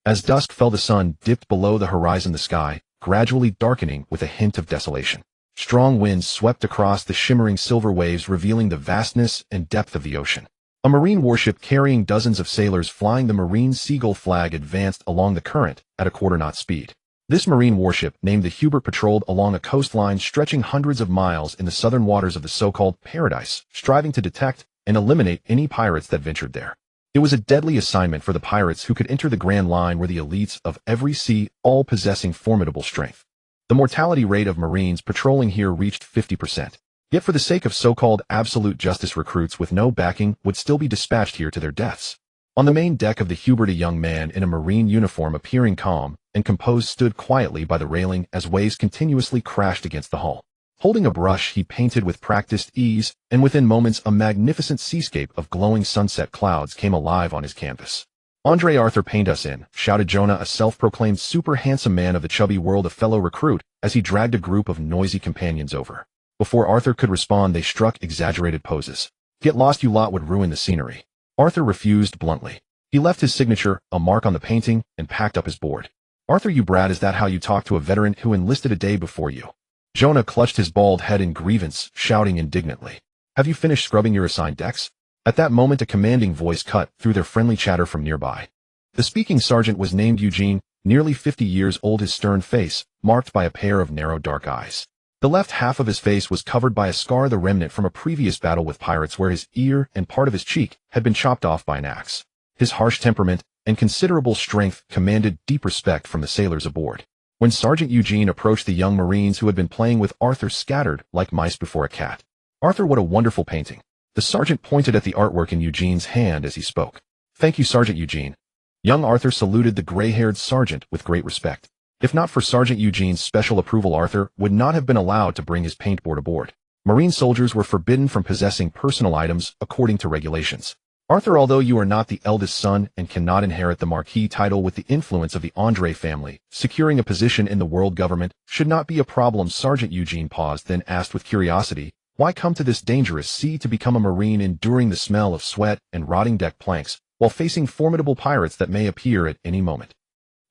As dusk fell, the sun dipped below the horizon, the sky gradually darkening with a hint of desolation. Strong winds swept across the shimmering silver waves, revealing the vastness and depth of the ocean. A marine warship carrying dozens of sailors flying the Marine Seagull flag advanced along the current at a quarter-knot speed. This marine warship, named the Hubert, patrolled along a coastline stretching hundreds of miles in the southern waters of the so-called Paradise, striving to detect and eliminate any pirates that ventured there. It was a deadly assignment for the pirates who could enter the Grand Line, where the elites of every sea, all possessing formidable strength. The mortality rate of Marines patrolling here reached 50%. Yet for the sake of so-called absolute justice, recruits with no backing would still be dispatched here to their deaths. On the main deck of the Hubert, a young man in a Marine uniform, appearing calm and composed, stood quietly by the railing as waves continuously crashed against the hull. Holding a brush, he painted with practiced ease, and within moments a magnificent seascape of glowing sunset clouds came alive on his canvas. "Andre Arthur, paint us in," shouted Jonah, a self-proclaimed super-handsome man of the chubby world, a fellow recruit, as he dragged a group of noisy companions over. Before Arthur could respond, they struck exaggerated poses. "Get lost, you lot, would ruin the scenery." Arthur refused bluntly. He left his signature, a mark on the painting, and packed up his board. "Arthur, you brat, is that how you talk to a veteran who enlisted a day before you?" Jonah clutched his bald head in grievance, shouting indignantly. "Have you finished scrubbing your assigned decks?" At that moment, a commanding voice cut through their friendly chatter from nearby. The speaking sergeant was named Eugene, nearly 50 years old, his stern face marked by a pair of narrow dark eyes. The left half of his face was covered by a scar, the remnant from a previous battle with pirates, where his ear and part of his cheek had been chopped off by an axe. His harsh temperament and considerable strength commanded deep respect from the sailors aboard. When Sergeant Eugene approached, the young Marines who had been playing with Arthur scattered like mice before a cat. "Arthur, what a wonderful painting." The sergeant pointed at the artwork in Eugene's hand as he spoke. "Thank you, Sergeant Eugene." Young Arthur saluted the gray-haired sergeant with great respect. If not for Sergeant Eugene's special approval, Arthur would not have been allowed to bring his paintboard aboard. Marine soldiers were forbidden from possessing personal items according to regulations. "Arthur, although you are not the eldest son and cannot inherit the Marquis title with the influence of the Andre family, securing a position in the world government should not be a problem." Sergeant Eugene paused, then asked with curiosity, "Why come to this dangerous sea to become a Marine, enduring the smell of sweat and rotting deck planks, while facing formidable pirates that may appear at any moment?"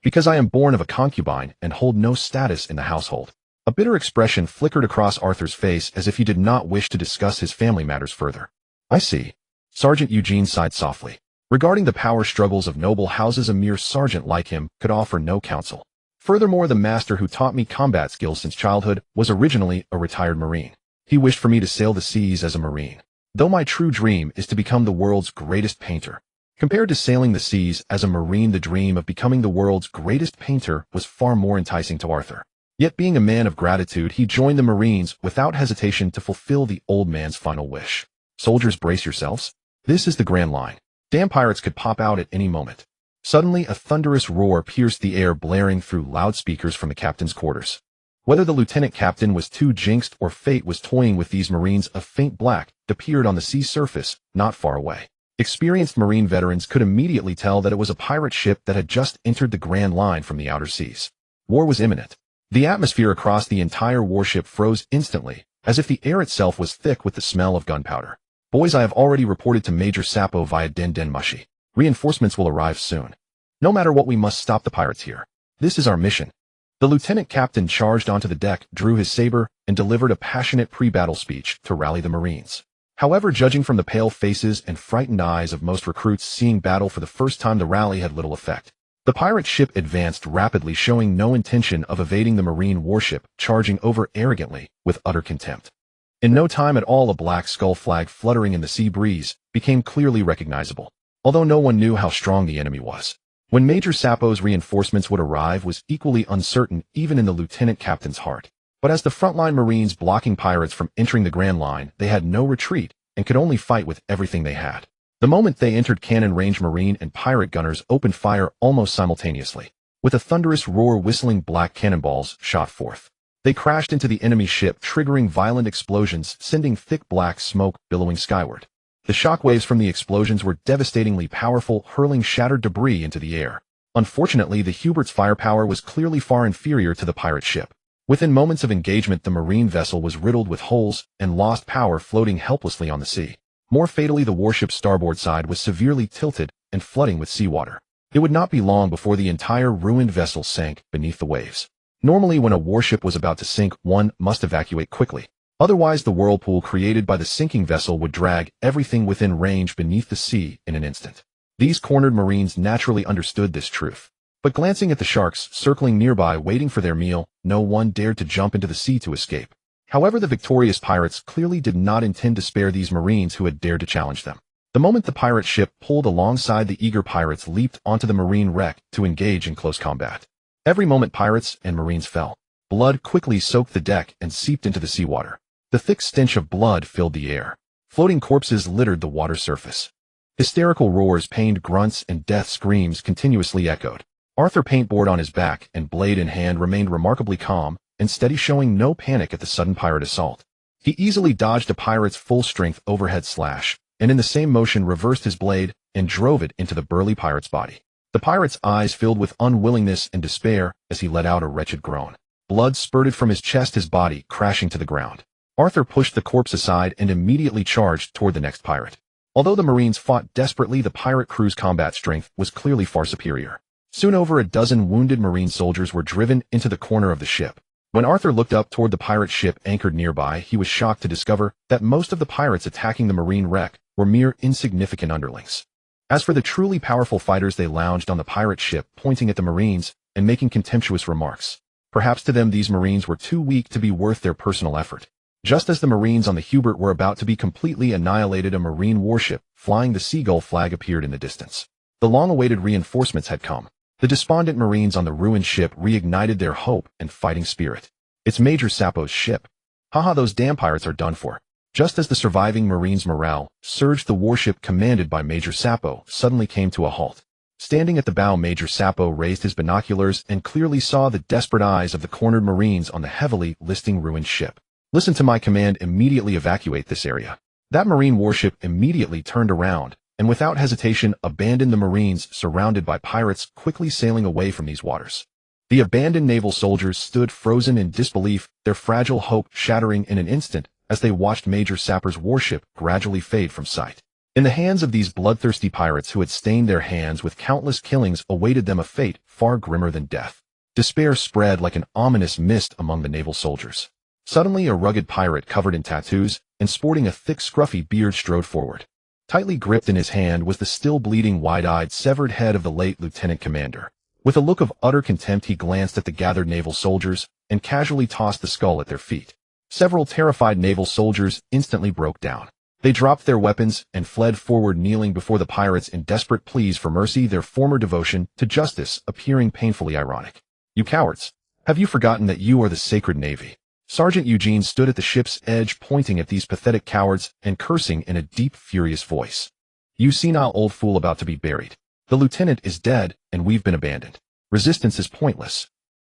"Because I am born of a concubine and hold no status in the household." A bitter expression flickered across Arthur's face, as if he did not wish to discuss his family matters further. "I see." Sergeant Eugene sighed softly. Regarding the power struggles of noble houses, a mere sergeant like him could offer no counsel. Furthermore, the master who taught me combat skills since childhood was originally a retired Marine. He wished for me to sail the seas as a Marine, though my true dream is to become the world's greatest painter. Compared to sailing the seas as a Marine, the dream of becoming the world's greatest painter was far more enticing to Arthur. Yet, being a man of gratitude, he joined the Marines without hesitation to fulfill the old man's final wish. "Soldiers, brace yourselves. This is the Grand Line. Damn pirates could pop out at any moment." Suddenly, a thunderous roar pierced the air, blaring through loudspeakers from the captain's quarters. Whether the lieutenant captain was too jinxed or fate was toying with these Marines, a faint black appeared on the sea surface not far away. Experienced Marine veterans could immediately tell that it was a pirate ship that had just entered the Grand Line from the outer seas. War was imminent. The atmosphere across the entire warship froze instantly, as if the air itself was thick with the smell of gunpowder. "Boys, I have already reported to Major Sapo via Den Mushi. Reinforcements will arrive soon. No matter what, we must stop the pirates here. This is our mission." The lieutenant captain charged onto the deck, drew his saber, and delivered a passionate pre-battle speech to rally the Marines. However, judging from the pale faces and frightened eyes of most recruits seeing battle for the first time, the rally had little effect. The pirate ship advanced rapidly, showing no intention of evading the Marine warship, charging over arrogantly with utter contempt. In no time at all, a black skull flag fluttering in the sea breeze became clearly recognizable, although no one knew how strong the enemy was. When Major Sapo's reinforcements would arrive was equally uncertain, even in the lieutenant captain's heart. But as the frontline Marines blocking pirates from entering the Grand Line, they had no retreat and could only fight with everything they had. The moment they entered cannon range, Marine and pirate gunners opened fire almost simultaneously. With a thunderous roar, whistling black cannonballs shot forth. They crashed into the enemy ship, triggering violent explosions, sending thick black smoke billowing skyward. The shockwaves from the explosions were devastatingly powerful, hurling shattered debris into the air. Unfortunately, the Hubert's firepower was clearly far inferior to the pirate ship. Within moments of engagement, the Marine vessel was riddled with holes and lost power, floating helplessly on the sea. More fatally, the warship's starboard side was severely tilted and flooding with seawater. It would not be long before the entire ruined vessel sank beneath the waves. Normally, when a warship was about to sink, one must evacuate quickly. Otherwise, the whirlpool created by the sinking vessel would drag everything within range beneath the sea in an instant. These cornered Marines naturally understood this truth. But glancing at the sharks circling nearby waiting for their meal, no one dared to jump into the sea to escape. However, the victorious pirates clearly did not intend to spare these Marines who had dared to challenge them. The moment the pirate ship pulled alongside, the eager pirates leaped onto the Marine wreck to engage in close combat. Every moment pirates and Marines fell. Blood quickly soaked the deck and seeped into the seawater. The thick stench of blood filled the air. Floating corpses littered the water surface. Hysterical roars, pained grunts, and death screams continuously echoed. Arthur, paintboard on his back and blade in hand, remained remarkably calm and steady, showing no panic at the sudden pirate assault. He easily dodged a pirate's full-strength overhead slash, and in the same motion reversed his blade and drove it into the burly pirate's body. The pirate's eyes filled with unwillingness and despair as he let out a wretched groan. Blood spurted from his chest, his body crashing to the ground. Arthur pushed the corpse aside and immediately charged toward the next pirate. Although the Marines fought desperately, the pirate crew's combat strength was clearly far superior. Soon over a dozen wounded Marine soldiers were driven into the corner of the ship. When Arthur looked up toward the pirate ship anchored nearby, he was shocked to discover that most of the pirates attacking the Marine wreck were mere insignificant underlings. As for the truly powerful fighters, they lounged on the pirate ship, pointing at the Marines and making contemptuous remarks. Perhaps to them these Marines were too weak to be worth their personal effort. Just as the Marines on the Hubert were about to be completely annihilated, a Marine warship flying the Seagull flag appeared in the distance. The long-awaited reinforcements had come. The despondent Marines on the ruined ship reignited their hope and fighting spirit. It's Major Sapo's ship. Haha, those damn pirates are done for. Just as the surviving Marines' morale surged, the warship commanded by Major Sapo suddenly came to a halt. Standing at the bow, Major Sapo raised his binoculars and clearly saw the desperate eyes of the cornered Marines on the heavily listing ruined ship. Listen to my command, immediately evacuate this area. That Marine warship immediately turned around and without hesitation abandoned the Marines surrounded by pirates quickly sailing away from these waters. The abandoned naval soldiers stood frozen in disbelief, their fragile hope shattering in an instant as they watched Major Sapo's warship gradually fade from sight. In the hands of these bloodthirsty pirates who had stained their hands with countless killings awaited them a fate far grimmer than death. Despair spread like an ominous mist among the naval soldiers. Suddenly a rugged pirate covered in tattoos and sporting a thick scruffy beard strode forward. Tightly gripped in his hand was the still bleeding, wide-eyed, severed head of the late lieutenant commander. With a look of utter contempt, he glanced at the gathered naval soldiers and casually tossed the skull at their feet. Several terrified naval soldiers instantly broke down. They dropped their weapons and fled forward, kneeling before the pirates in desperate pleas for mercy, their former devotion to justice appearing painfully ironic. You cowards! Have you forgotten that you are the sacred Navy? Sergeant Eugene stood at the ship's edge, pointing at these pathetic cowards and cursing in a deep, furious voice. You senile old fool, about to be buried. The lieutenant is dead, and we've been abandoned. Resistance is pointless.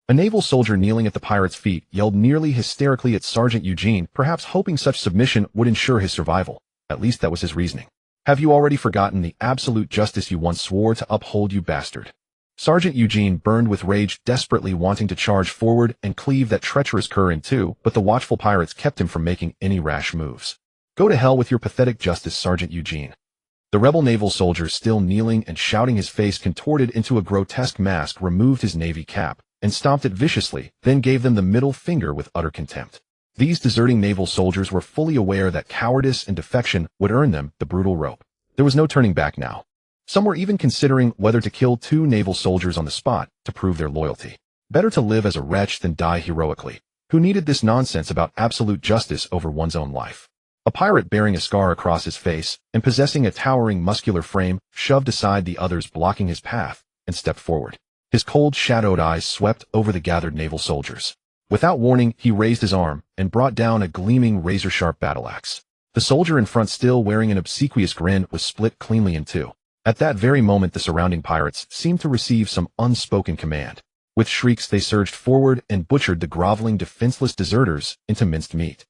A naval soldier kneeling at the pirate's feet yelled nearly hysterically at Sergeant Eugene, perhaps hoping such submission would ensure his survival. At least that was his reasoning. Have you already forgotten the absolute justice you once swore to uphold, you bastard? Sergeant Eugene burned with rage, desperately wanting to charge forward and cleave that treacherous cur in two, but the watchful pirates kept him from making any rash moves. Go to hell with your pathetic justice, Sergeant Eugene. The rebel naval soldier, still kneeling and shouting, his face contorted into a grotesque mask, removed his navy cap and stomped it viciously, then gave them the middle finger with utter contempt. These deserting naval soldiers were fully aware that cowardice and defection would earn them the brutal rope. There was no turning back now. Some were even considering whether to kill 2 naval soldiers on the spot to prove their loyalty. Better to live as a wretch than die heroically. Who needed this nonsense about absolute justice over one's own life? A pirate bearing a scar across his face and possessing a towering muscular frame shoved aside the others blocking his path and stepped forward. His cold, shadowed eyes swept over the gathered naval soldiers. Without warning, he raised his arm and brought down a gleaming, razor-sharp battle axe. The soldier in front, still wearing an obsequious grin, was split cleanly in two. At that very moment, the surrounding pirates seemed to receive some unspoken command. With shrieks, they surged forward and butchered the groveling, defenseless deserters into minced meat.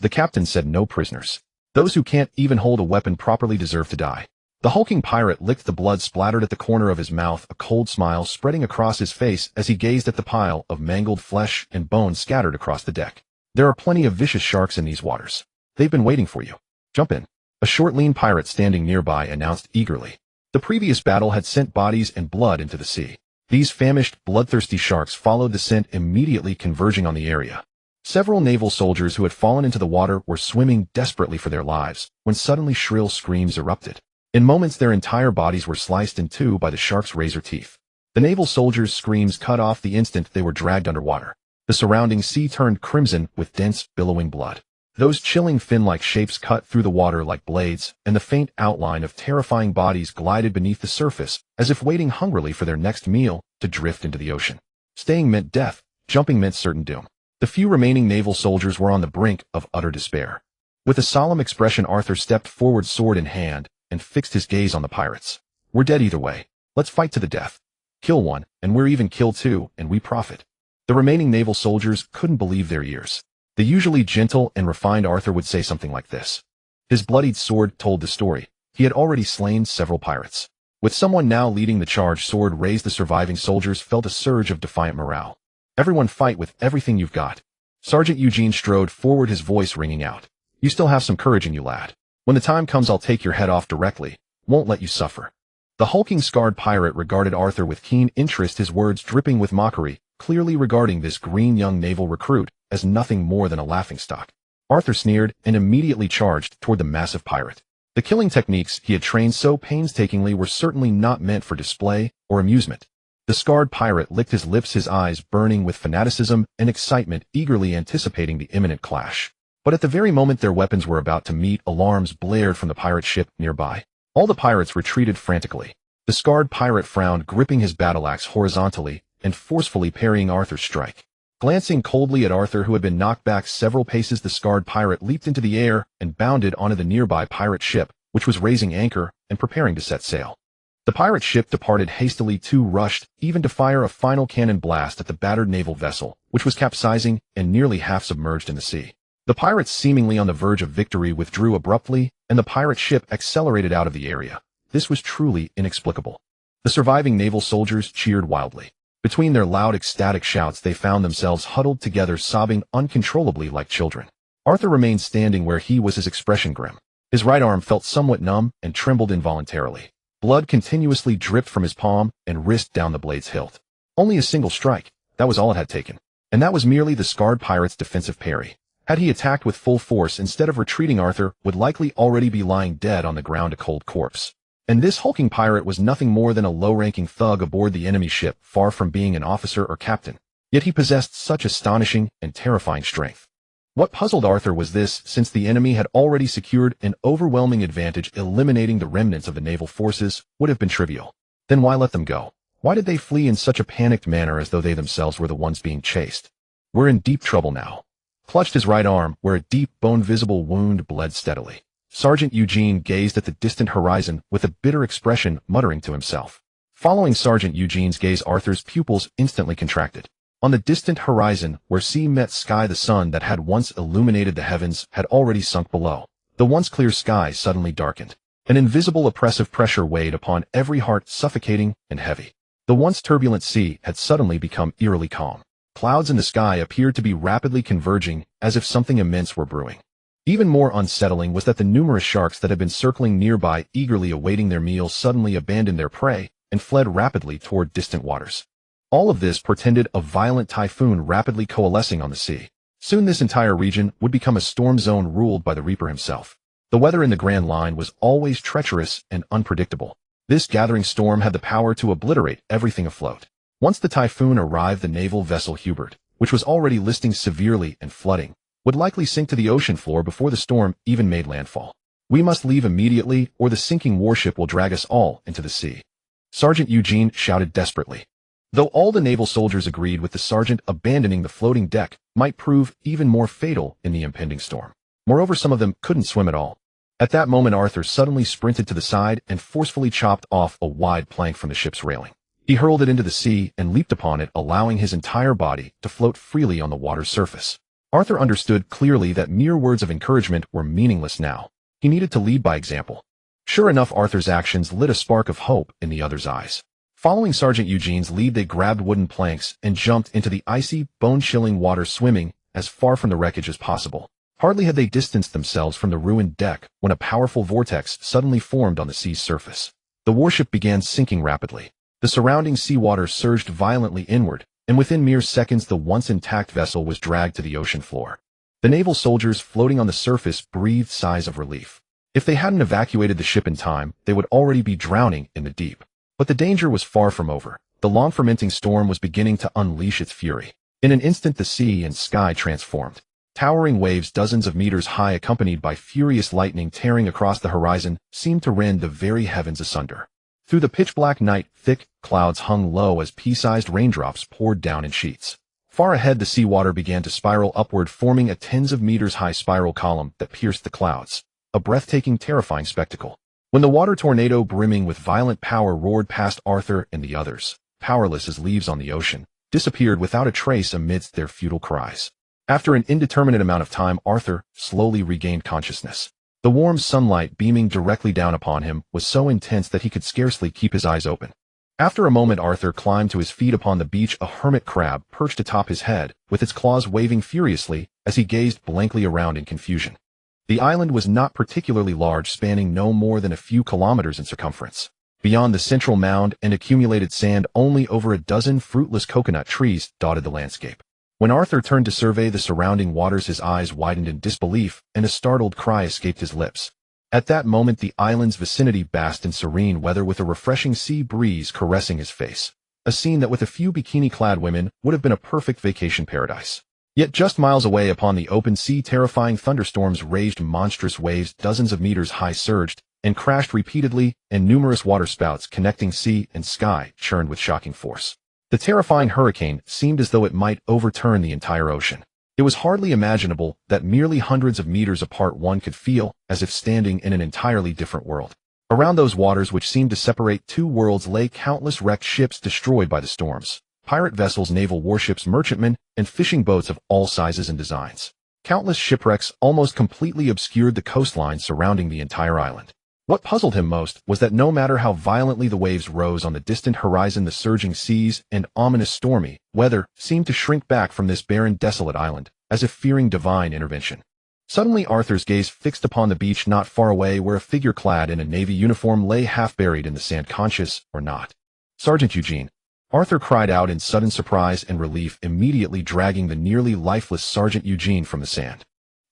The captain said, "No prisoners. Those who can't even hold a weapon properly deserve to die." The hulking pirate licked the blood splattered at the corner of his mouth, a cold smile spreading across his face as he gazed at the pile of mangled flesh and bones scattered across the deck. There are plenty of vicious sharks in these waters. They've been waiting for you. Jump in. A short, lean pirate standing nearby announced eagerly. The previous battle had sent bodies and blood into the sea. These famished, bloodthirsty sharks followed the scent, immediately converging on the area. Several naval soldiers who had fallen into the water were swimming desperately for their lives, when suddenly shrill screams erupted. In moments their entire bodies were sliced in two by the shark's razor teeth. The naval soldiers' screams cut off the instant they were dragged underwater. The surrounding sea turned crimson with dense, billowing blood. Those chilling fin-like shapes cut through the water like blades, and the faint outline of terrifying bodies glided beneath the surface, as if waiting hungrily for their next meal to drift into the ocean. Staying meant death, jumping meant certain doom. The few remaining naval soldiers were on the brink of utter despair. With a solemn expression, Arthur stepped forward, sword in hand, and fixed his gaze on the pirates. "We're dead either way. Let's fight to the death. Kill one, and we're even kill two, and we profit." The remaining naval soldiers couldn't believe their ears. The usually gentle and refined Arthur would say something like this. His bloodied sword told the story. He had already slain several pirates. With someone now leading the charge, sword raised, the surviving soldiers felt a surge of defiant morale. "Everyone fight with everything you've got." Sergeant Eugene strode forward, his voice ringing out. "You still have some courage in you, lad. When the time comes, I'll take your head off directly. Won't let you suffer." The hulking, scarred pirate regarded Arthur with keen interest, his words dripping with mockery, clearly regarding this green young naval recruit as nothing more than a laughingstock. Arthur sneered and immediately charged toward the massive pirate. The killing techniques he had trained so painstakingly were certainly not meant for display or amusement. The scarred pirate licked his lips, his eyes burning with fanaticism and excitement, eagerly anticipating the imminent clash. But at the very moment their weapons were about to meet, alarms blared from the pirate ship nearby. All the pirates retreated frantically. The scarred pirate frowned, gripping his battle axe horizontally and forcefully parrying Arthur's strike. Glancing coldly at Arthur, who had been knocked back several paces, the scarred pirate leaped into the air and bounded onto the nearby pirate ship, which was raising anchor and preparing to set sail. The pirate ship departed hastily, too rushed even to fire a final cannon blast at the battered naval vessel, which was capsizing and nearly half submerged in the sea. The pirates, seemingly on the verge of victory, withdrew abruptly, and the pirate ship accelerated out of the area. This was truly inexplicable. The surviving naval soldiers cheered wildly. Between their loud, ecstatic shouts, they found themselves huddled together, sobbing uncontrollably like children. Arthur remained standing where he was, his expression grim. His right arm felt somewhat numb and trembled involuntarily. Blood continuously dripped from his palm and wrist down the blade's hilt. Only a single strike, that was all it had taken. And that was merely the scarred pirate's defensive parry. Had he attacked with full force instead of retreating, Arthur would likely already be lying dead on the ground, a cold corpse. And this hulking pirate was nothing more than a low-ranking thug aboard the enemy ship, far from being an officer or captain. Yet he possessed such astonishing and terrifying strength. What puzzled Arthur was this: since the enemy had already secured an overwhelming advantage, eliminating the remnants of the naval forces would have been trivial. Then why let them go? Why did they flee in such a panicked manner, as though they themselves were the ones being chased? "We're in deep trouble now." Clutched his right arm, where a deep, bone-visible wound bled steadily. Sergeant Eugene gazed at the distant horizon with a bitter expression, muttering to himself. Following Sergeant Eugene's gaze, Arthur's pupils instantly contracted. On the distant horizon, where sea met sky, the sun that had once illuminated the heavens had already sunk below. The once clear sky suddenly darkened. An invisible oppressive pressure weighed upon every heart, suffocating and heavy. The once turbulent sea had suddenly become eerily calm. Clouds in the sky appeared to be rapidly converging, as if something immense were brewing. Even more unsettling was that the numerous sharks that had been circling nearby, eagerly awaiting their meal, suddenly abandoned their prey and fled rapidly toward distant waters. All of this portended a violent typhoon rapidly coalescing on the sea. Soon this entire region would become a storm zone ruled by the Reaper himself. The weather in the Grand Line was always treacherous and unpredictable. This gathering storm had the power to obliterate everything afloat. Once the typhoon arrived, the naval vessel Hubert, which was already listing severely and flooding, would likely sink to the ocean floor before the storm even made landfall. "We must leave immediately, or the sinking warship will drag us all into the sea," Sergeant Eugene shouted desperately. Though all the naval soldiers agreed with the sergeant, abandoning the floating deck might prove even more fatal in the impending storm. Moreover, some of them couldn't swim at all. At that moment, Arthur suddenly sprinted to the side and forcefully chopped off a wide plank from the ship's railing. He hurled it into the sea and leaped upon it, allowing his entire body to float freely on the water's surface. Arthur understood clearly that mere words of encouragement were meaningless now. He needed to lead by example. Sure enough, Arthur's actions lit a spark of hope in the other's eyes. Following Sergeant Eugene's lead, they grabbed wooden planks and jumped into the icy, bone-chilling water, swimming as far from the wreckage as possible. Hardly had they distanced themselves from the ruined deck when a powerful vortex suddenly formed on the sea's surface. The warship began sinking rapidly. The surrounding seawater surged violently inward, and within mere seconds the once intact vessel was dragged to the ocean floor. The naval soldiers floating on the surface breathed sighs of relief. If they hadn't evacuated the ship in time, they would already be drowning in the deep. But the danger was far from over. The long-fermenting storm was beginning to unleash its fury. In an instant the sea and sky transformed. Towering waves dozens of meters high accompanied by furious lightning tearing across the horizon seemed to rend the very heavens asunder. Through the pitch-black night, thick clouds hung low as pea-sized raindrops poured down in sheets. Far ahead the seawater began to spiral upward, forming a tens of meters high spiral column that pierced the clouds. A breathtaking, terrifying spectacle. When the water tornado brimming with violent power roared past Arthur and the others, powerless as leaves on the ocean, disappeared without a trace amidst their futile cries. After an indeterminate amount of time, Arthur slowly regained consciousness. The warm sunlight beaming directly down upon him was so intense that he could scarcely keep his eyes open. After a moment, Arthur climbed to his feet. Upon the beach, a hermit crab perched atop his head, with its claws waving furiously as he gazed blankly around in confusion. The island was not particularly large, spanning no more than a few kilometers in circumference. Beyond the central mound and accumulated sand, only over a dozen fruitless coconut trees dotted the landscape. When Arthur turned to survey the surrounding waters, his eyes widened in disbelief, and a startled cry escaped his lips. At that moment, the island's vicinity basked in serene weather with a refreshing sea breeze caressing his face. A scene that with a few bikini-clad women would have been a perfect vacation paradise. Yet just miles away upon the open sea, terrifying thunderstorms raged. Monstrous waves dozens of meters high surged and crashed repeatedly, and numerous waterspouts connecting sea and sky churned with shocking force. The terrifying hurricane seemed as though it might overturn the entire ocean. It was hardly imaginable that merely hundreds of meters apart one could feel as if standing in an entirely different world. Around those waters which seemed to separate two worlds lay countless wrecked ships destroyed by the storms. Pirate vessels, naval warships, merchantmen, and fishing boats of all sizes and designs. Countless shipwrecks almost completely obscured the coastline surrounding the entire island. What puzzled him most was that no matter how violently the waves rose on the distant horizon, the surging seas and ominous stormy weather seemed to shrink back from this barren, desolate island, as if fearing divine intervention. Suddenly Arthur's gaze fixed upon the beach not far away, where a figure clad in a navy uniform lay half buried in the sand. Conscious or not, Sergeant Eugene, Arthur cried out in sudden surprise and relief, immediately dragging the nearly lifeless Sergeant Eugene from the sand.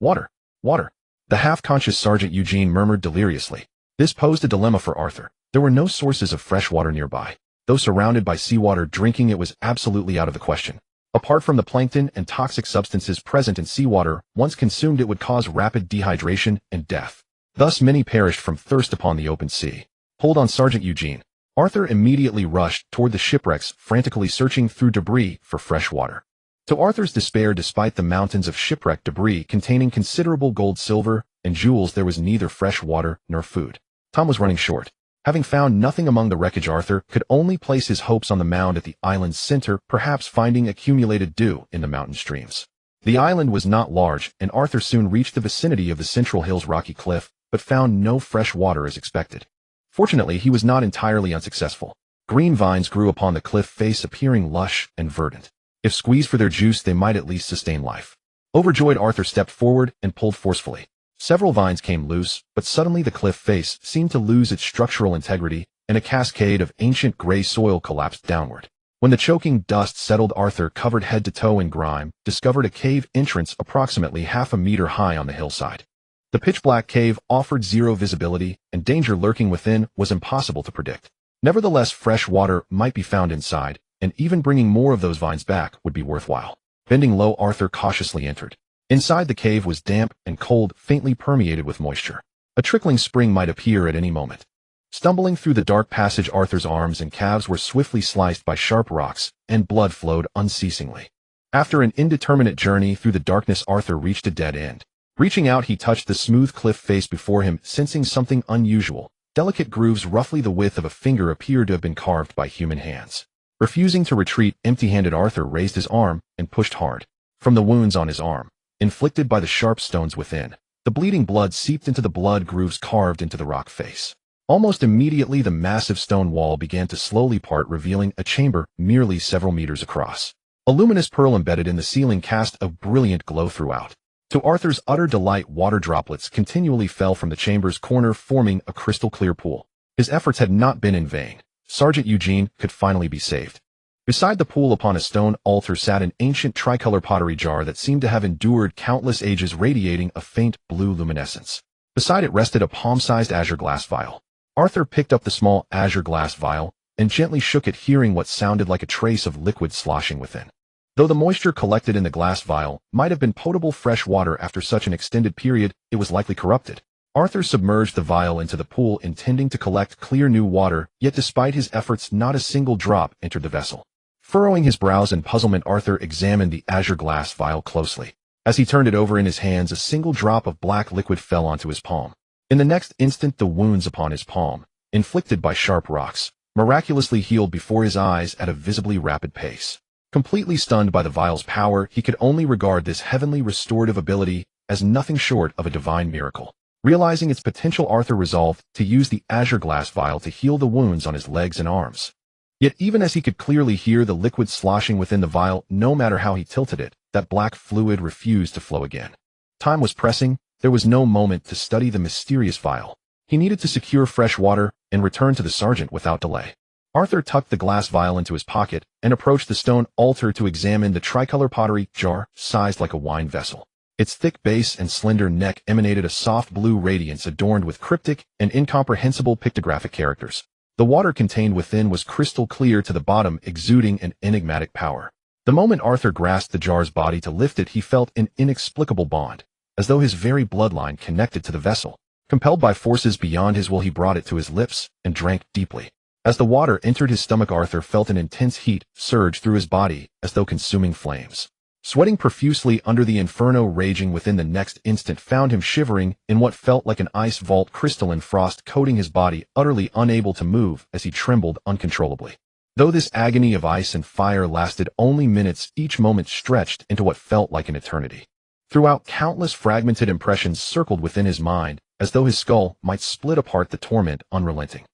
Water! Water! The half-conscious Sergeant Eugene murmured deliriously. This posed a dilemma for Arthur. There were no sources of fresh water nearby. Though surrounded by seawater, drinking it was absolutely out of the question. Apart from the plankton and toxic substances present in seawater, once consumed it would cause rapid dehydration and death. Thus many perished from thirst upon the open sea. Hold on, Sergeant Eugene. Arthur immediately rushed toward the shipwrecks, frantically searching through debris for fresh water. To Arthur's despair, despite the mountains of shipwreck debris containing considerable gold, silver, and jewels, there was neither fresh water nor food. Time was running short. Having found nothing among the wreckage, Arthur could only place his hopes on the mound at the island's center, perhaps finding accumulated dew in the mountain streams. The island was not large, and Arthur soon reached the vicinity of the central hill's rocky cliff, but found no fresh water as expected. Fortunately, he was not entirely unsuccessful. Green vines grew upon the cliff face, appearing lush and verdant. If squeezed for their juice, they might at least sustain life. Overjoyed, Arthur stepped forward and pulled forcefully. Several vines came loose, but suddenly the cliff face seemed to lose its structural integrity, and a cascade of ancient gray soil collapsed downward. When the choking dust settled, Arthur, covered head to toe in grime, discovered a cave entrance approximately half a meter high on the hillside. The pitch-black cave offered zero visibility, and danger lurking within was impossible to predict. Nevertheless, fresh water might be found inside, and even bringing more of those vines back would be worthwhile. Bending low, Arthur cautiously entered. Inside the cave was damp and cold, faintly permeated with moisture. A trickling spring might appear at any moment. Stumbling through the dark passage, Arthur's arms and calves were swiftly sliced by sharp rocks, and blood flowed unceasingly. After an indeterminate journey through the darkness, Arthur reached a dead end. Reaching out, he touched the smooth cliff face before him, sensing something unusual. Delicate grooves roughly the width of a finger appeared to have been carved by human hands. Refusing to retreat empty-handed, Arthur raised his arm and pushed hard. From the wounds on his arm, inflicted by the sharp stones within, the bleeding blood seeped into the blood grooves carved into the rock face. Almost immediately, the massive stone wall began to slowly part, revealing a chamber merely several meters across. A luminous pearl embedded in the ceiling cast a brilliant glow throughout. To Arthur's utter delight, water droplets continually fell from the chamber's corner, forming a crystal-clear pool. His efforts had not been in vain. Sergeant Eugene could finally be saved. Beside the pool upon a stone altar sat an ancient tricolor pottery jar that seemed to have endured countless ages, radiating a faint blue luminescence. Beside it rested a palm-sized azure glass vial. Arthur picked up the small azure glass vial and gently shook it, hearing what sounded like a trace of liquid sloshing within. Though the moisture collected in the glass vial might have been potable fresh water after such an extended period, it was likely corrupted. Arthur submerged the vial into the pool, intending to collect clear new water, yet despite his efforts not a single drop entered the vessel. Furrowing his brows in puzzlement, Arthur examined the azure glass vial closely. As he turned it over in his hands, a single drop of black liquid fell onto his palm. In the next instant, the wounds upon his palm, inflicted by sharp rocks, miraculously healed before his eyes at a visibly rapid pace. Completely stunned by the vial's power, he could only regard this heavenly restorative ability as nothing short of a divine miracle. Realizing its potential, Arthur resolved to use the azure glass vial to heal the wounds on his legs and arms. Yet even as he could clearly hear the liquid sloshing within the vial, no matter how he tilted it, that black fluid refused to flow again. Time was pressing. There was no moment to study the mysterious vial. He needed to secure fresh water and return to the sergeant without delay. Arthur tucked the glass vial into his pocket and approached the stone altar to examine the tricolor pottery jar, sized like a wine vessel. Its thick base and slender neck emanated a soft blue radiance adorned with cryptic and incomprehensible pictographic characters. The water contained within was crystal clear to the bottom, exuding an enigmatic power. The moment Arthur grasped the jar's body to lift it, he felt an inexplicable bond, as though his very bloodline connected to the vessel. Compelled by forces beyond his will, he brought it to his lips and drank deeply. As the water entered his stomach, Arthur felt an intense heat surge through his body as though consuming flames. Sweating profusely under the inferno raging within, the next instant found him shivering in what felt like an ice vault, crystalline frost coating his body, utterly unable to move as he trembled uncontrollably. Though this agony of ice and fire lasted only minutes, each moment stretched into what felt like an eternity. Throughout, countless fragmented impressions circled within his mind, as though his skull might split apart, the torment unrelenting.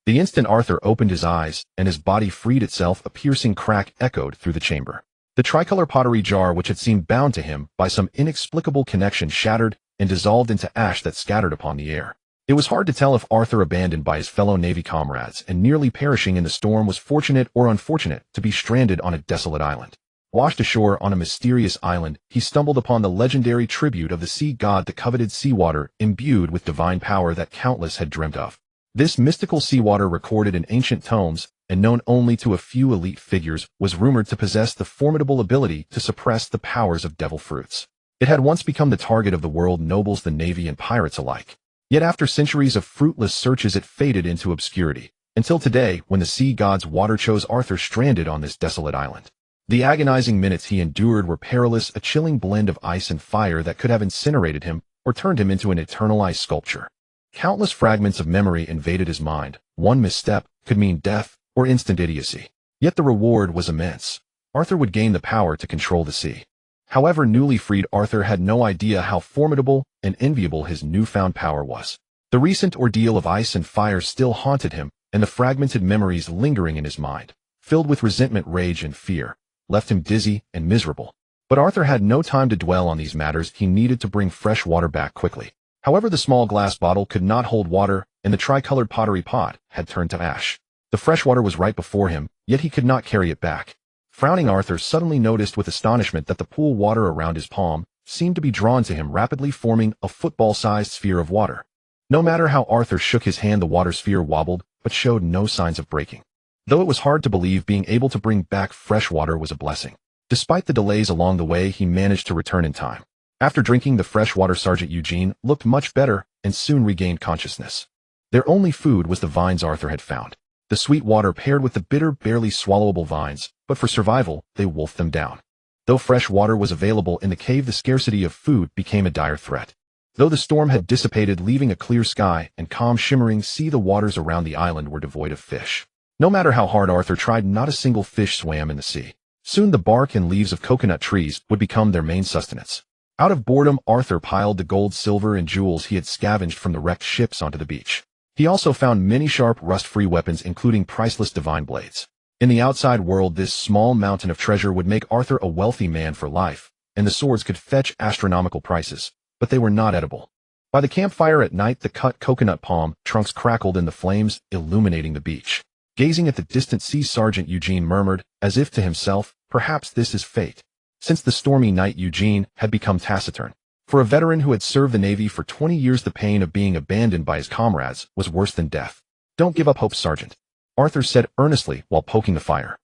The instant Arthur opened his eyes and his body freed itself, a piercing crack echoed through the chamber. The tricolor pottery jar, which had seemed bound to him by some inexplicable connection, shattered and dissolved into ash that scattered upon the air. It was hard to tell if Arthur, abandoned by his fellow Navy comrades and nearly perishing in the storm, was fortunate or unfortunate to be stranded on a desolate island. Washed ashore on a mysterious island, he stumbled upon the legendary tribute of the sea god, the coveted seawater, imbued with divine power that countless had dreamt of. This mystical seawater, recorded in ancient tomes and known only to a few elite figures, was rumored to possess the formidable ability to suppress the powers of devil fruits. It had once become the target of the world nobles, the Navy, and pirates alike. Yet after centuries of fruitless searches, it faded into obscurity, until today, when the sea god's water chose Arthur stranded on this desolate island. The agonizing minutes he endured were perilous, a chilling blend of ice and fire that could have incinerated him or turned him into an eternal ice sculpture. Countless fragments of memory invaded his mind. One misstep could mean death or instant idiocy. Yet the reward was immense. Arthur would gain the power to control the sea. However, newly freed, Arthur had no idea how formidable and enviable his newfound power was. The recent ordeal of ice and fire still haunted him, and the fragmented memories lingering in his mind, filled with resentment, rage, and fear, left him dizzy and miserable. But Arthur had no time to dwell on these matters. He needed to bring fresh water back quickly. However, the small glass bottle could not hold water, and the tricolored pottery pot had turned to ash. The fresh water was right before him, yet he could not carry it back. Frowning, Arthur suddenly noticed with astonishment that the pool water around his palm seemed to be drawn to him, rapidly forming a football-sized sphere of water. No matter how Arthur shook his hand, the water sphere wobbled, but showed no signs of breaking. Though it was hard to believe, being able to bring back fresh water was a blessing. Despite the delays along the way, he managed to return in time. After drinking the fresh water, Sergeant Eugene looked much better and soon regained consciousness. Their only food was the vines Arthur had found. The sweet water paired with the bitter, barely swallowable vines, but for survival, they wolfed them down. Though fresh water was available in the cave, the scarcity of food became a dire threat. Though the storm had dissipated, leaving a clear sky and calm shimmering sea, the waters around the island were devoid of fish. No matter how hard Arthur tried, not a single fish swam in the sea. Soon the bark and leaves of coconut trees would become their main sustenance. Out of boredom, Arthur piled the gold, silver, and jewels he had scavenged from the wrecked ships onto the beach. He also found many sharp, rust-free weapons, including priceless divine blades. In the outside world, this small mountain of treasure would make Arthur a wealthy man for life, and the swords could fetch astronomical prices, but they were not edible. By the campfire at night, the cut coconut palm trunks crackled in the flames, illuminating the beach. Gazing at the distant sea, Sergeant Eugene murmured, as if to himself, perhaps this is fate. Since the stormy night, Eugene had become taciturn. For a veteran who had served the Navy for 20 years, the pain of being abandoned by his comrades was worse than death. Don't give up hope, Sergeant, Arthur said earnestly while poking the fire.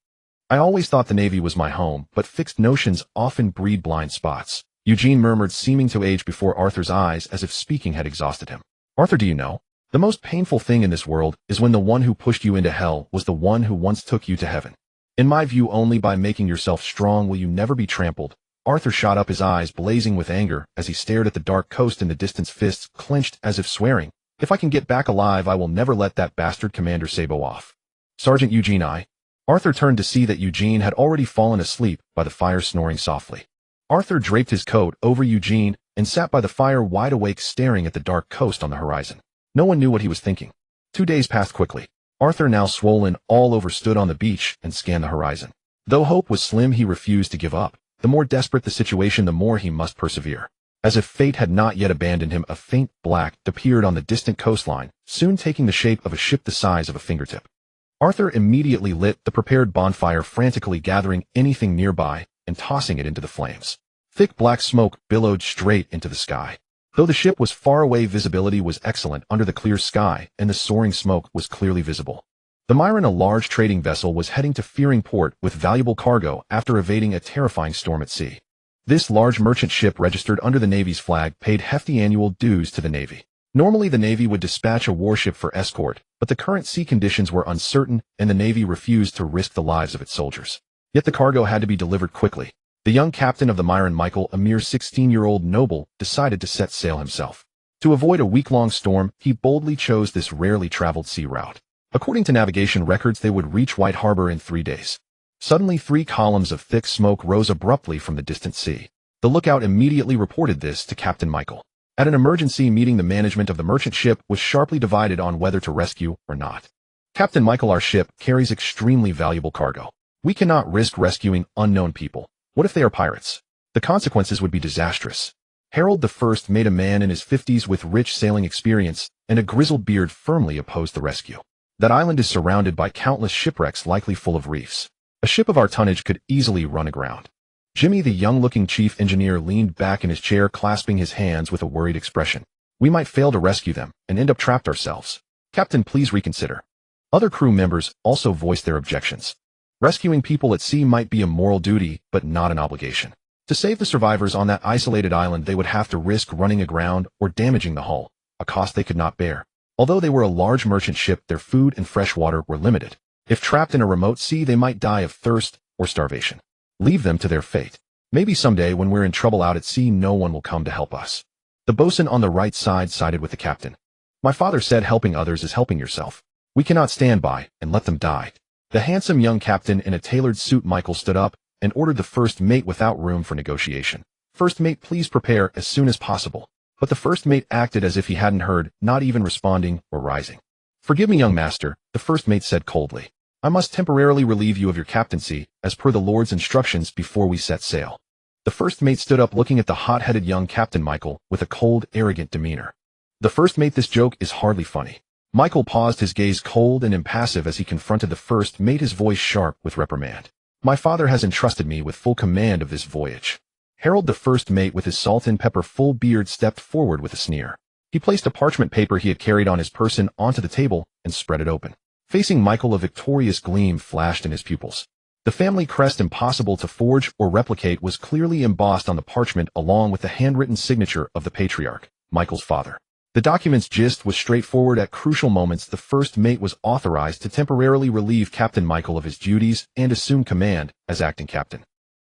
I always thought the Navy was my home, but fixed notions often breed blind spots. Eugene murmured, seeming to age before Arthur's eyes as if speaking had exhausted him. Arthur, do you know? The most painful thing in this world is when the one who pushed you into hell was the one who once took you to heaven. In my view, only by making yourself strong will you never be trampled. Arthur shot up, his eyes blazing with anger as he stared at the dark coast in the distance, fists clenched as if swearing, if I can get back alive, I will never let that bastard Commander Sabo off. Sergeant Eugene, Arthur turned to see that Eugene had already fallen asleep by the fire, snoring softly. Arthur draped his coat over Eugene and sat by the fire, wide awake, staring at the dark coast on the horizon. No one knew what he was thinking. 2 days passed quickly. Arthur, now swollen all over, stood on the beach and scanned the horizon. Though hope was slim, he refused to give up. The more desperate the situation, the more he must persevere. As if fate had not yet abandoned him, a faint black appeared on the distant coastline, soon taking the shape of a ship the size of a fingertip. Arthur immediately lit the prepared bonfire, frantically gathering anything nearby and tossing it into the flames. Thick black smoke billowed straight into the sky. Though the ship was far away, visibility was excellent under the clear sky, and the soaring smoke was clearly visible. The Myron, a large trading vessel, was heading to Fearing Port with valuable cargo after evading a terrifying storm at sea. This large merchant ship, registered under the Navy's flag, paid hefty annual dues to the Navy. Normally the Navy would dispatch a warship for escort, but the current sea conditions were uncertain and the Navy refused to risk the lives of its soldiers. Yet the cargo had to be delivered quickly. The young captain of the Myron, Michael, a mere 16-year-old noble, decided to set sail himself. To avoid a week-long storm, he boldly chose this rarely traveled sea route. According to navigation records, they would reach White Harbor in 3 days. Suddenly 3 columns of thick smoke rose abruptly from the distant sea. The lookout immediately reported this to Captain Michael. At an emergency meeting, the management of the merchant ship was sharply divided on whether to rescue or not. Captain Michael, our ship carries extremely valuable cargo. We cannot risk rescuing unknown people. What if they are pirates? The consequences would be disastrous. Harold I, made, a man in his 50s with rich sailing experience and a grizzled beard, firmly opposed the rescue. That island is surrounded by countless shipwrecks, likely full of reefs. A ship of our tonnage could easily run aground. Jimmy, the young-looking chief engineer, leaned back in his chair, clasping his hands with a worried expression. We might fail to rescue them and end up trapped ourselves. Captain, please reconsider. Other crew members also voiced their objections. Rescuing people at sea might be a moral duty, but not an obligation. To save the survivors on that isolated island, they would have to risk running aground or damaging the hull, a cost they could not bear. Although they were a large merchant ship, their food and fresh water were limited. If trapped in a remote sea, they might die of thirst or starvation. Leave them to their fate. Maybe someday, when we're in trouble out at sea, no one will come to help us. The bosun on the right side sided with the captain. My father said helping others is helping yourself. We cannot stand by and let them die. The handsome young captain in a tailored suit, Michael, stood up and ordered the first mate without room for negotiation. First mate, please prepare as soon as possible. But the first mate acted as if he hadn't heard, not even responding or rising. Forgive me, young master, the first mate said coldly. I must temporarily relieve you of your captaincy, as per the Lord's instructions, before we set sail. The first mate stood up, looking at the hot-headed young Captain Michael with a cold, arrogant demeanor. The first mate, this joke is hardly funny. Michael paused, his gaze cold and impassive as he confronted the first mate, his voice sharp with reprimand. My father has entrusted me with full command of this voyage. Harold, the first mate, with his salt and pepper full beard, stepped forward with a sneer. He placed a parchment paper he had carried on his person onto the table and spread it open. Facing Michael, a victorious gleam flashed in his pupils. The family crest, impossible to forge or replicate, was clearly embossed on the parchment along with the handwritten signature of the patriarch, Michael's father. The document's gist was straightforward. At crucial moments, the first mate was authorized to temporarily relieve Captain Michael of his duties and assume command as acting captain.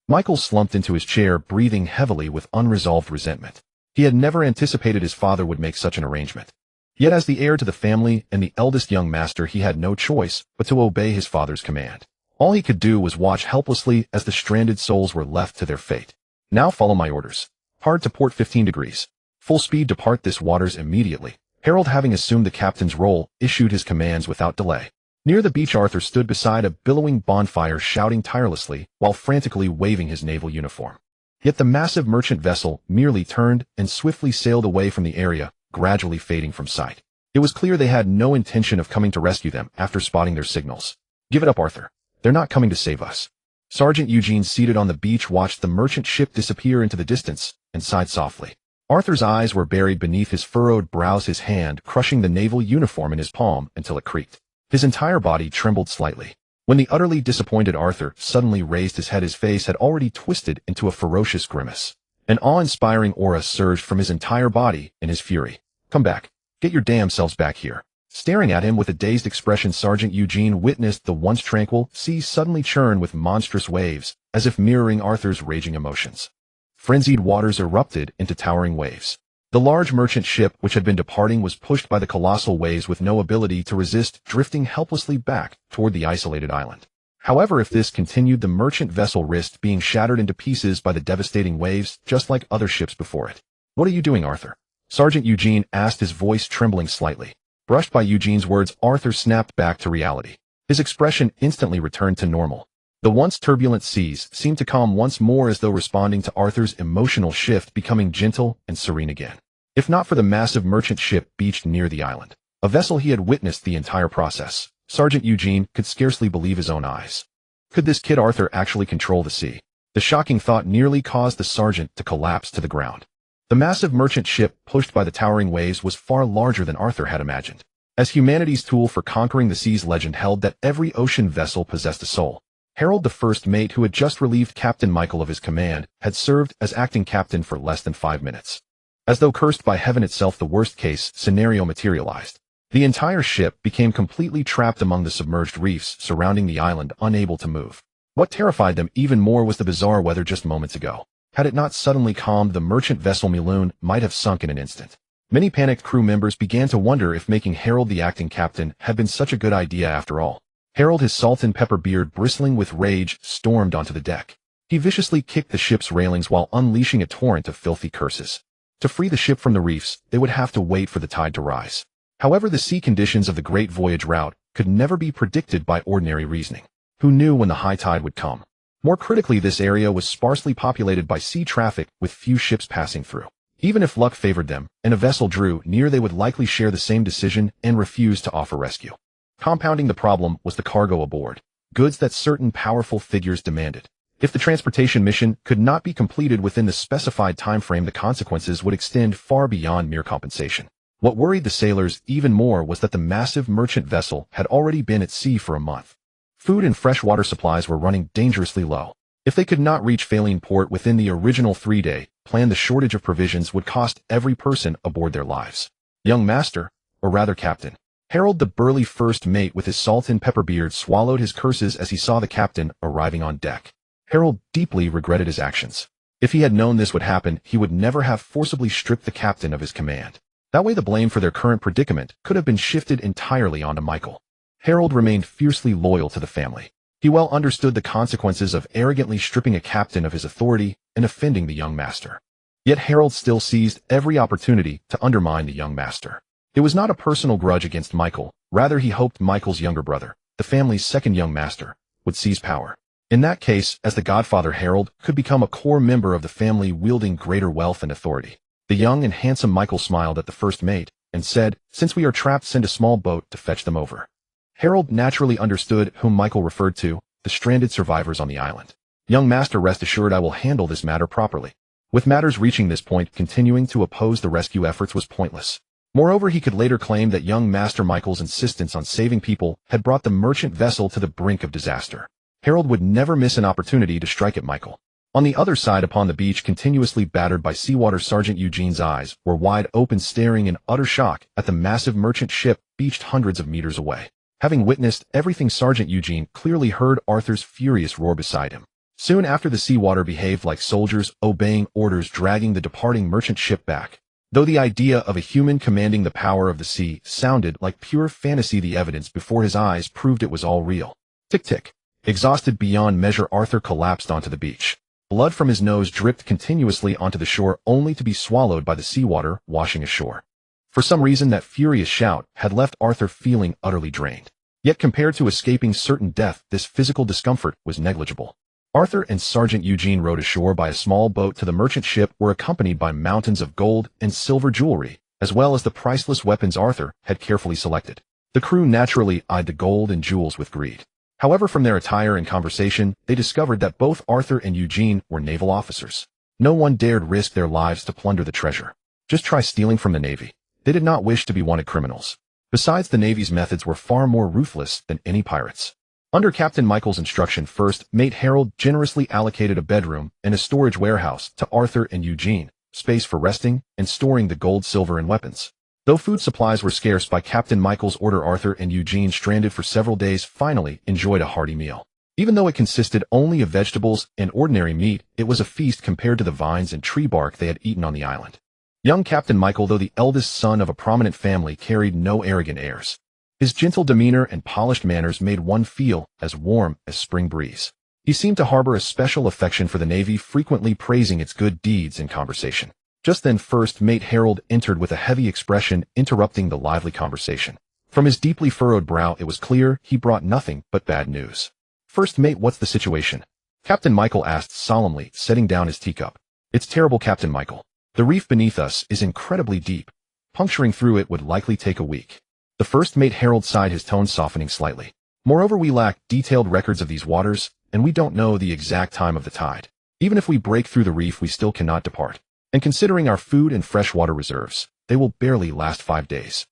Michael slumped into his chair, breathing heavily with unresolved resentment. He had never anticipated his father would make such an arrangement. Yet as the heir to the family and the eldest young master, he had no choice but to obey his father's command. All he could do was watch helplessly as the stranded souls were left to their fate. Now follow my orders. Hard to port 15 degrees. Full speed, depart this waters immediately. Harold, having assumed the captain's role, issued his commands without delay. Near the beach, Arthur stood beside a billowing bonfire, shouting tirelessly while frantically waving his naval uniform. Yet the massive merchant vessel merely turned and swiftly sailed away from the area, gradually fading from sight. It was clear they had no intention of coming to rescue them after spotting their signals. "Give it up, Arthur. They're not coming to save us." Sergeant Eugene, seated on the beach, watched the merchant ship disappear into the distance and sighed softly. Arthur's eyes were buried beneath his furrowed brows, his hand crushing the naval uniform in his palm until it creaked. His entire body trembled slightly. When the utterly disappointed Arthur suddenly raised his head, his face had already twisted into a ferocious grimace. An awe-inspiring aura surged from his entire body in his fury. "Come back. Get your damn selves back here." Staring at him with a dazed expression, Sergeant Eugene witnessed the once tranquil sea suddenly churn with monstrous waves, as if mirroring Arthur's raging emotions. Frenzied waters erupted into towering waves. The large merchant ship which had been departing was pushed by the colossal waves with no ability to resist, drifting helplessly back toward the isolated island. However, if this continued, the merchant vessel risked being shattered into pieces by the devastating waves, just like other ships before it. "What are you doing, Arthur?" Sergeant Eugene asked, his voice trembling slightly. Brushed by Eugene's words, Arthur snapped back to reality. His expression instantly returned to normal. The once turbulent seas seemed to calm once more, as though responding to Arthur's emotional shift, becoming gentle and serene again. If not for the massive merchant ship beached near the island, a vessel he had witnessed the entire process, Sergeant Eugene could scarcely believe his own eyes. Could this kid Arthur actually control the sea? The shocking thought nearly caused the sergeant to collapse to the ground. The massive merchant ship, pushed by the towering waves, was far larger than Arthur had imagined. As humanity's tool for conquering the seas, legend held that every ocean vessel possessed a soul. Harold, the first mate who had just relieved Captain Michael of his command, had served as acting captain for less than 5 minutes. As though cursed by heaven itself, the worst-case scenario materialized. The entire ship became completely trapped among the submerged reefs surrounding the island, unable to move. What terrified them even more was the bizarre weather just moments ago. Had it not suddenly calmed, the merchant vessel Miloon might have sunk in an instant. Many panicked crew members began to wonder if making Harold the acting captain had been such a good idea after all. Harold, his salt and pepper beard bristling with rage, stormed onto the deck. He viciously kicked the ship's railings while unleashing a torrent of filthy curses. To free the ship from the reefs, they would have to wait for the tide to rise. However, the sea conditions of the Great Voyage route could never be predicted by ordinary reasoning. Who knew when the high tide would come? More critically, this area was sparsely populated by sea traffic, with few ships passing through. Even if luck favored them, and a vessel drew near, they would likely share the same decision and refuse to offer rescue. Compounding the problem was the cargo aboard, goods that certain powerful figures demanded. If the transportation mission could not be completed within the specified time frame, the consequences would extend far beyond mere compensation. What worried the sailors even more was that the massive merchant vessel had already been at sea for a month. Food and freshwater supplies were running dangerously low. If they could not reach Faline Port within the original 3-day plan, the shortage of provisions would cost every person aboard their lives. Young master, or rather captain. Harold, the burly first mate with his salt and pepper beard, swallowed his curses as he saw the captain arriving on deck. Harold deeply regretted his actions. If he had known this would happen, he would never have forcibly stripped the captain of his command. That way the blame for their current predicament could have been shifted entirely onto Michael. Harold remained fiercely loyal to the family. He well understood the consequences of arrogantly stripping a captain of his authority and offending the young master. Yet Harold still seized every opportunity to undermine the young master. It was not a personal grudge against Michael, rather he hoped Michael's younger brother, the family's second young master, would seize power. In that case, as the godfather, Harold could become a core member of the family, wielding greater wealth and authority. The young and handsome Michael smiled at the first mate and said, "Since we are trapped, send a small boat to fetch them over." Harold naturally understood whom Michael referred to, the stranded survivors on the island. "Young master, rest assured I will handle this matter properly." With matters reaching this point, continuing to oppose the rescue efforts was pointless. Moreover, he could later claim that young Master Michael's insistence on saving people had brought the merchant vessel to the brink of disaster. Harold would never miss an opportunity to strike at Michael. On the other side, upon the beach, continuously battered by seawater, Sergeant Eugene's eyes were wide open, staring in utter shock at the massive merchant ship beached hundreds of meters away. Having witnessed everything, Sergeant Eugene clearly heard Arthur's furious roar beside him. Soon after, the seawater behaved like soldiers, obeying orders, dragging the departing merchant ship back. Though the idea of a human commanding the power of the sea sounded like pure fantasy, the evidence before his eyes proved it was all real. Tick-tick. Exhausted beyond measure, Arthur collapsed onto the beach. Blood from his nose dripped continuously onto the shore, only to be swallowed by the seawater washing ashore. For some reason, that furious shout had left Arthur feeling utterly drained. Yet compared to escaping certain death, this physical discomfort was negligible. Arthur and Sergeant Eugene rowed ashore by a small boat to the merchant ship, were accompanied by mountains of gold and silver jewelry as well as the priceless weapons Arthur had carefully selected. The crew naturally eyed the gold and jewels with greed. However, from their attire and conversation, they discovered that both Arthur and Eugene were naval officers. No one dared risk their lives to plunder the treasure. Just try stealing from the Navy. They did not wish to be wanted criminals. Besides, the Navy's methods were far more ruthless than any pirates. Under Captain Michael's instruction, first mate Harold generously allocated a bedroom and a storage warehouse to Arthur and Eugene, space for resting and storing the gold, silver, and weapons. Though food supplies were scarce, by Captain Michael's order, Arthur and Eugene, stranded for several days, finally enjoyed a hearty meal. Even though it consisted only of vegetables and ordinary meat, it was a feast compared to the vines and tree bark they had eaten on the island. Young Captain Michael, though the eldest son of a prominent family, carried no arrogant airs. His gentle demeanor and polished manners made one feel as warm as spring breeze. He seemed to harbor a special affection for the Navy, frequently praising its good deeds in conversation. Just then, first mate Harold entered with a heavy expression, interrupting the lively conversation. From his deeply furrowed brow, it was clear he brought nothing but bad news. "First mate, what's the situation?" Captain Michael asked solemnly, setting down his teacup. "It's terrible, Captain Michael. The reef beneath us is incredibly deep. Puncturing through it would likely take a week." The first mate Harold sighed, his tone softening slightly. "Moreover, we lack detailed records of these waters, and we don't know the exact time of the tide. Even if we break through the reef, we still cannot depart. And considering our food and freshwater reserves, they will barely last 5 days.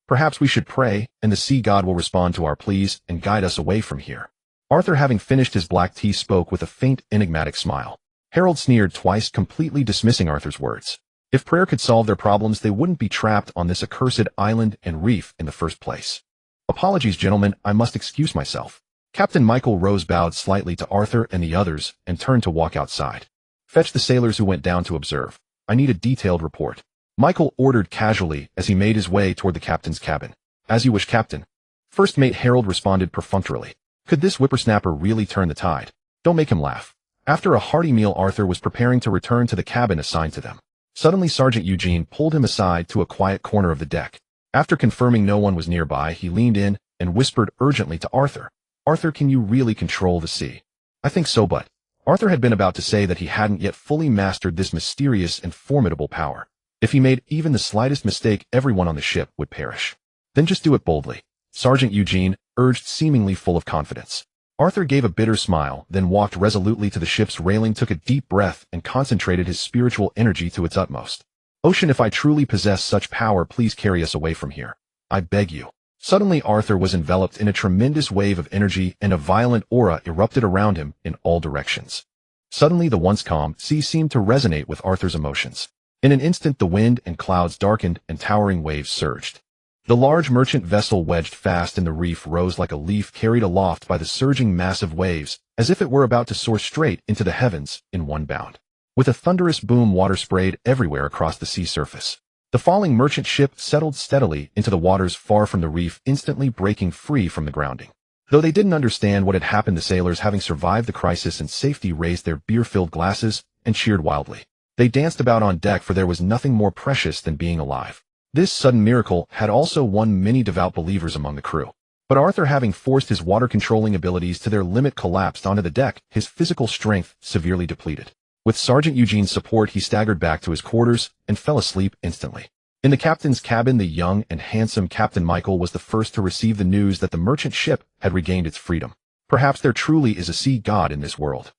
Perhaps we should pray, and the sea god will respond to our pleas and guide us away from here." Arthur, having finished his black tea, spoke with a faint, enigmatic smile. Harold sneered twice, completely dismissing Arthur's words. If prayer could solve their problems, they wouldn't be trapped on this accursed island and reef in the first place. "Apologies, gentlemen, I must excuse myself." Captain Michael rose, bowed slightly to Arthur and the others, and turned to walk outside. "Fetch the sailors who went down to observe. I need a detailed report," Michael ordered casually as he made his way toward the captain's cabin. "As you wish, Captain." First mate Harold responded perfunctorily. Could this whippersnapper really turn the tide? Don't make him laugh. After a hearty meal, Arthur was preparing to return to the cabin assigned to them. Suddenly, Sergeant Eugene pulled him aside to a quiet corner of the deck. After confirming no one was nearby, he leaned in and whispered urgently to Arthur. "Arthur, can you really control the sea?" "I think so, but..." Arthur had been about to say that he hadn't yet fully mastered this mysterious and formidable power. If he made even the slightest mistake, everyone on the ship would perish. "Then just do it boldly," Sergeant Eugene urged, seemingly full of confidence. Arthur gave a bitter smile, then walked resolutely to the ship's railing, took a deep breath, and concentrated his spiritual energy to its utmost. "Ocean, if I truly possess such power, please carry us away from here. I beg you." Suddenly, Arthur was enveloped in a tremendous wave of energy, and a violent aura erupted around him in all directions. Suddenly, the once calm sea seemed to resonate with Arthur's emotions. In an instant, the wind and clouds darkened, and towering waves surged. The large merchant vessel, wedged fast in the reef, rose like a leaf carried aloft by the surging massive waves, as if it were about to soar straight into the heavens in one bound. With a thunderous boom, water sprayed everywhere across the sea surface. The falling merchant ship settled steadily into the waters far from the reef, instantly breaking free from the grounding. Though they didn't understand what had happened, the sailors, having survived the crisis in safety, raised their beer-filled glasses and cheered wildly. They danced about on deck, for there was nothing more precious than being alive. This sudden miracle had also won many devout believers among the crew. But Arthur, having forced his water-controlling abilities to their limit, collapsed onto the deck, his physical strength severely depleted. With Sergeant Eugene's support, he staggered back to his quarters and fell asleep instantly. In the captain's cabin, the young and handsome Captain Michael was the first to receive the news that the merchant ship had regained its freedom. Perhaps there truly is a sea god in this world.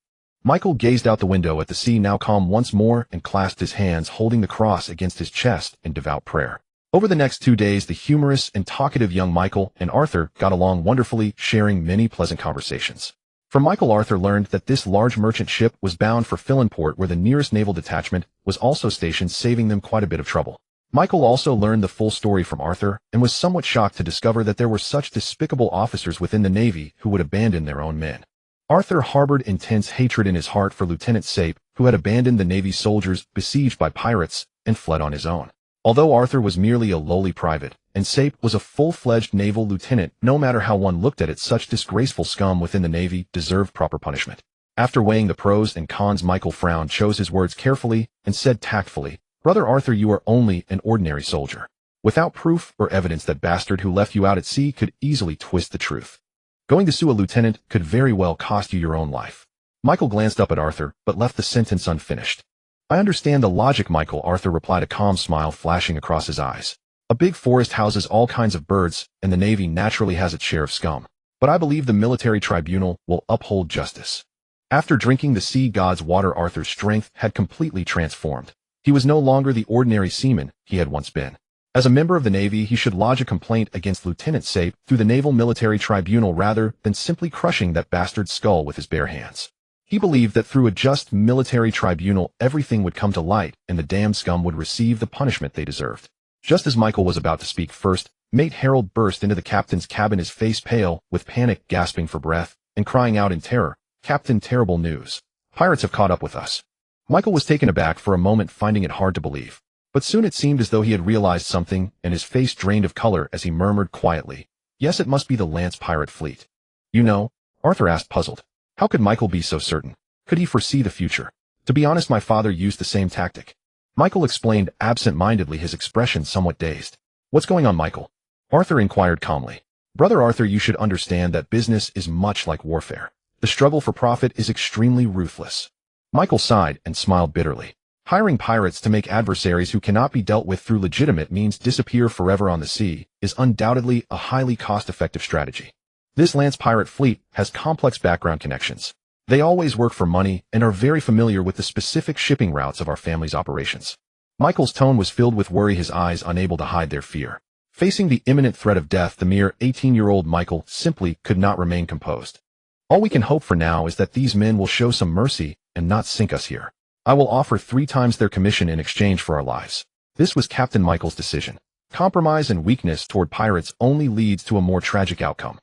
Michael gazed out the window at the sea, now calm once more, and clasped his hands, holding the cross against his chest in devout prayer. Over the next 2 days, the humorous and talkative young Michael and Arthur got along wonderfully, sharing many pleasant conversations. From Michael, Arthur learned that this large merchant ship was bound for Philipsport, where the nearest naval detachment was also stationed, saving them quite a bit of trouble. Michael also learned the full story from Arthur, and was somewhat shocked to discover that there were such despicable officers within the Navy who would abandon their own men. Arthur harbored intense hatred in his heart for Lieutenant Sape, who had abandoned the Navy's soldiers besieged by pirates and fled on his own. Although Arthur was merely a lowly private, and Sape was a full-fledged naval lieutenant, no matter how one looked at it, such disgraceful scum within the Navy deserved proper punishment. After weighing the pros and cons, Michael frowned, chose his words carefully, and said tactfully, "Brother Arthur, you are only an ordinary soldier. Without proof or evidence, that bastard who left you out at sea could easily twist the truth. Going to sue a lieutenant could very well cost you your own life." Michael glanced up at Arthur, but left the sentence unfinished. I understand the logic, Michael, Arthur replied, a calm smile flashing across his eyes. A big forest houses all kinds of birds, and the Navy naturally has its share of scum. But I believe the military tribunal will uphold justice. After drinking the sea god's water, Arthur's strength had completely transformed. He was no longer the ordinary seaman he had once been. As a member of the Navy, he should lodge a complaint against Lieutenant Sape through the Naval Military Tribunal rather than simply crushing that bastard's skull with his bare hands. He believed that through a just military tribunal, everything would come to light and the damned scum would receive the punishment they deserved. Just as Michael was about to speak first, Mate Harold burst into the captain's cabin, his face pale, with panic, gasping for breath, and crying out in terror, "Captain, terrible news. Pirates have caught up with us." Michael was taken aback for a moment, finding it hard to believe. But soon it seemed as though he had realized something, and his face drained of color as he murmured quietly, "Yes, it must be the Lance pirate fleet." "You know?" Arthur asked, puzzled. How could Michael be so certain? Could he foresee the future? "To be honest, my father used the same tactic." Michael explained absent-mindedly, his expression somewhat dazed. "What's going on, Michael?" Arthur inquired calmly. "Brother Arthur, you should understand that business is much like warfare. The struggle for profit is extremely ruthless." Michael sighed and smiled bitterly. Hiring pirates to make adversaries who cannot be dealt with through legitimate means disappear forever on the sea is undoubtedly a highly cost-effective strategy. This Lance pirate fleet has complex background connections. They always work for money and are very familiar with the specific shipping routes of our family's operations. Michael's tone was filled with worry, his eyes unable to hide their fear. Facing the imminent threat of death, the mere 18-year-old Michael simply could not remain composed. "All we can hope for now is that these men will show some mercy and not sink us here. I will offer 3 times their commission in exchange for our lives." This was Captain Michael's decision. Compromise and weakness toward pirates only leads to a more tragic outcome.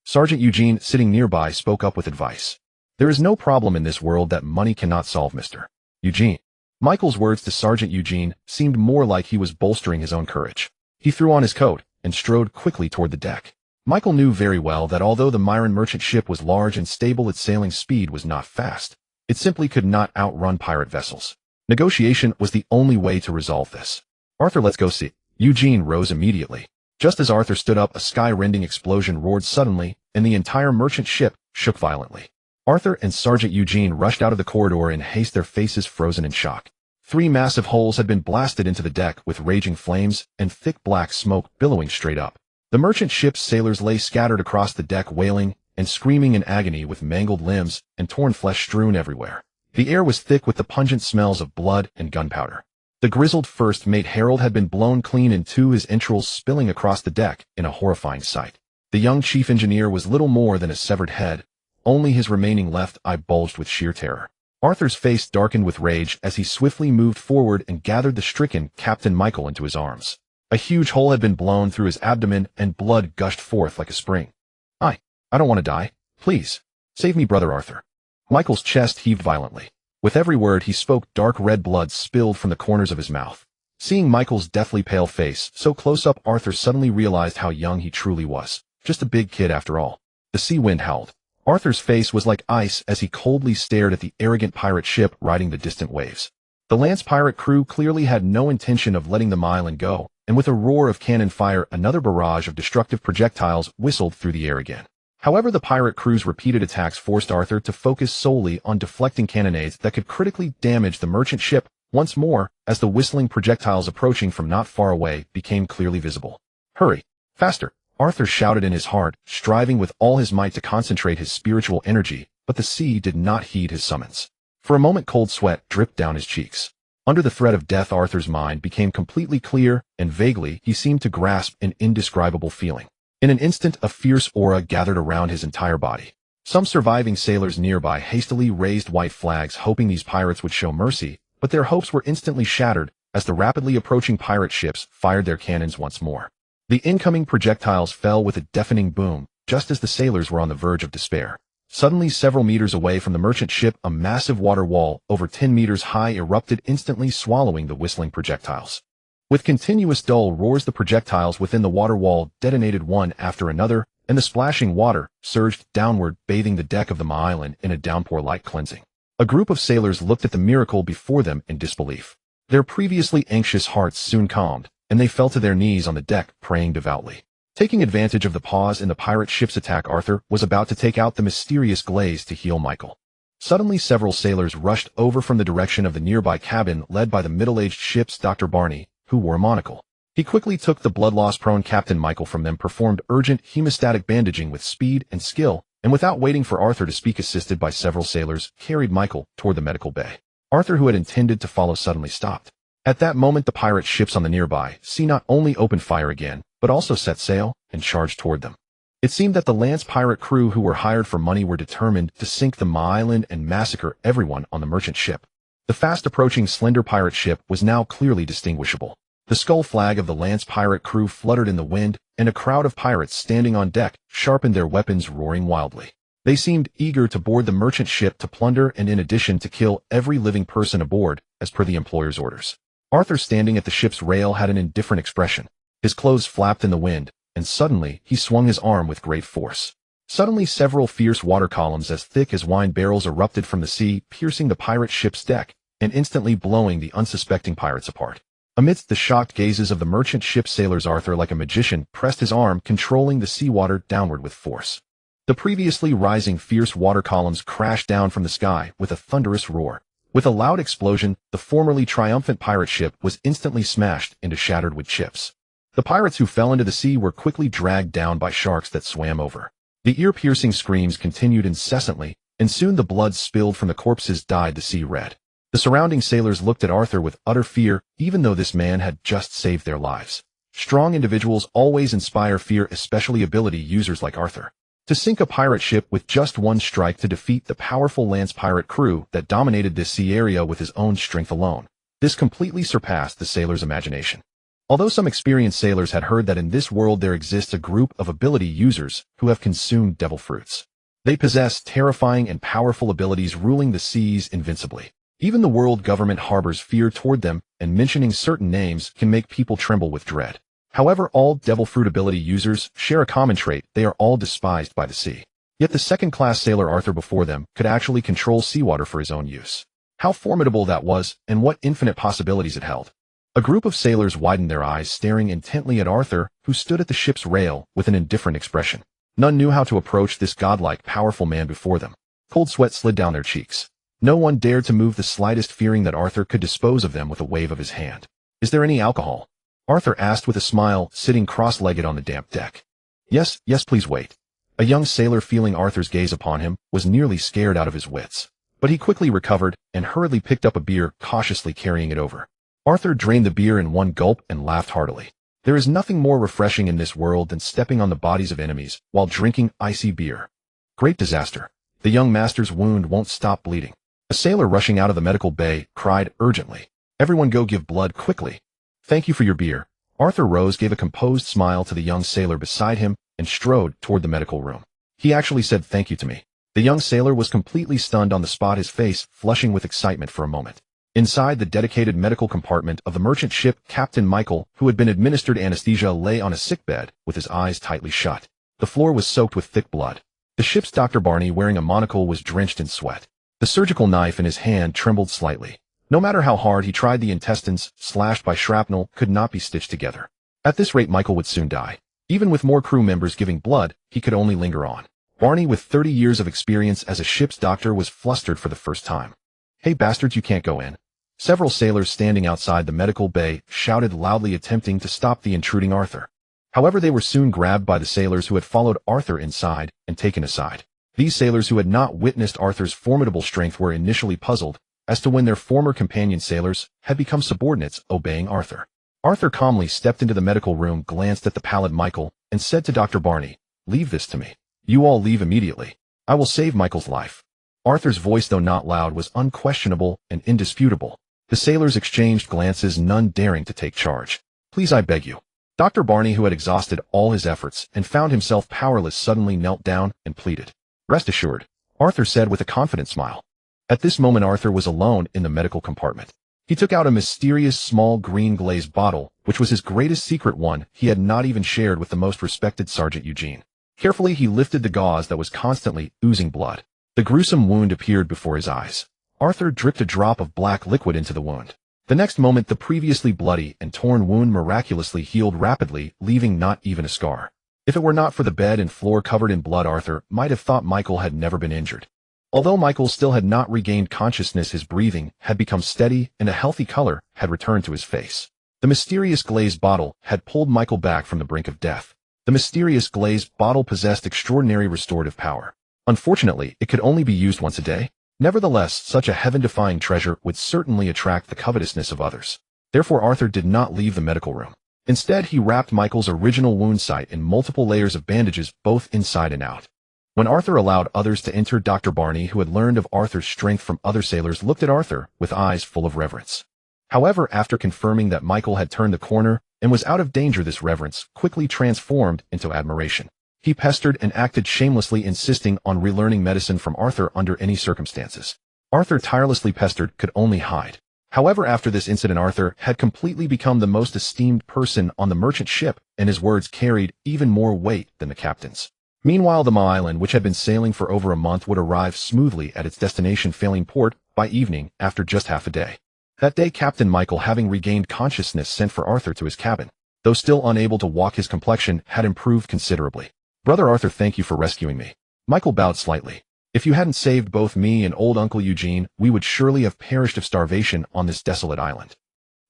Sergeant Eugene, sitting nearby, spoke up with advice. "There is no problem in this world that money cannot solve, Mr. Eugene." Michael's words to Sergeant Eugene seemed more like he was bolstering his own courage. He threw on his coat and strode quickly toward the deck. Michael knew very well that although the Myron merchant ship was large and stable, its sailing speed was not fast. It simply could not outrun pirate vessels. Negotiation was the only way to resolve this. "Arthur, let's go see." Eugene rose immediately. Just as Arthur stood up, a sky-rending explosion roared suddenly, and the entire merchant ship shook violently. Arthur and Sergeant Eugene rushed out of the corridor in haste, their faces frozen in shock. 3 massive holes had been blasted into the deck, with raging flames and thick black smoke billowing straight up. The merchant ship's sailors lay scattered across the deck, wailing and screaming in agony, with mangled limbs and torn flesh strewn everywhere. The air was thick with the pungent smells of blood and gunpowder. The grizzled first mate Harold had been blown clean in two, his entrails spilling across the deck in a horrifying sight. The young chief engineer was little more than a severed head. Only his remaining left eye bulged with sheer terror. Arthur's face darkened with rage as he swiftly moved forward and gathered the stricken Captain Michael into his arms. A huge hole had been blown through his abdomen and blood gushed forth like a spring. I don't want to die. Please. Save me, brother Arthur." Michael's chest heaved violently. With every word he spoke, dark red blood spilled from the corners of his mouth. Seeing Michael's deathly pale face so close up, Arthur suddenly realized how young he truly was. Just a big kid after all. The sea wind howled. Arthur's face was like ice as he coldly stared at the arrogant pirate ship riding the distant waves. The Lance pirate crew clearly had no intention of letting the Mylan go, and with a roar of cannon fire, another barrage of destructive projectiles whistled through the air again. However, the pirate crew's repeated attacks forced Arthur to focus solely on deflecting cannonades that could critically damage the merchant ship once more, as the whistling projectiles approaching from not far away became clearly visible. "Hurry! Faster!" Arthur shouted in his heart, striving with all his might to concentrate his spiritual energy, but the sea did not heed his summons. For a moment, cold sweat dripped down his cheeks. Under the threat of death, Arthur's mind became completely clear, and vaguely he seemed to grasp an indescribable feeling. In an instant, a fierce aura gathered around his entire body. Some surviving sailors nearby hastily raised white flags, hoping these pirates would show mercy, but their hopes were instantly shattered as the rapidly approaching pirate ships fired their cannons once more. The incoming projectiles fell with a deafening boom, just as the sailors were on the verge of despair. Suddenly, several meters away from the merchant ship, a massive water wall, over 10 meters high, erupted, instantly swallowing the whistling projectiles. With continuous dull roars, the projectiles within the water wall detonated one after another, and the splashing water surged downward, bathing the deck of the Mylan in a downpour-like cleansing. A group of sailors looked at the miracle before them in disbelief. Their previously anxious hearts soon calmed, and they fell to their knees on the deck, praying devoutly. Taking advantage of the pause in the pirate ship's attack, Arthur was about to take out the mysterious glaze to heal Michael. Suddenly several sailors rushed over from the direction of the nearby cabin led by the middle-aged ship's Dr. Barney, who wore a monocle. He quickly took the blood-loss-prone Captain Michael from them, performed urgent hemostatic bandaging with speed and skill, and without waiting for Arthur to speak, assisted by several sailors, carried Michael toward the medical bay. Arthur, who had intended to follow, suddenly stopped. At that moment, the pirate ships on the nearby sea not only opened fire again, but also set sail and charged toward them. It seemed that the Lance pirate crew who were hired for money were determined to sink the island and massacre everyone on the merchant ship. The fast-approaching slender pirate ship was now clearly distinguishable. The skull flag of the Lance pirate crew fluttered in the wind, and a crowd of pirates standing on deck sharpened their weapons, roaring wildly. They seemed eager to board the merchant ship to plunder and in addition to kill every living person aboard, as per the employer's orders. Arthur, standing at the ship's rail, had an indifferent expression. His clothes flapped in the wind, and suddenly he swung his arm with great force. Suddenly several fierce water columns as thick as wine barrels erupted from the sea, piercing the pirate ship's deck, and instantly blowing the unsuspecting pirates apart. Amidst the shocked gazes of the merchant ship's sailors, Arthur, like a magician, pressed his arm, controlling the seawater downward with force. The previously rising fierce water columns crashed down from the sky with a thunderous roar. With a loud explosion, the formerly triumphant pirate ship was instantly smashed into shattered wood chips. The pirates who fell into the sea were quickly dragged down by sharks that swam over. The ear-piercing screams continued incessantly, and soon the blood spilled from the corpses dyed the sea red. The surrounding sailors looked at Arthur with utter fear, even though this man had just saved their lives. Strong individuals always inspire fear, especially ability users like Arthur. To sink a pirate ship with just one strike, to defeat the powerful Lance pirate crew that dominated this sea area with his own strength alone. This completely surpassed the sailors' imagination. Although some experienced sailors had heard that in this world there exists a group of ability users who have consumed devil fruits. They possess terrifying and powerful abilities, ruling the seas invincibly. Even the world government harbors fear toward them, and mentioning certain names can make people tremble with dread. However, all devil fruit ability users share a common trait: they are all despised by the sea. Yet the second-class sailor Arthur before them could actually control seawater for his own use. How formidable that was, and what infinite possibilities it held. A group of sailors widened their eyes, staring intently at Arthur, who stood at the ship's rail with an indifferent expression. None knew how to approach this godlike, powerful man before them. Cold sweat slid down their cheeks. No one dared to move the slightest, fearing that Arthur could dispose of them with a wave of his hand. "Is there any alcohol?" Arthur asked with a smile, sitting cross-legged on the damp deck. Yes, please wait." A young sailor, feeling Arthur's gaze upon him, was nearly scared out of his wits. But he quickly recovered and hurriedly picked up a beer, cautiously carrying it over. Arthur drained the beer in one gulp and laughed heartily. There is nothing more refreshing in this world than stepping on the bodies of enemies while drinking icy beer. Great disaster. The young master's wound won't stop bleeding. A sailor rushing out of the medical bay cried urgently. "Everyone go give blood quickly." "Thank you for your beer." Arthur rose, gave a composed smile to the young sailor beside him, and strode toward the medical room. "He actually said thank you to me." The young sailor was completely stunned on the spot, his face flushing with excitement for a moment. Inside the dedicated medical compartment of the merchant ship, Captain Michael, who had been administered anesthesia, lay on a sickbed with his eyes tightly shut. The floor was soaked with thick blood. The ship's Dr. Barney, wearing a monocle, was drenched in sweat. The surgical knife in his hand trembled slightly. No matter how hard he tried, the intestines, slashed by shrapnel, could not be stitched together. At this rate, Michael would soon die. Even with more crew members giving blood, he could only linger on. Barney, with 30 years of experience as a ship's doctor, was flustered for the first time. "Hey bastards, you can't go in." Several sailors standing outside the medical bay shouted loudly, attempting to stop the intruding Arthur. However, they were soon grabbed by the sailors who had followed Arthur inside and taken aside. These sailors, who had not witnessed Arthur's formidable strength, were initially puzzled as to when their former companion sailors had become subordinates, obeying Arthur. Arthur calmly stepped into the medical room, glanced at the pallid Michael, and said to Dr. Barney, "Leave this to me. You all leave immediately. I will save Michael's life." Arthur's voice, though not loud, was unquestionable and indisputable. The sailors exchanged glances, none daring to take charge. "Please, I beg you." Dr. Barney, who had exhausted all his efforts and found himself powerless, suddenly knelt down and pleaded. "Rest assured," Arthur said with a confident smile. At this moment, Arthur was alone in the medical compartment. He took out a mysterious small green glazed bottle, which was his greatest secret, one he had not even shared with the most respected Sergeant Eugene. Carefully, he lifted the gauze that was constantly oozing blood. The gruesome wound appeared before his eyes. Arthur dripped a drop of black liquid into the wound. The next moment, the previously bloody and torn wound miraculously healed rapidly, leaving not even a scar. If it were not for the bed and floor covered in blood, Arthur might have thought Michael had never been injured. Although Michael still had not regained consciousness, his breathing had become steady and a healthy color had returned to his face. The mysterious glazed bottle had pulled Michael back from the brink of death. The mysterious glazed bottle possessed extraordinary restorative power. Unfortunately, it could only be used once a day. Nevertheless, such a heaven-defying treasure would certainly attract the covetousness of others. Therefore, Arthur did not leave the medical room. Instead, he wrapped Michael's original wound site in multiple layers of bandages, both inside and out. When Arthur allowed others to enter, Dr. Barney, who had learned of Arthur's strength from other sailors, looked at Arthur with eyes full of reverence. However, after confirming that Michael had turned the corner and was out of danger, this reverence quickly transformed into admiration. He pestered and acted shamelessly, insisting on relearning medicine from Arthur under any circumstances. Arthur, tirelessly pestered, could only hide. However, after this incident, Arthur had completely become the most esteemed person on the merchant ship, and his words carried even more weight than the captain's. Meanwhile, the Ma Island, which had been sailing for over a month, would arrive smoothly at its destination, failing port by evening after just half a day. That day, Captain Michael, having regained consciousness, sent for Arthur to his cabin. Though still unable to walk, his complexion had improved considerably. "Brother Arthur, thank you for rescuing me." Michael bowed slightly. "If you hadn't saved both me and old Uncle Eugene, we would surely have perished of starvation on this desolate island."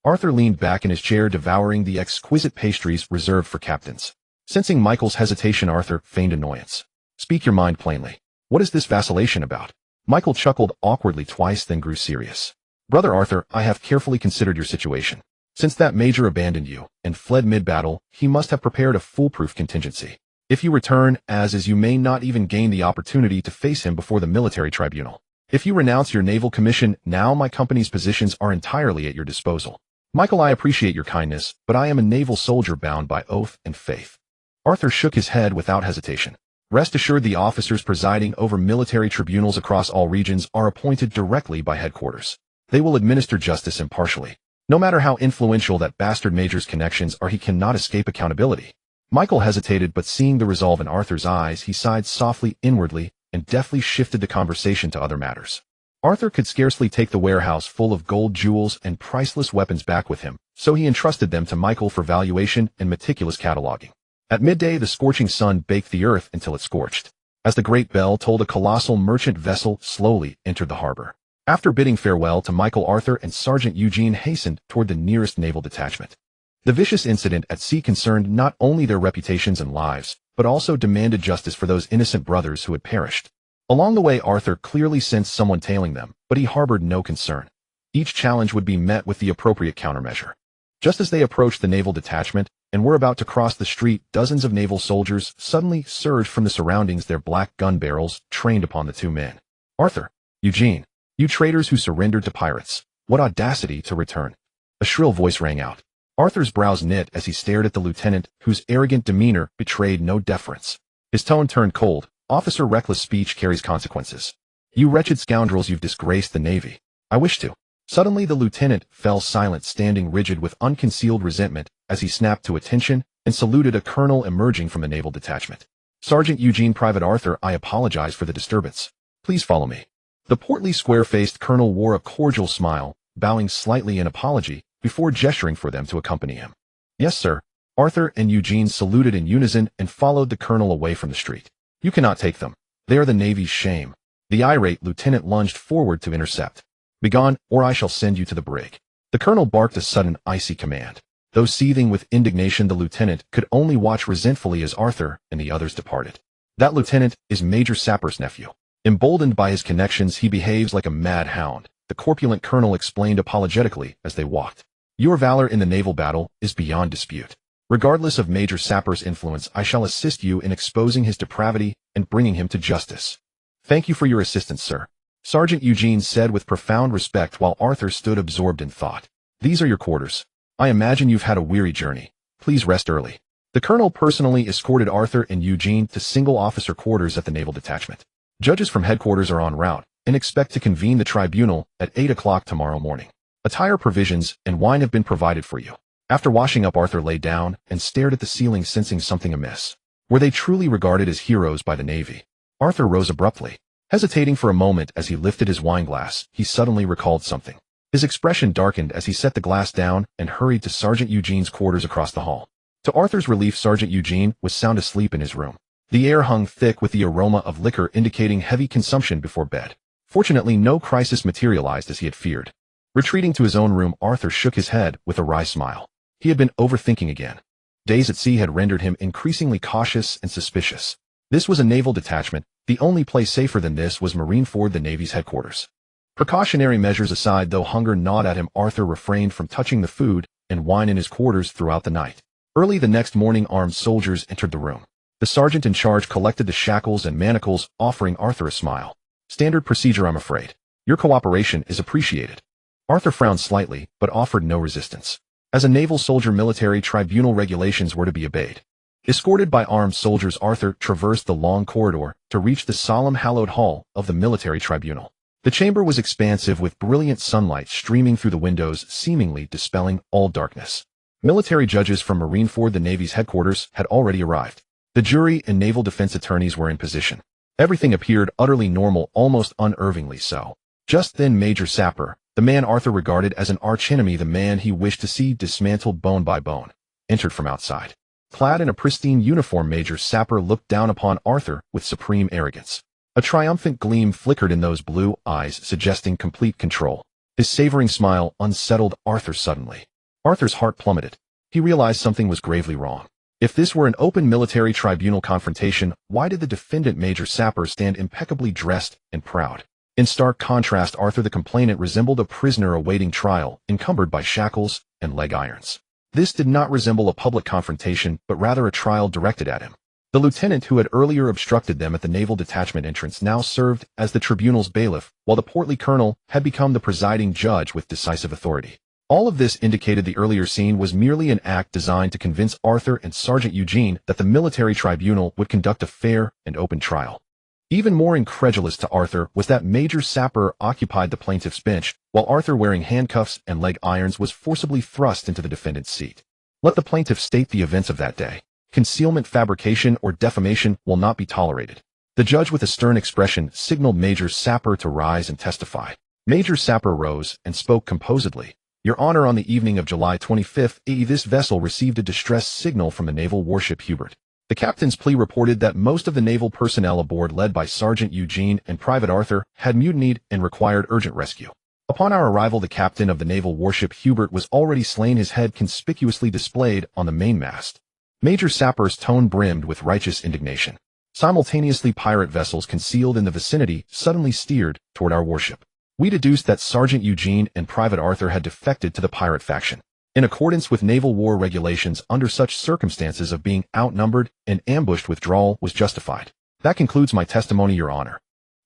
Arthur leaned back in his chair, devouring the exquisite pastries reserved for captains. Sensing Michael's hesitation, Arthur feigned annoyance. "Speak your mind plainly. What is this vacillation about?" Michael chuckled awkwardly twice, then grew serious. "Brother Arthur, I have carefully considered your situation. Since that major abandoned you and fled mid-battle, he must have prepared a foolproof contingency. If you return, as is, you may not even gain the opportunity to face him before the military tribunal. If you renounce your naval commission, now my company's positions are entirely at your disposal. Michael, I appreciate your kindness, but I am a naval soldier bound by oath and faith." Arthur shook his head without hesitation. "Rest assured, the officers presiding over military tribunals across all regions are appointed directly by headquarters. They will administer justice impartially. No matter how influential that bastard major's connections are, he cannot escape accountability." Michael hesitated, but seeing the resolve in Arthur's eyes, he sighed softly inwardly and deftly shifted the conversation to other matters. Arthur could scarcely take the warehouse full of gold, jewels, and priceless weapons back with him, so he entrusted them to Michael for valuation and meticulous cataloging. At midday, the scorching sun baked the earth until it scorched. As the great bell tolled, a colossal merchant vessel slowly entered the harbor. After bidding farewell to Michael, Arthur and Sergeant Eugene hastened toward the nearest naval detachment. The vicious incident at sea concerned not only their reputations and lives, but also demanded justice for those innocent brothers who had perished. Along the way, Arthur clearly sensed someone tailing them, but he harbored no concern. Each challenge would be met with the appropriate countermeasure. Just as they approached the naval detachment and were about to cross the street, dozens of naval soldiers suddenly surged from the surroundings, their black gun barrels trained upon the two men. "Arthur, Eugene, you traitors who surrendered to pirates, what audacity to return!" A shrill voice rang out. Arthur's brows knit as he stared at the lieutenant, whose arrogant demeanor betrayed no deference. His tone turned cold. "Officer, reckless speech carries consequences. You wretched scoundrels, you've disgraced the Navy." "I wish to." Suddenly the lieutenant fell silent, standing rigid with unconcealed resentment as he snapped to attention and saluted a colonel emerging from the naval detachment. "Sergeant Eugene, Private Arthur, I apologize for the disturbance. Please follow me." The portly, square-faced colonel wore a cordial smile, bowing slightly in apology before gesturing for them to accompany him. "Yes, sir." Arthur and Eugene saluted in unison and followed the colonel away from the street. "You cannot take them. They are the Navy's shame." The irate lieutenant lunged forward to intercept. "Begone, or I shall send you to the brig." The colonel barked a sudden, icy command. Though seething with indignation, the lieutenant could only watch resentfully as Arthur and the others departed. "That lieutenant is Major Sapper's nephew. Emboldened by his connections, he behaves like a mad hound," the corpulent colonel explained apologetically as they walked. "Your valor in the naval battle is beyond dispute. Regardless of Major Sapper's influence, I shall assist you in exposing his depravity and bringing him to justice." "Thank you for your assistance, sir," Sergeant Eugene said with profound respect while Arthur stood absorbed in thought. "These are your quarters. I imagine you've had a weary journey. Please rest early." The colonel personally escorted Arthur and Eugene to single officer quarters at the naval detachment. "Judges from headquarters are en route and expect to convene the tribunal at 8 o'clock tomorrow morning. Attire, provisions, and wine have been provided for you." After washing up, Arthur lay down and stared at the ceiling, sensing something amiss. Were they truly regarded as heroes by the Navy? Arthur rose abruptly. Hesitating for a moment as he lifted his wine glass, he suddenly recalled something. His expression darkened as he set the glass down and hurried to Sergeant Eugene's quarters across the hall. To Arthur's relief, Sergeant Eugene was sound asleep in his room. The air hung thick with the aroma of liquor indicating heavy consumption before bed. Fortunately, no crisis materialized as he had feared. Retreating to his own room, Arthur shook his head with a wry smile. He had been overthinking again. Days at sea had rendered him increasingly cautious and suspicious. This was a naval detachment. The only place safer than this was Marineford, the Navy's headquarters. Precautionary measures aside, though hunger gnawed at him, Arthur refrained from touching the food and wine in his quarters throughout the night. Early the next morning, armed soldiers entered the room. The sergeant in charge collected the shackles and manacles, offering Arthur a smile. Standard procedure, I'm afraid. Your cooperation is appreciated. Arthur frowned slightly, but offered no resistance. As a naval soldier, military tribunal regulations were to be obeyed. Escorted by armed soldiers, Arthur traversed the long corridor to reach the solemn hallowed hall of the military tribunal. The chamber was expansive with brilliant sunlight streaming through the windows, seemingly dispelling all darkness. Military judges from Marineford, the Navy's headquarters, had already arrived. The jury and naval defense attorneys were in position. Everything appeared utterly normal, almost unnervingly so. Just then Major Sapper, the man Arthur regarded as an archenemy, the man he wished to see dismantled bone by bone, entered from outside. Clad in a pristine uniform, Major Sapper looked down upon Arthur with supreme arrogance. A triumphant gleam flickered in those blue eyes, suggesting complete control. His savoring smile unsettled Arthur suddenly. Arthur's heart plummeted. He realized something was gravely wrong. If this were an open military tribunal confrontation, why did the defendant, Major Sapper, stand impeccably dressed and proud? In stark contrast, Arthur the complainant resembled a prisoner awaiting trial, encumbered by shackles and leg irons. This did not resemble a public confrontation, but rather a trial directed at him. The lieutenant who had earlier obstructed them at the naval detachment entrance now served as the tribunal's bailiff, while the portly colonel had become the presiding judge with decisive authority. All of this indicated the earlier scene was merely an act designed to convince Arthur and Sergeant Eugene that the military tribunal would conduct a fair and open trial. Even more incredulous to Arthur was that Major Sapper occupied the plaintiff's bench, while Arthur, wearing handcuffs and leg irons, was forcibly thrust into the defendant's seat. Let the plaintiff state the events of that day. Concealment, fabrication, or defamation will not be tolerated. The judge, with a stern expression, signaled Major Sapper to rise and testify. Major Sapper rose and spoke composedly. Your Honor, on the evening of July 25th, this vessel received a distress signal from the naval warship Hubert. The captain's plea reported that most of the naval personnel aboard, led by Sergeant Eugene and Private Arthur, had mutinied and required urgent rescue. Upon our arrival, the captain of the naval warship Hubert was already slain, his head conspicuously displayed on the mainmast. Major Sapper's tone brimmed with righteous indignation. Simultaneously, pirate vessels concealed in the vicinity suddenly steered toward our warship. We deduced that Sergeant Eugene and Private Arthur had defected to the pirate faction. In accordance with naval war regulations, under such circumstances of being outnumbered, an ambushed withdrawal was justified. That concludes my testimony, Your Honor.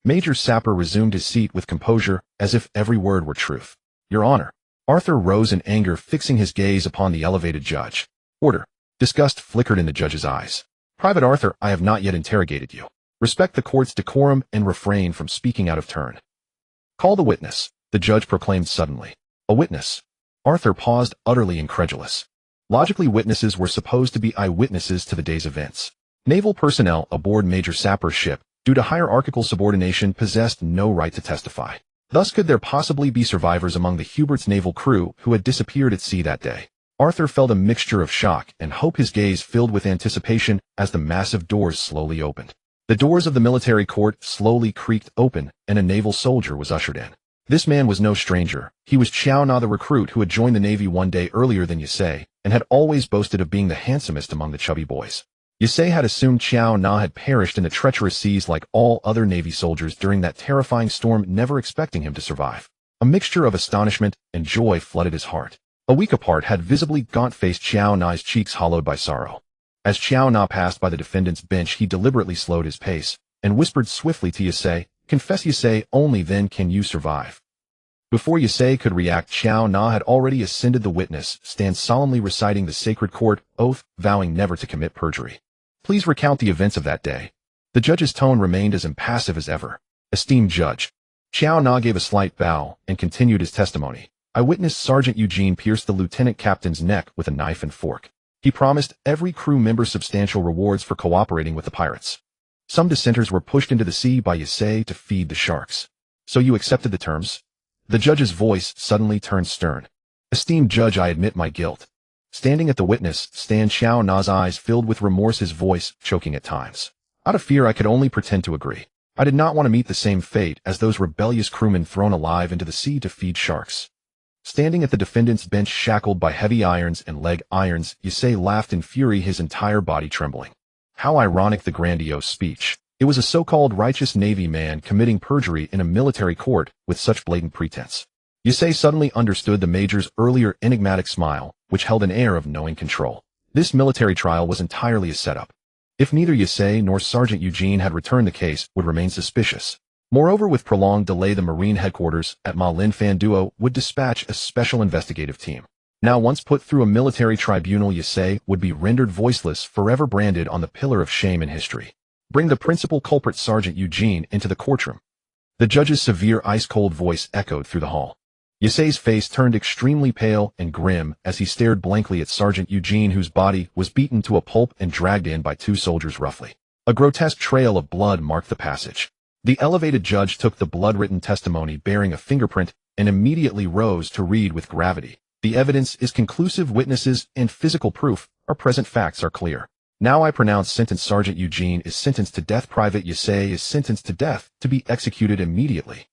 Major Sapper resumed his seat with composure, as if every word were truth. Your Honor. Arthur rose in anger, fixing his gaze upon the elevated judge. Order. Disgust flickered in the judge's eyes. Private Arthur, I have not yet interrogated you. Respect the court's decorum and refrain from speaking out of turn. Call the witness, the judge proclaimed suddenly. A witness. Arthur paused, utterly incredulous. Logically, witnesses were supposed to be eyewitnesses to the day's events. Naval personnel aboard Major Sapper's ship, due to hierarchical subordination, possessed no right to testify. Thus could there possibly be survivors among the Hubert's naval crew who had disappeared at sea that day? Arthur felt a mixture of shock and hope, his gaze filled with anticipation as the massive doors slowly opened. The doors of the military court slowly creaked open, and a naval soldier was ushered in. This man was no stranger. He was Chow Na, the recruit who had joined the Navy one day earlier than Yusei, and had always boasted of being the handsomest among the chubby boys. Yusei had assumed Chow Na had perished in the treacherous seas like all other Navy soldiers during that terrifying storm, never expecting him to survive. A mixture of astonishment and joy flooded his heart. A week apart had visibly gaunt-faced Chow Na's cheeks hollowed by sorrow. As Chow Na passed by the defendant's bench, he deliberately slowed his pace and whispered swiftly to Yusei, Confess, Yusei, only then can you survive. Before Yusei could react, Chow Na had already ascended the witness stand, solemnly reciting the sacred court oath, vowing never to commit perjury. Please recount the events of that day. The judge's tone remained as impassive as ever. Esteemed judge. Chow Na gave a slight bow and continued his testimony. I witnessed Sergeant Eugene pierce the lieutenant captain's neck with a knife and fork. He promised every crew member substantial rewards for cooperating with the pirates. Some dissenters were pushed into the sea by Yusei to feed the sharks. So you accepted the terms? The judge's voice suddenly turned stern. Esteemed judge, I admit my guilt. Standing at the witness stand, Chow Na's eyes filled with remorse, his voice choking at times. Out of fear, I could only pretend to agree. I did not want to meet the same fate as those rebellious crewmen thrown alive into the sea to feed sharks. Standing at the defendant's bench shackled by heavy irons and leg irons, Yusei laughed in fury, his entire body trembling. How ironic the grandiose speech. It was a so-called righteous Navy man committing perjury in a military court with such blatant pretense. Yusei suddenly understood the Major's earlier enigmatic smile, which held an air of knowing control. This military trial was entirely a setup. If neither Yusei nor Sergeant Eugene had returned, the case would remain suspicious. Moreover, with prolonged delay, the Marine headquarters at Ma Lin Fan Duo would dispatch a special investigative team. Now, once put through a military tribunal, Yusei would be rendered voiceless, forever branded on the pillar of shame in history. Bring the principal culprit, Sergeant Eugene, into the courtroom. The judge's severe, ice-cold voice echoed through the hall. Yusei's face turned extremely pale and grim as he stared blankly at Sergeant Eugene, whose body was beaten to a pulp and dragged in by two soldiers roughly. A grotesque trail of blood marked the passage. The elevated judge took the blood-written testimony bearing a fingerprint and immediately rose to read with gravity. The evidence is conclusive. Witnesses and physical proof are present. Facts are clear. Now I pronounce sentence. Sergeant Eugene is sentenced to death. Private Yusei is sentenced to death, to be executed immediately.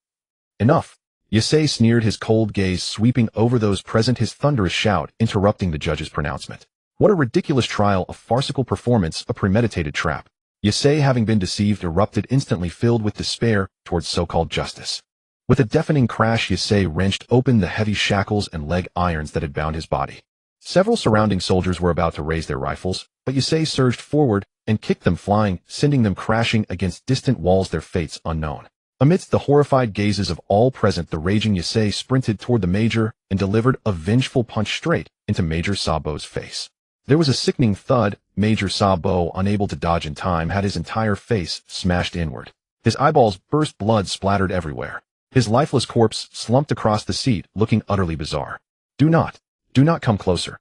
Enough. Yusei sneered, his cold gaze sweeping over those present, his thunderous shout interrupting the judge's pronouncement. What a ridiculous trial, a farcical performance, a premeditated trap. Yusei, having been deceived, erupted instantly, filled with despair towards so-called justice. With a deafening crash, Yusei wrenched open the heavy shackles and leg irons that had bound his body. Several surrounding soldiers were about to raise their rifles, but Yusei surged forward and kicked them flying, sending them crashing against distant walls, their fates unknown. Amidst the horrified gazes of all present, the raging Yusei sprinted toward the Major and delivered a vengeful punch straight into Major Sabo's face. There was a sickening thud. Major Sabo, unable to dodge in time, had his entire face smashed inward. His eyeballs burst, blood splattered everywhere. His lifeless corpse slumped across the seat, looking utterly bizarre. Do not come closer.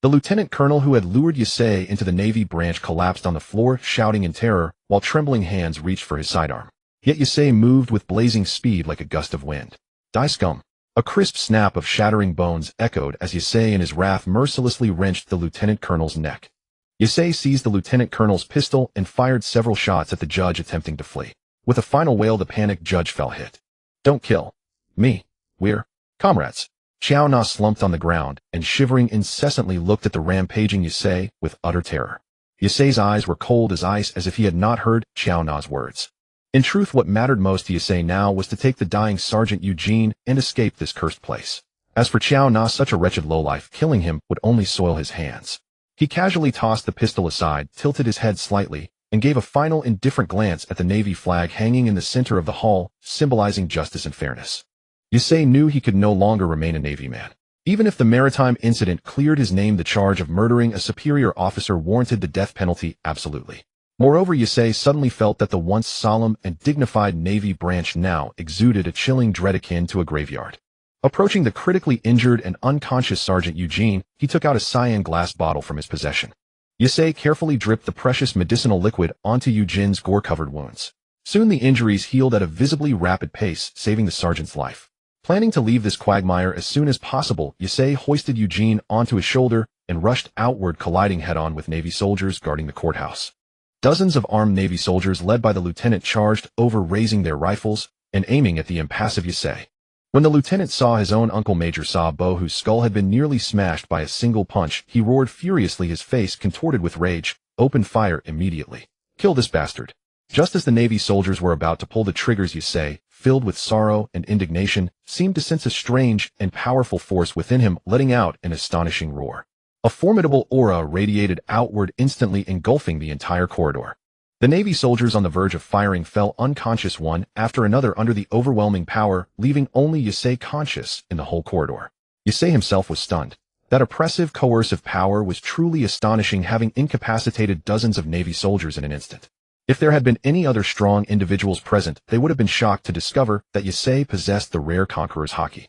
The lieutenant colonel who had lured Yusei into the Navy branch collapsed on the floor, shouting in terror, while trembling hands reached for his sidearm. Yet Yusei moved with blazing speed like a gust of wind. Die, scum! A crisp snap of shattering bones echoed as Yusei in his wrath mercilessly wrenched the lieutenant colonel's neck. Yusei seized the lieutenant colonel's pistol and fired several shots at the judge attempting to flee. With a final wail, the panicked judge fell hit. Don't kill me. We're comrades. Xiao Na slumped on the ground and, shivering incessantly, looked at the rampaging Yusei with utter terror. Yusei's eyes were cold as ice, as if he had not heard Xiao Na's words. In truth, what mattered most to Yusei now was to take the dying Sergeant Eugene and escape this cursed place. As for Xiao Na, such a wretched lowlife, killing him would only soil his hands. He casually tossed the pistol aside, tilted his head slightly, and gave a final indifferent glance at the Navy flag hanging in the center of the hall, symbolizing justice and fairness. Yusei knew he could no longer remain a Navy man. Even if the maritime incident cleared his name, the charge of murdering a superior officer warranted the death penalty absolutely. Moreover, Yusei suddenly felt that the once solemn and dignified Navy branch now exuded a chilling dread akin to a graveyard. Approaching the critically injured and unconscious Sergeant Eugene, he took out a cyan glass bottle from his possession. Yusei carefully dripped the precious medicinal liquid onto Eugene's gore-covered wounds. Soon the injuries healed at a visibly rapid pace, saving the sergeant's life. Planning to leave this quagmire as soon as possible, Yusei hoisted Eugene onto his shoulder and rushed outward, colliding head-on with Navy soldiers guarding the courthouse. Dozens of armed Navy soldiers led by the lieutenant charged over, raising their rifles and aiming at the impassive Yusei. When the lieutenant saw his own uncle, Major Sabo, whose skull had been nearly smashed by a single punch, he roared furiously, his face contorted with rage. Open fire immediately. Kill this bastard. Just as the Navy soldiers were about to pull the triggers, Yusei, filled with sorrow and indignation, seemed to sense a strange and powerful force within him, letting out an astonishing roar. A formidable aura radiated outward, instantly engulfing the entire corridor. The Navy soldiers on the verge of firing fell unconscious one after another under the overwhelming power, leaving only Yusei conscious in the whole corridor. Yusei himself was stunned. That oppressive, coercive power was truly astonishing, having incapacitated dozens of Navy soldiers in an instant. If there had been any other strong individuals present, they would have been shocked to discover that Yusei possessed the rare conqueror's haki.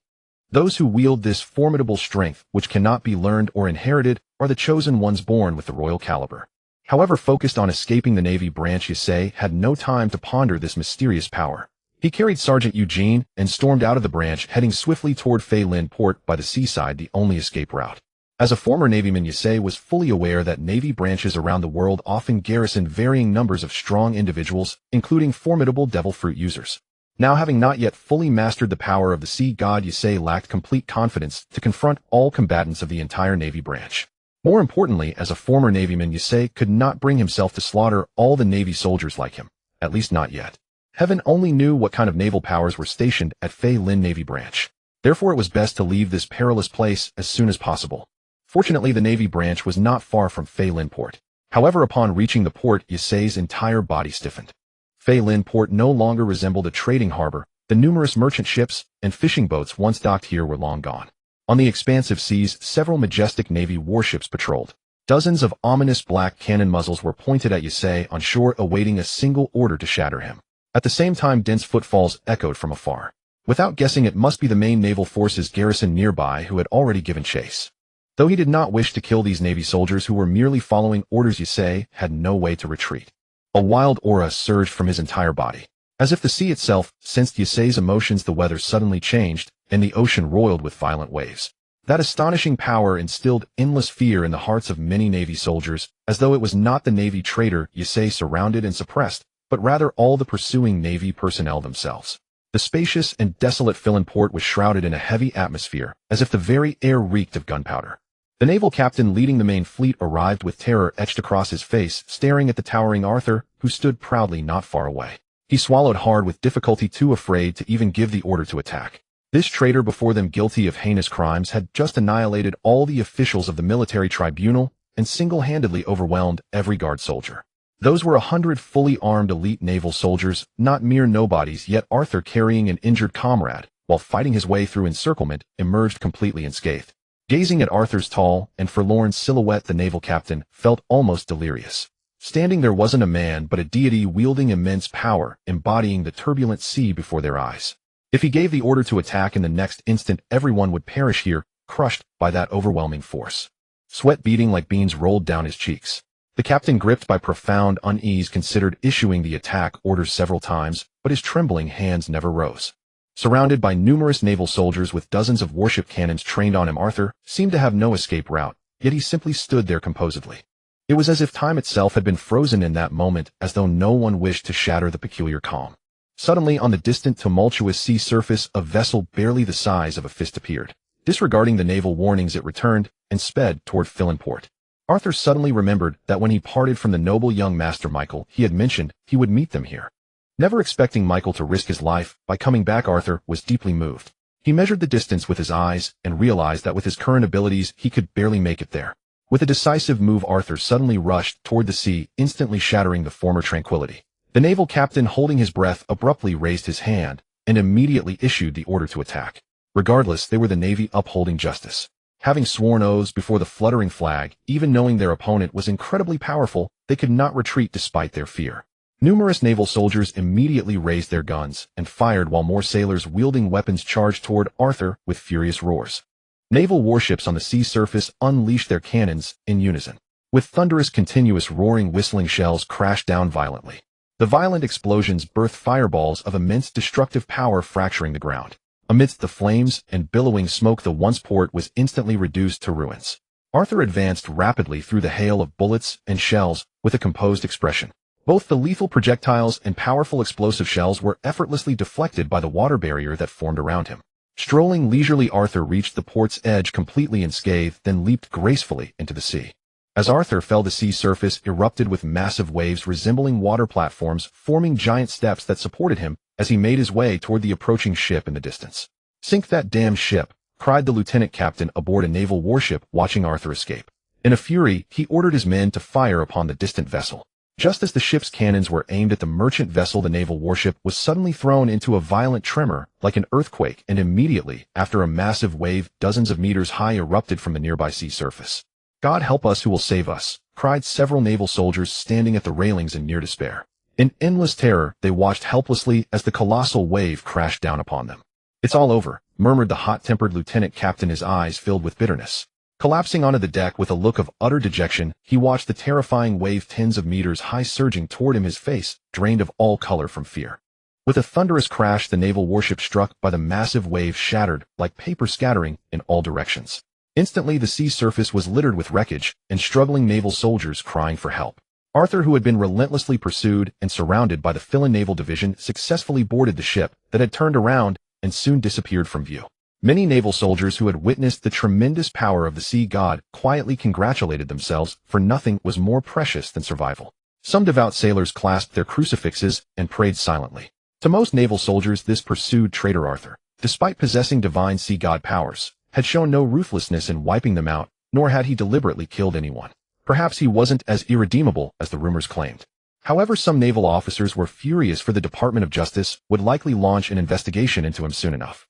Those who wield this formidable strength, which cannot be learned or inherited, are the chosen ones born with the royal caliber. However focused on escaping the Navy branch, Yusei had no time to ponder this mysterious power. He carried Sergeant Eugene and stormed out of the branch, heading swiftly toward Fei Lin Port by the seaside, the only escape route. As a former Navyman, Yusei was fully aware that Navy branches around the world often garrison varying numbers of strong individuals, including formidable devil fruit users. Now, having not yet fully mastered the power of the sea god, Yusei lacked complete confidence to confront all combatants of the entire Navy branch. More importantly, as a former Navyman, Yusei could not bring himself to slaughter all the Navy soldiers like him, at least not yet. Heaven only knew what kind of naval powers were stationed at Fei Lin Navy branch. Therefore, it was best to leave this perilous place as soon as possible. Fortunately, the Navy branch was not far from Fei Lin port. However, upon reaching the port, Yusei's entire body stiffened. Fei Lin port no longer resembled a trading harbor. The numerous merchant ships and fishing boats once docked here were long gone. On the expansive seas, several majestic Navy warships patrolled. Dozens of ominous black cannon muzzles were pointed at Yusei on shore, awaiting a single order to shatter him. At the same time, dense footfalls echoed from afar. Without guessing, it must be the main naval forces garrisoned nearby who had already given chase. Though he did not wish to kill these Navy soldiers who were merely following orders, Yusei had no way to retreat. A wild aura surged from his entire body. As if the sea itself sensed Yusei's emotions, the weather suddenly changed, and the ocean roiled with violent waves. That astonishing power instilled endless fear in the hearts of many Navy soldiers, as though it was not the Navy traitor Yusei surrounded and suppressed, but rather all the pursuing Navy personnel themselves. The spacious and desolate Fei Lin port was shrouded in a heavy atmosphere, as if the very air reeked of gunpowder. The naval captain leading the main fleet arrived with terror etched across his face, staring at the towering Arthur, who stood proudly not far away. He swallowed hard with difficulty, too afraid to even give the order to attack. This traitor before them, guilty of heinous crimes, had just annihilated all the officials of the military tribunal and single-handedly overwhelmed every guard soldier. Those were 100 fully armed elite naval soldiers, not mere nobodies, yet Arthur, carrying an injured comrade, while fighting his way through encirclement, emerged completely unscathed. Gazing at Arthur's tall and forlorn silhouette, the naval captain felt almost delirious. Standing there wasn't a man, but a deity wielding immense power, embodying the turbulent sea before their eyes. If he gave the order to attack, in the next instant everyone would perish here, crushed by that overwhelming force. Sweat beading like beans rolled down his cheeks. The captain, gripped by profound unease, considered issuing the attack orders several times, but his trembling hands never rose. Surrounded by numerous naval soldiers with dozens of warship cannons trained on him, Arthur seemed to have no escape route, yet he simply stood there composedly. It was as if time itself had been frozen in that moment, as though no one wished to shatter the peculiar calm. Suddenly, on the distant, tumultuous sea surface, a vessel barely the size of a fist appeared. Disregarding the naval warnings, it returned and sped toward Fei Lin port. Arthur suddenly remembered that when he parted from the noble young master Michael, he had mentioned he would meet them here. Never expecting Michael to risk his life by coming back, Arthur was deeply moved. He measured the distance with his eyes and realized that with his current abilities he could barely make it there. With a decisive move, Arthur suddenly rushed toward the sea, instantly shattering the former tranquility. The naval captain, holding his breath, abruptly raised his hand and immediately issued the order to attack. Regardless, they were the Navy upholding justice. Having sworn oaths before the fluttering flag, even knowing their opponent was incredibly powerful, they could not retreat despite their fear. Numerous naval soldiers immediately raised their guns and fired, while more sailors wielding weapons charged toward Arthur with furious roars. Naval warships on the sea surface unleashed their cannons in unison. With thunderous, continuous roaring, whistling shells crashed down violently. The violent explosions birthed fireballs of immense destructive power, fracturing the ground. Amidst the flames and billowing smoke, the once port was instantly reduced to ruins. Arthur advanced rapidly through the hail of bullets and shells with a composed expression. Both the lethal projectiles and powerful explosive shells were effortlessly deflected by the water barrier that formed around him. Strolling leisurely, Arthur reached the port's edge completely unscathed, then leaped gracefully into the sea. As Arthur fell, the sea surface erupted with massive waves resembling water platforms, forming giant steps that supported him as he made his way toward the approaching ship in the distance. "Sink that damn ship!" cried the lieutenant captain aboard a naval warship watching Arthur escape. In a fury, he ordered his men to fire upon the distant vessel. Just as the ship's cannons were aimed at the merchant vessel, the naval warship was suddenly thrown into a violent tremor, like an earthquake, and immediately after, a massive wave dozens of meters high erupted from the nearby sea surface. "God help us, who will save us?" cried several naval soldiers standing at the railings in near despair. In endless terror, they watched helplessly as the colossal wave crashed down upon them. "It's all over," murmured the hot-tempered lieutenant captain, his eyes filled with bitterness. Collapsing onto the deck with a look of utter dejection, he watched the terrifying wave tens of meters high surging toward him, his face drained of all color from fear. With a thunderous crash, the naval warship struck by the massive wave shattered like paper, scattering in all directions. Instantly, the sea surface was littered with wreckage and struggling naval soldiers crying for help. Arthur, who had been relentlessly pursued and surrounded by the Philin Naval Division, successfully boarded the ship that had turned around and soon disappeared from view. Many naval soldiers who had witnessed the tremendous power of the sea god quietly congratulated themselves, for nothing was more precious than survival. Some devout sailors clasped their crucifixes and prayed silently. To most naval soldiers, this pursued traitor Arthur, despite possessing divine sea god powers, had shown no ruthlessness in wiping them out, nor had he deliberately killed anyone. Perhaps he wasn't as irredeemable as the rumors claimed. However, some naval officers were furious, for the Department of Justice would likely launch an investigation into him soon enough.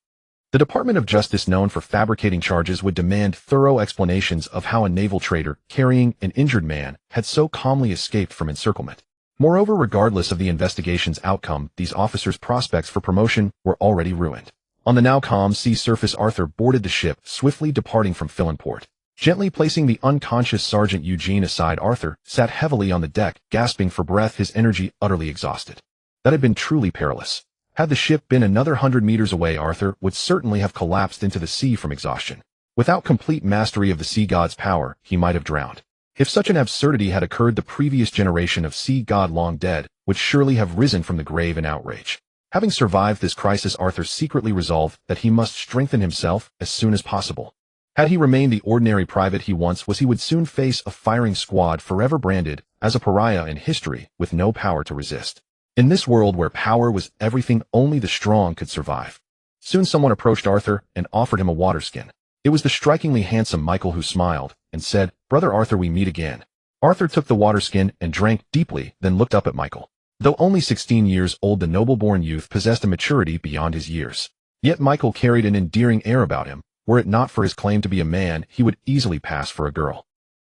The Department of Justice, known for fabricating charges, would demand thorough explanations of how a naval traitor carrying an injured man had so calmly escaped from encirclement. Moreover, regardless of the investigation's outcome, these officers' prospects for promotion were already ruined. On the now calm sea surface, Arthur boarded the ship, swiftly departing from Philin Port. Gently placing the unconscious Sergeant Eugene aside, Arthur sat heavily on the deck, gasping for breath, his energy utterly exhausted. That had been truly perilous. Had the ship been another 100 meters away, Arthur would certainly have collapsed into the sea from exhaustion. Without complete mastery of the sea god's power, he might have drowned. If such an absurdity had occurred, the previous generation of sea god, long dead, would surely have risen from the grave in outrage. Having survived this crisis, Arthur secretly resolved that he must strengthen himself as soon as possible. Had he remained the ordinary private he once was, he would soon face a firing squad, forever branded as a pariah in history, with no power to resist. In this world where power was everything, only the strong could survive. Soon someone approached Arthur and offered him a water skin. It was the strikingly handsome Michael, who smiled and said, "Brother Arthur, we meet again." Arthur took the water skin and drank deeply, then looked up at Michael. Though only 16 years old, the noble-born youth possessed a maturity beyond his years. Yet Michael carried an endearing air about him. Were it not for his claim to be a man, he would easily pass for a girl.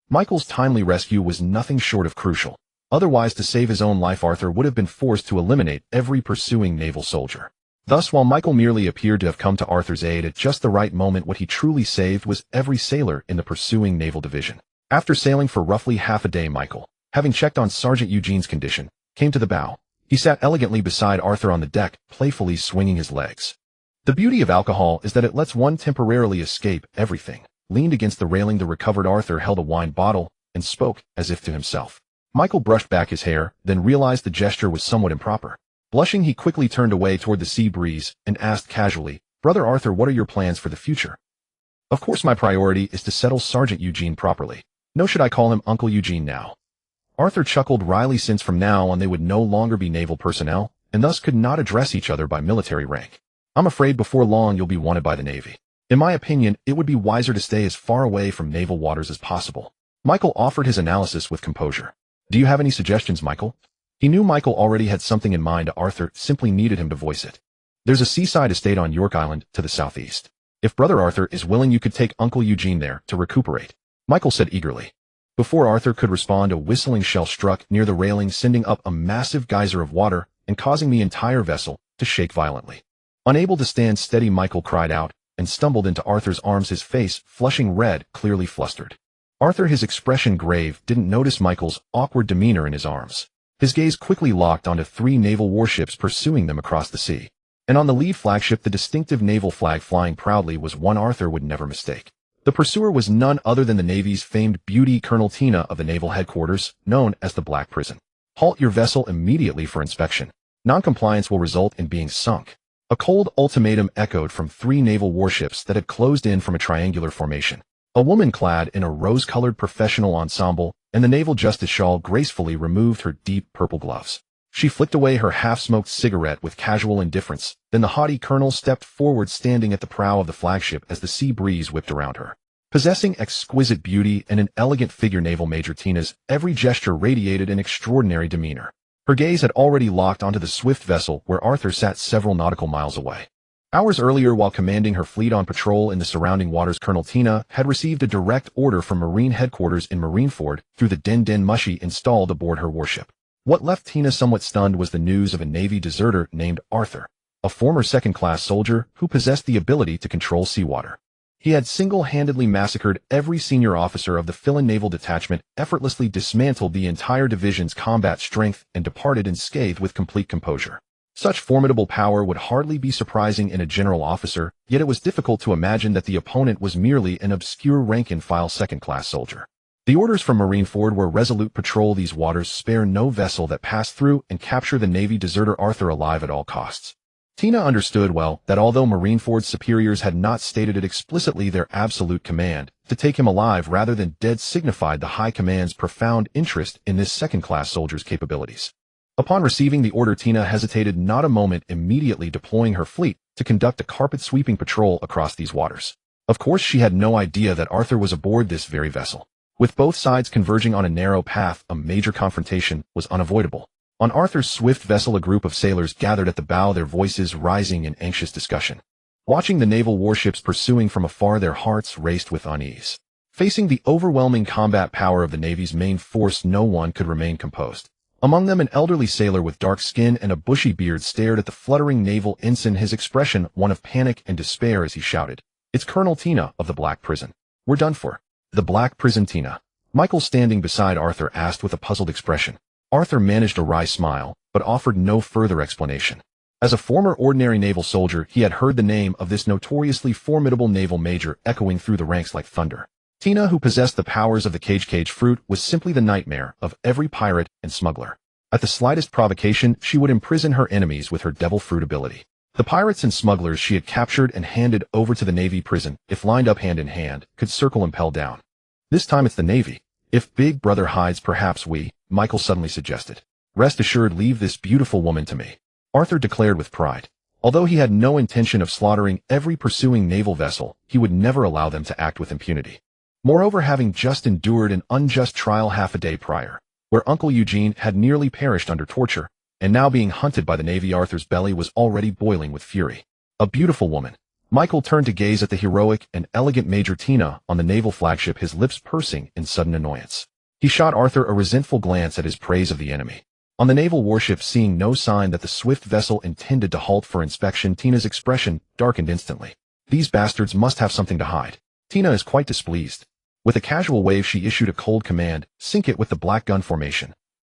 Michael's timely rescue was nothing short of crucial. Otherwise, to save his own life, Arthur would have been forced to eliminate every pursuing naval soldier. Thus, while Michael merely appeared to have come to Arthur's aid at just the right moment, what he truly saved was every sailor in the pursuing naval division. After sailing for roughly half a day, Michael, having checked on Sergeant Eugene's condition, came to the bow. He sat elegantly beside Arthur on the deck, playfully swinging his legs. The beauty of alcohol is that it lets one temporarily escape everything. Leaned against the railing, the recovered Arthur held a wine bottle and spoke as if to himself. Michael brushed back his hair, then realized the gesture was somewhat improper. Blushing, he quickly turned away toward the sea breeze and asked casually, "Brother Arthur, what are your plans for the future?" "Of course, my priority is to settle Sergeant Eugene properly. No, should I call him Uncle Eugene now?" Arthur chuckled wryly, since from now on they would no longer be naval personnel, and thus could not address each other by military rank. "I'm afraid before long you'll be wanted by the Navy. In my opinion, it would be wiser to stay as far away from naval waters as possible." Michael offered his analysis with composure. "Do you have any suggestions, Michael?" He knew Michael already had something in mind. Arthur simply needed him to voice it. "There's a seaside estate on York Island to the southeast. If Brother Arthur is willing, you could take Uncle Eugene there to recuperate," Michael said eagerly. Before Arthur could respond, a whistling shell struck near the railing, sending up a massive geyser of water and causing the entire vessel to shake violently. Unable to stand steady, Michael cried out and stumbled into Arthur's arms, his face flushing red, clearly flustered. Arthur, his expression grave, didn't notice Michael's awkward demeanor in his arms. His gaze quickly locked onto 3 naval warships pursuing them across the sea. And on the lead flagship, the distinctive naval flag flying proudly was one Arthur would never mistake. The pursuer was none other than the Navy's famed beauty, Colonel Tina of the Naval Headquarters, known as the Black Prison. "Halt your vessel immediately for inspection. Noncompliance will result in being sunk." A cold ultimatum echoed from 3 naval warships that had closed in from a triangular formation. A woman clad in a rose-colored professional ensemble and the naval justice shawl gracefully removed her deep purple gloves. She flicked away her half-smoked cigarette with casual indifference. Then the haughty colonel stepped forward, standing at the prow of the flagship as the sea breeze whipped around her. Possessing exquisite beauty and an elegant figure, Naval Major Tina's every gesture radiated an extraordinary demeanor. Her gaze had already locked onto the swift vessel where Arthur sat several nautical miles away. Hours earlier, while commanding her fleet on patrol in the surrounding waters, Colonel Tina had received a direct order from Marine headquarters in Marineford through the Den Den Mushy installed aboard her warship. What left Tina somewhat stunned was the news of a Navy deserter named Arthur, a former second-class soldier who possessed the ability to control seawater. He had single-handedly massacred every senior officer of the Philin Naval Detachment, effortlessly dismantled the entire division's combat strength, and departed unscathed with complete composure. Such formidable power would hardly be surprising in a general officer, yet it was difficult to imagine that the opponent was merely an obscure rank-and-file second-class soldier. The orders from Marineford were resolute: patrol these waters, spare no vessel that passed through, and capture the Navy deserter Arthur alive at all costs. Tina understood well that although Marineford's superiors had not stated it explicitly, their absolute command to take him alive rather than dead signified the High Command's profound interest in this second-class soldier's capabilities. Upon receiving the order, Tina hesitated not a moment, immediately deploying her fleet to conduct a carpet-sweeping patrol across these waters. Of course, she had no idea that Arthur was aboard this very vessel. With both sides converging on a narrow path, a major confrontation was unavoidable. On Arthur's swift vessel, a group of sailors gathered at the bow, their voices rising in anxious discussion. Watching the naval warships pursuing from afar, their hearts raced with unease. Facing the overwhelming combat power of the Navy's main force, no one could remain composed. Among them, an elderly sailor with dark skin and a bushy beard stared at the fluttering naval ensign, his expression one of panic and despair as he shouted, "It's Colonel Tina of the Black Prison. We're done for." "The Black Prison, Tina?" Michael, standing beside Arthur, asked with a puzzled expression. Arthur managed a wry smile, but offered no further explanation. As a former ordinary naval soldier, he had heard the name of this notoriously formidable naval major echoing through the ranks like thunder. Tina, who possessed the powers of the cage fruit, was simply the nightmare of every pirate and smuggler. At the slightest provocation, she would imprison her enemies with her devil fruit ability. The pirates and smugglers she had captured and handed over to the Navy prison, if lined up hand in hand, could circle and pell down. This time it's the Navy. "If Big Brother hides, perhaps we," Michael suddenly suggested. "Rest assured, leave this beautiful woman to me," Arthur declared with pride. Although he had no intention of slaughtering every pursuing naval vessel, he would never allow them to act with impunity. Moreover, having just endured an unjust trial half a day prior, where Uncle Eugene had nearly perished under torture, and now being hunted by the Navy, Arthur's belly was already boiling with fury. A beautiful woman. Michael turned to gaze at the heroic and elegant Major Tina on the naval flagship, his lips pursing in sudden annoyance. He shot Arthur a resentful glance at his praise of the enemy. On the naval warship, seeing no sign that the swift vessel intended to halt for inspection, Tina's expression darkened instantly. "These bastards must have something to hide." Tina is quite displeased. With a casual wave, she issued a cold command, "Sink it with the black gun formation."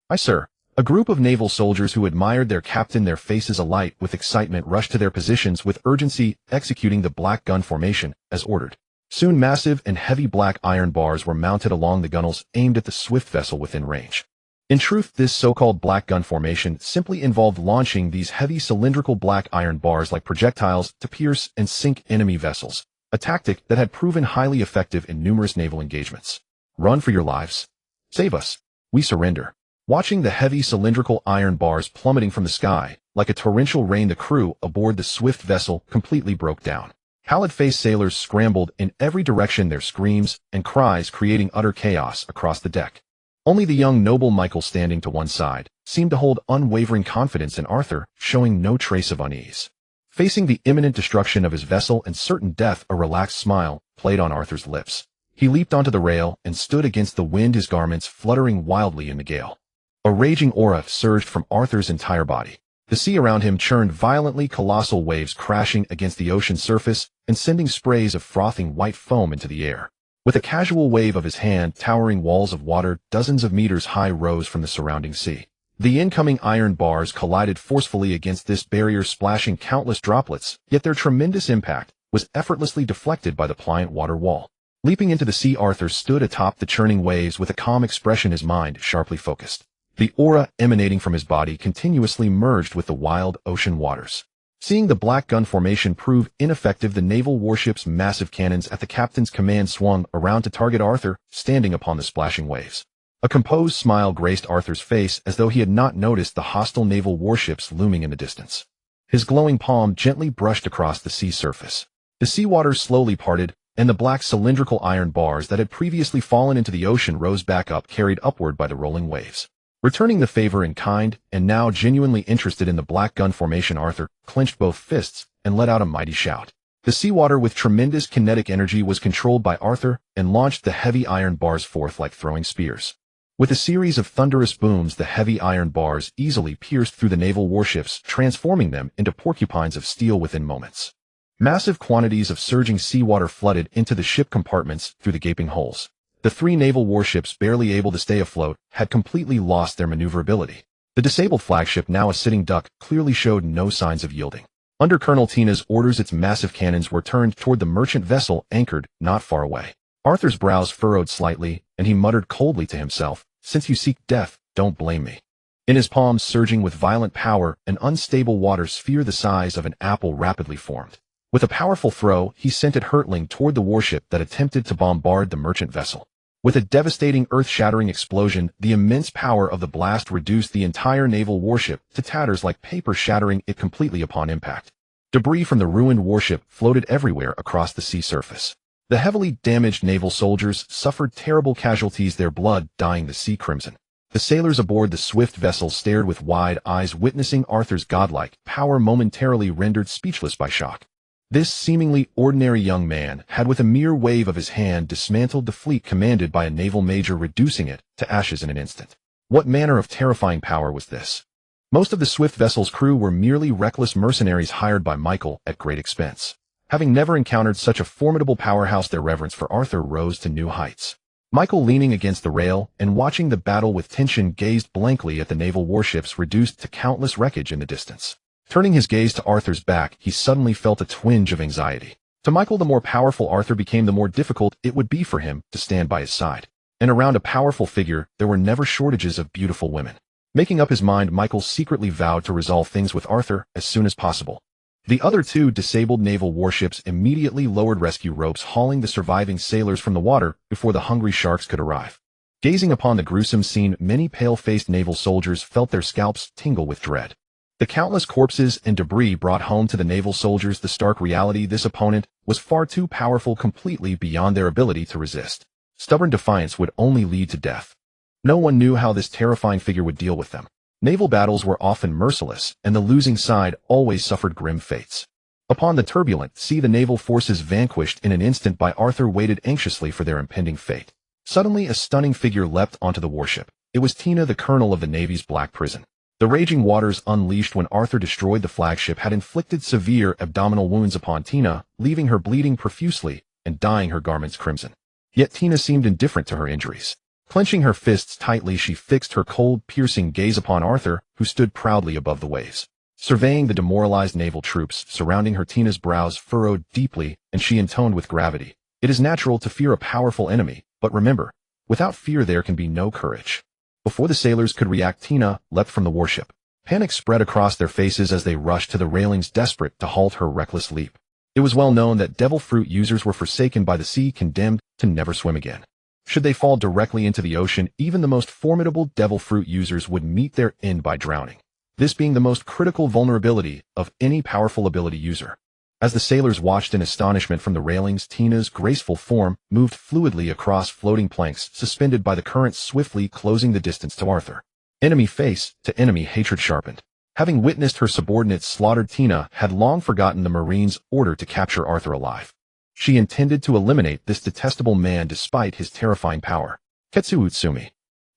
"Aye, sir." A group of naval soldiers who admired their captain, their faces alight with excitement, rushed to their positions with urgency, executing the black gun formation as ordered. Soon massive and heavy black iron bars were mounted along the gunnels, aimed at the swift vessel within range. In truth, this so-called black gun formation simply involved launching these heavy cylindrical black iron bars like projectiles to pierce and sink enemy vessels, a tactic that had proven highly effective in numerous naval engagements. "Run for your lives. Save us. We surrender." Watching the heavy cylindrical iron bars plummeting from the sky, like a torrential rain, the crew aboard the swift vessel completely broke down. Pallid-faced sailors scrambled in every direction, their screams and cries creating utter chaos across the deck. Only the young noble Michael, standing to one side, seemed to hold unwavering confidence in Arthur, showing no trace of unease. Facing the imminent destruction of his vessel and certain death, a relaxed smile played on Arthur's lips. He leaped onto the rail and stood against the wind, his garments fluttering wildly in the gale. A raging aura surged from Arthur's entire body. The sea around him churned violently, colossal waves crashing against the ocean's surface and sending sprays of frothing white foam into the air. With a casual wave of his hand, towering walls of water dozens of meters high rose from the surrounding sea. The incoming iron bars collided forcefully against this barrier, splashing countless droplets, yet their tremendous impact was effortlessly deflected by the pliant water wall. Leaping into the sea, Arthur stood atop the churning waves with a calm expression, his mind sharply focused. The aura emanating from his body continuously merged with the wild ocean waters. Seeing the black gun formation prove ineffective, the naval warship's massive cannons at the captain's command swung around to target Arthur, standing upon the splashing waves. A composed smile graced Arthur's face, as though he had not noticed the hostile naval warships looming in the distance. His glowing palm gently brushed across the sea surface. The sea waters slowly parted, and the black cylindrical iron bars that had previously fallen into the ocean rose back up, carried upward by the rolling waves. Returning the favor in kind, and now genuinely interested in the black gun formation, Arthur clenched both fists and let out a mighty shout. The seawater, with tremendous kinetic energy, was controlled by Arthur and launched the heavy iron bars forth like throwing spears. With a series of thunderous booms, the heavy iron bars easily pierced through the naval warships, transforming them into porcupines of steel within moments. Massive quantities of surging seawater flooded into the ship compartments through the gaping holes. The three naval warships, barely able to stay afloat, had completely lost their maneuverability. The disabled flagship, now a sitting duck, clearly showed no signs of yielding. Under Colonel Tina's orders, its massive cannons were turned toward the merchant vessel anchored not far away. Arthur's brows furrowed slightly, and he muttered coldly to himself, "Since you seek death, don't blame me." In his palms, surging with violent power, an unstable water sphere the size of an apple rapidly formed. With a powerful throw, he sent it hurtling toward the warship that attempted to bombard the merchant vessel. With a devastating, earth-shattering explosion, the immense power of the blast reduced the entire naval warship to tatters like paper, shattering it completely upon impact. Debris from the ruined warship floated everywhere across the sea surface. The heavily damaged naval soldiers suffered terrible casualties, their blood dyeing the sea crimson. The sailors aboard the swift vessel stared with wide eyes, witnessing Arthur's godlike power momentarily rendered speechless by shock. This seemingly ordinary young man had with a mere wave of his hand dismantled the fleet commanded by a naval major, reducing it to ashes in an instant. What manner of terrifying power was this? Most of the swift vessel's crew were merely reckless mercenaries hired by Michael at great expense. Having never encountered such a formidable powerhouse, their reverence for Arthur rose to new heights. Michael, leaning against the rail and watching the battle with tension, gazed blankly at the naval warships reduced to countless wreckage in the distance. Turning his gaze to Arthur's back, he suddenly felt a twinge of anxiety. To Michael, the more powerful Arthur became, the more difficult it would be for him to stand by his side. And around a powerful figure, there were never shortages of beautiful women. Making up his mind, Michael secretly vowed to resolve things with Arthur as soon as possible. The other two disabled naval warships immediately lowered rescue ropes, hauling the surviving sailors from the water before the hungry sharks could arrive. Gazing upon the gruesome scene, many pale-faced naval soldiers felt their scalps tingle with dread. The countless corpses and debris brought home to the naval soldiers the stark reality: this opponent was far too powerful, completely beyond their ability to resist. Stubborn defiance would only lead to death. No one knew how this terrifying figure would deal with them. Naval battles were often merciless, and the losing side always suffered grim fates. Upon the turbulent sea, the naval forces vanquished in an instant by Arthur waited anxiously for their impending fate. Suddenly, a stunning figure leapt onto the warship. It was Tina, the colonel of the Navy's Black Prison. The raging waters unleashed when Arthur destroyed the flagship had inflicted severe abdominal wounds upon Tina, leaving her bleeding profusely and dyeing her garments crimson. Yet Tina seemed indifferent to her injuries. Clenching her fists tightly, she fixed her cold, piercing gaze upon Arthur, who stood proudly above the waves. Surveying the demoralized naval troops surrounding her, Tina's brows furrowed deeply, and she intoned with gravity, "It is natural to fear a powerful enemy, but remember, without fear there can be no courage." Before the sailors could react, Tina leapt from the warship. Panic spread across their faces as they rushed to the railings, desperate to halt her reckless leap. It was well known that devil fruit users were forsaken by the sea, condemned to never swim again. Should they fall directly into the ocean, even the most formidable devil fruit users would meet their end by drowning, this being the most critical vulnerability of any powerful ability user. As the sailors watched in astonishment from the railings, Tina's graceful form moved fluidly across floating planks suspended by the current, swiftly closing the distance to Arthur. Enemy face to enemy, hatred sharpened. Having witnessed her subordinates slaughtered, Tina had long forgotten the Marines' order to capture Arthur alive. She intended to eliminate this detestable man despite his terrifying power. Ketsu Utsumi.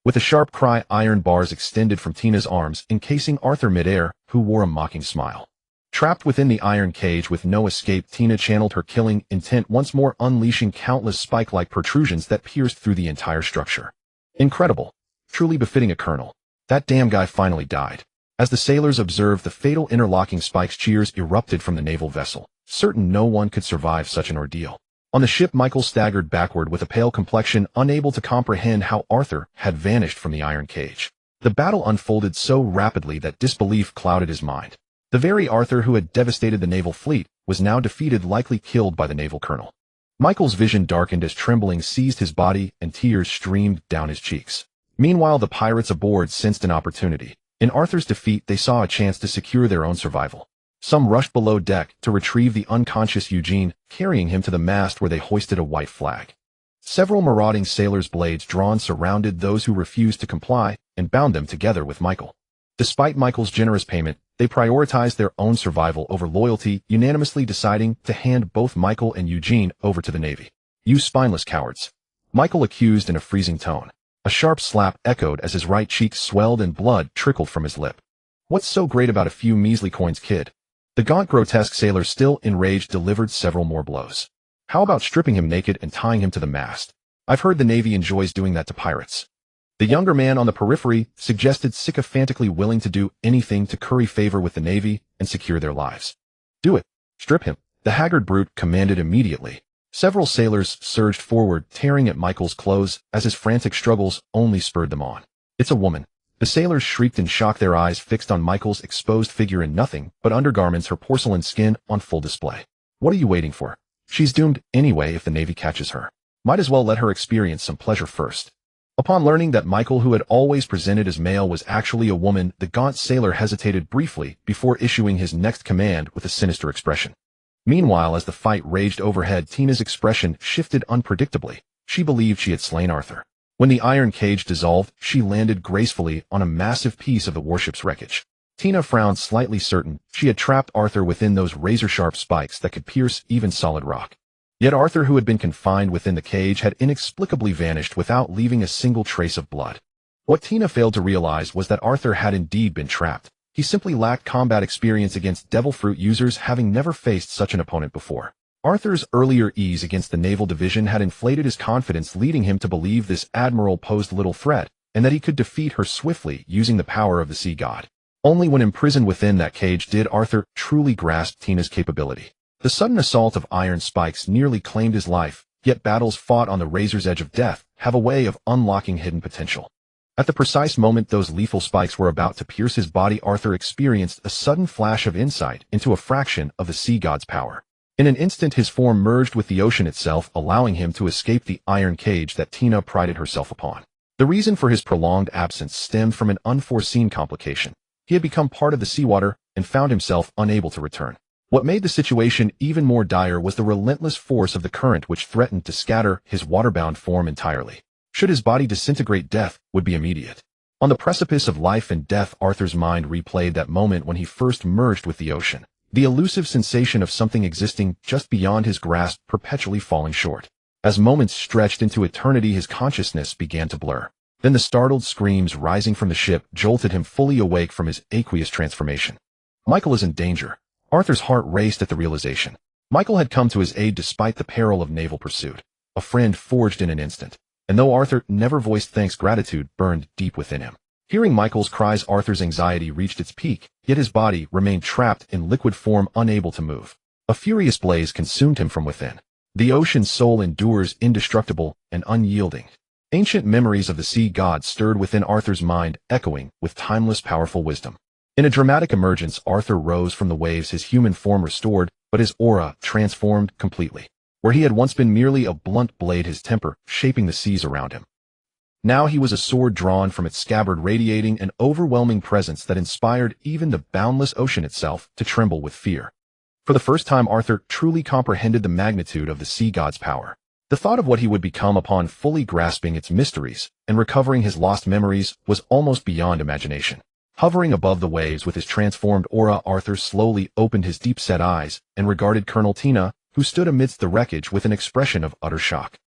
With a sharp cry, iron bars extended from Tina's arms, encasing Arthur midair, who wore a mocking smile. Trapped within the iron cage with no escape, Tina channeled her killing intent, once more unleashing countless spike-like protrusions that pierced through the entire structure. Incredible. Truly befitting a colonel. That damn guy finally died. As the sailors observed the fatal interlocking spikes, cheers erupted from the naval vessel, certain no one could survive such an ordeal. On the ship, Michael staggered backward with a pale complexion, unable to comprehend how Arthur had vanished from the iron cage. The battle unfolded so rapidly that disbelief clouded his mind. The very Arthur who had devastated the naval fleet was now defeated, likely killed by the naval colonel. Michael's vision darkened as trembling seized his body and tears streamed down his cheeks. Meanwhile, the pirates aboard sensed an opportunity. In Arthur's defeat, they saw a chance to secure their own survival. Some rushed below deck to retrieve the unconscious Eugene, carrying him to the mast where they hoisted a white flag. Several marauding sailors, blades drawn, surrounded those who refused to comply and bound them together with Michael. Despite Michael's generous payment, they prioritized their own survival over loyalty, unanimously deciding to hand both Michael and Eugene over to the Navy. "You spineless cowards," Michael accused in a freezing tone. A sharp slap echoed as his right cheek swelled and blood trickled from his lip. "What's so great about a few measly coins, kid?" The gaunt, grotesque sailor, still enraged, delivered several more blows. "How about stripping him naked and tying him to the mast? I've heard the Navy enjoys doing that to pirates." The younger man on the periphery suggested, sycophantically willing to do anything to curry favor with the Navy and secure their lives. Do it. Strip him, the haggard brute commanded immediately. Several sailors surged forward, tearing at Michael's clothes as his frantic struggles only spurred them on. It's a woman. The sailors shrieked in shock, their eyes fixed on Michael's exposed figure in nothing but undergarments, her porcelain skin on full display. What are you waiting for? She's doomed anyway if the Navy catches her. Might as well let her experience some pleasure first. Upon learning that Michael, who had always presented as male, was actually a woman, the gaunt sailor hesitated briefly before issuing his next command with a sinister expression. Meanwhile, as the fight raged overhead, Tina's expression shifted unpredictably. She believed she had slain Arthur. When the iron cage dissolved, she landed gracefully on a massive piece of the warship's wreckage. Tina frowned slightly, certain she had trapped Arthur within those razor-sharp spikes that could pierce even solid rock. Yet Arthur, who had been confined within the cage, had inexplicably vanished without leaving a single trace of blood. What Tina failed to realize was that Arthur had indeed been trapped. He simply lacked combat experience against devil fruit users, having never faced such an opponent before. Arthur's earlier ease against the naval division had inflated his confidence, leading him to believe this admiral posed little threat, and that he could defeat her swiftly using the power of the sea god. Only when imprisoned within that cage did Arthur truly grasp Tina's capability. The sudden assault of iron spikes nearly claimed his life, yet battles fought on the razor's edge of death have a way of unlocking hidden potential. At the precise moment those lethal spikes were about to pierce his body, Arthur experienced a sudden flash of insight into a fraction of the sea god's power. In an instant, his form merged with the ocean itself, allowing him to escape the iron cage that Tina prided herself upon. The reason for his prolonged absence stemmed from an unforeseen complication. He had become part of the seawater and found himself unable to return. What made the situation even more dire was the relentless force of the current, which threatened to scatter his waterbound form entirely. Should his body disintegrate, death would be immediate. On the precipice of life and death, Arthur's mind replayed that moment when he first merged with the ocean. The elusive sensation of something existing just beyond his grasp perpetually falling short. As moments stretched into eternity, his consciousness began to blur. Then the startled screams rising from the ship jolted him fully awake from his aqueous transformation. Michael is in danger. Arthur's heart raced at the realization. Michael had come to his aid despite the peril of naval pursuit. A friend forged in an instant. And though Arthur never voiced thanks, gratitude burned deep within him. Hearing Michael's cries, Arthur's anxiety reached its peak, yet his body remained trapped in liquid form, unable to move. A furious blaze consumed him from within. The ocean's soul endures, indestructible and unyielding. Ancient memories of the sea god stirred within Arthur's mind, echoing with timeless, powerful wisdom. In a dramatic emergence, Arthur rose from the waves, his human form restored, but his aura transformed completely. Where he had once been merely a blunt blade, his temper shaping the seas around him. Now he was a sword drawn from its scabbard, radiating an overwhelming presence that inspired even the boundless ocean itself to tremble with fear. For the first time, Arthur truly comprehended the magnitude of the sea god's power. The thought of what he would become upon fully grasping its mysteries and recovering his lost memories was almost beyond imagination. Hovering above the waves with his transformed aura, Arthur slowly opened his deep-set eyes and regarded Colonel Tina, who stood amidst the wreckage with an expression of utter shock.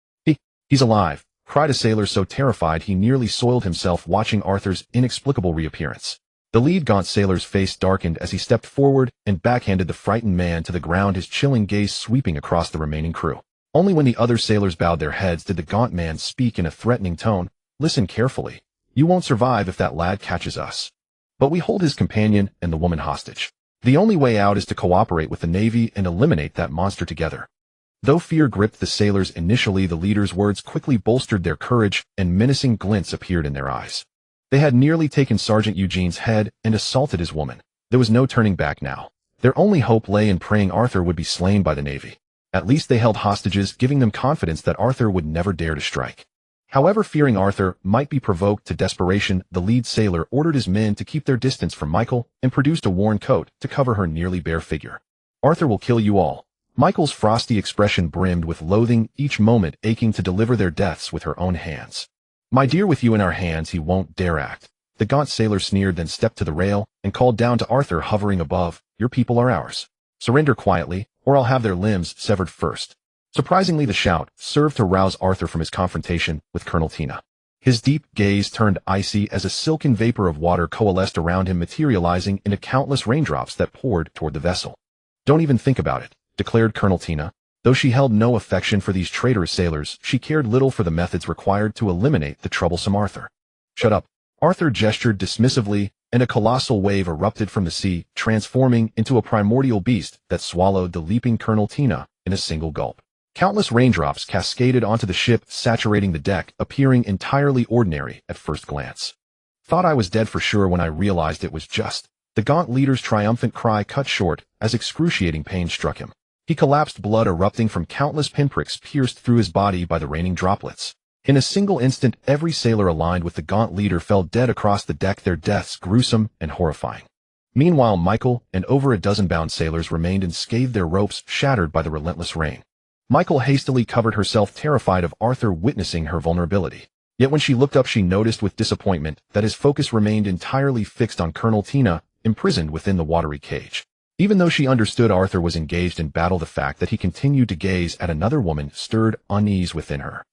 He's alive, cried a sailor so terrified he nearly soiled himself watching Arthur's inexplicable reappearance. The lead gaunt sailor's face darkened as he stepped forward and backhanded the frightened man to the ground, his chilling gaze sweeping across the remaining crew. Only when the other sailors bowed their heads did the gaunt man speak in a threatening tone. Listen carefully. You won't survive if that lad catches us. But we hold his companion and the woman hostage. The only way out is to cooperate with the Navy and eliminate that monster together. Though fear gripped the sailors initially, the leader's words quickly bolstered their courage, and menacing glints appeared in their eyes. They had nearly taken Sergeant Eugene's head and assaulted his woman. There was no turning back now. Their only hope lay in praying Arthur would be slain by the Navy. At least they held hostages, giving them confidence that Arthur would never dare to strike. However, fearing Arthur might be provoked to desperation, the lead sailor ordered his men to keep their distance from Michael and produced a worn coat to cover her nearly bare figure. Arthur will kill you all. Michael's frosty expression brimmed with loathing, each moment aching to deliver their deaths with her own hands. My dear, with you in our hands, he won't dare act. The gaunt sailor sneered, then stepped to the rail and called down to Arthur hovering above, your people are ours. Surrender quietly, or I'll have their limbs severed first. Surprisingly, the shout served to rouse Arthur from his confrontation with Colonel Tina. His deep gaze turned icy as a silken vapor of water coalesced around him, materializing into countless raindrops that poured toward the vessel. Don't even think about it, declared Colonel Tina. Though she held no affection for these traitorous sailors, she cared little for the methods required to eliminate the troublesome Arthur. Shut up. Arthur gestured dismissively, and a colossal wave erupted from the sea, transforming into a primordial beast that swallowed the leaping Colonel Tina in a single gulp. Countless raindrops cascaded onto the ship, saturating the deck, appearing entirely ordinary at first glance. Thought I was dead for sure when I realized it was just. The Gaunt leader's triumphant cry cut short as excruciating pain struck him. He collapsed, blood erupting from countless pinpricks pierced through his body by the raining droplets. In a single instant, every sailor aligned with the Gaunt leader fell dead across the deck, their deaths gruesome and horrifying. Meanwhile, Michael and over a dozen bound sailors remained unscathed, their ropes shattered by the relentless rain. Michael hastily covered herself, terrified of Arthur witnessing her vulnerability. Yet when she looked up, she noticed with disappointment that his focus remained entirely fixed on Colonel Tina, imprisoned within the watery cage. Even though she understood Arthur was engaged in battle, the fact that he continued to gaze at another woman stirred unease within her.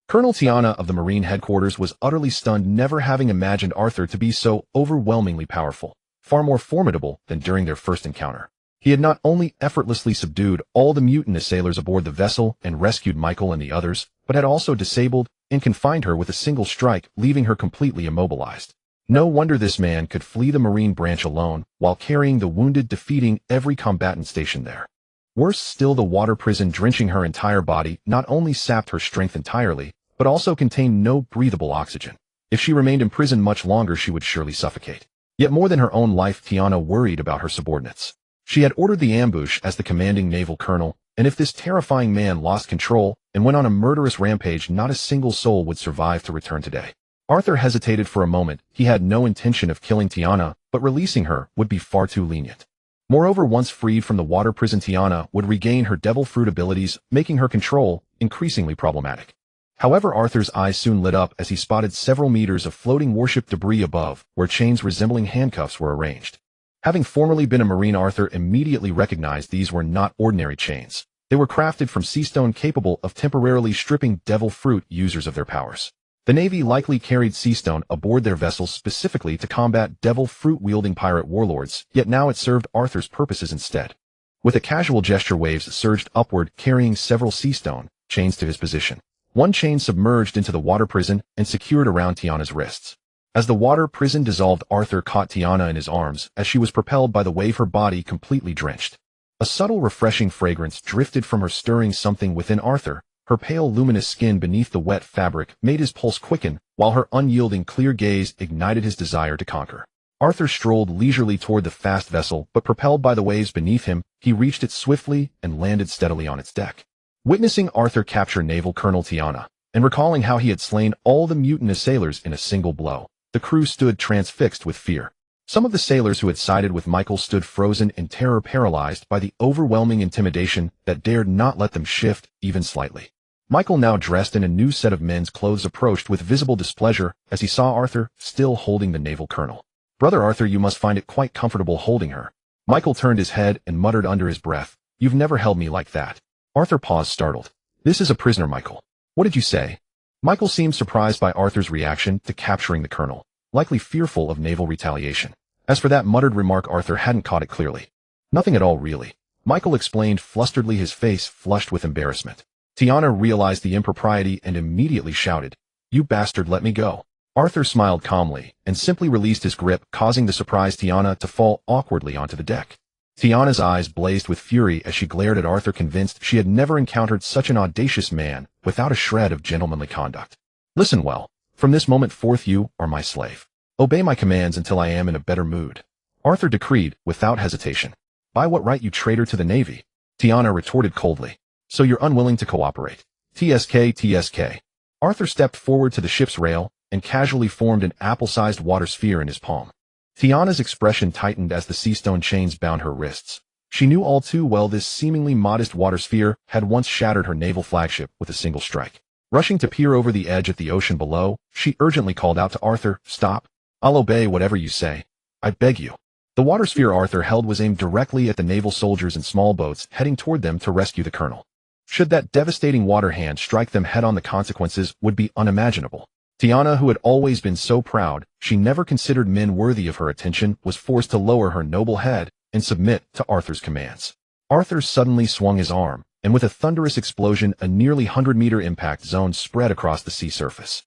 Colonel Tiana of the Marine headquarters was utterly stunned, never having imagined Arthur to be so overwhelmingly powerful, far more formidable than during their first encounter. He had not only effortlessly subdued all the mutinous sailors aboard the vessel and rescued Michael and the others, but had also disabled and confined her with a single strike, leaving her completely immobilized. No wonder this man could flee the Marine branch alone, while carrying the wounded, defeating every combatant stationed there. Worse still, the water prison drenching her entire body not only sapped her strength entirely, but also contained no breathable oxygen. If she remained imprisoned much longer, she would surely suffocate. Yet more than her own life, Tiana worried about her subordinates. She had ordered the ambush as the commanding naval colonel, and if this terrifying man lost control and went on a murderous rampage, not a single soul would survive to return today. Arthur hesitated for a moment. He had no intention of killing Tiana, but releasing her would be far too lenient. Moreover, once freed from the water prison, Tiana would regain her devil fruit abilities, making her control increasingly problematic. However, Arthur's eyes soon lit up as he spotted several meters of floating warship debris above, where chains resembling handcuffs were arranged. Having formerly been a Marine, Arthur immediately recognized these were not ordinary chains. They were crafted from sea stone, capable of temporarily stripping devil fruit users of their powers. The Navy likely carried sea stone aboard their vessels specifically to combat devil fruit-wielding pirate warlords, yet now it served Arthur's purposes instead. With a casual gesture, waves surged upward, carrying several sea stone chains to his position. One chain submerged into the water prison and secured around Tiana's wrists. As the water prison dissolved, Arthur caught Tiana in his arms as she was propelled by the wave, her body completely drenched. A subtle, refreshing fragrance drifted from her, stirring something within Arthur. Her pale, luminous skin beneath the wet fabric made his pulse quicken, while her unyielding, clear gaze ignited his desire to conquer. Arthur strolled leisurely toward the fast vessel, but propelled by the waves beneath him, he reached it swiftly and landed steadily on its deck. Witnessing Arthur capture Naval Colonel Tiana, and recalling how he had slain all the mutinous sailors in a single blow, the crew stood transfixed with fear. Some of the sailors who had sided with Michael stood frozen in terror, paralyzed by the overwhelming intimidation that dared not let them shift even slightly. Michael, now dressed in a new set of men's clothes, approached with visible displeasure as he saw Arthur still holding the naval colonel. "Brother Arthur, you must find it quite comfortable holding her." Michael turned his head and muttered under his breath, "You've never held me like that." Arthur paused, startled. "This is a prisoner, Michael." "What did you say?" Michael seemed surprised by Arthur's reaction to capturing the colonel, likely fearful of naval retaliation. As for that muttered remark, Arthur hadn't caught it clearly. "Nothing at all, really," Michael explained flusteredly, his face flushed with embarrassment. Tiana realized the impropriety and immediately shouted, "You bastard, let me go." Arthur smiled calmly and simply released his grip, causing the surprised Tiana to fall awkwardly onto the deck. Tiana's eyes blazed with fury as she glared at Arthur, convinced she had never encountered such an audacious man without a shred of gentlemanly conduct. "Listen well. From this moment forth you are my slave. Obey my commands until I am in a better mood," Arthur decreed without hesitation. "By what right, you traitor to the Navy?" Tiana retorted coldly. "So you're unwilling to cooperate? TSK, TSK. Arthur stepped forward to the ship's rail and casually formed an apple-sized water sphere in his palm. Tiana's expression tightened as the sea stone chains bound her wrists. She knew all too well this seemingly modest water sphere had once shattered her naval flagship with a single strike. Rushing to peer over the edge at the ocean below, she urgently called out to Arthur, "Stop. I'll obey whatever you say. I beg you." The water sphere Arthur held was aimed directly at the naval soldiers in small boats heading toward them to rescue the colonel. Should that devastating water hand strike them head on, the consequences would be unimaginable. Tiana, who had always been so proud she never considered men worthy of her attention, was forced to lower her noble head and submit to Arthur's commands. Arthur suddenly swung his arm, and with a thunderous explosion, a nearly 100-meter impact zone spread across the sea surface.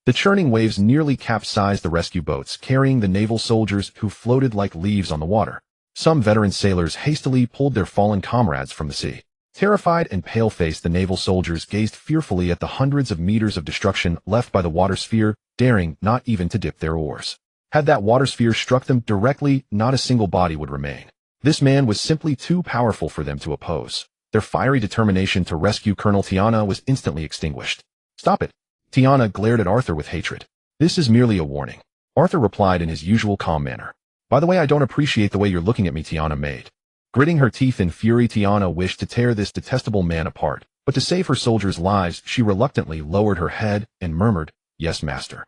The churning waves nearly capsized the rescue boats, carrying the naval soldiers who floated like leaves on the water. Some veteran sailors hastily pulled their fallen comrades from the sea. Terrified and pale-faced, the naval soldiers gazed fearfully at the hundreds of meters of destruction left by the water sphere, daring not even to dip their oars. Had that water sphere struck them directly, not a single body would remain. This man was simply too powerful for them to oppose. Their fiery determination to rescue Colonel Tiana was instantly extinguished. "Stop it!" Tiana glared at Arthur with hatred. "This is merely a warning." Arthur replied in his usual calm manner. "By the way, I don't appreciate the way you're looking at me," Tiana made. Gritting her teeth in fury, Tiana wished to tear this detestable man apart, but to save her soldiers' lives, she reluctantly lowered her head and murmured, "Yes, master."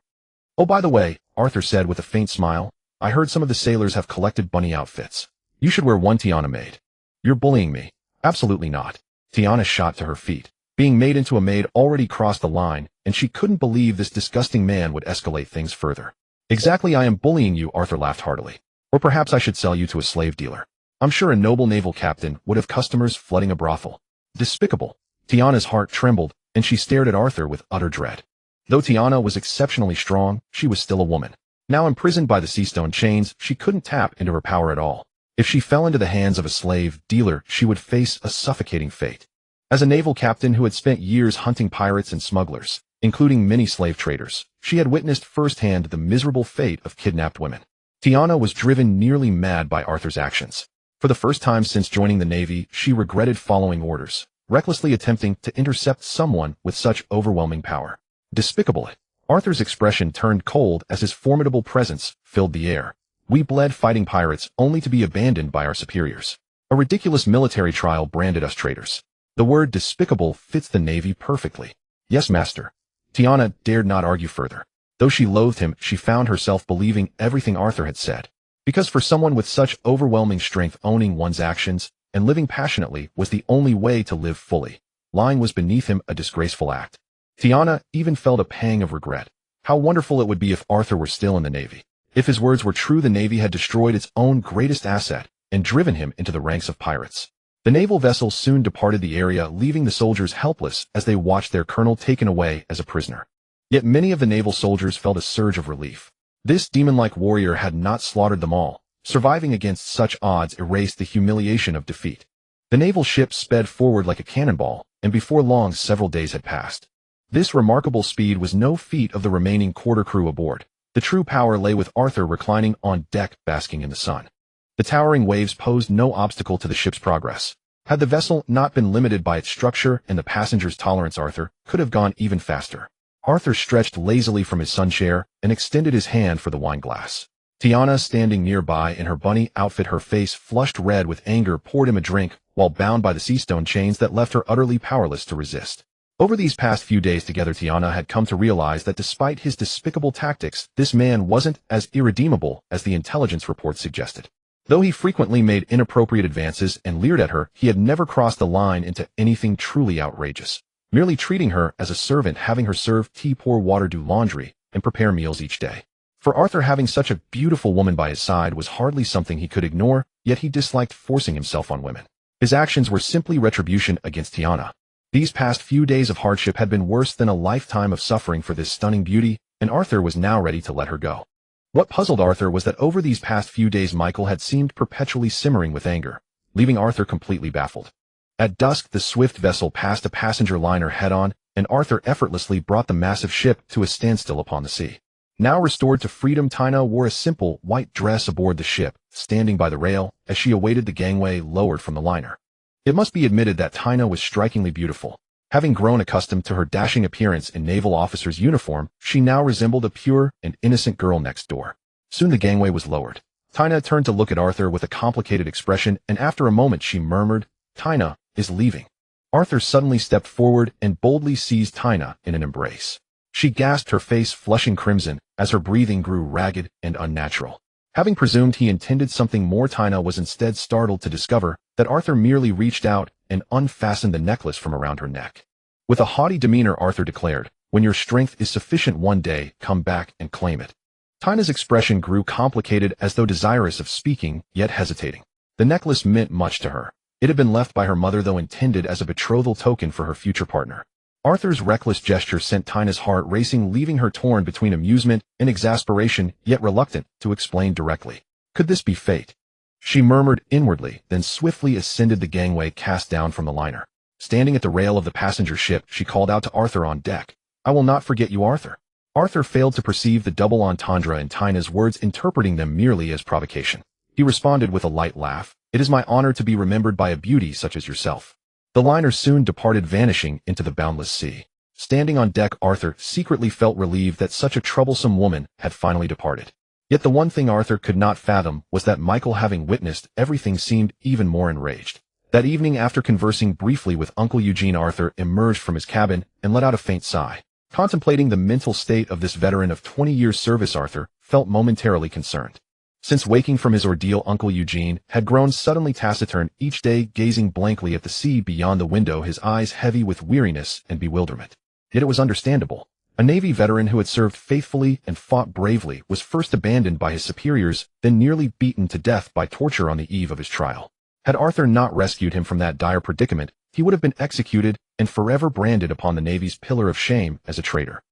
"Oh, by the way," Arthur said with a faint smile, "I heard some of the sailors have collected bunny outfits. You should wear one," Tiana made. "You're bullying me." "Absolutely not." Tiana shot to her feet. Being made into a maid already crossed the line, and she couldn't believe this disgusting man would escalate things further. "Exactly, I am bullying you," Arthur laughed heartily. "Or perhaps I should sell you to a slave dealer. I'm sure a noble naval captain would have customers flooding a brothel." "Despicable." Tiana's heart trembled, and she stared at Arthur with utter dread. Though Tiana was exceptionally strong, she was still a woman. Now imprisoned by the seastone chains, she couldn't tap into her power at all. If she fell into the hands of a slave dealer, she would face a suffocating fate. As a naval captain who had spent years hunting pirates and smugglers, including many slave traders, she had witnessed firsthand the miserable fate of kidnapped women. Tiana was driven nearly mad by Arthur's actions. For the first time since joining the Navy, she regretted following orders, recklessly attempting to intercept someone with such overwhelming power. Despicable. Arthur's expression turned cold as his formidable presence filled the air. "We bled fighting pirates only to be abandoned by our superiors. A ridiculous military trial branded us traitors." The word despicable fits the Navy perfectly. "Yes, master." Tiana dared not argue further. Though she loathed him, she found herself believing everything Arthur had said. Because for someone with such overwhelming strength, owning one's actions and living passionately was the only way to live fully. Lying was beneath him a disgraceful act. Tiana even felt a pang of regret. How wonderful it would be if Arthur were still in the Navy. If his words were true, the Navy had destroyed its own greatest asset and driven him into the ranks of pirates. The naval vessel soon departed the area, leaving the soldiers helpless as they watched their colonel taken away as a prisoner. Yet many of the naval soldiers felt a surge of relief. This demon-like warrior had not slaughtered them all. Surviving against such odds erased the humiliation of defeat. The naval ship sped forward like a cannonball, and before long several days had passed. This remarkable speed was no feat of the remaining quarter crew aboard. The true power lay with Arthur reclining on deck, basking in the sun. The towering waves posed no obstacle to the ship's progress. Had the vessel not been limited by its structure and the passengers' tolerance, Arthur could have gone even faster. Arthur stretched lazily from his sunchair and extended his hand for the wine glass. Tiana, standing nearby in her bunny outfit, her face flushed red with anger, poured him a drink, while bound by the seastone chains that left her utterly powerless to resist. Over these past few days together, Tiana had come to realize that despite his despicable tactics, this man wasn't as irredeemable as the intelligence reports suggested. Though he frequently made inappropriate advances and leered at her, he had never crossed the line into anything truly outrageous. Merely treating her as a servant, having her serve tea, pour water, do laundry, and prepare meals each day. For Arthur, having such a beautiful woman by his side was hardly something he could ignore, yet he disliked forcing himself on women. His actions were simply retribution against Tiana. These past few days of hardship had been worse than a lifetime of suffering for this stunning beauty, and Arthur was now ready to let her go. What puzzled Arthur was that over these past few days Michael had seemed perpetually simmering with anger, leaving Arthur completely baffled. At dusk, the swift vessel passed a passenger liner head-on, and Arthur effortlessly brought the massive ship to a standstill upon the sea. Now restored to freedom, Tiana wore a simple white dress aboard the ship, standing by the rail as she awaited the gangway lowered from the liner. It must be admitted that Tiana was strikingly beautiful. Having grown accustomed to her dashing appearance in naval officer's uniform, she now resembled a pure and innocent girl next door. Soon the gangway was lowered. Tiana turned to look at Arthur with a complicated expression, and after a moment she murmured, "Tiana is leaving." Arthur suddenly stepped forward and boldly seized Tiana in an embrace. She gasped, her face flushing crimson, as her breathing grew ragged and unnatural. Having presumed he intended something more, Tiana was instead startled to discover that Arthur merely reached out and unfastened the necklace from around her neck. With a haughty demeanor, Arthur declared, "When your strength is sufficient one day, come back and claim it." Tiana's expression grew complicated, as though desirous of speaking, yet hesitating. The necklace meant much to her. It had been left by her mother, though intended as a betrothal token for her future partner. Arthur's reckless gesture sent Tina's heart racing, leaving her torn between amusement and exasperation, yet reluctant to explain directly. Could this be fate? She murmured inwardly, then swiftly ascended the gangway cast down from the liner. Standing at the rail of the passenger ship, she called out to Arthur on deck. I will not forget you, Arthur. Arthur failed to perceive the double entendre in Tina's words, interpreting them merely as provocation. He responded with a light laugh. It is my honor to be remembered by a beauty such as yourself. The liner soon departed, vanishing into the boundless sea. Standing on deck, Arthur secretly felt relieved that such a troublesome woman had finally departed. Yet the one thing Arthur could not fathom was that Michael, having witnessed everything, seemed even more enraged. That evening, after conversing briefly with Uncle Eugene, Arthur emerged from his cabin and let out a faint sigh. Contemplating the mental state of this veteran of 20 years' service, Arthur felt momentarily concerned. Since waking from his ordeal, Uncle Eugene had grown suddenly taciturn, each day gazing blankly at the sea beyond the window, his eyes heavy with weariness and bewilderment. Yet it was understandable. A Navy veteran who had served faithfully and fought bravely was first abandoned by his superiors, then nearly beaten to death by torture on the eve of his trial. Had Arthur not rescued him from that dire predicament, he would have been executed and forever branded upon the Navy's pillar of shame as a traitor.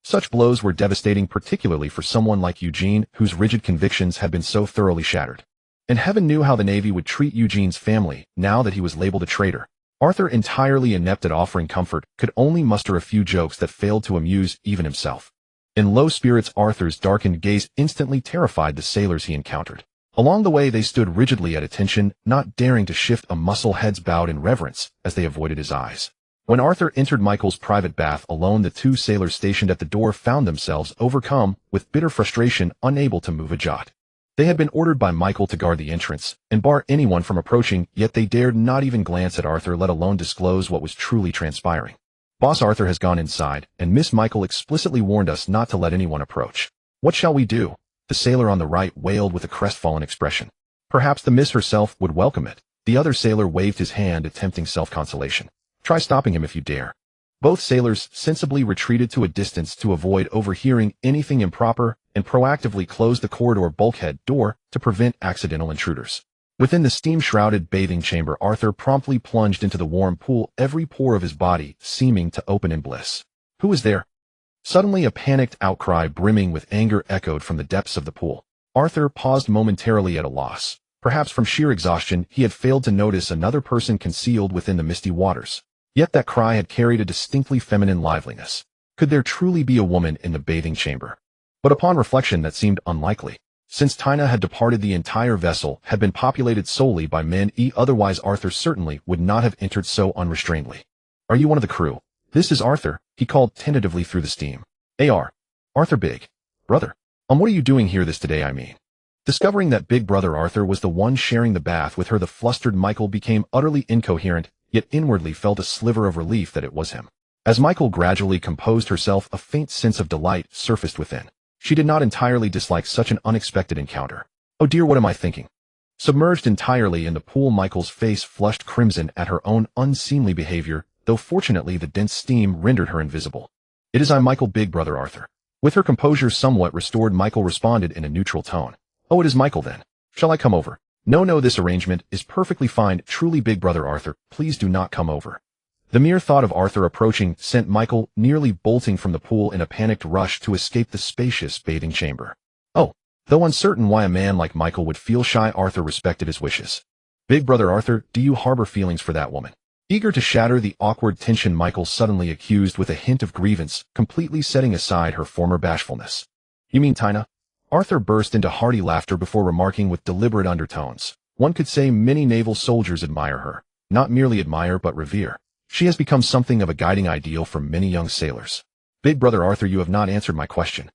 Such blows were devastating, particularly for someone like Eugene, whose rigid convictions had been so thoroughly shattered. And heaven knew how the Navy would treat Eugene's family now that he was labeled a traitor. Arthur, entirely inept at offering comfort, could only muster a few jokes that failed to amuse even himself. In low spirits, Arthur's darkened gaze instantly terrified the sailors he encountered. Along the way, they stood rigidly at attention, not daring to shift a muscle, heads bowed in reverence as they avoided his eyes. When Arthur entered Michael's private bath alone, the two sailors stationed at the door found themselves overcome with bitter frustration, unable to move a jot. They had been ordered by Michael to guard the entrance and bar anyone from approaching, yet they dared not even glance at Arthur, let alone disclose what was truly transpiring. Boss, Arthur has gone inside, and Miss Michael explicitly warned us not to let anyone approach. What shall we do? The sailor on the right wailed with a crestfallen expression. Perhaps the miss herself would welcome it. The other sailor waved his hand, attempting self-consolation. Try stopping him if you dare. Both sailors sensibly retreated to a distance to avoid overhearing anything improper and proactively closed the corridor bulkhead door to prevent accidental intruders. Within the steam-shrouded bathing chamber, Arthur promptly plunged into the warm pool, every pore of his body seeming to open in bliss. Who was there? Suddenly, a panicked outcry brimming with anger echoed from the depths of the pool. Arthur paused momentarily at a loss. Perhaps from sheer exhaustion, he had failed to notice another person concealed within the misty waters. Yet that cry had carried a distinctly feminine liveliness. Could there truly be a woman in the bathing chamber? But upon reflection, that seemed unlikely. Since Tina had departed, the entire vessel had been populated solely by men. Otherwise, Arthur certainly would not have entered so unrestrainedly. Are you one of the crew? This is Arthur, he called tentatively through the steam. Arthur, big brother. What are you doing here today, I mean? Discovering that big brother Arthur was the one sharing the bath with her, the flustered Michael became utterly incoherent, yet inwardly felt a sliver of relief that it was him. As Michael gradually composed herself, a faint sense of delight surfaced within. She did not entirely dislike such an unexpected encounter. Oh dear, what am I thinking? Submerged entirely in the pool, Michael's face flushed crimson at her own unseemly behavior, though fortunately the dense steam rendered her invisible. It is I, Michael, big brother Arthur. With her composure somewhat restored, Michael responded in a neutral tone. Oh, it is Michael then. Shall I come over? No, this arrangement is perfectly fine. Truly, big brother Arthur, please do not come over. The mere thought of Arthur approaching sent Michael nearly bolting from the pool in a panicked rush to escape the spacious bathing chamber. Oh, though uncertain why a man like Michael would feel shy, Arthur respected his wishes. Big brother Arthur, do you harbor feelings for that woman? Eager to shatter the awkward tension, Michael suddenly accused with a hint of grievance, completely setting aside her former bashfulness. You mean Tina? Arthur burst into hearty laughter before remarking with deliberate undertones. One could say many naval soldiers admire her. Not merely admire, but revere. She has become something of a guiding ideal for many young sailors. Big brother Arthur, you have not answered my question.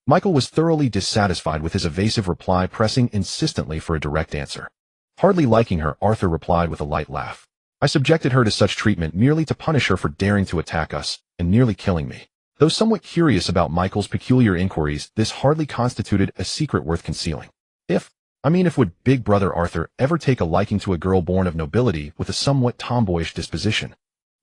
Michael was thoroughly dissatisfied with his evasive reply, pressing insistently for a direct answer. Hardly liking her, Arthur replied with a light laugh. I subjected her to such treatment merely to punish her for daring to attack us and nearly killing me. Though somewhat curious about Michael's peculiar inquiries, this hardly constituted a secret worth concealing. If would big brother Arthur ever take a liking to a girl born of nobility with a somewhat tomboyish disposition?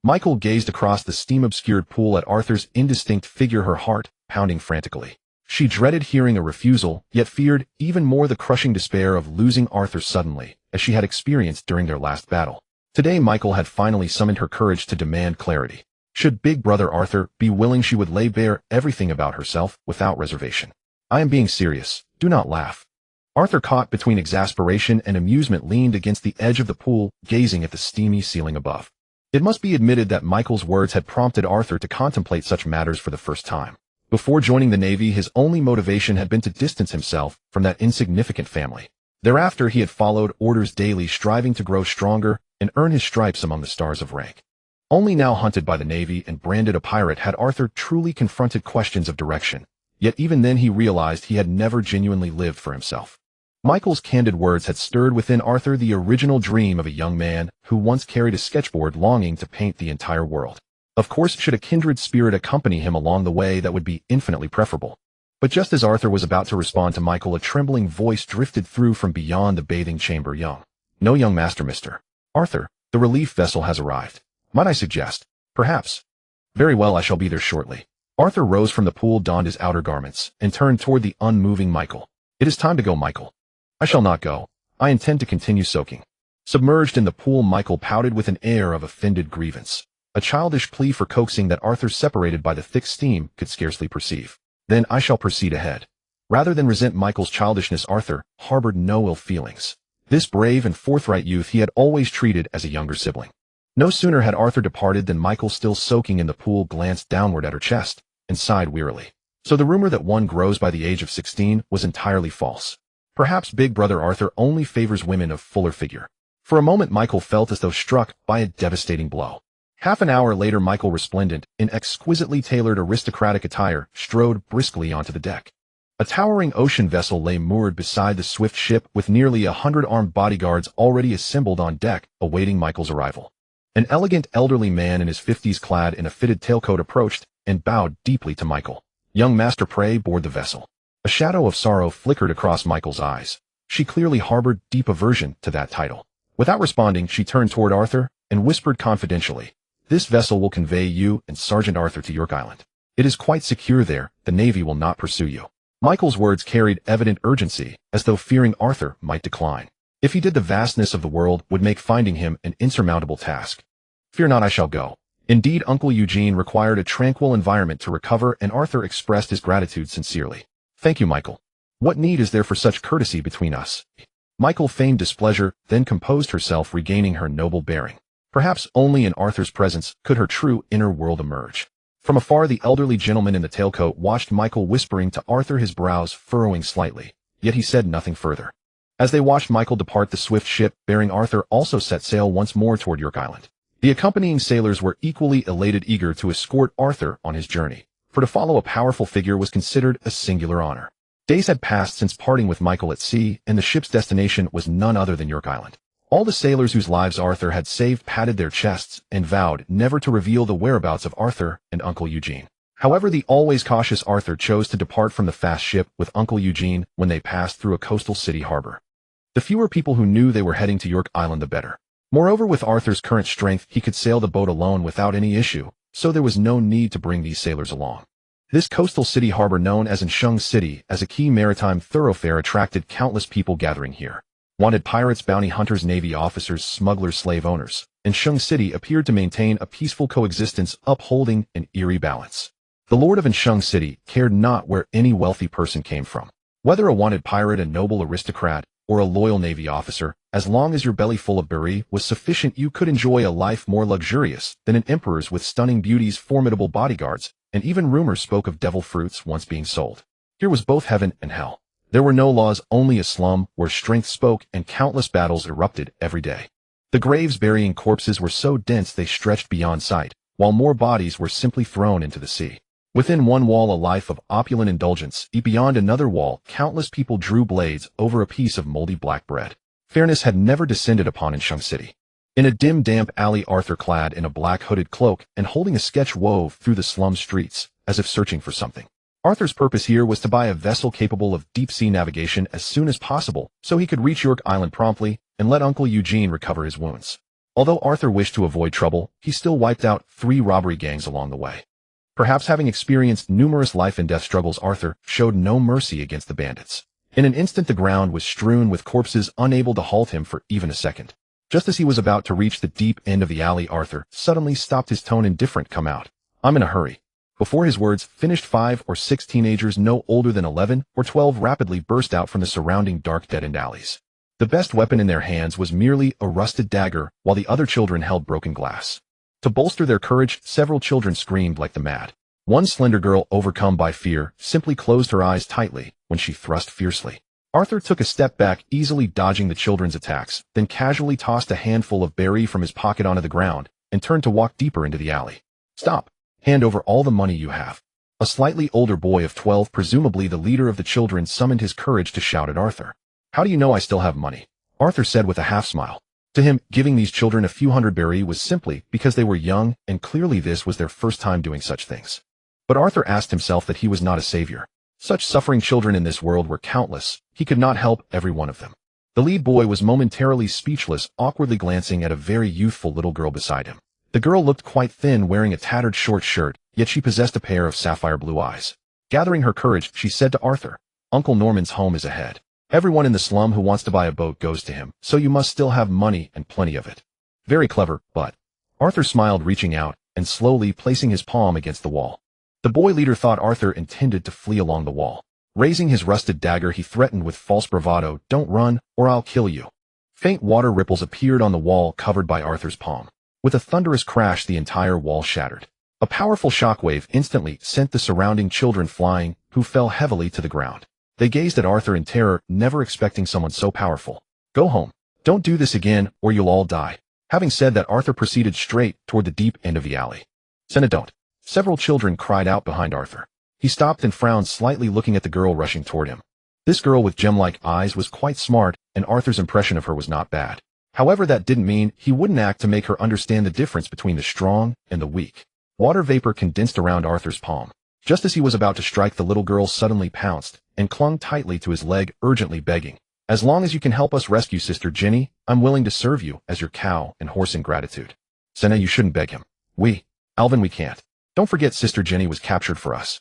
Michael gazed across the steam-obscured pool at Arthur's indistinct figure, her heart pounding frantically. She dreaded hearing a refusal, yet feared even more the crushing despair of losing Arthur suddenly, as she had experienced during their last battle. Today Michael had finally summoned her courage to demand clarity. Should Big Brother Arthur be willing, she would lay bare everything about herself without reservation. I am being serious. Do not laugh. Arthur, caught between exasperation and amusement, leaned against the edge of the pool, gazing at the steamy ceiling above. It must be admitted that Michael's words had prompted Arthur to contemplate such matters for the first time. Before joining the Navy, his only motivation had been to distance himself from that insignificant family. Thereafter, he had followed orders daily, striving to grow stronger and earn his stripes among the stars of rank. Only now, hunted by the Navy and branded a pirate, had Arthur truly confronted questions of direction. Yet even then he realized he had never genuinely lived for himself. Michael's candid words had stirred within Arthur the original dream of a young man who once carried a sketchboard longing to paint the entire world. Of course, should a kindred spirit accompany him along the way, that would be infinitely preferable. But just as Arthur was about to respond to Michael, a trembling voice drifted through from beyond the bathing chamber. No, young master, Mr. Arthur, the relief vessel has arrived. Might I suggest? Perhaps. Very well, I shall be there shortly. Arthur rose from the pool, donned his outer garments, and turned toward the unmoving Michael. It is time to go, Michael. I shall not go. I intend to continue soaking. Submerged in the pool, Michael pouted with an air of offended grievance, a childish plea for coaxing that Arthur, separated by the thick steam, could scarcely perceive. Then I shall proceed ahead. Rather than resent Michael's childishness, Arthur harbored no ill feelings. This brave and forthright youth he had always treated as a younger sibling. No sooner had Arthur departed than Michael, still soaking in the pool, glanced downward at her chest and sighed wearily. So the rumor that one grows by the age of 16 was entirely false. Perhaps Big Brother Arthur only favors women of fuller figure. For a moment Michael felt as though struck by a devastating blow. Half an hour later, Michael, resplendent in exquisitely tailored aristocratic attire, strode briskly onto the deck. A towering ocean vessel lay moored beside the swift ship, with nearly 100 armed bodyguards already assembled on deck, awaiting Michael's arrival. An elegant elderly man in his 50s, clad in a fitted tailcoat, approached and bowed deeply to Michael. Young Master Prey board the vessel. A shadow of sorrow flickered across Michael's eyes. She clearly harbored deep aversion to that title. Without responding, she turned toward Arthur and whispered confidentially, "This vessel will convey you and Sergeant Arthur to York Island. It is quite secure there. The Navy will not pursue you." Michael's words carried evident urgency, as though fearing Arthur might decline. If he did, the vastness of the world would make finding him an insurmountable task. "Fear not, I shall go." Indeed, Uncle Eugene required a tranquil environment to recover, and Arthur expressed his gratitude sincerely. "Thank you, Michael. What need is there for such courtesy between us?" Michael feigned displeasure, then composed herself, regaining her noble bearing. Perhaps only in Arthur's presence could her true inner world emerge. From afar, the elderly gentleman in the tailcoat watched Michael, whispering to Arthur, his brows furrowing slightly, yet he said nothing further. As they watched Michael depart, the swift ship bearing Arthur also set sail once more toward York Island. The accompanying sailors were equally elated, eager to escort Arthur on his journey, for to follow a powerful figure was considered a singular honor. Days had passed since parting with Michael at sea, and the ship's destination was none other than York Island. All the sailors whose lives Arthur had saved patted their chests and vowed never to reveal the whereabouts of Arthur and Uncle Eugene. However, the always cautious Arthur chose to depart from the fast ship with Uncle Eugene when they passed through a coastal city harbor. The fewer people who knew they were heading to York Island, the better. Moreover, with Arthur's current strength, he could sail the boat alone without any issue, so there was no need to bring these sailors along. This coastal city harbor, known as Inshung City as a key maritime thoroughfare, attracted countless people gathering here. Wanted pirates, bounty hunters, Navy officers, smugglers, slave owners. Inshung City appeared to maintain a peaceful coexistence, upholding an eerie balance. The Lord of Inshung City cared not where any wealthy person came from. Whether a wanted pirate, a noble aristocrat, or a loyal Navy officer, as long as your belly full of beri was sufficient, you could enjoy a life more luxurious than an emperor's, with stunning beauties, formidable bodyguards, and even rumors spoke of devil fruits once being sold. Here was both heaven and hell. There were no laws, only a slum where strength spoke, and countless battles erupted every day. The graves burying corpses were so dense they stretched beyond sight, while more bodies were simply thrown into the sea. Within one wall, a life of opulent indulgence. Beyond another wall, countless people drew blades over a piece of moldy black bread. Fairness had never descended upon Inshung City. In a dim, damp alley, Arthur, clad in a black hooded cloak and holding a sketch, wove through the slum streets, as if searching for something. Arthur's purpose here was to buy a vessel capable of deep-sea navigation as soon as possible, so he could reach York Island promptly and let Uncle Eugene recover his wounds. Although Arthur wished to avoid trouble, he still wiped out 3 robbery gangs along the way. Perhaps having experienced numerous life-and-death struggles, Arthur showed no mercy against the bandits. In an instant, the ground was strewn with corpses, unable to halt him for even a second. Just as he was about to reach the deep end of the alley, Arthur suddenly stopped, his tone indifferent. "Come out. I'm in a hurry." Before his words finished, 5 or 6 teenagers no older than 11 or 12 rapidly burst out from the surrounding dark dead-end alleys. The best weapon in their hands was merely a rusted dagger, while the other children held broken glass. To bolster their courage, several children screamed like the mad. One slender girl, overcome by fear, simply closed her eyes tightly when she thrust fiercely. Arthur took a step back, easily dodging the children's attacks, then casually tossed a handful of berry from his pocket onto the ground and turned to walk deeper into the alley. "Stop. Hand over all the money you have." A slightly older boy of 12, presumably the leader of the children, summoned his courage to shout at Arthur. "How do you know I still have money?" Arthur said with a half-smile. To him, giving these children a few hundred berry was simply because they were young, and clearly this was their first time doing such things. But Arthur asked himself that he was not a savior. Such suffering children in this world were countless. He could not help every one of them. The lead boy was momentarily speechless, awkwardly glancing at a very youthful little girl beside him. The girl looked quite thin, wearing a tattered short shirt, yet she possessed a pair of sapphire blue eyes. Gathering her courage, she said to Arthur, "Uncle Norman's home is ahead. Everyone in the slum who wants to buy a boat goes to him, so you must still have money and plenty of it." "Very clever, but—" Arthur smiled, reaching out and slowly placing his palm against the wall. The boy leader thought Arthur intended to flee along the wall. Raising his rusted dagger, he threatened with false bravado, "Don't run, or I'll kill you." Faint water ripples appeared on the wall covered by Arthur's palm. With a thunderous crash, the entire wall shattered. A powerful shockwave instantly sent the surrounding children flying, who fell heavily to the ground. They gazed at Arthur in terror, never expecting someone so powerful. "Go home. Don't do this again, or you'll all die." Having said that, Arthur proceeded straight toward the deep end of the alley. "Senna, don't." Several children cried out behind Arthur. He stopped and frowned slightly, looking at the girl rushing toward him. This girl with gem-like eyes was quite smart, and Arthur's impression of her was not bad. However, that didn't mean he wouldn't act to make her understand the difference between the strong and the weak. Water vapor condensed around Arthur's palm. Just as he was about to strike, the little girl suddenly pounced and clung tightly to his leg, urgently begging, "As long as you can help us rescue Sister Jenny, I'm willing to serve you as your cow and horse in gratitude." "Senna, you shouldn't beg him. Alvin, we can't. Don't forget Sister Jenny was captured for us."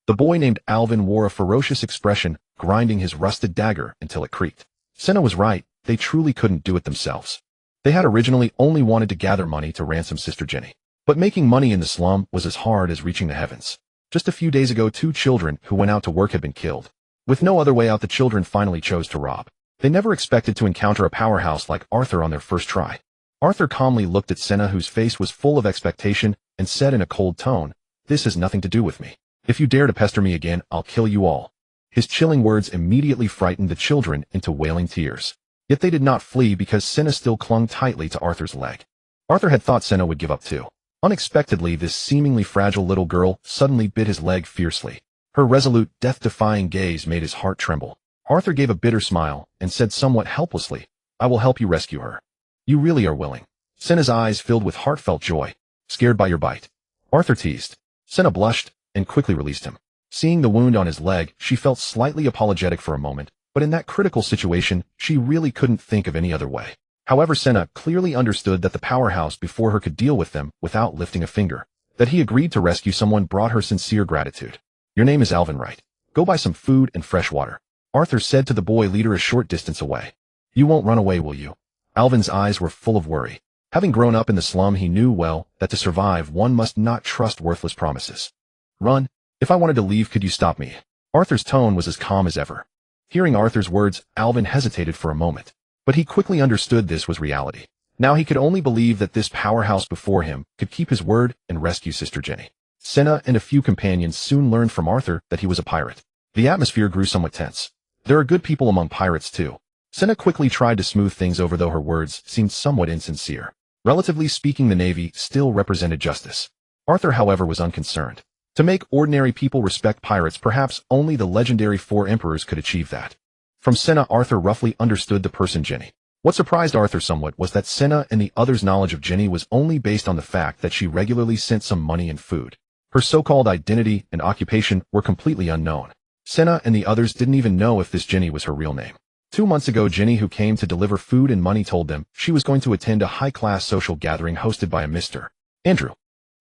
The boy named Alvin wore a ferocious expression, grinding his rusted dagger until it creaked. Senna was right. They truly couldn't do it themselves. They had originally only wanted to gather money to ransom Sister Jenny. But making money in the slum was as hard as reaching the heavens. Just a few days ago, 2 children who went out to work had been killed. With no other way out, the children finally chose to rob. They never expected to encounter a powerhouse like Arthur on their first try. Arthur calmly looked at Senna, whose face was full of expectation, and said in a cold tone, "This has nothing to do with me. If you dare to pester me again, I'll kill you all." His chilling words immediately frightened the children into wailing tears. Yet they did not flee, because Senna still clung tightly to Arthur's leg. Arthur had thought Senna would give up too. Unexpectedly, this seemingly fragile little girl suddenly bit his leg fiercely. Her resolute, death-defying gaze made his heart tremble. Arthur gave a bitter smile and said somewhat helplessly, "I will help you rescue her." "You really are willing?" Senna's eyes filled with heartfelt joy. "Scared by your bite?" Arthur teased. Senna blushed and quickly released him. Seeing the wound on his leg, she felt slightly apologetic for a moment, but in that critical situation, she really couldn't think of any other way. However, Senna clearly understood that the powerhouse before her could deal with them without lifting a finger. That he agreed to rescue someone brought her sincere gratitude. "Your name is Alvin, right? Go buy some food and fresh water," Arthur said to the boy leader a short distance away. "You won't run away, will you?" Alvin's eyes were full of worry. Having grown up in the slum, he knew well that to survive, one must not trust worthless promises. "Run. If I wanted to leave, could you stop me?" Arthur's tone was as calm as ever. Hearing Arthur's words, Alvin hesitated for a moment. But he quickly understood this was reality. Now he could only believe that this powerhouse before him could keep his word and rescue Sister Jenny. Senna and a few companions soon learned from Arthur that he was a pirate. The atmosphere grew somewhat tense. There are good people among pirates too. Senna quickly tried to smooth things over, though her words seemed somewhat insincere. Relatively speaking, the Navy still represented justice. Arthur, however, was unconcerned. To make ordinary people respect pirates, perhaps only the legendary 4 emperors could achieve that. From Senna, Arthur roughly understood the person Jenny. What surprised Arthur somewhat was that Senna and the others' knowledge of Jenny was only based on the fact that she regularly sent some money and food. Her so-called identity and occupation were completely unknown. Senna and the others didn't even know if this Jenny was her real name. 2 months ago, Jenny, who came to deliver food and money, told them she was going to attend a high-class social gathering hosted by a Mr. Andrew.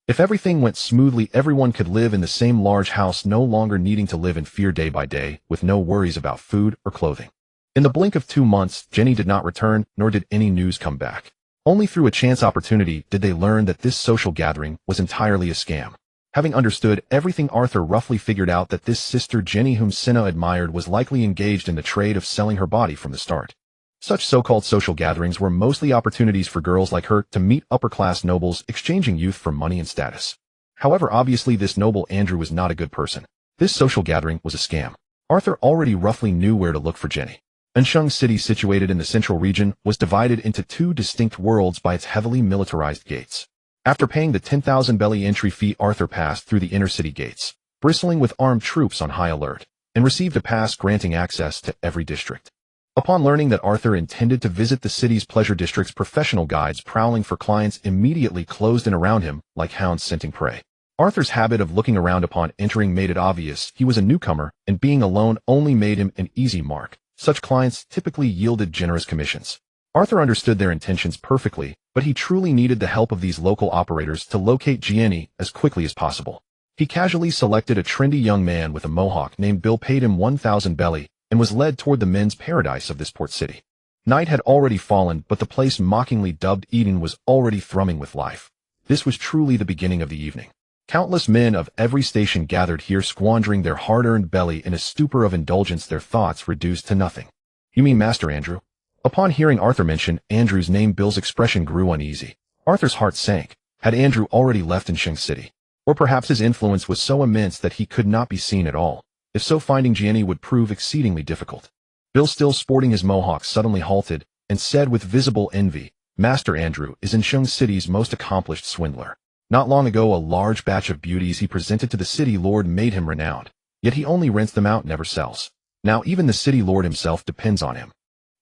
If everything went smoothly, everyone could live in the same large house, no longer needing to live in fear day by day, with no worries about food or clothing. In the blink of 2 months, Jenny did not return, nor did any news come back. Only through a chance opportunity did they learn that this social gathering was entirely a scam. Having understood everything, Arthur roughly figured out that this sister Jenny, whom Cinna admired, was likely engaged in the trade of selling her body from the start. Such so-called social gatherings were mostly opportunities for girls like her to meet upper-class nobles, exchanging youth for money and status. However, obviously this noble Andrew was not a good person. This social gathering was a scam. Arthur already roughly knew where to look for Jenny. Ansheng City, situated in the central region, was divided into two distinct worlds by its heavily militarized gates. After paying the 10,000 belly entry fee, Arthur passed through the inner city gates, bristling with armed troops on high alert, and received a pass granting access to every district. Upon learning that Arthur intended to visit the city's pleasure districts, professional guides prowling for clients immediately closed in around him like hounds scenting prey. Arthur's habit of looking around upon entering made it obvious he was a newcomer, and being alone only made him an easy mark. Such clients typically yielded generous commissions. Arthur understood their intentions perfectly, but he truly needed the help of these local operators to locate Jenny as quickly as possible. He casually selected a trendy young man with a mohawk named Bill, paid him 1,000 belly, and was led toward the men's paradise of this port city. Night had already fallen, but the place mockingly dubbed Eden was already thrumming with life. This was truly the beginning of the evening. Countless men of every station gathered here, squandering their hard-earned belly in a stupor of indulgence, their thoughts reduced to nothing. "You mean Master Andrew?" Upon hearing Arthur mention Andrew's name, Bill's expression grew uneasy. Arthur's heart sank. Had Andrew already left Ansheng City? Or perhaps his influence was so immense that he could not be seen at all. If so, finding Jenny would prove exceedingly difficult. Bill, still sporting his mohawk, suddenly halted and said with visible envy, "Master Andrew is Ansheng City's most accomplished swindler. Not long ago, a large batch of beauties he presented to the city lord made him renowned. Yet he only rents them out, never sells. Now even the city lord himself depends on him.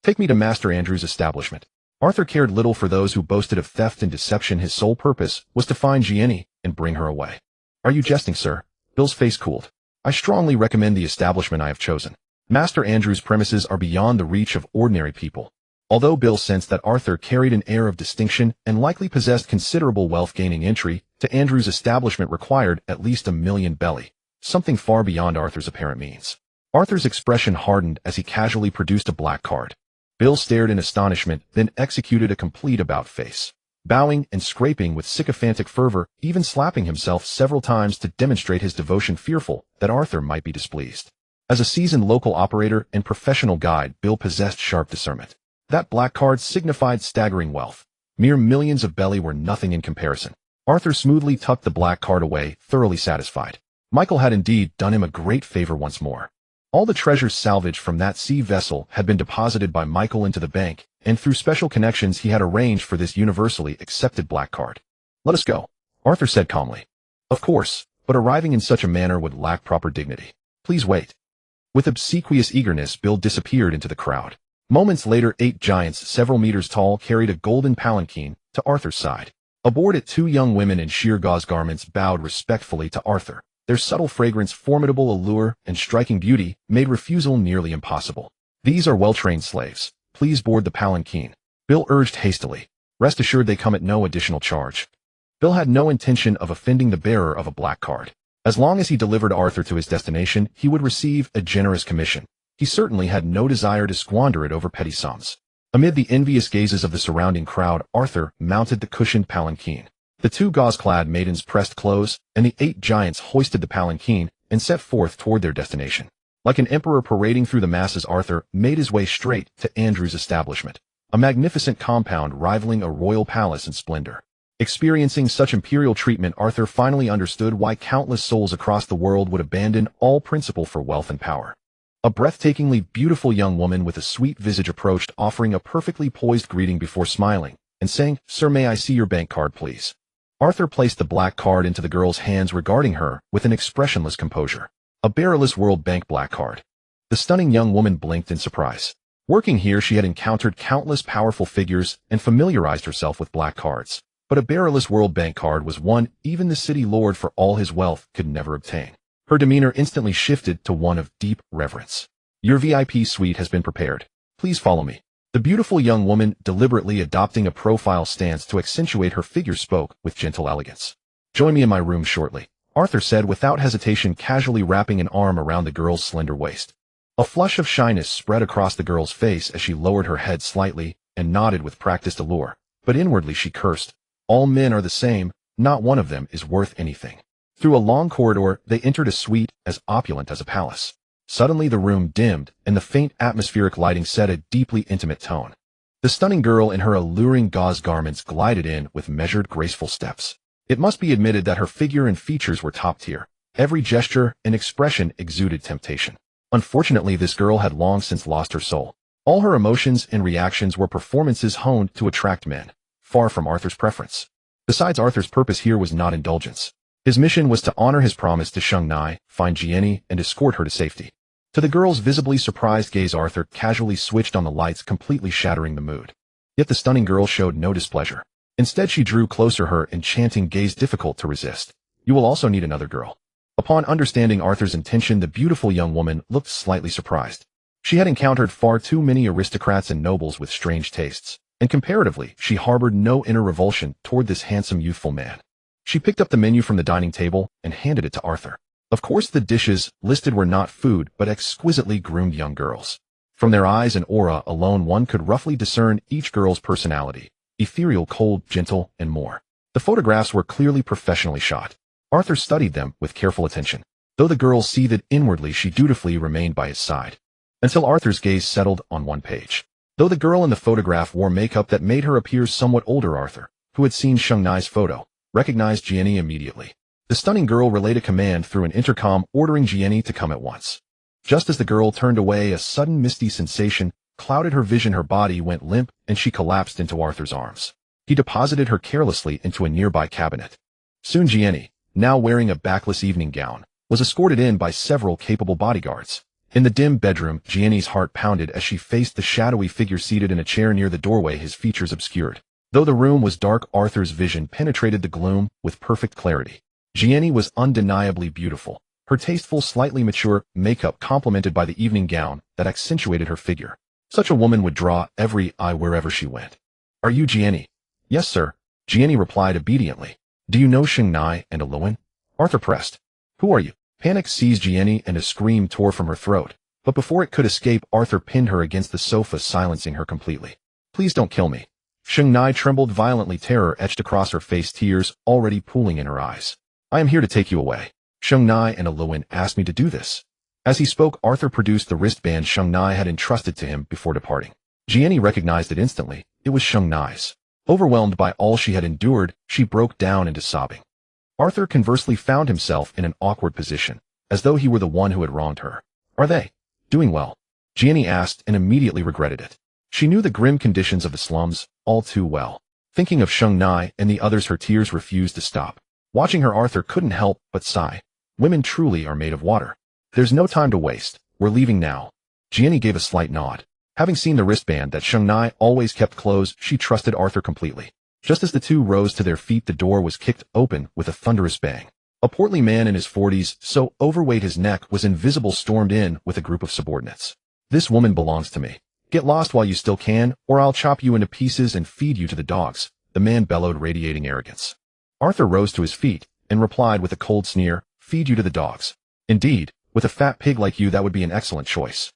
Take me to Master Andrew's establishment." Arthur cared little for those who boasted of theft and deception. His sole purpose was to find Jenny and bring her away. "Are you jesting, sir?" Bill's face cooled. "I strongly recommend the establishment I have chosen. Master Andrew's premises are beyond the reach of ordinary people." Although Bill sensed that Arthur carried an air of distinction and likely possessed considerable wealth, gaining entry to Andrew's establishment required at least 1,000,000 belly, something far beyond Arthur's apparent means. Arthur's expression hardened as he casually produced a black card. Bill stared in astonishment, then executed a complete about-face, bowing and scraping with sycophantic fervor, even slapping himself several times to demonstrate his devotion, fearful that Arthur might be displeased. As a seasoned local operator and professional guide, Bill possessed sharp discernment. That black card signified staggering wealth. Mere millions of belly were nothing in comparison. Arthur smoothly tucked the black card away, thoroughly satisfied. Michael had indeed done him a great favor once more. All the treasures salvaged from that sea vessel had been deposited by Michael into the bank, and through special connections he had arranged for this universally accepted black card. "Let us go," Arthur said calmly. "Of course, but arriving in such a manner would lack proper dignity. Please wait." With obsequious eagerness, Bill disappeared into the crowd. Moments later, 8 giants, several meters tall, carried a golden palanquin to Arthur's side. Aboard it, 2 young women in sheer gauze garments bowed respectfully to Arthur. Their subtle fragrance, formidable allure, and striking beauty made refusal nearly impossible. "These are well-trained slaves. Please board the palanquin," Bill urged hastily. "Rest assured they come at no additional charge." Bill had no intention of offending the bearer of a black card. As long as he delivered Arthur to his destination, he would receive a generous commission. He certainly had no desire to squander it over petty sums. Amid the envious gazes of the surrounding crowd, Arthur mounted the cushioned palanquin. The 2 gauze-clad maidens pressed close, and the 8 giants hoisted the palanquin and set forth toward their destination. Like an emperor parading through the masses, Arthur made his way straight to Andrew's establishment, a magnificent compound rivaling a royal palace in splendor. Experiencing such imperial treatment, Arthur finally understood why countless souls across the world would abandon all principle for wealth and power. A breathtakingly beautiful young woman with a sweet visage approached, offering a perfectly poised greeting before smiling and saying, "Sir, may I see your bank card, please?" Arthur placed the black card into the girl's hands, regarding her with an expressionless composure. A bearerless World Bank black card. The stunning young woman blinked in surprise. Working here, she had encountered countless powerful figures and familiarized herself with black cards. But a bearerless World Bank card was one even the city lord, for all his wealth, could never obtain. Her demeanor instantly shifted to one of deep reverence. "Your VIP suite has been prepared. Please follow me." The beautiful young woman, deliberately adopting a profile stance to accentuate her figure, spoke with gentle elegance. "Join me in my room shortly," Arthur said without hesitation, casually wrapping an arm around the girl's slender waist. A flush of shyness spread across the girl's face as she lowered her head slightly and nodded with practiced allure, but inwardly she cursed. All men are the same, not one of them is worth anything. Through a long corridor, they entered a suite as opulent as a palace. Suddenly the room dimmed, and the faint atmospheric lighting set a deeply intimate tone. The stunning girl in her alluring gauze garments glided in with measured, graceful steps. It must be admitted that her figure and features were top tier. Every gesture and expression exuded temptation. Unfortunately, this girl had long since lost her soul. All her emotions and reactions were performances honed to attract men, far from Arthur's preference. Besides, Arthur's purpose here was not indulgence. His mission was to honor his promise to Sheng Nai, find Jianni, and escort her to safety. To the girl's visibly surprised gaze, Arthur casually switched on the lights, completely shattering the mood. Yet the stunning girl showed no displeasure. Instead, she drew closer, her enchanting gaze difficult to resist. You will also need another girl. Upon understanding Arthur's intention, the beautiful young woman looked slightly surprised. She had encountered far too many aristocrats and nobles with strange tastes, and comparatively, she harbored no inner revulsion toward this handsome youthful man. She picked up the menu from the dining table and handed it to Arthur. Of course, the dishes listed were not food, but exquisitely groomed young girls. From their eyes and aura alone, one could roughly discern each girl's personality: ethereal, cold, gentle, and more. The photographs were clearly professionally shot. Arthur studied them with careful attention. Though the girl seethed inwardly, she dutifully remained by his side, until Arthur's gaze settled on one page. Though the girl in the photograph wore makeup that made her appear somewhat older, Arthur, who had seen Sheng Nai's photo, recognized Jianni immediately. The stunning girl relayed a command through an intercom, ordering Jianni to come at once. Just as the girl turned away, a sudden misty sensation clouded her vision. Her body went limp, and she collapsed into Arthur's arms. He deposited her carelessly into a nearby cabinet. Soon Jianni, now wearing a backless evening gown, was escorted in by several capable bodyguards. In the dim bedroom, Jianni's heart pounded as she faced the shadowy figure seated in a chair near the doorway, his features obscured. Though the room was dark, Arthur's vision penetrated the gloom with perfect clarity. Jianni was undeniably beautiful, her tasteful, slightly mature makeup complemented by the evening gown that accentuated her figure. Such a woman would draw every eye wherever she went. "Are you Jianni?" "Yes, sir," Jianni replied obediently. "Do you know Sheng Nai and Aluan?" Arthur pressed. "Who are you?" Panic seized Jianni and a scream tore from her throat, but before it could escape, Arthur pinned her against the sofa, silencing her completely. "Please don't kill me." Sheng Nai trembled violently, terror etched across her face, tears already pooling in her eyes. "I am here to take you away. Sheng Nai and Aluan asked me to do this." As he spoke, Arthur produced the wristband Sheng Nai had entrusted to him before departing. Jianni recognized it instantly. It was Sheng Nai's. Overwhelmed by all she had endured, she broke down into sobbing. Arthur conversely found himself in an awkward position, as though he were the one who had wronged her. "Are they doing well?" Jianni asked, and immediately regretted it. She knew the grim conditions of the slums all too well. Thinking of Sheng Nai and the others, her tears refused to stop. Watching her, Arthur couldn't help but sigh. Women truly are made of water. "There's no time to waste. We're leaving now." Jianni gave a slight nod. Having seen the wristband that Sheng Nai always kept closed, she trusted Arthur completely. Just as the two rose to their feet, the door was kicked open with a thunderous bang. A portly man in his 40s, so overweight his neck was invisible, stormed in with a group of subordinates. "This woman belongs to me. Get lost while you still can, or I'll chop you into pieces and feed you to the dogs," the man bellowed, radiating arrogance. Arthur rose to his feet and replied with a cold sneer, "Feed you to the dogs? Indeed, with a fat pig like you, that would be an excellent choice."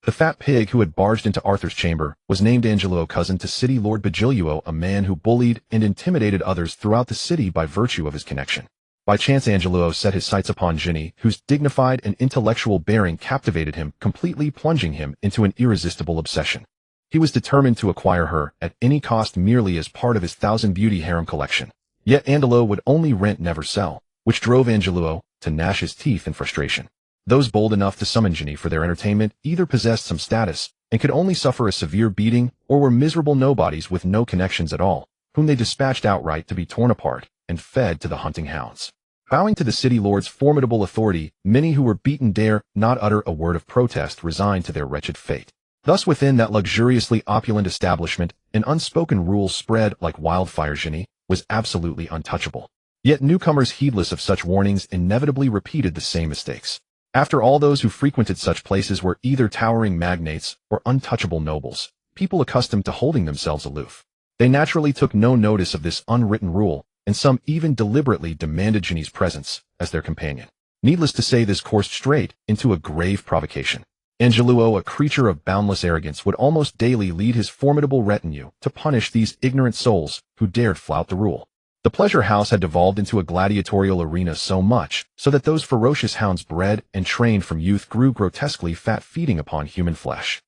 The fat pig who had barged into Arthur's chamber was named Angeluo, cousin to City Lord Bagiluo, a man who bullied and intimidated others throughout the city by virtue of his connection. By chance, Angeluo set his sights upon Jianni, whose dignified and intellectual bearing captivated him, completely plunging him into an irresistible obsession. He was determined to acquire her at any cost, merely as part of his 1,000 beauty harem collection. Yet Angeluo would only rent, never sell, which drove Angeluo to gnash his teeth in frustration. Those bold enough to summon Jianni for their entertainment either possessed some status and could only suffer a severe beating, or were miserable nobodies with no connections at all, whom they dispatched outright to be torn apart and fed to the hunting hounds. Bowing to the city lord's formidable authority, many who were beaten dare not utter a word of protest, resigned to their wretched fate. Thus, within that luxuriously opulent establishment, an unspoken rule spread like wildfire: Jianni was absolutely untouchable. Yet newcomers, heedless of such warnings, inevitably repeated the same mistakes. After all, those who frequented such places were either towering magnates or untouchable nobles, people accustomed to holding themselves aloof. They naturally took no notice of this unwritten rule, and some even deliberately demanded Jianni's presence as their companion. Needless to say, this coursed straight into a grave provocation. Angeluo, a creature of boundless arrogance, would almost daily lead his formidable retinue to punish these ignorant souls who dared flout the rule. The pleasure house had devolved into a gladiatorial arena so much so that those ferocious hounds bred and trained from youth grew grotesquely fat, feeding upon human flesh.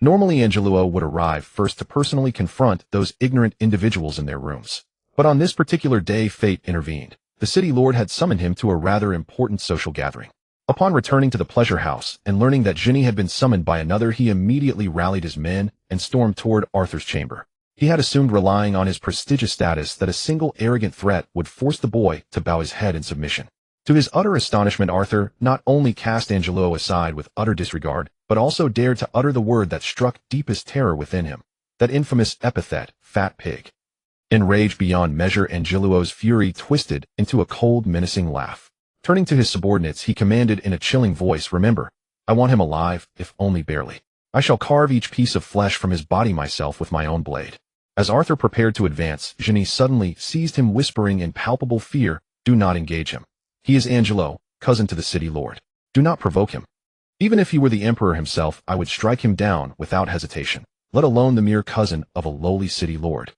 Normally Angeluo would arrive first to personally confront those ignorant individuals in their rooms. But on this particular day fate intervened. The city lord had summoned him to a rather important social gathering. Upon returning to the pleasure house and learning that Ginny had been summoned by another, he immediately rallied his men and stormed toward Arthur's chamber. He had assumed, relying on his prestigious status, that a single arrogant threat would force the boy to bow his head in submission. To his utter astonishment, Arthur not only cast Angeluo aside with utter disregard, but also dared to utter the word that struck deepest terror within him, that infamous epithet, fat pig. Enraged beyond measure, Angeluo's fury twisted into a cold, menacing laugh. Turning to his subordinates, he commanded in a chilling voice, "Remember, I want him alive, if only barely. I shall carve each piece of flesh from his body myself with my own blade." As Arthur prepared to advance, Ginny suddenly seized him, whispering in palpable fear, "Do not engage him. He is Angeluo, cousin to the city lord. Do not provoke him. Even if he were the emperor himself, I would strike him down without hesitation, let alone the mere cousin of a lowly city lord."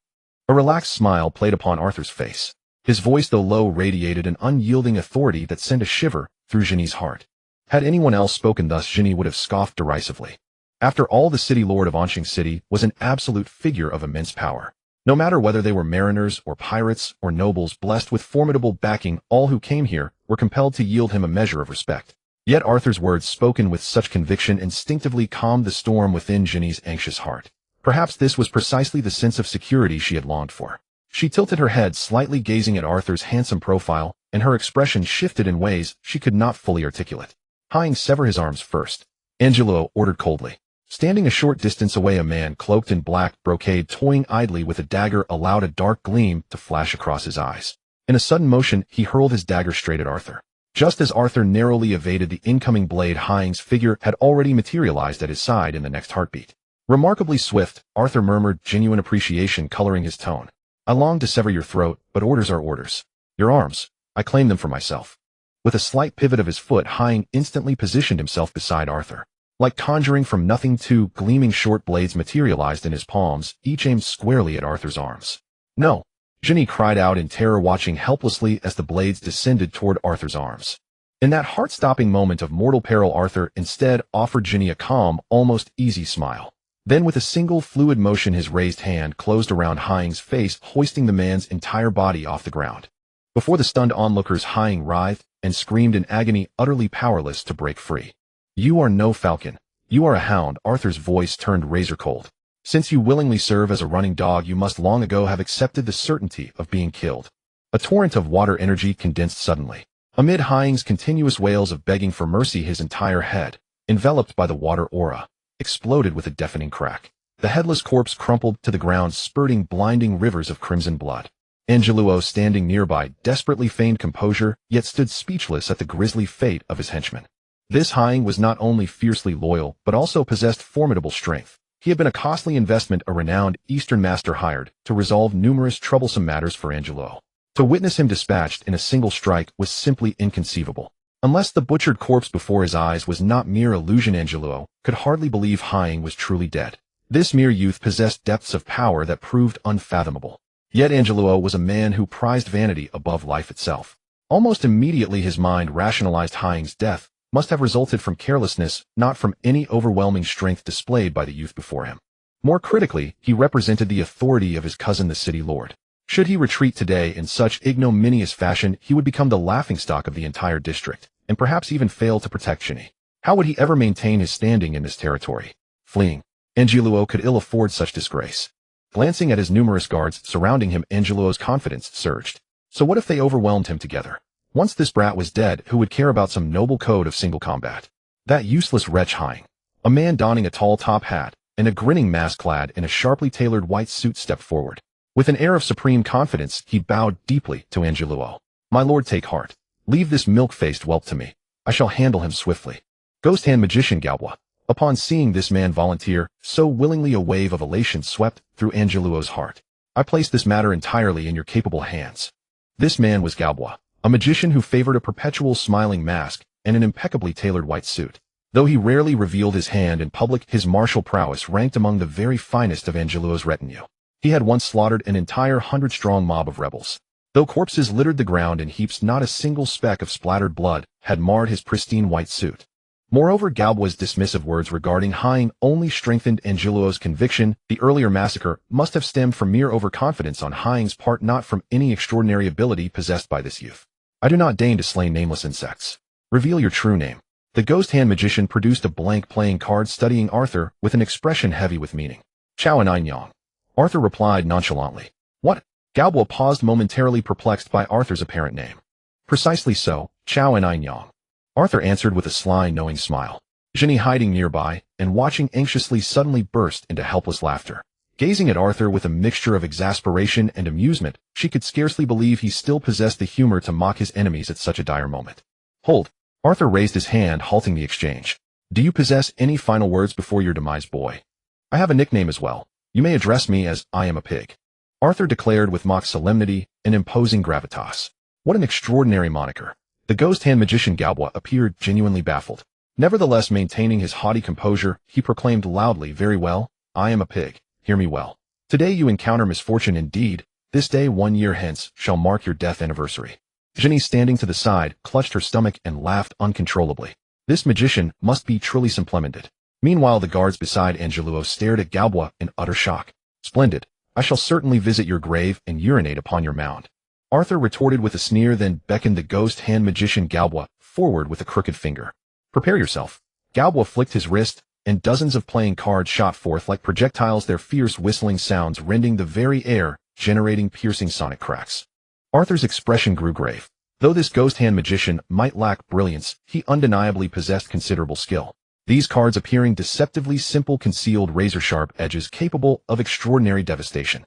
A relaxed smile played upon Arthur's face. His voice, though low, radiated an unyielding authority that sent a shiver through Ginny's heart. Had anyone else spoken thus, Ginny would have scoffed derisively. After all, the city lord of Anqing City was an absolute figure of immense power. No matter whether they were mariners or pirates or nobles blessed with formidable backing, all who came here were compelled to yield him a measure of respect. Yet Arthur's words, spoken with such conviction, instinctively calmed the storm within Ginny's anxious heart. Perhaps this was precisely the sense of security she had longed for. She tilted her head slightly, gazing at Arthur's handsome profile, and her expression shifted in ways she could not fully articulate. "Hying, sever his arms first," Angeluo ordered coldly. Standing a short distance away, a man cloaked in black brocade, toying idly with a dagger, allowed a dark gleam to flash across his eyes. In a sudden motion, he hurled his dagger straight at Arthur. Just as Arthur narrowly evaded the incoming blade, Hying's figure had already materialized at his side in the next heartbeat. Remarkably swift, Arthur murmured, genuine appreciation coloring his tone. "I long to sever your throat, but orders are orders. Your arms, I claim them for myself." With a slight pivot of his foot, Hying instantly positioned himself beside Arthur. Like conjuring from nothing, two gleaming short blades materialized in his palms, each aimed squarely at Arthur's arms. "No!" Ginny cried out in terror, watching helplessly as the blades descended toward Arthur's arms. In that heart-stopping moment of mortal peril, Arthur instead offered Ginny a calm, almost easy smile. Then with a single fluid motion, his raised hand closed around Hying's face, hoisting the man's entire body off the ground. Before the stunned onlookers, Hying writhed and screamed in agony, utterly powerless to break free. "You are no falcon. You are a hound." Arthur's voice turned razor cold. "Since you willingly serve as a running dog, you must long ago have accepted the certainty of being killed." A torrent of water energy condensed suddenly. Amid Hying's continuous wails of begging for mercy, his entire head, enveloped by the water aura, exploded with a deafening crack. The headless corpse crumpled to the ground, spurting blinding rivers of crimson blood. Angeluo, standing nearby, desperately feigned composure, yet stood speechless at the grisly fate of his henchman. This Hying was not only fiercely loyal, but also possessed formidable strength. He had been a costly investment, a renowned Eastern master hired to resolve numerous troublesome matters for Angeluo. To witness him dispatched in a single strike was simply inconceivable. Unless the butchered corpse before his eyes was not mere illusion, Angeluo could hardly believe Hying was truly dead. This mere youth possessed depths of power that proved unfathomable. Yet Angeluo was a man who prized vanity above life itself. Almost immediately his mind rationalized Hying's death must have resulted from carelessness, not from any overwhelming strength displayed by the youth before him. More critically, he represented the authority of his cousin, the city lord. Should he retreat today in such ignominious fashion, he would become the laughingstock of the entire district, and perhaps even fail to protect Ginny. How would he ever maintain his standing in this territory? Fleeing. Angeluo could ill afford such disgrace. Glancing at his numerous guards surrounding him, Angeluo's confidence surged. So what if they overwhelmed him together? Once this brat was dead, who would care about some noble code of single combat? That useless wretch Hying. A man donning a tall top hat and a grinning mask clad in a sharply tailored white suit stepped forward. With an air of supreme confidence, he bowed deeply to Angeluo. "My lord, take heart. Leave this milk-faced whelp to me. I shall handle him swiftly." Ghost hand magician Galbois. Upon seeing this man volunteer so willingly, a wave of elation swept through Angeluo's heart. "I place this matter entirely in your capable hands." This man was Galbois, a magician who favored a perpetual smiling mask and an impeccably tailored white suit. Though he rarely revealed his hand in public, his martial prowess ranked among the very finest of Angelo's retinue. He had once slaughtered an entire 100-strong mob of rebels. Though corpses littered the ground in heaps, not a single speck of splattered blood had marred his pristine white suit. Moreover, Galboa's dismissive words regarding Hine only strengthened Angelo's conviction the earlier massacre must have stemmed from mere overconfidence on Hine's part, not from any extraordinary ability possessed by this youth. I do not deign to slay nameless insects. Reveal your true name. The ghost hand magician produced a blank playing card, studying Arthur with an expression heavy with meaning. Chao and Yang. Arthur replied nonchalantly. What? Galboa paused, momentarily perplexed by Arthur's apparent name. Precisely so, Chao and Yang. Arthur answered with a sly, knowing smile. Ginny, hiding nearby and watching anxiously, suddenly burst into helpless laughter. Gazing at Arthur with a mixture of exasperation and amusement, she could scarcely believe he still possessed the humor to mock his enemies at such a dire moment. Hold! Arthur raised his hand, halting the exchange. Do you possess any final words before your demise, boy? I have a nickname as well. You may address me as I am a pig. Arthur declared with mock solemnity and imposing gravitas. What an extraordinary moniker. The ghost hand magician Galboa appeared genuinely baffled. Nevertheless, maintaining his haughty composure, he proclaimed loudly, Very well, I am a pig. Hear me well. Today you encounter misfortune indeed. This day 1 year hence shall mark your death anniversary. Ginny, standing to the side, clutched her stomach and laughed uncontrollably. This magician must be truly splendid. Meanwhile, the guards beside Angelo stared at Galboa in utter shock. Splendid. I shall certainly visit your grave and urinate upon your mound. Arthur retorted with a sneer, then beckoned the ghost hand magician Galboa forward with a crooked finger. Prepare yourself. Galboa flicked his wrist, and dozens of playing cards shot forth like projectiles, their fierce whistling sounds rending the very air, generating piercing sonic cracks. Arthur's expression grew grave. Though this ghost hand magician might lack brilliance, he undeniably possessed considerable skill. These cards appearing deceptively simple concealed razor-sharp edges capable of extraordinary devastation.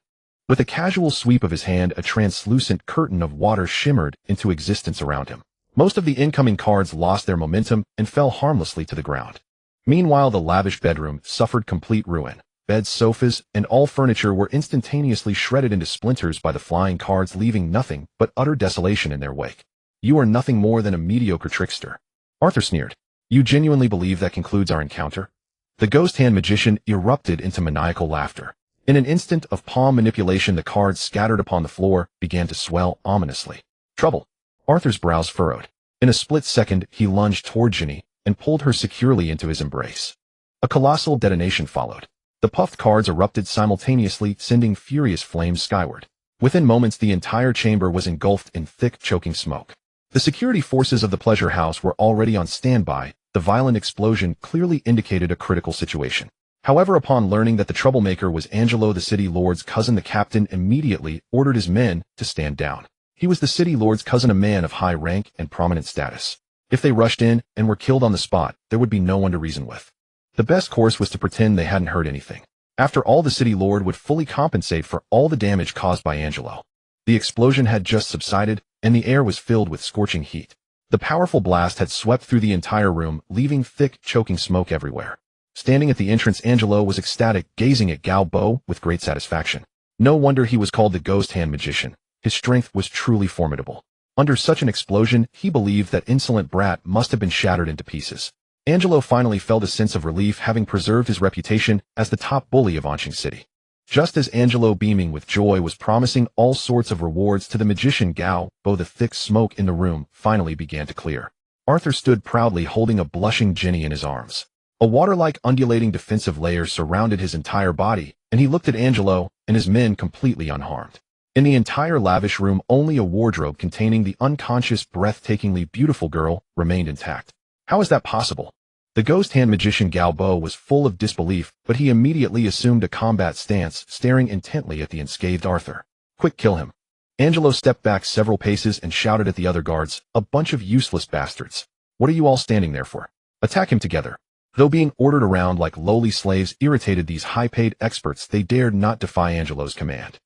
With a casual sweep of his hand, a translucent curtain of water shimmered into existence around him. Most of the incoming cards lost their momentum and fell harmlessly to the ground. Meanwhile, the lavish bedroom suffered complete ruin. Beds, sofas, and all furniture were instantaneously shredded into splinters by the flying cards, leaving nothing but utter desolation in their wake. You are nothing more than a mediocre trickster. Arthur sneered. You genuinely believe that concludes our encounter? The ghost hand magician erupted into maniacal laughter. In an instant of palm manipulation, the cards scattered upon the floor began to swell ominously. Trouble. Arthur's brows furrowed. In a split second, he lunged toward Ginny and pulled her securely into his embrace. A colossal detonation followed. The puffed cards erupted simultaneously, sending furious flames skyward. Within moments, the entire chamber was engulfed in thick, choking smoke. The security forces of the pleasure house were already on standby. The violent explosion clearly indicated a critical situation. However, upon learning that the troublemaker was Angelo, the city lord's cousin, the captain immediately ordered his men to stand down. He was the city lord's cousin, a man of high rank and prominent status. If they rushed in and were killed on the spot, there would be no one to reason with. The best course was to pretend they hadn't heard anything. After all, the city lord would fully compensate for all the damage caused by Angelo. The explosion had just subsided, and the air was filled with scorching heat. The powerful blast had swept through the entire room, leaving thick, choking smoke everywhere. Standing at the entrance, Angelo was ecstatic, gazing at Galboa with great satisfaction. No wonder he was called the ghost hand magician. His strength was truly formidable. Under such an explosion, he believed that insolent brat must have been shattered into pieces. Angelo finally felt a sense of relief, having preserved his reputation as the top bully of Anqing City. Just as Angelo, beaming with joy, was promising all sorts of rewards to the magician Galboa, the thick smoke in the room finally began to clear. Arthur stood proudly, holding a blushing Ginny in his arms. A water-like undulating defensive layer surrounded his entire body, and he looked at Angelo and his men completely unharmed. In the entire lavish room, only a wardrobe containing the unconscious, breathtakingly beautiful girl remained intact. How is that possible? The ghost hand magician Galboa was full of disbelief, but he immediately assumed a combat stance, staring intently at the unscathed Arthur. Quick, kill him. Angelo stepped back several paces and shouted at the other guards, a bunch of useless bastards. What are you all standing there for? Attack him together. Though being ordered around like lowly slaves irritated these high-paid experts, they dared not defy Angelo's command.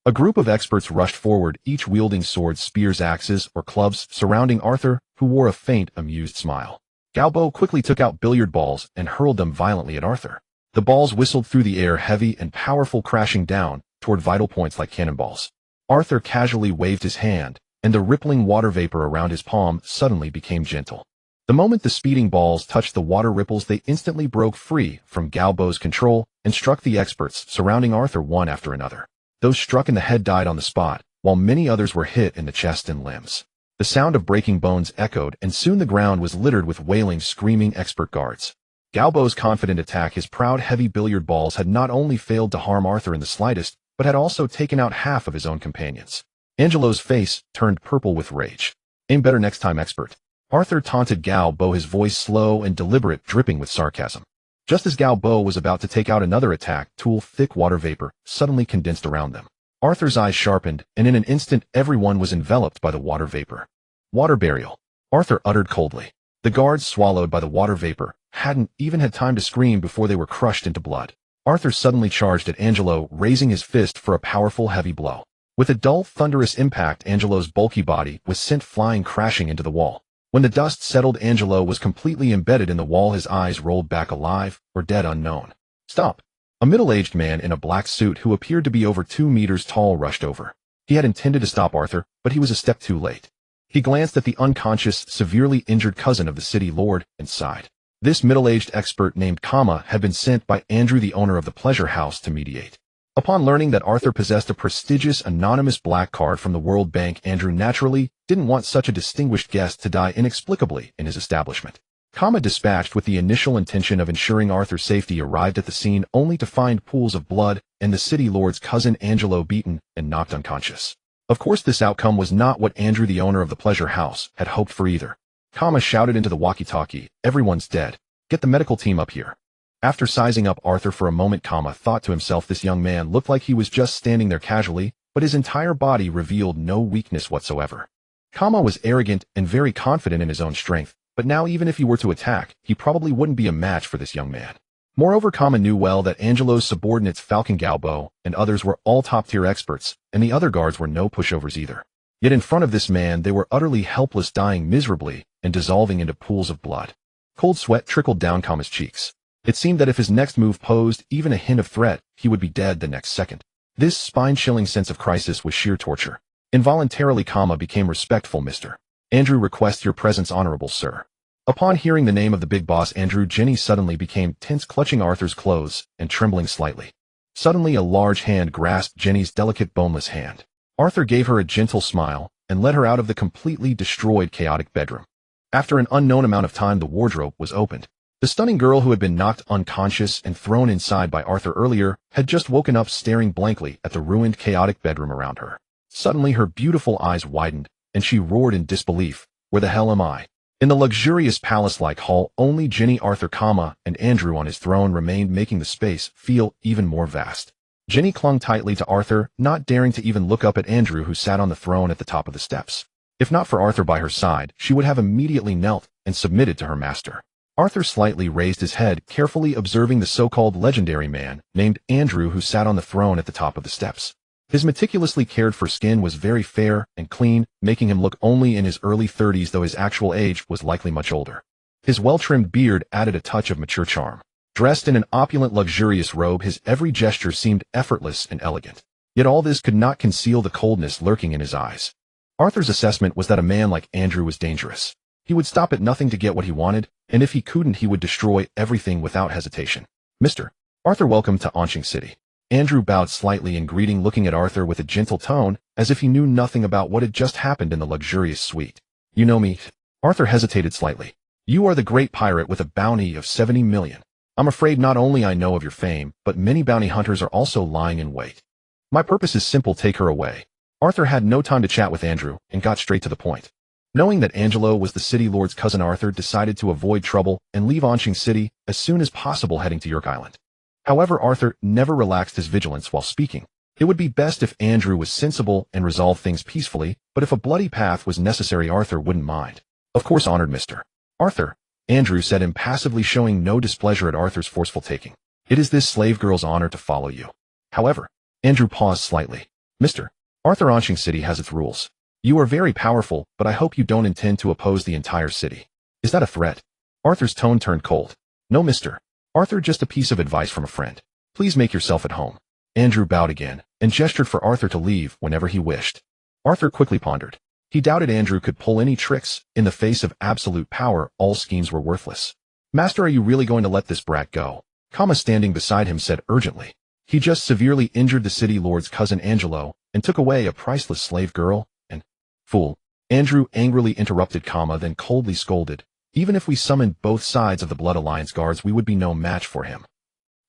A group of experts rushed forward, each wielding swords, spears, axes, or clubs, surrounding Arthur, who wore a faint, amused smile. Galboa quickly took out billiard balls and hurled them violently at Arthur. The balls whistled through the air, heavy and powerful, crashing down toward vital points like cannonballs. Arthur casually waved his hand, and the rippling water vapor around his palm suddenly became gentle. The moment the speeding balls touched the water ripples, they instantly broke free from Galbo's control and struck the experts surrounding Arthur one after another. Those struck in the head died on the spot, while many others were hit in the chest and limbs. The sound of breaking bones echoed, and soon the ground was littered with wailing, screaming expert guards. Galbo's confident attack, his proud heavy billiard balls, had not only failed to harm Arthur in the slightest, but had also taken out half of his own companions. Angelo's face turned purple with rage. Aim better next time, expert. Arthur taunted Galbo, his voice slow and deliberate, dripping with sarcasm. Just as Galbo was about to take out another attack, thick water vapor suddenly condensed around them. Arthur's eyes sharpened, and in an instant everyone was enveloped by the water vapor. Water burial, Arthur uttered coldly. The guards, swallowed by the water vapor, hadn't even had time to scream before they were crushed into blood. Arthur suddenly charged at Angelo, raising his fist for a powerful, heavy blow. With a dull, thunderous impact, Angelo's bulky body was sent flying, crashing into the wall. When the dust settled, Angelo was completely embedded in the wall, his eyes rolled back, alive or dead unknown. Stop! A middle-aged man in a black suit who appeared to be over 2 meters tall rushed over. He had intended to stop Arthur, but he was a step too late. He glanced at the unconscious, severely injured cousin of the city lord and sighed. This middle-aged expert named Kama had been sent by Andrew, the owner of the pleasure house, to mediate. Upon learning that Arthur possessed a prestigious anonymous black card from the World Bank, Andrew naturally didn't want such a distinguished guest to die inexplicably in his establishment. Kama, dispatched with the initial intention of ensuring Arthur's safety, arrived at the scene only to find pools of blood and the city lord's cousin Angelo beaten and knocked unconscious. Of course, this outcome was not what Andrew, the owner of the pleasure house, had hoped for either. Kama shouted into the walkie-talkie, "Everyone's dead. Get the medical team up here." After sizing up Arthur for a moment, Kama thought to himself, this young man looked like he was just standing there casually, but his entire body revealed no weakness whatsoever. Kama was arrogant and very confident in his own strength, but now even if he were to attack, he probably wouldn't be a match for this young man. Moreover, Kama knew well that Angelo's subordinates Falcon, Galbo, and others were all top-tier experts, and the other guards were no pushovers either. Yet in front of this man they were utterly helpless, dying miserably and dissolving into pools of blood. Cold sweat trickled down Kama's cheeks. It seemed that if his next move posed even a hint of threat, he would be dead the next second. This spine-chilling sense of crisis was sheer torture. Involuntarily, Kama became respectful. "Mr. Andrew requests your presence, honorable sir." Upon hearing the name of the big boss, Andrew, Jenny suddenly became tense, clutching Arthur's clothes and trembling slightly. Suddenly, a large hand grasped Jenny's delicate, boneless hand. Arthur gave her a gentle smile and led her out of the completely destroyed, chaotic bedroom. After an unknown amount of time, the wardrobe was opened. The stunning girl who had been knocked unconscious and thrown inside by Arthur earlier had just woken up, staring blankly at the ruined, chaotic bedroom around her. Suddenly, her beautiful eyes widened, and she roared in disbelief, "Where the hell am I?" In the luxurious palace-like hall, only Jenny, Arthur, Kama, and Andrew on his throne remained, making the space feel even more vast. Jenny clung tightly to Arthur, not daring to even look up at Andrew, who sat on the throne at the top of the steps. If not for Arthur by her side, she would have immediately knelt and submitted to her master. Arthur slightly raised his head, carefully observing the so-called legendary man named Andrew who sat on the throne at the top of the steps. His meticulously cared-for skin was very fair and clean, making him look only in his early 30s, though his actual age was likely much older. His well-trimmed beard added a touch of mature charm. Dressed in an opulent, luxurious robe, his every gesture seemed effortless and elegant. Yet all this could not conceal the coldness lurking in his eyes. Arthur's assessment was that a man like Andrew was dangerous. He would stop at nothing to get what he wanted, and if he couldn't, he would destroy everything without hesitation. "Mr. Arthur, welcome to Anqing City." Andrew bowed slightly in greeting, looking at Arthur with a gentle tone, as if he knew nothing about what had just happened in the luxurious suite. "You know me?" Arthur hesitated slightly. "You are the great pirate with a bounty of 70 million. I'm afraid not only I know of your fame, but many bounty hunters are also lying in wait. My purpose is simple: take her away." Arthur had no time to chat with Andrew and got straight to the point. Knowing that Angelo was the city lord's cousin, Arthur decided to avoid trouble and leave Anqing City as soon as possible, heading to York Island. However, Arthur never relaxed his vigilance while speaking. It would be best if Andrew was sensible and resolved things peacefully, but if a bloody path was necessary, Arthur wouldn't mind. "Of course, honored Mr. Arthur," Andrew said impassively, showing no displeasure at Arthur's forceful taking. "It is this slave girl's honor to follow you." However, Andrew paused slightly. "Mr. Arthur, Anqing City has its rules. You are very powerful, but I hope you don't intend to oppose the entire city. Is that a threat?" Arthur's tone turned cold. "No, Mr. Arthur, just a piece of advice from a friend. Please make yourself at home." Andrew bowed again and gestured for Arthur to leave whenever he wished. Arthur quickly pondered. He doubted Andrew could pull any tricks. In the face of absolute power, all schemes were worthless. "Master, are you really going to let this brat go?" Kama, standing beside him, said urgently. "He just severely injured the city lord's cousin Angelo and took away a priceless slave girl, and—" "Fool!" Andrew angrily interrupted Kama, then coldly scolded. "Even if we summoned both sides of the Blood Alliance guards, we would be no match for him."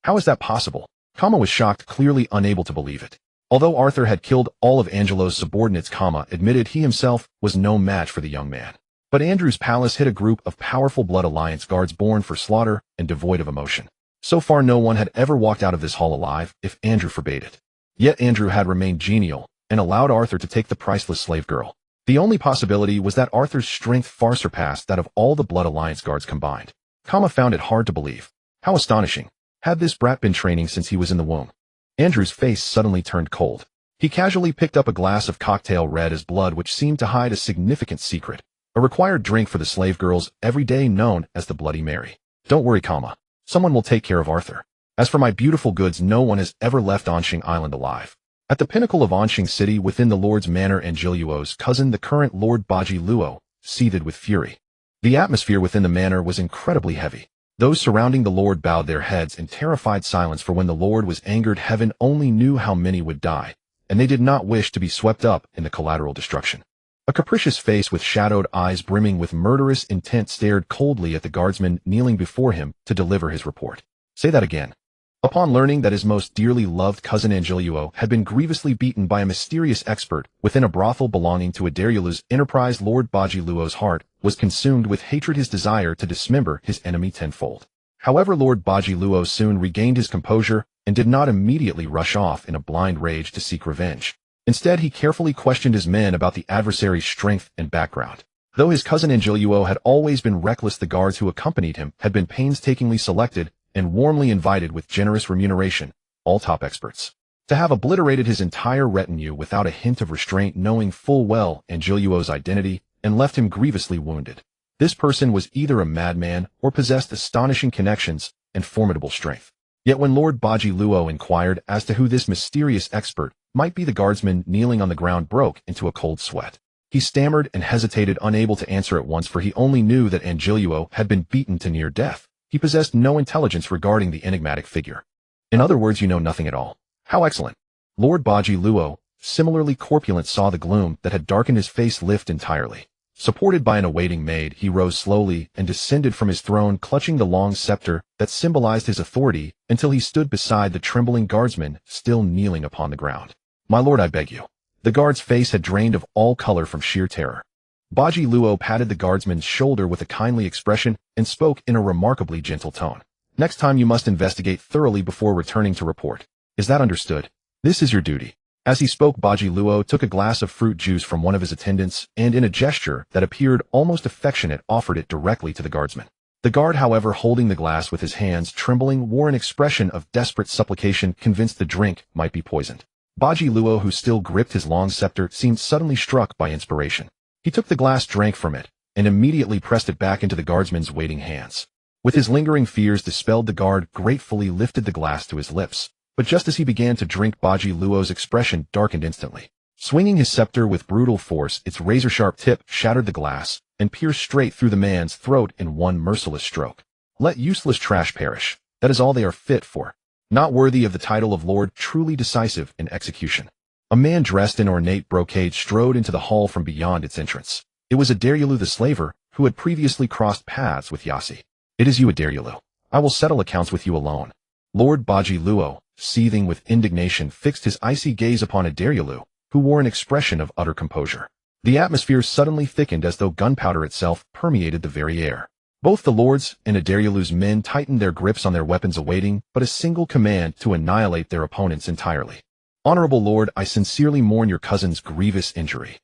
"How is that possible?" Kama was shocked, clearly unable to believe it. Although Arthur had killed all of Angelo's subordinates, Kama admitted he himself was no match for the young man. But Andrew's palace hid a group of powerful Blood Alliance guards born for slaughter and devoid of emotion. So far no one had ever walked out of this hall alive, if Andrew forbade it. Yet Andrew had remained genial and allowed Arthur to take the priceless slave girl. The only possibility was that Arthur's strength far surpassed that of all the Blood Alliance guards combined. Kama found it hard to believe. How astonishing. Had this brat been training since he was in the womb? Andrew's face suddenly turned cold. He casually picked up a glass of cocktail red as blood, which seemed to hide a significant secret, a required drink for the slave girls every day, known as the Bloody Mary. "Don't worry, Kama. Someone will take care of Arthur. As for my beautiful goods, no one has ever left Onshing Island alive." At the pinnacle of Onshing City, within the Lord's manor, Angeluo's cousin, the current Lord Baji Luo, seethed with fury. The atmosphere within the manor was incredibly heavy. Those surrounding the Lord bowed their heads in terrified silence, for when the Lord was angered, heaven only knew how many would die, and they did not wish to be swept up in the collateral destruction. A capricious face with shadowed eyes brimming with murderous intent stared coldly at the guardsman kneeling before him to deliver his report. "Say that again." Upon learning that his most dearly loved cousin Angeluo had been grievously beaten by a mysterious expert within a brothel belonging to Adariulu's enterprise, Lord Baji Luo's heart was consumed with hatred, his desire to dismember his enemy tenfold. However, Lord Baji Luo soon regained his composure and did not immediately rush off in a blind rage to seek revenge. Instead, he carefully questioned his men about the adversary's strength and background. Though his cousin Angeluo had always been reckless, the guards who accompanied him had been painstakingly selected and warmly invited with generous remuneration, all top experts. To have obliterated his entire retinue without a hint of restraint, knowing full well Angeluo's identity, and left him grievously wounded. This person was either a madman or possessed astonishing connections and formidable strength. Yet when Lord Baji Luo inquired as to who this mysterious expert might be, the guardsman kneeling on the ground broke into a cold sweat. He stammered and hesitated, unable to answer at once, for he only knew that Angeluo had been beaten to near death. He possessed no intelligence regarding the enigmatic figure. "In other words, you know nothing at all. How excellent." Lord Baji Luo, similarly corpulent, saw the gloom that had darkened his face lift entirely. Supported by an awaiting maid, he rose slowly and descended from his throne, clutching the long scepter that symbolized his authority, until he stood beside the trembling guardsman, still kneeling upon the ground. "My lord, I beg you." The guard's face had drained of all color from sheer terror. Baji Luo patted the guardsman's shoulder with a kindly expression and spoke in a remarkably gentle tone. "Next time you must investigate thoroughly before returning to report. Is that understood? This is your duty." As he spoke, Baji Luo took a glass of fruit juice from one of his attendants and, in a gesture that appeared almost affectionate, offered it directly to the guardsman. The guard, however, holding the glass with his hands trembling, wore an expression of desperate supplication, convinced the drink might be poisoned. Baji Luo, who still gripped his long scepter, seemed suddenly struck by inspiration. He took the glass, drank from it, and immediately pressed it back into the guardsman's waiting hands. With his lingering fears dispelled, the guard gratefully lifted the glass to his lips. But just as he began to drink, Baji Luo's expression darkened instantly. Swinging his scepter with brutal force, its razor-sharp tip shattered the glass and pierced straight through the man's throat in one merciless stroke. "Let useless trash perish. That is all they are fit for. Not worthy of the title of lord, truly decisive in execution." A man dressed in ornate brocade strode into the hall from beyond its entrance. It was Adariulu the slaver, who had previously crossed paths with Yasi. "It is you, Adariulu. I will settle accounts with you alone." Lord Baji Luo, seething with indignation, fixed his icy gaze upon Adariulu, who wore an expression of utter composure. The atmosphere suddenly thickened as though gunpowder itself permeated the very air. Both the lords and Adariulu's men tightened their grips on their weapons, awaiting but a single command to annihilate their opponents entirely. "Honorable lord, I sincerely mourn your cousin's grievous injury."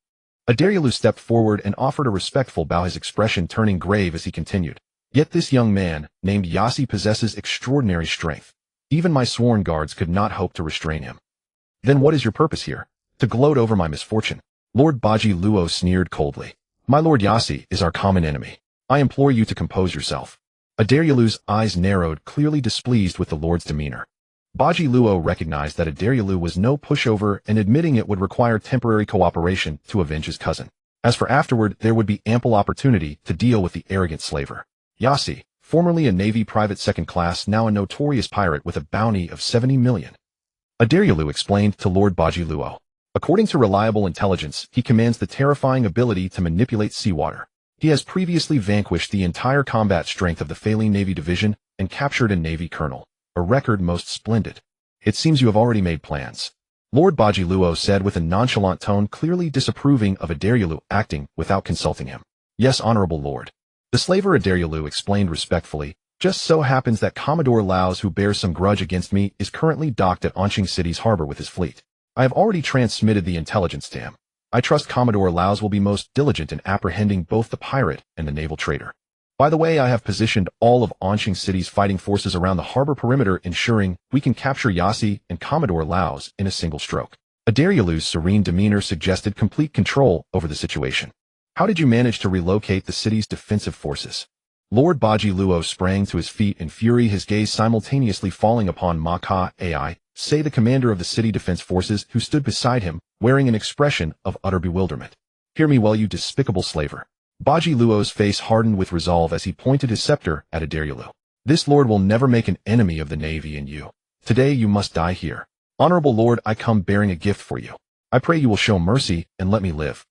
Adariulu stepped forward and offered a respectful bow, his expression turning grave as he continued. "Yet this young man, named Yasi, possesses extraordinary strength. Even my sworn guards could not hope to restrain him." "Then what is your purpose here? To gloat over my misfortune?" Lord Baji Luo sneered coldly. "My lord Yasi is our common enemy. I implore you to compose yourself." Adariulu's eyes narrowed, clearly displeased with the lord's demeanor. Baji Luo recognized that Adariulu was no pushover, and admitting it would require temporary cooperation to avenge his cousin. As for afterward, there would be ample opportunity to deal with the arrogant slaver. Yasi, formerly a Navy private second class, now a notorious pirate with a bounty of 70 million. Aderiolu explained to Lord Baji Luo. According to reliable intelligence, he commands the terrifying ability to manipulate seawater. He has previously vanquished the entire combat strength of the failing Navy division and captured a Navy colonel, a record most splendid. It seems you have already made plans. Lord Baji Luo said with a nonchalant tone, clearly disapproving of Aderiolu acting without consulting him. Yes, honorable lord. The slaver Aderiolu explained respectfully. Just so happens that Commodore Laos, who bears some grudge against me, is currently docked at Anqing City's harbor with his fleet. I have already transmitted the intelligence to him. I trust Commodore Laos will be most diligent in apprehending both the pirate and the naval traitor. By the way, I have positioned all of Anqing City's fighting forces around the harbor perimeter, ensuring we can capture Yasi and Commodore Laos in a single stroke. Aderiolu's serene demeanor suggested complete control over the situation. How did you manage to relocate the city's defensive forces? Lord Baji Luo sprang to his feet in fury, his gaze simultaneously falling upon Ma Ka Ai, say the commander of the city defense forces, who stood beside him, wearing an expression of utter bewilderment. Hear me well, you despicable slaver. Baji Luo's face hardened with resolve as he pointed his scepter at Aderiolu. This lord will never make an enemy of the Navy and you. Today you must die here. Honorable lord, I come bearing a gift for you. I pray you will show mercy and let me live.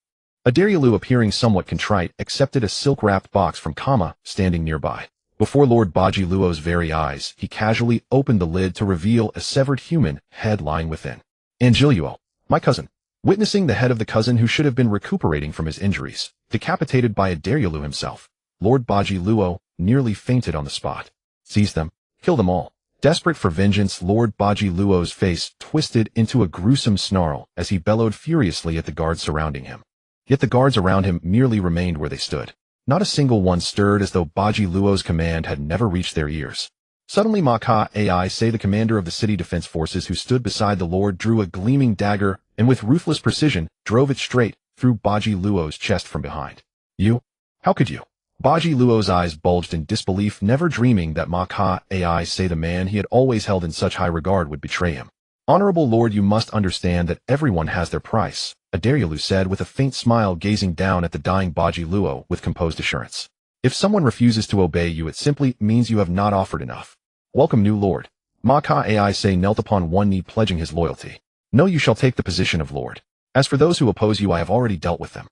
Aderiolu, appearing somewhat contrite, accepted a silk-wrapped box from Kama, standing nearby. Before Lord Baji Luo's very eyes, he casually opened the lid to reveal a severed human head lying within. Angiluo, my cousin. Witnessing the head of the cousin who should have been recuperating from his injuries, decapitated by Aderiolu himself, Lord Baji Luo nearly fainted on the spot. Seize them. Kill them all. Desperate for vengeance, Lord Baji Luo's face twisted into a gruesome snarl as he bellowed furiously at the guards surrounding him. Yet the guards around him merely remained where they stood. Not a single one stirred, as though Baji Luo's command had never reached their ears. Suddenly Ma Ka Ai, say the commander of the city defense forces who stood beside the lord, drew a gleaming dagger and with ruthless precision drove it straight through Baji Luo's chest from behind. You? How could you? Baji Luo's eyes bulged in disbelief, never dreaming that Ma Ka Ai, say the man he had always held in such high regard, would betray him. Honorable lord, you must understand that everyone has their price, Aderiolu said with a faint smile, gazing down at the dying Baji Luo with composed assurance. If someone refuses to obey you, it simply means you have not offered enough. Welcome, new lord. Ma Ka Ai, say knelt upon one knee, pledging his loyalty. No, you shall take the position of lord. As for those who oppose you, I have already dealt with them.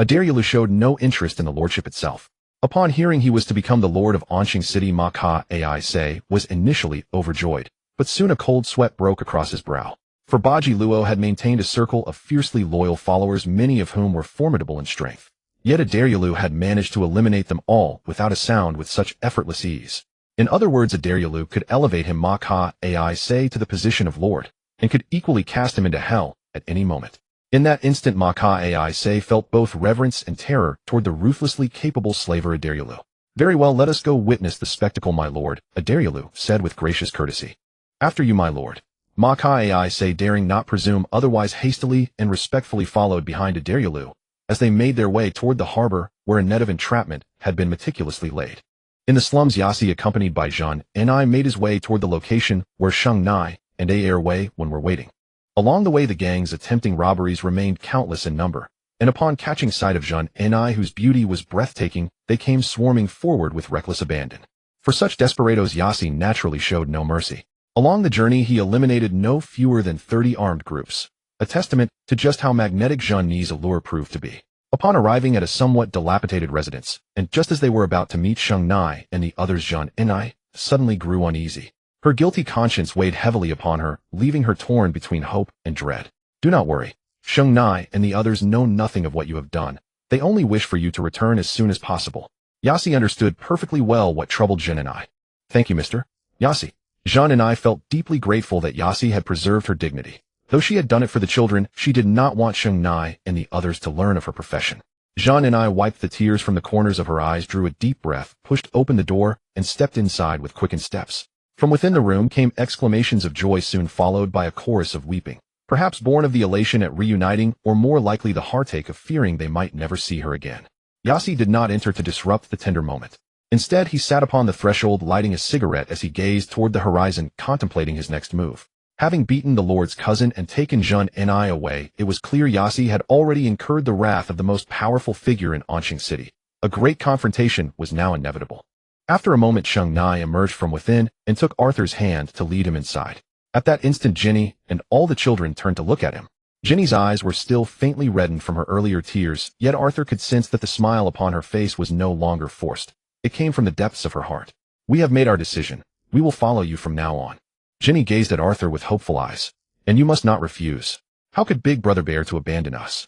Aderiolu showed no interest in the lordship itself. Upon hearing he was to become the lord of Anqing City, Ma Ka Ai, say was initially overjoyed, but soon a cold sweat broke across his brow. For Baji Luo had maintained a circle of fiercely loyal followers, many of whom were formidable in strength. Yet Aderiolu had managed to eliminate them all without a sound with such effortless ease. In other words, Aderiolu could elevate him, Ma Ka Ai, say, to the position of lord, and could equally cast him into hell at any moment. In that instant, Ma Ka Ai, say felt both reverence and terror toward the ruthlessly capable slaver Aderiolu. Very well, let us go witness the spectacle, my lord, Aderiolu said with gracious courtesy. After you, my lord. Ma Ka Ai, say, daring not presume otherwise, hastily and respectfully followed behind Aderiolu as they made their way toward the harbor where a net of entrapment had been meticulously laid. In the slums, Yasi, accompanied by Zhang Ni, made his way toward the location where Sheng Nai and A Wei were waiting. Along the way, the gangs attempting robberies remained countless in number, and upon catching sight of Zhang Ni, whose beauty was breathtaking, they came swarming forward with reckless abandon. For such desperados, Yasi naturally showed no mercy. Along the journey, he eliminated no fewer than 30 armed groups, a testament to just how magnetic Zhang Ni's allure proved to be. Upon arriving at a somewhat dilapidated residence, and just as they were about to meet Sheng Nai and the others, Zhang Ni suddenly grew uneasy. Her guilty conscience weighed heavily upon her, leaving her torn between hope and dread. Do not worry. Sheng Nai and the others know nothing of what you have done. They only wish for you to return as soon as possible. Yasi understood perfectly well what troubled Zhang and I. Thank you, Mr. Yasi. Zhang and I felt deeply grateful that Yasi had preserved her dignity. Though she had done it for the children, she did not want Sheng Nai and the others to learn of her profession. Zhang and I wiped the tears from the corners of her eyes, drew a deep breath, pushed open the door, and stepped inside with quickened steps. From within the room came exclamations of joy, soon followed by a chorus of weeping, perhaps born of the elation at reuniting, or more likely the heartache of fearing they might never see her again. Yasi did not enter to disrupt the tender moment. Instead, he sat upon the threshold, lighting a cigarette as he gazed toward the horizon, contemplating his next move. Having beaten the Lord's cousin and taken Jun and I away, it was clear Yasi had already incurred the wrath of the most powerful figure in Anqing City. A great confrontation was now inevitable. After a moment, Sheng Nai emerged from within and took Arthur's hand to lead him inside. At that instant, Ginny and all the children turned to look at him. Ginny's eyes were still faintly reddened from her earlier tears, yet Arthur could sense that the smile upon her face was no longer forced. It came from the depths of her heart. "We have made our decision. We will follow you from now on." Ginny gazed at Arthur with hopeful eyes. "And you must not refuse. How could Big Brother bear to abandon us?"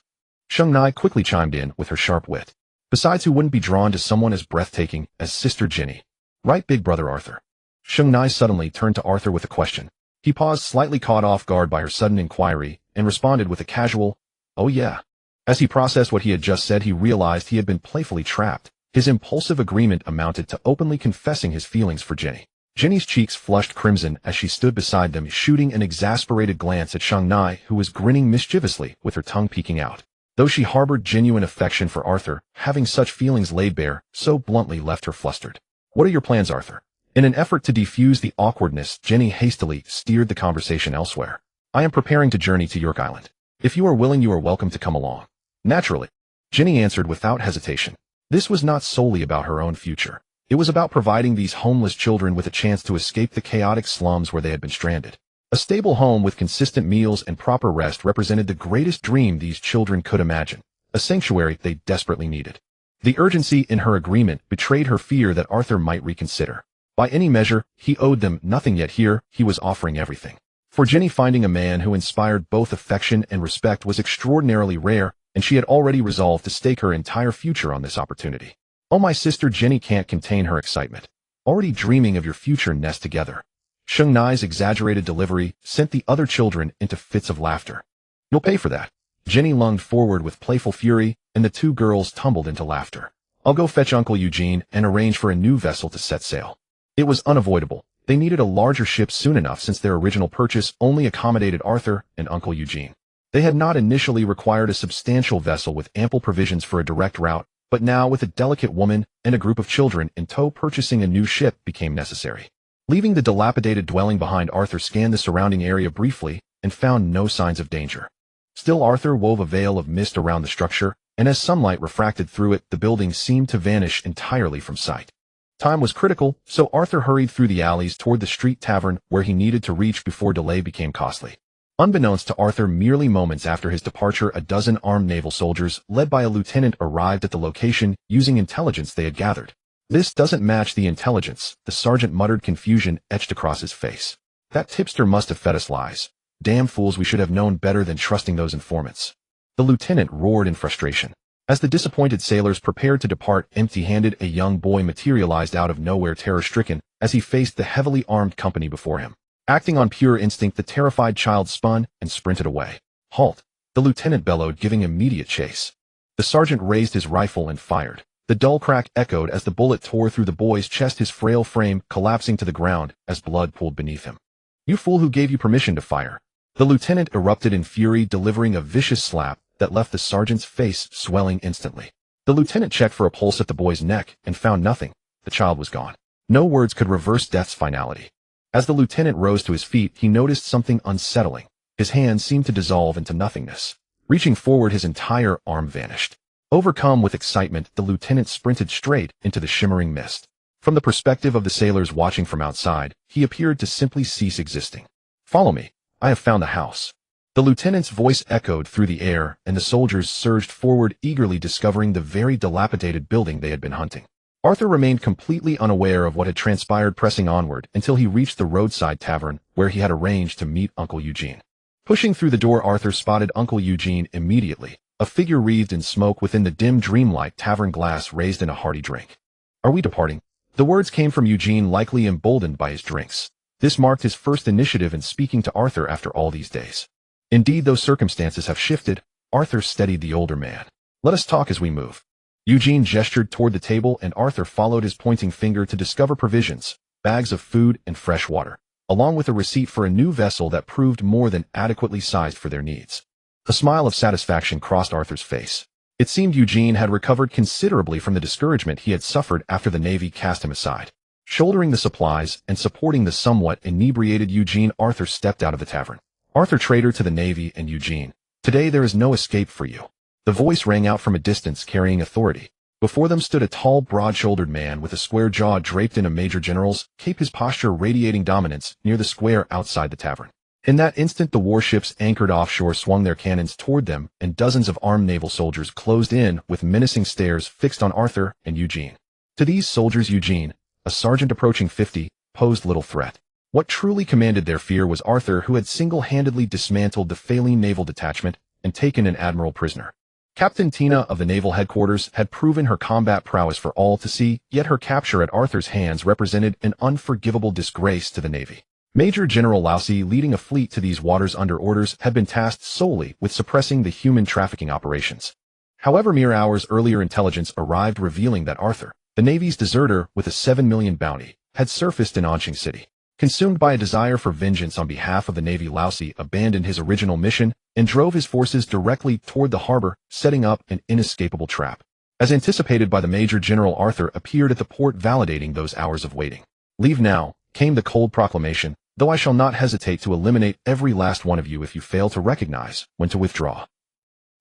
Sheng Nai quickly chimed in with her sharp wit. "Besides, who wouldn't be drawn to someone as breathtaking as Sister Ginny? Right, Big Brother Arthur?" Sheng Nai suddenly turned to Arthur with a question. He paused, slightly caught off guard by her sudden inquiry, and responded with a casual, "Oh yeah." As he processed what he had just said, he realized he had been playfully trapped. His impulsive agreement amounted to openly confessing his feelings for Ginny. Ginny's cheeks flushed crimson as she stood beside them, shooting an exasperated glance at Sheng Nai, who was grinning mischievously with her tongue peeking out. Though she harbored genuine affection for Arthur, having such feelings laid bare so bluntly left her flustered. "What are your plans, Arthur?" In an effort to defuse the awkwardness, Ginny hastily steered the conversation elsewhere. "I am preparing to journey to York Island. If you are willing, you are welcome to come along." "Naturally," Ginny answered without hesitation. This was not solely about her own future. It was about providing these homeless children with a chance to escape the chaotic slums where they had been stranded. A stable home with consistent meals and proper rest represented the greatest dream these children could imagine, a sanctuary they desperately needed. The urgency in her agreement betrayed her fear that Arthur might reconsider. By any measure, he owed them nothing, yet here he was offering everything. For Ginny, finding a man who inspired both affection and respect was extraordinarily rare, and she had already resolved to stake her entire future on this opportunity. "Oh, my sister," Ginny can't contain her excitement. "Already dreaming of your future nest together." Sheng Nai's exaggerated delivery sent the other children into fits of laughter. "You'll pay for that." Ginny lunged forward with playful fury, and the two girls tumbled into laughter. "I'll go fetch Uncle Eugene and arrange for a new vessel to set sail." It was unavoidable. They needed a larger ship soon enough, since their original purchase only accommodated Arthur and Uncle Eugene. They had not initially required a substantial vessel with ample provisions for a direct route, but now, with a delicate woman and a group of children in tow, purchasing a new ship became necessary. Leaving the dilapidated dwelling behind, Arthur scanned the surrounding area briefly and found no signs of danger. Still, Arthur wove a veil of mist around the structure, and as sunlight refracted through it, the building seemed to vanish entirely from sight. Time was critical, so Arthur hurried through the alleys toward the street tavern where he needed to reach before delay became costly. Unbeknownst to Arthur, merely moments after his departure, a dozen armed naval soldiers, led by a lieutenant, arrived at the location using intelligence they had gathered. "This doesn't match the intelligence," the sergeant muttered, confusion etched across his face. "That tipster must have fed us lies. Damn fools, we should have known better than trusting those informants." The lieutenant roared in frustration. As the disappointed sailors prepared to depart empty-handed, a young boy materialized out of nowhere, terror-stricken, as he faced the heavily armed company before him. Acting on pure instinct, the terrified child spun and sprinted away. "Halt!" the lieutenant bellowed, giving immediate chase. The sergeant raised his rifle and fired. The dull crack echoed as the bullet tore through the boy's chest, his frail frame collapsing to the ground as blood pooled beneath him. "You fool, who gave you permission to fire?" The lieutenant erupted in fury, delivering a vicious slap that left the sergeant's face swelling instantly. The lieutenant checked for a pulse at the boy's neck and found nothing. The child was gone. No words could reverse death's finality. As the lieutenant rose to his feet, he noticed something unsettling. His hand seemed to dissolve into nothingness. Reaching forward, his entire arm vanished. Overcome with excitement, the lieutenant sprinted straight into the shimmering mist. From the perspective of the sailors watching from outside, he appeared to simply cease existing. "Follow me. I have found the house." The lieutenant's voice echoed through the air, and the soldiers surged forward, eagerly discovering the very dilapidated building they had been hunting. Arthur remained completely unaware of what had transpired, pressing onward until he reached the roadside tavern where he had arranged to meet Uncle Eugene. Pushing through the door, Arthur spotted Uncle Eugene immediately, a figure wreathed in smoke within the dim dreamlight tavern, glass raised in a hearty drink. "Are we departing?" The words came from Eugene, likely emboldened by his drinks. This marked his first initiative in speaking to Arthur after all these days. Indeed, though circumstances have shifted, Arthur steadied the older man. "Let us talk as we move." Eugene gestured toward the table, and Arthur followed his pointing finger to discover provisions, bags of food and fresh water, along with a receipt for a new vessel that proved more than adequately sized for their needs. A smile of satisfaction crossed Arthur's face. It seemed Eugene had recovered considerably from the discouragement he had suffered after the Navy cast him aside. Shouldering the supplies and supporting the somewhat inebriated Eugene, Arthur stepped out of the tavern. Arthur, traitor to the Navy, and Eugene, today there is no escape for you. The voice rang out from a distance, carrying authority. Before them stood a tall, broad-shouldered man with a square jaw draped in a major general's cape, his posture radiating dominance near the square outside the tavern. In that instant, the warships anchored offshore swung their cannons toward them, and dozens of armed naval soldiers closed in with menacing stares fixed on Arthur and Eugene. To these soldiers, Eugene, a sergeant approaching 50, posed little threat. What truly commanded their fear was Arthur, who had single-handedly dismantled the failing naval detachment and taken an admiral prisoner. Captain Tina of the naval headquarters had proven her combat prowess for all to see, yet her capture at Arthur's hands represented an unforgivable disgrace to the Navy. Major General Lousy, leading a fleet to these waters under orders, had been tasked solely with suppressing the human trafficking operations. However, mere hours earlier, intelligence arrived revealing that Arthur, the Navy's deserter with a 7 million bounty, had surfaced in Anqing City. Consumed by a desire for vengeance on behalf of the Navy, Lousy abandoned his original mission and drove his forces directly toward the harbor, setting up an inescapable trap. As anticipated by the Major General, Arthur appeared at the port, validating those hours of waiting. "Leave now," came the cold proclamation, "though I shall not hesitate to eliminate every last one of you if you fail to recognize when to withdraw."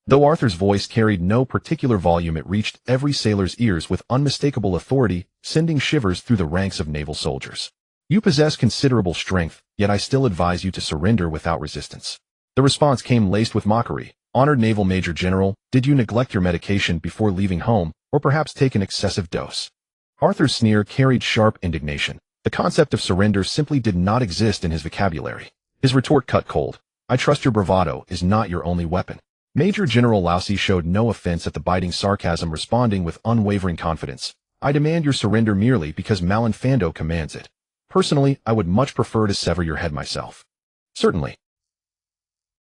Though Arthur's voice carried no particular volume, it reached every sailor's ears with unmistakable authority, sending shivers through the ranks of naval soldiers. "You possess considerable strength, yet I still advise you to surrender without resistance." The response came laced with mockery. "Honored Naval Major General, did you neglect your medication before leaving home, or perhaps take an excessive dose?" Arthur's sneer carried sharp indignation. The concept of surrender simply did not exist in his vocabulary. His retort cut cold. "I trust your bravado is not your only weapon." Major General Lousy showed no offense at the biting sarcasm, responding with unwavering confidence. "I demand your surrender merely because Malinfando commands it. Personally, I would much prefer to sever your head myself." "Certainly."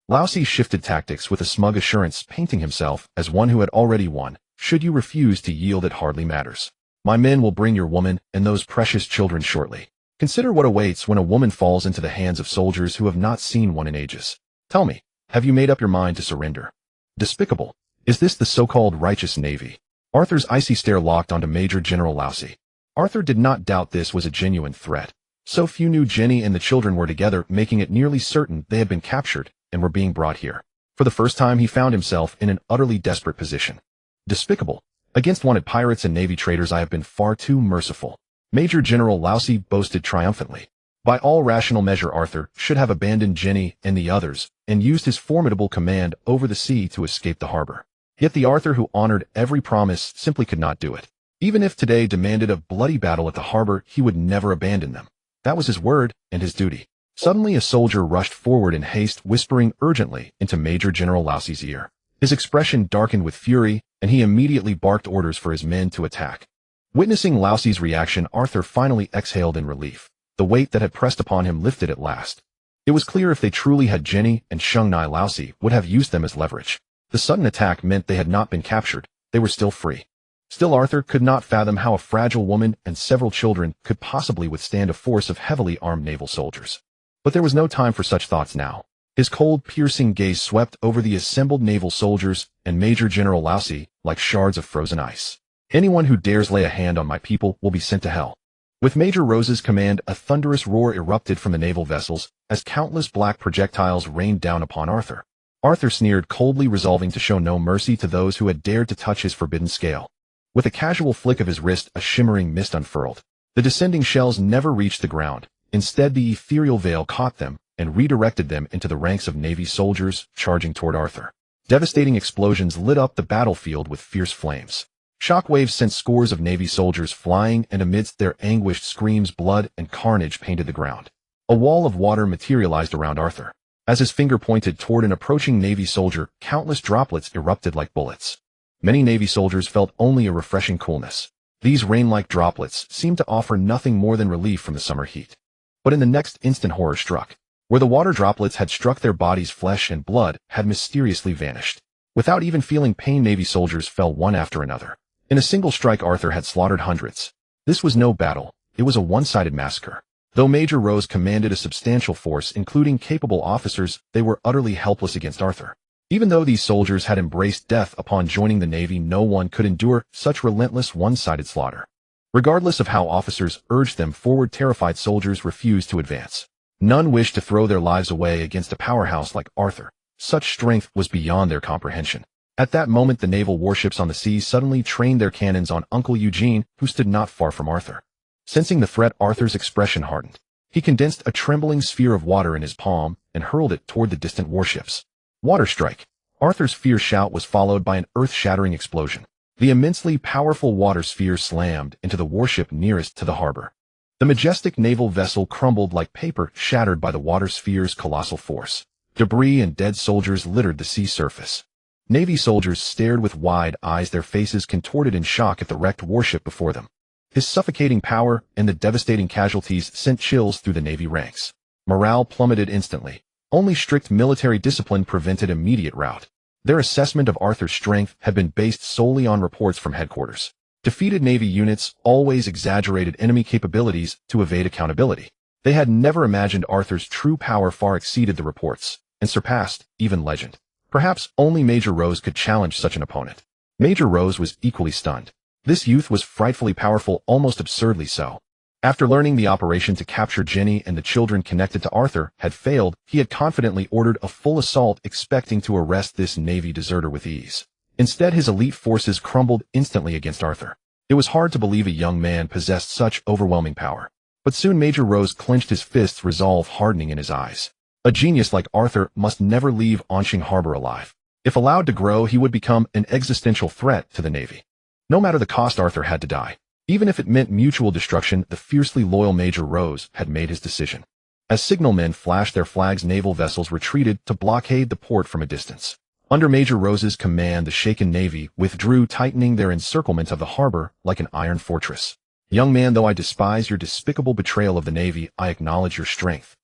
Lousy shifted tactics with a smug assurance, painting himself as one who had already won. "Should you refuse to yield, it hardly matters. My men will bring your woman and those precious children shortly. Consider what awaits when a woman falls into the hands of soldiers who have not seen one in ages. Tell me, have you made up your mind to surrender?" Despicable. Is this the so-called righteous Navy? Arthur's icy stare locked onto Major General Lousy. Arthur did not doubt this was a genuine threat. So few knew Jenny and the children were together, making it nearly certain they had been captured and were being brought here. For the first time, he found himself in an utterly desperate position. Despicable. Against wanted pirates and Navy traitors, I have been far too merciful. Major General Lousy boasted triumphantly. By all rational measure, Arthur should have abandoned Jenny and the others and used his formidable command over the sea to escape the harbor. Yet the Arthur who honored every promise simply could not do it. Even if today demanded a bloody battle at the harbor, he would never abandon them. That was his word and his duty. Suddenly, a soldier rushed forward in haste, whispering urgently into Major General Lousy's ear. His expression darkened with fury, and he immediately barked orders for his men to attack. Witnessing Lousy's reaction, Arthur finally exhaled in relief. The weight that had pressed upon him lifted at last. It was clear if they truly had Jenny and Shungnai, Lousy would have used them as leverage. The sudden attack meant they had not been captured, they were still free. Still, Arthur could not fathom how a fragile woman and several children could possibly withstand a force of heavily armed naval soldiers. But there was no time for such thoughts now. His cold, piercing gaze swept over the assembled naval soldiers and Major General Lousy like shards of frozen ice. "Anyone who dares lay a hand on my people will be sent to hell." With Major Rose's command, a thunderous roar erupted from the naval vessels as countless black projectiles rained down upon Arthur. Arthur sneered coldly, resolving to show no mercy to those who had dared to touch his forbidden scale. With a casual flick of his wrist, a shimmering mist unfurled. The descending shells never reached the ground. Instead, the ethereal veil caught them and redirected them into the ranks of Navy soldiers charging toward Arthur. Devastating explosions lit up the battlefield with fierce flames. Shockwaves sent scores of Navy soldiers flying, and amidst their anguished screams, blood and carnage painted the ground. A wall of water materialized around Arthur. As his finger pointed toward an approaching Navy soldier, countless droplets erupted like bullets. Many Navy soldiers felt only a refreshing coolness. These rain-like droplets seemed to offer nothing more than relief from the summer heat. But in the next instant, horror struck. Where the water droplets had struck their bodies, flesh and blood had mysteriously vanished. Without even feeling pain, Navy soldiers fell one after another. In a single strike, Arthur had slaughtered hundreds. This was no battle. It was a one-sided massacre. Though Major Rose commanded a substantial force, including capable officers, they were utterly helpless against Arthur. Even though these soldiers had embraced death upon joining the Navy, no one could endure such relentless one-sided slaughter. Regardless of how officers urged them forward, terrified soldiers refused to advance. None wished to throw their lives away against a powerhouse like Arthur. Such strength was beyond their comprehension. At that moment, the naval warships on the sea suddenly trained their cannons on Uncle Eugene, who stood not far from Arthur. Sensing the threat, Arthur's expression hardened. He condensed a trembling sphere of water in his palm and hurled it toward the distant warships. Water strike! Arthur's fierce shout was followed by an earth-shattering explosion. The immensely powerful water sphere slammed into the warship nearest to the harbor. The majestic naval vessel crumbled like paper, shattered by the water sphere's colossal force. Debris and dead soldiers littered the sea surface. Navy soldiers stared with wide eyes, their faces contorted in shock at the wrecked warship before them. His suffocating power and the devastating casualties sent chills through the Navy ranks. Morale plummeted instantly. Only strict military discipline prevented immediate rout. Their assessment of Arthur's strength had been based solely on reports from headquarters. Defeated Navy units always exaggerated enemy capabilities to evade accountability. They had never imagined Arthur's true power far exceeded the reports and surpassed even legend. Perhaps only Major Rose could challenge such an opponent. Major Rose was equally stunned. This youth was frightfully powerful, almost absurdly so. After learning the operation to capture Jenny and the children connected to Arthur had failed, he had confidently ordered a full assault, expecting to arrest this Navy deserter with ease. Instead, his elite forces crumbled instantly against Arthur. It was hard to believe a young man possessed such overwhelming power. But soon Major Rose clenched his fists, resolve hardening in his eyes. A genius like Arthur must never leave Onshing Harbor alive. If allowed to grow, he would become an existential threat to the Navy. No matter the cost, Arthur had to die. Even if it meant mutual destruction, the fiercely loyal Major Rose had made his decision. As signalmen flashed their flags, naval vessels retreated to blockade the port from a distance. Under Major Rose's command, the shaken Navy withdrew, tightening their encirclement of the harbor like an iron fortress. Young man, though I despise your despicable betrayal of the Navy, I acknowledge your strength.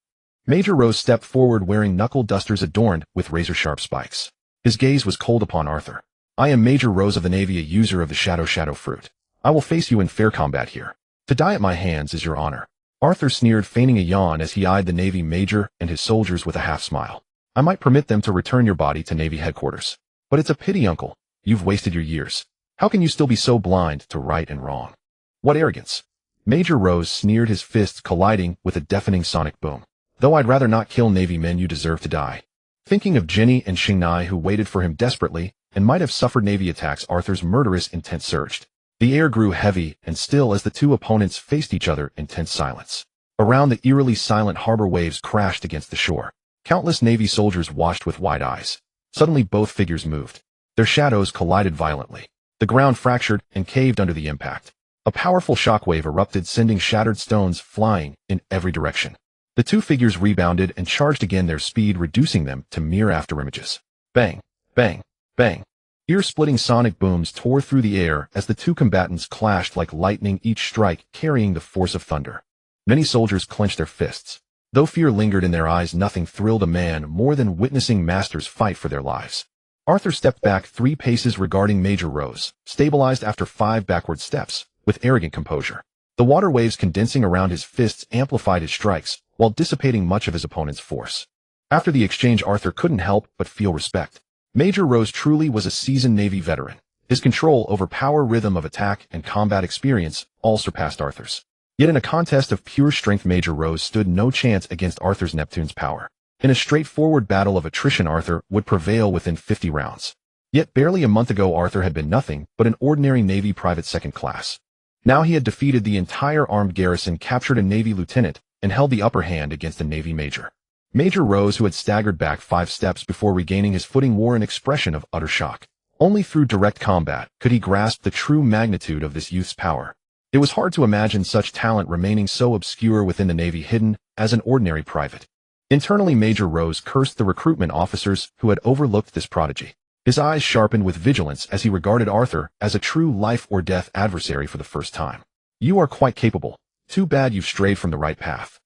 Major Rose stepped forward, wearing knuckle dusters adorned with razor-sharp spikes. His gaze was cold upon Arthur. I am Major Rose of the Navy, a user of the shadow fruit. I will face you in fair combat here. To die at my hands is your honor. Arthur sneered, feigning a yawn as he eyed the Navy major and his soldiers with a half-smile. I might permit them to return your body to Navy headquarters. But it's a pity, Uncle. You've wasted your years. How can you still be so blind to right and wrong? What arrogance! Major Rose sneered, his fists colliding with a deafening sonic boom. Though I'd rather not kill Navy men, you deserve to die. Thinking of Jenny and Xingnai, who waited for him desperately and might have suffered Navy attacks, Arthur's murderous intent surged. The air grew heavy and still as the two opponents faced each other in tense silence. Around the eerily silent harbor, waves crashed against the shore. Countless Navy soldiers watched with wide eyes. Suddenly both figures moved. Their shadows collided violently. The ground fractured and caved under the impact. A powerful shockwave erupted, sending shattered stones flying in every direction. The two figures rebounded and charged again, their speed reducing them to mere afterimages. Bang! Bang! Bang! Ear-splitting sonic booms tore through the air as the two combatants clashed like lightning, each strike carrying the force of thunder. Many soldiers clenched their fists. Though fear lingered in their eyes, nothing thrilled a man more than witnessing masters fight for their lives. Arthur stepped back 3 paces, regarding Major Rose, stabilized after 5 backward steps, with arrogant composure. The water waves condensing around his fists amplified his strikes, while dissipating much of his opponent's force. After the exchange, Arthur couldn't help but feel respect. Major Rose truly was a seasoned Navy veteran. His control over power, rhythm of attack, and combat experience all surpassed Arthur's. Yet in a contest of pure strength, Major Rose stood no chance against Arthur's Neptune's power. In a straightforward battle of attrition, Arthur would prevail within 50 rounds. Yet barely a month ago, Arthur had been nothing but an ordinary Navy private second class. Now he had defeated the entire armed garrison, captured a Navy lieutenant, and held the upper hand against a Navy major. Major Rose, who had staggered back 5 steps before regaining his footing, wore an expression of utter shock. Only through direct combat could he grasp the true magnitude of this youth's power. It was hard to imagine such talent remaining so obscure within the Navy, hidden as an ordinary private. Internally, Major Rose cursed the recruitment officers who had overlooked this prodigy. His eyes sharpened with vigilance as he regarded Arthur as a true life-or-death adversary for the first time. You are quite capable. Too bad you've strayed from the right path.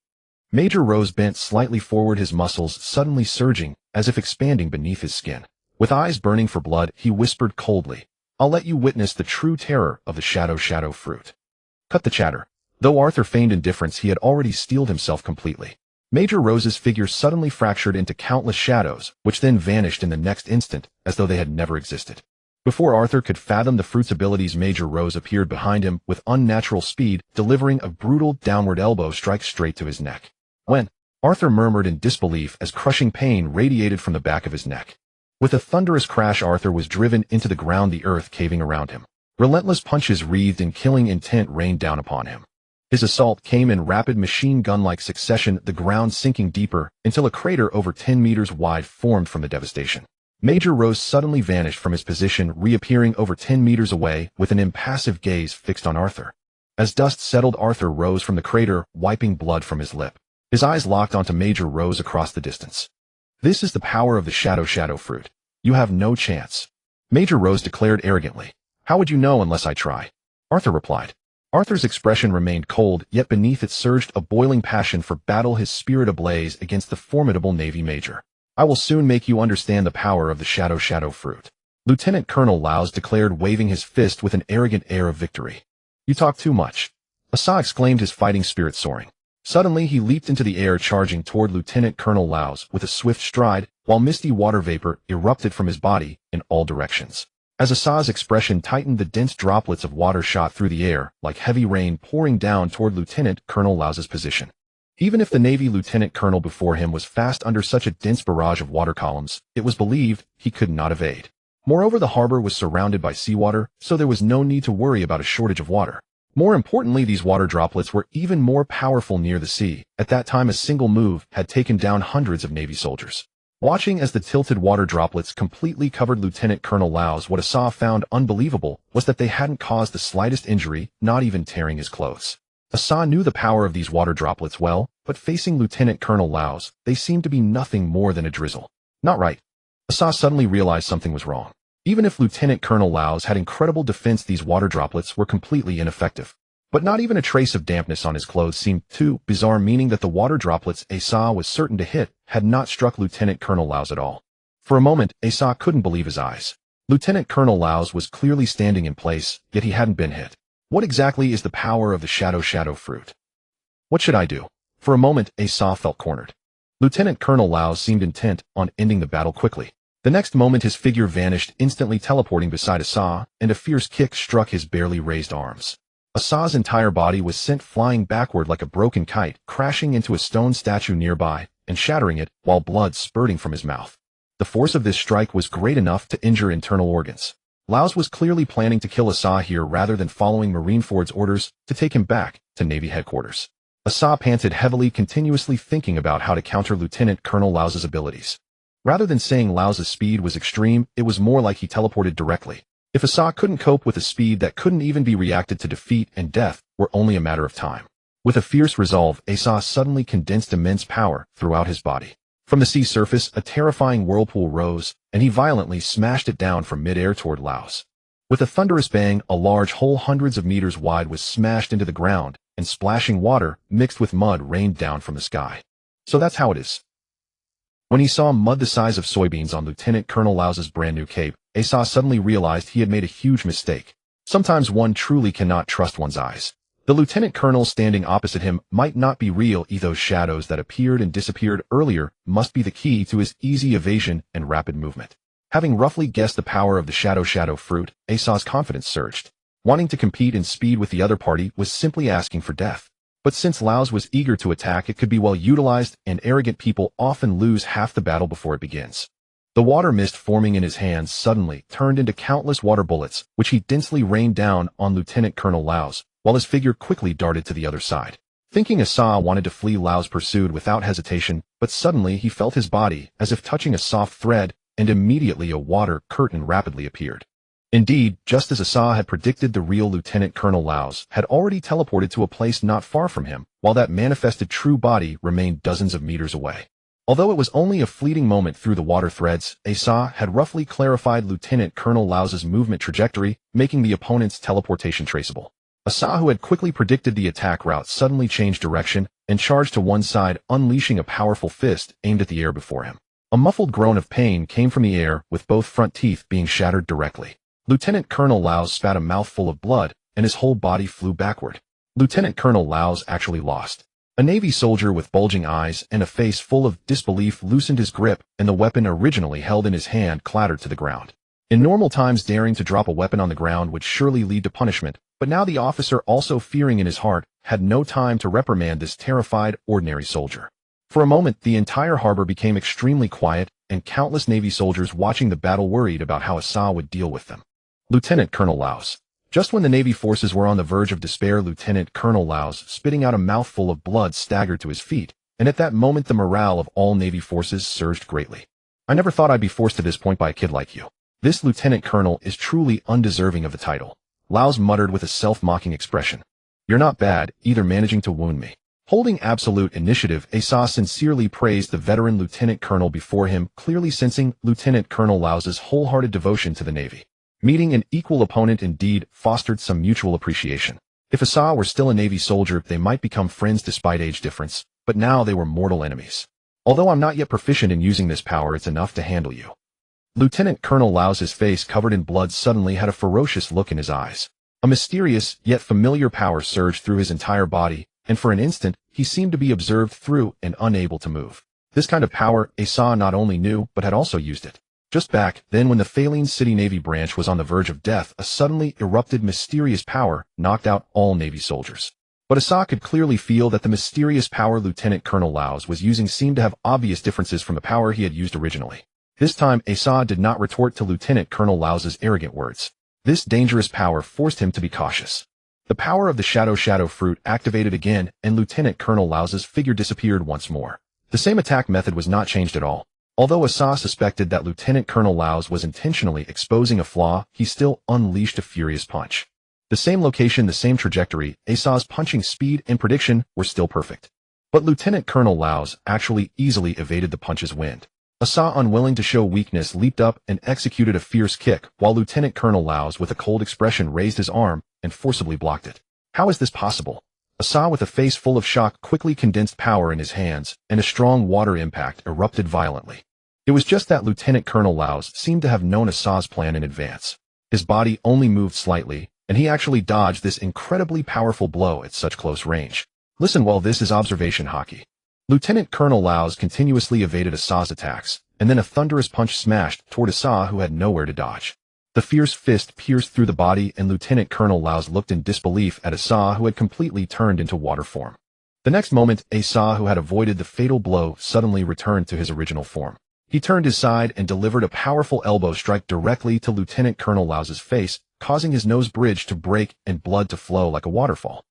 Major Rose bent slightly forward, his muscles suddenly surging as if expanding beneath his skin. With eyes burning for blood, he whispered coldly, I'll let you witness the true terror of the shadow fruit. Cut the chatter. Though Arthur feigned indifference, he had already steeled himself completely. Major Rose's figure suddenly fractured into countless shadows, which then vanished in the next instant as though they had never existed. Before Arthur could fathom the fruit's abilities, Major Rose appeared behind him with unnatural speed, delivering a brutal downward elbow strike straight to his neck. When Arthur murmured in disbelief as crushing pain radiated from the back of his neck. With a thunderous crash, Arthur was driven into the ground, the earth caving around him. Relentless punches wreathed in killing intent rained down upon him. His assault came in rapid machine gun-like succession, the ground sinking deeper until a crater over 10 meters wide formed from the devastation. Major Rose suddenly vanished from his position, reappearing over 10 meters away with an impassive gaze fixed on Arthur. As dust settled, Arthur rose from the crater, wiping blood from his lip. His eyes locked onto Major Rose across the distance. "This is the power of the shadow fruit. You have no chance," Major Rose declared arrogantly. "How would you know unless I try?" Arthur replied. Arthur's expression remained cold, yet beneath it surged a boiling passion for battle, his spirit ablaze against the formidable Navy major. "I will soon make you understand the power of the shadow fruit," Lieutenant Colonel Laus declared, waving his fist with an arrogant air of victory. "You talk too much," Asa exclaimed, his fighting spirit soaring. Suddenly he leaped into the air, charging toward Lieutenant Colonel Laus with a swift stride, while misty water vapor erupted from his body in all directions. As Asa's expression tightened, the dense droplets of water shot through the air like heavy rain, pouring down toward Lieutenant Colonel Laus's position. Even if the Navy lieutenant colonel before him was fast under such a dense barrage of water columns, it was believed he could not evade. Moreover, the harbor was surrounded by seawater, so there was no need to worry about a shortage of water. More importantly, these water droplets were even more powerful near the sea. At that time, a single move had taken down hundreds of Navy soldiers. Watching as the tilted water droplets completely covered Lieutenant Colonel Laus, what Asa found unbelievable was that they hadn't caused the slightest injury, not even tearing his clothes. Asa knew the power of these water droplets well, but facing Lieutenant Colonel Laus, they seemed to be nothing more than a drizzle. Not right. Asa suddenly realized something was wrong. Even if Lieutenant Colonel Laus had incredible defense, these water droplets were completely ineffective. But not even a trace of dampness on his clothes seemed too bizarre, meaning that the water droplets Asa was certain to hit had not struck Lieutenant Colonel Laus at all. For a moment, Asa couldn't believe his eyes. Lieutenant Colonel Laus was clearly standing in place, yet he hadn't been hit. What exactly is the power of the shadow fruit? What should I do? For a moment, Asa felt cornered. Lieutenant Colonel Laus seemed intent on ending the battle quickly. The next moment, his figure vanished, instantly teleporting beside Asa, and a fierce kick struck his barely raised arms. Asa's entire body was sent flying backward like a broken kite, crashing into a stone statue nearby and shattering it, while blood spurting from his mouth. The force of this strike was great enough to injure internal organs. Laus was clearly planning to kill Asa here rather than following Marineford's orders to take him back to Navy headquarters. Asa panted heavily, continuously thinking about how to counter Lieutenant Colonel Laus's abilities. Rather than saying Laus's speed was extreme, it was more like he teleported directly. If Asa couldn't cope with a speed that couldn't even be reacted to, defeat and death were only a matter of time. With a fierce resolve, Asa suddenly condensed immense power throughout his body. From the sea surface, a terrifying whirlpool rose, and he violently smashed it down from mid-air toward Laus. With a thunderous bang, a large hole hundreds of meters wide was smashed into the ground, and splashing water, mixed with mud, rained down from the sky. So that's how it is. When he saw mud the size of soybeans on Lieutenant Colonel Laus's brand new cape, Asa suddenly realized he had made a huge mistake. Sometimes one truly cannot trust one's eyes. The lieutenant colonel standing opposite him might not be real. Those shadows that appeared and disappeared earlier must be the key to his easy evasion and rapid movement. Having roughly guessed the power of the shadow fruit, Asa's confidence surged. Wanting to compete in speed with the other party was simply asking for death. But since Laus was eager to attack, it could be well utilized, and arrogant people often lose half the battle before it begins. The water mist forming in his hands suddenly turned into countless water bullets, which he densely rained down on Lieutenant Colonel Laus, while his figure quickly darted to the other side. Thinking Asa wanted to flee, Laus pursued without hesitation, but suddenly he felt his body as if touching a soft thread, and immediately a water curtain rapidly appeared. Indeed, just as Asa had predicted, the real Lieutenant Colonel Laus had already teleported to a place not far from him, while that manifested true body remained dozens of meters away. Although it was only a fleeting moment through the water threads, Asa had roughly clarified Lieutenant Colonel Laus's movement trajectory, making the opponent's teleportation traceable. Asa, who had quickly predicted the attack route, suddenly changed direction and charged to one side, unleashing a powerful fist aimed at the air before him. A muffled groan of pain came from the air, with both front teeth being shattered directly. Lieutenant Colonel Laus spat a mouthful of blood, and his whole body flew backward. Lieutenant Colonel Laus actually lost. A Navy soldier with bulging eyes and a face full of disbelief loosened his grip, and the weapon originally held in his hand clattered to the ground. In normal times, daring to drop a weapon on the ground would surely lead to punishment, but now the officer, also fearing in his heart, had no time to reprimand this terrified, ordinary soldier. For a moment, the entire harbor became extremely quiet, and countless Navy soldiers watching the battle worried about how Asa would deal with them. Lieutenant Colonel Laos. Just when the Navy forces were on the verge of despair, Lieutenant Colonel Laos, spitting out a mouthful of blood, staggered to his feet, and at that moment the morale of all Navy forces surged greatly. "I never thought I'd be forced to this point by a kid like you. This lieutenant colonel is truly undeserving of the title," Laos muttered with a self-mocking expression. "You're not bad, either, managing to wound me." Holding absolute initiative, Asa sincerely praised the veteran lieutenant colonel before him, clearly sensing Lieutenant Colonel Laos's wholehearted devotion to the Navy. Meeting an equal opponent indeed fostered some mutual appreciation. If Asa were still a Navy soldier, they might become friends despite age difference, but now they were mortal enemies. "Although I'm not yet proficient in using this power, it's enough to handle you." Lieutenant Colonel Laos's face, covered in blood, suddenly had a ferocious look in his eyes. A mysterious, yet familiar power surged through his entire body, and for an instant, he seemed to be observed through and unable to move. This kind of power, Asa not only knew, but had also used it. Just back then, when the Phaline City Navy branch was on the verge of death, a suddenly erupted mysterious power knocked out all Navy soldiers. But Asa could clearly feel that the mysterious power Lieutenant Colonel Laos was using seemed to have obvious differences from the power he had used originally. This time, Asa did not retort to Lieutenant Colonel Laos's arrogant words. This dangerous power forced him to be cautious. The power of the Shadow Fruit activated again, and Lieutenant Colonel Laos's figure disappeared once more. The same attack method was not changed at all. Although Asa suspected that Lieutenant Colonel Laos was intentionally exposing a flaw, he still unleashed a furious punch. The same location, the same trajectory, Asa's punching speed and prediction were still perfect. But Lieutenant Colonel Laos actually easily evaded the punch's wind. Asa, unwilling to show weakness, leaped up and executed a fierce kick, while Lieutenant Colonel Laos, with a cold expression, raised his arm and forcibly blocked it. How is this possible? Asa, with a face full of shock, quickly condensed power in his hands, and a strong water impact erupted violently. It was just that Lieutenant Colonel Laos seemed to have known Asa's plan in advance. His body only moved slightly, and he actually dodged this incredibly powerful blow at such close range. Listen, well, this is observation hockey. Lieutenant Colonel Laos continuously evaded Asa's attacks, and then a thunderous punch smashed toward Asa, who had nowhere to dodge. The fierce fist pierced through the body, and Lieutenant Colonel Laos looked in disbelief at Asa, who had completely turned into water form. The next moment, Asa, who had avoided the fatal blow, suddenly returned to his original form. He turned his side and delivered a powerful elbow strike directly to Lieutenant Colonel Laos's face, causing his nose bridge to break and blood to flow like a waterfall.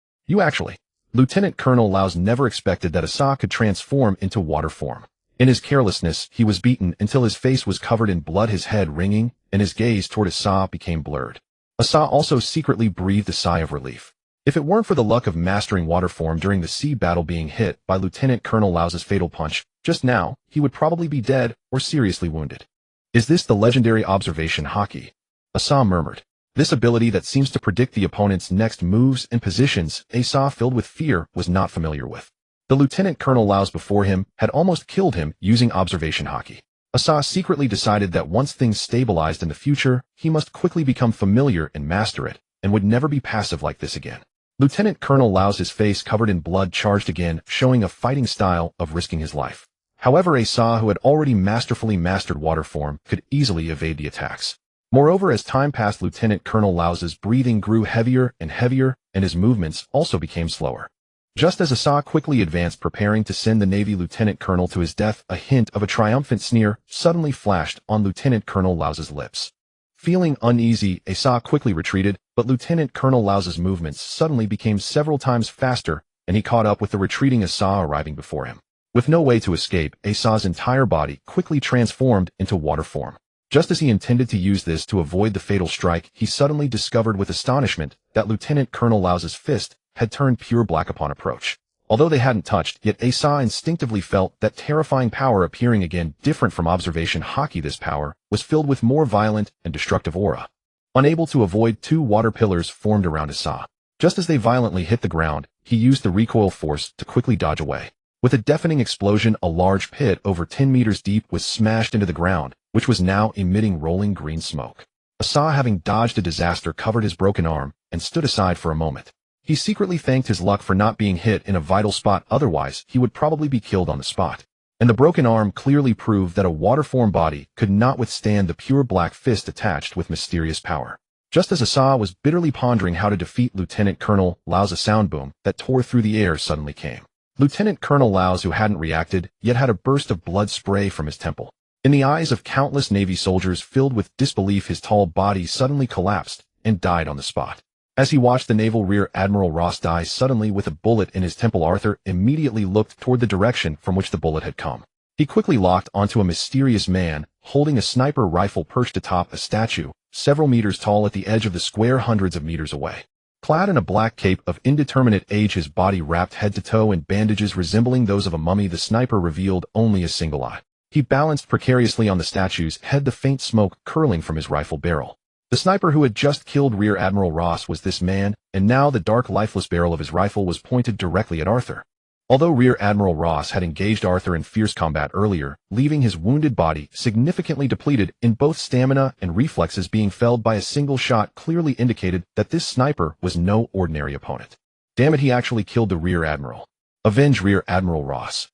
Lieutenant Colonel Laos never expected that Asa could transform into water form. In his carelessness, he was beaten until his face was covered in blood, his head ringing, and his gaze toward Asa became blurred. Asa also secretly breathed a sigh of relief. If it weren't for the luck of mastering water form during the sea battle, being hit by Lieutenant Colonel Laos's fatal punch, just now, he would probably be dead or seriously wounded. "Is this the legendary observation hockey?" Asa murmured. This ability that seems to predict the opponent's next moves and positions, Asa, filled with fear, was not familiar with. The Lieutenant Colonel Laos before him had almost killed him using observation hockey. Asa secretly decided that once things stabilized in the future, he must quickly become familiar and master it, and would never be passive like this again. Lieutenant Colonel Laos's face, covered in blood, charged again, showing a fighting style of risking his life. However, Asa, who had already masterfully mastered water form, could easily evade the attacks. Moreover, as time passed, Lieutenant Colonel Laos's breathing grew heavier, and his movements also became slower. Just as Asa quickly advanced, preparing to send the Navy Lieutenant Colonel to his death, a hint of a triumphant sneer suddenly flashed on Lieutenant Colonel Laos's lips. Feeling uneasy, Asa quickly retreated, but Lieutenant Colonel Laos's movements suddenly became several times faster, and he caught up with the retreating Asa arriving before him. With no way to escape, Asa's entire body quickly transformed into water form. Just as he intended to use this to avoid the fatal strike, he suddenly discovered with astonishment that Lieutenant Colonel Laos's fist had turned pure black upon approach. Although they hadn't touched, yet Asa instinctively felt that terrifying power appearing again. Different from observation hockey, this power was filled with more violent and destructive aura. Unable to avoid, two water pillars formed around Asa. Just as they violently hit the ground, he used the recoil force to quickly dodge away. With a deafening explosion, a large pit over 10 meters deep was smashed into the ground, which was now emitting rolling green smoke. Asa, having dodged a disaster, covered his broken arm and stood aside for a moment. He secretly thanked his luck for not being hit in a vital spot, otherwise he would probably be killed on the spot. and the broken arm clearly proved that a water-form body could not withstand the pure black fist attached with mysterious power. Just as Asa was bitterly pondering how to defeat Lieutenant Colonel Lau's, a sound boom that tore through the air suddenly came. Lieutenant Colonel Lau's, who hadn't reacted, yet had a burst of blood spray from his temple. In the eyes of countless Navy soldiers filled with disbelief, his tall body suddenly collapsed and died on the spot. As he watched the Naval Rear Admiral Ross die suddenly with a bullet in his temple, Arthur immediately looked toward the direction from which the bullet had come. He quickly locked onto a mysterious man holding a sniper rifle perched atop a statue several meters tall at the edge of the square hundreds of meters away. Clad in a black cape of indeterminate age, his body wrapped head to toe in bandages resembling those of a mummy, the sniper revealed only a single eye. He balanced precariously on the statue's head, the faint smoke curling from his rifle barrel. The sniper who had just killed Rear Admiral Ross was this man, and now the dark, lifeless barrel of his rifle was pointed directly at Arthur. Although Rear Admiral Ross had engaged Arthur in fierce combat earlier, leaving his wounded body significantly depleted in both stamina and reflexes, being felled by a single shot clearly indicated that this sniper was no ordinary opponent. Damn it, he actually killed the Rear Admiral. Avenge Rear Admiral Ross.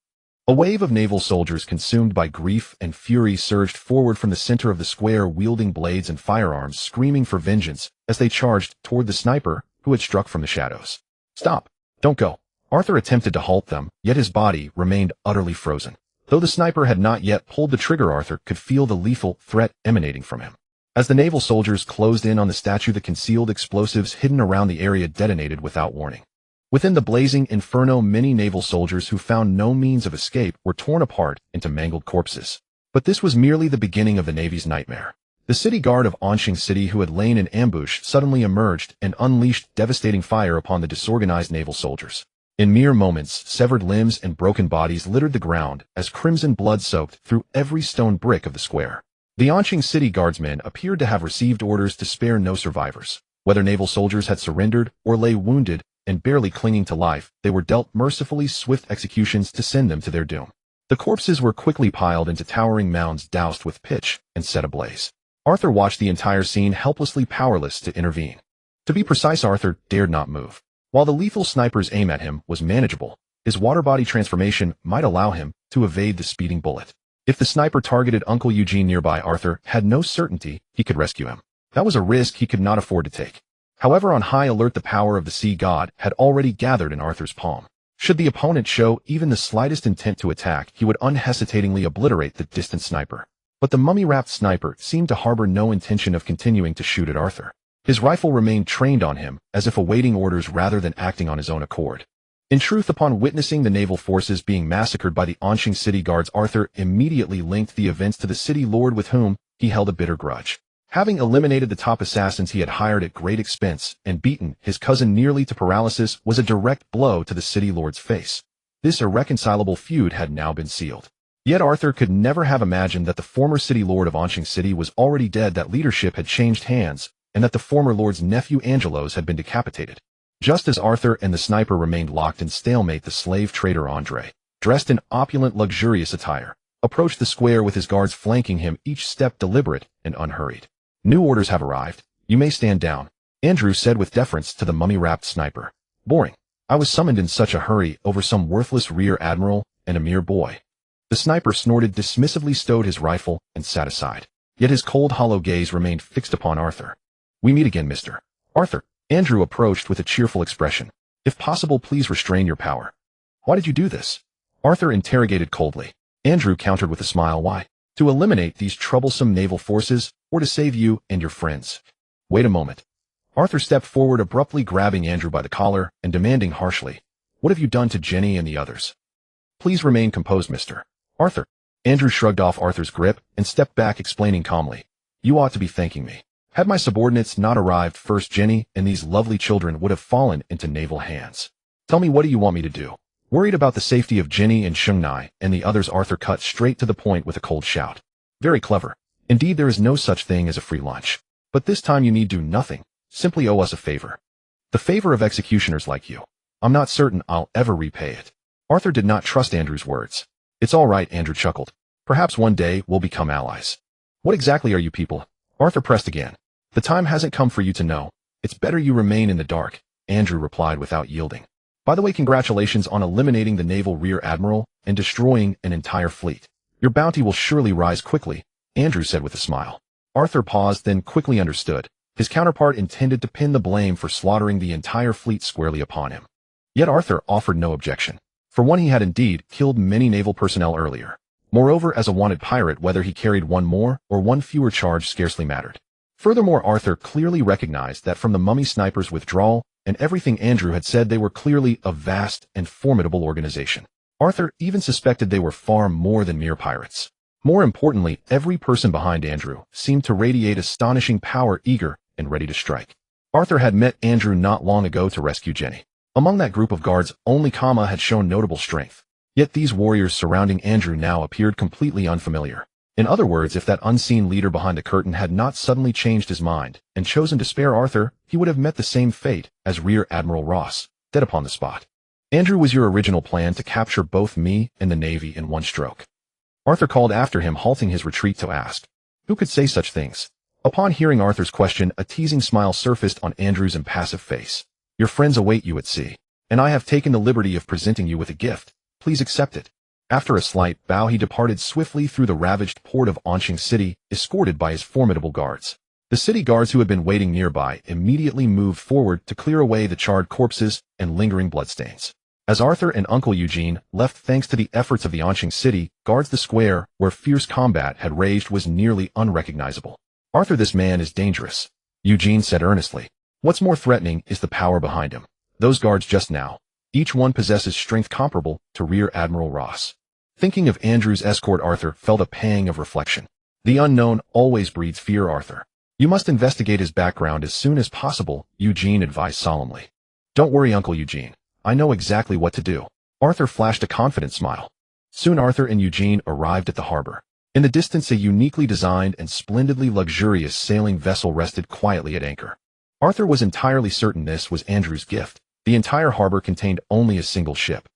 A wave of naval soldiers consumed by grief and fury surged forward from the center of the square, wielding blades and firearms, screaming for vengeance as they charged toward the sniper who had struck from the shadows. Stop! Don't go! Arthur attempted to halt them, yet his body remained utterly frozen. Though the sniper had not yet pulled the trigger, Arthur could feel the lethal threat emanating from him. As the naval soldiers closed in on the statue, the concealed explosives hidden around the area detonated without warning. Within the blazing inferno, many naval soldiers who found no means of escape were torn apart into mangled corpses. But this was merely the beginning of the Navy's nightmare. The city guard of Anqing City, who had lain in ambush, suddenly emerged and unleashed devastating fire upon the disorganized naval soldiers. In mere moments, severed limbs and broken bodies littered the ground as crimson blood soaked through every stone brick of the square. The Anqing City guardsmen appeared to have received orders to spare no survivors. Whether naval soldiers had surrendered or lay wounded and barely clinging to life, they were dealt mercifully swift executions to send them to their doom. The corpses were quickly piled into towering mounds doused with pitch and set ablaze. Arthur watched the entire scene, helplessly powerless to intervene. To be precise, Arthur dared not move. While the lethal sniper's aim at him was manageable, his water body transformation might allow him to evade the speeding bullet. If the sniper targeted Uncle Eugene nearby, Arthur had no certainty he could rescue him. That was a risk he could not afford to take. However, on high alert, the power of the sea god had already gathered in Arthur's palm. Should the opponent show even the slightest intent to attack, he would unhesitatingly obliterate the distant sniper. But the mummy-wrapped sniper seemed to harbor no intention of continuing to shoot at Arthur. His rifle remained trained on him, as if awaiting orders rather than acting on his own accord. In truth, upon witnessing the naval forces being massacred by the Anqing City guards, Arthur immediately linked the events to the city lord with whom he held a bitter grudge. Having eliminated the top assassins he had hired at great expense and beaten his cousin nearly to paralysis was a direct blow to the city lord's face. This irreconcilable feud had now been sealed. Yet Arthur could never have imagined that the former city lord of Anqing City was already dead, that leadership had changed hands, and that the former lord's nephew Angelos had been decapitated. Just as Arthur and the sniper remained locked in stalemate, the slave trader Andre, dressed in opulent, luxurious attire, approached the square with his guards flanking him, each step deliberate and unhurried. New orders have arrived. You may stand down, Andrew said with deference to the mummy-wrapped sniper. Boring. I was summoned in such a hurry over some worthless rear admiral and a mere boy. The sniper snorted dismissively, stowed his rifle, and sat aside. Yet his cold, hollow gaze remained fixed upon Arthur. We meet again, Mr. Arthur. Andrew approached with a cheerful expression. If possible, please restrain your power. Why did you do this? Arthur interrogated coldly. Andrew countered with a smile. Why? To eliminate these troublesome naval forces, or to save you and your friends? Wait a moment. Arthur stepped forward, abruptly grabbing Andrew by the collar and demanding harshly, what have you done to Jenny and the others? Please remain composed, Mr. Arthur. Andrew shrugged off Arthur's grip and stepped back, explaining calmly. You ought to be thanking me. Had my subordinates not arrived first, Jenny and these lovely children would have fallen into naval hands. Tell me, what do you want me to do? Worried about the safety of Jenny and Shungnai and the others, Arthur cut straight to the point with a cold shout. Very clever. Indeed, there is no such thing as a free lunch. But this time you need do nothing. Simply owe us a favor. The favor of executioners like you. I'm not certain I'll ever repay it. Arthur did not trust Andrew's words. It's all right, Andrew chuckled. Perhaps one day we'll become allies. What exactly are you people? Arthur pressed again. The time hasn't come for you to know. It's better you remain in the dark, Andrew replied without yielding. By the way, congratulations on eliminating the naval rear admiral and destroying an entire fleet. Your bounty will surely rise quickly, Andrew said with a smile. Arthur paused, then quickly understood. His counterpart intended to pin the blame for slaughtering the entire fleet squarely upon him. Yet Arthur offered no objection. For one, he had indeed killed many naval personnel earlier. Moreover, as a wanted pirate, whether he carried one more or one fewer charge scarcely mattered. Furthermore, Arthur clearly recognized that from the mummy sniper's withdrawal and everything Andrew had said, they were clearly a vast and formidable organization. Arthur even suspected they were far more than mere pirates. More importantly, every person behind Andrew seemed to radiate astonishing power, eager and ready to strike. Arthur had met Andrew not long ago to rescue Jenny. Among that group of guards, only Kama had shown notable strength. Yet these warriors surrounding Andrew now appeared completely unfamiliar. In other words, if that unseen leader behind the curtain had not suddenly changed his mind and chosen to spare Arthur, he would have met the same fate as Rear Admiral Ross, dead upon the spot. Andrew, was your original plan to capture both me and the Navy in one stroke? Arthur called after him, halting his retreat to ask. Who could say such things? Upon hearing Arthur's question, a teasing smile surfaced on Andrew's impassive face. Your friends await you at sea, and I have taken the liberty of presenting you with a gift. Please accept it. After a slight bow, he departed swiftly through the ravaged port of Anqing City, escorted by his formidable guards. The city guards who had been waiting nearby immediately moved forward to clear away the charred corpses and lingering bloodstains. As Arthur and Uncle Eugene left thanks to the efforts of the Anqing City guards, the square where fierce combat had raged was nearly unrecognizable. Arthur, this man is dangerous, Eugene said earnestly. What's more threatening is the power behind him. Those guards just now, each one possesses strength comparable to Rear Admiral Ross. Thinking of Andrew's escort, Arthur felt a pang of reflection. The unknown always breeds fear, Arthur. You must investigate his background as soon as possible, Eugene advised solemnly. Don't worry, Uncle Eugene. I know exactly what to do. Arthur flashed a confident smile. Soon Arthur and Eugene arrived at the harbor. In the distance, a uniquely designed and splendidly luxurious sailing vessel rested quietly at anchor. Arthur was entirely certain this was Andrew's gift. The entire harbor contained only a single ship.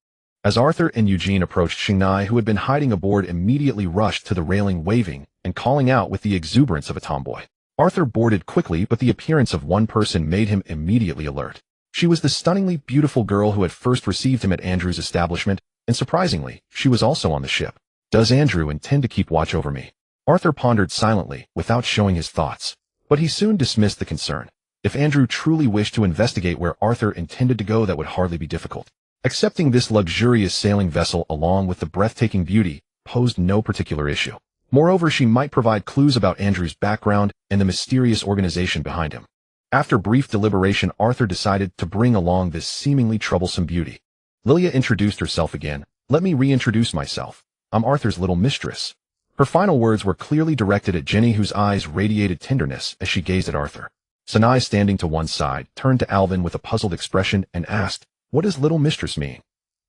As Arthur and Eugene approached, Xingnai, who had been hiding aboard, immediately rushed to the railing, waving and calling out with the exuberance of a tomboy. Arthur boarded quickly, but the appearance of one person made him immediately alert. She was the stunningly beautiful girl who had first received him at Andrew's establishment, and surprisingly, she was also on the ship. Does Andrew intend to keep watch over me? Arthur pondered silently, without showing his thoughts. But he soon dismissed the concern. If Andrew truly wished to investigate where Arthur intended to go, that would hardly be difficult. Accepting this luxurious sailing vessel along with the breathtaking beauty posed no particular issue. Moreover, she might provide clues about Andrew's background and the mysterious organization behind him. After brief deliberation, Arthur decided to bring along this seemingly troublesome beauty. Lilia introduced herself again. Let me reintroduce myself. I'm Arthur's little mistress. Her final words were clearly directed at Jenny, whose eyes radiated tenderness as she gazed at Arthur. Sanai, standing to one side, turned to Alvin with a puzzled expression and asked, What does little mistress mean?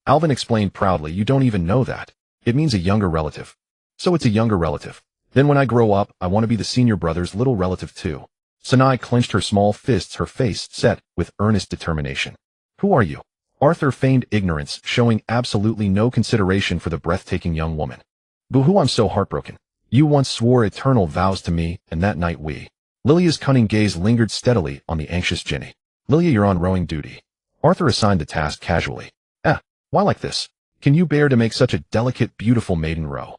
Alvin explained proudly, You don't even know that. It means a younger relative. So it's a younger relative. Then when I grow up, I want to be the senior brother's little relative too. Sanai clenched her small fists, her face set with earnest determination. Who are you? Arthur feigned ignorance, showing absolutely no consideration for the breathtaking young woman. Boo-hoo, I'm so heartbroken. You once swore eternal vows to me, and that night we. Lilia's cunning gaze lingered steadily on the anxious Jenny. Lilia, you're on rowing duty. Arthur assigned the task casually. Why like this? Can you bear to make such a delicate, beautiful maiden row?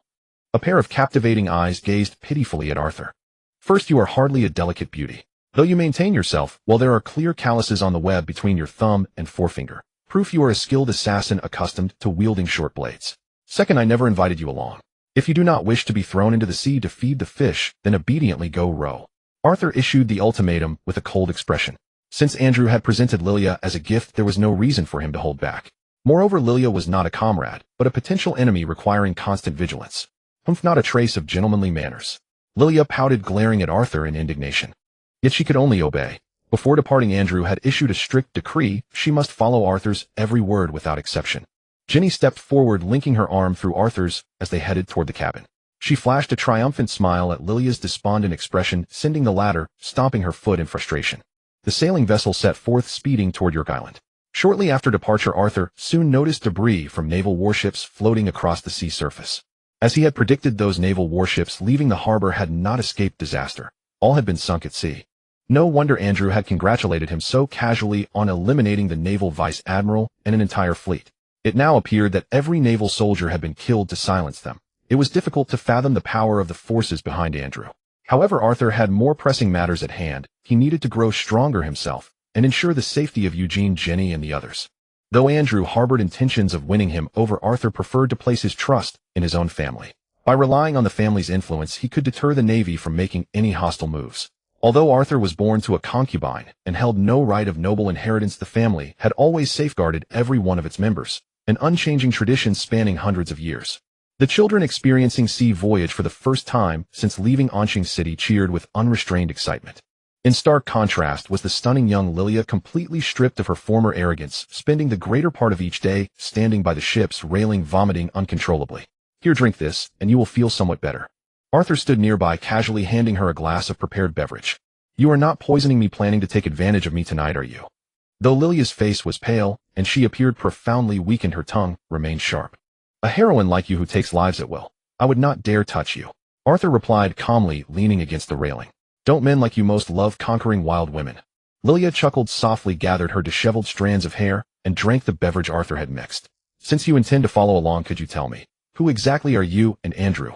A pair of captivating eyes gazed pitifully at Arthur. First, you are hardly a delicate beauty. Though you maintain yourself, while there are clear calluses on the web between your thumb and forefinger, proof you are a skilled assassin accustomed to wielding short blades. Second, I never invited you along. If you do not wish to be thrown into the sea to feed the fish, then obediently go row. Arthur issued the ultimatum with a cold expression. Since Andrew had presented Lilia as a gift, there was no reason for him to hold back. Moreover, Lilia was not a comrade, but a potential enemy requiring constant vigilance. Not a trace of gentlemanly manners. Lilia pouted, glaring at Arthur in indignation. Yet she could only obey. Before departing, Andrew had issued a strict decree. She must follow Arthur's every word without exception. Jenny stepped forward, linking her arm through Arthur's as they headed toward the cabin. She flashed a triumphant smile at Lilia's despondent expression, sending the latter stomping her foot in frustration. The sailing vessel set forth, speeding toward York Island. Shortly after departure, Arthur soon noticed debris from naval warships floating across the sea surface. As he had predicted, those naval warships leaving the harbor had not escaped disaster. All had been sunk at sea. No wonder Andrew had congratulated him so casually on eliminating the naval vice admiral and an entire fleet. It now appeared that every naval soldier had been killed to silence them. It was difficult to fathom the power of the forces behind Andrew. However, Arthur had more pressing matters at hand. He needed to grow stronger himself and ensure the safety of Eugene, Jenny, and the others. Though Andrew harbored intentions of winning him over, Arthur preferred to place his trust in his own family. By relying on the family's influence, he could deter the Navy from making any hostile moves. Although Arthur was born to a concubine and held no right of noble inheritance, the family had always safeguarded every one of its members, an unchanging tradition spanning hundreds of years. The children experiencing sea voyage for the first time since leaving Anqing City cheered with unrestrained excitement. In stark contrast was the stunning young Lilia, completely stripped of her former arrogance, spending the greater part of each day standing by the ship's railing, vomiting uncontrollably. Here, drink this, and you will feel somewhat better. Arthur stood nearby, casually handing her a glass of prepared beverage. You are not poisoning me, planning to take advantage of me tonight, are you? Though Lilia's face was pale, and she appeared profoundly weakened, her tongue remained sharp. A heroine like you who takes lives at will. I would not dare touch you. Arthur replied calmly, leaning against the railing. Don't men like you most love conquering wild women? Lilia chuckled softly, gathered her disheveled strands of hair, and drank the beverage Arthur had mixed. Since you intend to follow along, could you tell me, who exactly are you and Andrew?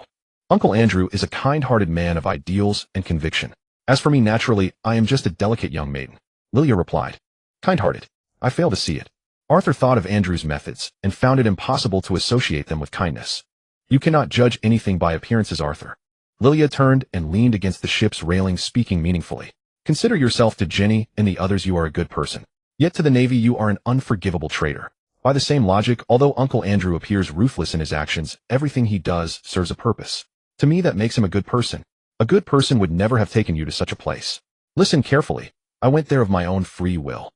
Uncle Andrew is a kind-hearted man of ideals and conviction. As for me, naturally, I am just a delicate young maiden. Lilia replied. Kind-hearted? I fail to see it. Arthur thought of Andrew's methods and found it impossible to associate them with kindness. You cannot judge anything by appearances, Arthur. Lilia turned and leaned against the ship's railing, speaking meaningfully. Consider yourself to Jenny and the others you are a good person. Yet to the Navy you are an unforgivable traitor. By the same logic, although Uncle Andrew appears ruthless in his actions, everything he does serves a purpose. To me, that makes him a good person. A good person would never have taken you to such a place. Listen carefully. I went there of my own free will.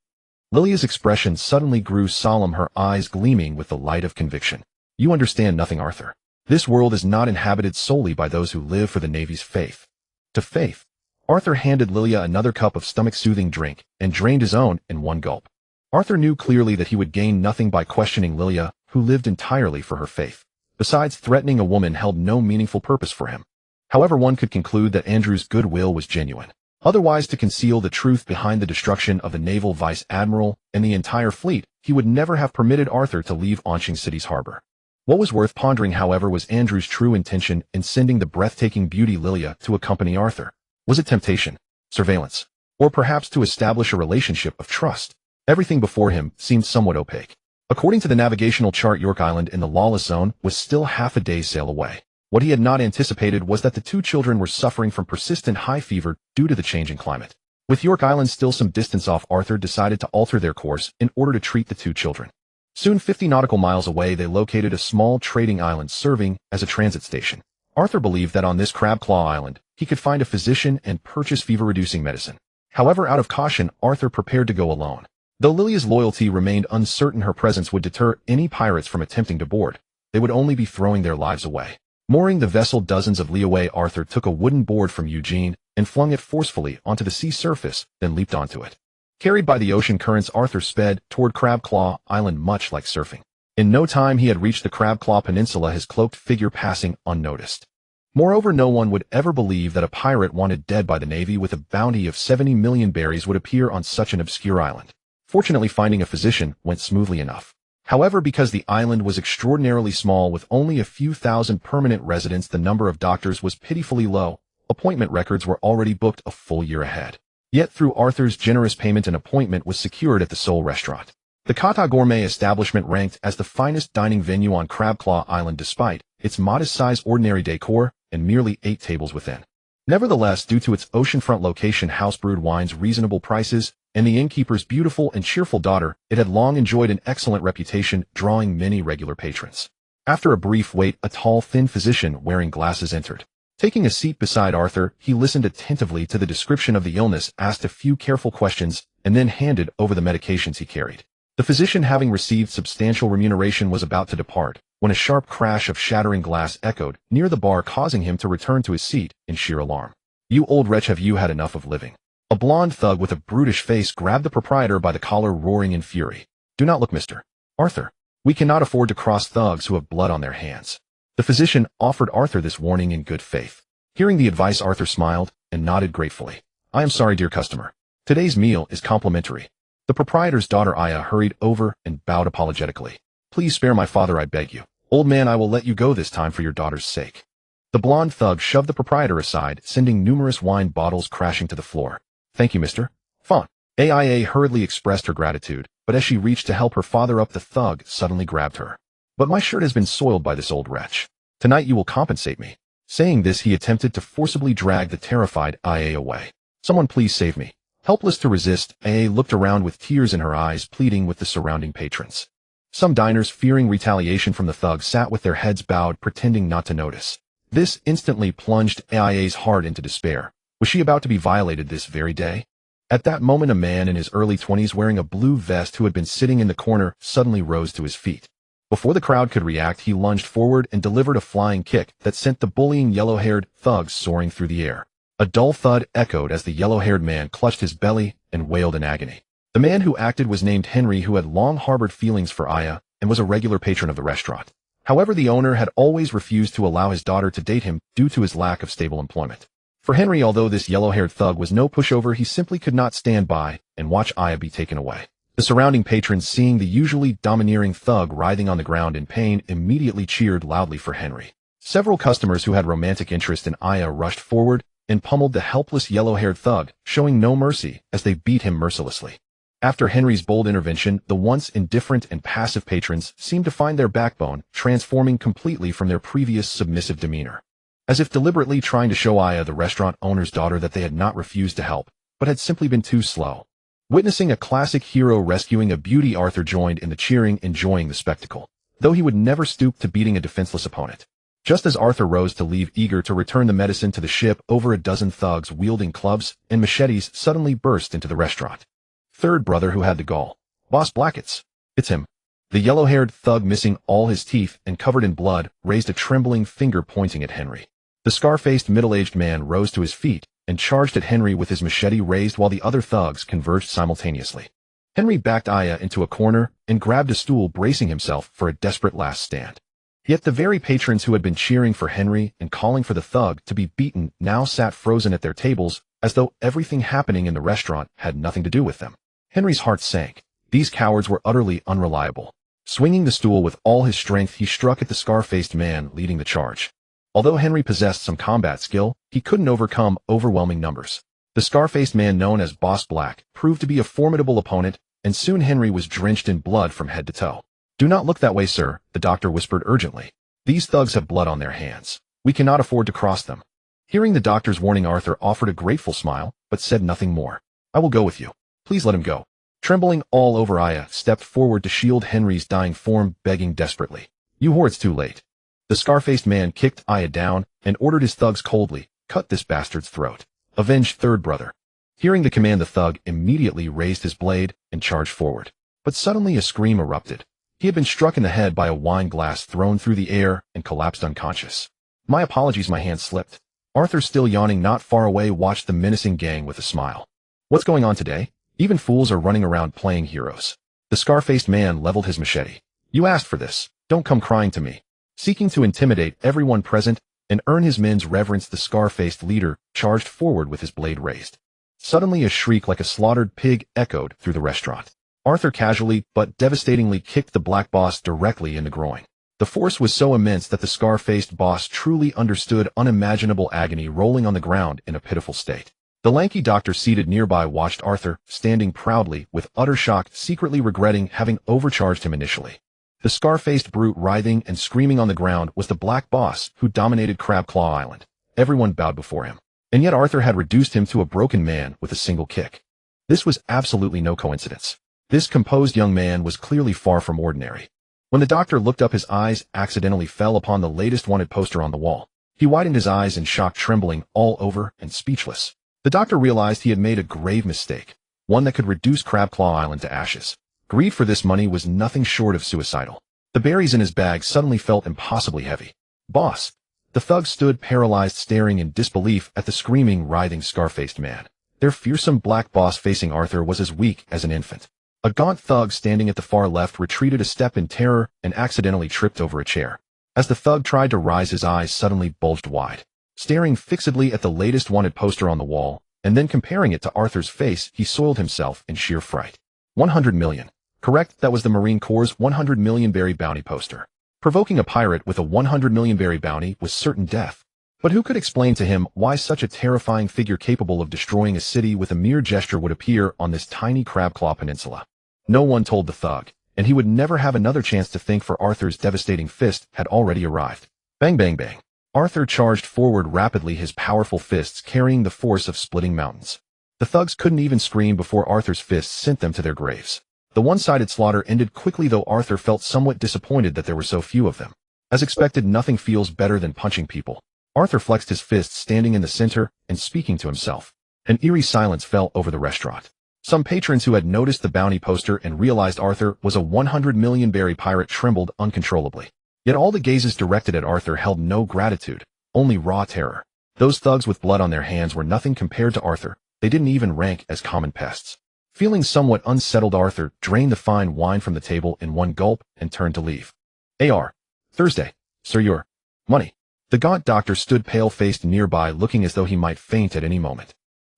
Lilia's expression suddenly grew solemn, her eyes gleaming with the light of conviction. You understand nothing, Arthur. This world is not inhabited solely by those who live for the Navy's faith. To faith. Arthur handed Lilia another cup of stomach-soothing drink and drained his own in one gulp. Arthur knew clearly that he would gain nothing by questioning Lilia, who lived entirely for her faith. Besides, threatening a woman held no meaningful purpose for him. However, one could conclude that Andrew's goodwill was genuine. Otherwise, to conceal the truth behind the destruction of the naval vice admiral and the entire fleet, he would never have permitted Arthur to leave Anqing City's harbor. What was worth pondering, however, was Andrew's true intention in sending the breathtaking beauty Lilia to accompany Arthur. Was it temptation, surveillance, or perhaps to establish a relationship of trust? Everything before him seemed somewhat opaque. According to the navigational chart, York Island in the lawless zone was still half a day's sail away. What he had not anticipated was that the two children were suffering from persistent high fever due to the changing climate. With York Island still some distance off, Arthur decided to alter their course in order to treat the two children. Soon, 50 nautical miles away, they located a small trading island serving as a transit station. Arthur believed that on this Crab Claw Island, he could find a physician and purchase fever-reducing medicine. However, out of caution, Arthur prepared to go alone. Though Lilia's loyalty remained uncertain, her presence would deter any pirates from attempting to board. They would only be throwing their lives away. Mooring the vessel dozens of li away, Arthur took a wooden board from Eugene and flung it forcefully onto the sea surface, then leaped onto it. Carried by the ocean currents, Arthur sped toward Crab Claw Island, much like surfing. In no time he had reached the Crab Claw Peninsula, his cloaked figure passing unnoticed. Moreover, no one would ever believe that a pirate wanted dead by the Navy with a bounty of 70 million berries would appear on such an obscure island. Fortunately, finding a physician went smoothly enough. However, because the island was extraordinarily small with only a few thousand permanent residents, the number of doctors was pitifully low. Appointment records were already booked a full year ahead. Yet through Arthur's generous payment, an appointment was secured at the Seoul restaurant. The Kata Gourmet establishment ranked as the finest dining venue on Crab Claw Island despite its modest size, ordinary decor, and merely 8 tables within. Nevertheless, due to its oceanfront location, house-brewed wines, reasonable prices, and the innkeeper's beautiful and cheerful daughter, it had long enjoyed an excellent reputation, drawing many regular patrons. After a brief wait, a tall, thin physician wearing glasses entered. Taking a seat beside Arthur, he listened attentively to the description of the illness, asked a few careful questions, and then handed over the medications he carried. The physician, having received substantial remuneration, was about to depart, when a sharp crash of shattering glass echoed near the bar, causing him to return to his seat in sheer alarm. You old wretch, have you had enough of living? A blond thug with a brutish face grabbed the proprietor by the collar, roaring in fury. Do not look, Mr. Arthur. We cannot afford to cross thugs who have blood on their hands. The physician offered Arthur this warning in good faith. Hearing the advice, Arthur smiled and nodded gratefully. I am sorry, dear customer. Today's meal is complimentary. The proprietor's daughter Aya hurried over and bowed apologetically. Please spare my father, I beg you. Old man, I will let you go this time for your daughter's sake. The blonde thug shoved the proprietor aside, sending numerous wine bottles crashing to the floor. Thank you, Mr. Font. Aya hurriedly expressed her gratitude, but as she reached to help her father up, the thug suddenly grabbed her. But my shirt has been soiled by this old wretch. Tonight you will compensate me. Saying this, he attempted to forcibly drag the terrified Aya away. Someone please save me. Helpless to resist, Aya looked around with tears in her eyes, pleading with the surrounding patrons. Some diners, fearing retaliation from the thug, sat with their heads bowed, pretending not to notice. This instantly plunged Aya's heart into despair. Was she about to be violated this very day? At that moment, a man in his early 20s wearing a blue vest who had been sitting in the corner suddenly rose to his feet. Before the crowd could react, he lunged forward and delivered a flying kick that sent the bullying yellow-haired thug soaring through the air. A dull thud echoed as the yellow-haired man clutched his belly and wailed in agony. The man who acted was named Henry, who had long harbored feelings for Aya and was a regular patron of the restaurant. However, the owner had always refused to allow his daughter to date him due to his lack of stable employment. For Henry, although this yellow-haired thug was no pushover, he simply could not stand by and watch Aya be taken away. The surrounding patrons, seeing the usually domineering thug writhing on the ground in pain, immediately cheered loudly for Henry. Several customers who had romantic interest in Aya rushed forward and pummeled the helpless yellow-haired thug, showing no mercy as they beat him mercilessly. After Henry's bold intervention, the once indifferent and passive patrons seemed to find their backbone, transforming completely from their previous submissive demeanor. As if deliberately trying to show Aya, the restaurant owner's daughter, that they had not refused to help, but had simply been too slow. Witnessing a classic hero rescuing a beauty, Arthur joined in the cheering, enjoying the spectacle, though he would never stoop to beating a defenseless opponent. Just as Arthur rose to leave, eager to return the medicine to the ship, over a dozen thugs wielding clubs and machetes suddenly burst into the restaurant. Third brother who had the gall. Boss Blackett's. It's him. The yellow-haired thug, missing all his teeth and covered in blood, raised a trembling finger pointing at Henry. The scar-faced middle-aged man rose to his feet and charged at Henry with his machete raised, while the other thugs converged simultaneously. Henry backed Aya into a corner and grabbed a stool, bracing himself for a desperate last stand. Yet the very patrons who had been cheering for Henry and calling for the thug to be beaten now sat frozen at their tables, as though everything happening in the restaurant had nothing to do with them. Henry's heart sank. These cowards were utterly unreliable. Swinging the stool with all his strength, he struck at the scar-faced man leading the charge. Although Henry possessed some combat skill, he couldn't overcome overwhelming numbers. The scar-faced man, known as Boss Black, proved to be a formidable opponent, and soon Henry was drenched in blood from head to toe. Do not look that way, sir, the doctor whispered urgently. These thugs have blood on their hands. We cannot afford to cross them. Hearing the doctor's warning, Arthur offered a grateful smile, but said nothing more. I will go with you. Please let him go. Trembling all over, Aya stepped forward to shield Henry's dying form, begging desperately. You whore, it's too late. The scar-faced man kicked Aya down and ordered his thugs coldly, cut this bastard's throat. Avenge third brother. Hearing the command, the thug immediately raised his blade and charged forward. But suddenly a scream erupted. He had been struck in the head by a wine glass thrown through the air and collapsed unconscious. My apologies, my hand slipped. Arthur, still yawning not far away, watched the menacing gang with a smile. What's going on today? Even fools are running around playing heroes. The scar-faced man leveled his machete. You asked for this. Don't come crying to me. Seeking to intimidate everyone present and earn his men's reverence, the scar-faced leader charged forward with his blade raised. Suddenly a shriek like a slaughtered pig echoed through the restaurant. Arthur casually but devastatingly kicked the black boss directly in the groin. The force was so immense that the scar-faced boss truly understood unimaginable agony, rolling on the ground in a pitiful state. The lanky doctor seated nearby watched Arthur, standing proudly with utter shock, secretly regretting having overcharged him initially. The scar-faced brute writhing and screaming on the ground was the black boss who dominated Crab Claw Island. Everyone bowed before him. And yet Arthur had reduced him to a broken man with a single kick. This was absolutely no coincidence. This composed young man was clearly far from ordinary. When the doctor looked up, his eyes accidentally fell upon the latest wanted poster on the wall. He widened his eyes in shock, trembling all over and speechless. The doctor realized he had made a grave mistake, one that could reduce Crab Claw Island to ashes. Greed for this money was nothing short of suicidal. The berries in his bag suddenly felt impossibly heavy. Boss. The thugs stood paralyzed, staring in disbelief at the screaming, writhing, scar-faced man. Their fearsome black boss facing Arthur was as weak as an infant. A gaunt thug standing at the far left retreated a step in terror and accidentally tripped over a chair. As the thug tried to rise, his eyes suddenly bulged wide. Staring fixedly at the latest wanted poster on the wall, and then comparing it to Arthur's face, he soiled himself in sheer fright. 100 million. Correct, that was the Marine Corps' 100 million berry bounty poster. Provoking a pirate with a 100 million berry bounty was certain death. But who could explain to him why such a terrifying figure capable of destroying a city with a mere gesture would appear on this tiny Crabclaw Peninsula? No one told the thug, and he would never have another chance to think, for Arthur's devastating fist had already arrived. Bang bang bang. Arthur charged forward rapidly, his powerful fists carrying the force of splitting mountains. The thugs couldn't even scream before Arthur's fists sent them to their graves. The one-sided slaughter ended quickly, though Arthur felt somewhat disappointed that there were so few of them. As expected, nothing feels better than punching people. Arthur flexed his fists, standing in the center and speaking to himself. An eerie silence fell over the restaurant. Some patrons who had noticed the bounty poster and realized Arthur was a 100 million berry pirate trembled uncontrollably. Yet all the gazes directed at Arthur held no gratitude, only raw terror. Those thugs with blood on their hands were nothing compared to Arthur. They didn't even rank as common pests. Feeling somewhat unsettled, Arthur drained the fine wine from the table in one gulp and turned to leave. A.R. Thursday. Sir, your money. The gaunt doctor stood pale-faced nearby, looking as though he might faint at any moment.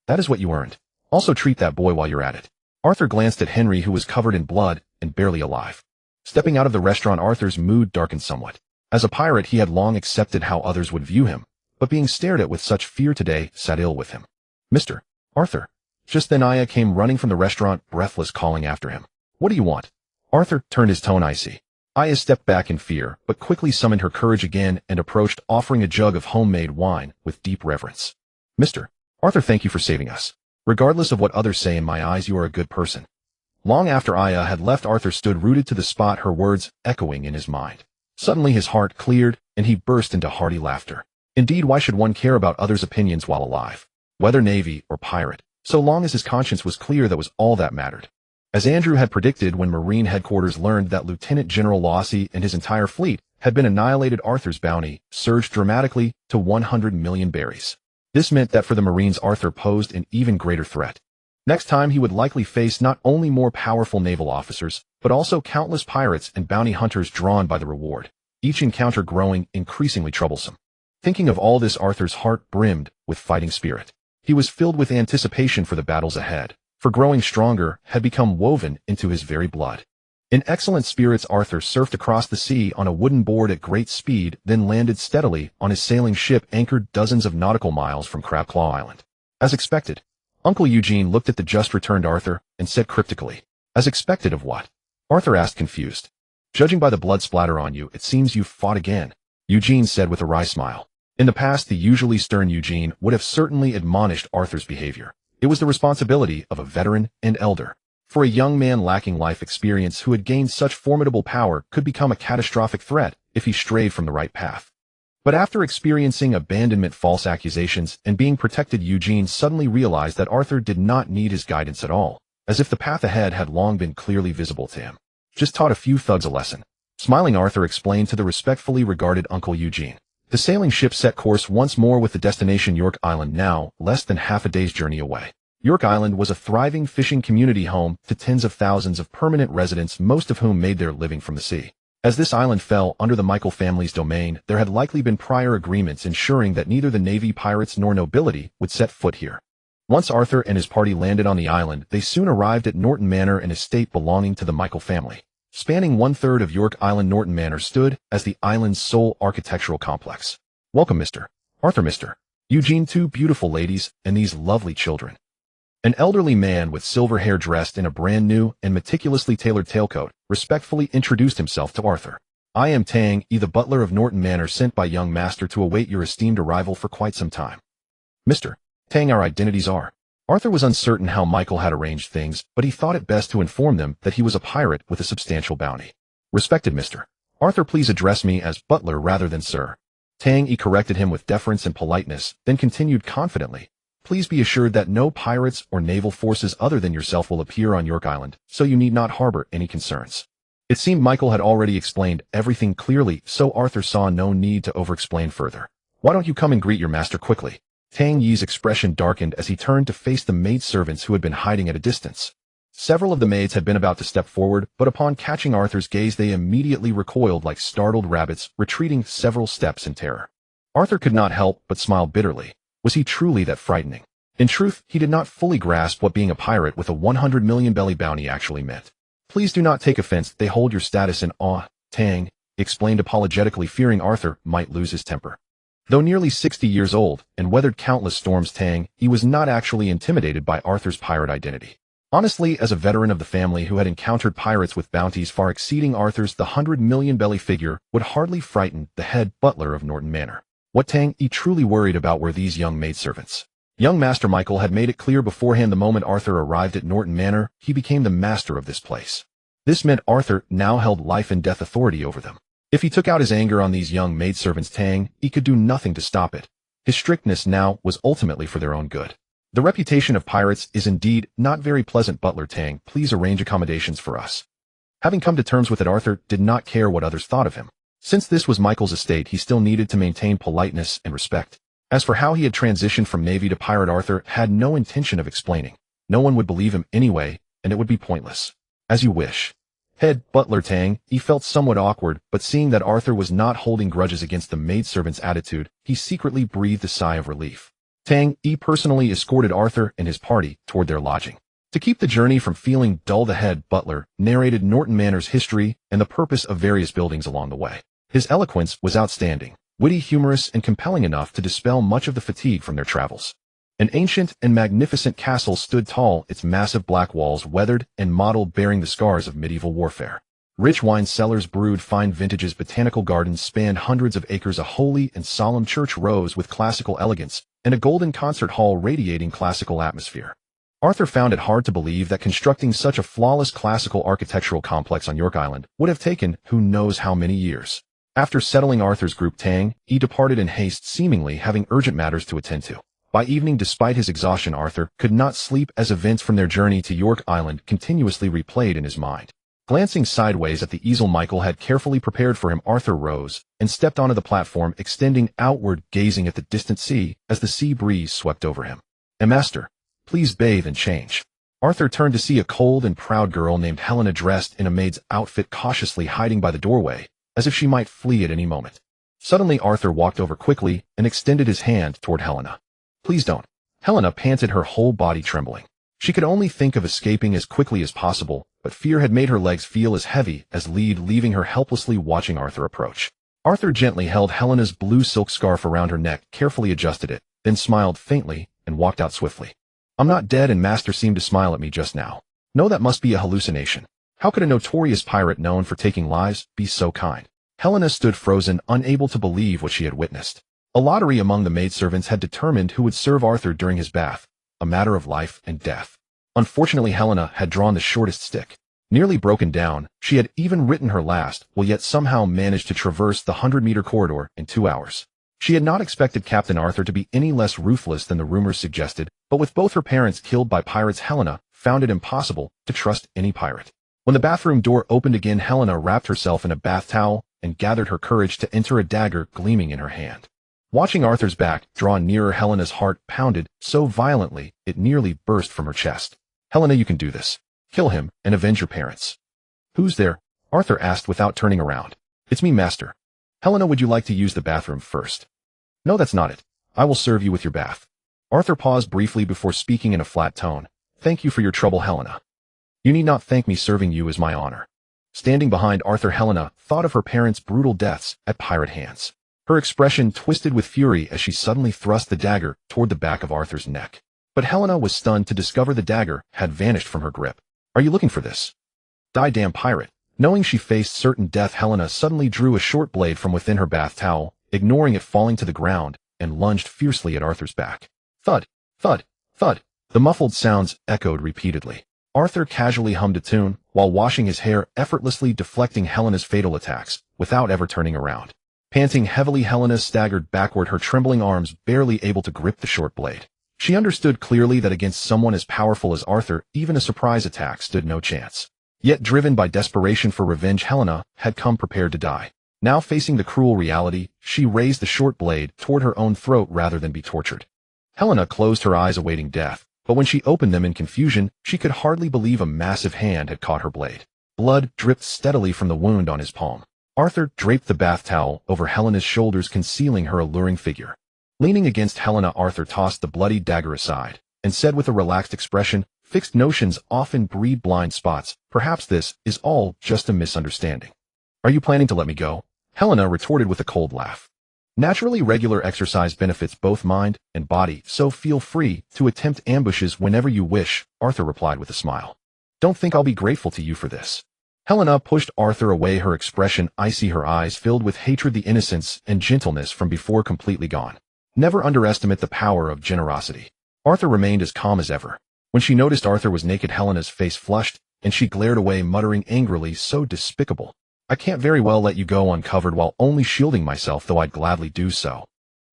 That is what you earned. Also treat that boy while you're at it. Arthur glanced at Henry, who was covered in blood and barely alive. Stepping out of the restaurant, Arthur's mood darkened somewhat. As a pirate, he had long accepted how others would view him, but being stared at with such fear today sat ill with him. Mr. Arthur. Just then Aya came running from the restaurant, breathless, calling after him. What do you want? Arthur turned, his tone icy. Aya stepped back in fear, but quickly summoned her courage again and approached, offering a jug of homemade wine with deep reverence. Mr. Arthur, thank you for saving us. Regardless of what others say, in my eyes, you are a good person. Long after Aya had left, Arthur stood rooted to the spot, her words echoing in his mind. Suddenly his heart cleared, and he burst into hearty laughter. Indeed, why should one care about others' opinions while alive? Whether Navy or pirate, so long as his conscience was clear, that was all that mattered. As Andrew had predicted, when Marine headquarters learned that Lieutenant General Lossie and his entire fleet had been annihilated, Arthur's bounty surged dramatically to 100 million berries. This meant that for the Marines, Arthur posed an even greater threat. Next time he would likely face not only more powerful naval officers, but also countless pirates and bounty hunters drawn by the reward, each encounter growing increasingly troublesome. Thinking of all this, Arthur's heart brimmed with fighting spirit. He was filled with anticipation for the battles ahead, for growing stronger had become woven into his very blood. In excellent spirits, Arthur surfed across the sea on a wooden board at great speed, then landed steadily on his sailing ship anchored dozens of nautical miles from Crabclaw Island. As expected, Uncle Eugene looked at the just-returned Arthur and said cryptically, "As expected of what?" Arthur asked, confused. "Judging by the blood splatter on you, it seems you've fought again," Eugene said with a wry smile. In the past, the usually stern Eugene would have certainly admonished Arthur's behavior. It was the responsibility of a veteran and elder. For a young man lacking life experience who had gained such formidable power could become a catastrophic threat if he strayed from the right path. But after experiencing abandonment, false accusations, and being protected, Eugene suddenly realized that Arthur did not need his guidance at all, as if the path ahead had long been clearly visible to him. Just taught a few thugs a lesson. Smiling, Arthur explained to the respectfully regarded Uncle Eugene. The sailing ship set course once more with the destination York Island, now less than half a day's journey away. York Island was a thriving fishing community, home to tens of thousands of permanent residents, most of whom made their living from the sea. As this island fell under the Michael family's domain, there had likely been prior agreements ensuring that neither the Navy, pirates, nor nobility would set foot here. Once Arthur and his party landed on the island, they soon arrived at Norton Manor, an estate belonging to the Michael family. Spanning one-third of York Island, Norton Manor stood as the island's sole architectural complex. Welcome, Mr. Arthur, Mr. Eugene, two beautiful ladies, and these lovely children. An elderly man with silver hair, dressed in a brand new and meticulously tailored tailcoat, respectfully introduced himself to Arthur. "I am Tang, the butler of Norton Manor, sent by young master to await your esteemed arrival for quite some time." "Mr. Tang, our identities are..." Arthur was uncertain how Michael had arranged things, but he thought it best to inform them that he was a pirate with a substantial bounty. "Respected Mr. Arthur, please address me as butler rather than sir." Tang corrected him with deference and politeness, then continued confidently, "Please be assured that no pirates or naval forces other than yourself will appear on York Island, so you need not harbor any concerns." It seemed Michael had already explained everything clearly, so Arthur saw no need to over-explain further. "Why don't you come and greet your master quickly?" Tang Yi's expression darkened as he turned to face the maidservants who had been hiding at a distance. Several of the maids had been about to step forward, but upon catching Arthur's gaze they immediately recoiled like startled rabbits, retreating several steps in terror. Arthur could not help but smile bitterly. Was he truly that frightening? In truth, he did not fully grasp what being a pirate with a 100 million belly bounty actually meant. Please do not take offense, they hold your status in awe, Tang explained apologetically, fearing Arthur might lose his temper. Though nearly 60 years old and weathered countless storms, Tang, he was not actually intimidated by Arthur's pirate identity. Honestly, as a veteran of the family who had encountered pirates with bounties far exceeding Arthur's, the 100 million belly figure would hardly frighten the head butler of Norton Manor. What Tang truly worried about were these young maidservants. Young Master Michael had made it clear beforehand the moment Arthur arrived at Norton Manor, he became the master of this place. This meant Arthur now held life and death authority over them. If he took out his anger on these young maidservants, Tang, he could do nothing to stop it. His strictness now was ultimately for their own good. The reputation of pirates is indeed not very pleasant, butler Tang. Please arrange accommodations for us. Having come to terms with it, Arthur did not care what others thought of him. Since this was Michael's estate, he still needed to maintain politeness and respect. As for how he had transitioned from navy to pirate, Arthur had no intention of explaining. No one would believe him anyway, and it would be pointless. As you wish. Head butler Tang, he felt somewhat awkward, but seeing that Arthur was not holding grudges against the maidservant's attitude, he secretly breathed a sigh of relief. Tang personally escorted Arthur and his party toward their lodging. To keep the journey from feeling dull, the head butler narrated Norton Manor's history and the purpose of various buildings along the way. His eloquence was outstanding, witty, humorous, and compelling enough to dispel much of the fatigue from their travels. An ancient and magnificent castle stood tall, its massive black walls weathered and mottled, bearing the scars of medieval warfare. Rich wine cellars brewed fine vintages, botanical gardens spanned hundreds of acres, a holy and solemn church rose with classical elegance, and a golden concert hall radiating classical atmosphere. Arthur found it hard to believe that constructing such a flawless classical architectural complex on York Island would have taken who knows how many years. After settling Arthur's group, Tang, he departed in haste, seemingly having urgent matters to attend to. By evening, despite his exhaustion, Arthur could not sleep as events from their journey to York Island continuously replayed in his mind. Glancing sideways at the easel Michael had carefully prepared for him, Arthur rose and stepped onto the platform, extending outward, gazing at the distant sea as the sea breeze swept over him. Master, please bathe and change. Arthur turned to see a cold and proud girl named Helena, dressed in a maid's outfit, cautiously hiding by the doorway, as if she might flee at any moment. Suddenly, Arthur walked over quickly and extended his hand toward Helena. Please don't. Helena panted, her whole body trembling. She could only think of escaping as quickly as possible, but fear had made her legs feel as heavy as lead, leaving her helplessly watching Arthur approach. Arthur gently held Helena's blue silk scarf around her neck, carefully adjusted it, then smiled faintly and walked out swiftly. I'm not dead, and Master seemed to smile at me just now. No, that must be a hallucination. How could a notorious pirate known for taking lives be so kind? Helena stood frozen, unable to believe what she had witnessed. A lottery among the maidservants had determined who would serve Arthur during his bath, a matter of life and death. Unfortunately, Helena had drawn the shortest stick. Nearly broken down, she had even written her last will, yet somehow managed to traverse the 100-meter corridor in 2 hours. She had not expected Captain Arthur to be any less ruthless than the rumors suggested, but with both her parents killed by pirates, Helena found it impossible to trust any pirate. When the bathroom door opened again, Helena wrapped herself in a bath towel and gathered her courage to enter, a dagger gleaming in her hand. Watching Arthur's back draw nearer, Helena's heart pounded so violently it nearly burst from her chest. Helena, you can do this. Kill him and avenge your parents. Who's there? Arthur asked without turning around. It's me, Master. Helena, would you like to use the bathroom first? No, that's not it. I will serve you with your bath. Arthur paused briefly before speaking in a flat tone. Thank you for your trouble, Helena. You need not thank me, serving you is my honor. Standing behind Arthur, Helena thought of her parents' brutal deaths at pirate hands. Her expression twisted with fury as she suddenly thrust the dagger toward the back of Arthur's neck. But Helena was stunned to discover the dagger had vanished from her grip. Are you looking for this? Die, damn pirate. Knowing she faced certain death, Helena suddenly drew a short blade from within her bath towel, ignoring it falling to the ground, and lunged fiercely at Arthur's back. Thud, thud, thud. The muffled sounds echoed repeatedly. Arthur casually hummed a tune while washing his hair, effortlessly deflecting Helena's fatal attacks without ever turning around. Panting heavily, Helena staggered backward, her trembling arms barely able to grip the short blade. She understood clearly that against someone as powerful as Arthur, even a surprise attack stood no chance. Yet, driven by desperation for revenge, Helena had come prepared to die. Now, facing the cruel reality, she raised the short blade toward her own throat rather than be tortured. Helena closed her eyes awaiting death, but when she opened them in confusion, she could hardly believe a massive hand had caught her blade. Blood dripped steadily from the wound on his palm. Arthur draped the bath towel over Helena's shoulders, concealing her alluring figure. Leaning against Helena, Arthur tossed the bloody dagger aside. and said with a relaxed expression, "Fixed notions often breed blind spots. Perhaps this is all just a misunderstanding." "Are you planning to let me go?" Helena retorted with a cold laugh. "Naturally, regular exercise benefits both mind and body, so feel free to attempt ambushes whenever you wish," Arthur replied with a smile. "Don't think I'll be grateful to you for this." Helena pushed Arthur away, her expression icy, her eyes filled with hatred, the innocence and gentleness from before completely gone. Never underestimate the power of generosity. Arthur remained as calm as ever. When she noticed Arthur was naked, Helena's face flushed, and she glared away, muttering angrily, "So despicable. I can't very well let you go uncovered while only shielding myself, though I'd gladly do so.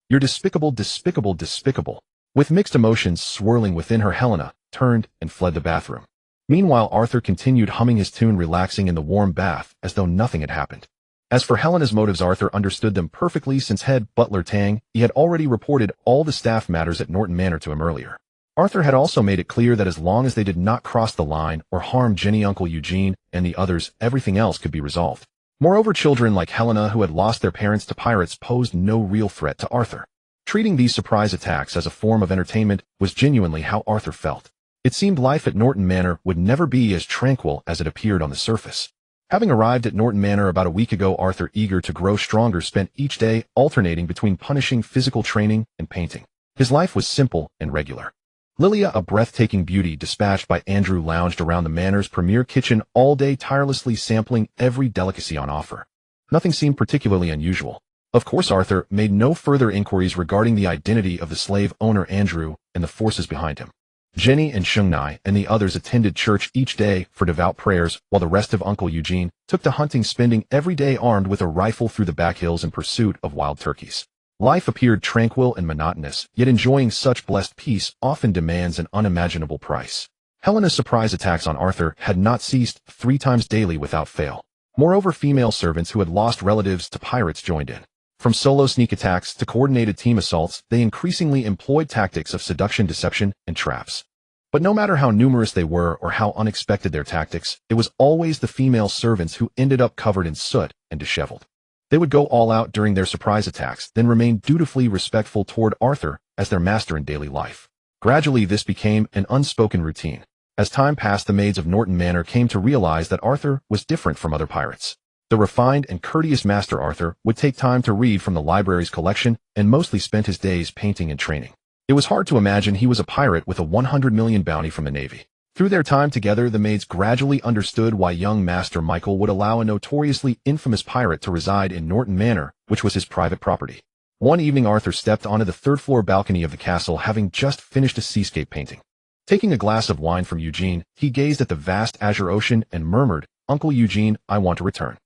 You're despicable, despicable, despicable." With mixed emotions swirling within her, Helena turned and fled the bathroom. Meanwhile, Arthur continued humming his tune, relaxing in the warm bath as though nothing had happened. As for Helena's motives, Arthur understood them perfectly. Since head butler Tang, he had already reported all the staff matters at Norton Manor to him earlier. Arthur had also made it clear that as long as they did not cross the line or harm Jenny, Uncle Eugene, and the others, everything else could be resolved. Moreover, children like Helena who had lost their parents to pirates posed no real threat to Arthur. Treating these surprise attacks as a form of entertainment was genuinely how Arthur felt. It seemed life at Norton Manor would never be as tranquil as it appeared on the surface. Having arrived at Norton Manor about a week ago, Arthur, eager to grow stronger, spent each day alternating between punishing physical training and painting. His life was simple and regular. Lilia, a breathtaking beauty dispatched by Andrew, lounged around the Manor's premier kitchen all day, tirelessly sampling every delicacy on offer. Nothing seemed particularly unusual. Of course, Arthur made no further inquiries regarding the identity of the slave owner Andrew and the forces behind him. Jenny and Shungnai and the others attended church each day for devout prayers, while the rest of Uncle Eugene took to hunting, spending every day armed with a rifle through the back hills in pursuit of wild turkeys. Life appeared tranquil and monotonous, yet enjoying such blessed peace often demands an unimaginable price. Helena's surprise attacks on Arthur had not ceased 3 times daily without fail. Moreover, female servants who had lost relatives to pirates joined in. From solo sneak attacks to coordinated team assaults, they increasingly employed tactics of seduction, deception, and traps. But no matter how numerous they were or how unexpected their tactics, it was always the female servants who ended up covered in soot and disheveled. They would go all out during their surprise attacks, then remain dutifully respectful toward Arthur as their master in daily life. Gradually, this became an unspoken routine. As time passed, the maids of Norton Manor came to realize that Arthur was different from other pirates. The refined and courteous Master Arthur would take time to read from the library's collection and mostly spent his days painting and training. It was hard to imagine he was a pirate with a 100 million bounty from the Navy. Through their time together, the maids gradually understood why young Master Michael would allow a notoriously infamous pirate to reside in Norton Manor, which was his private property. One evening, Arthur stepped onto the 3rd-floor balcony of the castle, having just finished a seascape painting. Taking a glass of wine from Eugene, he gazed at the vast azure ocean and murmured, "Uncle Eugene, I want to return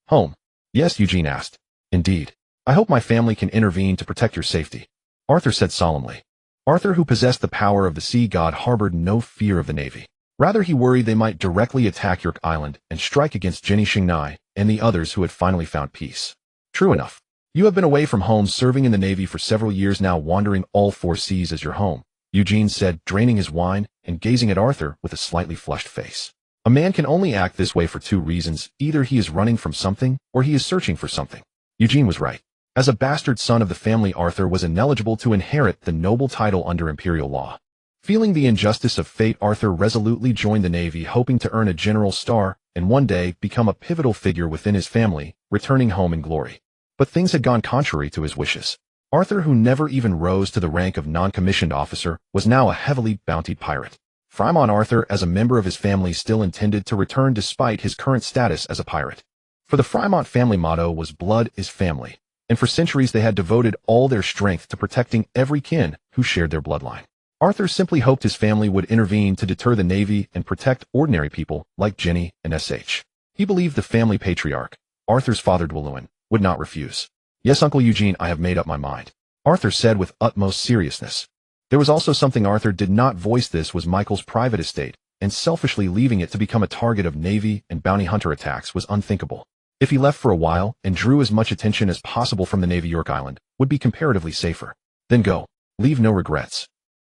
home." "Yes," Eugene asked. "Indeed. I hope my family can intervene to protect your safety," Arthur said solemnly. Arthur, who possessed the power of the sea god, harbored no fear of the Navy. Rather, he worried they might directly attack York Island and strike against Jenny Shingnai and the others who had finally found peace. "True enough. You have been away from home, serving in the Navy for several years now, wandering all 4 seas as your home," Eugene said, draining his wine and gazing at Arthur with a slightly flushed face. "A man can only act this way for 2 reasons. Either he is running from something, or he is searching for something." Eugene was right. As a bastard son of the family, Arthur was ineligible to inherit the noble title under imperial law. Feeling the injustice of fate, Arthur resolutely joined the Navy, hoping to earn a general's star and one day become a pivotal figure within his family, returning home in glory. But things had gone contrary to his wishes. Arthur, who never even rose to the rank of non-commissioned officer, was now a heavily bountied pirate. Fremont Arthur, as a member of his family, still intended to return despite his current status as a pirate. For the Fremont family motto was "Blood is family," and for centuries they had devoted all their strength to protecting every kin who shared their bloodline. Arthur simply hoped his family would intervene to deter the Navy and protect ordinary people like Jenny and S.H. He believed the family patriarch, Arthur's father Dwelluin, would not refuse. "Yes, Uncle Eugene, I have made up my mind," Arthur said with utmost seriousness. There was also something Arthur did not voice. This was Michael's private estate, and selfishly leaving it to become a target of Navy and bounty hunter attacks was unthinkable. If he left for a while and drew as much attention as possible from the Navy, York Island would be comparatively safer. Then go. Leave no regrets.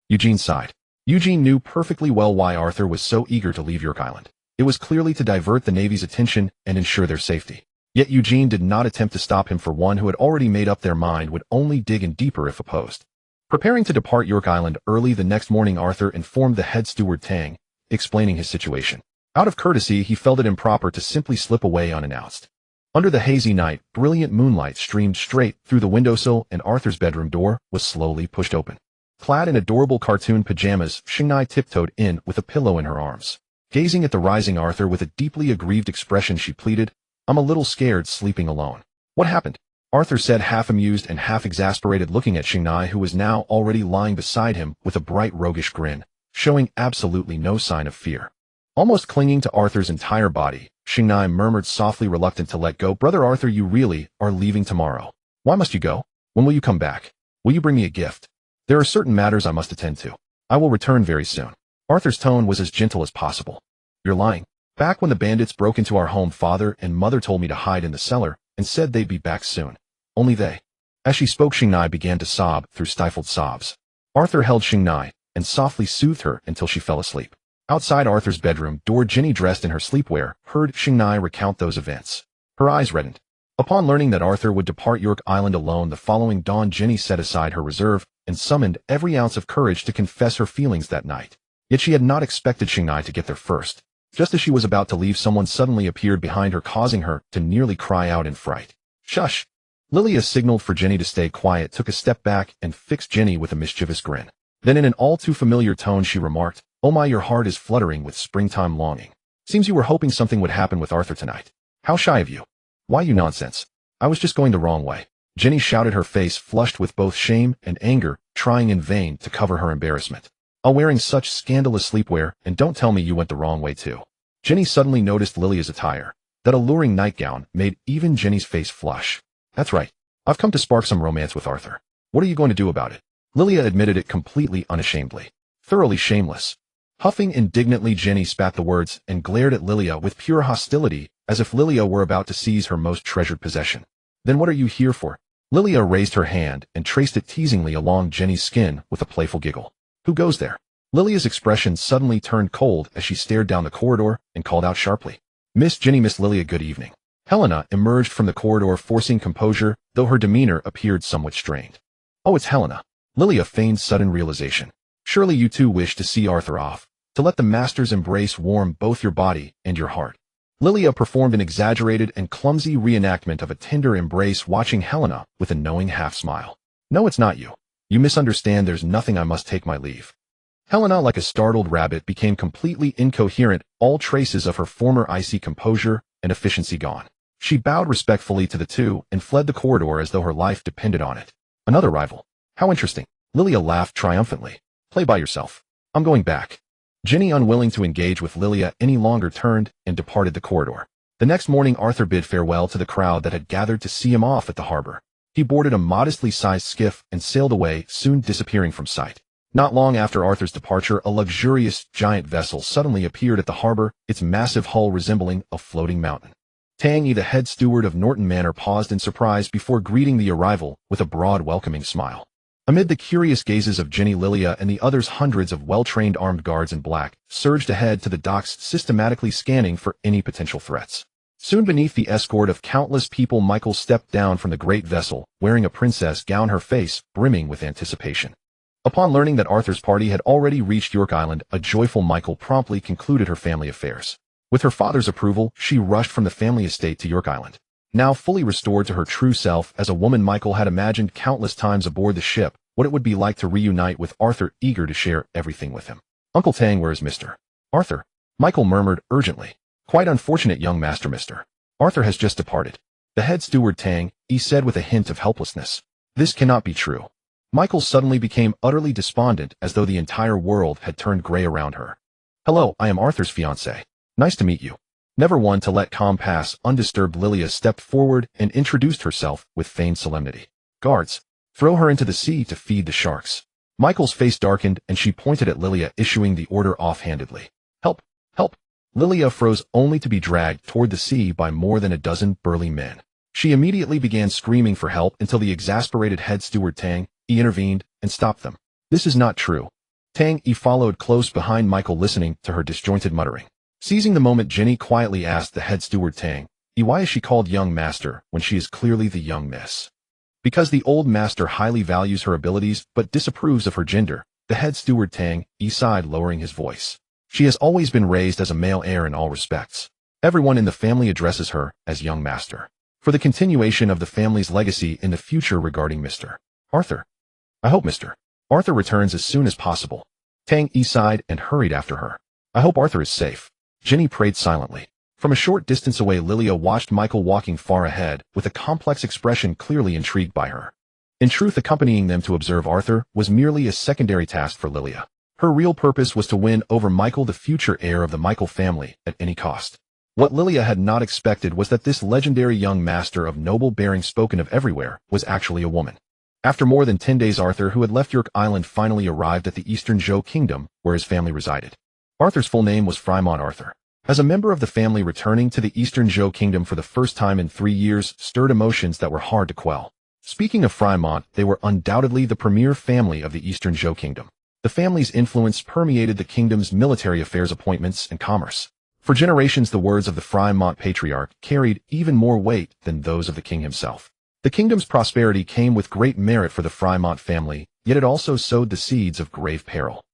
Eugene sighed. Eugene knew perfectly well why Arthur was so eager to leave York Island. It was clearly to divert the Navy's attention and ensure their safety. Yet Eugene did not attempt to stop him, for one who had already made up their mind would only dig in deeper if opposed. Preparing to depart York Island early the next morning, Arthur informed the head steward Tang, explaining his situation. Out of courtesy, he felt it improper to simply slip away unannounced. Under the hazy night, brilliant moonlight streamed straight through the windowsill and Arthur's bedroom door was slowly pushed open. Clad in adorable cartoon pajamas, Xingnai tiptoed in with a pillow in her arms. Gazing at the rising Arthur with a deeply aggrieved expression, she pleaded, "I'm a little scared sleeping alone." "What happened?" Arthur said, half amused and half exasperated, looking at Xingnai, who was now already lying beside him with a bright roguish grin, showing absolutely no sign of fear. Almost clinging to Arthur's entire body, Xingnai murmured softly, reluctant to let go, "Brother Arthur, you really are leaving tomorrow. Why must you go? When will you come back? Will you bring me a gift? There are certain matters I must attend to. I will return very soon." Arthur's tone was as gentle as possible. "You're lying. Back when the bandits broke into our home, father and mother told me to hide in the cellar and said they'd be back soon. Only they." As she spoke, Xingnai began to sob through stifled sobs. Arthur held Xingnai and softly soothed her until she fell asleep. Outside Arthur's bedroom door, Ginny, dressed in her sleepwear, heard Xingnai recount those events. Her eyes reddened. Upon learning that Arthur would depart York Island alone the following dawn, Ginny set aside her reserve and summoned every ounce of courage to confess her feelings that night. Yet she had not expected Xingnai to get there first. Just as she was about to leave, someone suddenly appeared behind her, causing her to nearly cry out in fright. "Shush!" Lilia signaled for Ginny to stay quiet, took a step back, and fixed Ginny with a mischievous grin. Then in an all too familiar tone she remarked, "Oh my, your heart is fluttering with springtime longing. Seems you were hoping something would happen with Arthur tonight. How shy of you. Why, you nonsense. I was just going the wrong way." Ginny shouted, her face flushed with both shame and anger, trying in vain to cover her embarrassment. "All wearing such scandalous sleepwear, and don't tell me you went the wrong way too." Ginny suddenly noticed Lilia's attire. That alluring nightgown made even Ginny's face flush. "That's right. I've come to spark some romance with Arthur. What are you going to do about it?" Lilia admitted it completely unashamedly. "Thoroughly shameless." Huffing indignantly, Ginny spat the words and glared at Lilia with pure hostility, as if Lilia were about to seize her most treasured possession. "Then what are you here for?" Lilia raised her hand and traced it teasingly along Ginny's skin with a playful giggle. "Who goes there?" Lilia's expression suddenly turned cold as she stared down the corridor and called out sharply, "Miss Ginny, Miss Lilia, good evening." Helena emerged from the corridor, forcing composure, though her demeanor appeared somewhat strained. "Oh, it's Helena." Lilia feigned sudden realization. "Surely you too wish to see Arthur off, to let the master's embrace warm both your body and your heart." Lilia performed an exaggerated and clumsy reenactment of a tender embrace, watching Helena with a knowing half-smile. "No, it's not you. You misunderstand. There's nothing. I must take my leave." Helena, like a startled rabbit, became completely incoherent, all traces of her former icy composure and efficiency gone. She bowed respectfully to the two and fled the corridor as though her life depended on it. "Another rival. How interesting." Lilia laughed triumphantly. "Play by yourself. I'm going back." Ginny, unwilling to engage with Lilia any longer, turned and departed the corridor. The next morning, Arthur bid farewell to the crowd that had gathered to see him off at the harbor. He boarded a modestly sized skiff and sailed away, soon disappearing from sight. Not long after Arthur's departure, a luxurious giant vessel suddenly appeared at the harbor, its massive hull resembling a floating mountain. Tang, the head steward of Norton Manor, paused in surprise before greeting the arrival with a broad, welcoming smile. Amid the curious gazes of Ginny, Lilia, and the others, hundreds of well-trained armed guards in black surged ahead to the docks, systematically scanning for any potential threats. Soon, beneath the escort of countless people, Michael stepped down from the great vessel, wearing a princess gown, her face brimming with anticipation. Upon learning that Arthur's party had already reached York Island, a joyful Michael promptly concluded her family affairs. With her father's approval, she rushed from the family estate to York Island. Now fully restored to her true self as a woman, Michael had imagined countless times aboard the ship what it would be like to reunite with Arthur, eager to share everything with him. "Uncle Tang, where is Mr. Arthur?" Michael murmured urgently. "Quite unfortunate, young master. Mr. Arthur has just departed." The head steward Tang, he said with a hint of helplessness. "This cannot be true." Michael suddenly became utterly despondent, as though the entire world had turned gray around her. "Hello, I am Arthur's fiancée. Nice to meet you." Never one to let calm pass undisturbed, Lilia stepped forward and introduced herself with feigned solemnity. "Guards, throw her into the sea to feed the sharks." Michael's face darkened and she pointed at Lilia, issuing the order offhandedly. "Help! Help!" Lilia froze, only to be dragged toward the sea by more than a dozen burly men. She immediately began screaming for help until the exasperated head steward Tang intervened and stopped them. "This is not true." Tang followed close behind Michael, listening to her disjointed muttering. Seizing the moment, Ginny quietly asked the head steward Tang, "Why is she called young master when she is clearly the young miss?" Because the old master highly values her abilities but disapproves of her gender, the head steward Tang Yi sighed, lowering his voice. She has always been raised as a male heir in all respects. Everyone in the family addresses her as young master. For the continuation of the family's legacy in the future regarding Mr. Arthur. I hope Mr. Arthur returns as soon as possible. Tang Yi sighed and hurried after her. I hope Arthur is safe. Jenny prayed silently. From a short distance away, Lilia watched Michael walking far ahead, with a complex expression clearly intrigued by her. In truth, accompanying them to observe Arthur was merely a secondary task for Lilia. Her real purpose was to win over Michael, the future heir of the Michael family, at any cost. What Lilia had not expected was that this legendary young master of noble bearing spoken of everywhere was actually a woman. After more than 10 days, Arthur, who had left York Island, finally arrived at the Eastern Zhou Kingdom, where his family resided. Arthur's full name was Fremont Arthur. As a member of the family, returning to the Eastern Zhou Kingdom for the first time in 3 years stirred emotions that were hard to quell. Speaking of Fremont, they were undoubtedly the premier family of the Eastern Zhou Kingdom. The family's influence permeated the kingdom's military affairs, appointments, and commerce. For generations, the words of the Fremont patriarch carried even more weight than those of the king himself. The kingdom's prosperity came with great merit for the Fremont family, yet it also sowed the seeds of grave peril.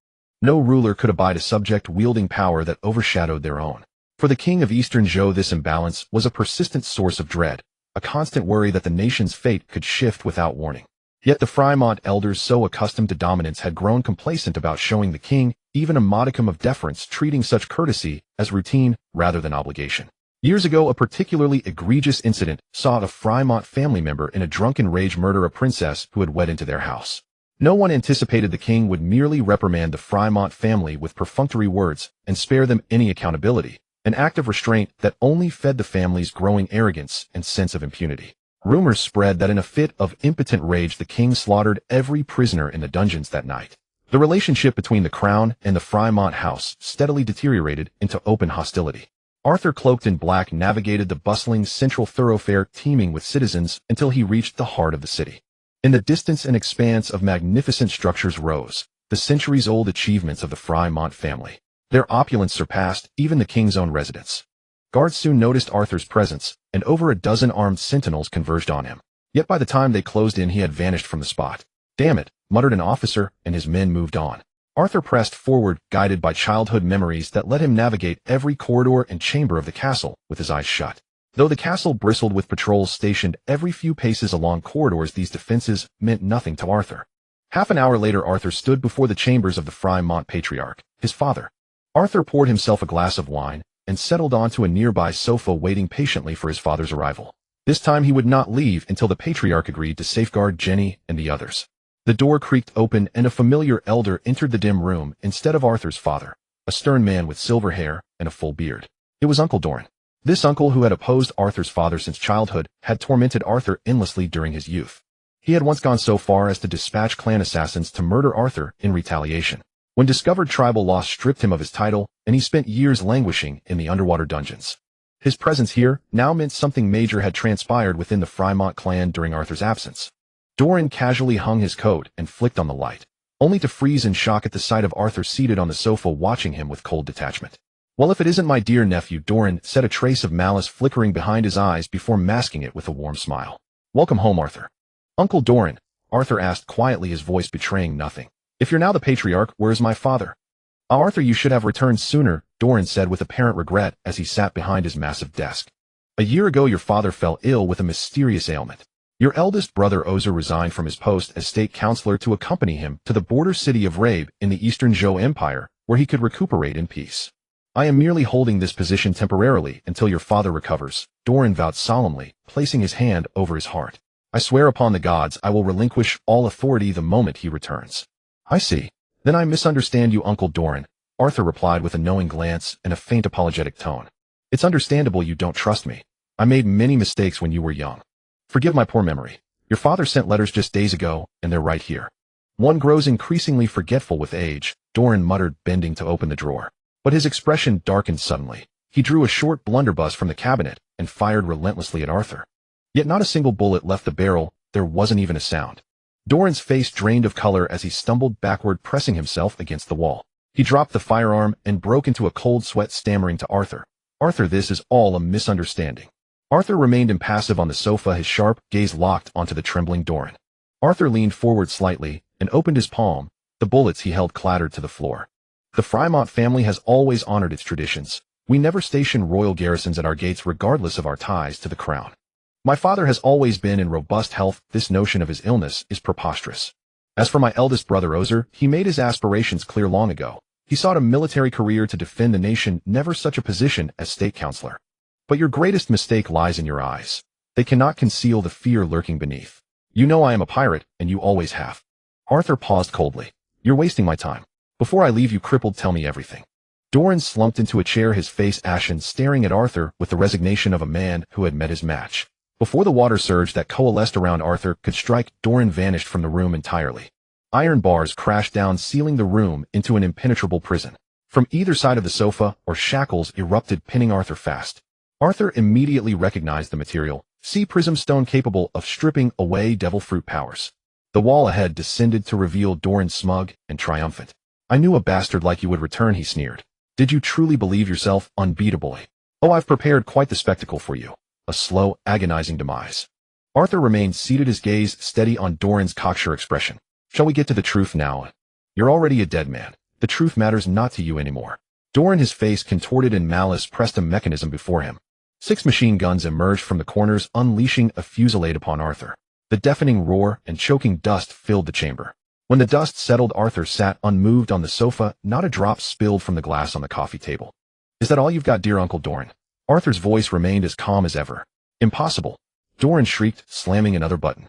No ruler could abide a subject wielding power that overshadowed their own. For the king of Eastern Zhou, this imbalance was a persistent source of dread, a constant worry that the nation's fate could shift without warning. Yet the Fremont elders, so accustomed to dominance, had grown complacent about showing the king even a modicum of deference, treating such courtesy as routine rather than obligation. Years ago, a particularly egregious incident saw a Fremont family member in a drunken rage murder a princess who had wed into their house. No one anticipated the king would merely reprimand the Fremont family with perfunctory words and spare them any accountability, an act of restraint that only fed the family's growing arrogance and sense of impunity. Rumors spread that in a fit of impotent rage, the king slaughtered every prisoner in the dungeons that night. The relationship between the crown and the Fremont house steadily deteriorated into open hostility. Arthur, cloaked in black, navigated the bustling central thoroughfare teeming with citizens until he reached the heart of the city. In the distance, an expanse of magnificent structures rose, the centuries-old achievements of the Fremont family. Their opulence surpassed even the king's own residence. Guards soon noticed Arthur's presence, and over a dozen armed sentinels converged on him. Yet by the time they closed in, he had vanished from the spot. Damn it, muttered an officer, and his men moved on. Arthur pressed forward, guided by childhood memories that let him navigate every corridor and chamber of the castle with his eyes shut. Though the castle bristled with patrols stationed every few paces along corridors, these defenses meant nothing to Arthur. Half an hour later, Arthur stood before the chambers of the Fremont patriarch, his father. Arthur poured himself a glass of wine and settled onto a nearby sofa, waiting patiently for his father's arrival. This time he would not leave until the patriarch agreed to safeguard Jenny and the others. The door creaked open and a familiar elder entered the dim room instead of Arthur's father, a stern man with silver hair and a full beard. It was Uncle Doran. This uncle, who had opposed Arthur's father since childhood, had tormented Arthur endlessly during his youth. He had once gone so far as to dispatch clan assassins to murder Arthur in retaliation. When discovered, tribal law stripped him of his title, and he spent years languishing in the underwater dungeons. His presence here now meant something major had transpired within the Fremont clan during Arthur's absence. Doran casually hung his coat and flicked on the light, only to freeze in shock at the sight of Arthur seated on the sofa watching him with cold detachment. Well, if it isn't my dear nephew, Doran said, a trace of malice flickering behind his eyes before masking it with a warm smile. Welcome home, Arthur. Uncle Doran, Arthur asked quietly, his voice betraying nothing. If you're now the patriarch, where is my father? Arthur, you should have returned sooner, Doran said with apparent regret as he sat behind his massive desk. A year ago, your father fell ill with a mysterious ailment. Your eldest brother Ozer resigned from his post as state counselor to accompany him to the border city of Rabe in the Eastern Zhou Empire, where he could recuperate in peace. I am merely holding this position temporarily until your father recovers, Doran vowed solemnly, placing his hand over his heart. I swear upon the gods I will relinquish all authority the moment he returns. I see. Then I misunderstand you, Uncle Doran, Arthur replied with a knowing glance and a faint apologetic tone. It's understandable you don't trust me. I made many mistakes when you were young. Forgive my poor memory. Your father sent letters just days ago, and they're right here. One grows increasingly forgetful with age, Doran muttered, bending to open the drawer. But his expression darkened suddenly. He drew a short blunderbuss from the cabinet and fired relentlessly at Arthur. Yet not a single bullet left the barrel, there wasn't even a sound. Doran's face drained of color as he stumbled backward, pressing himself against the wall. He dropped the firearm and broke into a cold sweat, stammering to Arthur. Arthur, this is all a misunderstanding. Arthur remained impassive on the sofa, his sharp gaze locked onto the trembling Doran. Arthur leaned forward slightly and opened his palm. The bullets he held clattered to the floor. The Fremont family has always honored its traditions. We never station royal garrisons at our gates regardless of our ties to the crown. My father has always been in robust health. This notion of his illness is preposterous. As for my eldest brother Ozer, he made his aspirations clear long ago. He sought a military career to defend the nation, never such a position as state counselor. But your greatest mistake lies in your eyes. They cannot conceal the fear lurking beneath. You know I am a pirate, and you always have. Arthur paused coldly. You're wasting my time. Before I leave you crippled, tell me everything. Doran slumped into a chair, his face ashen, staring at Arthur with the resignation of a man who had met his match. Before the water surge that coalesced around Arthur could strike, Doran vanished from the room entirely. Iron bars crashed down, sealing the room into an impenetrable prison. From either side of the sofa, or shackles erupted, pinning Arthur fast. Arthur immediately recognized the material, sea prism stone capable of stripping away devil fruit powers. The wall ahead descended to reveal Doran, smug and triumphant. I knew a bastard like you would return, he sneered. Did you truly believe yourself unbeatable? Oh, I've prepared quite the spectacle for you. A slow, agonizing demise. Arthur remained seated, his gaze steady on Doran's cocksure expression. Shall we get to the truth now? You're already a dead man. The truth matters not to you anymore. Doran, his face contorted in malice, pressed a mechanism before him. 6 machine guns emerged from the corners, unleashing a fusillade upon Arthur. The deafening roar and choking dust filled the chamber. When the dust settled, Arthur sat unmoved on the sofa, not a drop spilled from the glass on the coffee table. Is that all you've got, dear Uncle Doran? Arthur's voice remained as calm as ever. Impossible. Doran shrieked, slamming another button.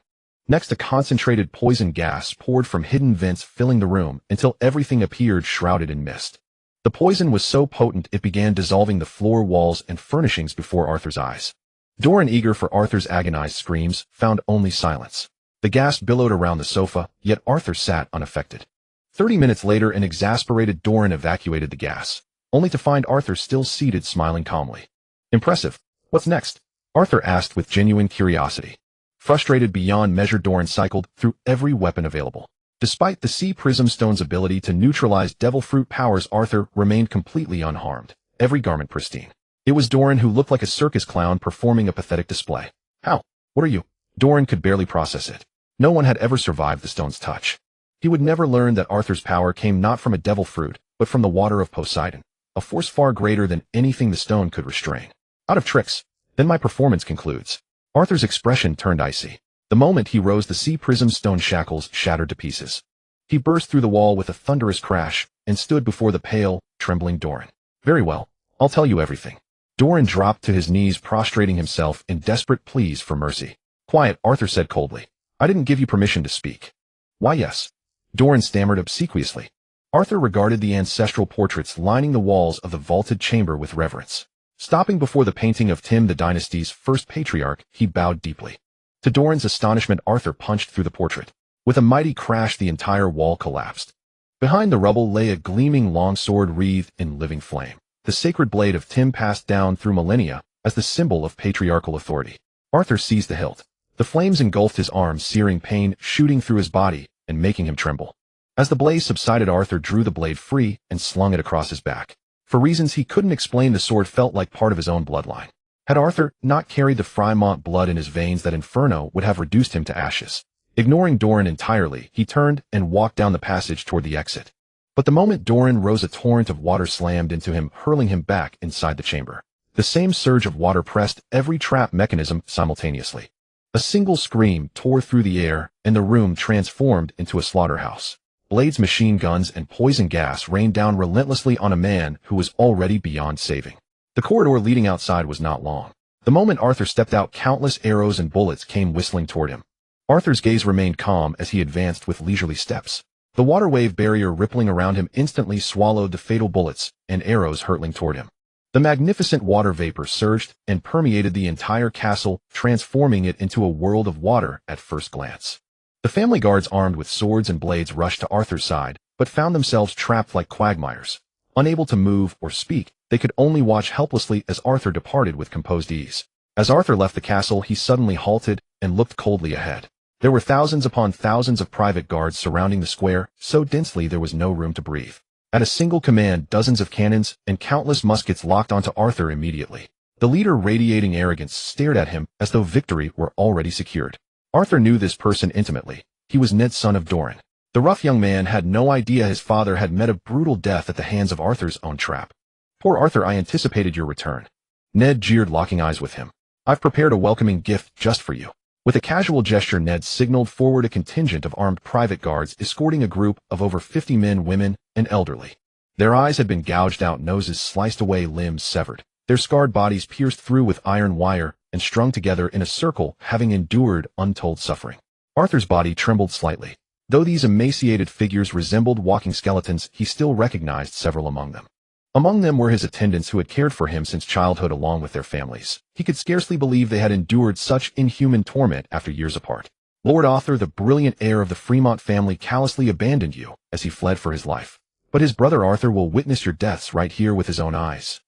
Next, a concentrated poison gas poured from hidden vents, filling the room until everything appeared shrouded in mist. The poison was so potent it began dissolving the floor, walls, and furnishings before Arthur's eyes. Doran, eager for Arthur's agonized screams, found only silence. The gas billowed around the sofa, yet Arthur sat unaffected. 30 minutes later, an exasperated Doran evacuated the gas, only to find Arthur still seated, smiling calmly. Impressive. What's next? Arthur asked with genuine curiosity. Frustrated beyond measure, Doran cycled through every weapon available. Despite the sea prism stone's ability to neutralize devil fruit powers, Arthur remained completely unharmed, every garment pristine. It was Doran who looked like a circus clown performing a pathetic display. How? What are you? Doran could barely process it. No one had ever survived the stone's touch. He would never learn that Arthur's power came not from a devil fruit, but from the water of Poseidon, a force far greater than anything the stone could restrain. Out of tricks. Then my performance concludes. Arthur's expression turned icy. The moment he rose, the sea prism stone shackles shattered to pieces. He burst through the wall with a thunderous crash and stood before the pale, trembling Doran. Very well, I'll tell you everything. Doran dropped to his knees, prostrating himself in desperate pleas for mercy. Quiet, Arthur said coldly. I didn't give you permission to speak. Why, yes. Doran stammered obsequiously. Arthur regarded the ancestral portraits lining the walls of the vaulted chamber with reverence. Stopping before the painting of Tim, the dynasty's first patriarch, he bowed deeply. To Doran's astonishment, Arthur punched through the portrait. With a mighty crash, the entire wall collapsed. Behind the rubble lay a gleaming longsword wreathed in living flame. The sacred blade of Tim, passed down through millennia as the symbol of patriarchal authority. Arthur seized the hilt. The flames engulfed his arm, searing pain shooting through his body and making him tremble. As the blaze subsided, Arthur drew the blade free and slung it across his back. For reasons he couldn't explain, the sword felt like part of his own bloodline. Had Arthur not carried the Fremont blood in his veins, that inferno would have reduced him to ashes. Ignoring Doran entirely, he turned and walked down the passage toward the exit. But the moment Doran rose, a torrent of water slammed into him, hurling him back inside the chamber. The same surge of water pressed every trap mechanism simultaneously. A single scream tore through the air, and the room transformed into a slaughterhouse. Blades, machine guns, and poison gas rained down relentlessly on a man who was already beyond saving. The corridor leading outside was not long. The moment Arthur stepped out, countless arrows and bullets came whistling toward him. Arthur's gaze remained calm as he advanced with leisurely steps. The water wave barrier rippling around him instantly swallowed the fatal bullets and arrows hurtling toward him. The magnificent water vapor surged and permeated the entire castle, transforming it into a world of water at first glance. The family guards, armed with swords and blades, rushed to Arthur's side, but found themselves trapped like quagmires. Unable to move or speak, they could only watch helplessly as Arthur departed with composed ease. As Arthur left the castle, he suddenly halted and looked coldly ahead. There were thousands upon thousands of private guards surrounding the square, so densely there was no room to breathe. At a single command, dozens of cannons and countless muskets locked onto Arthur immediately. The leader, radiating arrogance, stared at him as though victory were already secured. Arthur knew this person intimately. He was Ned, son of Doran. The rough young man had no idea his father had met a brutal death at the hands of Arthur's own trap. Poor Arthur, I anticipated your return. Ned jeered, locking eyes with him. I've prepared a welcoming gift just for you. With a casual gesture, Ned signaled forward a contingent of armed private guards escorting a group of over 50 men, women, and elderly. Their eyes had been gouged out, noses sliced away, limbs severed, their scarred bodies pierced through with iron wire and strung together in a circle, having endured untold suffering. Arthur's body trembled slightly. Though these emaciated figures resembled walking skeletons, he still recognized several among them. Among them were his attendants who had cared for him since childhood along with their families. He could scarcely believe they had endured such inhuman torment after years apart. Lord Arthur, the brilliant heir of the Fremont family, callously abandoned you as he fled for his life. But his brother Arthur will witness your deaths right here with his own eyes.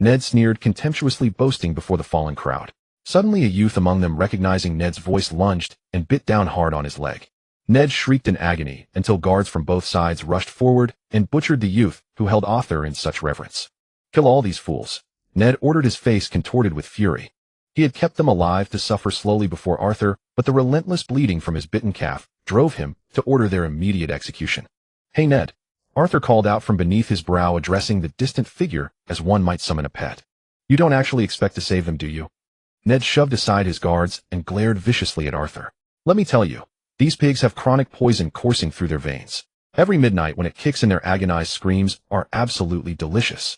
Ned sneered, contemptuously boasting before the fallen crowd. Suddenly a youth among them, recognizing Ned's voice, lunged and bit down hard on his leg. Ned shrieked in agony until guards from both sides rushed forward and butchered the youth who held Arthur in such reverence. Kill all these fools, Ned ordered, his face contorted with fury. He had kept them alive to suffer slowly before Arthur, but the relentless bleeding from his bitten calf drove him to order their immediate execution. Hey Ned, Arthur called out from beneath his brow, addressing the distant figure as one might summon a pet. You don't actually expect to save them, do you? Ned shoved aside his guards and glared viciously at Arthur. Let me tell you, these pigs have chronic poison coursing through their veins. Every midnight when it kicks in, their agonized screams are absolutely delicious.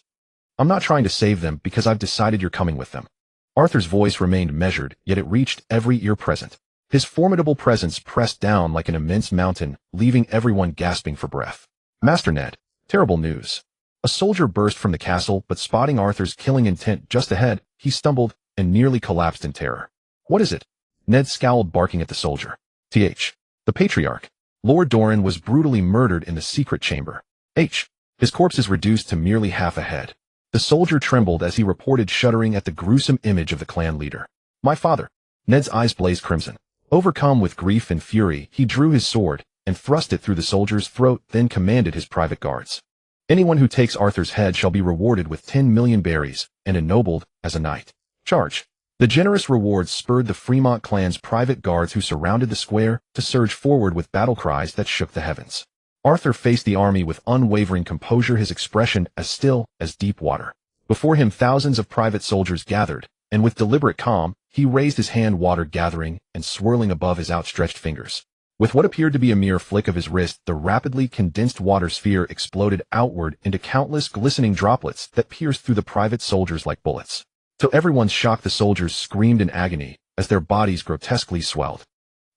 I'm not trying to save them because I've decided you're coming with them. Arthur's voice remained measured, yet it reached every ear present. His formidable presence pressed down like an immense mountain, leaving everyone gasping for breath. Master Ned, terrible news. A soldier burst from the castle, but spotting Arthur's killing intent just ahead, he stumbled and nearly collapsed in terror. What is it? Ned scowled, barking at the soldier. The patriarch, Lord Doran, was brutally murdered in the secret chamber. His corpse is reduced to merely half a head. The soldier trembled as he reported, shuddering at the gruesome image of the clan leader. My father. Ned's eyes blazed crimson. Overcome with grief and fury, he drew his sword and thrust it through the soldier's throat, then commanded his private guards. Anyone who takes Arthur's head shall be rewarded with 10 million berries and ennobled as a knight. Charge. The generous rewards spurred the Fremont clan's private guards who surrounded the square to surge forward with battle cries that shook the heavens. Arthur faced the army with unwavering composure, his expression as still as deep water. Before him thousands of private soldiers gathered, and with deliberate calm, he raised his hand, water gathering and swirling above his outstretched fingers. With what appeared to be a mere flick of his wrist, the rapidly condensed water sphere exploded outward into countless glistening droplets that pierced through the private soldiers like bullets. To everyone's shock, the soldiers screamed in agony as their bodies grotesquely swelled.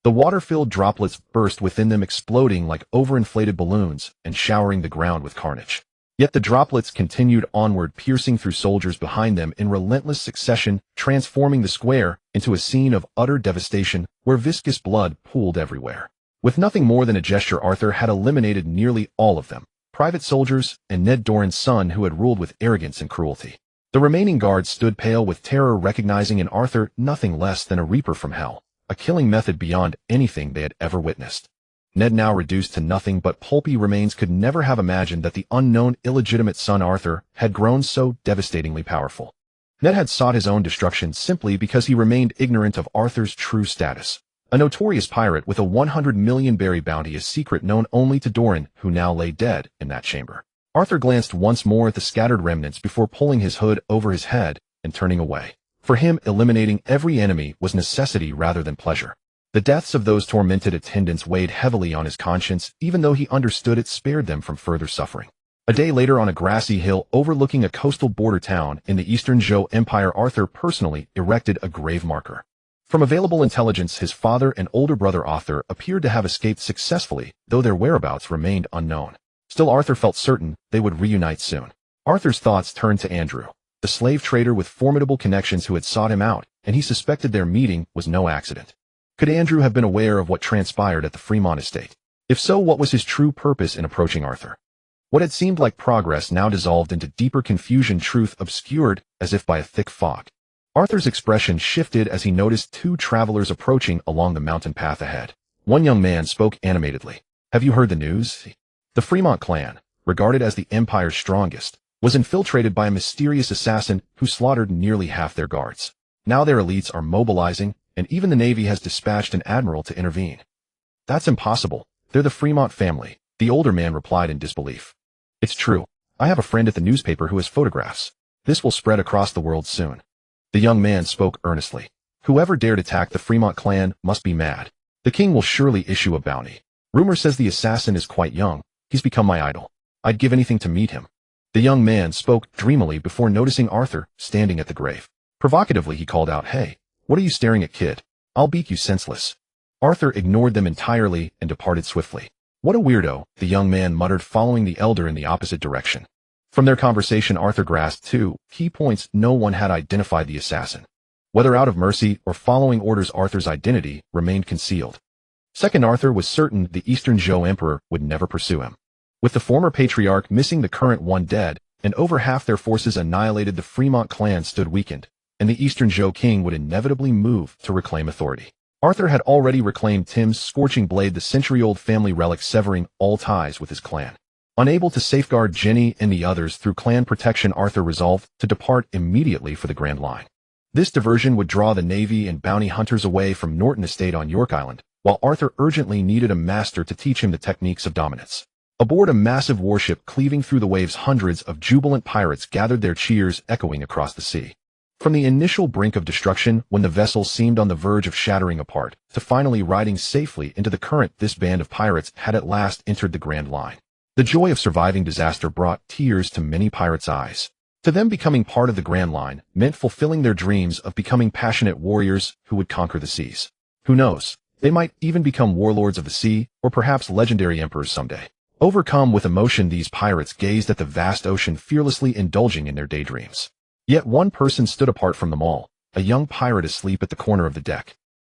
The water-filled droplets burst within them, exploding like overinflated balloons and showering the ground with carnage. Yet the droplets continued onward, piercing through soldiers behind them in relentless succession, transforming the square into a scene of utter devastation where viscous blood pooled everywhere. With nothing more than a gesture, Arthur had eliminated nearly all of them, private soldiers and Ned Doran's son, who had ruled with arrogance and cruelty. The remaining guards stood pale with terror, recognizing in Arthur nothing less than a reaper from hell, a killing method beyond anything they had ever witnessed. Ned, now reduced to nothing but pulpy remains, could never have imagined that the unknown illegitimate son Arthur had grown so devastatingly powerful. Ned had sought his own destruction simply because he remained ignorant of Arthur's true status. A notorious pirate with a 100 million berry bounty, a secret known only to Doran, who now lay dead in that chamber. Arthur glanced once more at the scattered remnants before pulling his hood over his head and turning away. For him, eliminating every enemy was necessity rather than pleasure. The deaths of those tormented attendants weighed heavily on his conscience, even though he understood it spared them from further suffering. A day later, on a grassy hill overlooking a coastal border town in the Eastern Zhou Empire, Arthur personally erected a grave marker. From available intelligence, his father and older brother Arthur appeared to have escaped successfully, though their whereabouts remained unknown. Still, Arthur felt certain they would reunite soon. Arthur's thoughts turned to Andrew, the slave trader with formidable connections who had sought him out, and he suspected their meeting was no accident. Could Andrew have been aware of what transpired at the Fremont estate? If so, what was his true purpose in approaching Arthur? What had seemed like progress now dissolved into deeper confusion, truth obscured as if by a thick fog. Arthur's expression shifted as he noticed two travelers approaching along the mountain path ahead. One young man spoke animatedly. Have you heard the news? The Fremont clan, regarded as the Empire's strongest, was infiltrated by a mysterious assassin who slaughtered nearly half their guards. Now their elites are mobilizing, and even the Navy has dispatched an admiral to intervene. That's impossible. They're the Fremont family, the older man replied in disbelief. It's true. I have a friend at the newspaper who has photographs. This will spread across the world soon. The young man spoke earnestly. Whoever dared attack the Fremont clan must be mad. The king will surely issue a bounty. Rumor says the assassin is quite young. He's become my idol. I'd give anything to meet him. The young man spoke dreamily before noticing Arthur standing at the grave. Provocatively he called out, "Hey, what are you staring at, kid? I'll beat you senseless." Arthur ignored them entirely and departed swiftly. What a weirdo, the young man muttered, following the elder in the opposite direction. From their conversation, Arthur grasped two key points. No one had identified the assassin. Whether out of mercy or following orders, Arthur's identity remained concealed. Second, Arthur was certain the Eastern Zhou Emperor would never pursue him. With the former patriarch missing, the current one dead, and over half their forces annihilated, the Fremont clan stood weakened, and the Eastern Zhou king would inevitably move to reclaim authority. Arthur had already reclaimed Tim's scorching blade, the century-old family relic, severing all ties with his clan. Unable to safeguard Jenny and the others through clan protection, Arthur resolved to depart immediately for the Grand Line. This diversion would draw the Navy and bounty hunters away from Norton Estate on York Island, while Arthur urgently needed a master to teach him the techniques of dominance. Aboard a massive warship cleaving through the waves, hundreds of jubilant pirates gathered, their cheers echoing across the sea. From the initial brink of destruction, when the vessel seemed on the verge of shattering apart, to finally riding safely into the current, this band of pirates had at last entered the Grand Line. The joy of surviving disaster brought tears to many pirates' eyes. To them, becoming part of the Grand Line meant fulfilling their dreams of becoming passionate warriors who would conquer the seas. Who knows, they might even become warlords of the sea, or perhaps legendary emperors someday. Overcome with emotion, these pirates gazed at the vast ocean, fearlessly indulging in their daydreams. Yet one person stood apart from them all, a young pirate asleep at the corner of the deck.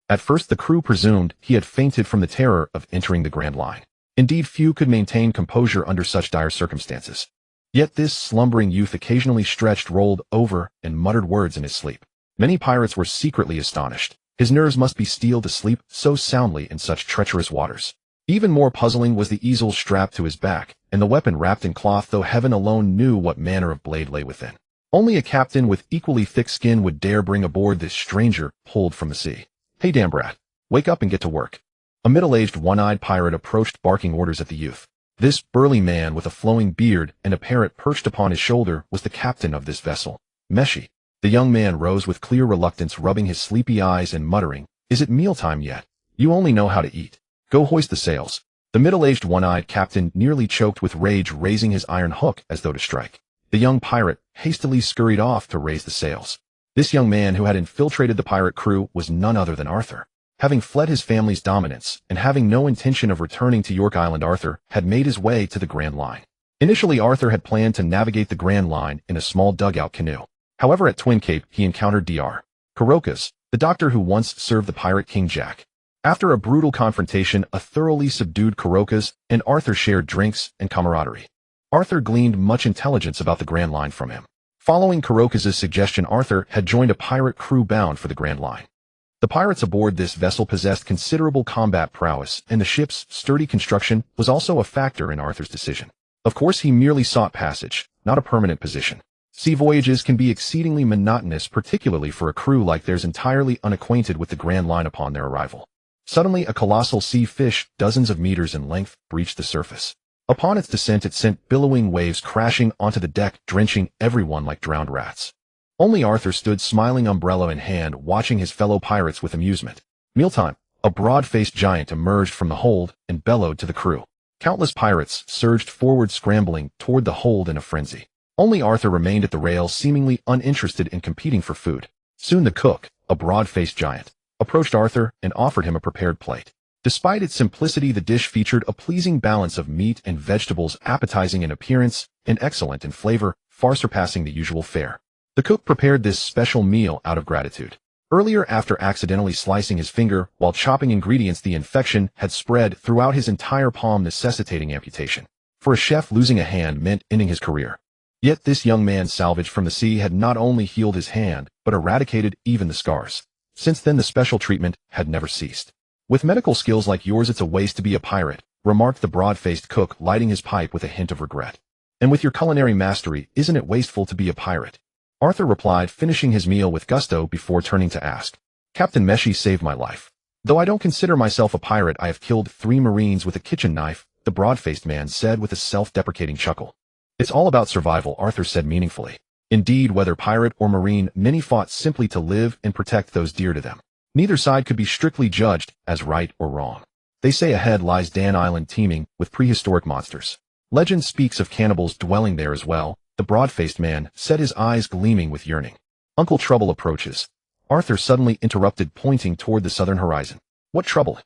At first the crew presumed he had fainted from the terror of entering the Grand Line. Indeed, few could maintain composure under such dire circumstances. Yet this slumbering youth occasionally stretched, rolled over, and muttered words in his sleep. Many pirates were secretly astonished. His nerves must be steel to sleep so soundly in such treacherous waters. Even more puzzling was the easel strapped to his back, and the weapon wrapped in cloth, though heaven alone knew what manner of blade lay within. Only a captain with equally thick skin would dare bring aboard this stranger pulled from the sea. "Hey, damn brat, wake up and get to work." A middle-aged, one-eyed pirate approached, barking orders at the youth. This burly man with a flowing beard and a parrot perched upon his shoulder was the captain of this vessel, Meshi. The young man rose with clear reluctance, rubbing his sleepy eyes and muttering, "Is it mealtime yet? You only know how to eat. Go hoist the sails." The middle-aged, one-eyed captain nearly choked with rage, raising his iron hook as though to strike. The young pirate hastily scurried off to raise the sails. This young man, who had infiltrated the pirate crew, was none other than Arthur. Having fled his family's dominance, and having no intention of returning to York Island, Arthur had made his way to the Grand Line. Initially, Arthur had planned to navigate the Grand Line in a small dugout canoe. However, at Twin Cape, he encountered Dr. Carocas, the doctor who once served the pirate King Jack. After a brutal confrontation, a thoroughly subdued Carocas and Arthur shared drinks and camaraderie. Arthur gleaned much intelligence about the Grand Line from him. Following Carocas's suggestion, Arthur had joined a pirate crew bound for the Grand Line. The pirates aboard this vessel possessed considerable combat prowess, and the ship's sturdy construction was also a factor in Arthur's decision. Of course, he merely sought passage, not a permanent position. Sea voyages can be exceedingly monotonous, particularly for a crew like theirs entirely unacquainted with the Grand Line. Upon their arrival, suddenly a colossal sea fish, dozens of meters in length, breached the surface. Upon its descent, it sent billowing waves crashing onto the deck, drenching everyone like drowned rats. Only Arthur stood, smiling, umbrella in hand, watching his fellow pirates with amusement. Mealtime. A broad-faced giant emerged from the hold and bellowed to the crew. Countless pirates surged forward, scrambling toward the hold in a frenzy. Only Arthur remained at the rail, seemingly uninterested in competing for food. Soon the cook, a broad-faced giant, approached Arthur and offered him a prepared plate. Despite its simplicity, the dish featured a pleasing balance of meat and vegetables, appetizing in appearance and excellent in flavor, far surpassing the usual fare. The cook prepared this special meal out of gratitude. Earlier, after accidentally slicing his finger while chopping ingredients, the infection had spread throughout his entire palm, necessitating amputation. For a chef, losing a hand meant ending his career. Yet this young man, salvaged from the sea, had not only healed his hand, but eradicated even the scars. Since then, the special treatment had never ceased. "With medical skills like yours, it's a waste to be a pirate," remarked the broad-faced cook, lighting his pipe with a hint of regret. And with your culinary mastery, isn't it wasteful to be a pirate? Arthur replied, finishing his meal with gusto before turning to ask. Captain Meshi saved my life. Though I don't consider myself a pirate, I have killed 3 Marines with a kitchen knife, the broad-faced man said with a self-deprecating chuckle. It's all about survival, Arthur said meaningfully. Indeed, whether pirate or Marine, many fought simply to live and protect those dear to them. Neither side could be strictly judged as right or wrong. They say ahead lies Dan Island teeming with prehistoric monsters. Legend speaks of cannibals dwelling there as well, the broad-faced man said, his eyes gleaming with yearning. Uncle Trouble approaches. Arthur suddenly interrupted, pointing toward the southern horizon. What trouble?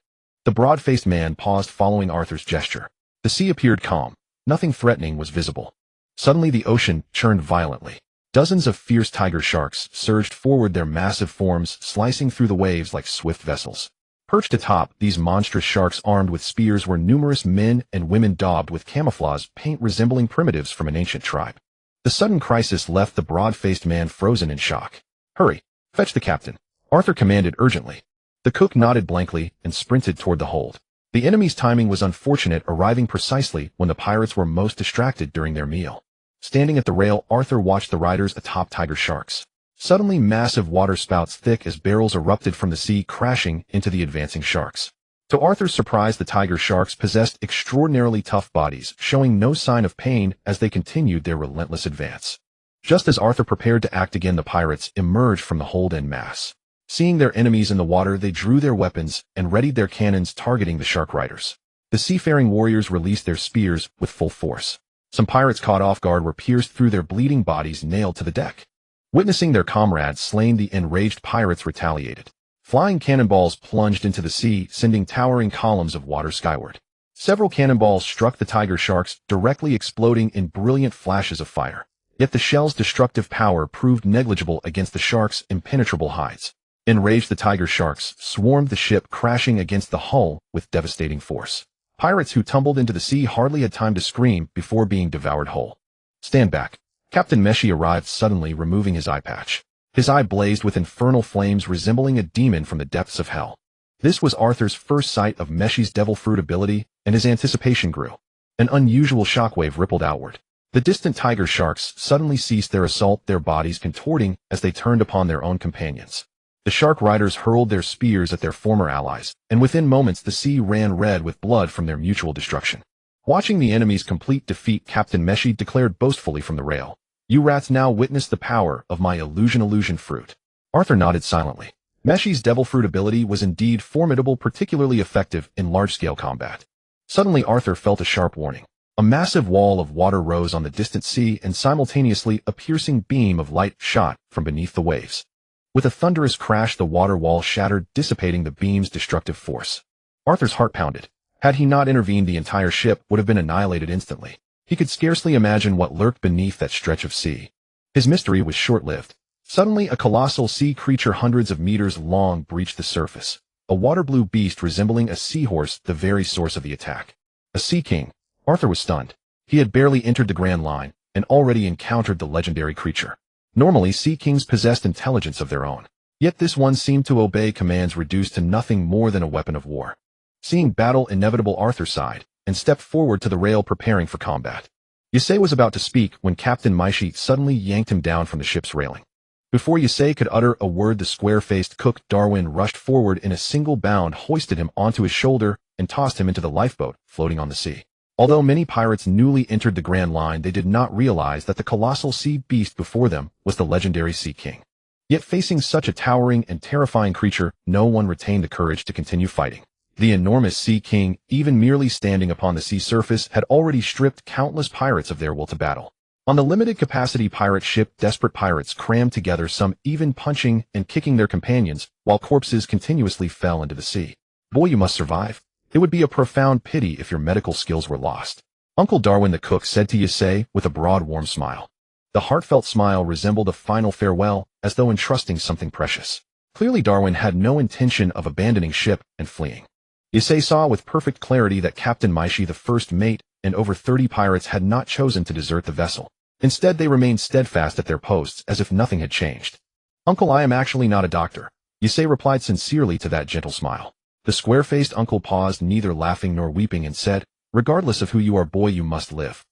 The broad-faced man paused following Arthur's gesture. The sea appeared calm. Nothing threatening was visible. Suddenly the ocean churned violently. Dozens of fierce tiger sharks surged forward, their massive forms slicing through the waves like swift vessels. Perched atop these monstrous sharks armed with spears were numerous men and women daubed with camouflage paint resembling primitives from an ancient tribe. The sudden crisis left the broad-faced man frozen in shock. Hurry! Fetch the captain, Arthur commanded urgently. The cook nodded blankly and sprinted toward the hold. The enemy's timing was unfortunate, arriving precisely when the pirates were most distracted during their meal. Standing at the rail, Arthur watched the riders atop tiger sharks. Suddenly, massive water spouts thick as barrels erupted from the sea, crashing into the advancing sharks. To Arthur's surprise, the tiger sharks possessed extraordinarily tough bodies, showing no sign of pain as they continued their relentless advance. Just as Arthur prepared to act again, the pirates emerged from the hold en masse. Seeing their enemies in the water, they drew their weapons and readied their cannons, targeting the shark riders. The seafaring warriors released their spears with full force. Some pirates caught off guard were pierced through, their bleeding bodies nailed to the deck. Witnessing their comrades slain, the enraged pirates retaliated. Flying cannonballs plunged into the sea, sending towering columns of water skyward. Several cannonballs struck the tiger sharks, directly exploding in brilliant flashes of fire. Yet the shell's destructive power proved negligible against the sharks' impenetrable hides. Enraged, the tiger sharks swarmed the ship, crashing against the hull with devastating force. Pirates who tumbled into the sea hardly had time to scream before being devoured whole. Stand back. Captain Meshi arrived suddenly, removing his eye patch. His eye blazed with infernal flames, resembling a demon from the depths of hell. This was Arthur's first sight of Meshi's devil fruit ability, and his anticipation grew. An unusual shockwave rippled outward. The distant tiger sharks suddenly ceased their assault, their bodies contorting as they turned upon their own companions. The shark riders hurled their spears at their former allies, and within moments the sea ran red with blood from their mutual destruction. Watching the enemy's complete defeat, Captain Meshi declared boastfully from the rail, "You rats now witness the power of my illusion fruit." Arthur nodded silently. Meshi's devil fruit ability was indeed formidable, particularly effective in large-scale combat. Suddenly Arthur felt a sharp warning. A massive wall of water rose on the distant sea, and simultaneously a piercing beam of light shot from beneath the waves. With a thunderous crash, the water wall shattered, dissipating the beam's destructive force. Arthur's heart pounded. Had he not intervened, the entire ship would have been annihilated instantly. He could scarcely imagine what lurked beneath that stretch of sea. His mystery was short-lived. Suddenly, a colossal sea creature hundreds of meters long breached the surface. A water-blue beast resembling a seahorse, the very source of the attack. A sea king. Arthur was stunned. He had barely entered the Grand Line, and already encountered the legendary creature. Normally, sea kings possessed intelligence of their own. Yet this one seemed to obey commands reduced to nothing more than a weapon of war. Seeing battle inevitable, Arthur sighed, and stepped forward to the rail, preparing for combat. Yusei was about to speak when Captain Meshi suddenly yanked him down from the ship's railing. Before Yusei could utter a word, the square-faced cook Darwin rushed forward in a single bound, hoisted him onto his shoulder, and tossed him into the lifeboat floating on the sea. Although many pirates newly entered the Grand Line, they did not realize that the colossal sea beast before them was the legendary Sea King. Yet facing such a towering and terrifying creature, no one retained the courage to continue fighting. The enormous Sea King, even merely standing upon the sea surface, had already stripped countless pirates of their will to battle. On the limited-capacity pirate ship, desperate pirates crammed together, some even punching and kicking their companions, while corpses continuously fell into the sea. Boy, you must survive. It would be a profound pity if your medical skills were lost. Uncle Darwin the cook said to Yusei with a broad, warm smile. The heartfelt smile resembled a final farewell, as though entrusting something precious. Clearly Darwin had no intention of abandoning ship and fleeing. Yusei saw with perfect clarity that Captain Meshi, the first mate, and over 30 pirates had not chosen to desert the vessel. Instead, they remained steadfast at their posts as if nothing had changed. "Uncle, I am actually not a doctor," Yusei replied sincerely to that gentle smile. The square-faced uncle paused, neither laughing nor weeping, and said, "Regardless of who you are, boy, you must live."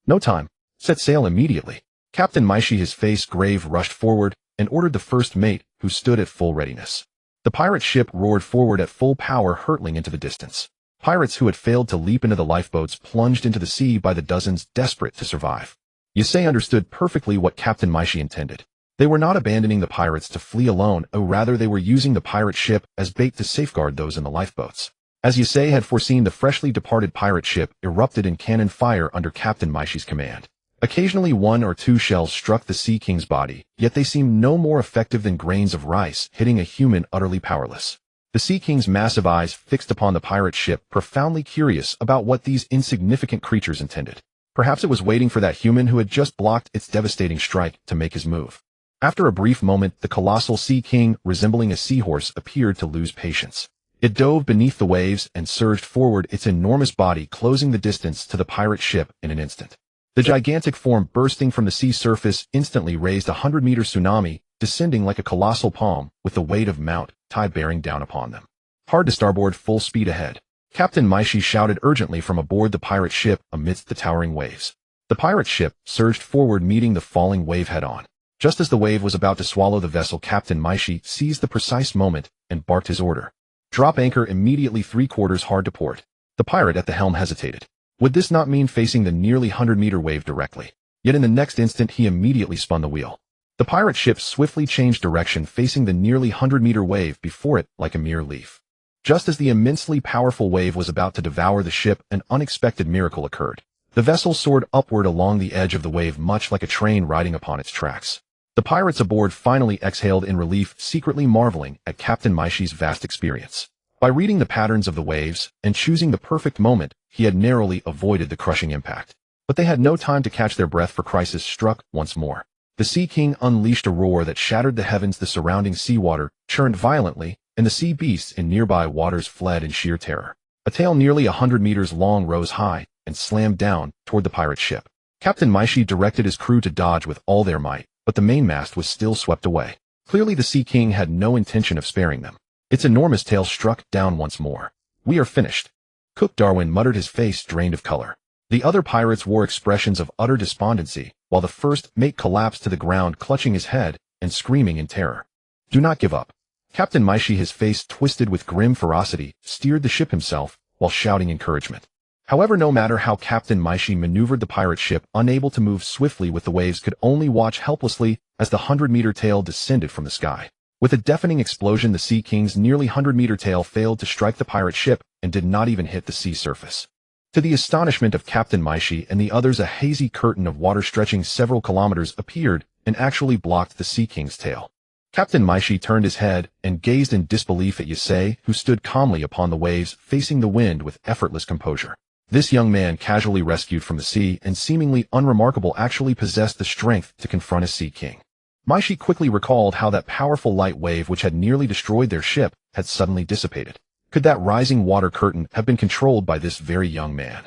"No time. Set sail immediately. Captain Maishi, his face grave, rushed forward and ordered the first mate, who stood at full readiness. The pirate ship roared forward at full power, hurtling into the distance. Pirates who had failed to leap into the lifeboats plunged into the sea by the dozens, desperate to survive. Yusei understood perfectly what Captain Maishi intended. They were not abandoning the pirates to flee alone, rather they were using the pirate ship as bait to safeguard those in the lifeboats. As Yusei had foreseen, the freshly departed pirate ship erupted in cannon fire under Captain Maishi's command. Occasionally 1 or 2 shells struck the Sea King's body, yet they seemed no more effective than grains of rice hitting a human utterly powerless. The Sea King's massive eyes fixed upon the pirate ship, profoundly curious about what these insignificant creatures intended. Perhaps it was waiting for that human who had just blocked its devastating strike to make his move. After a brief moment, the colossal Sea King, resembling a seahorse, appeared to lose patience. It dove beneath the waves and surged forward, its enormous body closing the distance to the pirate ship in an instant. The gigantic form bursting from the sea surface instantly raised a 100-meter tsunami, descending like a colossal palm, with the weight of Mount Tai bearing down upon them. Hard to starboard, full speed ahead. Captain Maishi shouted urgently from aboard the pirate ship amidst the towering waves. The pirate ship surged forward, meeting the falling wave head-on. Just as the wave was about to swallow the vessel, Captain Maishi seized the precise moment and barked his order. Drop anchor immediately, 3/4 hard to port. The pirate at the helm hesitated. Would this not mean facing the nearly 100-meter wave directly? Yet in the next instant he immediately spun the wheel. The pirate ship swiftly changed direction, facing the nearly 100-meter wave before it like a mere leaf. Just as the immensely powerful wave was about to devour the ship, an unexpected miracle occurred. The vessel soared upward along the edge of the wave, much like a train riding upon its tracks. The pirates aboard finally exhaled in relief, secretly marveling at Captain Maishi's vast experience. By reading the patterns of the waves and choosing the perfect moment, he had narrowly avoided the crushing impact. But they had no time to catch their breath, for crisis struck once more. The Sea King unleashed a roar that shattered the heavens. The surrounding seawater churned violently, and the sea beasts in nearby waters fled in sheer terror. A tail nearly 100 meters long rose high and slammed down toward the pirate ship. Captain Maishi directed his crew to dodge with all their might, but the mainmast was still swept away. Clearly the Sea King had no intention of sparing them. Its enormous tail struck down once more. "We are finished." Cook Darwin muttered, his face drained of color. The other pirates wore expressions of utter despondency, while the first mate collapsed to the ground, clutching his head and screaming in terror. "Do not give up." Captain Maishi, his face twisted with grim ferocity, steered the ship himself while shouting encouragement. However, no matter how Captain Maishi maneuvered the pirate ship, unable to move swiftly with the waves, could only watch helplessly as the 100-meter tail descended from the sky. With a deafening explosion, the Sea King's nearly 100-meter tail failed to strike the pirate ship and did not even hit the sea surface. To the astonishment of Captain Maishi and the others, a hazy curtain of water stretching several kilometers appeared and actually blocked the Sea King's tail. Captain Maishi turned his head and gazed in disbelief at Yusei, who stood calmly upon the waves, facing the wind with effortless composure. This young man, casually rescued from the sea and seemingly unremarkable, actually possessed the strength to confront a Sea King. Maishi quickly recalled how that powerful light wave which had nearly destroyed their ship had suddenly dissipated. Could that rising water curtain have been controlled by this very young man?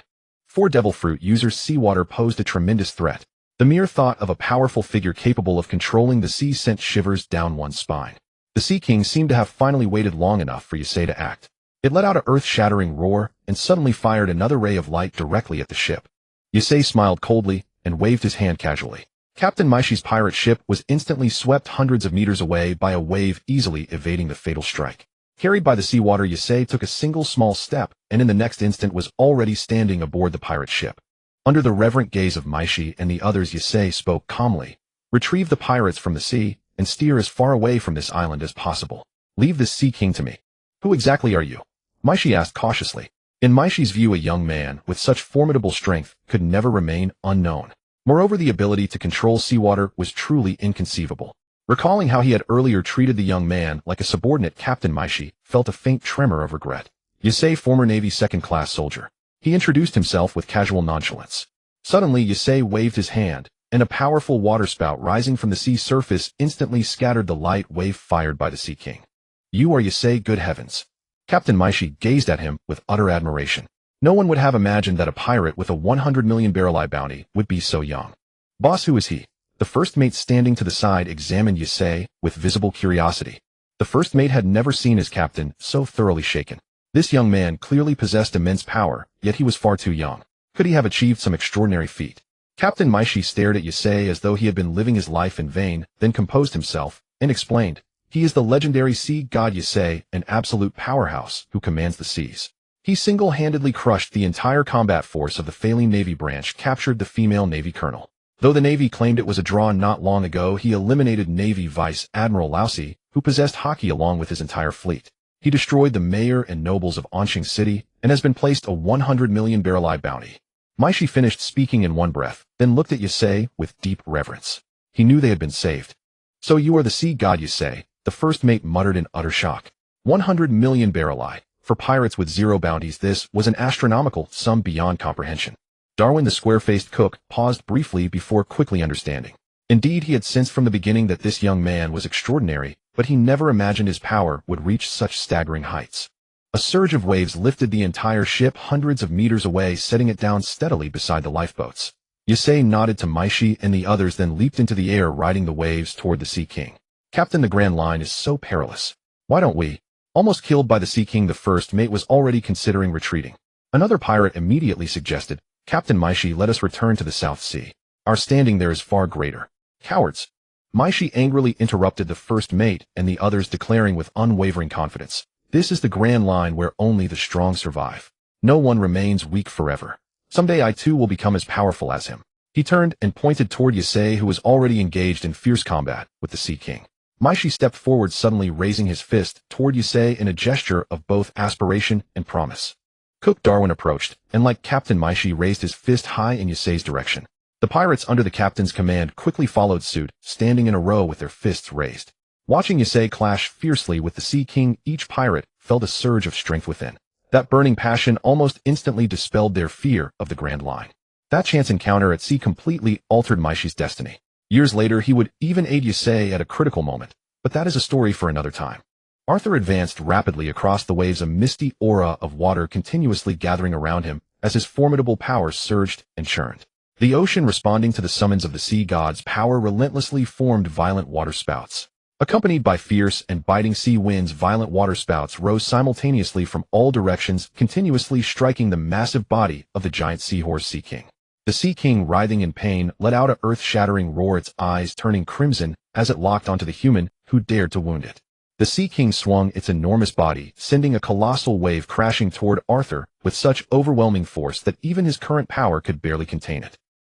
For Devil Fruit users, seawater posed a tremendous threat. The mere thought of a powerful figure capable of controlling the sea sent shivers down one's spine. The Sea King seemed to have finally waited long enough for Yusei to act. It let out an earth-shattering roar and suddenly fired another ray of light directly at the ship. Yusei smiled coldly and waved his hand casually. Captain Maishi's pirate ship was instantly swept hundreds of meters away by a wave, easily evading the fatal strike. Carried by the seawater, Yusei took a single small step and in the next instant was already standing aboard the pirate ship. Under the reverent gaze of Maishi and the others, Yusei spoke calmly. "Retrieve the pirates from the sea and steer as far away from this island as possible. Leave this Sea King to me." "Who exactly are you?" Maishi asked cautiously. In Maishi's view, a young man with such formidable strength could never remain unknown. Moreover, the ability to control seawater was truly inconceivable. Recalling how he had earlier treated the young man like a subordinate, Captain Maishi felt a faint tremor of regret. Yusei, former Navy second-class soldier. He introduced himself with casual nonchalance. Suddenly, Yusei waved his hand, and a powerful waterspout rising from the sea surface instantly scattered the light wave fired by the Sea King. "You are Yusei, good heavens." Captain Maishi gazed at him with utter admiration. No one would have imagined that a pirate with a 100 million barrel bounty would be so young. "Boss, who is he?" The first mate, standing to the side, examined Yusei with visible curiosity. The first mate had never seen his captain so thoroughly shaken. This young man clearly possessed immense power, yet he was far too young. Could he have achieved some extraordinary feat? Captain Maishi stared at Yusei as though he had been living his life in vain, then composed himself, and explained, "He is the legendary sea god Yusei, an absolute powerhouse, who commands the seas. He single-handedly crushed the entire combat force of the failing Navy branch, captured the female Navy colonel. Though the Navy claimed it was a draw not long ago, he eliminated Navy Vice Admiral Laosi, who possessed Haki along with his entire fleet. He destroyed the mayor and nobles of Anqing City, and has been placed a 100 million barrel bounty." Maishi finished speaking in one breath, then looked at Yusei with deep reverence. He knew they had been saved. "So you are the sea god Yusei," the first mate muttered in utter shock. 100 million barrel. For pirates with zero bounties, this was an astronomical sum beyond comprehension. Darwin, the square-faced cook, paused briefly before quickly understanding. Indeed, he had sensed from the beginning that this young man was extraordinary, but he never imagined his power would reach such staggering heights. A surge of waves lifted the entire ship hundreds of meters away, setting it down steadily beside the lifeboats. Yusei nodded to Maishi and the others, then leaped into the air, riding the waves toward the Sea King. "Captain, the Grand Line is so perilous. Why don't we?" Almost killed by the Sea King, the first mate was already considering retreating. Another pirate immediately suggested, "Captain Maishi, let us return to the South Sea. Our standing there is far greater." "Cowards!" Maishi angrily interrupted the first mate and the others, declaring with unwavering confidence, "This is the Grand Line where only the strong survive. No one remains weak forever. Someday I too will become as powerful as him." He turned and pointed toward Yusei, who was already engaged in fierce combat with the Sea King. Maishi stepped forward, suddenly raising his fist toward Yusei in a gesture of both aspiration and promise. Cook Darwin approached, and like Captain Maishi, raised his fist high in Yusei's direction. The pirates under the captain's command quickly followed suit, standing in a row with their fists raised. Watching Yusei clash fiercely with the Sea King, each pirate felt a surge of strength within. That burning passion almost instantly dispelled their fear of the Grand Line. That chance encounter at sea completely altered Maishi's destiny. Years later, he would even aid Yusei at a critical moment, but that is a story for another time. Arthur advanced rapidly across the waves, a misty aura of water continuously gathering around him as his formidable powers surged and churned. The ocean, responding to the summons of the sea god's power, relentlessly formed violent water spouts. Accompanied by fierce and biting sea winds, violent water spouts rose simultaneously from all directions, continuously striking the massive body of the giant seahorse Sea King. The Sea King, writhing in pain, let out an earth-shattering roar, its eyes turning crimson as it locked onto the human who dared to wound it. The Sea King swung its enormous body, sending a colossal wave crashing toward Arthur with such overwhelming force that even his current power could barely contain it.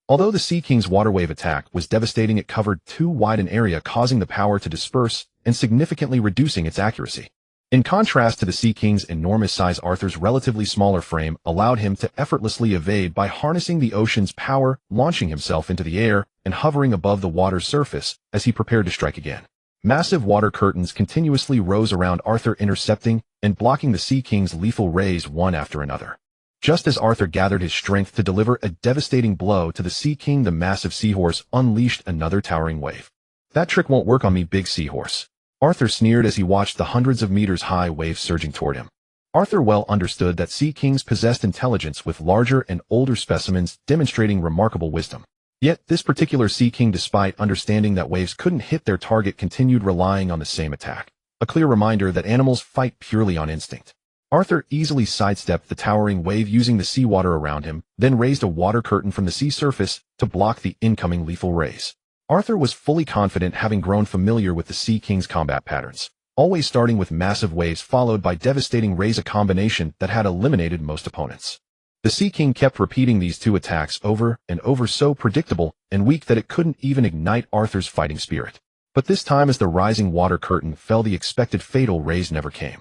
Although the Sea King's water wave attack was devastating, it covered too wide an area, causing the power to disperse and significantly reducing its accuracy. In contrast to the Sea King's enormous size, Arthur's relatively smaller frame allowed him to effortlessly evade by harnessing the ocean's power, launching himself into the air and hovering above the water's surface as he prepared to strike again. Massive water curtains continuously rose around Arthur, intercepting and blocking the Sea King's lethal rays one after another. Just as Arthur gathered his strength to deliver a devastating blow to the Sea King, the massive seahorse unleashed another towering wave. "That trick won't work on me, big seahorse," Arthur sneered as he watched the hundreds of meters high waves surging toward him. Arthur well understood that Sea Kings possessed intelligence, with larger and older specimens demonstrating remarkable wisdom. Yet this particular Sea King, despite understanding that waves couldn't hit their target, continued relying on the same attack. A clear reminder that animals fight purely on instinct. Arthur easily sidestepped the towering wave using the seawater around him, then raised a water curtain from the sea surface to block the incoming lethal rays. Arthur was fully confident, having grown familiar with the Sea King's combat patterns, always starting with massive waves followed by devastating rays, a combination that had eliminated most opponents. The Sea King kept repeating these two attacks over and over, so predictable and weak that it couldn't even ignite Arthur's fighting spirit. But this time, as the rising water curtain fell, the expected fatal rays never came.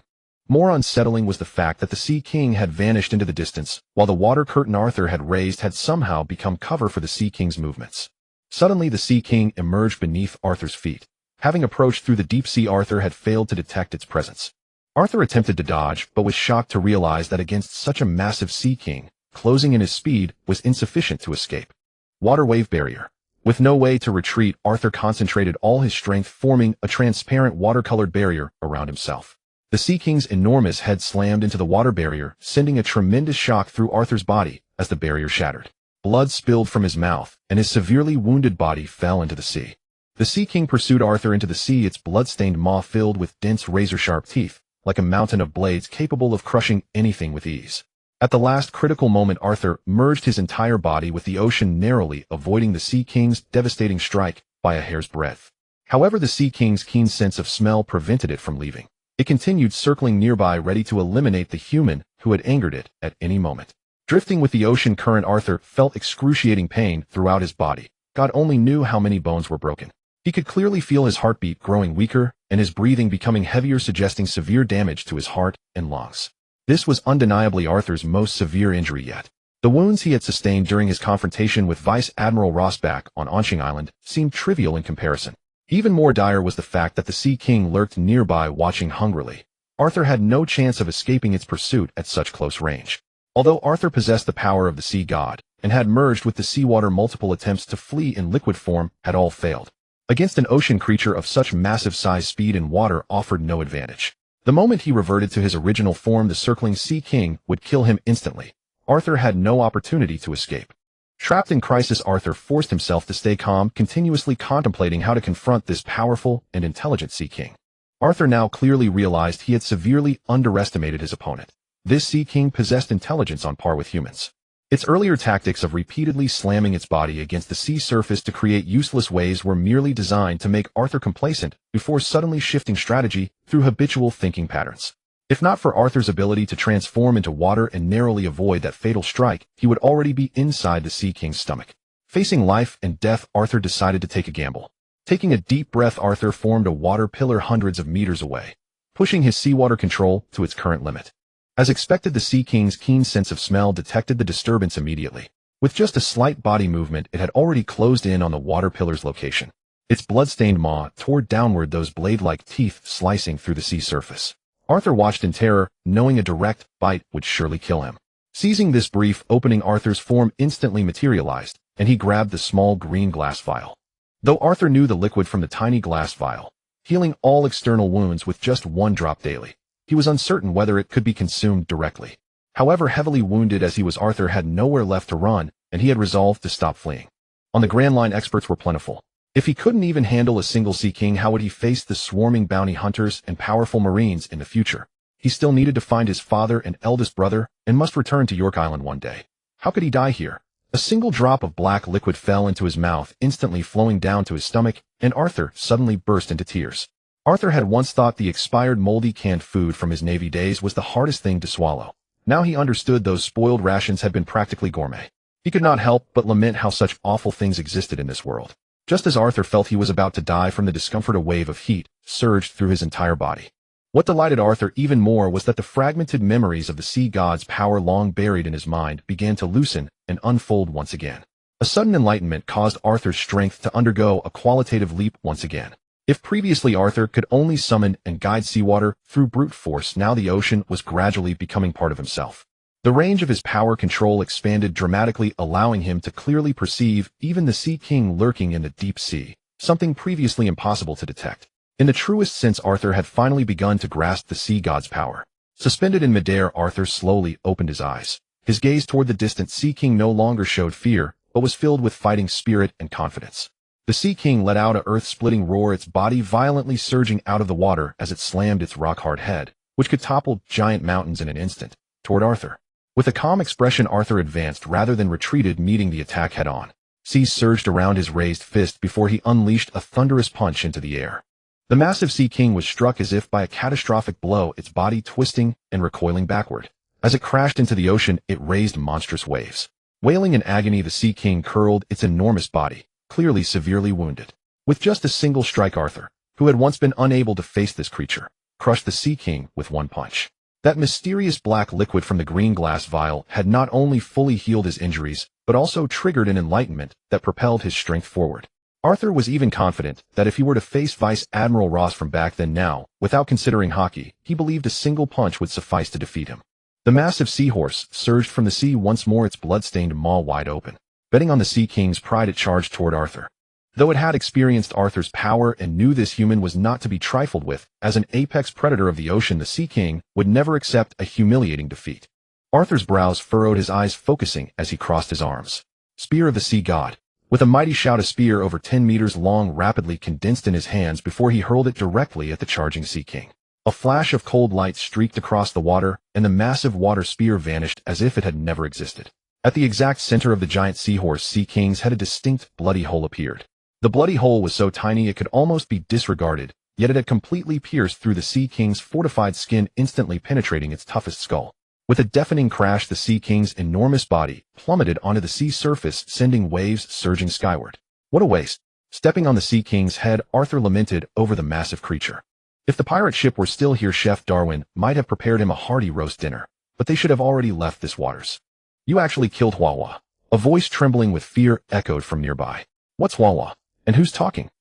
More unsettling was the fact that the Sea King had vanished into the distance, while the water curtain Arthur had raised had somehow become cover for the Sea King's movements. Suddenly, the Sea King emerged beneath Arthur's feet. Having approached through the deep sea, Arthur had failed to detect its presence. Arthur attempted to dodge, but was shocked to realize that against such a massive Sea King, closing in his speed was insufficient to escape. Water wave barrier. With no way to retreat, Arthur concentrated all his strength, forming a transparent watercolored barrier around himself. The Sea King's enormous head slammed into the water barrier, sending a tremendous shock through Arthur's body as the barrier shattered. Blood spilled from his mouth, and his severely wounded body fell into the sea. The Sea King pursued Arthur into the sea, its blood-stained maw filled with dense razor-sharp teeth, like a mountain of blades capable of crushing anything with ease. At the last critical moment, Arthur merged his entire body with the ocean, narrowly avoiding the Sea King's devastating strike by a hair's breadth. However, the Sea King's keen sense of smell prevented it from leaving. It continued circling nearby, ready to eliminate the human who had angered it at any moment. Drifting with the ocean current, Arthur felt excruciating pain throughout his body. God only knew how many bones were broken. He could clearly feel his heartbeat growing weaker and his breathing becoming heavier, suggesting severe damage to his heart and lungs. This was undeniably Arthur's most severe injury yet. The wounds he had sustained during his confrontation with Vice Admiral Rossback on Onshing Island seemed trivial in comparison. Even more dire was the fact that the Sea King lurked nearby, watching hungrily. Arthur had no chance of escaping its pursuit at such close range. Although Arthur possessed the power of the sea god and had merged with the seawater, multiple attempts to flee in liquid form had all failed. Against an ocean creature of such massive size, speed in water offered no advantage. The moment he reverted to his original form, the circling Sea King would kill him instantly. Arthur had no opportunity to escape. Trapped in crisis, Arthur forced himself to stay calm, continuously contemplating how to confront this powerful and intelligent Sea King. Arthur now clearly realized he had severely underestimated his opponent. This Sea King possessed intelligence on par with humans. Its earlier tactics of repeatedly slamming its body against the sea surface to create useless waves were merely designed to make Arthur complacent before suddenly shifting strategy through habitual thinking patterns. If not for Arthur's ability to transform into water and narrowly avoid that fatal strike, he would already be inside the Sea King's stomach. Facing life and death, Arthur decided to take a gamble. Taking a deep breath, Arthur formed a water pillar hundreds of meters away, pushing his seawater control to its current limit. As expected, the Sea King's keen sense of smell detected the disturbance immediately. With just a slight body movement, it had already closed in on the water pillar's location. Its blood-stained maw tore downward, those blade-like teeth slicing through the sea surface. Arthur watched in terror, knowing a direct bite would surely kill him. Seizing this brief opening, Arthur's form instantly materialized, and he grabbed the small green glass vial. Though Arthur knew the liquid from the tiny glass vial, healing all external wounds with just one drop daily, he was uncertain whether it could be consumed directly. However, heavily wounded as he was, Arthur had nowhere left to run, and he had resolved to stop fleeing. On the Grand Line, experts were plentiful. If he couldn't even handle a single Sea King, how would he face the swarming bounty hunters and powerful Marines in the future? He still needed to find his father and eldest brother, and must return to York Island one day. How could he die here? A single drop of black liquid fell into his mouth, instantly flowing down to his stomach, and Arthur suddenly burst into tears. Arthur had once thought the expired, moldy canned food from his Navy days was the hardest thing to swallow. Now he understood those spoiled rations had been practically gourmet. He could not help but lament how such awful things existed in this world. Just as Arthur felt he was about to die from the discomfort, a wave of heat surged through his entire body. What delighted Arthur even more was that the fragmented memories of the sea god's power, long buried in his mind, began to loosen and unfold once again. A sudden enlightenment caused Arthur's strength to undergo a qualitative leap once again. If previously Arthur could only summon and guide seawater through brute force, now the ocean was gradually becoming part of himself. The range of his power control expanded dramatically, allowing him to clearly perceive even the Sea King lurking in the deep sea, something previously impossible to detect. In the truest sense, Arthur had finally begun to grasp the sea god's power. Suspended in midair, Arthur slowly opened his eyes. His gaze toward the distant Sea King no longer showed fear, but was filled with fighting spirit and confidence. The Sea King let out an earth-splitting roar, its body violently surging out of the water as it slammed its rock-hard head, which could topple giant mountains in an instant, toward Arthur. With a calm expression, Arthur advanced rather than retreated, meeting the attack head-on. Seas surged around his raised fist before he unleashed a thunderous punch into the air. The massive Sea King was struck as if by a catastrophic blow, its body twisting and recoiling backward. As it crashed into the ocean, it raised monstrous waves. Wailing in agony, the Sea King curled its enormous body, clearly severely wounded. With just a single strike, Arthur, who had once been unable to face this creature, crushed the Sea King with one punch. That mysterious black liquid from the green glass vial had not only fully healed his injuries, but also triggered an enlightenment that propelled his strength forward. Arthur was even confident that if he were to face Vice Admiral Ross from back then now, without considering hockey, he believed a single punch would suffice to defeat him. The massive seahorse surged from the sea once more, its blood-stained maw wide open. Betting on the Sea King's pride, it charged toward Arthur. Though it had experienced Arthur's power and knew this human was not to be trifled with, as an apex predator of the ocean, the Sea King would never accept a humiliating defeat. Arthur's brows furrowed, his eyes focusing as he crossed his arms. Spear of the Sea God. With a mighty shout, a spear over 10 meters long rapidly condensed in his hands before he hurled it directly at the charging Sea King. A flash of cold light streaked across the water, and the massive water spear vanished as if it had never existed. At the exact center of the giant seahorse Sea King's head, a distinct, bloody hole appeared. The bloody hole was so tiny it could almost be disregarded, yet it had completely pierced through the Sea King's fortified skin, instantly penetrating its toughest skull. With a deafening crash, the Sea King's enormous body plummeted onto the sea surface, sending waves surging skyward. What a waste! Stepping on the Sea King's head, Arthur lamented over the massive creature. If the pirate ship were still here, Chef Darwin might have prepared him a hearty roast dinner, but they should have already left this waters. You actually killed Wawa. A voice trembling with fear echoed from nearby. What's Wawa? And who's talking?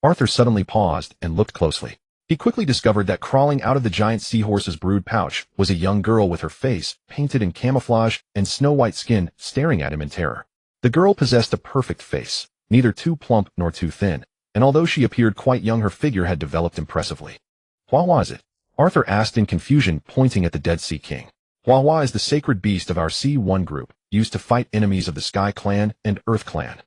Arthur suddenly paused and looked closely. He quickly discovered that crawling out of the giant seahorse's brood pouch was a young girl with her face painted in camouflage and snow-white skin, staring at him in terror. The girl possessed a perfect face, neither too plump nor too thin, and although she appeared quite young, her figure had developed impressively. What was it? Arthur asked in confusion, pointing at the dead Sea King. Wawa is the sacred beast of our C1 group, used to fight enemies of the Sky Clan and Earth Clan.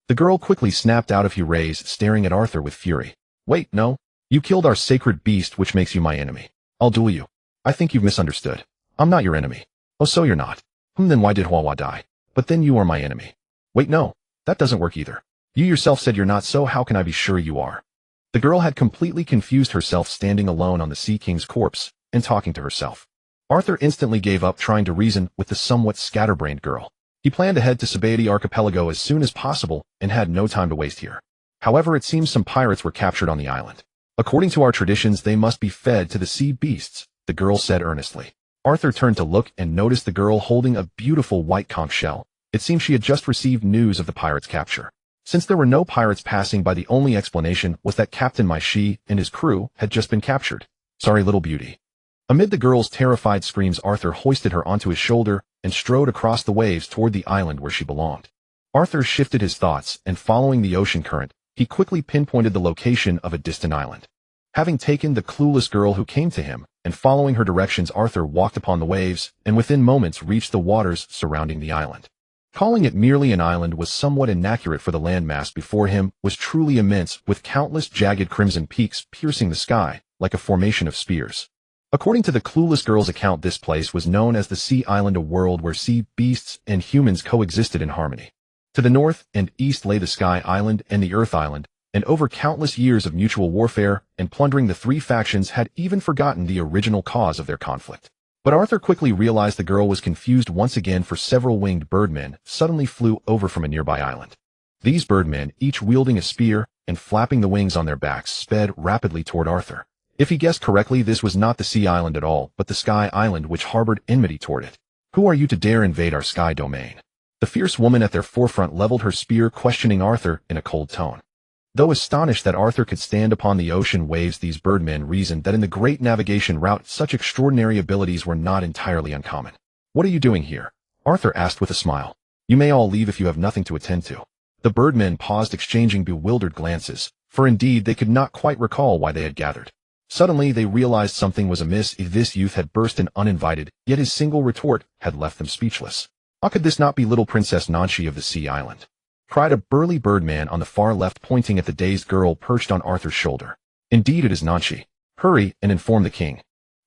The girl quickly snapped out of her rays, staring at Arthur with fury. Wait, no. You killed our sacred beast, which makes you my enemy. I'll duel you. I think you've misunderstood. I'm not your enemy. Oh, so you're not. Then why did Wawa die? But then you are my enemy. Wait, no. That doesn't work either. You yourself said you're not, so how can I be sure you are? The girl had completely confused herself, standing alone on the Sea King's corpse and talking to herself. Arthur instantly gave up trying to reason with the somewhat scatterbrained girl. He planned to head to Sabaody Archipelago as soon as possible and had no time to waste here. However, it seems some pirates were captured on the island. According to our traditions, they must be fed to the sea beasts, the girl said earnestly. Arthur turned to look and noticed the girl holding a beautiful white conch shell. It seemed she had just received news of the pirates' capture. Since there were no pirates passing by, the only explanation was that Captain Maishi and his crew had just been captured. Sorry, little beauty. Amid the girl's terrified screams, Arthur hoisted her onto his shoulder and strode across the waves toward the island where she belonged. Arthur shifted his thoughts, and following the ocean current, he quickly pinpointed the location of a distant island. Having taken the clueless girl who came to him and following her directions, Arthur walked upon the waves and within moments reached the waters surrounding the island. Calling it merely an island was somewhat inaccurate, for the landmass before him was truly immense, with countless jagged crimson peaks piercing the sky like a formation of spears. According to the clueless girl's account, this place was known as the Sea Island, a world where sea beasts and humans coexisted in harmony. To the north and east lay the Sky Island and the Earth Island, and over countless years of mutual warfare and plundering, the three factions had even forgotten the original cause of their conflict. But Arthur quickly realized the girl was confused once again, for several winged birdmen suddenly flew over from a nearby island. These birdmen, each wielding a spear and flapping the wings on their backs, sped rapidly toward Arthur. If he guessed correctly, this was not the Sea Island at all, but the Sky Island, which harbored enmity toward it. Who are you to dare invade our sky domain? The fierce woman at their forefront leveled her spear, questioning Arthur in a cold tone. Though astonished that Arthur could stand upon the ocean waves, these birdmen reasoned that in the great navigation route such extraordinary abilities were not entirely uncommon. What are you doing here? Arthur asked with a smile. You may all leave if you have nothing to attend to. The birdmen paused, exchanging bewildered glances, for indeed they could not quite recall why they had gathered. Suddenly they realized something was amiss. This youth had burst in uninvited, yet his single retort had left them speechless. How could this not be little Princess Nanshi of the Sea Island? Cried a burly birdman on the far left, pointing at the dazed girl perched on Arthur's shoulder. Indeed, it is Nanshi. Hurry and inform the king.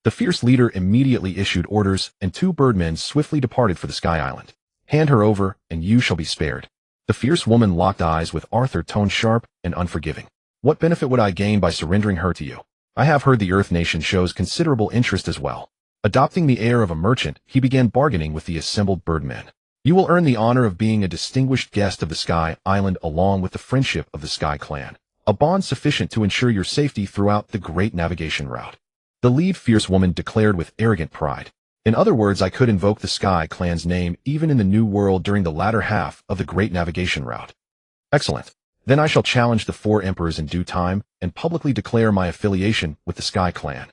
The fierce leader immediately issued orders, and two birdmen swiftly departed for the Sky Island. Hand her over, and you shall be spared. The fierce woman locked eyes with Arthur, tone sharp and unforgiving. What benefit would I gain by surrendering her to you? I have heard the Earth Nation shows considerable interest as well. Adopting the air of a merchant, he began bargaining with the assembled birdmen. You will earn the honor of being a distinguished guest of the Sky Island, along with the friendship of the Sky Clan, a bond sufficient to ensure your safety throughout the great navigation route. The lead fierce woman declared with arrogant pride. In other words, I could invoke the Sky Clan's name even in the New World during the latter half of the great navigation route. Excellent. Then I shall challenge the four emperors in due time and publicly declare my affiliation with the Sky Clan,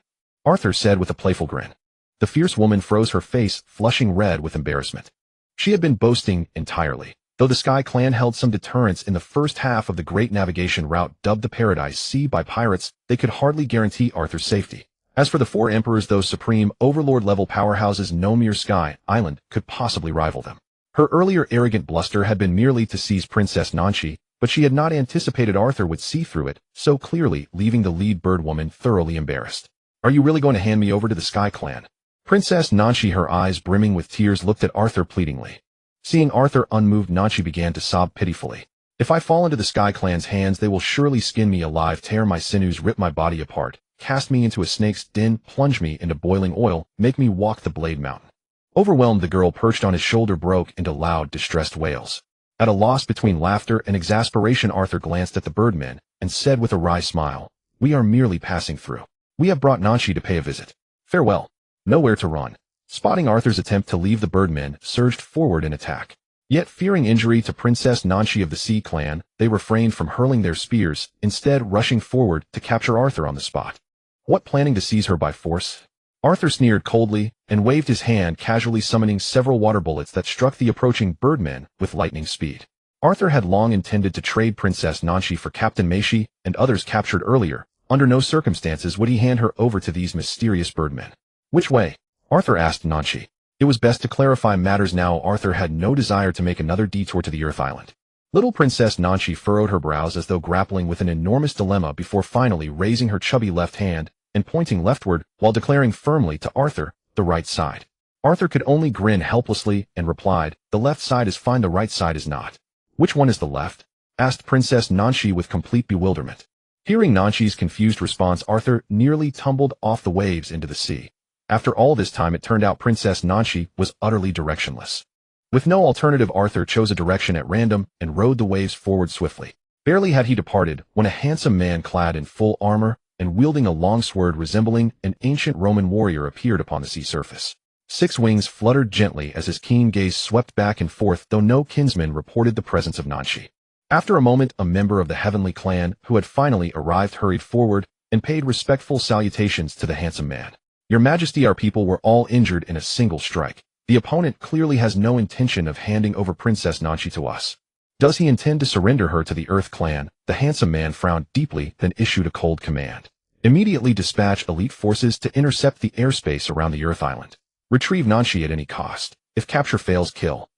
Arthur said with a playful grin. The fierce woman froze her face, flushing red with embarrassment. She had been boasting entirely. Though the Sky Clan held some deterrence in the first half of the great navigation route dubbed the Paradise Sea by pirates, they could hardly guarantee Arthur's safety. As for the four emperors, those supreme overlord-level powerhouses, no mere Sky Island could possibly rival them. Her earlier arrogant bluster had been merely to seize Princess Nanshi, but she had not anticipated Arthur would see through it so clearly, leaving the lead bird woman thoroughly embarrassed. Are you really going to hand me over to the Sky Clan? Princess Nanshi, her eyes brimming with tears, looked at Arthur pleadingly. Seeing Arthur unmoved, Nanshi began to sob pitifully. If I fall into the Sky Clan's hands, they will surely skin me alive, tear my sinews, rip my body apart, cast me into a snake's den, plunge me into boiling oil, make me walk the Blade Mountain. Overwhelmed, the girl perched on his shoulder broke into loud, distressed wails. At a loss between laughter and exasperation, Arthur glanced at the birdmen and said with a wry smile, "We are merely passing through. We have brought Nanshi to pay a visit. Farewell." Nowhere to run. Spotting Arthur's attempt to leave, the birdmen surged forward in attack. Yet, fearing injury to Princess Nanshi of the Sea Clan, they refrained from hurling their spears, instead rushing forward to capture Arthur on the spot. What, planning to seize her by force? Arthur sneered coldly and waved his hand, casually summoning several water bullets that struck the approaching birdmen with lightning speed. Arthur had long intended to trade Princess Nanshi for Captain Meishi and others captured earlier. Under no circumstances would he hand her over to these mysterious birdmen. Which way? Arthur asked Nanshi. It was best to clarify matters now. Arthur had no desire to make another detour to the Earth Island. Little Princess Nanshi furrowed her brows as though grappling with an enormous dilemma before finally raising her chubby left hand and pointing leftward while declaring firmly to Arthur, "The right side." Arthur could only grin helplessly and replied, "The left side is fine, the right side is not." "Which one is the left?" asked Princess Nanshi with complete bewilderment. Hearing Nanshi's confused response, Arthur nearly tumbled off the waves into the sea. After all this time, it turned out Princess Nanshi was utterly directionless. With no alternative, Arthur chose a direction at random and rode the waves forward swiftly. Barely had he departed when a handsome man clad in full armor and wielding a long sword resembling an ancient Roman warrior appeared upon the sea surface. 6 wings fluttered gently as his keen gaze swept back and forth, though no kinsman reported the presence of Nanshi. After a moment, a member of the Heavenly Clan who had finally arrived hurried forward and paid respectful salutations to the handsome man. "Your Majesty, our people were all injured in a single strike. The opponent clearly has no intention of handing over Princess Nanshi to us. Does he intend to surrender her to the Earth Clan?" The handsome man frowned deeply, then issued a cold command. "Immediately dispatch elite forces to intercept the airspace around the Earth Island. Retrieve Nanshi at any cost. If capture fails, kill."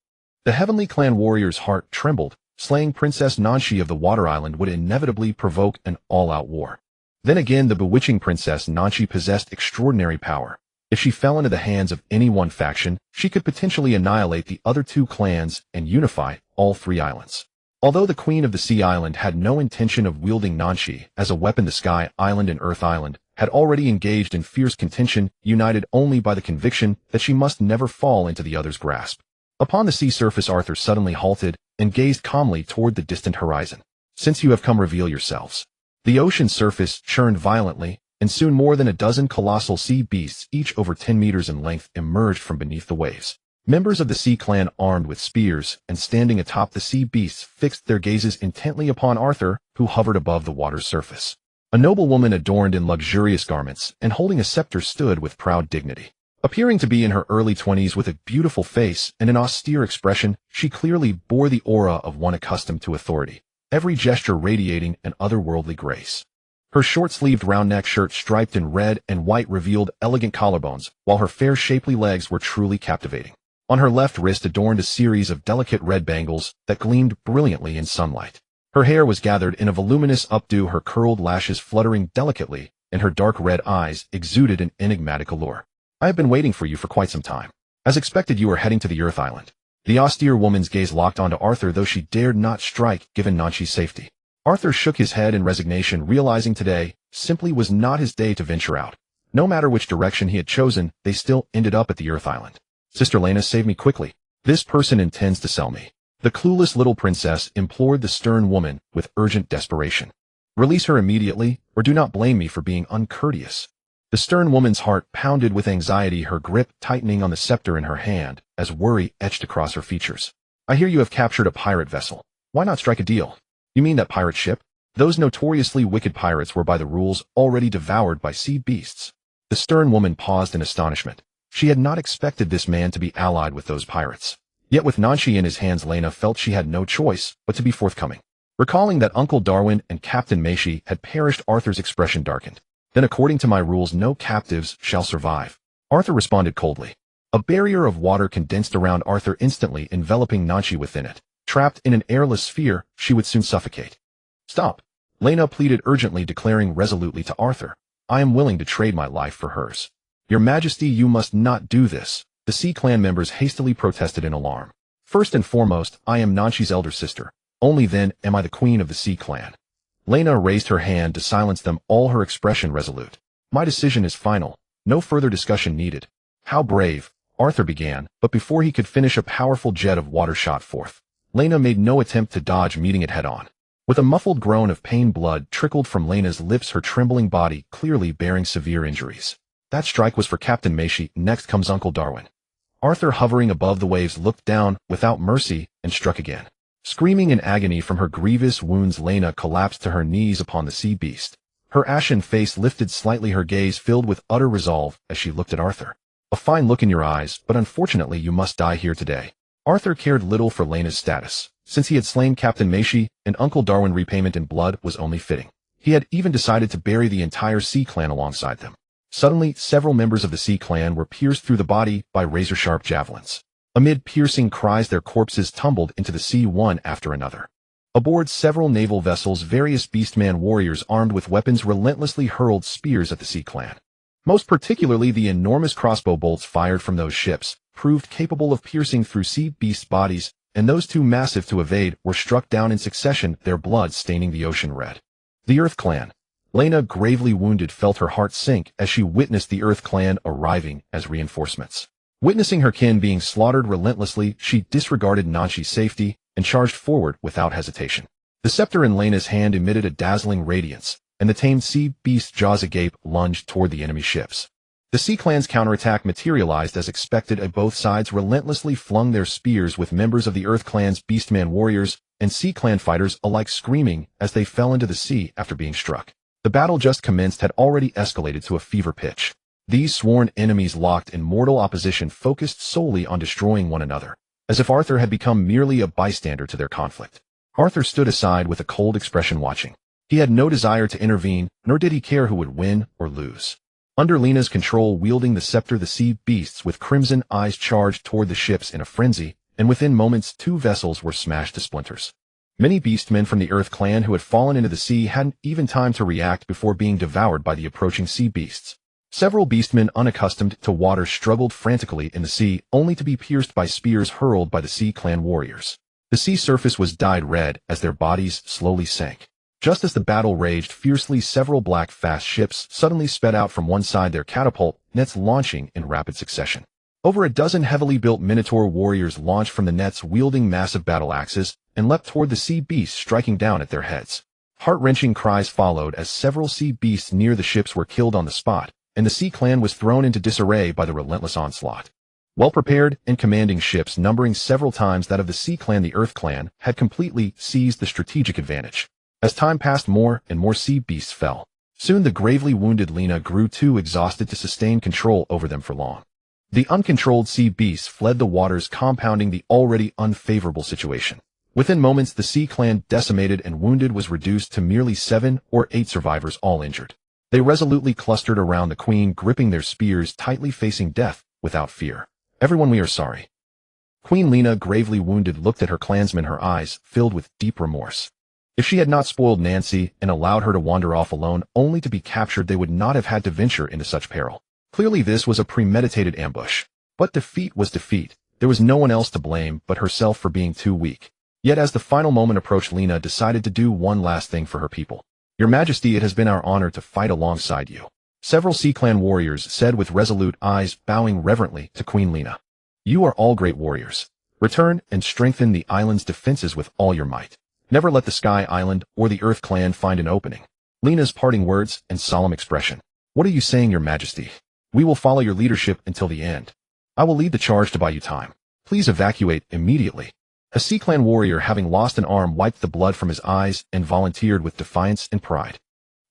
The Heavenly Clan warrior's heart trembled. Slaying Princess Nanshi of the Water Island would inevitably provoke an all-out war. Then again, the bewitching Princess Nanshi possessed extraordinary power. If she fell into the hands of any one faction, she could potentially annihilate the other 2 clans and unify all 3 islands. Although the Queen of the Sea Island had no intention of wielding Nanshi as a weapon, the Sky Island and Earth Island had already engaged in fierce contention, united only by the conviction that she must never fall into the other's grasp. Upon the sea surface, Arthur suddenly halted and gazed calmly toward the distant horizon. "Since you have come, reveal yourselves." The ocean surface churned violently, and soon more than a dozen colossal sea beasts, each over 10 meters in length, emerged from beneath the waves. Members of the Sea Clan armed with spears and standing atop the sea beasts fixed their gazes intently upon Arthur, who hovered above the water's surface. A noble woman adorned in luxurious garments and holding a scepter stood with proud dignity. Appearing to be in her early 20s with a beautiful face and an austere expression, she clearly bore the aura of one accustomed to authority, every gesture radiating an otherworldly grace. Her short-sleeved round-neck shirt striped in red and white revealed elegant collarbones, while her fair shapely legs were truly captivating. On her left wrist adorned a series of delicate red bangles that gleamed brilliantly in sunlight. Her hair was gathered in a voluminous updo, her curled lashes fluttering delicately, and her dark red eyes exuded an enigmatic allure. "I have been waiting for you for quite some time. As expected, you are heading to the Earth Island." The austere woman's gaze locked onto Arthur, though she dared not strike given Nanshi's safety. Arthur shook his head in resignation, realizing today simply was not his day to venture out. No matter which direction he had chosen, they still ended up at the Earth Island. "Sister Lena, save me quickly. This person intends to sell me." The clueless little princess implored the stern woman with urgent desperation. "Release her immediately, or do not blame me for being uncourteous." The stern woman's heart pounded with anxiety, her grip tightening on the scepter in her hand as worry etched across her features. "I hear you have captured a pirate vessel. Why not strike a deal?" "You mean that pirate ship?" Those notoriously wicked pirates were by the rules already devoured by sea beasts. The stern woman paused in astonishment. She had not expected this man to be allied with those pirates. Yet with Nanshi in his hands, Lena felt she had no choice but to be forthcoming. Recalling that Uncle Darwin and Captain Meishi had perished, Arthur's expression darkened. "Then according to my rules, no captives shall survive." Arthur responded coldly. A barrier of water condensed around Arthur, instantly enveloping Nanshi within it. Trapped in an airless sphere, she would soon suffocate. "Stop!" Lena pleaded urgently, declaring resolutely to Arthur. I am willing to trade my life for hers. Your Majesty, you must not do this, the Sea Clan members hastily protested in alarm. First and foremost, I am Nanshi's elder sister. Only then am I the queen of the Sea Clan. Lena raised her hand to silence them, all her expression resolute. My decision is final. No further discussion needed. How brave, Arthur began, but before he could finish a powerful jet of water shot forth. Lena made no attempt to dodge, meeting it head-on. With a muffled groan of pain, blood trickled from Lena's lips, her trembling body clearly bearing severe injuries. That strike was for Captain Meishi. Next comes Uncle Darwin. Arthur, hovering above the waves, looked down without mercy and struck again. Screaming in agony from her grievous wounds, Lena collapsed to her knees upon the sea beast. Her ashen face lifted slightly, her gaze filled with utter resolve as she looked at Arthur. A fine look in your eyes, but unfortunately you must die here today. Arthur cared little for Lena's status. Since he had slain Captain Meishi, and Uncle Darwin, repayment in blood was only fitting. He had even decided to bury the entire Sea Clan alongside them. Suddenly, several members of the Sea Clan were pierced through the body by razor-sharp javelins. Amid piercing cries, their corpses tumbled into the sea one after another. Aboard several naval vessels, various beastman warriors armed with weapons relentlessly hurled spears at the Sea Clan. Most particularly, the enormous crossbow bolts fired from those ships proved capable of piercing through sea beast bodies, and those too massive to evade were struck down in succession, their blood staining the ocean red. The Earth Clan. Lena, gravely wounded, felt her heart sink as she witnessed the Earth Clan arriving as reinforcements. Witnessing her kin being slaughtered relentlessly, she disregarded Nanshi's safety and charged forward without hesitation. The scepter in Lena's hand emitted a dazzling radiance, and the tamed sea beast, jaws agape, lunged toward the enemy ships. The Sea Clan's counterattack materialized as expected, as both sides relentlessly flung their spears, with members of the Earth Clan's beastman warriors and Sea Clan fighters alike screaming as they fell into the sea after being struck. The battle just commenced had already escalated to a fever pitch. These sworn enemies, locked in mortal opposition, focused solely on destroying one another, as if Arthur had become merely a bystander to their conflict. Arthur stood aside with a cold expression, watching. He had no desire to intervene, nor did he care who would win or lose. Under Lena's control, wielding the scepter, the sea beasts with crimson eyes charged toward the ships in a frenzy, and within moments 2 vessels were smashed to splinters. Many beastmen from the Earth Clan who had fallen into the sea hadn't even time to react before being devoured by the approaching sea beasts. Several beastmen unaccustomed to water struggled frantically in the sea, only to be pierced by spears hurled by the Sea Clan warriors. The sea surface was dyed red as their bodies slowly sank. Just as the battle raged fiercely, several black fast ships suddenly sped out from one side, their catapult nets launching in rapid succession. Over a dozen heavily built Minotaur warriors launched from the nets, wielding massive battle axes, and leapt toward the sea beasts, striking down at their heads. Heart-wrenching cries followed as several sea beasts near the ships were killed on the spot, and the Sea Clan was thrown into disarray by the relentless onslaught. Well-prepared and commanding ships numbering several times that of the Sea Clan, the Earth Clan had completely seized the strategic advantage. As time passed, more and more sea beasts fell. Soon the gravely wounded Lena grew too exhausted to sustain control over them for long. The uncontrolled sea beasts fled the waters, compounding the already unfavorable situation. Within moments, the Sea Clan, decimated and wounded, was reduced to merely 7 or 8 survivors, all injured. They resolutely clustered around the queen, gripping their spears tightly, facing death without fear. Everyone, we are sorry. Queen Lena, gravely wounded, looked at her clansmen, her eyes filled with deep remorse. If she had not spoiled Nancy and allowed her to wander off alone only to be captured, they would not have had to venture into such peril. Clearly this was a premeditated ambush. But defeat was defeat. There was no one else to blame but herself for being too weak. Yet as the final moment approached, Lena decided to do one last thing for her people. Your Majesty, it has been our honor to fight alongside you. Several Sea Clan warriors said with resolute eyes, bowing reverently to Queen Lena. You are all great warriors. Return and strengthen the island's defenses with all your might. Never let the Sky Island or the Earth Clan find an opening. Lena's parting words and solemn expression. What are you saying, Your Majesty? We will follow your leadership until the end. I will lead the charge to buy you time. Please evacuate immediately. A Sea Clan warrior, having lost an arm, wiped the blood from his eyes and volunteered with defiance and pride.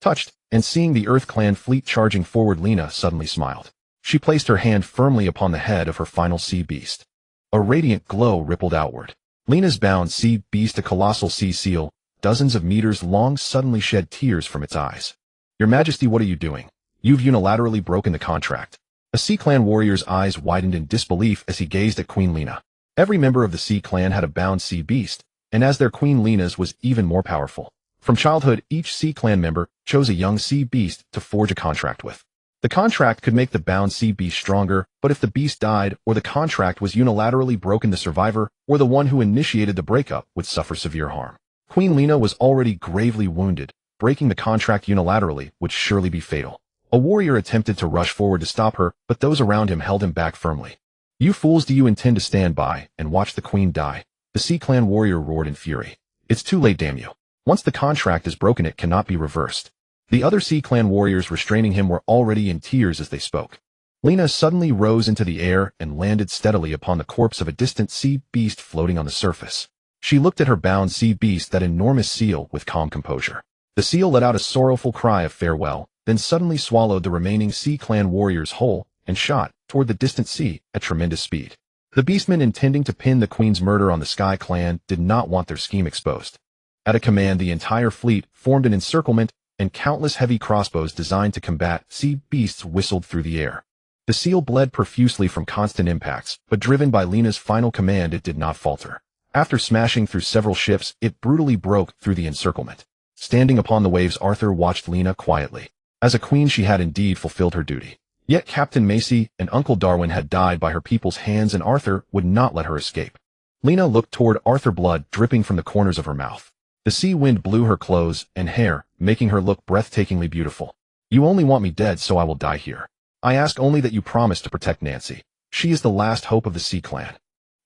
Touched, and seeing the Earth Clan fleet charging forward, Lena suddenly smiled. She placed her hand firmly upon the head of her final sea beast. A radiant glow rippled outward. Lena's bound sea beast, a colossal sea seal, dozens of meters long, suddenly shed tears from its eyes. Your Majesty, what are you doing? You've unilaterally broken the contract. A Sea Clan warrior's eyes widened in disbelief as he gazed at Queen Lena. Every member of the Sea Clan had a bound sea beast, and as their queen, Lena's was even more powerful. From childhood, each Sea Clan member chose a young sea beast to forge a contract with. The contract could make the bound sea beast stronger, but if the beast died or the contract was unilaterally broken, the survivor or the one who initiated the breakup would suffer severe harm. Queen Lena was already gravely wounded. Breaking the contract unilaterally would surely be fatal. A warrior attempted to rush forward to stop her, but those around him held him back firmly. "You fools, do you intend to stand by and watch the queen die?" The Sea Clan warrior roared in fury. "It's too late, damn you. Once the contract is broken, it cannot be reversed." The other Sea Clan warriors restraining him were already in tears as they spoke. Lena suddenly rose into the air and landed steadily upon the corpse of a distant sea beast floating on the surface. She looked at her bound sea beast, that enormous seal, with calm composure. The seal let out a sorrowful cry of farewell, then suddenly swallowed the remaining Sea Clan warriors whole and shot toward the distant sea at tremendous speed. The beastmen, intending to pin the queen's murder on the Sky Clan, did not want their scheme exposed. At a command, the entire fleet formed an encirclement, and countless heavy crossbows designed to combat sea beasts whistled through the air. The seal bled profusely from constant impacts, but driven by Lena's final command, it did not falter. After smashing through several ships, it brutally broke through the encirclement. Standing upon the waves, Arthur watched Lena quietly. As a queen, she had indeed fulfilled her duty. Yet Captain Macy and Uncle Darwin had died by her people's hands, and Arthur would not let her escape. Lena looked toward Arthur, blood dripping from the corners of her mouth. The sea wind blew her clothes and hair, making her look breathtakingly beautiful. "You only want me dead, so I will die here. I ask only that you promise to protect Nancy. She is the last hope of the Sea Clan."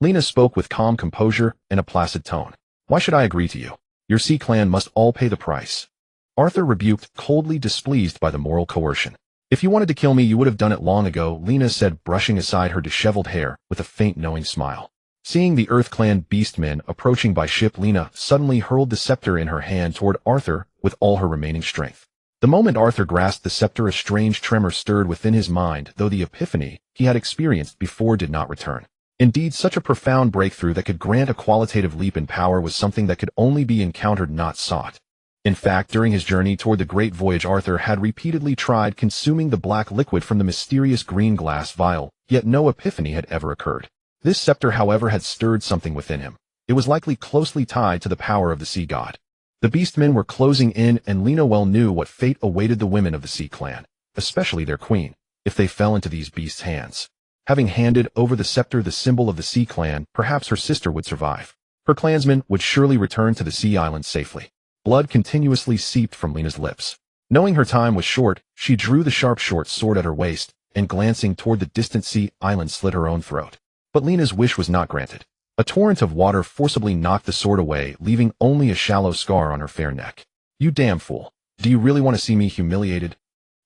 Lena spoke with calm composure and a placid tone. "Why should I agree to you? Your Sea Clan must all pay the price." Arthur rebuked, coldly displeased by the moral coercion. "If you wanted to kill me, you would have done it long ago," Lena said, brushing aside her disheveled hair with a faint knowing smile. Seeing the Earth Clan beastmen approaching by ship, Lena suddenly hurled the scepter in her hand toward Arthur with all her remaining strength. The moment Arthur grasped the scepter, a strange tremor stirred within his mind, though the epiphany he had experienced before did not return. Indeed, such a profound breakthrough that could grant a qualitative leap in power was something that could only be encountered, not sought. In fact, during his journey toward the Great Voyage, Arthur had repeatedly tried consuming the black liquid from the mysterious green glass vial, yet no epiphany had ever occurred. This scepter, however, had stirred something within him. It was likely closely tied to the power of the sea god. The beastmen were closing in, and Lena well knew what fate awaited the women of the Sea Clan, especially their queen, if they fell into these beasts' hands. Having handed over the scepter, the symbol of the Sea Clan, perhaps her sister would survive. Her clansmen would surely return to the Sea Island safely. Blood continuously seeped from Lena's lips. Knowing her time was short, she drew the sharp short sword at her waist, and glancing toward the distant Sea Island, slit her own throat. But Lena's wish was not granted. A torrent of water forcibly knocked the sword away, leaving only a shallow scar on her fair neck. "You damn fool. Do you really want to see me humiliated?"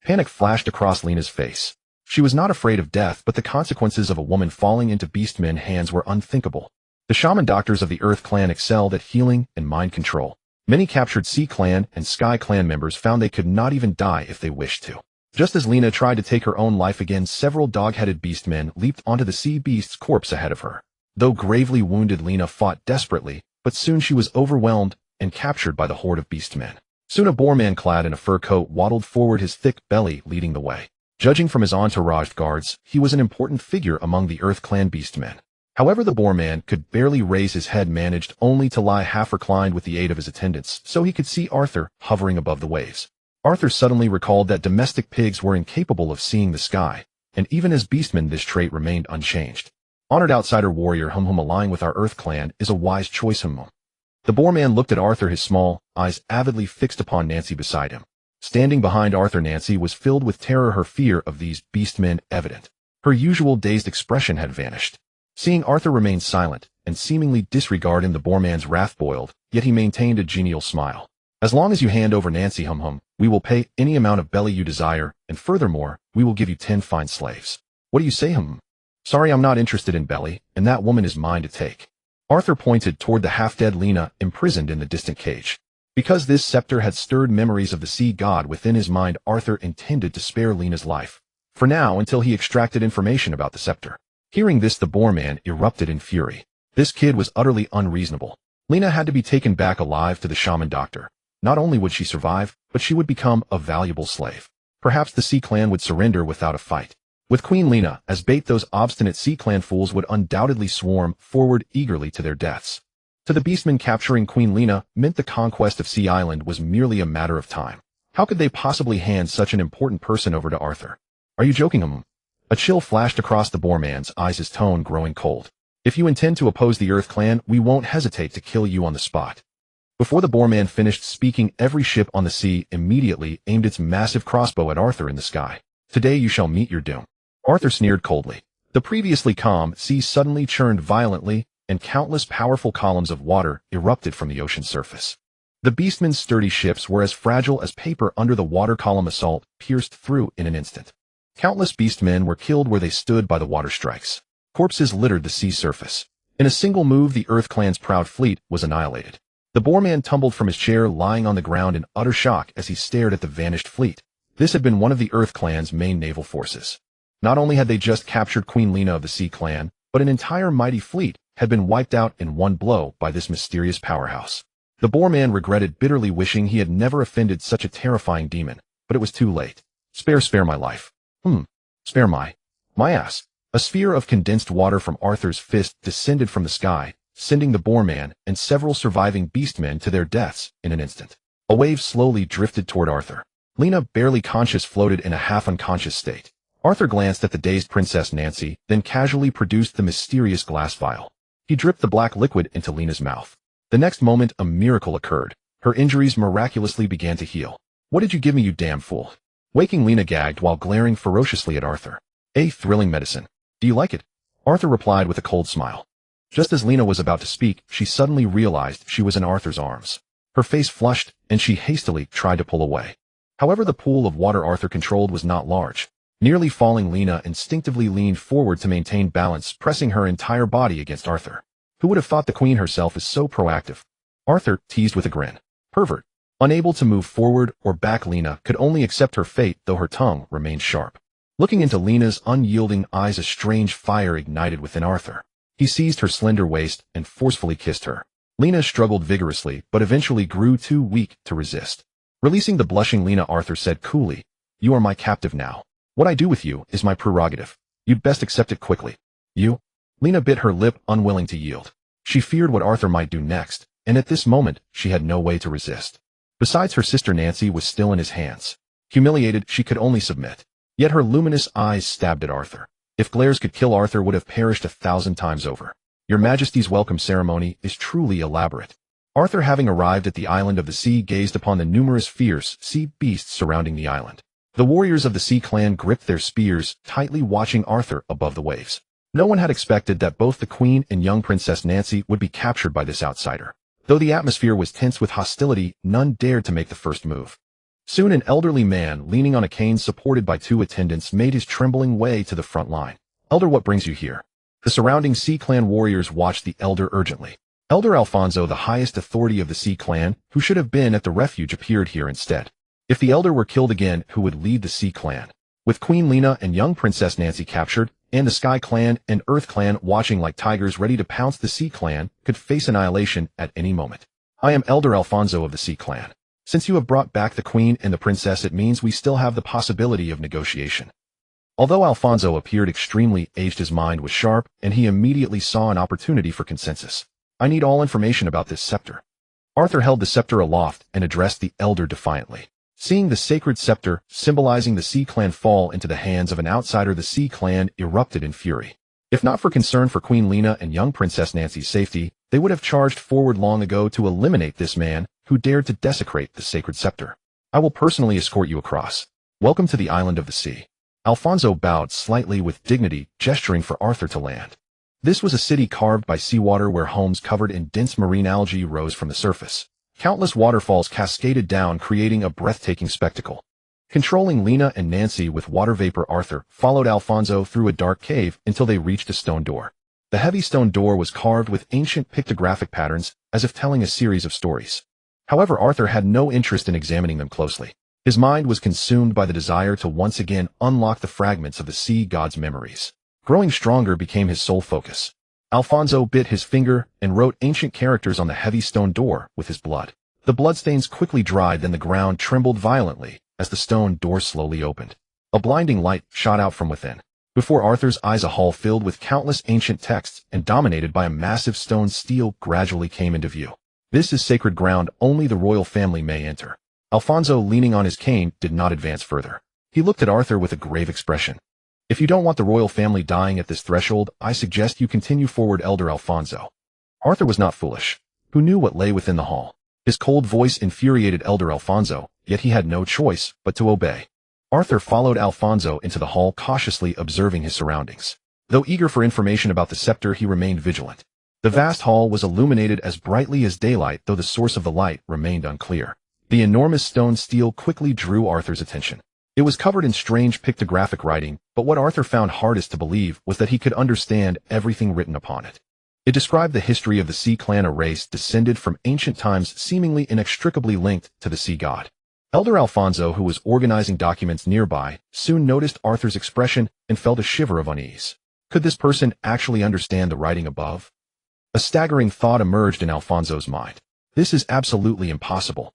Panic flashed across Lena's face. She was not afraid of death, but the consequences of a woman falling into beastmen's hands were unthinkable. The shaman doctors of the Earth Clan excelled at healing and mind control. Many captured Sea Clan and Sky Clan members found they could not even die if they wished to. Just as Lena tried to take her own life again, several dog-headed beastmen leaped onto the sea beast's corpse ahead of her. Though gravely wounded, Lena fought desperately, but soon she was overwhelmed and captured by the horde of beastmen. Soon a boarman clad in a fur coat waddled forward, his thick belly leading the way. Judging from his entourage guards, he was an important figure among the Earth Clan beastmen. However, the boarman could barely raise his head, managed only to lie half reclined with the aid of his attendants, so he could see Arthur hovering above the waves. Arthur suddenly recalled that domestic pigs were incapable of seeing the sky, and even as beastmen this trait remained unchanged. "Honored outsider warrior, aligning with our Earth Clan is a wise choice, The boarman looked at Arthur, his small eyes avidly fixed upon Nancy beside him. Standing behind Arthur, Nancy was filled with terror, her fear of these beastmen evident. Her usual dazed expression had vanished. Seeing Arthur remain silent and seemingly disregard him, the boarman's wrath boiled, yet he maintained a genial smile. "As long as you hand over Nancy, we will pay any amount of belly you desire, and furthermore, we will give you 10 fine slaves. What do you say, Sorry, I'm not interested in belly, and that woman is mine to take." Arthur pointed toward the half-dead Lena, imprisoned in the distant cage. Because this scepter had stirred memories of the sea god within his mind, Arthur intended to spare Lena's life. For now, until he extracted information about the scepter. Hearing this, the boarman erupted in fury. This kid was utterly unreasonable. Lena had to be taken back alive to the shaman doctor. Not only would she survive, but she would become a valuable slave. Perhaps the Sea Clan would surrender without a fight. With Queen Lena as bait, those obstinate Sea Clan fools would undoubtedly swarm forward eagerly to their deaths. To the beastmen, capturing Queen Lena meant the conquest of Sea Island was merely a matter of time. How could they possibly hand such an important person over to Arthur? Are you joking? A chill flashed across the Boarman's eyes, his tone growing cold. If you intend to oppose the Earth Clan, we won't hesitate to kill you on the spot. Before the Boarman finished speaking, every ship on the sea immediately aimed its massive crossbow at Arthur in the sky. Today you shall meet your doom. Arthur sneered coldly. The previously calm sea suddenly churned violently, and countless powerful columns of water erupted from the ocean's surface. The beastmen's sturdy ships were as fragile as paper under the water column assault pierced through in an instant. Countless beastmen were killed where they stood by the water strikes. Corpses littered the sea surface. In a single move, the Earth Clan's proud fleet was annihilated. The Boarman tumbled from his chair, lying on the ground in utter shock as he stared at the vanished fleet. This had been one of the Earth Clan's main naval forces. Not only had they just captured Queen Lena of the Sea Clan, but an entire mighty fleet had been wiped out in one blow by this mysterious powerhouse. The Boarman regretted bitterly, wishing he had never offended such a terrifying demon, but it was too late. Spare my life. Spare my ass. A sphere of condensed water from Arthur's fist descended from the sky, sending the Boarman and several surviving beastmen to their deaths in an instant. A wave slowly drifted toward Arthur. Lena, barely conscious, floated in a half-unconscious state. Arthur glanced at the dazed Princess Nancy, then casually produced the mysterious glass vial. He dripped the black liquid into Lena's mouth. The next moment, a miracle occurred. Her injuries miraculously began to heal. What did you give me, you damn fool? Waking Lena gagged while glaring ferociously at Arthur. A thrilling medicine. Do you like it? Arthur replied with a cold smile. Just as Lena was about to speak, she suddenly realized she was in Arthur's arms. Her face flushed, and she hastily tried to pull away. However, the pool of water Arthur controlled was not large. Nearly falling, Lena instinctively leaned forward to maintain balance, pressing her entire body against Arthur. Who would have thought the queen herself is so proactive? Arthur teased with a grin. Pervert. Unable to move forward or back, Lena could only accept her fate, though her tongue remained sharp. Looking into Lena's unyielding eyes, a strange fire ignited within Arthur. He seized her slender waist and forcefully kissed her. Lena struggled vigorously, but eventually grew too weak to resist. Releasing the blushing Lena, Arthur said coolly, "You are my captive now. What I do with you is my prerogative. You'd best accept it quickly." You? Lena bit her lip, unwilling to yield. She feared what Arthur might do next, and at this moment, she had no way to resist. Besides, her sister Nancy was still in his hands. Humiliated, she could only submit. Yet her luminous eyes stabbed at Arthur. If glares could kill, Arthur would have perished 1,000 times over. Your Majesty's welcome ceremony is truly elaborate. Arthur, having arrived at the island of the sea, gazed upon the numerous fierce sea beasts surrounding the island. The warriors of the Sea Clan gripped their spears, tightly watching Arthur above the waves. No one had expected that both the Queen and young Princess Nancy would be captured by this outsider. Though the atmosphere was tense with hostility, none dared to make the first move. Soon an elderly man, leaning on a cane supported by 2 attendants, made his trembling way to the front line. "Elder, what brings you here?" The surrounding Sea Clan warriors watched the elder urgently. Elder Alfonso, the highest authority of the Sea Clan, who should have been at the refuge, appeared here instead. If the elder were killed again, who would lead the Sea Clan? With Queen Lena and young Princess Nancy captured, and the Sky Clan and Earth Clan watching like tigers ready to pounce, the Sea Clan could face annihilation at any moment. "I am Elder Alfonso of the Sea Clan. Since you have brought back the Queen and the Princess, it means we still have the possibility of negotiation." Although Alfonso appeared extremely aged, his mind was sharp, and he immediately saw an opportunity for consensus. "I need all information about this scepter." Arthur held the scepter aloft and addressed the elder defiantly. Seeing the sacred scepter symbolizing the Sea Clan fall into the hands of an outsider, the Sea Clan erupted in fury. If not for concern for Queen Lena and young Princess Nancy's safety, they would have charged forward long ago to eliminate this man who dared to desecrate the sacred scepter. "I will personally escort you across. Welcome to the island of the sea." Alfonso bowed slightly with dignity, gesturing for Arthur to land. This was a city carved by seawater where homes covered in dense marine algae rose from the surface. Countless waterfalls cascaded down, creating a breathtaking spectacle. Controlling Lena and Nancy with water vapor, Arthur followed Alfonso through a dark cave until they reached a stone door. The heavy stone door was carved with ancient pictographic patterns, as if telling a series of stories. However, Arthur had no interest in examining them closely. His mind was consumed by the desire to once again unlock the fragments of the sea god's memories. Growing stronger became his sole focus. Alfonso bit his finger and wrote ancient characters on the heavy stone door with his blood. The bloodstains quickly dried, then the ground trembled violently as the stone door slowly opened. A blinding light shot out from within. Before Arthur's eyes, a hall filled with countless ancient texts and dominated by a massive stone stele gradually came into view. This is sacred ground, only the royal family may enter. Alfonso, leaning on his cane, did not advance further. He looked at Arthur with a grave expression. If you don't want the royal family dying at this threshold, I suggest you continue forward, Elder Alfonso. Arthur was not foolish. Who knew what lay within the hall? His cold voice infuriated Elder Alfonso, yet he had no choice but to obey. Arthur followed Alfonso into the hall, cautiously observing his surroundings. Though eager for information about the scepter, he remained vigilant. The vast hall was illuminated as brightly as daylight, though the source of the light remained unclear. The enormous stone stele quickly drew Arthur's attention. It was covered in strange pictographic writing, but what Arthur found hardest to believe was that he could understand everything written upon it. It described the history of the Sea Clan, a race descended from ancient times seemingly inextricably linked to the sea god. Elder Alfonso, who was organizing documents nearby, soon noticed Arthur's expression and felt a shiver of unease. Could this person actually understand the writing above? A staggering thought emerged in Alfonso's mind. This is absolutely impossible.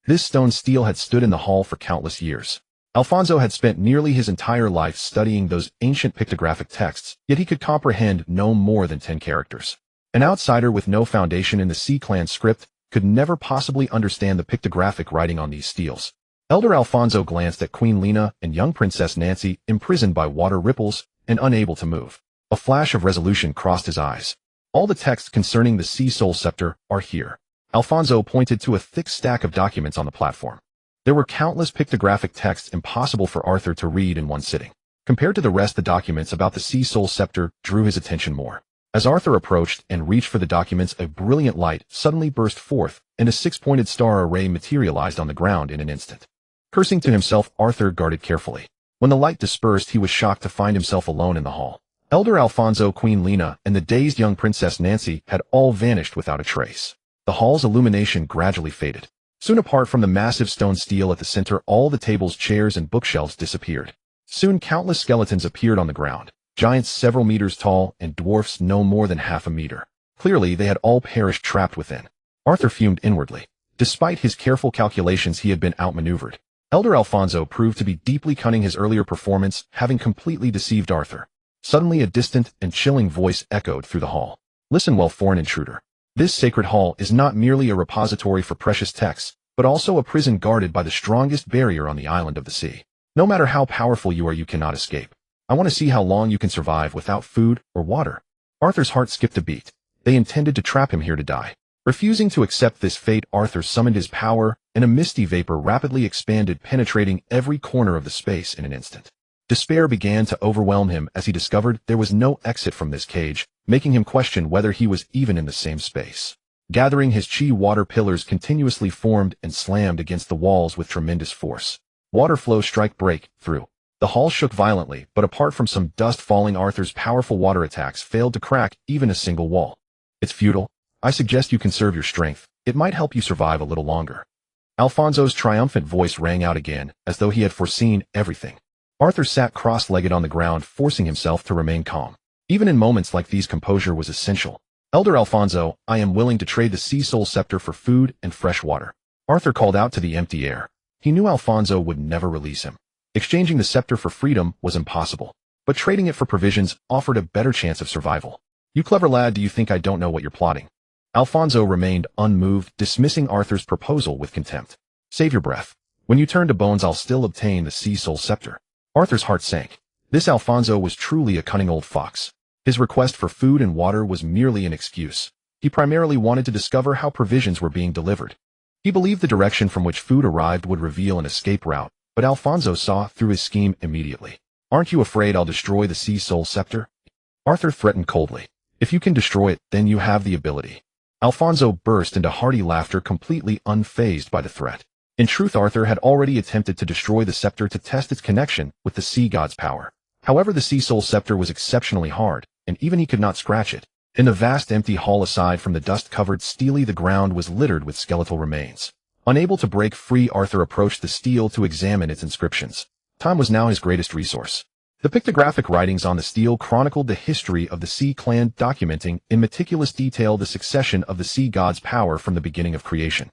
This stone stele had stood in the hall for countless years. Alfonso had spent nearly his entire life studying those ancient pictographic texts, yet he could comprehend no more than 10 characters. An outsider with no foundation in the Sea Clan script could never possibly understand the pictographic writing on these steles. Elder Alfonso glanced at Queen Lena and young Princess Nancy, imprisoned by water ripples and unable to move. A flash of resolution crossed his eyes. All the texts concerning the Sea Soul Scepter are here. Alfonso pointed to a thick stack of documents on the platform. There were countless pictographic texts impossible for Arthur to read in one sitting. Compared to the rest, the documents about the Sea Soul Scepter drew his attention more. As Arthur approached and reached for the documents, a brilliant light suddenly burst forth, and a six-pointed star array materialized on the ground in an instant. Cursing to himself, Arthur guarded carefully. When the light dispersed, he was shocked to find himself alone in the hall. Elder Alfonso, Queen Lena, and the dazed young Princess Nancy had all vanished without a trace. The hall's illumination gradually faded. Soon, apart from the massive stone stele at the center, all the tables, chairs, and bookshelves disappeared. Soon, countless skeletons appeared on the ground. Giants several meters tall and dwarfs no more than half a meter. Clearly, they had all perished trapped within. Arthur fumed inwardly. Despite his careful calculations, he had been outmaneuvered. Elder Alfonso proved to be deeply cunning, his earlier performance having completely deceived Arthur. Suddenly, a distant and chilling voice echoed through the hall. Listen well, foreign intruder. This sacred hall is not merely a repository for precious texts, but also a prison guarded by the strongest barrier on the island of the sea. No matter how powerful you are, you cannot escape. I want to see how long you can survive without food or water. Arthur's heart skipped a beat. They intended to trap him here to die. Refusing to accept this fate, Arthur summoned his power, and a misty vapor rapidly expanded, penetrating every corner of the space in an instant. Despair began to overwhelm him as he discovered there was no exit from this cage, making him question whether he was even in the same space. Gathering his chi, water pillars continuously formed and slammed against the walls with tremendous force. Water flow strike break through. The hall shook violently, but apart from some dust falling, Arthur's powerful water attacks failed to crack even a single wall. It's futile. I suggest you conserve your strength. It might help you survive a little longer. Alfonso's triumphant voice rang out again, as though he had foreseen everything. Arthur sat cross-legged on the ground, forcing himself to remain calm. Even in moments like these, composure was essential. Elder Alfonso, I am willing to trade the Sea Soul Scepter for food and fresh water. Arthur called out to the empty air. He knew Alfonso would never release him. Exchanging the scepter for freedom was impossible, but trading it for provisions offered a better chance of survival. You clever lad, do you think I don't know what you're plotting? Alfonso remained unmoved, dismissing Arthur's proposal with contempt. Save your breath. When you turn to bones, I'll still obtain the Sea Soul Scepter. Arthur's heart sank. This Alfonso was truly a cunning old fox. His request for food and water was merely an excuse. He primarily wanted to discover how provisions were being delivered. He believed the direction from which food arrived would reveal an escape route, but Alfonso saw through his scheme immediately. Aren't you afraid I'll destroy the Sea Soul Scepter? Arthur threatened coldly. If you can destroy it, then you have the ability. Alfonso burst into hearty laughter, completely unfazed by the threat. In truth, Arthur had already attempted to destroy the scepter to test its connection with the sea god's power. However, the Sea Soul Scepter was exceptionally hard, and even he could not scratch it. In the vast empty hall, aside from the dust-covered stele, the ground was littered with skeletal remains. Unable to break free, Arthur approached the stele to examine its inscriptions. Time was now his greatest resource. The pictographic writings on the stele chronicled the history of the Sea Clan, documenting in meticulous detail the succession of the sea god's power from the beginning of creation.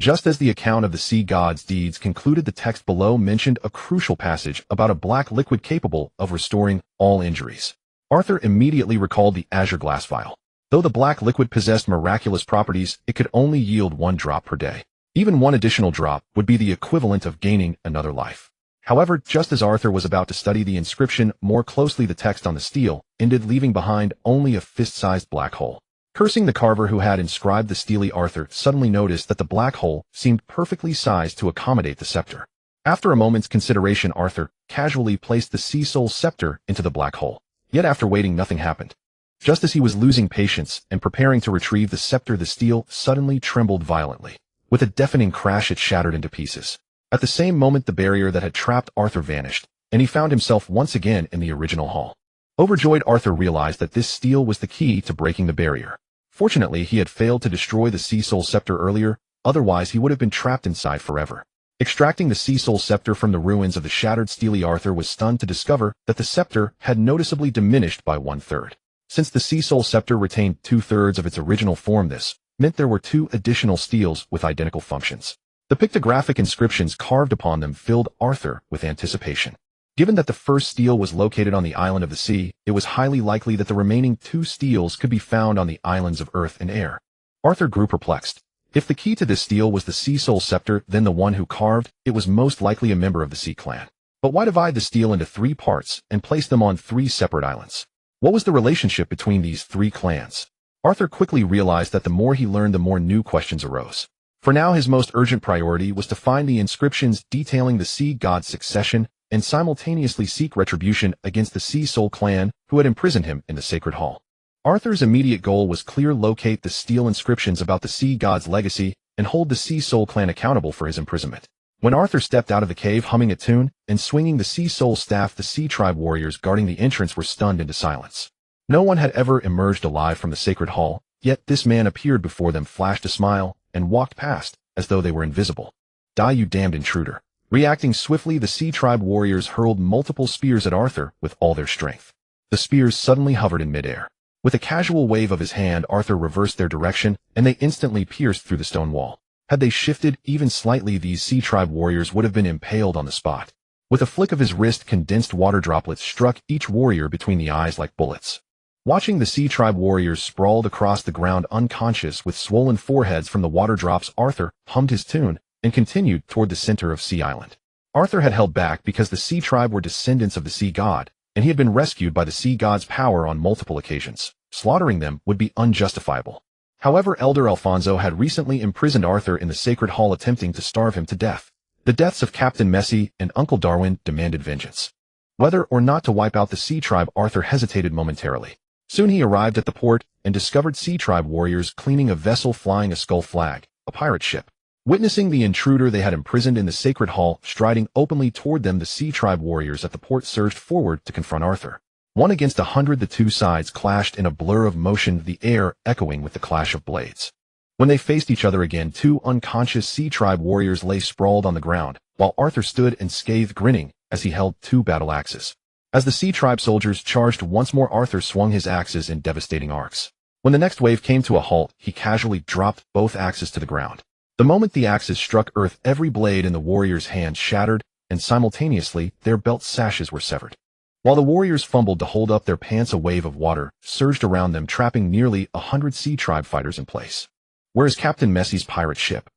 Just as the account of the sea god's deeds concluded, the text below mentioned a crucial passage about a black liquid capable of restoring all injuries. Arthur immediately recalled the azure glass vial. Though the black liquid possessed miraculous properties, it could only yield 1 drop per day. Even 1 additional drop would be the equivalent of gaining another life. However, just as Arthur was about to study the inscription more closely, the text on the steel ended, leaving behind only a fist-sized black hole. Cursing the carver who had inscribed the stele, Arthur suddenly noticed that the black hole seemed perfectly sized to accommodate the scepter. After a moment's consideration, Arthur casually placed the sea soul scepter into the black hole. Yet after waiting, nothing happened. Just as he was losing patience and preparing to retrieve the scepter, the steel suddenly trembled violently. With a deafening crash, it shattered into pieces. At the same moment, the barrier that had trapped Arthur vanished, and he found himself once again in the original hall. Overjoyed, Arthur realized that this steel was the key to breaking the barrier. Fortunately, he had failed to destroy the Sea Soul Scepter earlier, otherwise he would have been trapped inside forever. Extracting the Sea Soul Scepter from the ruins of the shattered stele, Arthur was stunned to discover that the scepter had noticeably diminished by 1/3. Since the Sea Soul Scepter retained 2/3 of its original form, this meant there were 2 additional steels with identical functions. The pictographic inscriptions carved upon them filled Arthur with anticipation. Given that the first stele was located on the island of the sea, it was highly likely that the remaining 2 steles could be found on the islands of earth and air. Arthur grew perplexed. If the key to this stele was the Sea Soul Scepter, then the one who carved it was most likely a member of the Sea Clan. But why divide the stele into 3 parts and place them on 3 separate islands? What was the relationship between these 3 clans? Arthur quickly realized that the more he learned, the more new questions arose. For now, his most urgent priority was to find the inscriptions detailing the sea god's succession and simultaneously seek retribution against the Sea Soul clan who had imprisoned him in the sacred hall. Arthur's immediate goal was clear: locate the stele inscriptions about the sea god's legacy and hold the Sea Soul clan accountable for his imprisonment. When Arthur stepped out of the cave humming a tune and swinging the Sea Soul staff, the Sea Tribe warriors guarding the entrance were stunned into silence. No one had ever emerged alive from the sacred hall, yet this man appeared before them, flashed a smile, and walked past as though they were invisible. Die, you damned intruder. Reacting swiftly, the Sea Tribe warriors hurled multiple spears at Arthur with all their strength. The spears suddenly hovered in midair. With a casual wave of his hand, Arthur reversed their direction, and they instantly pierced through the stone wall. Had they shifted even slightly, these Sea Tribe warriors would have been impaled on the spot. With a flick of his wrist, condensed water droplets struck each warrior between the eyes like bullets. Watching the Sea Tribe warriors sprawled across the ground unconscious with swollen foreheads from the water drops, Arthur hummed his tune and continued toward the center of Sea Island. Arthur had held back because the Sea Tribe were descendants of the Sea God, and he had been rescued by the Sea God's power on multiple occasions. Slaughtering them would be unjustifiable. However, Elder Alfonso had recently imprisoned Arthur in the Sacred Hall, attempting to starve him to death. The deaths of Captain Messi and Uncle Darwin demanded vengeance. Whether or not to wipe out the Sea Tribe, Arthur hesitated momentarily. Soon he arrived at the port and discovered Sea Tribe warriors cleaning a vessel flying a skull flag, a pirate ship. Witnessing the intruder they had imprisoned in the Sacred Hall striding openly toward them, the Sea Tribe warriors at the port surged forward to confront Arthur. 1 against 100, the 2 sides clashed in a blur of motion, the air echoing with the clash of blades. When they faced each other again, 2 unconscious Sea Tribe warriors lay sprawled on the ground, while Arthur stood unscathed, grinning as he held 2 battle axes. As the Sea Tribe soldiers charged once more, Arthur swung his axes in devastating arcs. When the next wave came to a halt, he casually dropped both axes to the ground. The moment the axes struck earth, every blade in the warriors' hands shattered, and simultaneously their belt sashes were severed. While the warriors fumbled to hold up their pants, a wave of water surged around them, trapping nearly 100 Sea Tribe fighters in place. Where is Captain Messi's pirate ship?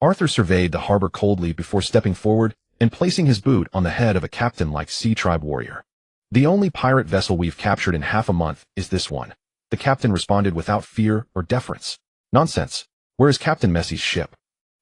Arthur surveyed the harbor coldly before stepping forward and placing his boot on the head of a captain-like Sea Tribe warrior. The only pirate vessel we've captured in half a month is this one. The captain responded without fear or deference. Nonsense. Where is Captain Messi's ship?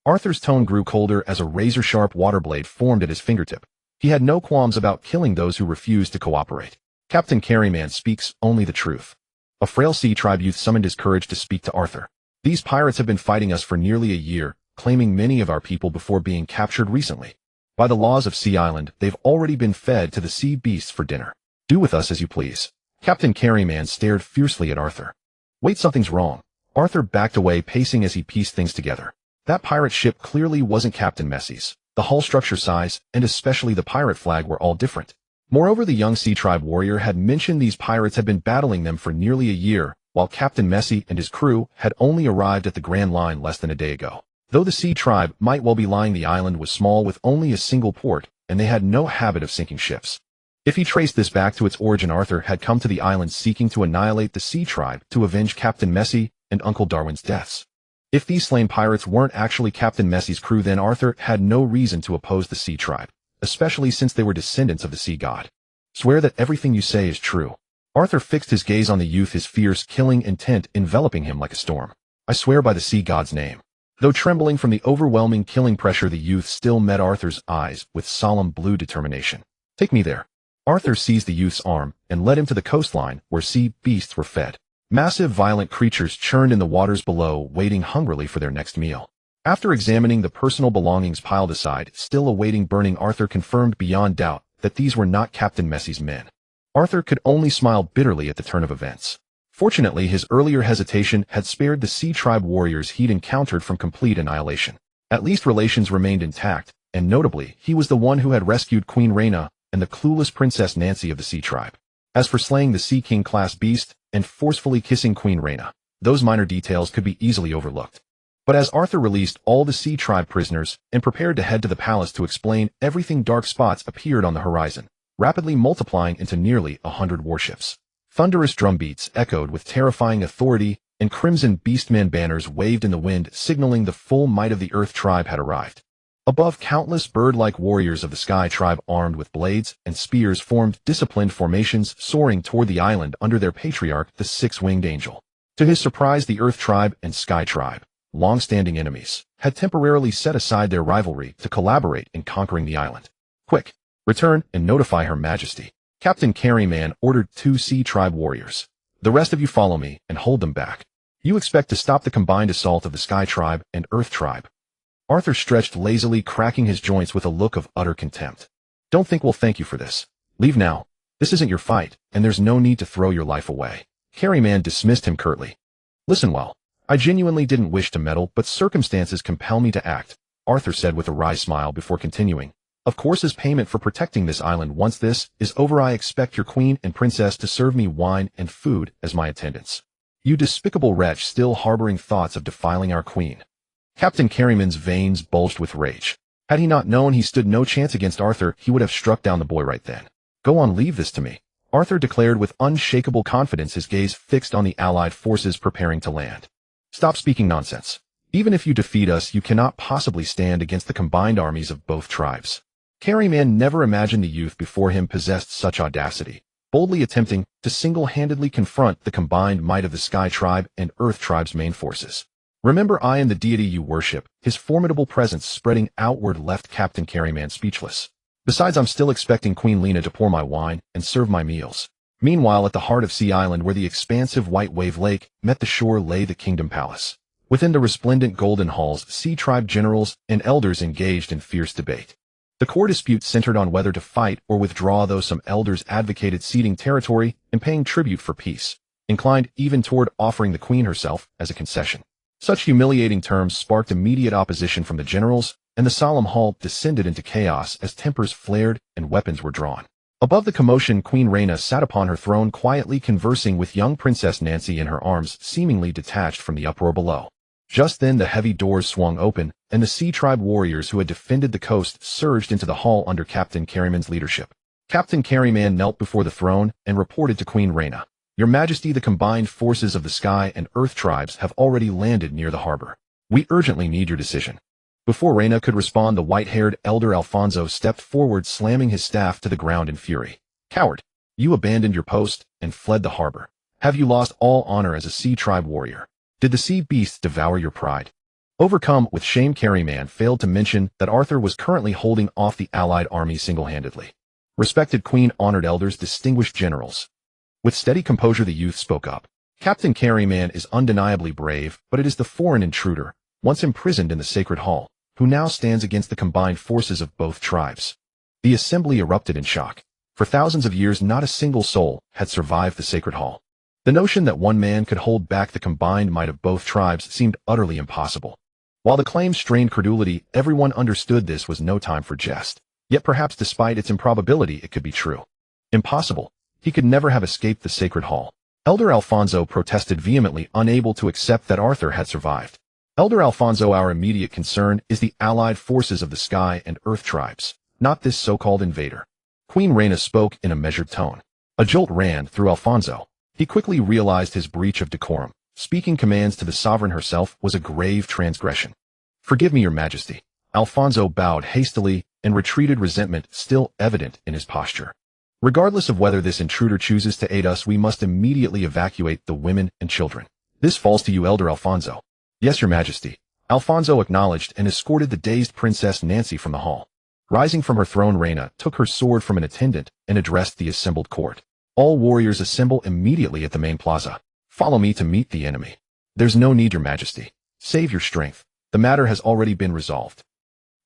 Arthur's tone grew colder as a razor-sharp water blade formed at his fingertip. He had no qualms about killing those who refused to cooperate. Captain Carryman speaks only the truth. A frail Sea Tribe youth summoned his courage to speak to Arthur. These pirates have been fighting us for nearly a year, claiming many of our people before being captured recently. By the laws of Sea Island, they've already been fed to the sea beasts for dinner. Do with us as you please. Captain Carryman stared fiercely at Arthur. Wait, something's wrong. Arthur backed away, pacing as he pieced things together. That pirate ship clearly wasn't Captain Messi's. The hull structure, size, and especially the pirate flag were all different. Moreover, the young Sea Tribe warrior had mentioned these pirates had been battling them for nearly a year, while Captain Messi and his crew had only arrived at the Grand Line less than a day ago. Though the Sea Tribe might well be lying, the island was small with only a single port, and they had no habit of sinking ships. If he traced this back to its origin, Arthur had come to the island seeking to annihilate the Sea Tribe to avenge Captain Messi and Uncle Darwin's deaths. If these slain pirates weren't actually Captain Messi's crew, then Arthur had no reason to oppose the Sea Tribe, especially since they were descendants of the sea god. Swear that everything you say is true. Arthur fixed his gaze on the youth, his fierce, killing intent enveloping him like a storm. I swear by the sea god's name. Though trembling from the overwhelming killing pressure, the youth still met Arthur's eyes with solemn blue determination. Take me there. Arthur seized the youth's arm and led him to the coastline where sea beasts were fed. Massive, violent creatures churned in the waters below, waiting hungrily for their next meal. After examining the personal belongings piled aside, still awaiting burning, Arthur confirmed beyond doubt that these were not Captain Messi's men. Arthur could only smile bitterly at the turn of events. Fortunately, his earlier hesitation had spared the Sea Tribe warriors he'd encountered from complete annihilation. At least relations remained intact, and notably, he was the one who had rescued Queen Reyna and the clueless Princess Nancy of the Sea Tribe. As for slaying the Sea King-class beast and forcefully kissing Queen Reyna, those minor details could be easily overlooked. But as Arthur released all the Sea Tribe prisoners and prepared to head to the palace to explain everything, dark spots appeared on the horizon, rapidly multiplying into nearly 100 warships. Thunderous drumbeats echoed with terrifying authority, and crimson beastmen banners waved in the wind, signaling the full might of the Earth Tribe had arrived. Above, countless bird-like warriors of the Sky Tribe armed with blades and spears formed disciplined formations, soaring toward the island under their patriarch, the six-winged angel. To his surprise, the Earth Tribe and Sky Tribe, long-standing enemies, had temporarily set aside their rivalry to collaborate in conquering the island. Quick, return and notify Her Majesty. Captain Carryman ordered 2 Sea Tribe warriors. The rest of you follow me and hold them back. You expect to stop the combined assault of the Sky Tribe and Earth Tribe. Arthur stretched lazily, cracking his joints with a look of utter contempt. Don't think we'll thank you for this. Leave now. This isn't your fight, and there's no need to throw your life away. Carryman dismissed him curtly. Listen, well, I genuinely didn't wish to meddle, but circumstances compel me to act, Arthur said with a wry smile before continuing. Of course, as payment for protecting this island, once this is over, I expect your queen and princess to serve me wine and food as my attendants. You despicable wretch, still harboring thoughts of defiling our queen. Captain Carryman's veins bulged with rage. Had he not known he stood no chance against Arthur, he would have struck down the boy right then. Go on, leave this to me, Arthur declared with unshakable confidence, his gaze fixed on the allied forces preparing to land. Stop speaking nonsense. Even if you defeat us, you cannot possibly stand against the combined armies of both tribes. Carryman never imagined the youth before him possessed such audacity, boldly attempting to single-handedly confront the combined might of the Sky Tribe and Earth Tribe's main forces. Remember, I am the deity you worship. His formidable presence spreading outward left Captain Carryman speechless. Besides, I'm still expecting Queen Lena to pour my wine and serve my meals. Meanwhile, at the heart of Sea Island, where the expansive white wave lake met the shore, lay the Kingdom Palace. Within the resplendent golden halls, Sea Tribe generals and elders engaged in fierce debate. The core dispute centered on whether to fight or withdraw, though some elders advocated ceding territory and paying tribute for peace, inclined even toward offering the queen herself as a concession. Such humiliating terms sparked immediate opposition from the generals, and the solemn hall descended into chaos as tempers flared and weapons were drawn. Above the commotion, Queen Reyna sat upon her throne, quietly conversing with young Princess Nancy in her arms, seemingly detached from the uproar below. Just then the heavy doors swung open, and the Sea Tribe warriors who had defended the coast surged into the hall under Captain Carryman's leadership. Captain Carryman knelt before the throne and reported to Queen Reyna. Your Majesty, the combined forces of the Sky and Earth Tribes have already landed near the harbor. We urgently need your decision. Before Reyna could respond, the white-haired elder Alfonso stepped forward, slamming his staff to the ground in fury. Coward! You abandoned your post and fled the harbor. Have you lost all honor as a Sea Tribe warrior? Did the sea beasts devour your pride? Overcome with shame, Carryman failed to mention that Arthur was currently holding off the allied army single-handedly. Respected Queen, honored elders, distinguished generals. With steady composure, the youth spoke up. Captain Carryman is undeniably brave, but it is the foreign intruder, once imprisoned in the sacred hall, who now stands against the combined forces of both tribes. The assembly erupted in shock. For thousands of years, not a single soul had survived the sacred hall. The notion that one man could hold back the combined might of both tribes seemed utterly impossible. While the claim strained credulity, everyone understood this was no time for jest. Yet perhaps despite its improbability, it could be true. Impossible. He could never have escaped the sacred hall. Elder Alfonso protested vehemently, unable to accept that Arthur had survived. Elder Alfonso, our immediate concern is the allied forces of the Sky and Earth tribes, not this so-called invader. Queen Reyna spoke in a measured tone. A jolt ran through Alfonso. He quickly realized his breach of decorum. Speaking commands to the sovereign herself was a grave transgression. "Forgive me, your majesty." Alfonso bowed hastily and retreated, resentment still evident in his posture. "Regardless of whether this intruder chooses to aid us, we must immediately evacuate the women and children. This falls to you, Elder Alfonso." "Yes, your majesty." Alfonso acknowledged and escorted the dazed Princess Nancy from the hall. Rising from her throne, Reyna took her sword from an attendant and addressed the assembled court. "All warriors assemble immediately at the main plaza. Follow me to meet the enemy." "There's no need, your majesty. Save your strength. The matter has already been resolved."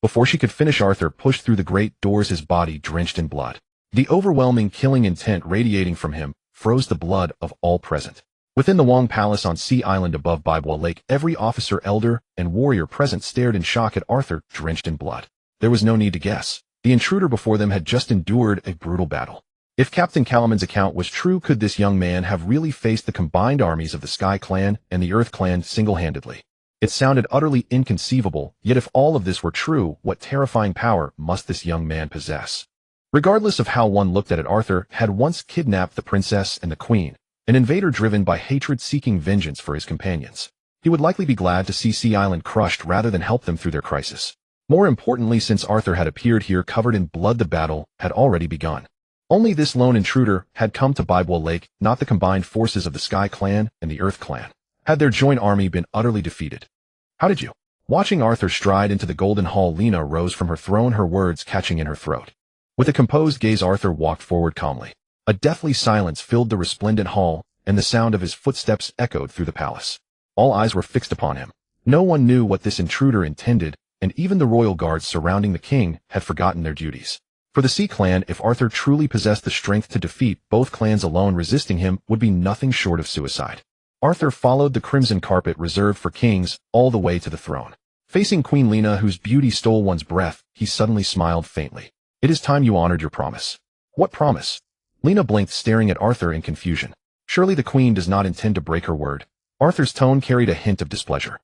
Before she could finish, Arthur pushed through the great doors, his body drenched in blood. The overwhelming killing intent radiating from him froze the blood of all present. Within the Wong Palace on Sea Island above Baibo Lake, every officer, elder, and warrior present stared in shock at Arthur, drenched in blood. There was no need to guess. The intruder before them had just endured a brutal battle. If Captain Calaman's account was true, could this young man have really faced the combined armies of the Sky Clan and the Earth Clan single-handedly? It sounded utterly inconceivable, yet if all of this were true, what terrifying power must this young man possess? Regardless of how one looked at it, Arthur had once kidnapped the princess and the queen, an invader driven by hatred seeking vengeance for his companions. He would likely be glad to see Sea Island crushed rather than help them through their crisis. More importantly, since Arthur had appeared here covered in blood, the battle had already begun. Only this lone intruder had come to Baibo Lake, not the combined forces of the Sky Clan and the Earth Clan. Had their joint army been utterly defeated? "How did you?" Watching Arthur stride into the Golden Hall, Lena rose from her throne, her words catching in her throat. With a composed gaze, Arthur walked forward calmly. A deathly silence filled the resplendent hall, and the sound of his footsteps echoed through the palace. All eyes were fixed upon him. No one knew what this intruder intended, and even the royal guards surrounding the king had forgotten their duties. For the Sea Clan, if Arthur truly possessed the strength to defeat both clans alone, resisting him would be nothing short of suicide. Arthur followed the crimson carpet reserved for kings all the way to the throne. Facing Queen Lena, whose beauty stole one's breath, he suddenly smiled faintly. "It is time you honored your promise." "What promise?" Lena blinked, staring at Arthur in confusion. Surely the queen does not intend to break her word. Arthur's tone carried a hint of displeasure.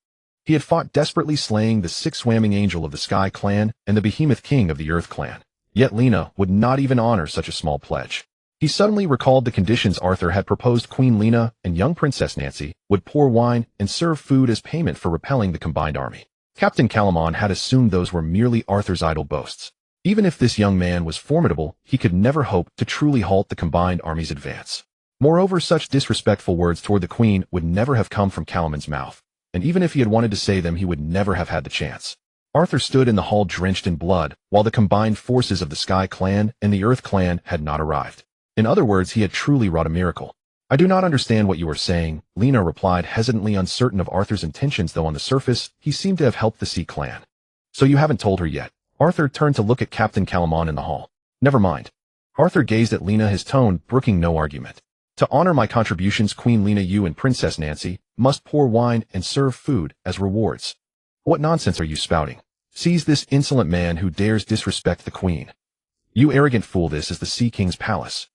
He had fought desperately, slaying the six-swamming angel of the Sky Clan and the behemoth king of the Earth Clan. Yet Lena would not even honor such a small pledge. He suddenly recalled the conditions Arthur had proposed. Queen Lena and young Princess Nancy would pour wine and serve food as payment for repelling the combined army. Captain Calaman had assumed those were merely Arthur's idle boasts. Even if this young man was formidable, he could never hope to truly halt the combined army's advance. Moreover, such disrespectful words toward the queen would never have come from Calaman's mouth, and even if he had wanted to say them, he would never have had the chance. Arthur stood in the hall drenched in blood, while the combined forces of the Sky Clan and the Earth Clan had not arrived. In other words, he had truly wrought a miracle. "I do not understand what you are saying," Lena replied, hesitantly, uncertain of Arthur's intentions, though on the surface, he seemed to have helped the Sea Clan. "So you haven't told her yet?" Arthur turned to look at Captain Calaman in the hall. "Never mind." Arthur gazed at Lena, his tone brooking no argument. "To honor my contributions, Queen Lena, you and Princess Nancy must pour wine and serve food as rewards." "What nonsense are you spouting? Seize this insolent man who dares disrespect the queen." "You arrogant fool, this is the Sea King's palace."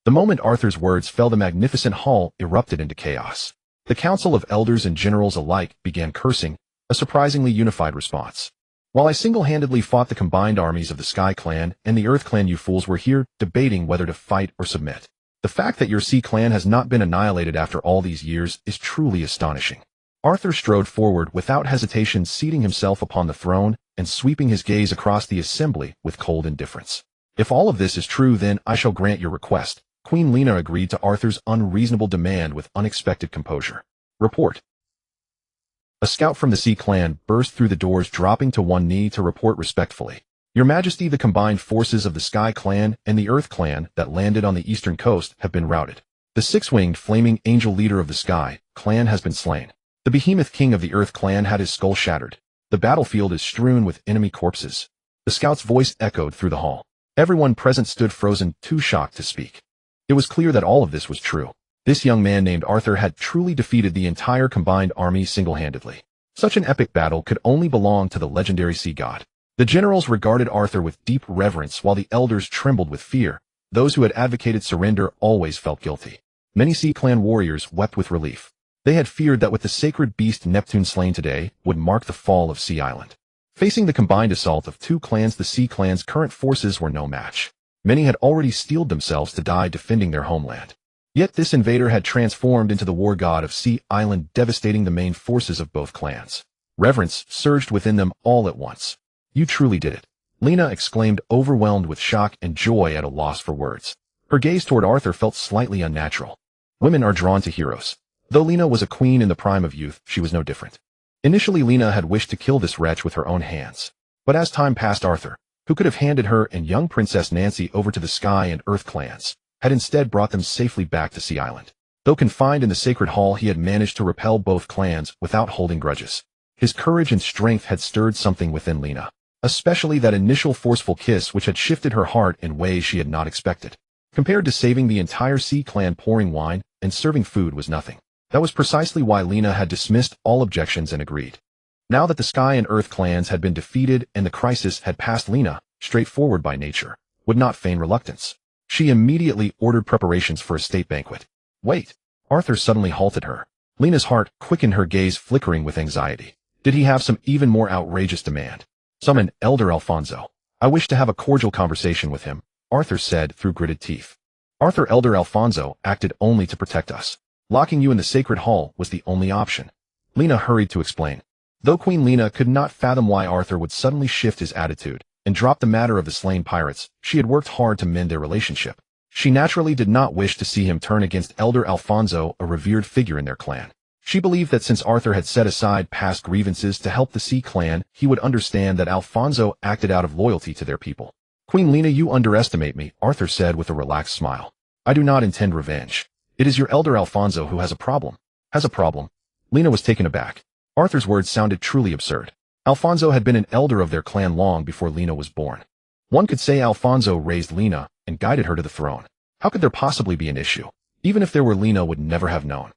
The moment Arthur's words fell, the magnificent hall erupted into chaos. The council of elders and generals alike began cursing, a surprisingly unified response. "While I single-handedly fought the combined armies of the Sky Clan and the Earth Clan, you fools were here debating whether to fight or submit. The fact that your Sea Clan has not been annihilated after all these years is truly astonishing." Arthur strode forward without hesitation, seating himself upon the throne and sweeping his gaze across the assembly with cold indifference. "If all of this is true, then I shall grant your request." Queen Lena agreed to Arthur's unreasonable demand with unexpected composure. "Report." A scout from the Sea Clan burst through the doors, dropping to one knee to report respectfully. "Your Majesty, the combined forces of the Sky Clan and the Earth Clan that landed on the eastern coast have been routed. The six-winged flaming angel leader of the Sky Clan has been slain. The behemoth king of the Earth Clan had his skull shattered. The battlefield is strewn with enemy corpses." The scout's voice echoed through the hall. Everyone present stood frozen, too shocked to speak. It was clear that all of this was true. This young man named Arthur had truly defeated the entire combined army single-handedly. Such an epic battle could only belong to the legendary sea god. The generals regarded Arthur with deep reverence, while the elders trembled with fear. Those who had advocated surrender always felt guilty. Many Sea Clan warriors wept with relief. They had feared that with the sacred beast Neptune slain today would mark the fall of Sea Island. Facing the combined assault of two clans, the Sea Clan's current forces were no match. Many had already steeled themselves to die defending their homeland. Yet this invader had transformed into the war god of Sea Island, devastating the main forces of both clans. Reverence surged within them all at once. "You truly did it," Lena exclaimed, overwhelmed with shock and joy at a loss for words. Her gaze toward Arthur felt slightly unnatural. Women are drawn to heroes. Though Lena was a queen in the prime of youth, she was no different. Initially, Lena had wished to kill this wretch with her own hands. But as time passed, Arthur, who could have handed her and young Princess Nancy over to the Sky and Earth clans, had instead brought them safely back to Sea Island. Though confined in the sacred hall, he had managed to repel both clans without holding grudges. His courage and strength had stirred something within Lena, especially that initial forceful kiss which had shifted her heart in ways she had not expected. Compared to saving the entire Sea Clan, pouring wine and serving food was nothing. That was precisely why Lena had dismissed all objections and agreed. Now that the Sky and Earth clans had been defeated and the crisis had passed, Lena, straightforward by nature, would not feign reluctance. She immediately ordered preparations for a state banquet. "Wait!" Arthur suddenly halted her. Lena's heart quickened, her gaze flickering with anxiety. Did he have some even more outrageous demand? "Summon Elder Alfonso. I wish to have a cordial conversation with him," Arthur said through gritted teeth. Elder Alfonso acted only to protect us. Locking you in the sacred hall was the only option. Lena hurried to explain. Though Queen Lena could not fathom why Arthur would suddenly shift his attitude and drop the matter of the slain pirates, she had worked hard to mend their relationship. She naturally did not wish to see him turn against Elder Alfonso, a revered figure in their clan. She believed that since Arthur had set aside past grievances to help the Sea Clan, he would understand that Alfonso acted out of loyalty to their people. "Queen Lena, you underestimate me," Arthur said with a relaxed smile. "I do not intend revenge. It is your Elder Alfonso who has a problem." "Has a problem?" Lena was taken aback. Arthur's words sounded truly absurd. Alfonso had been an elder of their clan long before Lena was born. One could say Alfonso raised Lena and guided her to the throne. How could there possibly be an issue? Even if there were, Lena would never have known.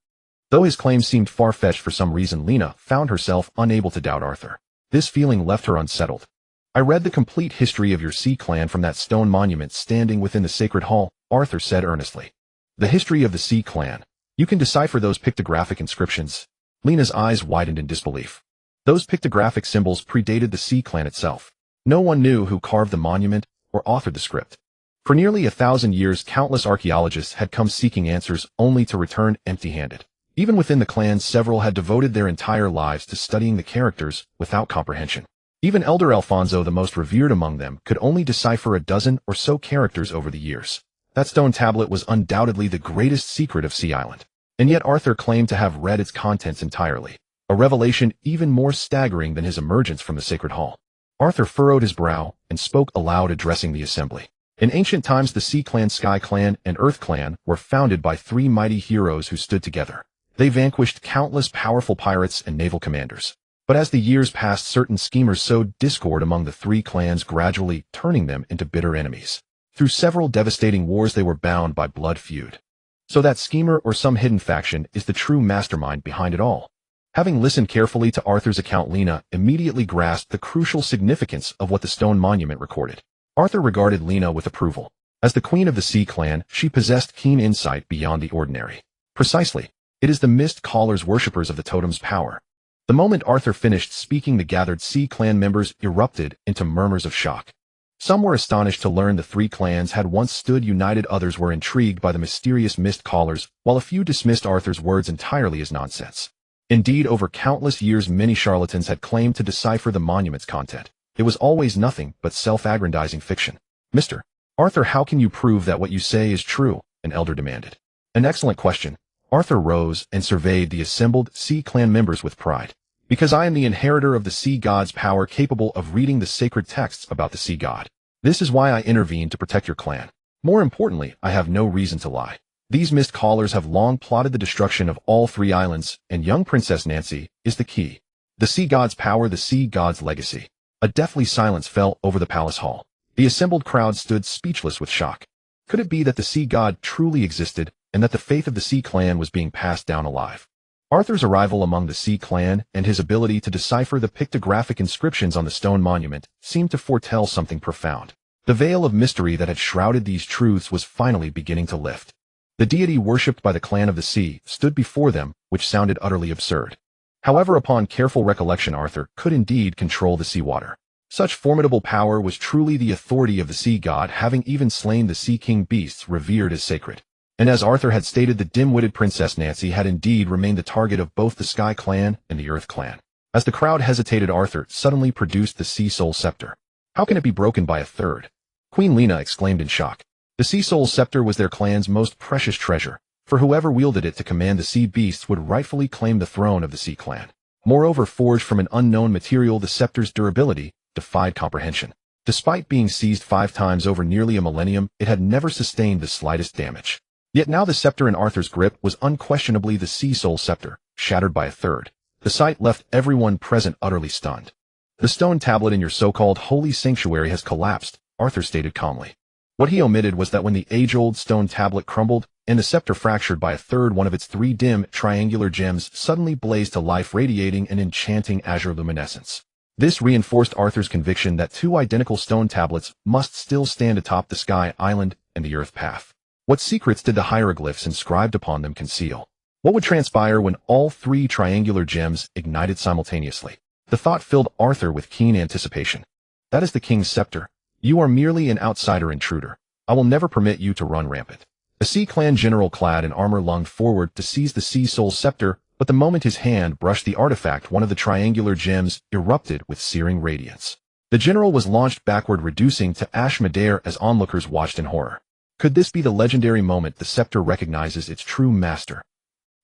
Though his claims seemed far-fetched, for some reason Lena found herself unable to doubt Arthur. This feeling left her unsettled. "I read the complete history of your Sea Clan from that stone monument standing within the sacred hall," Arthur said earnestly. "The history of the Sea Clan. You can decipher those pictographic inscriptions?" Lena's eyes widened in disbelief. Those pictographic symbols predated the Sea Clan itself. No one knew who carved the monument or authored the script. For nearly 1,000 years, countless archaeologists had come seeking answers only to return empty-handed. Even within the clans, several had devoted their entire lives to studying the characters without comprehension. Even Elder Alfonso, the most revered among them, could only decipher a dozen or so characters over the years. That stone tablet was undoubtedly the greatest secret of Sea Island. And yet Arthur claimed to have read its contents entirely, a revelation even more staggering than his emergence from the sacred hall. Arthur furrowed his brow and spoke aloud, addressing the assembly. In ancient times, the Sea Clan, Sky Clan, and Earth Clan were founded by three mighty heroes who stood together. They vanquished countless powerful pirates and naval commanders. But as the years passed, certain schemers sowed discord among the three clans, gradually turning them into bitter enemies. Through several devastating wars, they were bound by blood feud. So that schemer or some hidden faction is the true mastermind behind it all. Having listened carefully to Arthur's account, Lena immediately grasped the crucial significance of what the stone monument recorded. Arthur regarded Lena with approval. As the queen of the Sea Clan, she possessed keen insight beyond the ordinary. Precisely. It is the Mist Callers, worshippers of the totem's power. The moment Arthur finished speaking, the gathered Sea Clan members erupted into murmurs of shock. Some were astonished to learn the three clans had once stood united, others were intrigued by the mysterious Mist Callers, while a few dismissed Arthur's words entirely as nonsense. Indeed, over countless years, many charlatans had claimed to decipher the monument's content. It was always nothing but self-aggrandizing fiction. "Mr. Arthur, how can you prove that what you say is true?" an elder demanded. "An excellent question." Arthur rose and surveyed the assembled Sea Clan members with pride. "Because I am the inheritor of the Sea God's power, capable of reading the sacred texts about the Sea God. This is why I intervened to protect your clan. More importantly, I have no reason to lie. These Mist Callers have long plotted the destruction of all three islands, and young Princess Nancy is the key. The Sea God's power, the Sea God's legacy." A deathly silence fell over the palace hall. The assembled crowd stood speechless with shock. Could it be that the Sea God truly existed, and that the faith of the Sea Clan was being passed down alive? Arthur's arrival among the Sea Clan and his ability to decipher the pictographic inscriptions on the stone monument seemed to foretell something profound. The veil of mystery that had shrouded these truths was finally beginning to lift. The deity worshipped by the clan of the sea stood before them, which sounded utterly absurd. However, upon careful recollection, Arthur could indeed control the seawater. Such formidable power was truly the authority of the sea god, having even slain the Sea King beasts revered as sacred. And as Arthur had stated, the dim-witted Princess Nancy had indeed remained the target of both the Sky Clan and the Earth Clan. As the crowd hesitated, Arthur suddenly produced the Sea Soul Scepter. How can it be broken by a third? Queen Lena exclaimed in shock. The Sea Soul Scepter was their clan's most precious treasure, for whoever wielded it to command the sea beasts would rightfully claim the throne of the Sea Clan. Moreover, forged from an unknown material, the scepter's durability defied comprehension. Despite being seized 5 times over nearly a millennium, it had never sustained the slightest damage. Yet now the scepter in Arthur's grip was unquestionably the Sea Soul Scepter, shattered by a third. The sight left everyone present utterly stunned. The stone tablet in your so-called holy sanctuary has collapsed, Arthur stated calmly. What he omitted was that when the age-old stone tablet crumbled, and the scepter fractured by a third, one of its 3 dim, triangular gems suddenly blazed to life, radiating an enchanting azure luminescence. This reinforced Arthur's conviction that 2 identical stone tablets must still stand atop the Sky Island and the Earth Path. What secrets did the hieroglyphs inscribed upon them conceal? What would transpire when all 3 triangular gems ignited simultaneously? The thought filled Arthur with keen anticipation. That is the king's scepter. You are merely an outsider intruder. I will never permit you to run rampant. A Sea Clan general clad in armor lunged forward to seize the Sea Soul Scepter, but the moment his hand brushed the artifact, one of the triangular gems erupted with searing radiance. The general was launched backward, reducing to ash midair as onlookers watched in horror. Could this be the legendary moment the scepter recognizes its true master?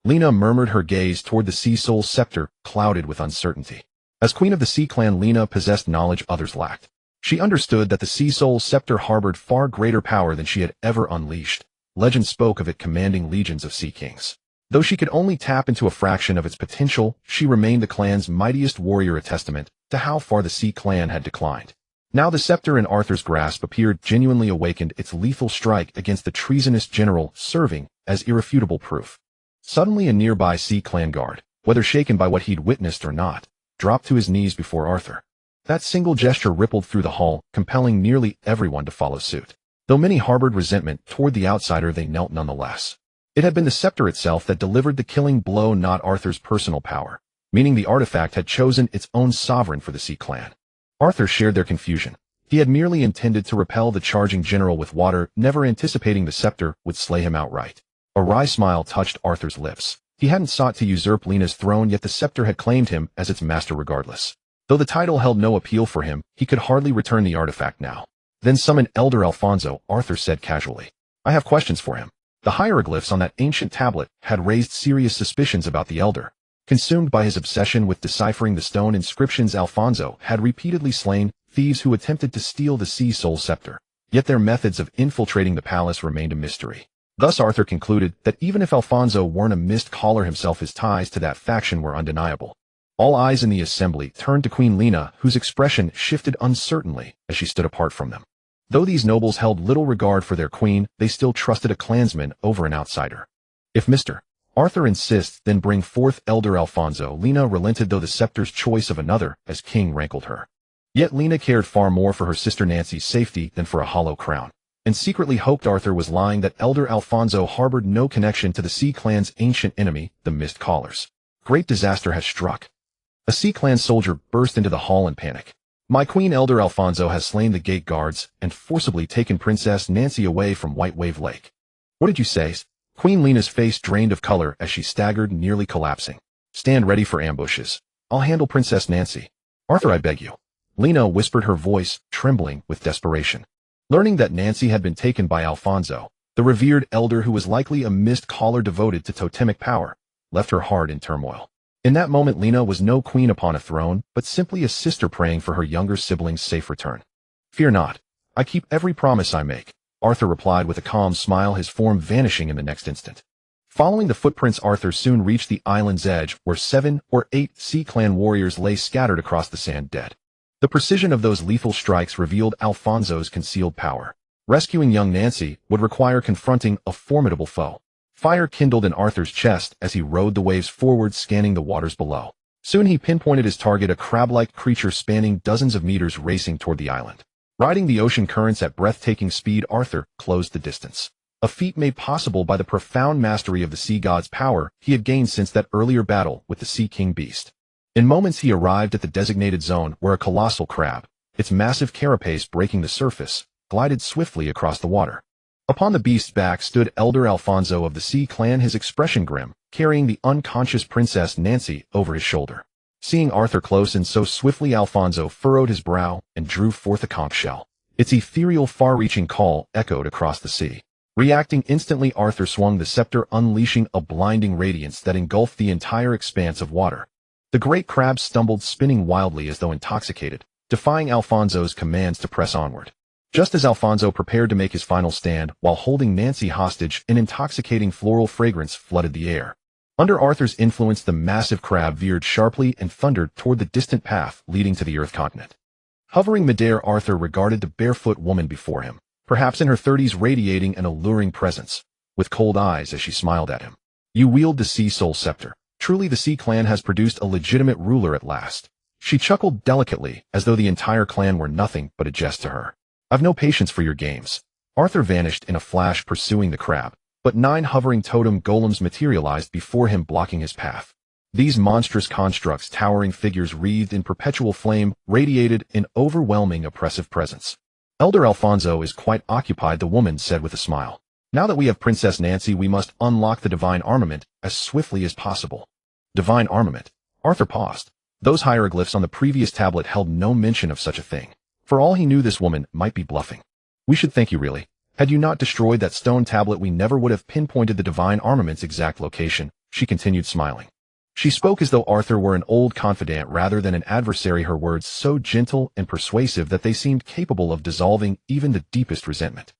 Lena murmured, her gaze toward the Sea Soul Scepter, clouded with uncertainty. As queen of the Sea Clan, Lena possessed knowledge others lacked. She understood that the Sea Soul Scepter harbored far greater power than she had ever unleashed. Legend spoke of it commanding legions of Sea Kings. Though she could only tap into a fraction of its potential, she remained the clan's mightiest warrior, a testament to how far the Sea Clan had declined. Now the scepter in Arthur's grasp appeared genuinely awakened, its lethal strike against the treasonous general serving as irrefutable proof. Suddenly a nearby Sea Clan guard, whether shaken by what he'd witnessed or not, dropped to his knees before Arthur. That single gesture rippled through the hall, compelling nearly everyone to follow suit. Though many harbored resentment toward the outsider, they knelt nonetheless. It had been the scepter itself that delivered the killing blow, not Arthur's personal power, meaning the artifact had chosen its own sovereign for the Sea Clan. Arthur shared their confusion. He had merely intended to repel the charging general with water, never anticipating the scepter would slay him outright. A wry smile touched Arthur's lips. He hadn't sought to usurp Lena's throne, yet the scepter had claimed him as its master regardless. Though the title held no appeal for him, he could hardly return the artifact now. Then summon Elder Alfonso, Arthur said casually. I have questions for him. The hieroglyphs on that ancient tablet had raised serious suspicions about the Elder. Consumed by his obsession with deciphering the stone inscriptions, Alfonso had repeatedly slain thieves who attempted to steal the Sea Soul Scepter. Yet their methods of infiltrating the palace remained a mystery. Thus Arthur concluded that even if Alfonso weren't a mist caller himself, his ties to that faction were undeniable. All eyes in the assembly turned to Queen Lena, whose expression shifted uncertainly as she stood apart from them. Though these nobles held little regard for their queen, they still trusted a clansman over an outsider. If Mr. Arthur insists, then bring forth Elder Alfonso. Lena relented, though the scepter's choice of another as king rankled her. Yet Lena cared far more for her sister Nancy's safety than for a hollow crown, and secretly hoped Arthur was lying, that Elder Alfonso harbored no connection to the Sea Clan's ancient enemy, the Mist Callers. Great disaster has struck. A Sea Clan soldier burst into the hall in panic. My queen, Elder Alfonso, has slain the gate guards and forcibly taken Princess Nancy away from White Wave Lake. What did you say? Queen Lena's face drained of color as she staggered, nearly collapsing. Stand ready for ambushes. I'll handle Princess Nancy. Arthur, I beg you. Lena whispered, her voice trembling with desperation. Learning that Nancy had been taken by Alfonso, the revered elder, who was likely a mist caller devoted to totemic power, left her heart in turmoil. In that moment, Lena was no queen upon a throne, but simply a sister praying for her younger sibling's safe return. Fear not. I keep every promise I make, Arthur replied with a calm smile, his form vanishing in the next instant. Following the footprints, Arthur soon reached the island's edge, where 7 or 8 Sea Clan warriors lay scattered across the sand, dead. The precision of those lethal strikes revealed Alfonso's concealed power. Rescuing young Nancy would require confronting a formidable foe. Fire kindled in Arthur's chest as he rode the waves forward, scanning the waters below. Soon he pinpointed his target, a crab-like creature spanning dozens of meters racing toward the island. Riding the ocean currents at breathtaking speed, Arthur closed the distance. a feat made possible by the profound mastery of the sea god's power he had gained since that earlier battle with the Sea King beast. In moments he arrived at the designated zone where a colossal crab, its massive carapace breaking the surface, glided swiftly across the water. Upon the beast's back stood Elder Alfonso of the Sea Clan, his expression grim, carrying the unconscious Princess Nancy over his shoulder. Seeing Arthur close and so swiftly, Alfonso furrowed his brow and drew forth a conch shell. Its ethereal, far-reaching call echoed across the sea. Reacting instantly, Arthur swung the scepter, unleashing a blinding radiance that engulfed the entire expanse of water. The great crab stumbled, spinning wildly as though intoxicated, defying Alfonso's commands to press onward. Just as Alfonso prepared to make his final stand while holding Nancy hostage, an intoxicating floral fragrance flooded the air. Under Arthur's influence, the massive crab veered sharply and thundered toward the distant path leading to the Earth continent. Hovering midair, Arthur regarded the barefoot woman before him, perhaps in her 30s, radiating an alluring presence, with cold eyes as she smiled at him. "You wield the Sea Soul Scepter. Truly the Sea Clan has produced a legitimate ruler at last." She chuckled delicately, as though the entire clan were nothing but a jest to her. "I've no patience for your games." Arthur vanished in a flash, pursuing the crab, but 9 hovering totem golems materialized before him, blocking his path. These monstrous constructs, towering figures wreathed in perpetual flame, radiated an overwhelming, oppressive presence. "Elder Alfonso is quite occupied," the woman said with a smile. "Now that we have Princess Nancy, we must unlock the divine armament as swiftly as possible." Divine armament? Arthur paused. Those hieroglyphs on the previous tablet held no mention of such a thing. For all he knew, this woman might be bluffing. "We should thank you, really. Had you not destroyed that stone tablet, we never would have pinpointed the divine armament's exact location," she continued, smiling. She spoke as though Arthur were an old confidant rather than an adversary, her words so gentle and persuasive that they seemed capable of dissolving even the deepest resentment.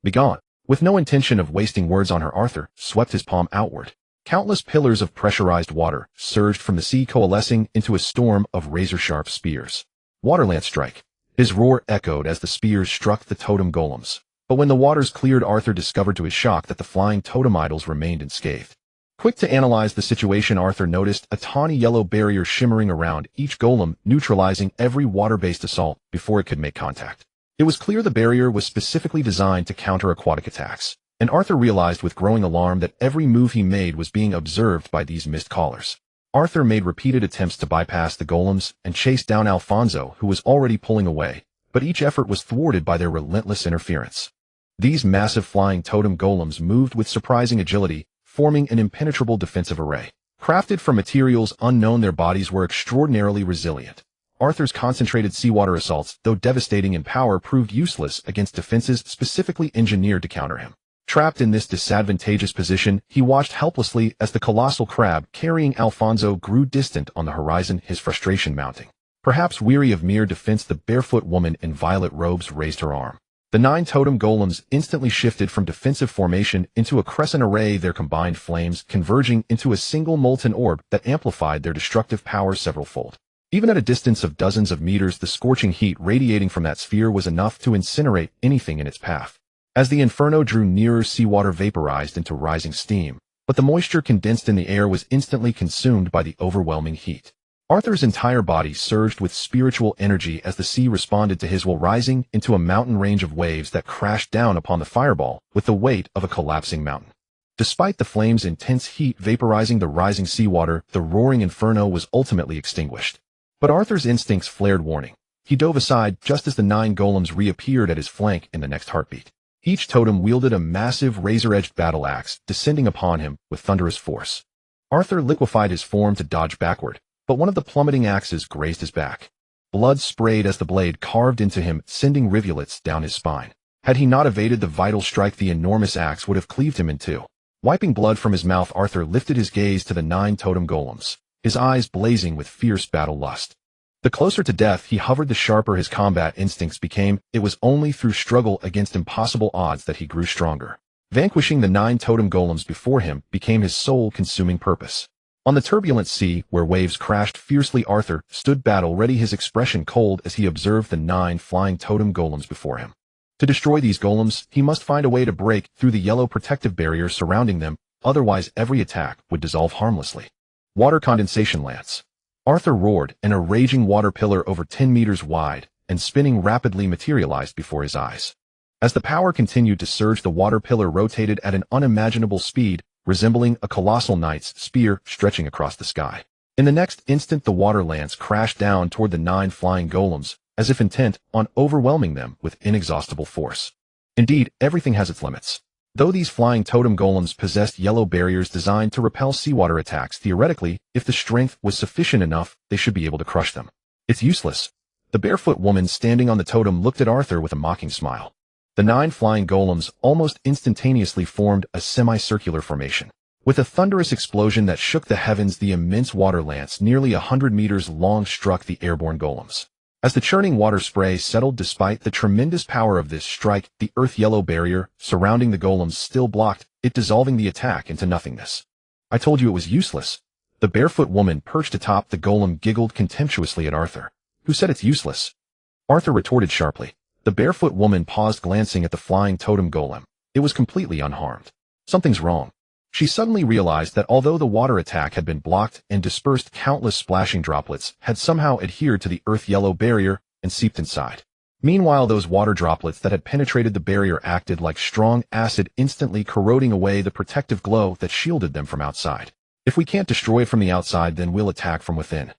"Begone." With no intention of wasting words on her, Arthur swept his palm outward. Countless pillars of pressurized water surged from the sea, coalescing into a storm of razor-sharp spears. "Waterlance strike." His roar echoed as the spears struck the totem golems. But when the waters cleared, Arthur discovered to his shock that the flying totem idols remained unscathed. Quick to analyze the situation, Arthur noticed a tawny yellow barrier shimmering around each golem, neutralizing every water-based assault before it could make contact. It was clear the barrier was specifically designed to counter aquatic attacks, and Arthur realized with growing alarm that every move he made was being observed by these mist callers. Arthur made repeated attempts to bypass the golems and chase down Alfonso, who was already pulling away, but each effort was thwarted by their relentless interference. These massive flying totem golems moved with surprising agility, forming an impenetrable defensive array. Crafted from materials unknown, their bodies were extraordinarily resilient. Arthur's concentrated seawater assaults, though devastating in power, proved useless against defenses specifically engineered to counter him. Trapped in this disadvantageous position, he watched helplessly as the colossal crab carrying Alfonso grew distant on the horizon, his frustration mounting. Perhaps weary of mere defense, the barefoot woman in violet robes raised her arm. The 9 totem golems instantly shifted from defensive formation into a crescent array, their combined flames converging into a single molten orb that amplified their destructive power several-fold. Even at a distance of dozens of meters, the scorching heat radiating from that sphere was enough to incinerate anything in its path. As the inferno drew nearer, seawater vaporized into rising steam, but the moisture condensed in the air was instantly consumed by the overwhelming heat. Arthur's entire body surged with spiritual energy as the sea responded to his will, rising into a mountain range of waves that crashed down upon the fireball with the weight of a collapsing mountain. Despite the flames' intense heat vaporizing the rising seawater, the roaring inferno was ultimately extinguished. But Arthur's instincts flared warning. He dove aside just as the 9 golems reappeared at his flank in the next heartbeat. Each totem wielded a massive razor-edged battle axe, descending upon him with thunderous force. Arthur liquefied his form to dodge backward, but one of the plummeting axes grazed his back. Blood sprayed as the blade carved into him, sending rivulets down his spine. Had he not evaded the vital strike, the enormous axe would have cleaved him in two. Wiping blood from his mouth, Arthur lifted his gaze to the 9 totem golems, his eyes blazing with fierce battle lust. The closer to death he hovered, the sharper his combat instincts became. It was only through struggle against impossible odds that he grew stronger. Vanquishing the 9 totem golems before him became his soul-consuming purpose. On the turbulent sea, where waves crashed fiercely, Arthur stood battle-ready, his expression cold as he observed the 9 flying totem golems before him. To destroy these golems, he must find a way to break through the yellow protective barrier surrounding them, otherwise every attack would dissolve harmlessly. Water condensation lance. Arthur roared, and a raging water pillar over 10 meters wide and spinning rapidly materialized before his eyes. As the power continued to surge, the water pillar rotated at an unimaginable speed, resembling a colossal knight's spear stretching across the sky. In the next instant, the water lance crashed down toward the 9 flying golems, as if intent on overwhelming them with inexhaustible force. Indeed, everything has its limits. Though these flying totem golems possessed yellow barriers designed to repel seawater attacks, theoretically, if the strength was sufficient enough, they should be able to crush them. It's useless. The barefoot woman standing on the totem looked at Arthur with a mocking smile. The 9 flying golems almost instantaneously formed a semicircular formation. With a thunderous explosion that shook the heavens, the immense water lance, nearly 100 meters long, struck the airborne golems. As the churning water spray settled, despite the tremendous power of this strike, the earth-yellow barrier surrounding the golems still blocked it, dissolving the attack into nothingness. I told you it was useless. The barefoot woman perched atop the golem giggled contemptuously at Arthur. Who said it's useless? Arthur retorted sharply. The barefoot woman paused, glancing at the flying totem golem. It was completely unharmed. Something's wrong. She suddenly realized that although the water attack had been blocked and dispersed, countless splashing droplets had somehow adhered to the earth-yellow barrier and seeped inside. Meanwhile, those water droplets that had penetrated the barrier acted like strong acid, instantly corroding away the protective glow that shielded them from outside. If we can't destroy it from the outside, then we'll attack from within.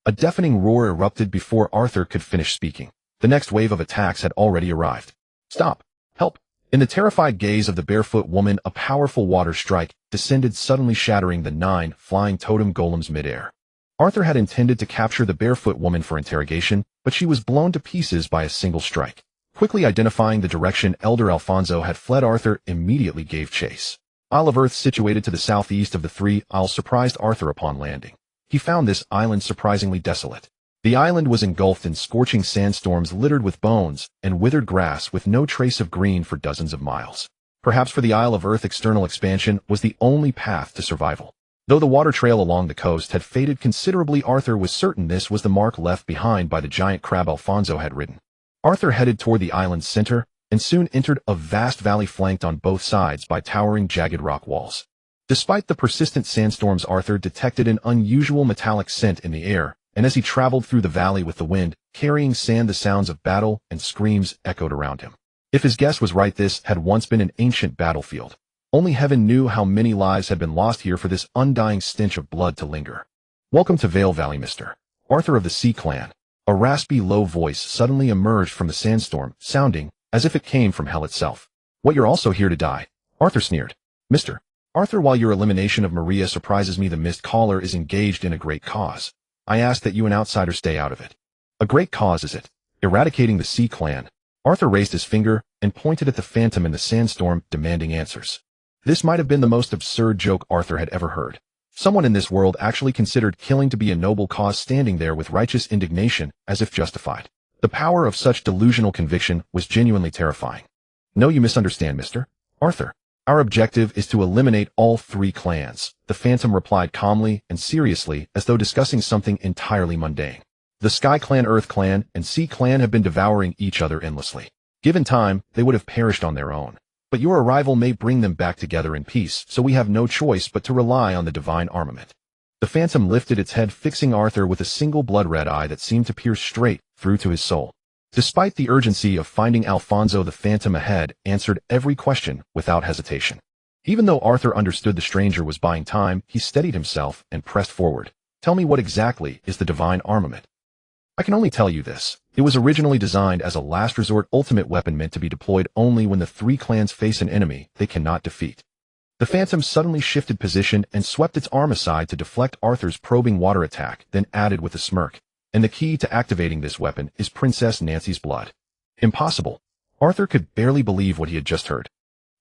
A deafening roar erupted before Arthur could finish speaking. The next wave of attacks had already arrived. Stop! Help! In the terrified gaze of the barefoot woman, a powerful water strike descended, suddenly shattering the 9 flying totem golems midair. Arthur had intended to capture the barefoot woman for interrogation, but she was blown to pieces by a single strike. Quickly identifying the direction Elder Alfonso had fled, Arthur immediately gave chase. Isle of Earth, situated to the southeast of the 3 isles, surprised Arthur upon landing. He found this island surprisingly desolate. The island was engulfed in scorching sandstorms littered with bones and withered grass, with no trace of green for dozens of miles. Perhaps for the Isle of Earth, external expansion was the only path to survival. Though the water trail along the coast had faded considerably, Arthur was certain this was the mark left behind by the giant crab Alfonso had ridden. Arthur headed toward the island's center and soon entered a vast valley flanked on both sides by towering, jagged rock walls. Despite the persistent sandstorms, Arthur detected an unusual metallic scent in the air, and as he traveled through the valley with the wind carrying sand, the sounds of battle and screams echoed around him. If his guess was right, this had once been an ancient battlefield. Only heaven knew how many lives had been lost here for this undying stench of blood to linger. Welcome to Vale Valley, Mr. Arthur of the Sea Clan. A raspy, low voice suddenly emerged from the sandstorm, sounding as if it came from hell itself. What, you're also here to die? Arthur sneered. Mr. Arthur, while your elimination of Maria surprises me, the Mist Caller is engaged in a great cause. I ask that you, an outsider, stay out of it. A great cause, is it? Eradicating the Sea Clan. Arthur raised his finger and pointed at the phantom in the sandstorm, demanding answers. This might have been the most absurd joke Arthur had ever heard. Someone in this world actually considered killing to be a noble cause, standing there with righteous indignation, as if justified. The power of such delusional conviction was genuinely terrifying. No, you misunderstand, Mr. Arthur. Our objective is to eliminate all 3 clans, the phantom replied calmly and seriously, as though discussing something entirely mundane. The Sky Clan, Earth Clan, and Sea Clan have been devouring each other endlessly. Given time, they would have perished on their own. But your arrival may bring them back together in peace, so we have no choice but to rely on the divine armament. The phantom lifted its head, fixing Arthur with a single blood-red eye that seemed to pierce straight through to his soul. Despite the urgency of finding Alfonso, the phantom ahead answered every question without hesitation. Even though Arthur understood the stranger was buying time, he steadied himself and pressed forward. Tell me, what exactly is the divine armament? I can only tell you this. It was originally designed as a last resort ultimate weapon meant to be deployed only when the 3 clans face an enemy they cannot defeat. The phantom suddenly shifted position and swept its arm aside to deflect Arthur's probing water attack, then added with a smirk. And the key to activating this weapon is Princess Nancy's blood. Impossible. Arthur could barely believe what he had just heard.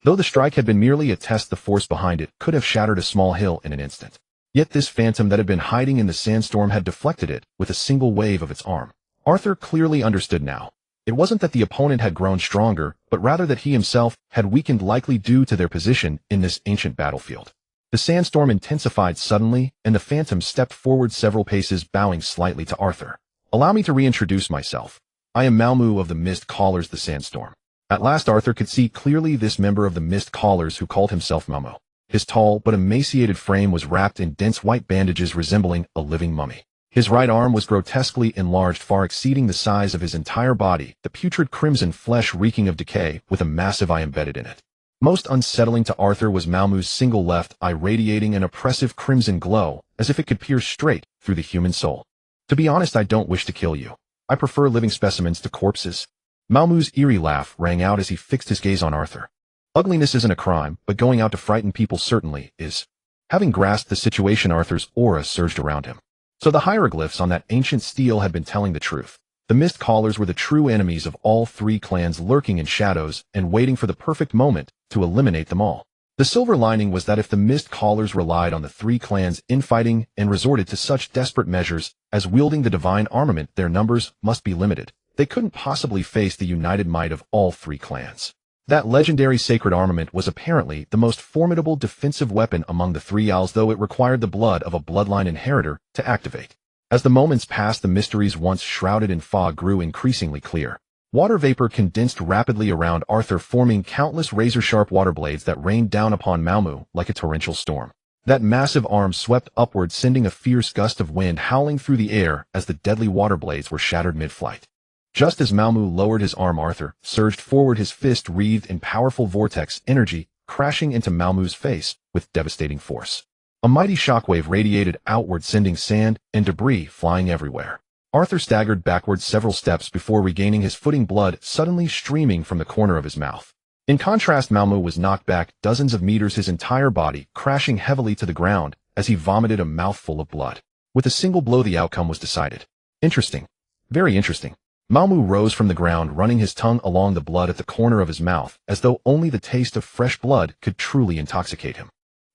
Though the strike had been merely a test, the force behind it could have shattered a small hill in an instant. Yet this phantom that had been hiding in the sandstorm had deflected it with a single wave of its arm. Arthur clearly understood now. It wasn't that the opponent had grown stronger, but rather that he himself had weakened, likely due to their position in this ancient battlefield. The sandstorm intensified suddenly, and the phantom stepped forward several paces, bowing slightly to Arthur. Allow me to reintroduce myself. I am Malmu of the Mist Callers, the Sandstorm. At last Arthur could see clearly this member of the Mist Callers who called himself Malmu. His tall but emaciated frame was wrapped in dense white bandages resembling a living mummy. His right arm was grotesquely enlarged, far exceeding the size of his entire body, the putrid crimson flesh reeking of decay, with a massive eye embedded in it. Most unsettling to Arthur was Malmu's single left eye radiating an oppressive crimson glow, as if it could pierce straight through the human soul. To be honest, I don't wish to kill you. I prefer living specimens to corpses. Malmu's eerie laugh rang out as he fixed his gaze on Arthur. Ugliness isn't a crime, but going out to frighten people certainly is. Having grasped the situation, Arthur's aura surged around him. So the hieroglyphs on that ancient stele had been telling the truth. The Mist Callers were the true enemies of all three clans, lurking in shadows and waiting for the perfect moment to eliminate them all. The silver lining was that if the Mist Callers relied on the three clans infighting and resorted to such desperate measures as wielding the divine armament, their numbers must be limited. They couldn't possibly face the united might of all three clans. That legendary sacred armament was apparently the most formidable defensive weapon among the three Owls, though it required the blood of a bloodline inheritor to activate. As the moments passed, the mysteries once shrouded in fog grew increasingly clear. Water vapor condensed rapidly around Arthur, forming countless razor-sharp water blades that rained down upon Malmu like a torrential storm. That massive arm swept upward, sending a fierce gust of wind howling through the air as the deadly water blades were shattered mid-flight. Just as Malmu lowered his arm, Arthur surged forward, his fist wreathed in powerful vortex energy, crashing into Malmu's face with devastating force. A mighty shockwave radiated outward, sending sand and debris flying everywhere. Arthur staggered backward several steps before regaining his footing, blood suddenly streaming from the corner of his mouth. In contrast, Malmu was knocked back dozens of meters, his entire body crashing heavily to the ground as he vomited a mouthful of blood. With a single blow, the outcome was decided. Interesting. Very interesting. Malmu rose from the ground, running his tongue along the blood at the corner of his mouth, as though only the taste of fresh blood could truly intoxicate him.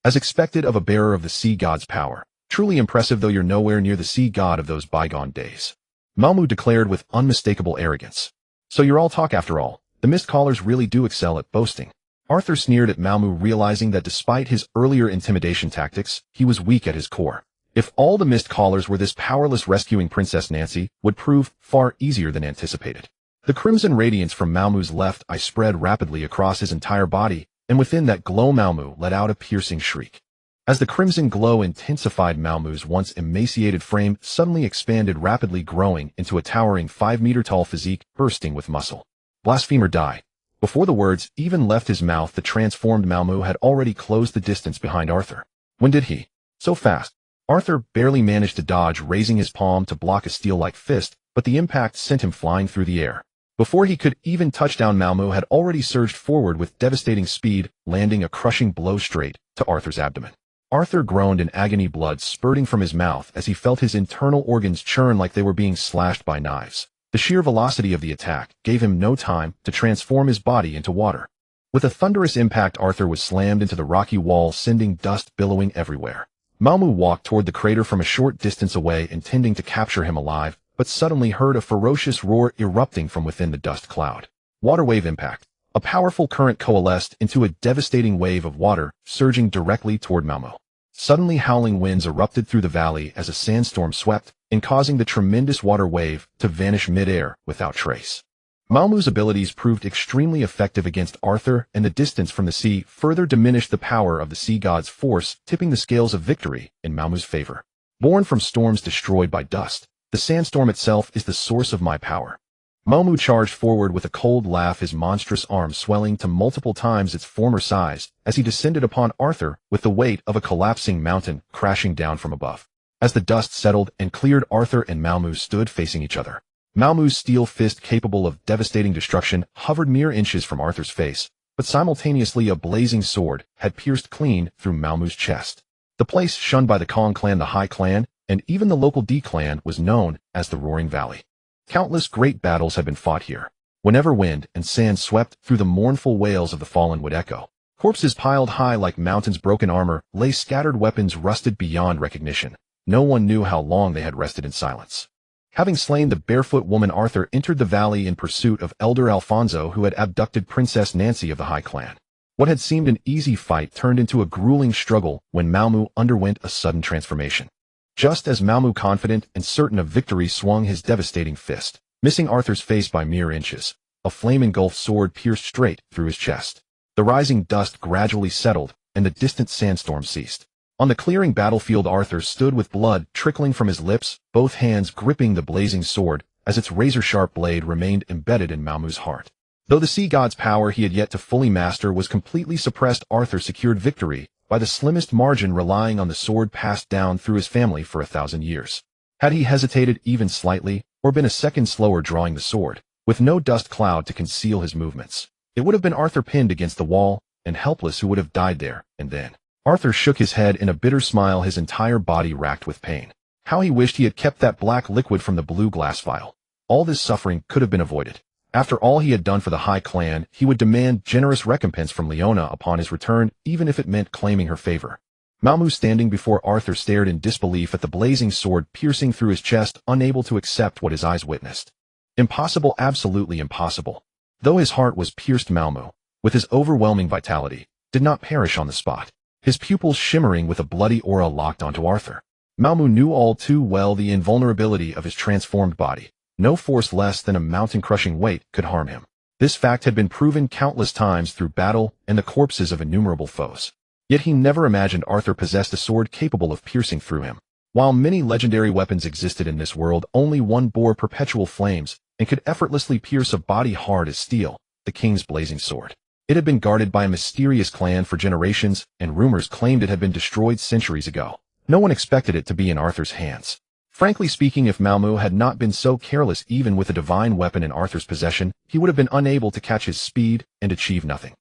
As expected of a bearer of the sea god's power. Truly impressive, though you're nowhere near the sea god of those bygone days. Malmu declared with unmistakable arrogance. So you're all talk after all. The Mist Callers really do excel at boasting. Arthur sneered at Malmu, realizing that despite his earlier intimidation tactics, he was weak at his core. If all the Mist Callers were this powerless, rescuing Princess Nancy would prove far easier than anticipated. The crimson radiance from Malmu's left eye spread rapidly across his entire body, and within that glow Malmu let out a piercing shriek. As the crimson glow intensified, Malmu's once emaciated frame suddenly expanded, rapidly growing into a towering 5-meter-tall physique bursting with muscle. Blasphemer, die. Before the words even left his mouth, the transformed Malmu had already closed the distance behind Arthur. When did he? So fast. Arthur barely managed to dodge, raising his palm to block a steel-like fist, but the impact sent him flying through the air. Before he could even touch down, Malmu had already surged forward with devastating speed, landing a crushing blow straight to Arthur's abdomen. Arthur groaned in agony, blood spurting from his mouth as he felt his internal organs churn like they were being slashed by knives. The sheer velocity of the attack gave him no time to transform his body into water. With a thunderous impact, Arthur was slammed into the rocky wall, sending dust billowing everywhere. Malmu walked toward the crater from a short distance away, intending to capture him alive, but suddenly heard a ferocious roar erupting from within the dust cloud. Water wave impact. A powerful current coalesced into a devastating wave of water, surging directly toward Malmu. Suddenly, howling winds erupted through the valley as a sandstorm swept, and causing the tremendous water wave to vanish mid-air without trace. Malmu's abilities proved extremely effective against Arthur, and the distance from the sea further diminished the power of the sea god's force, tipping the scales of victory in Malmu's favor. Born from storms destroyed by dust, the sandstorm itself is the source of my power. Malmu charged forward with a cold laugh, his monstrous arm swelling to multiple times its former size as he descended upon Arthur with the weight of a collapsing mountain crashing down from above. As the dust settled and cleared, Arthur and Malmu stood facing each other. Malmu's steel fist, capable of devastating destruction, hovered mere inches from Arthur's face, but simultaneously a blazing sword had pierced clean through Malmu's chest. The place, shunned by the Kong clan, the High clan, and even the local D clan, was known as the Roaring Valley. Countless great battles had been fought here. Whenever wind and sand swept through, the mournful wails of the fallen would echo. Corpses piled high like mountains, broken armor lay scattered, weapons rusted beyond recognition. No one knew how long they had rested in silence. Having slain the barefoot woman, Arthur entered the valley in pursuit of Elder Alfonso, who had abducted Princess Nancy of the High clan. What had seemed an easy fight turned into a grueling struggle when Malmu underwent a sudden transformation. Just as Malmu, confident and certain of victory, swung his devastating fist, missing Arthur's face by mere inches, a flame-engulfed sword pierced straight through his chest. The rising dust gradually settled, and the distant sandstorm ceased. On the clearing battlefield, Arthur stood with blood trickling from his lips, both hands gripping the blazing sword, as its razor-sharp blade remained embedded in Malmu's heart. Though the sea god's power he had yet to fully master was completely suppressed, Arthur secured victory by the slimmest margin, relying on the sword passed down through his family for 1,000 years. Had he hesitated even slightly, or been a second slower drawing the sword, with no dust cloud to conceal his movements, it would have been Arthur pinned against the wall, and helpless, who would have died there and then. Arthur shook his head in a bitter smile, his entire body racked with pain. How he wished he had kept that black liquid from the blue glass vial. All this suffering could have been avoided. After all he had done for the High Clan, he would demand generous recompense from Leona upon his return, even if it meant claiming her favor. Malmu, standing before Arthur, stared in disbelief at the blazing sword piercing through his chest, unable to accept what his eyes witnessed. Impossible, absolutely impossible. Though his heart was pierced, Malmu, with his overwhelming vitality, did not perish on the spot. His pupils shimmering with a bloody aura locked onto Arthur. Malmu knew all too well the invulnerability of his transformed body. No force less than a mountain-crushing weight could harm him. This fact had been proven countless times through battle and the corpses of innumerable foes. Yet he never imagined Arthur possessed a sword capable of piercing through him. While many legendary weapons existed in this world, only one bore perpetual flames and could effortlessly pierce a body hard as steel: the king's blazing sword. It had been guarded by a mysterious clan for generations, and rumors claimed it had been destroyed centuries ago. No one expected it to be in Arthur's hands. Frankly speaking, if Malmu had not been so careless, even with a divine weapon in Arthur's possession, he would have been unable to catch his speed and achieve nothing.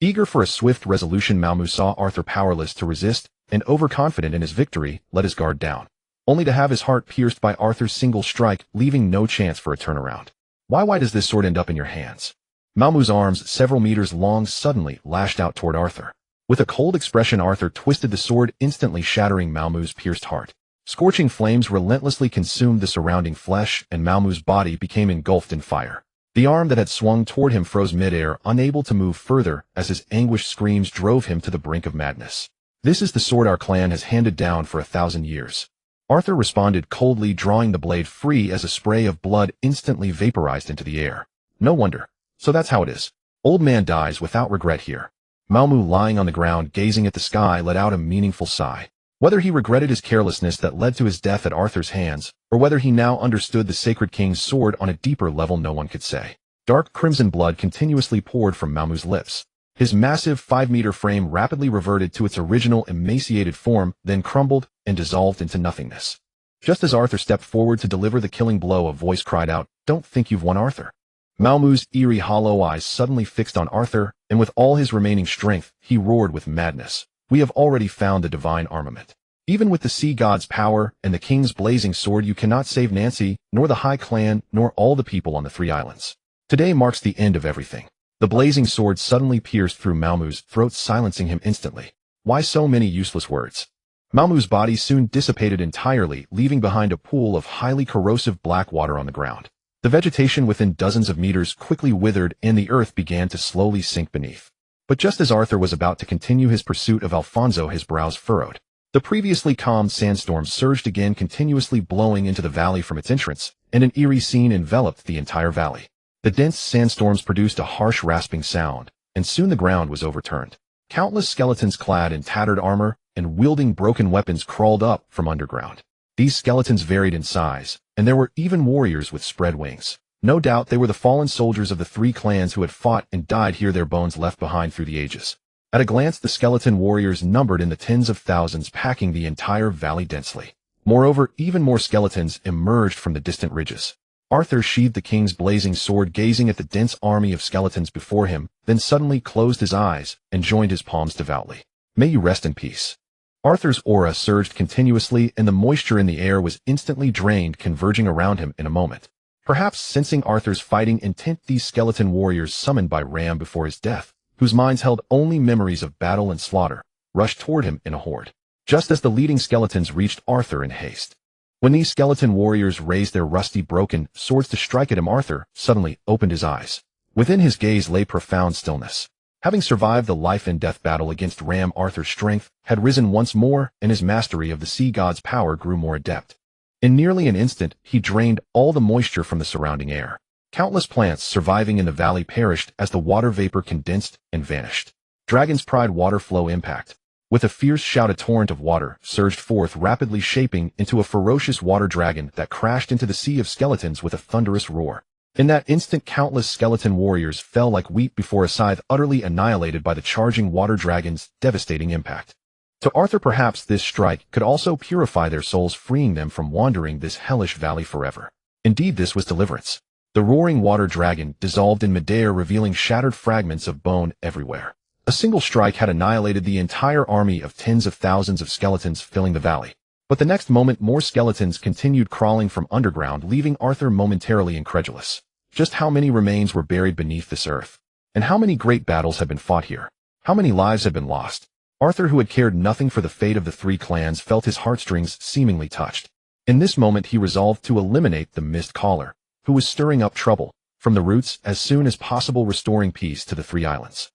Eager for a swift resolution, Malmu saw Arthur powerless to resist, and overconfident in his victory, let his guard down, only to have his heart pierced by Arthur's single strike, leaving no chance for a turnaround. Why does this sword end up in your hands? Malmu's arms, several meters long, suddenly lashed out toward Arthur. With a cold expression, Arthur twisted the sword, instantly shattering Malmu's pierced heart. Scorching flames relentlessly consumed the surrounding flesh, and Malmu's body became engulfed in fire. The arm that had swung toward him froze midair, unable to move further, as his anguished screams drove him to the brink of madness. "This is the sword our clan has handed down for 1,000 years. Arthur responded coldly, drawing the blade free as a spray of blood instantly vaporized into the air. "No wonder. So that's how it is. Old man dies without regret here." Malmu, lying on the ground, gazing at the sky, let out a meaningful sigh. Whether he regretted his carelessness that led to his death at Arthur's hands, or whether he now understood the sacred king's sword on a deeper level, no one could say. Dark crimson blood continuously poured from Malmu's lips. His massive 5-meter frame rapidly reverted to its original emaciated form, then crumbled and dissolved into nothingness. Just as Arthur stepped forward to deliver the killing blow, a voice cried out, "Don't think you've won, Arthur." Malmu's eerie hollow eyes suddenly fixed on Arthur, and with all his remaining strength, he roared with madness. "We have already found the divine armament. Even with the sea god's power and the king's blazing sword, you cannot save Nancy, nor the High Clan, nor all the people on the 3 islands. Today marks the end of everything." The blazing sword suddenly pierced through Malmu's throat, silencing him instantly. Why so many useless words? Malmu's body soon dissipated entirely, leaving behind a pool of highly corrosive black water on the ground. The vegetation within dozens of meters quickly withered, and the earth began to slowly sink beneath. But just as Arthur was about to continue his pursuit of Alfonso, his brows furrowed. The previously calm sandstorm surged again, continuously blowing into the valley from its entrance, and an eerie scene enveloped the entire valley. The dense sandstorms produced a harsh rasping sound, and soon the ground was overturned. Countless skeletons clad in tattered armor and wielding broken weapons crawled up from underground. These skeletons varied in size, and there were even warriors with spread wings. No doubt they were the fallen soldiers of the 3 clans who had fought and died here, their bones left behind through the ages. At a glance, the skeleton warriors numbered in the tens of thousands, packing the entire valley densely. Moreover, even more skeletons emerged from the distant ridges. Arthur sheathed the king's blazing sword, gazing at the dense army of skeletons before him, then suddenly closed his eyes and joined his palms devoutly. "May you rest in peace." Arthur's aura surged continuously, and the moisture in the air was instantly drained, converging around him in a moment. Perhaps sensing Arthur's fighting intent, these skeleton warriors, summoned by Ram before his death, whose minds held only memories of battle and slaughter, rushed toward him in a horde. Just as the leading skeletons reached Arthur in haste. When these skeleton warriors raised their rusty, broken swords to strike at him, Arthur suddenly opened his eyes. Within his gaze lay profound stillness. Having survived the life-and-death battle against Ram, Arthur's strength had risen once more, and his mastery of the sea god's power grew more adept. In nearly an instant, he drained all the moisture from the surrounding air. Countless plants surviving in the valley perished as the water vapor condensed and vanished. Dragon's Pride water flow impact. With a fierce shout, a torrent of water surged forth, rapidly shaping into a ferocious water dragon that crashed into the sea of skeletons with a thunderous roar. In that instant, countless skeleton warriors fell like wheat before a scythe, utterly annihilated by the charging water dragon's devastating impact. To Arthur, perhaps this strike could also purify their souls, freeing them from wandering this hellish valley forever. Indeed, this was deliverance. The roaring water dragon dissolved in midair, revealing shattered fragments of bone everywhere. A single strike had annihilated the entire army of tens of thousands of skeletons filling the valley. But the next moment, more skeletons continued crawling from underground, leaving Arthur momentarily incredulous. Just how many remains were buried beneath this earth? And how many great battles had been fought here? How many lives had been lost? Arthur, who had cared nothing for the fate of the three clans, felt his heartstrings seemingly touched. In this moment, he resolved to eliminate the Mist Caller, who was stirring up trouble, from the roots as soon as possible, restoring peace to the three islands.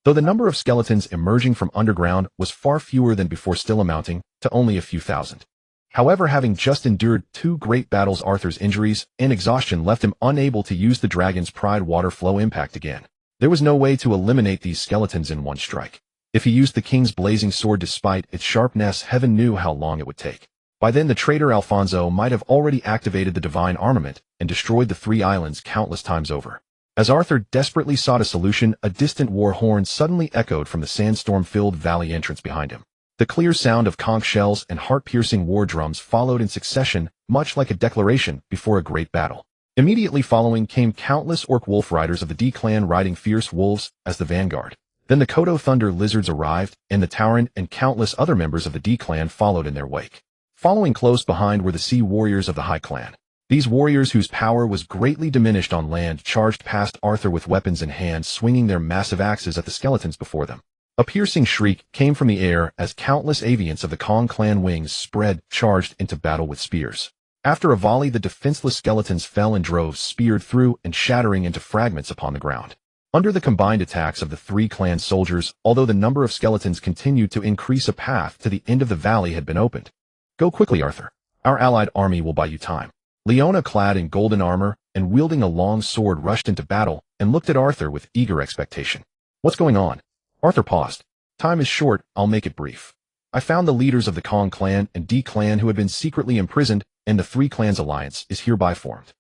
Though the number of skeletons emerging from underground was far fewer than before, still amounting to only a few thousand. However, having just endured two great battles, Arthur's injuries and exhaustion left him unable to use the dragon's pride water flow impact again. There was no way to eliminate these skeletons in one strike. If he used the king's blazing sword, despite its sharpness, heaven knew how long it would take. By then, the traitor Alfonso might have already activated the divine armament and destroyed the three islands countless times over. As Arthur desperately sought a solution, a distant war horn suddenly echoed from the sandstorm-filled valley entrance behind him. The clear sound of conch shells and heart-piercing war drums followed in succession, much like a declaration before a great battle. Immediately following came countless orc wolf riders of the D clan, riding fierce wolves as the vanguard. Then the Kodo thunder lizards arrived, and the Tauren and countless other members of the D clan followed in their wake. Following close behind were the sea warriors of the High clan. These warriors, whose power was greatly diminished on land, charged past Arthur with weapons in hand, swinging their massive axes at the skeletons before them. A piercing shriek came from the air as countless avians of the Kong clan wings spread, charged into battle with spears. After a volley, the defenseless skeletons fell in droves, speared through and shattering into fragments upon the ground. Under the combined attacks of the three clan soldiers, although the number of skeletons continued to increase, a path to the end of the valley had been opened. "Go quickly, Arthur. Our allied army will buy you time." Leona, clad in golden armor and wielding a long sword, rushed into battle and looked at Arthur with eager expectation. "What's going on?" Arthur paused. "Time is short, I'll make it brief. I found the leaders of the Kong clan and D clan who had been secretly imprisoned, and the three clans alliance is hereby formed."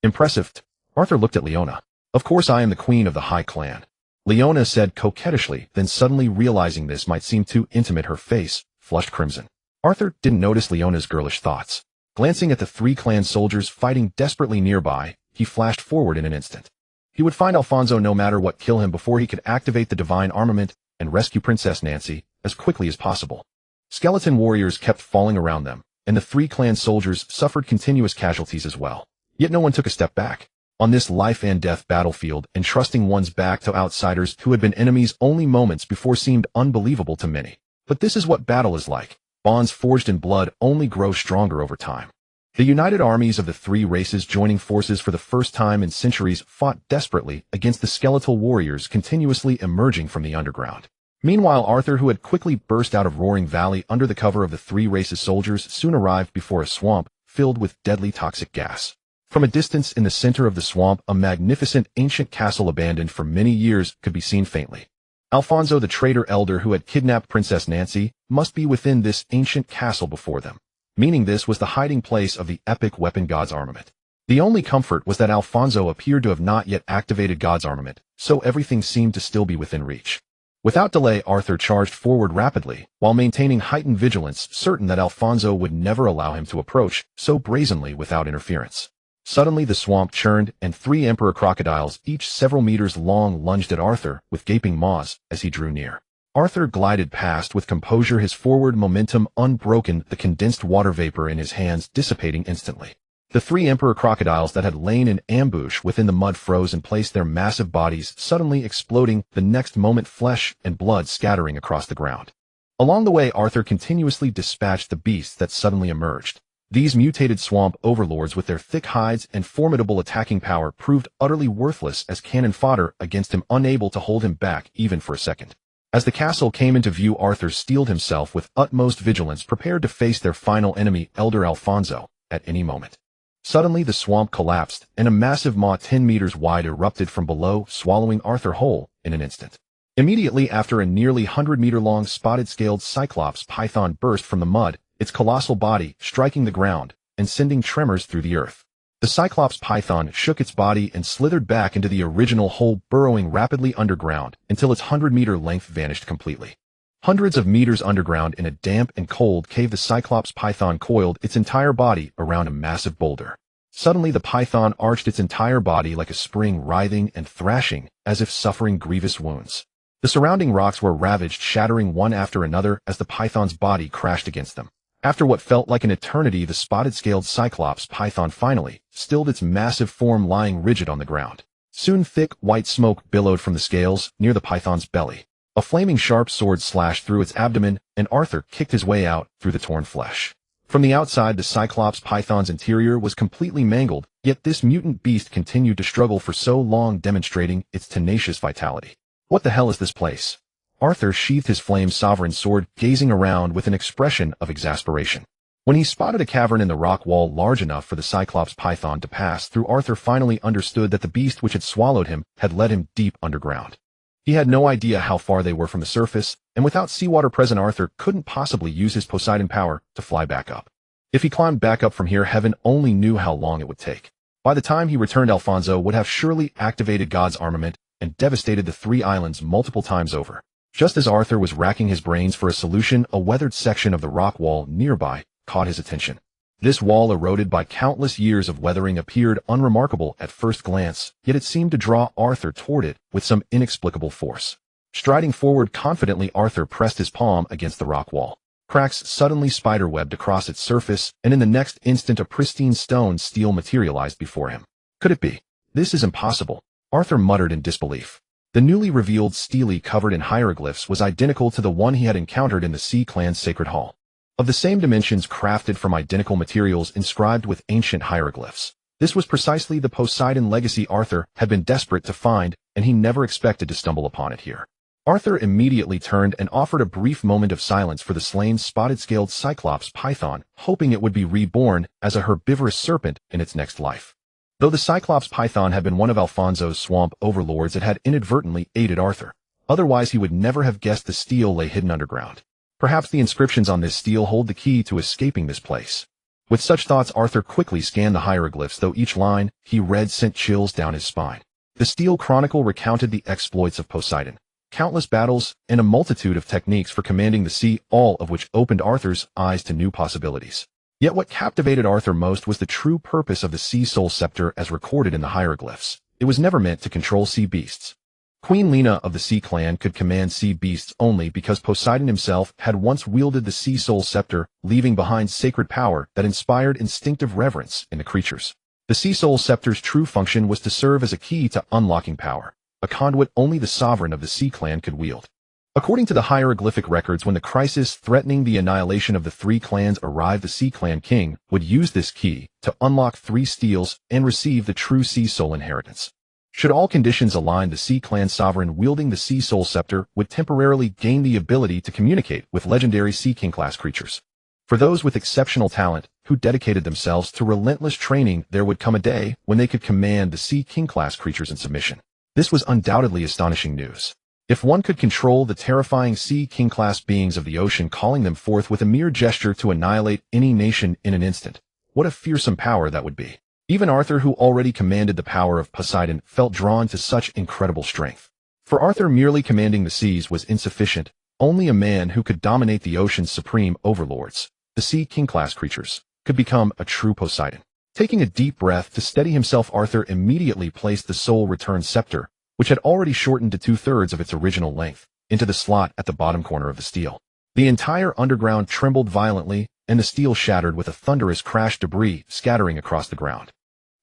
"Impressive." Arthur looked at Leona. "Of course I am the queen of the High clan," Leona said coquettishly, then suddenly realizing this might seem too intimate, her face flushed crimson. Arthur didn't notice Leona's girlish thoughts. Glancing at the three clan soldiers fighting desperately nearby, he flashed forward in an instant. He would find Alfonso no matter what, kill him before he could activate the divine armament and rescue Princess Nancy as quickly as possible. Skeleton warriors kept falling around them, and the three clan soldiers suffered continuous casualties as well. Yet no one took a step back. On this life-and-death battlefield, entrusting one's back to outsiders who had been enemies only moments before seemed unbelievable to many. But this is what battle is like. Bonds forged in blood only grow stronger over time. The united armies of the three races, joining forces for the first time in centuries, fought desperately against the skeletal warriors continuously emerging from the underground. Meanwhile, Arthur, who had quickly burst out of Roaring Valley under the cover of the three races' soldiers, soon arrived before a swamp filled with deadly toxic gas. From a distance, in the center of the swamp, a magnificent ancient castle abandoned for many years could be seen faintly. Alfonso, the traitor elder who had kidnapped Princess Nancy, must be within this ancient castle before them, meaning this was the hiding place of the epic weapon God's armament. The only comfort was that Alfonso appeared to have not yet activated God's armament, so everything seemed to still be within reach. Without delay, Arthur charged forward rapidly, while maintaining heightened vigilance, certain that Alfonso would never allow him to approach so brazenly without interference. Suddenly the swamp churned, and three emperor crocodiles, each several meters long, lunged at Arthur with gaping maws as he drew near. Arthur glided past with composure, his forward momentum unbroken, the condensed water vapor in his hands dissipating instantly. The three emperor crocodiles that had lain in ambush within the mud froze in place, their massive bodies suddenly exploding, the next moment flesh and blood scattering across the ground. Along the way, Arthur continuously dispatched the beasts that suddenly emerged. These mutated swamp overlords, with their thick hides and formidable attacking power, proved utterly worthless as cannon fodder against him, unable to hold him back even for a second. As the castle came into view, Arthur steeled himself with utmost vigilance, prepared to face their final enemy, Elder Alfonso, at any moment. Suddenly the swamp collapsed, and a massive maw 10 meters wide erupted from below, swallowing Arthur whole in an instant. Immediately after a nearly 100-meter-long spotted-scaled cyclops python burst from the mud, its colossal body striking the ground and sending tremors through the earth. The cyclops python shook its body and slithered back into the original hole, burrowing rapidly underground until its 100-meter length vanished completely. Hundreds of meters underground in a damp and cold cave, the cyclops python coiled its entire body around a massive boulder. Suddenly the python arched its entire body like a spring, writhing and thrashing as if suffering grievous wounds. The surrounding rocks were ravaged, shattering one after another as the python's body crashed against them. After what felt like an eternity, the spotted-scaled cyclops python finally stilled its massive form, lying rigid on the ground. Soon thick, white smoke billowed from the scales near the python's belly. A flaming sharp sword slashed through its abdomen, and Arthur kicked his way out through the torn flesh. From the outside, the cyclops python's interior was completely mangled, yet this mutant beast continued to struggle for so long, demonstrating its tenacious vitality. What the hell is this place? Arthur sheathed his flame sovereign sword, gazing around with an expression of exasperation. When he spotted a cavern in the rock wall large enough for the cyclops python to pass through, Arthur finally understood that the beast which had swallowed him had led him deep underground. He had no idea how far they were from the surface, and without seawater present, Arthur couldn't possibly use his Poseidon power to fly back up. If he climbed back up from here, heaven only knew how long it would take. By the time he returned, Alfonso would have surely activated God's armament and devastated the 3 islands multiple times over. Just as Arthur was racking his brains for a solution, a weathered section of the rock wall nearby caught his attention. This wall, eroded by countless years of weathering, appeared unremarkable at first glance, yet it seemed to draw Arthur toward it with some inexplicable force. Striding forward confidently, Arthur pressed his palm against the rock wall. Cracks suddenly spiderwebbed across its surface, and in the next instant a pristine stone stele materialized before him. Could it be? This is impossible, Arthur muttered in disbelief. The newly revealed stele covered in hieroglyphs was identical to the one he had encountered in the Sea Clan's sacred hall. Of the same dimensions, crafted from identical materials, inscribed with ancient hieroglyphs. This was precisely the Poseidon legacy Arthur had been desperate to find, and he never expected to stumble upon it here. Arthur immediately turned and offered a brief moment of silence for the slain spotted-scaled cyclops python, hoping it would be reborn as a herbivorous serpent in its next life. Though the cyclops python had been one of Alfonso's swamp overlords, it had inadvertently aided Arthur. Otherwise he would never have guessed the stele lay hidden underground. Perhaps the inscriptions on this stele hold the key to escaping this place. With such thoughts, Arthur quickly scanned the hieroglyphs, though each line he read sent chills down his spine. The stele chronicle recounted the exploits of Poseidon, countless battles, and a multitude of techniques for commanding the sea, all of which opened Arthur's eyes to new possibilities. Yet what captivated Arthur most was the true purpose of the Sea Soul Scepter as recorded in the hieroglyphs. It was never meant to control sea beasts. Queen Lena of the Sea Clan could command sea beasts only because Poseidon himself had once wielded the Sea Soul Scepter, leaving behind sacred power that inspired instinctive reverence in the creatures. The Sea Soul Scepter's true function was to serve as a key to unlocking power, a conduit only the sovereign of the Sea Clan could wield. According to the hieroglyphic records, when the crisis threatening the annihilation of the 3 clans arrived, the Sea Clan king would use this key to unlock 3 steles and receive the true Sea Soul inheritance. Should all conditions align, the Sea Clan sovereign wielding the Sea Soul Scepter would temporarily gain the ability to communicate with legendary Sea King-class creatures. For those with exceptional talent, who dedicated themselves to relentless training, there would come a day when they could command the Sea King-class creatures in submission. This was undoubtedly astonishing news. If one could control the terrifying Sea King-class beings of the ocean, calling them forth with a mere gesture to annihilate any nation in an instant, what a fearsome power that would be. Even Arthur, who already commanded the power of Poseidon, felt drawn to such incredible strength. For Arthur, merely commanding the seas was insufficient. Only a man who could dominate the ocean's supreme overlords, the Sea King-class creatures, could become a true Poseidon. Taking a deep breath to steady himself, Arthur immediately placed the Soul Return Scepter, which had already shortened to 2/3 of its original length, into the slot at the bottom corner of the stele. The entire underground trembled violently, and the stele shattered with a thunderous crash, debris scattering across the ground.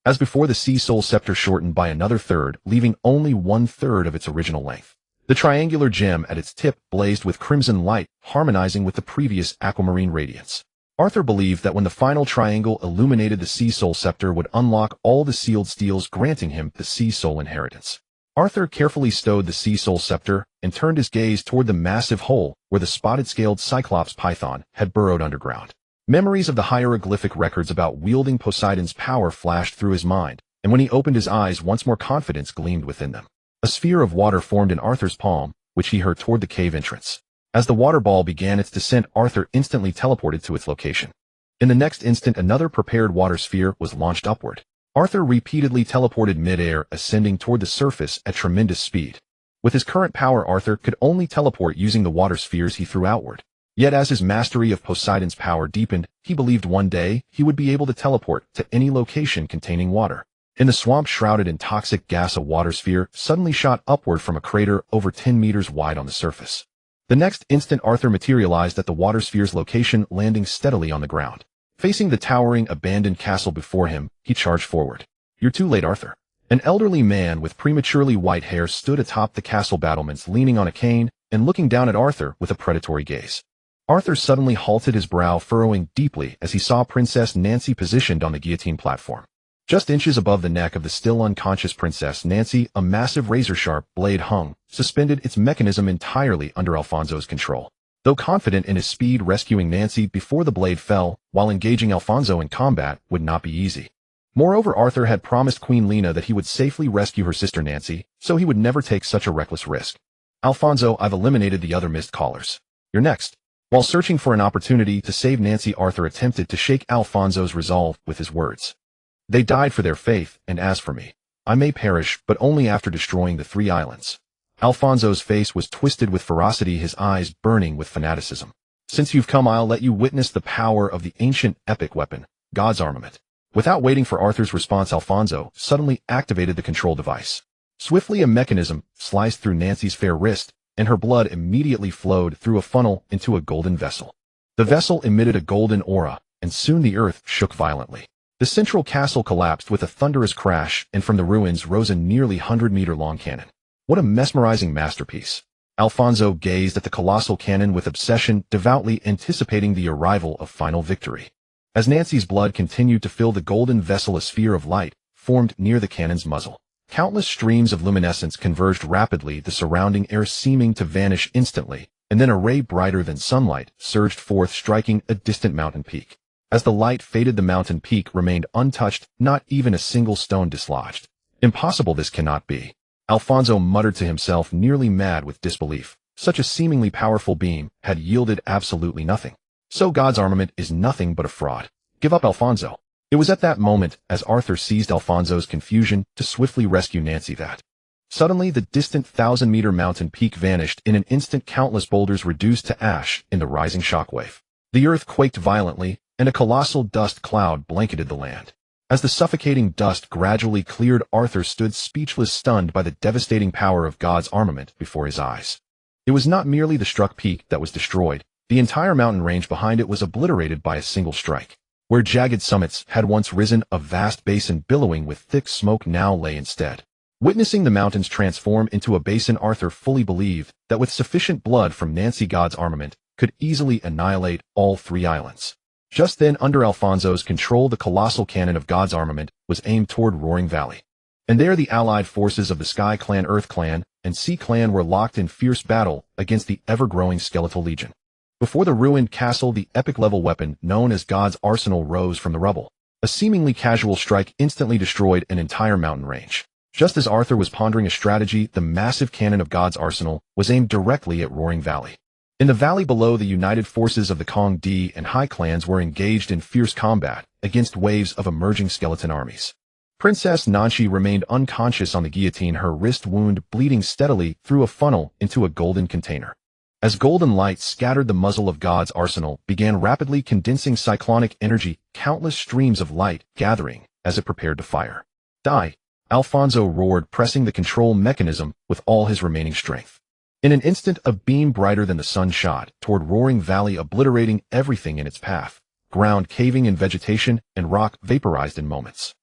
As before, the Sea Soul Scepter shortened by another third, leaving only 1/3 of its original length. The triangular gem at its tip blazed with crimson light, harmonizing with the previous aquamarine radiance. Arthur believed that when the final triangle illuminated, the Sea Soul Scepter would unlock all the sealed steles, granting him the Sea Soul inheritance. Arthur carefully stowed the Sea Soul Scepter and turned his gaze toward the massive hole where the spotted-scaled cyclops python had burrowed underground. Memories of the hieroglyphic records about wielding Poseidon's power flashed through his mind, and when he opened his eyes once more, confidence gleamed within them. A sphere of water formed in Arthur's palm, which he heard toward the cave entrance. As the water ball began its descent, Arthur instantly teleported to its location. In the next instant, another prepared water sphere was launched upward. Arthur repeatedly teleported mid-air, ascending toward the surface at tremendous speed. With his current power, Arthur could only teleport using the water spheres he threw outward. Yet as his mastery of Poseidon's power deepened, he believed one day he would be able to teleport to any location containing water. In the swamp shrouded in toxic gas, a water sphere suddenly shot upward from a crater over 10 meters wide on the surface. The next instant, Arthur materialized at the water sphere's location, landing steadily on the ground. Facing the towering, abandoned castle before him, he charged forward. "You're too late, Arthur." An elderly man with prematurely white hair stood atop the castle battlements, leaning on a cane and looking down at Arthur with a predatory gaze. Arthur suddenly halted, his brow furrowing deeply as he saw Princess Nancy positioned on the guillotine platform. Just inches above the neck of the still unconscious Princess Nancy, a massive razor-sharp blade hung, suspended, its mechanism entirely under Alfonso's control. Though confident in his speed, rescuing Nancy before the blade fell while engaging Alfonso in combat would not be easy. Moreover, Arthur had promised Queen Lena that he would safely rescue her sister Nancy, so he would never take such a reckless risk. "Alfonso, I've eliminated the other missed callers. You're next." While searching for an opportunity to save Nancy, Arthur attempted to shake Alfonso's resolve with his words. "They died for their faith, and as for me, I may perish, but only after destroying the 3 islands." Alfonso's face was twisted with ferocity, his eyes burning with fanaticism. "Since you've come, I'll let you witness the power of the ancient epic weapon, God's armament." Without waiting for Arthur's response, Alfonso suddenly activated the control device. Swiftly, a mechanism sliced through Nancy's fair wrist, and her blood immediately flowed through a funnel into a golden vessel. The vessel emitted a golden aura, and soon the earth shook violently. The central castle collapsed with a thunderous crash, and from the ruins rose a nearly 100-meter-long cannon. What a mesmerizing masterpiece! Alfonso gazed at the colossal cannon with obsession, devoutly anticipating the arrival of final victory. As Nancy's blood continued to fill the golden vessel, a sphere of light formed near the cannon's muzzle. Countless streams of luminescence converged rapidly, the surrounding air seeming to vanish instantly, and then a ray brighter than sunlight surged forth, striking a distant mountain peak. As the light faded, the mountain peak remained untouched, not even a single stone dislodged. "Impossible, this cannot be." Alfonso muttered to himself, nearly mad with disbelief. Such a seemingly powerful beam had yielded absolutely nothing. So God's armament is nothing but a fraud. Give up, Alfonso. It was at that moment, as Arthur seized Alfonso's confusion to swiftly rescue Nancy, that suddenly the distant 1,000-meter mountain peak vanished. In an instant, countless boulders reduced to ash in the rising shockwave. The earth quaked violently, and a colossal dust cloud blanketed the land. As the suffocating dust gradually cleared, Arthur stood speechless, stunned by the devastating power of God's armament before his eyes. It was not merely the struck peak that was destroyed. The entire mountain range behind it was obliterated by a single strike. Where jagged summits had once risen, a vast basin billowing with thick smoke now lay instead. Witnessing the mountains transform into a basin, Arthur fully believed that with sufficient blood from Nancy, God's armament could easily annihilate all 3 islands. Just then, under Alfonso's control, the colossal cannon of God's armament was aimed toward Roaring Valley. And there the allied forces of the Sky Clan, Earth Clan, and Sea Clan were locked in fierce battle against the ever-growing Skeletal Legion. Before the ruined castle, the epic-level weapon known as God's Arsenal rose from the rubble. A seemingly casual strike instantly destroyed an entire mountain range. Just as Arthur was pondering a strategy, the massive cannon of God's Arsenal was aimed directly at Roaring Valley. In the valley below, the united forces of the Kong Di and Hai clans were engaged in fierce combat against waves of emerging skeleton armies. Princess Nancy remained unconscious on the guillotine, her wrist wound bleeding steadily through a funnel into a golden container. As golden light scattered the muzzle of God's Arsenal, began rapidly condensing cyclonic energy, countless streams of light gathering as it prepared to fire. "Die!" Alfonso roared, pressing the control mechanism with all his remaining strength. In an instant, a beam brighter than the sun shot toward Roaring Valley, obliterating everything in its path. Ground caving in, vegetation and rock vaporized in moments.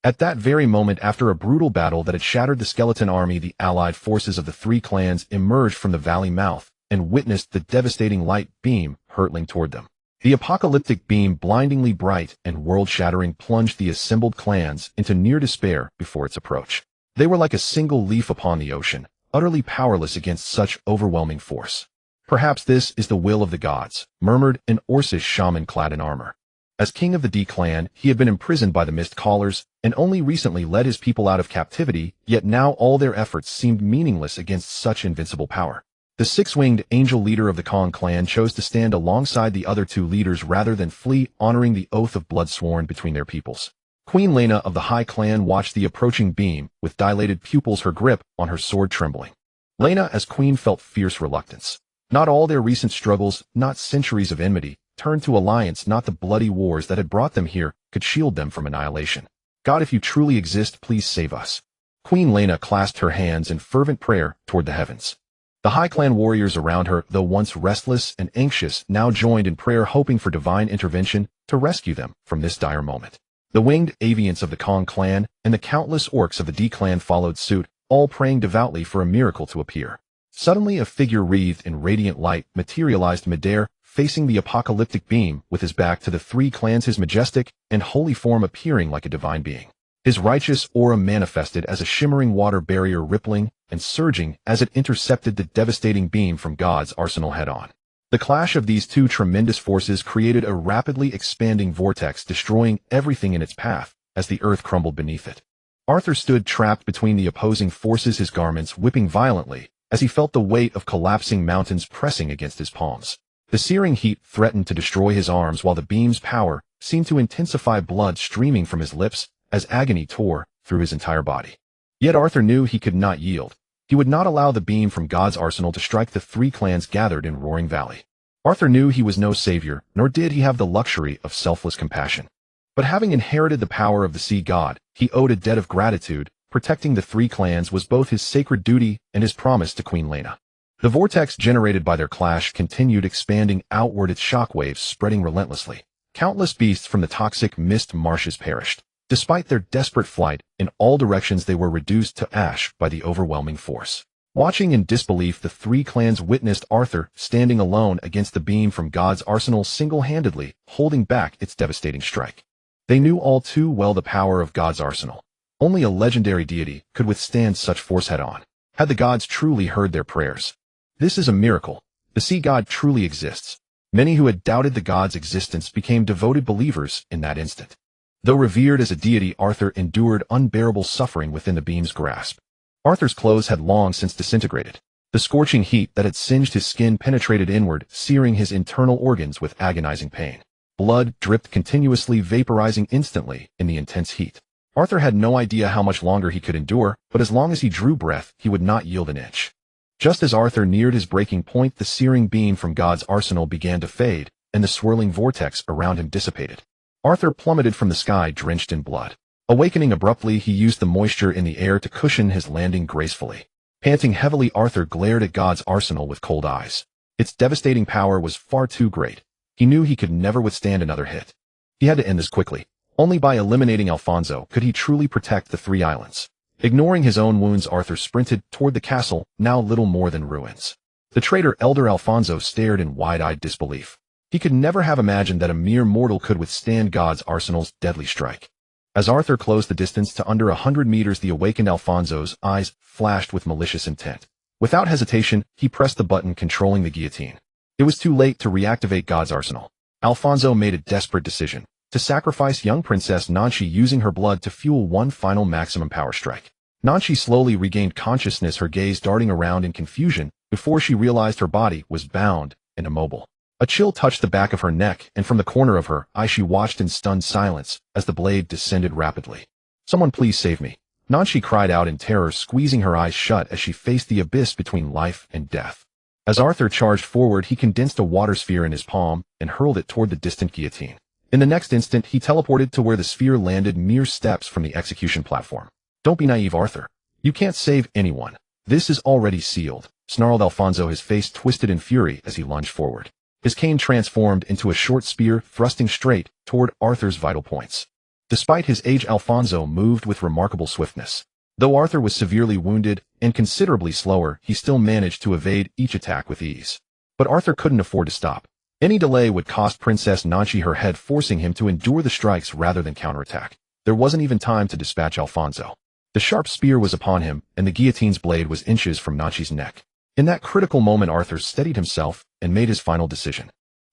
At that very moment, after a brutal battle that had shattered the skeleton army, the allied forces of the 3 clans emerged from the valley mouth and witnessed the devastating light beam hurtling toward them. The apocalyptic beam, blindingly bright and world-shattering, plunged the assembled clans into near despair before its approach. They were like a single leaf upon the ocean, utterly powerless against such overwhelming force. "Perhaps this is the will of the gods," murmured an Orcish shaman clad in armor. As king of the D clan, he had been imprisoned by the Mist Callers and only recently led his people out of captivity, yet now all their efforts seemed meaningless against such invincible power. The six-winged angel leader of the Kong clan chose to stand alongside the other two leaders rather than flee, honoring the oath of blood sworn between their peoples. Queen Lena of the High Clan watched the approaching beam, with dilated pupils, her grip on her sword trembling. Lena as queen felt fierce reluctance. Not all their recent struggles, not centuries of enmity, turned to alliance, not the bloody wars that had brought them here, could shield them from annihilation. God, if you truly exist, please save us. Queen Lena clasped her hands in fervent prayer toward the heavens. The High Clan warriors around her, though once restless and anxious, now joined in prayer, hoping for divine intervention to rescue them from this dire moment. The winged avians of the Kong clan and the countless orcs of the D clan followed suit, all praying devoutly for a miracle to appear. Suddenly, a figure wreathed in radiant light materialized midair, facing the apocalyptic beam, with his back to the three clans, his majestic and holy form appearing like a divine being. His righteous aura manifested as a shimmering water barrier, rippling and surging as it intercepted the devastating beam from God's arsenal head-on. The clash of these two tremendous forces created a rapidly expanding vortex, destroying everything in its path as the earth crumbled beneath it. Arthur stood trapped between the opposing forces, his garments whipping violently as he felt the weight of collapsing mountains pressing against his palms. The searing heat threatened to destroy his arms, while the beam's power seemed to intensify, blood streaming from his lips as agony tore through his entire body. Yet Arthur knew he could not yield. He would not allow the beam from God's arsenal to strike the three clans gathered in Roaring Valley. Arthur knew he was no savior, nor did he have the luxury of selfless compassion. But having inherited the power of the sea god, he owed a debt of gratitude. Protecting the three clans was both his sacred duty and his promise to Queen Lena. The vortex generated by their clash continued expanding outward, its shockwaves spreading relentlessly. Countless beasts from the toxic mist marshes perished. Despite their desperate flight, in all directions they were reduced to ash by the overwhelming force. Watching in disbelief, the three clans witnessed Arthur standing alone against the beam from God's arsenal, single-handedly holding back its devastating strike. They knew all too well the power of God's arsenal. Only a legendary deity could withstand such force head-on. Had the gods truly heard their prayers? This is a miracle. The sea god truly exists. Many who had doubted the god's existence became devoted believers in that instant. Though revered as a deity, Arthur endured unbearable suffering within the beam's grasp. Arthur's clothes had long since disintegrated. The scorching heat that had singed his skin penetrated inward, searing his internal organs with agonizing pain. Blood dripped continuously, vaporizing instantly in the intense heat. Arthur had no idea how much longer he could endure, but as long as he drew breath, he would not yield an inch. Just as Arthur neared his breaking point, the searing beam from God's arsenal began to fade, and the swirling vortex around him dissipated. Arthur plummeted from the sky, drenched in blood. Awakening abruptly, he used the moisture in the air to cushion his landing gracefully. Panting heavily, Arthur glared at God's arsenal with cold eyes. Its devastating power was far too great. He knew he could never withstand another hit. He had to end this quickly. Only by eliminating Alfonso could he truly protect the three islands. Ignoring his own wounds, Arthur sprinted toward the castle, now little more than ruins. The traitor Elder Alfonso stared in wide-eyed disbelief. He could never have imagined that a mere mortal could withstand God's arsenal's deadly strike. As Arthur closed the distance to under 100 meters, the awakened Alfonso's eyes flashed with malicious intent. Without hesitation, he pressed the button controlling the guillotine. It was too late to reactivate God's arsenal. Alfonso made a desperate decision: to sacrifice young Princess Nanchi, using her blood to fuel one final maximum power strike. Nanchi slowly regained consciousness, her gaze darting around in confusion before she realized her body was bound and immobile. A chill touched the back of her neck, and from the corner of her eye she watched in stunned silence as the blade descended rapidly. "Someone please save me," Nanchi cried out in terror, squeezing her eyes shut as she faced the abyss between life and death. As Arthur charged forward, he condensed a water sphere in his palm and hurled it toward the distant guillotine. In the next instant, he teleported to where the sphere landed, mere steps from the execution platform. "Don't be naive, Arthur. You can't save anyone. This is already sealed," snarled Alfonso, his face twisted in fury as he lunged forward. His cane transformed into a short spear, thrusting straight toward Arthur's vital points. Despite his age, Alfonso moved with remarkable swiftness. Though Arthur was severely wounded and considerably slower, he still managed to evade each attack with ease. But Arthur couldn't afford to stop. Any delay would cost Princess Nanchi her head, forcing him to endure the strikes rather than counterattack. There wasn't even time to dispatch Alfonso. The sharp spear was upon him, and the guillotine's blade was inches from Nanchi's neck. In that critical moment, Arthur steadied himself and made his final decision.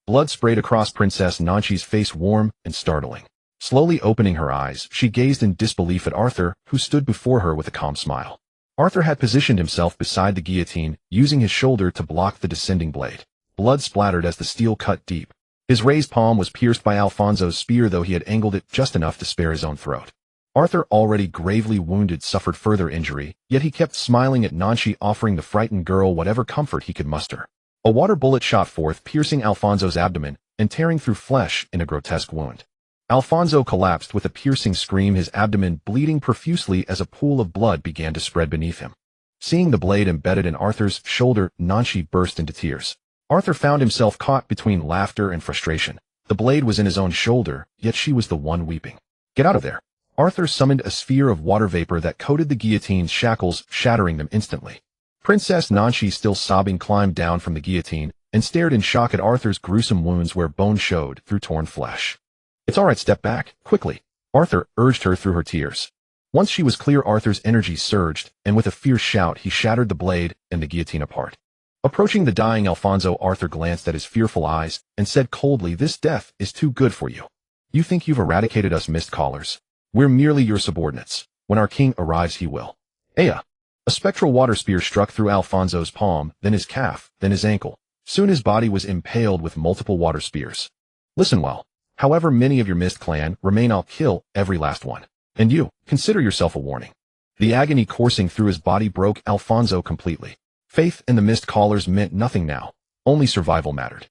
Blood sprayed across Princess Nanchi's face, warm and startling. Slowly opening her eyes, she gazed in disbelief at Arthur, who stood before her with a calm smile. Arthur had positioned himself beside the guillotine, using his shoulder to block the descending blade. Blood splattered as the steel cut deep. His raised palm was pierced by Alfonso's spear, though he had angled it just enough to spare his own throat. Arthur, already gravely wounded, suffered further injury, yet he kept smiling at Nancy, offering the frightened girl whatever comfort he could muster. A water bullet shot forth, piercing Alfonso's abdomen and tearing through flesh in a grotesque wound. Alfonso collapsed with a piercing scream, his abdomen bleeding profusely as a pool of blood began to spread beneath him. Seeing the blade embedded in Arthur's shoulder, Nancy burst into tears. Arthur found himself caught between laughter and frustration. The blade was in his own shoulder, yet she was the one weeping. "Get out of there!" Arthur summoned a sphere of water vapor that coated the guillotine's shackles, shattering them instantly. Princess Nancy, still sobbing, climbed down from the guillotine and stared in shock at Arthur's gruesome wounds where bone showed through torn flesh. "It's all right, step back, quickly," Arthur urged her through her tears. Once she was clear, Arthur's energy surged, and with a fierce shout he shattered the blade and the guillotine apart. Approaching the dying Alfonso, Arthur glanced at his fearful eyes and said coldly, "This death is too good for you. You think you've eradicated us mist callers? We're merely your subordinates. When our king arrives, he will." Aya! A spectral water spear struck through Alfonso's palm, then his calf, then his ankle. Soon his body was impaled with multiple water spears. "Listen well. However many of your Mist clan remain, I'll kill every last one. And you, consider yourself a warning." The agony coursing through his body broke Alfonso completely. Faith in the Mist callers meant nothing now. Only survival mattered.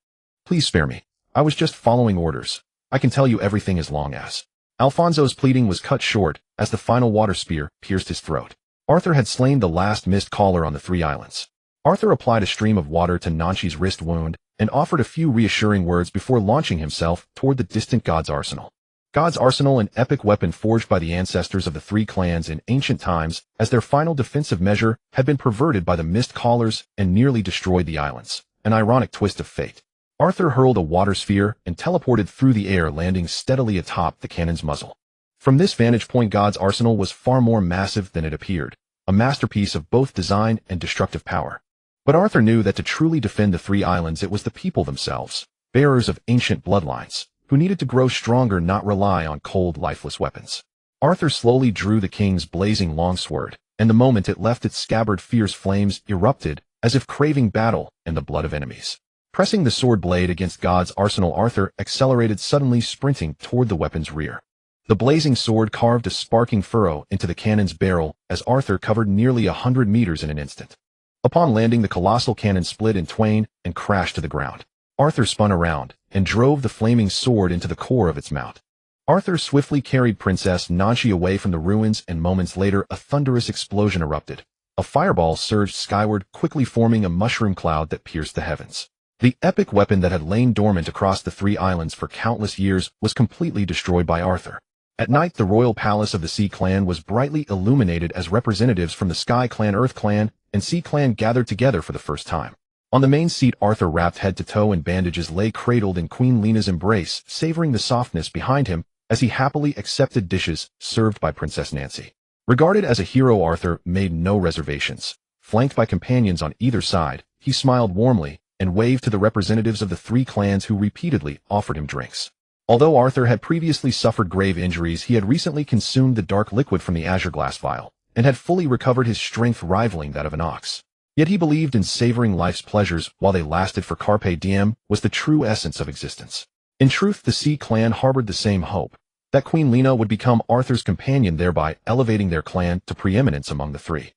"Please spare me. I was just following orders. I can tell you everything as long as..." Alfonso's pleading was cut short as the final water spear pierced his throat. Arthur had slain the last Mist caller on the 3 islands. Arthur applied a stream of water to Nancy's wrist wound and offered a few reassuring words before launching himself toward the distant God's Arsenal. God's Arsenal, an epic weapon forged by the ancestors of the 3 clans in ancient times as their final defensive measure, had been perverted by the Mist callers and nearly destroyed the islands. An ironic twist of fate. Arthur hurled a water sphere and teleported through the air, landing steadily atop the cannon's muzzle. From this vantage point, God's Arsenal was far more massive than it appeared, a masterpiece of both design and destructive power. But Arthur knew that to truly defend the 3 islands, it was the people themselves, bearers of ancient bloodlines, who needed to grow stronger, not rely on cold, lifeless weapons. Arthur slowly drew the king's blazing longsword, and the moment it left its scabbard, fierce flames erupted, as if craving battle and the blood of enemies. Pressing the sword blade against God's Arsenal, Arthur accelerated, suddenly sprinting toward the weapon's rear. The blazing sword carved a sparking furrow into the cannon's barrel as Arthur covered nearly 100 meters in an instant. Upon landing, the colossal cannon split in twain and crashed to the ground. Arthur spun around and drove the flaming sword into the core of its mount. Arthur swiftly carried Princess Nancy away from the ruins, and moments later a thunderous explosion erupted. A fireball surged skyward, quickly forming a mushroom cloud that pierced the heavens. The epic weapon that had lain dormant across the 3 islands for countless years was completely destroyed by Arthur. At night, the royal palace of the Sea Clan was brightly illuminated as representatives from the Sky Clan, Earth Clan, and Sea Clan gathered together for the first time. On the main seat, Arthur, wrapped head to toe in bandages, lay cradled in Queen Lena's embrace, savoring the softness behind him as he happily accepted dishes served by Princess Nancy. Regarded as a hero, Arthur made no reservations. Flanked by companions on either side, he smiled warmly and waved to the representatives of the 3 clans, who repeatedly offered him drinks. Although Arthur had previously suffered grave injuries, he had recently consumed the dark liquid from the azure glass vial and had fully recovered, his strength rivaling that of an ox. Yet he believed in savoring life's pleasures while they lasted, for carpe diem was the true essence of existence. In truth, the Sea Clan harbored the same hope, that Queen Lena would become Arthur's companion, thereby elevating their clan to preeminence among the 3.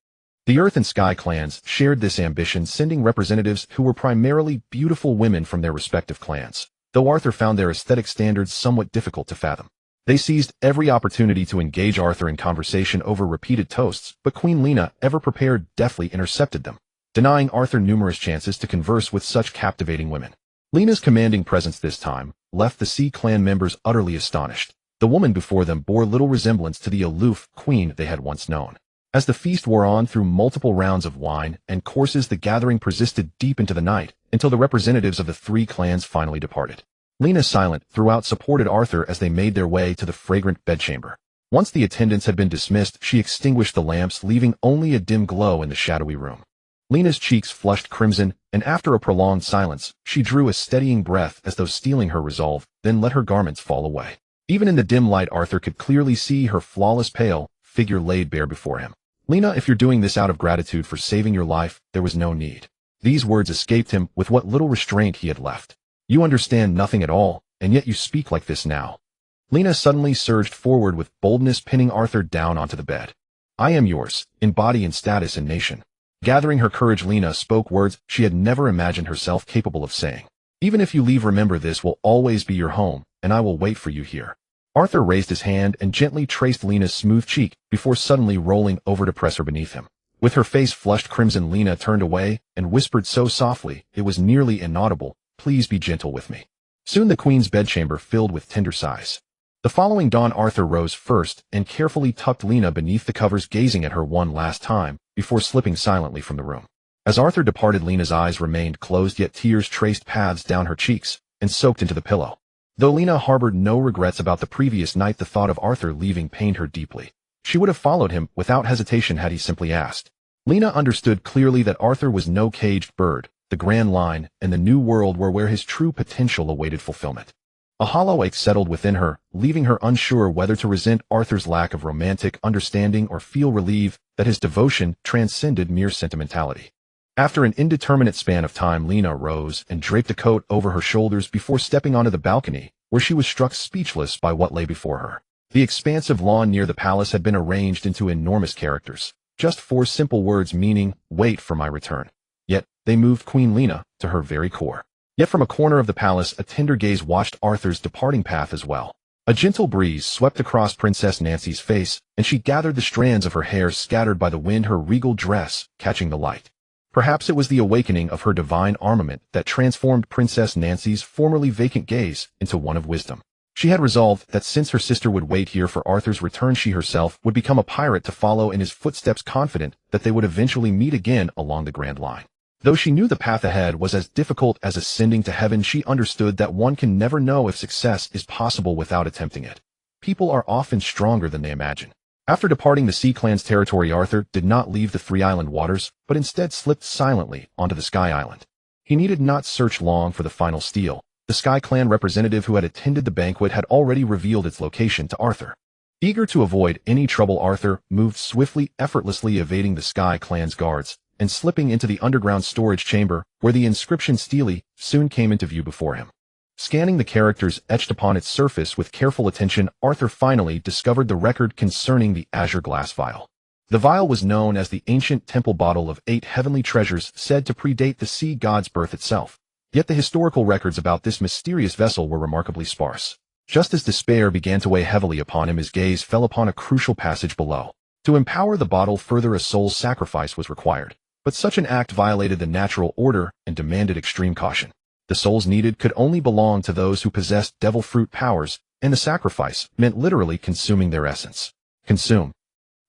The Earth and Sky clans shared this ambition, sending representatives who were primarily beautiful women from their respective clans, though Arthur found their aesthetic standards somewhat difficult to fathom. They seized every opportunity to engage Arthur in conversation over repeated toasts, but Queen Lena, ever prepared, deftly intercepted them, denying Arthur numerous chances to converse with such captivating women. Lena's commanding presence this time left the Sea Clan members utterly astonished. The woman before them bore little resemblance to the aloof queen they had once known. As the feast wore on through multiple rounds of wine and courses, the gathering persisted deep into the night until the representatives of the 3 clans finally departed. Lena, silent throughout, supported Arthur as they made their way to the fragrant bedchamber. Once the attendants had been dismissed, she extinguished the lamps, leaving only a dim glow in the shadowy room. Lena's cheeks flushed crimson, and after a prolonged silence, she drew a steadying breath as though steeling her resolve, then let her garments fall away. Even in the dim light, Arthur could clearly see her flawless, pale figure laid bare before him. Lena, if you're doing this out of gratitude for saving your life, there was no need. These words escaped him with what little restraint he had left. You understand nothing at all, and yet you speak like this now. Lena suddenly surged forward with boldness, pinning Arthur down onto the bed. I am yours, in body and status and nation. Gathering her courage, Lena spoke words she had never imagined herself capable of saying. Even if you leave, remember this will always be your home, and I will wait for you here. Arthur raised his hand and gently traced Lena's smooth cheek before suddenly rolling over to press her beneath him. With her face flushed crimson, Lena turned away and whispered so softly it was nearly inaudible, "Please be gentle with me." Soon the queen's bedchamber filled with tender sighs. The following dawn, Arthur rose first and carefully tucked Lena beneath the covers, gazing at her one last time before slipping silently from the room. As Arthur departed, Lena's eyes remained closed, yet tears traced paths down her cheeks and soaked into the pillow. Though Lena harbored no regrets about the previous night, the thought of Arthur leaving pained her deeply. She would have followed him without hesitation had he simply asked. Lena understood clearly that Arthur was no caged bird. The grand line and the new world were where his true potential awaited fulfillment. A hollow ache settled within her, leaving her unsure whether to resent Arthur's lack of romantic understanding or feel relieved that his devotion transcended mere sentimentality. After an indeterminate span of time, Lena rose and draped a coat over her shoulders before stepping onto the balcony, where she was struck speechless by what lay before her. The expansive lawn near the palace had been arranged into enormous characters, just 4 simple words meaning, "Wait for my return." Yet, they moved Queen Lena to her very core. Yet from a corner of the palace, a tender gaze watched Arthur's departing path as well. A gentle breeze swept across Princess Nancy's face, and she gathered the strands of her hair scattered by the wind, her regal dress catching the light. Perhaps it was the awakening of her divine armament that transformed Princess Nancy's formerly vacant gaze into one of wisdom. She had resolved that since her sister would wait here for Arthur's return, she herself would become a pirate to follow in his footsteps, confident that they would eventually meet again along the Grand Line. Though she knew the path ahead was as difficult as ascending to heaven, she understood that one can never know if success is possible without attempting it. People are often stronger than they imagine. After departing the Sea Clan's territory, Arthur did not leave the Three-Island waters, but instead slipped silently onto the Sky Island. He needed not search long for the final steel. The Sky Clan representative who had attended the banquet had already revealed its location to Arthur. Eager to avoid any trouble, Arthur moved swiftly, effortlessly evading the Sky Clan's guards, and slipping into the underground storage chamber, where the inscription "Steely" soon came into view before him. Scanning the characters etched upon its surface with careful attention, Arthur finally discovered the record concerning the azure glass vial. The vial was known as the ancient temple bottle of 8 heavenly treasures, said to predate the sea god's birth itself. Yet the historical records about this mysterious vessel were remarkably sparse. Just as despair began to weigh heavily upon him, his gaze fell upon a crucial passage below. To empower the bottle further, a soul's sacrifice was required. But such an act violated the natural order and demanded extreme caution. The souls needed could only belong to those who possessed devil fruit powers, and the sacrifice meant literally consuming their essence. Consume.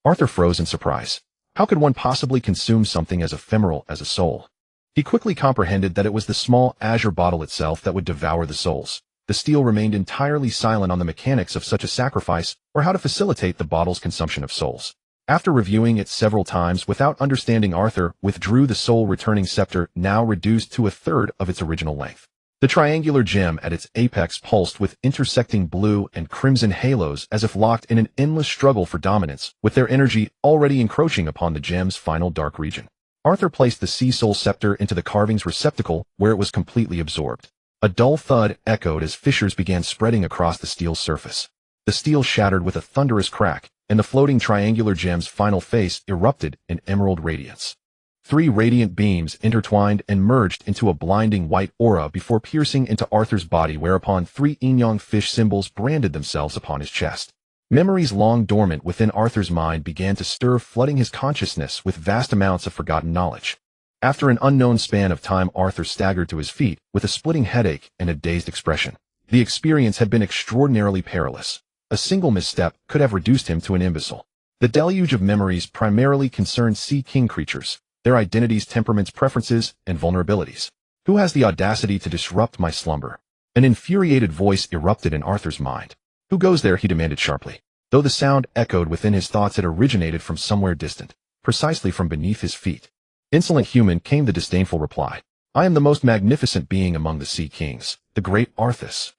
Arthur froze in surprise. How could one possibly consume something as ephemeral as a soul? He quickly comprehended that it was the small azure bottle itself that would devour the souls. The steel remained entirely silent on the mechanics of such a sacrifice or how to facilitate the bottle's consumption of souls. After reviewing it several times without understanding, Arthur withdrew the soul-returning scepter, now reduced to 1/3 of its original length. The triangular gem at its apex pulsed with intersecting blue and crimson halos, as if locked in an endless struggle for dominance, with their energy already encroaching upon the gem's final dark region. Arthur placed the sea soul scepter into the carving's receptacle, where it was completely absorbed. A dull thud echoed as fissures began spreading across the steel's surface. The steel shattered with a thunderous crack, and the floating triangular gem's final face erupted in emerald radiance. 3 radiant beams intertwined and merged into a blinding white aura before piercing into Arthur's body, whereupon 3 yin-yang fish symbols branded themselves upon his chest. Memories long dormant within Arthur's mind began to stir, flooding his consciousness with vast amounts of forgotten knowledge. After an unknown span of time, Arthur staggered to his feet with a splitting headache and a dazed expression. The experience had been extraordinarily perilous. A single misstep could have reduced him to an imbecile. The deluge of memories primarily concerned sea king creatures, their identities, temperaments, preferences, and vulnerabilities. Who has the audacity to disrupt my slumber? An infuriated voice erupted in Arthur's mind. Who goes there? He demanded sharply. Though the sound echoed within his thoughts, it originated from somewhere distant, precisely from beneath his feet. Insolent human, came the disdainful reply. I am the most magnificent being among the sea kings, the great Arthas.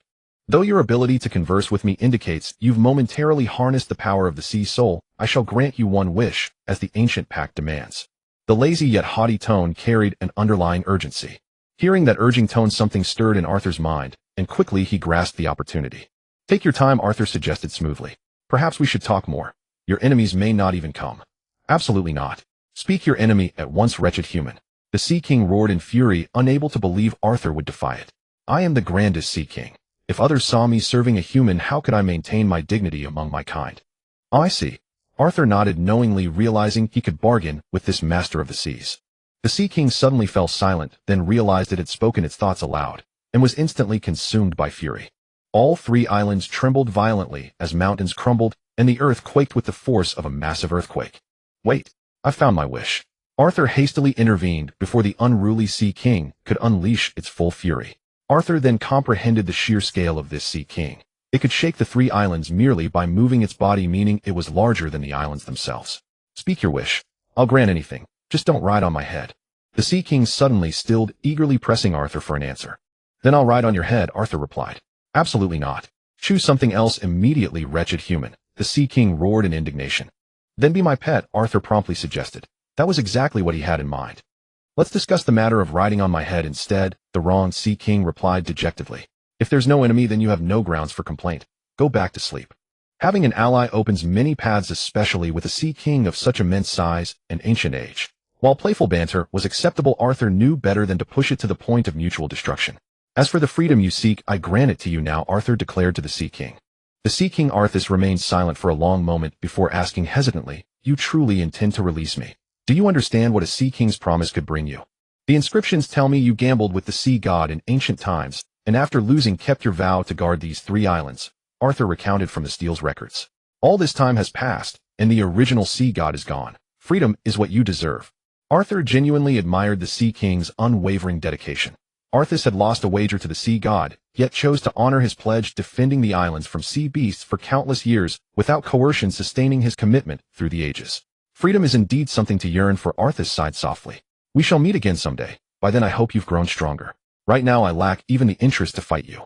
Though your ability to converse with me indicates you've momentarily harnessed the power of the sea soul, I shall grant you one wish, as the ancient pact demands. The lazy yet haughty tone carried an underlying urgency. Hearing that urging tone, something stirred in Arthur's mind, and quickly he grasped the opportunity. Take your time, Arthur suggested smoothly. Perhaps we should talk more. Your enemies may not even come. Absolutely not. Speak your enemy at once, wretched human. The Sea King roared in fury, unable to believe Arthur would defy it. I am the grandest Sea King. If others saw me serving a human, how could I maintain my dignity among my kind? Oh, I see. Arthur nodded knowingly, realizing he could bargain with this master of the seas. The Sea King suddenly fell silent, then realized it had spoken its thoughts aloud, and was instantly consumed by fury. All three islands trembled violently as mountains crumbled, and the earth quaked with the force of a massive earthquake. Wait, I found my wish. Arthur hastily intervened before the unruly Sea King could unleash its full fury. Arthur then comprehended the sheer scale of this Sea King. It could shake the three islands merely by moving its body, meaning it was larger than the islands themselves. Speak your wish. I'll grant anything. Just don't ride on my head. The Sea King suddenly stilled, eagerly pressing Arthur for an answer. Then I'll ride on your head, Arthur replied. Absolutely not. Choose something else immediately, wretched human. The Sea King roared in indignation. Then be my pet, Arthur promptly suggested. That was exactly what he had in mind. Let's discuss the matter of riding on my head instead, the wronged Sea King replied dejectedly. If there's no enemy, then you have no grounds for complaint. Go back to sleep. Having an ally opens many paths, especially with a Sea King of such immense size and ancient age. While playful banter was acceptable, Arthur knew better than to push it to the point of mutual destruction. As for the freedom you seek, I grant it to you now, Arthur declared to the Sea King. The Sea King Arthas remained silent for a long moment before asking hesitantly, You truly intend to release me? Do you understand what a Sea King's promise could bring you? The inscriptions tell me you gambled with the sea god in ancient times, and after losing kept your vow to guard these three islands, Arthur recounted from the Steel's records. All this time has passed, and the original sea god is gone. Freedom is what you deserve. Arthur genuinely admired the Sea King's unwavering dedication. Arthas had lost a wager to the sea god, yet chose to honor his pledge, defending the islands from sea beasts for countless years, without coercion, sustaining his commitment through the ages. Freedom is indeed something to yearn for, Arthas sighed softly. We shall meet again someday. By then I hope you've grown stronger. Right now I lack even the interest to fight you.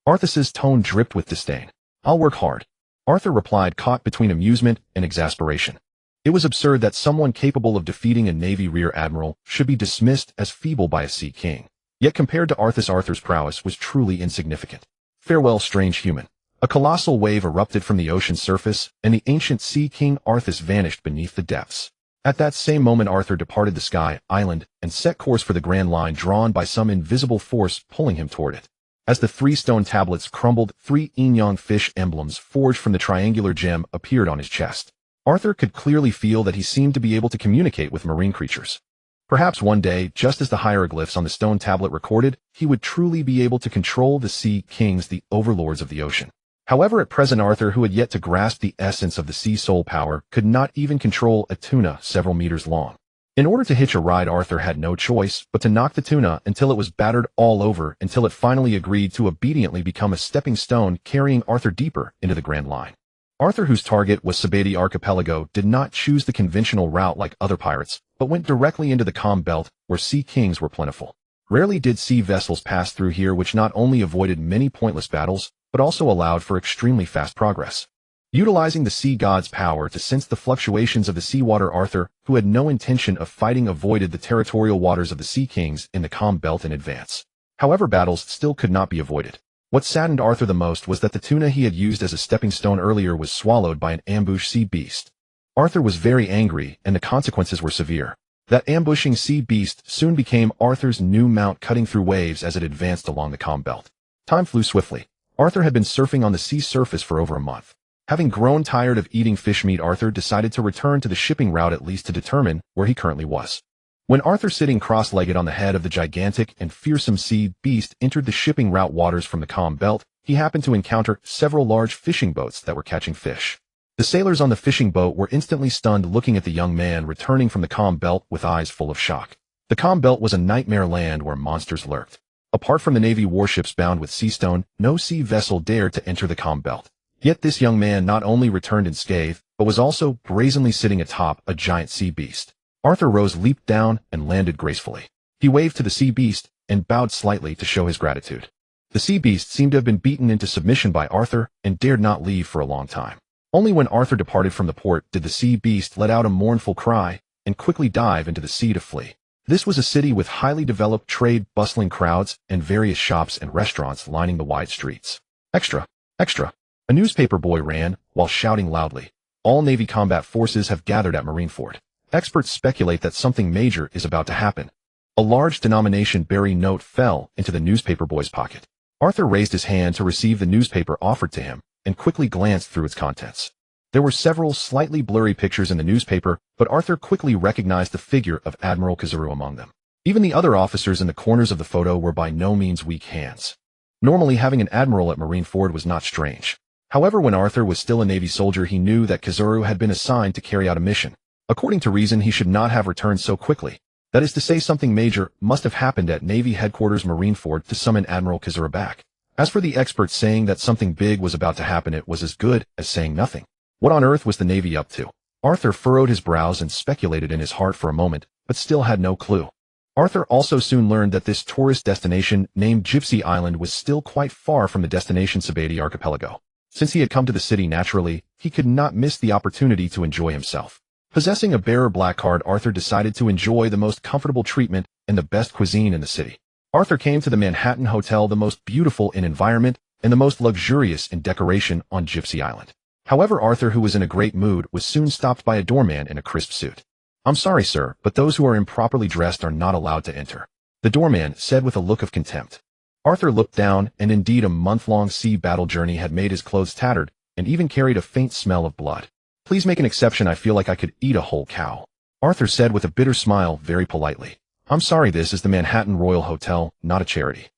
Arthas's tone dripped with disdain. I'll work hard. Arthur replied, caught between amusement and exasperation. It was absurd that someone capable of defeating a Navy rear admiral should be dismissed as feeble by a Sea King. Yet compared to Arthur's prowess was truly insignificant. Farewell, strange human. A colossal wave erupted from the ocean's surface, and the ancient Sea King Arthas vanished beneath the depths. At that same moment Arthur departed the sky island and set course for the grand line drawn by some invisible force pulling him toward it. As the three stone tablets crumbled, three yin-yang fish emblems forged from the triangular gem appeared on his chest. Arthur could clearly feel that he seemed to be able to communicate with marine creatures. Perhaps one day, just as the hieroglyphs on the stone tablet recorded, he would truly be able to control the Sea Kings, the overlords of the ocean. However, at present Arthur, who had yet to grasp the essence of the sea soul power, could not even control a tuna several meters long. In order to hitch a ride, Arthur had no choice but to knock the tuna until it was battered all over, until it finally agreed to obediently become a stepping stone, carrying Arthur deeper into the grand line. Arthur, whose target was Sabeti Archipelago, did not choose the conventional route like other pirates, but went directly into the calm belt, where Sea Kings were plentiful. Rarely did sea vessels pass through here, which not only avoided many pointless battles, but also allowed for extremely fast progress. Utilizing the sea god's power to sense the fluctuations of the seawater, Arthur, who had no intention of fighting, avoided the territorial waters of the Sea Kings in the calm belt in advance. However, battles still could not be avoided. What saddened Arthur the most was that the tuna he had used as a stepping stone earlier was swallowed by an ambushed sea beast. Arthur was very angry, and the consequences were severe. That ambushing sea beast soon became Arthur's new mount, cutting through waves as it advanced along the calm belt. Time flew swiftly. Arthur had been surfing on the sea surface for over a month. Having grown tired of eating fish meat, Arthur decided to return to the shipping route, at least to determine where he currently was. When Arthur, sitting cross-legged on the head of the gigantic and fearsome sea beast, entered the shipping route waters from the calm belt, he happened to encounter several large fishing boats that were catching fish. The sailors on the fishing boat were instantly stunned, looking at the young man returning from the calm belt with eyes full of shock. The calm belt was a nightmare land where monsters lurked. Apart from the Navy warships bound with seastone, no sea vessel dared to enter the calm belt. Yet this young man not only returned unscathed, but was also brazenly sitting atop a giant sea beast. Arthur rose, leaped down, and landed gracefully. He waved to the sea beast and bowed slightly to show his gratitude. The sea beast seemed to have been beaten into submission by Arthur and dared not leave for a long time. Only when Arthur departed from the port did the sea beast let out a mournful cry and quickly dive into the sea to flee. This was a city with highly developed trade, bustling crowds, and various shops and restaurants lining the wide streets. Extra! Extra! A newspaper boy ran, while shouting loudly. All Navy combat forces have gathered at Marineford. Experts speculate that something major is about to happen. A large denomination Berry note fell into the newspaper boy's pocket. Arthur raised his hand to receive the newspaper offered to him, and quickly glanced through its contents. There were several slightly blurry pictures in the newspaper, but Arthur quickly recognized the figure of Admiral Kazuru among them. Even the other officers in the corners of the photo were by no means weak hands. Normally, having an admiral at Marineford was not strange. However, when Arthur was still a Navy soldier, he knew that Kazuru had been assigned to carry out a mission. According to reason, he should not have returned so quickly. That is to say, something major must have happened at Navy headquarters Marineford to summon Admiral Kazuru back. As for the experts saying that something big was about to happen, it was as good as saying nothing. What on earth was the Navy up to? Arthur furrowed his brows and speculated in his heart for a moment, but still had no clue. Arthur also soon learned that this tourist destination named Gypsy Island was still quite far from the destination Sabati Archipelago. Since he had come to the city naturally, he could not miss the opportunity to enjoy himself. Possessing a bearer black card, Arthur decided to enjoy the most comfortable treatment and the best cuisine in the city. Arthur came to the Manhattan Hotel, the most beautiful in environment and the most luxurious in decoration on Gypsy Island. However, Arthur, who was in a great mood, was soon stopped by a doorman in a crisp suit. "I'm sorry, sir, but those who are improperly dressed are not allowed to enter," the doorman said with a look of contempt. Arthur looked down, and indeed a month-long sea battle journey had made his clothes tattered and even carried a faint smell of blood. "Please make an exception. I feel like I could eat a whole cow," Arthur said with a bitter smile, very politely. "I'm sorry, this is the Manhattan Royal Hotel, not a charity."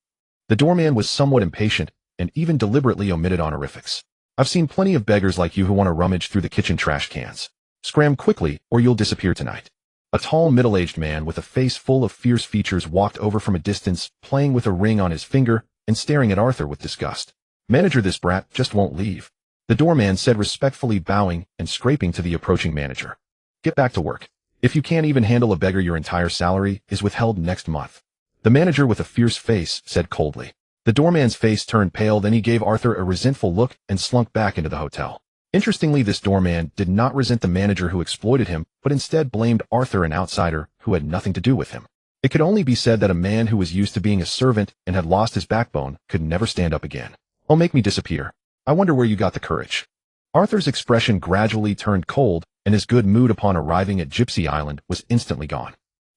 The doorman was somewhat impatient and even deliberately omitted honorifics. "I've seen plenty of beggars like you who want to rummage through the kitchen trash cans. Scram quickly, or you'll disappear tonight." A tall, middle-aged man with a face full of fierce features walked over from a distance, playing with a ring on his finger and staring at Arthur with disgust. "Manager, this brat just won't leave," the doorman said, respectfully bowing and scraping to the approaching manager. "Get back to work. If you can't even handle a beggar, your entire salary is withheld next month," the manager with a fierce face said coldly. The doorman's face turned pale, then he gave Arthur a resentful look and slunk back into the hotel. Interestingly, this doorman did not resent the manager who exploited him, but instead blamed Arthur, an outsider who had nothing to do with him. It could only be said that a man who was used to being a servant and had lost his backbone could never stand up again. "Oh, make me disappear. I wonder where you got the courage." Arthur's expression gradually turned cold, and his good mood upon arriving at Gypsy Island was instantly gone.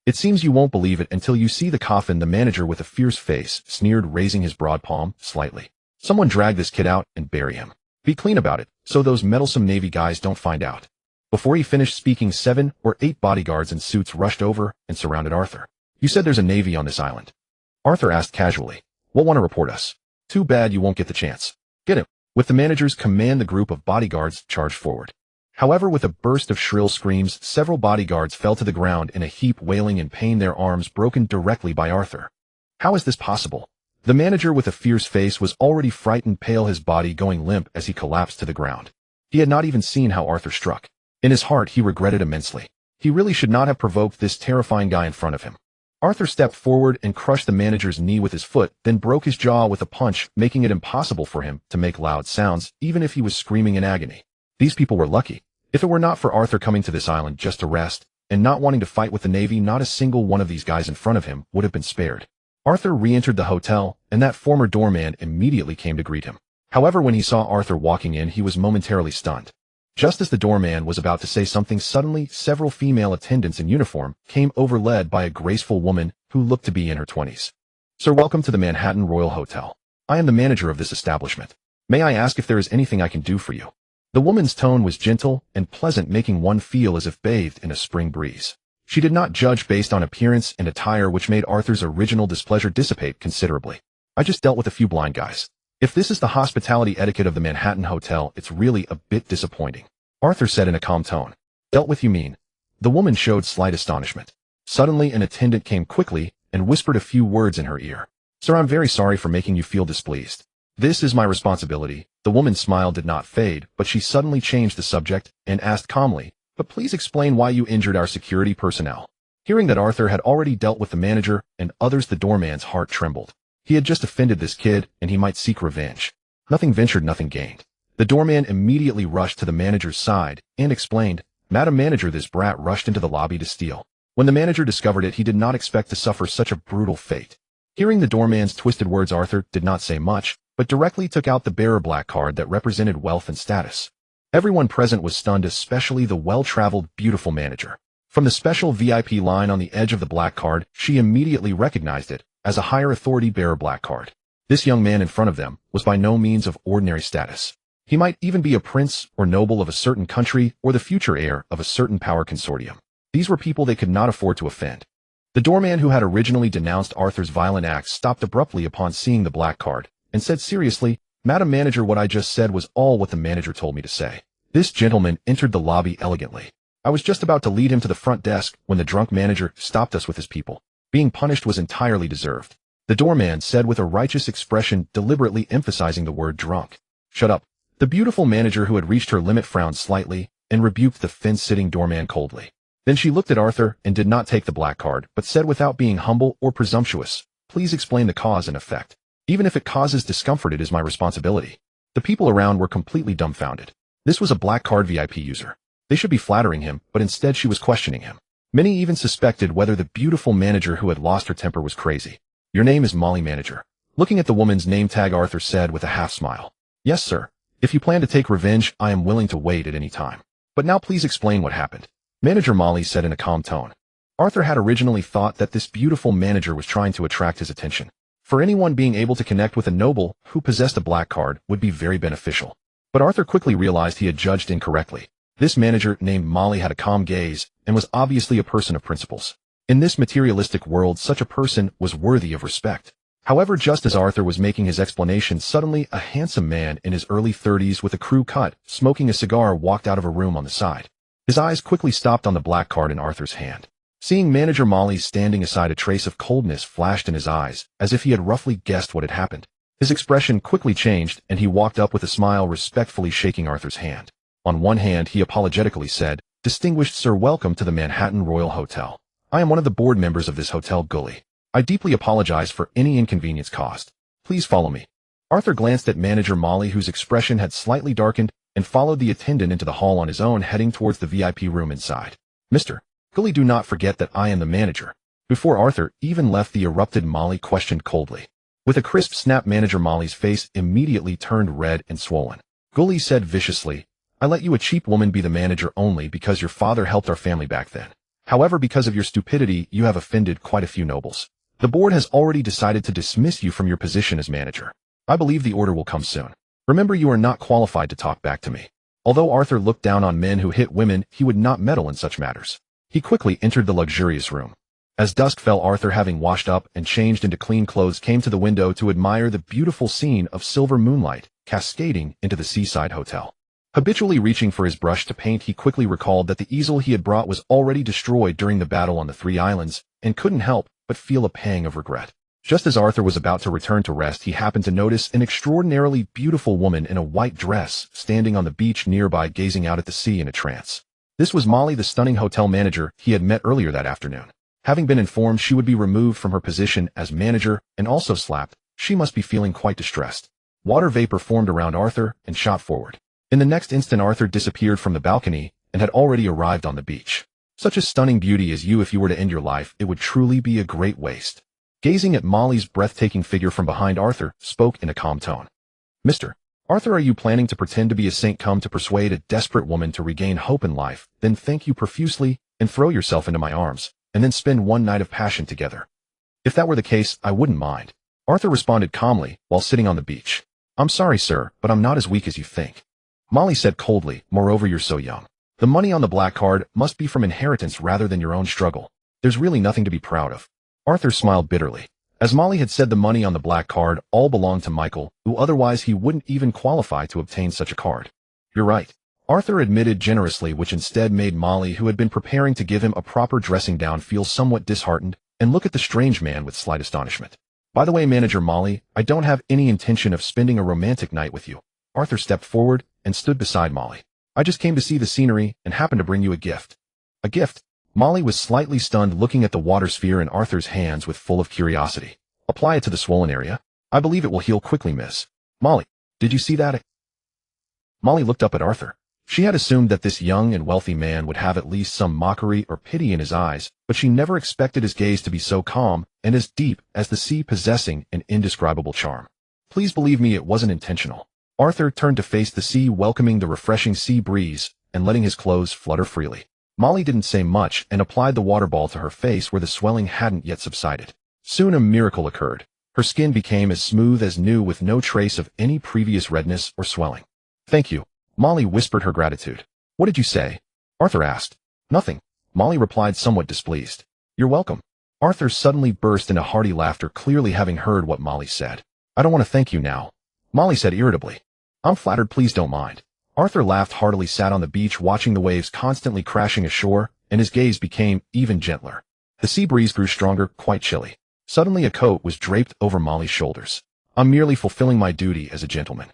"It seems you won't believe it until you see the coffin," the manager with a fierce face sneered, raising his broad palm slightly. "Someone drag this kid out and bury him. Be clean about it, so those meddlesome Navy guys don't find out." Before he finished speaking, 7 or 8 bodyguards in suits rushed over and surrounded Arthur. "You said there's a Navy on this island?" Arthur asked casually. "We'll want to report us." "Too bad you won't get the chance. Get him." With the manager's command, the group of bodyguards charged forward. However, with a burst of shrill screams, several bodyguards fell to the ground in a heap, wailing in pain, their arms broken directly by Arthur. "How is this possible?" The manager with a fierce face was already frightened, pale, his body going limp as he collapsed to the ground. He had not even seen how Arthur struck. In his heart, he regretted immensely. He really should not have provoked this terrifying guy in front of him. Arthur stepped forward and crushed the manager's knee with his foot, then broke his jaw with a punch, making it impossible for him to make loud sounds, even if he was screaming in agony. These people were lucky. If it were not for Arthur coming to this island just to rest, and not wanting to fight with the Navy, not a single one of these guys in front of him would have been spared. Arthur re-entered the hotel, and that former doorman immediately came to greet him. However, when he saw Arthur walking in, he was momentarily stunned. Just as the doorman was about to say something, suddenly several female attendants in uniform came over, led by a graceful woman who looked to be in her 20s. "Sir, welcome to the Manhattan Royal Hotel. I am the manager of this establishment. May I ask if there is anything I can do for you?" The woman's tone was gentle and pleasant, making one feel as if bathed in a spring breeze. She did not judge based on appearance and attire, which made Arthur's original displeasure dissipate considerably. "I just dealt with a few blind guys. If this is the hospitality etiquette of the Manhattan Hotel, it's really a bit disappointing," Arthur said in a calm tone. "Dealt with, you mean?" The woman showed slight astonishment. Suddenly, an attendant came quickly and whispered a few words in her ear. "Sir, I'm very sorry for making you feel displeased. This is my responsibility." The woman's smile did not fade, but she suddenly changed the subject and asked calmly, "But please explain why you injured our security personnel." Hearing that Arthur had already dealt with the manager and others, the doorman's heart trembled. He had just offended this kid, and he might seek revenge. Nothing ventured, nothing gained. The doorman immediately rushed to the manager's side and explained, "Madam Manager, this brat rushed into the lobby to steal." When the manager discovered it, he did not expect to suffer such a brutal fate. Hearing the doorman's twisted words, Arthur did not say much, but directly took out the bearer black card that represented wealth and status. Everyone present was stunned, especially the well-traveled, beautiful manager. From the special VIP line on the edge of the black card, she immediately recognized it as a higher authority bearer black card. This young man in front of them was by no means of ordinary status. He might even be a prince or noble of a certain country or the future heir of a certain power consortium. These were people they could not afford to offend. The doorman who had originally denounced Arthur's violent acts stopped abruptly upon seeing the black card and said seriously, "Madam Manager, what I just said was all what the manager told me to say." This gentleman entered the lobby elegantly. I was just about to lead him to the front desk when the drunk manager stopped us with his people. Being punished was entirely deserved. The doorman said with a righteous expression, deliberately emphasizing the word drunk. "Shut up." The beautiful manager who had reached her limit frowned slightly and rebuked the fence-sitting doorman coldly. Then she looked at Arthur and did not take the black card, but said without being humble or presumptuous, "Please explain the cause and effect. Even if it causes discomfort, it is my responsibility." The people around were completely dumbfounded. This was a black card VIP user. They should be flattering him, but instead she was questioning him. Many even suspected whether the beautiful manager who had lost her temper was crazy. "Your name is Molly, Manager." Looking at the woman's name tag, Arthur said with a half smile, "Yes, sir. If you plan to take revenge, I am willing to wait at any time. But now please explain what happened." Manager Molly said in a calm tone. Arthur had originally thought that this beautiful manager was trying to attract his attention. For anyone, being able to connect with a noble who possessed a black card would be very beneficial. But Arthur quickly realized he had judged incorrectly. This manager named Molly had a calm gaze and was obviously a person of principles. In this materialistic world, such a person was worthy of respect. However, just as Arthur was making his explanation, suddenly a handsome man in his early 30s with a crew cut, smoking a cigar, walked out of a room on the side. His eyes quickly stopped on the black card in Arthur's hand. Seeing Manager Molly standing aside, a trace of coldness flashed in his eyes, as if he had roughly guessed what had happened. His expression quickly changed, and he walked up with a smile, respectfully shaking Arthur's hand. On one hand, he apologetically said, "Distinguished sir, welcome to the Manhattan Royal Hotel. I am one of the board members of this hotel, Gully. I deeply apologize for any inconvenience caused. Please follow me." Arthur glanced at Manager Molly, whose expression had slightly darkened, and followed the attendant into the hall on his own, heading towards the VIP room inside. "Mr. Gully, do not forget that I am the manager." Before Arthur even left, the erupted Molly questioned coldly. With a crisp snap, Manager Molly's face immediately turned red and swollen. Gully said viciously, "I let you, a cheap woman, be the manager only because your father helped our family back then. However, because of your stupidity, you have offended quite a few nobles. The board has already decided to dismiss you from your position as manager. I believe the order will come soon. Remember, you are not qualified to talk back to me." Although Arthur looked down on men who hit women, he would not meddle in such matters. He quickly entered the luxurious room. As dusk fell, Arthur, having washed up and changed into clean clothes, came to the window to admire the beautiful scene of silver moonlight cascading into the seaside hotel. Habitually reaching for his brush to paint, he quickly recalled that the easel he had brought was already destroyed during the battle on the Three Islands, and couldn't help but feel a pang of regret. Just as Arthur was about to return to rest, he happened to notice an extraordinarily beautiful woman in a white dress standing on the beach nearby, gazing out at the sea in a trance. This was Molly, the stunning hotel manager he had met earlier that afternoon. Having been informed she would be removed from her position as manager and also slapped, she must be feeling quite distressed. Water vapor formed around Arthur and shot forward. In the next instant, Arthur disappeared from the balcony and had already arrived on the beach. Such a stunning beauty as you, if you were to end your life, it would truly be a great waste. Gazing at Molly's breathtaking figure from behind, Arthur spoke in a calm tone. "Mr. Arthur, are you planning to pretend to be a saint, come to persuade a desperate woman to regain hope in life, then thank you profusely and throw yourself into my arms, and then spend one night of passion together?" "If that were the case, I wouldn't mind," Arthur responded calmly while sitting on the beach. "I'm sorry, sir, but I'm not as weak as you think," Molly said coldly. "Moreover, you're so young. The money on the black card must be from inheritance rather than your own struggle. There's really nothing to be proud of." Arthur smiled bitterly. As Molly had said, the money on the black card all belonged to Michael, who otherwise he wouldn't even qualify to obtain such a card. "You're right," Arthur admitted generously, which instead made Molly, who had been preparing to give him a proper dressing down, feel somewhat disheartened and look at the strange man with slight astonishment. "By the way, Manager Molly, I don't have any intention of spending a romantic night with you." Arthur stepped forward and stood beside Molly. "I just came to see the scenery and happened to bring you a gift." "A gift?" Molly was slightly stunned, looking at the water sphere in Arthur's hands with full of curiosity. Apply it to the swollen area. I believe it will heal quickly, miss. Molly, did you see that? Molly looked up at Arthur. She had assumed that this young and wealthy man would have at least some mockery or pity in his eyes, but she never expected his gaze to be so calm and as deep as the sea, possessing an indescribable charm. Please believe me, it wasn't intentional. Arthur turned to face the sea, welcoming the refreshing sea breeze and letting his clothes flutter freely. Molly didn't say much and applied the water ball to her face where the swelling hadn't yet subsided. Soon a miracle occurred. Her skin became as smooth as new with no trace of any previous redness or swelling. Thank you. Molly whispered her gratitude. What did you say? Arthur asked. Nothing. Molly replied, somewhat displeased. You're welcome. Arthur suddenly burst into hearty laughter, clearly having heard what Molly said. I don't want to thank you now, Molly said irritably. I'm flattered, please don't mind. Arthur laughed heartily, sat on the beach watching the waves constantly crashing ashore, and his gaze became even gentler. The sea breeze grew stronger, quite chilly. Suddenly a coat was draped over Molly's shoulders. I'm merely fulfilling my duty as a gentleman.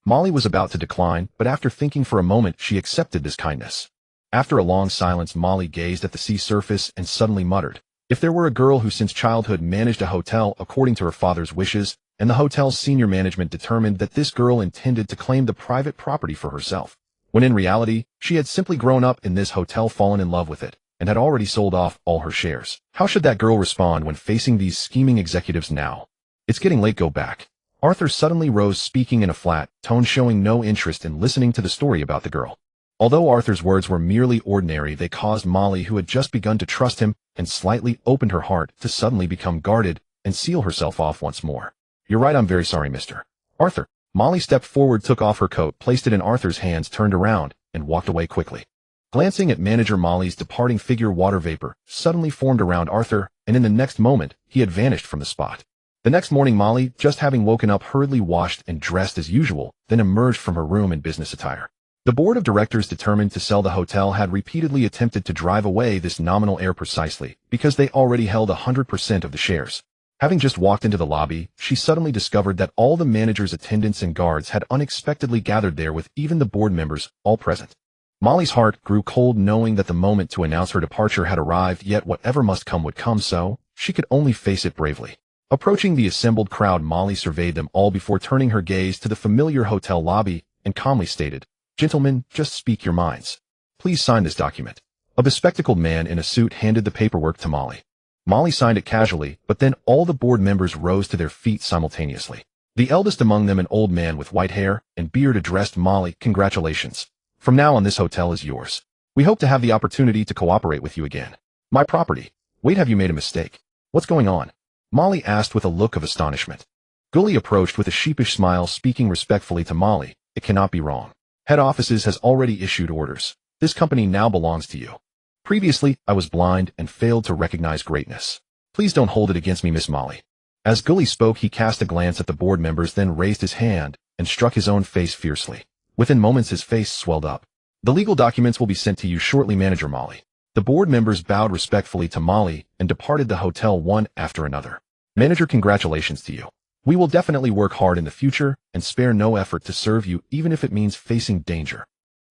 Molly was about to decline, but after thinking for a moment, she accepted this kindness. After a long silence, Molly gazed at the sea surface and suddenly muttered, if there were a girl who since childhood managed a hotel according to her father's wishes, and the hotel's senior management determined that this girl intended to claim the private property for herself, when in reality, she had simply grown up in this hotel, fallen in love with it, and had already sold off all her shares. How should that girl respond when facing these scheming executives now? It's getting late, go back. Arthur suddenly rose, speaking in a flat tone, showing no interest in listening to the story about the girl. Although Arthur's words were merely ordinary, they caused Molly, who had just begun to trust him and slightly opened her heart, to suddenly become guarded and seal herself off once more. You're right, I'm very sorry, Mr. Arthur. Molly stepped forward, took off her coat, placed it in Arthur's hands, turned around, and walked away quickly. Glancing at manager Molly's departing figure, water vapor suddenly formed around Arthur, and in the next moment, he had vanished from the spot. The next morning, Molly, just having woken up, hurriedly washed and dressed as usual, then emerged from her room in business attire. The board of directors, determined to sell the hotel, had repeatedly attempted to drive away this nominal heir precisely because they already held 100% of the shares. Having just walked into the lobby, she suddenly discovered that all the manager's attendants and guards had unexpectedly gathered there, with even the board members all present. Molly's heart grew cold, knowing that the moment to announce her departure had arrived, yet whatever must come would come, so she could only face it bravely. Approaching the assembled crowd, Molly surveyed them all before turning her gaze to the familiar hotel lobby and calmly stated, Gentlemen, just speak your minds. Please sign this document. A bespectacled man in a suit handed the paperwork to Molly. Molly signed it casually, but then all the board members rose to their feet simultaneously. The eldest among them, an old man with white hair and beard, addressed Molly. Congratulations. From now on, this hotel is yours. We hope to have the opportunity to cooperate with you again. My property. Wait, have you made a mistake? What's going on? Molly asked with a look of astonishment. Gully approached with a sheepish smile, speaking respectfully to Molly. It cannot be wrong. Head offices has already issued orders. This company now belongs to you. Previously, I was blind and failed to recognize greatness. Please don't hold it against me, Miss Molly. As Gully spoke, he cast a glance at the board members, then raised his hand and struck his own face fiercely. Within moments, his face swelled up. The legal documents will be sent to you shortly, Manager Molly. The board members bowed respectfully to Molly and departed the hotel one after another. Manager, congratulations to you. We will definitely work hard in the future and spare no effort to serve you, even if it means facing danger.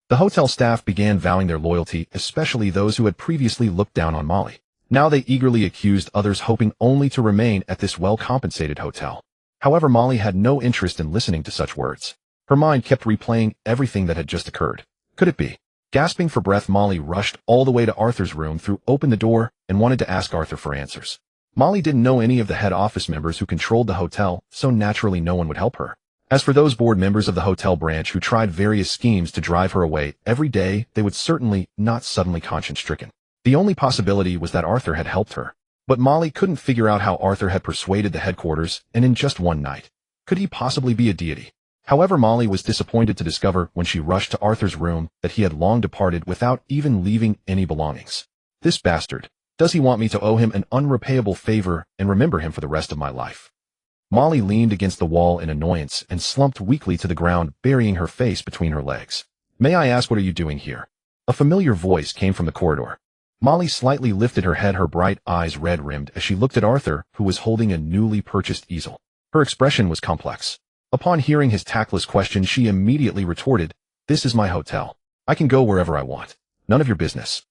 The hotel staff began vowing their loyalty, especially those who had previously looked down on Molly. Now they eagerly accused others, hoping only to remain at this well-compensated hotel. However, Molly had no interest in listening to such words. Her mind kept replaying everything that had just occurred. Could it be? Gasping for breath, Molly rushed all the way to Arthur's room, threw open the door, and wanted to ask Arthur for answers. Molly didn't know any of the head office members who controlled the hotel, so naturally no one would help her. As for those board members of the hotel branch who tried various schemes to drive her away every day, they would certainly not suddenly conscience-stricken. The only possibility was that Arthur had helped her. But Molly couldn't figure out how Arthur had persuaded the headquarters, and in just one night. Could he possibly be a deity? However, Molly was disappointed to discover when she rushed to Arthur's room that he had long departed without even leaving any belongings. This bastard. Does he want me to owe him an unrepayable favor and remember him for the rest of my life? Molly leaned against the wall in annoyance and slumped weakly to the ground, burying her face between her legs. May I ask, what are you doing here? A familiar voice came from the corridor. Molly slightly lifted her head, her bright eyes red-rimmed, as she looked at Arthur, who was holding a newly purchased easel. Her expression was complex. Upon hearing his tactless question, she immediately retorted, This is my hotel. I can go wherever I want. None of your business.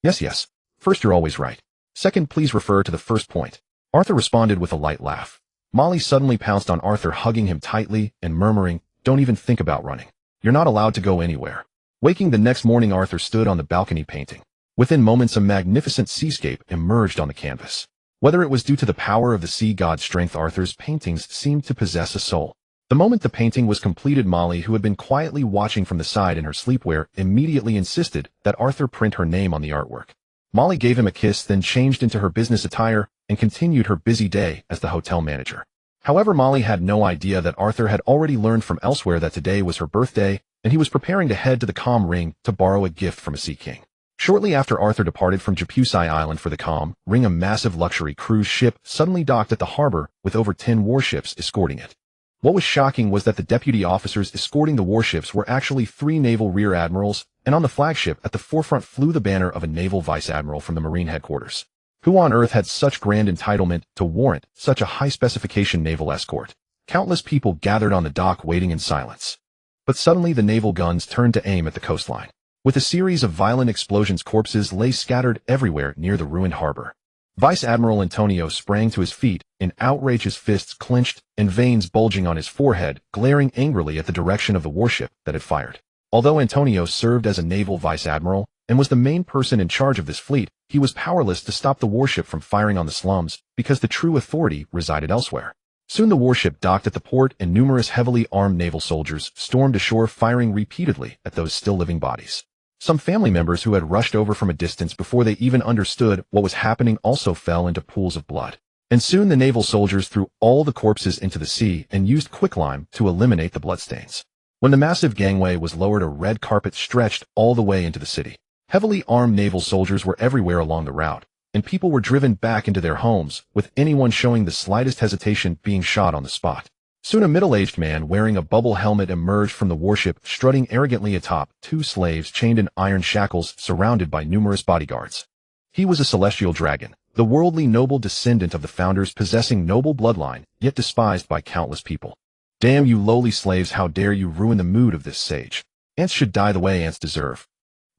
Yes. First, you're always right. Second, please refer to the first point. Arthur responded with a light laugh. Molly suddenly pounced on Arthur, hugging him tightly and murmuring, "Don't even think about running. You're not allowed to go anywhere." Waking the next morning, Arthur stood on the balcony painting. Within moments, a magnificent seascape emerged on the canvas. Whether it was due to the power of the sea god's strength, Arthur's paintings seemed to possess a soul. The moment the painting was completed, Molly, who had been quietly watching from the side in her sleepwear, immediately insisted that Arthur print her name on the artwork. Molly gave him a kiss, then changed into her business attire and continued her busy day as the hotel manager. However, Molly had no idea that Arthur had already learned from elsewhere that today was her birthday, and he was preparing to head to the Calm Ring to borrow a gift from a sea king. Shortly after Arthur departed from Japusai Island for the Calm Ring, a massive luxury cruise ship suddenly docked at the harbor with over 10 warships escorting it. What was shocking was that the deputy officers escorting the warships were actually 3 naval rear admirals, and on the flagship at the forefront flew the banner of a naval vice admiral from the Marine headquarters. Who on earth had such grand entitlement to warrant such a high-specification naval escort? Countless people gathered on the dock waiting in silence. But suddenly the naval guns turned to aim at the coastline. With a series of violent explosions, corpses lay scattered everywhere near the ruined harbor. Vice Admiral Antonio sprang to his feet, in outrage, his fists clenched and veins bulging on his forehead, glaring angrily at the direction of the warship that had fired. Although Antonio served as a naval vice admiral and was the main person in charge of this fleet, he was powerless to stop the warship from firing on the slums because the true authority resided elsewhere. Soon the warship docked at the port and numerous heavily armed naval soldiers stormed ashore, firing repeatedly at those still living bodies. Some family members who had rushed over from a distance before they even understood what was happening also fell into pools of blood. And soon the naval soldiers threw all the corpses into the sea and used quicklime to eliminate the bloodstains. When the massive gangway was lowered, a red carpet stretched all the way into the city. Heavily armed naval soldiers were everywhere along the route, and people were driven back into their homes, with anyone showing the slightest hesitation being shot on the spot. Soon a middle-aged man wearing a bubble helmet emerged from the warship, strutting arrogantly atop 2 slaves chained in iron shackles, surrounded by numerous bodyguards. He was a celestial dragon, the worldly noble descendant of the founders, possessing noble bloodline, yet despised by countless people. "Damn you lowly slaves, how dare you ruin the mood of this sage? Ants should die the way ants deserve."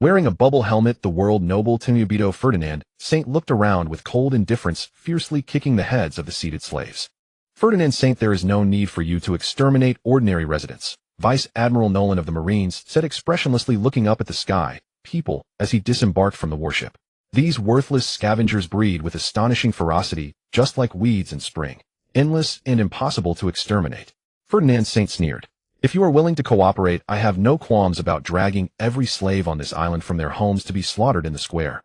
Wearing a bubble helmet, the world noble unbeatable Ferdinand Saint looked around with cold indifference, fiercely kicking the heads of the seated slaves. "Ferdinand Saint, there is no need for you to exterminate ordinary residents," Vice Admiral Nolan of the Marines said, expressionlessly looking up at the sky people as he disembarked from the warship. "These worthless scavengers breed with astonishing ferocity, just like weeds in spring, endless and impossible to exterminate." Ferdinand Saint sneered. "If you are willing to cooperate, I have no qualms about dragging every slave on this island from their homes to be slaughtered in the square."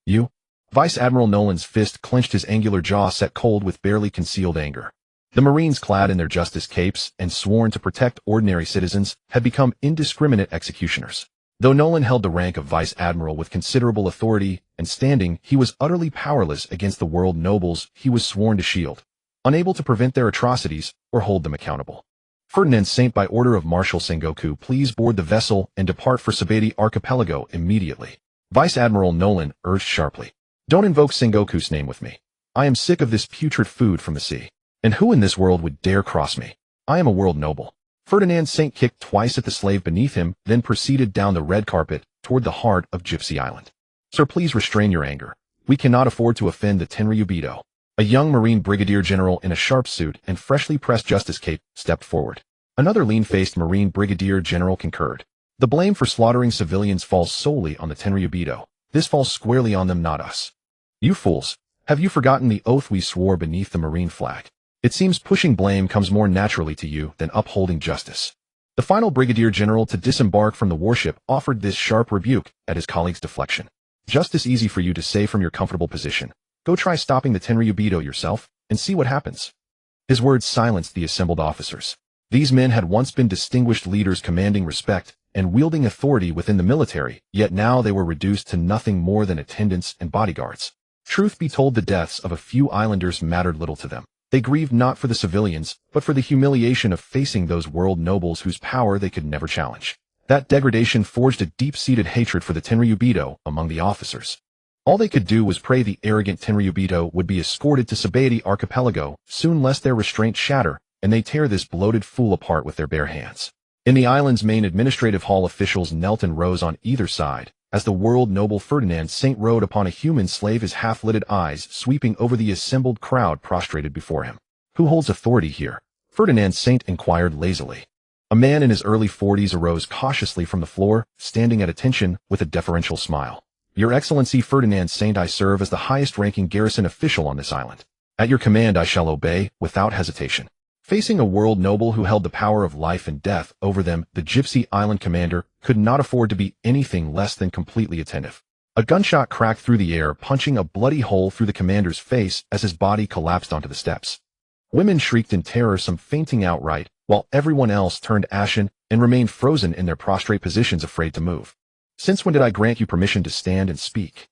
"You?" Vice Admiral Nolan's fist clenched, his angular jaw set cold with barely concealed anger. The Marines, clad in their justice capes and sworn to protect ordinary citizens, had become indiscriminate executioners. Though Nolan held the rank of vice admiral with considerable authority and standing, he was utterly powerless against the world nobles he was sworn to shield, unable to prevent their atrocities or hold them accountable. "Ferdinand Saint, by order of Marshal Sengoku, please board the vessel and depart for Sabeti Archipelago immediately," Vice Admiral Nolan urged sharply. "Don't invoke Sengoku's name with me. I am sick of this putrid food from the sea. And who in this world would dare cross me? I am a world noble." Ferdinand Saint kicked twice at the slave beneath him, then proceeded down the red carpet toward the heart of Gypsy Island. "Sir, please restrain your anger. We cannot afford to offend the Tenryubido." A young Marine brigadier general in a sharp suit and freshly pressed justice cape stepped forward. Another lean-faced Marine brigadier general concurred. "The blame for slaughtering civilians falls solely on the Tenryubido. This falls squarely on them, not us." "You fools! Have you forgotten the oath we swore beneath the Marine flag? It seems pushing blame comes more naturally to you than upholding justice." The final brigadier general to disembark from the warship offered this sharp rebuke at his colleague's deflection. "Justice easy for you to say from your comfortable position. Go try stopping the Tenryubido yourself and see what happens." His words silenced the assembled officers. These men had once been distinguished leaders, commanding respect and wielding authority within the military, yet now they were reduced to nothing more than attendants and bodyguards. Truth be told, the deaths of a few islanders mattered little to them. They grieved not for the civilians, but for the humiliation of facing those world nobles whose power they could never challenge. That degradation forged a deep-seated hatred for the Tenryubido among the officers. All they could do was pray the arrogant Tenryubido would be escorted to Sabeti Archipelago soon, lest their restraint shatter and they tear this bloated fool apart with their bare hands. In the island's main administrative hall, officials knelt in rows on either side, as the world noble Ferdinand Saint rode upon a human slave, his half-lidded eyes sweeping over the assembled crowd prostrated before him. Who holds authority here? Ferdinand Saint inquired lazily. A man in his early 40s arose cautiously from the floor, standing at attention with a deferential smile. Your Excellency Ferdinand Saint, I serve as the highest-ranking garrison official on this island. At your command I shall obey, without hesitation. Facing a world noble who held the power of life and death over them, the Gypsy Island commander could not afford to be anything less than completely attentive. A gunshot cracked through the air, punching a bloody hole through the commander's face as his body collapsed onto the steps. Women shrieked in terror, some fainting outright, while everyone else turned ashen and remained frozen in their prostrate positions, afraid to move. Since when did I grant you permission to stand and speak?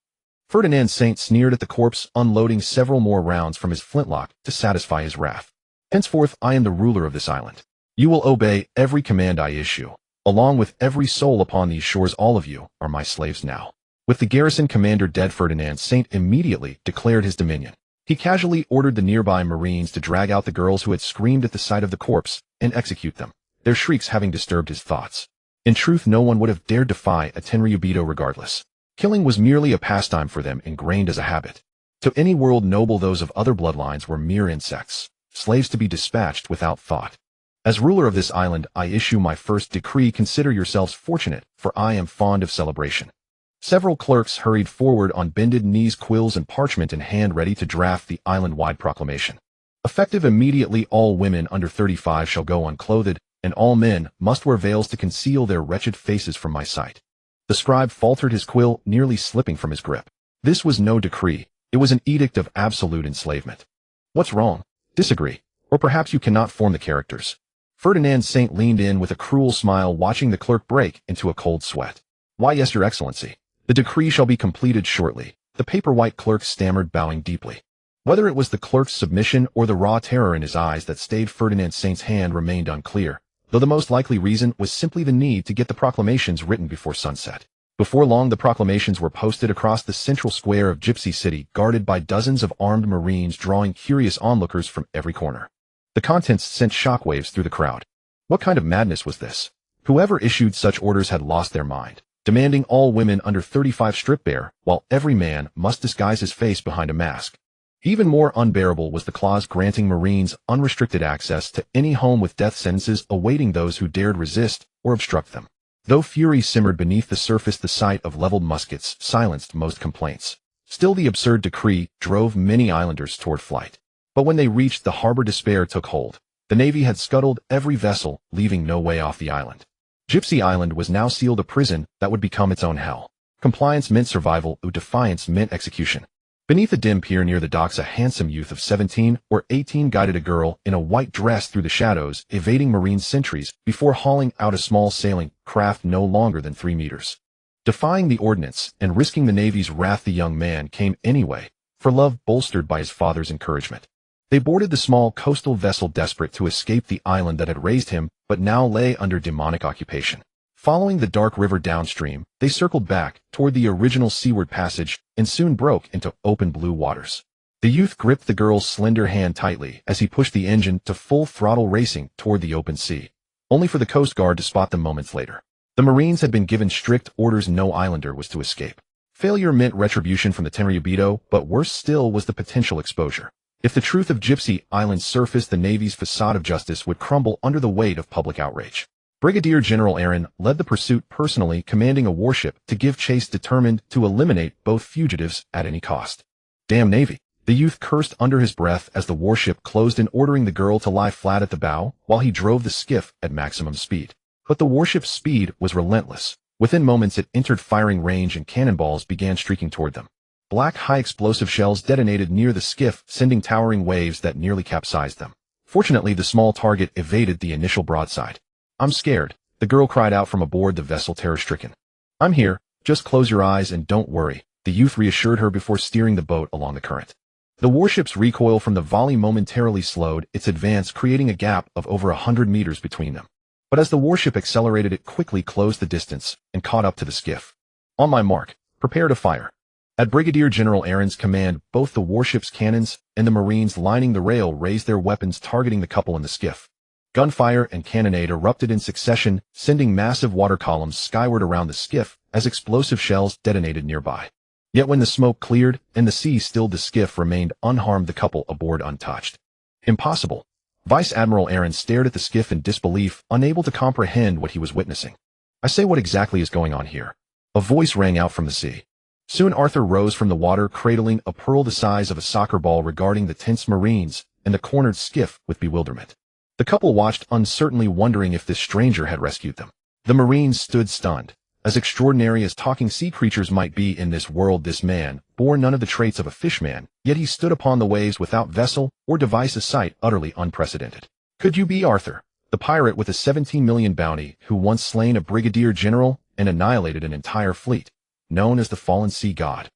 Ferdinand Saint sneered at the corpse, unloading several more rounds from his flintlock to satisfy his wrath. Henceforth I am the ruler of this island. You will obey every command I issue. Along with every soul upon these shores, all of you are my slaves now. With the garrison commander dead, Ferdinand Saint immediately declared his dominion. He casually ordered the nearby Marines to drag out the girls who had screamed at the sight of the corpse and execute them, their shrieks having disturbed his thoughts. In truth, no one would have dared defy a Tenryubito regardless. Killing was merely a pastime for them, ingrained as a habit. To any world noble, those of other bloodlines were mere insects, slaves to be dispatched without thought. As ruler of this island, I issue my first decree. Consider yourselves fortunate, for I am fond of celebration. Several clerks hurried forward on bended knees, quills and parchment in hand, ready to draft the island-wide proclamation. Effective immediately, all women under 35 shall go unclothed, and all men must wear veils to conceal their wretched faces from my sight. The scribe faltered, his quill nearly slipping from his grip. This was no decree. It was an edict of absolute enslavement. What's wrong? Disagree. Or perhaps you cannot form the characters. Ferdinand Saint leaned in with a cruel smile, watching the clerk break into a cold sweat. Why, yes, Your Excellency. The decree shall be completed shortly, the paper-white clerk stammered, bowing deeply. Whether it was the clerk's submission or the raw terror in his eyes that stayed Ferdinand Saint's hand remained unclear, though the most likely reason was simply the need to get the proclamations written before sunset. Before long, the proclamations were posted across the central square of Gypsy City, guarded by dozens of armed Marines, drawing curious onlookers from every corner. The contents sent shockwaves through the crowd. What kind of madness was this? Whoever issued such orders had lost their mind, demanding all women under 35 strip bare, while every man must disguise his face behind a mask. Even more unbearable was the clause granting Marines unrestricted access to any home, with death sentences awaiting those who dared resist or obstruct them. Though fury simmered beneath the surface, the sight of leveled muskets silenced most complaints. Still, the absurd decree drove many islanders toward flight. But when they reached the harbor, despair took hold. The Navy had scuttled every vessel, leaving no way off the island. Gypsy Island was now sealed, a prison that would become its own hell. Compliance meant survival, defiance meant execution. Beneath a dim pier near the docks, a handsome youth of 17 or 18 guided a girl in a white dress through the shadows, evading Marine sentries before hauling out a small sailing craft no longer than 3 meters. Defying the ordinance and risking the Navy's wrath, the young man came anyway, for love, bolstered by his father's encouragement. They boarded the small coastal vessel, desperate to escape the island that had raised him, but now lay under demonic occupation. Following the dark river downstream, they circled back toward the original seaward passage and soon broke into open blue waters. The youth gripped the girl's slender hand tightly as he pushed the engine to full throttle, racing toward the open sea, only for the Coast Guard to spot them moments later. The Marines had been given strict orders: no islander was to escape. Failure meant retribution from the Tenryubito, but worse still was the potential exposure. If the truth of Gypsy Island surfaced, the Navy's facade of justice would crumble under the weight of public outrage. Brigadier General Aaron led the pursuit, personally commanding a warship to give chase, determined to eliminate both fugitives at any cost. Damn Navy! The youth cursed under his breath as the warship closed in, ordering the girl to lie flat at the bow while he drove the skiff at maximum speed. But the warship's speed was relentless. Within moments it entered firing range and cannonballs began streaking toward them. Black high-explosive shells detonated near the skiff, sending towering waves that nearly capsized them. Fortunately, the small target evaded the initial broadside. I'm scared, the girl cried out from aboard the vessel, terror-stricken. I'm here, just close your eyes and don't worry, the youth reassured her before steering the boat along the current. The warship's recoil from the volley momentarily slowed its advance, creating a gap of over 100 meters between them. But as the warship accelerated, it quickly closed the distance and caught up to the skiff. On my mark, prepare to fire. At Brigadier General Aaron's command, both the warship's cannons and the Marines lining the rail raised their weapons, targeting the couple in the skiff. Gunfire and cannonade erupted in succession, sending massive water columns skyward around the skiff as explosive shells detonated nearby. Yet when the smoke cleared and the sea stilled, the skiff remained unharmed, the couple aboard untouched. Impossible. Vice Admiral Aaron stared at the skiff in disbelief, unable to comprehend what he was witnessing. I say, what exactly is going on here? A voice rang out from the sea. Soon Arthur rose from the water, cradling a pearl the size of a soccer ball, regarding the tense Marines and the cornered skiff with bewilderment. The couple watched uncertainly, wondering if this stranger had rescued them. The Marines stood stunned. As extraordinary as talking sea creatures might be in this world, this man bore none of the traits of a fishman, yet he stood upon the waves without vessel or device, a sight utterly unprecedented. Could you be Arthur, the pirate with a 17 million bounty, who once slain a brigadier general and annihilated an entire fleet, known as the fallen sea god?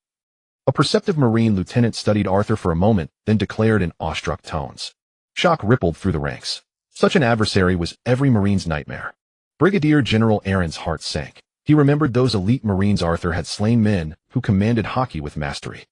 A perceptive Marine lieutenant studied Arthur for a moment, then declared in awestruck tones. Shock rippled through the ranks. Such an adversary was every Marine's nightmare. Brigadier General Aaron's heart sank. He remembered those elite Marines Arthur had slain, men who commanded hockey with mastery.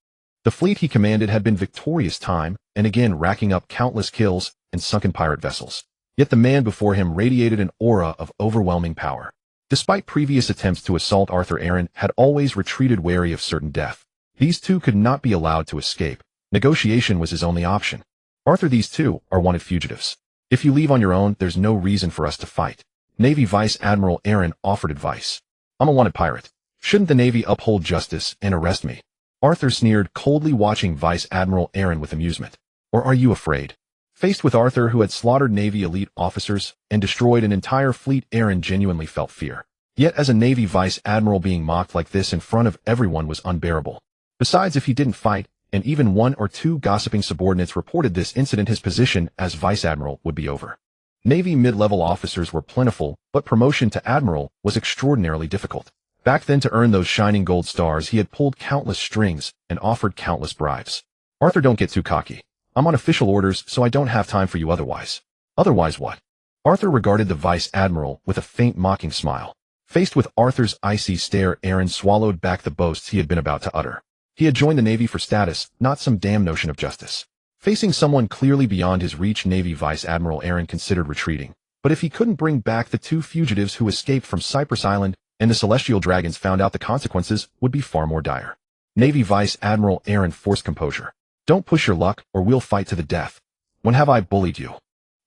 The fleet he commanded had been victorious time and again, racking up countless kills and sunken pirate vessels. Yet the man before him radiated an aura of overwhelming power. Despite previous attempts to assault Arthur, Aaron had always retreated, wary of certain death. These two could not be allowed to escape. Negotiation was his only option. Arthur, these two are wanted fugitives. If you leave on your own, there's no reason for us to fight. Navy Vice Admiral Aaron offered advice. I'm a wanted pirate. Shouldn't the Navy uphold justice and arrest me? Arthur sneered, coldly watching Vice Admiral Aaron with amusement. Or are you afraid? Faced with Arthur, who had slaughtered Navy elite officers and destroyed an entire fleet, Aaron genuinely felt fear. Yet as a Navy Vice Admiral, being mocked like this in front of everyone was unbearable. Besides, if he didn't fight, and even one or two gossiping subordinates reported this incident, his position as Vice Admiral would be over. Navy mid-level officers were plentiful, but promotion to Admiral was extraordinarily difficult. Back then, to earn those shining gold stars, he had pulled countless strings and offered countless bribes. Arthur, don't get too cocky. I'm on official orders, so I don't have time for you otherwise. Otherwise what? Arthur regarded the Vice Admiral with a faint mocking smile. Faced with Arthur's icy stare, Aaron swallowed back the boasts he had been about to utter. He had joined the Navy for status, not some damn notion of justice. Facing someone clearly beyond his reach, Navy Vice Admiral Aaron considered retreating. But if he couldn't bring back the two fugitives who escaped from Cypress Island, and the Celestial Dragons found out, the consequences would be far more dire. Navy Vice Admiral Aaron forced composure. Don't push your luck, or we'll fight to the death. When have I bullied you?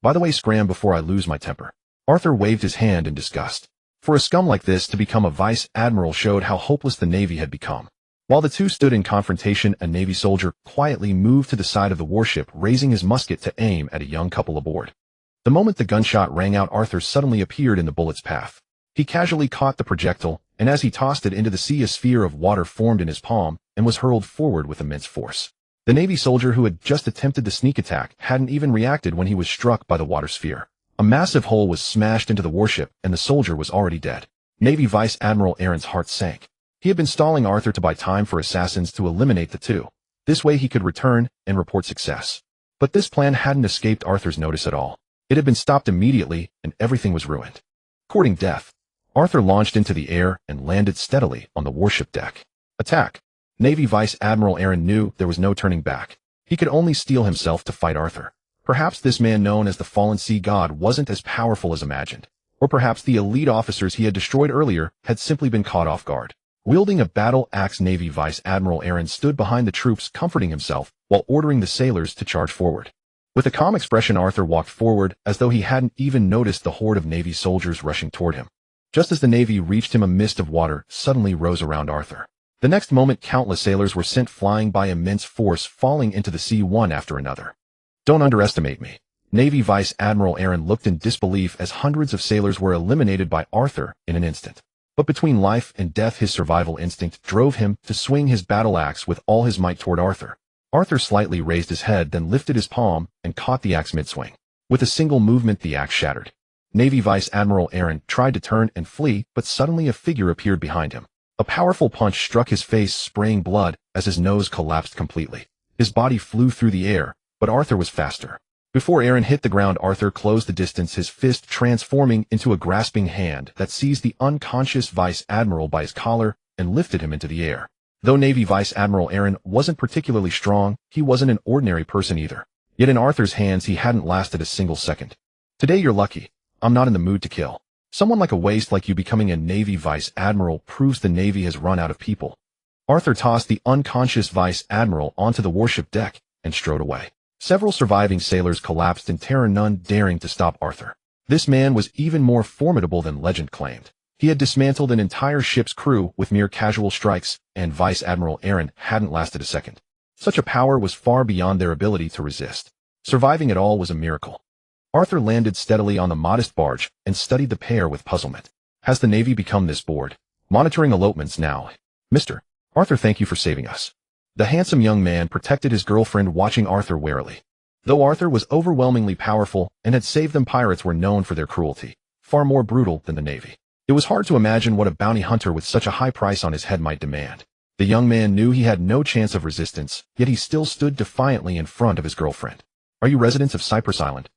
By the way, scram before I lose my temper. Arthur waved his hand in disgust. For a scum like this to become a Vice Admiral showed how hopeless the Navy had become. While the two stood in confrontation, a Navy soldier quietly moved to the side of the warship, raising his musket to aim at a young couple aboard. The moment the gunshot rang out, Arthur suddenly appeared in the bullet's path. He casually caught the projectile, and as he tossed it into the sea, a sphere of water formed in his palm and was hurled forward with immense force. The Navy soldier who had just attempted the sneak attack hadn't even reacted when he was struck by the water sphere. A massive hole was smashed into the warship, and the soldier was already dead. Navy Vice Admiral Aaron's heart sank. He had been stalling Arthur to buy time for assassins to eliminate the two. This way he could return and report success. But this plan hadn't escaped Arthur's notice at all. It had been stopped immediately, and everything was ruined. Courting death, Arthur launched into the air and landed steadily on the warship deck. Attack! Navy Vice Admiral Aaron knew there was no turning back. He could only steel himself to fight Arthur. Perhaps this man known as the Fallen Sea God wasn't as powerful as imagined. Or perhaps the elite officers he had destroyed earlier had simply been caught off guard. Wielding a battle axe, Navy Vice Admiral Aaron stood behind the troops, comforting himself while ordering the sailors to charge forward. With a calm expression, Arthur walked forward as though he hadn't even noticed the horde of Navy soldiers rushing toward him. Just as the Navy reached him, a mist of water suddenly rose around Arthur. The next moment, countless sailors were sent flying by immense force, falling into the sea one after another. Don't underestimate me. Navy Vice Admiral Aaron looked in disbelief as hundreds of sailors were eliminated by Arthur in an instant. But between life and death, his survival instinct drove him to swing his battle axe with all his might toward Arthur. Arthur slightly raised his head, then lifted his palm and caught the axe mid-swing. With a single movement, the axe shattered. Navy Vice Admiral Aaron tried to turn and flee, but suddenly a figure appeared behind him. A powerful punch struck his face, spraying blood as his nose collapsed completely. His body flew through the air, but Arthur was faster. Before Aaron hit the ground, Arthur closed the distance, his fist transforming into a grasping hand that seized the unconscious Vice Admiral by his collar and lifted him into the air. Though Navy Vice Admiral Aaron wasn't particularly strong, he wasn't an ordinary person either. Yet in Arthur's hands, he hadn't lasted a single second. Today you're lucky. I'm not in the mood to kill. Someone like a waste like you becoming a Navy Vice Admiral proves the Navy has run out of people. Arthur tossed the unconscious Vice Admiral onto the warship deck and strode away. Several surviving sailors collapsed in terror, none daring to stop Arthur. This man was even more formidable than legend claimed. He had dismantled an entire ship's crew with mere casual strikes, and Vice Admiral Aaron hadn't lasted a second. Such a power was far beyond their ability to resist. Surviving it all was a miracle. Arthur landed steadily on the modest barge and studied the pair with puzzlement. Has the Navy become this bored? Monitoring elopements now. Mr. Arthur, thank you for saving us. The handsome young man protected his girlfriend, watching Arthur warily. Though Arthur was overwhelmingly powerful and had saved them, pirates were known for their cruelty, far more brutal than the Navy. It was hard to imagine what a bounty hunter with such a high price on his head might demand. The young man knew he had no chance of resistance, yet he still stood defiantly in front of his girlfriend. Are you residents of Cypress Island?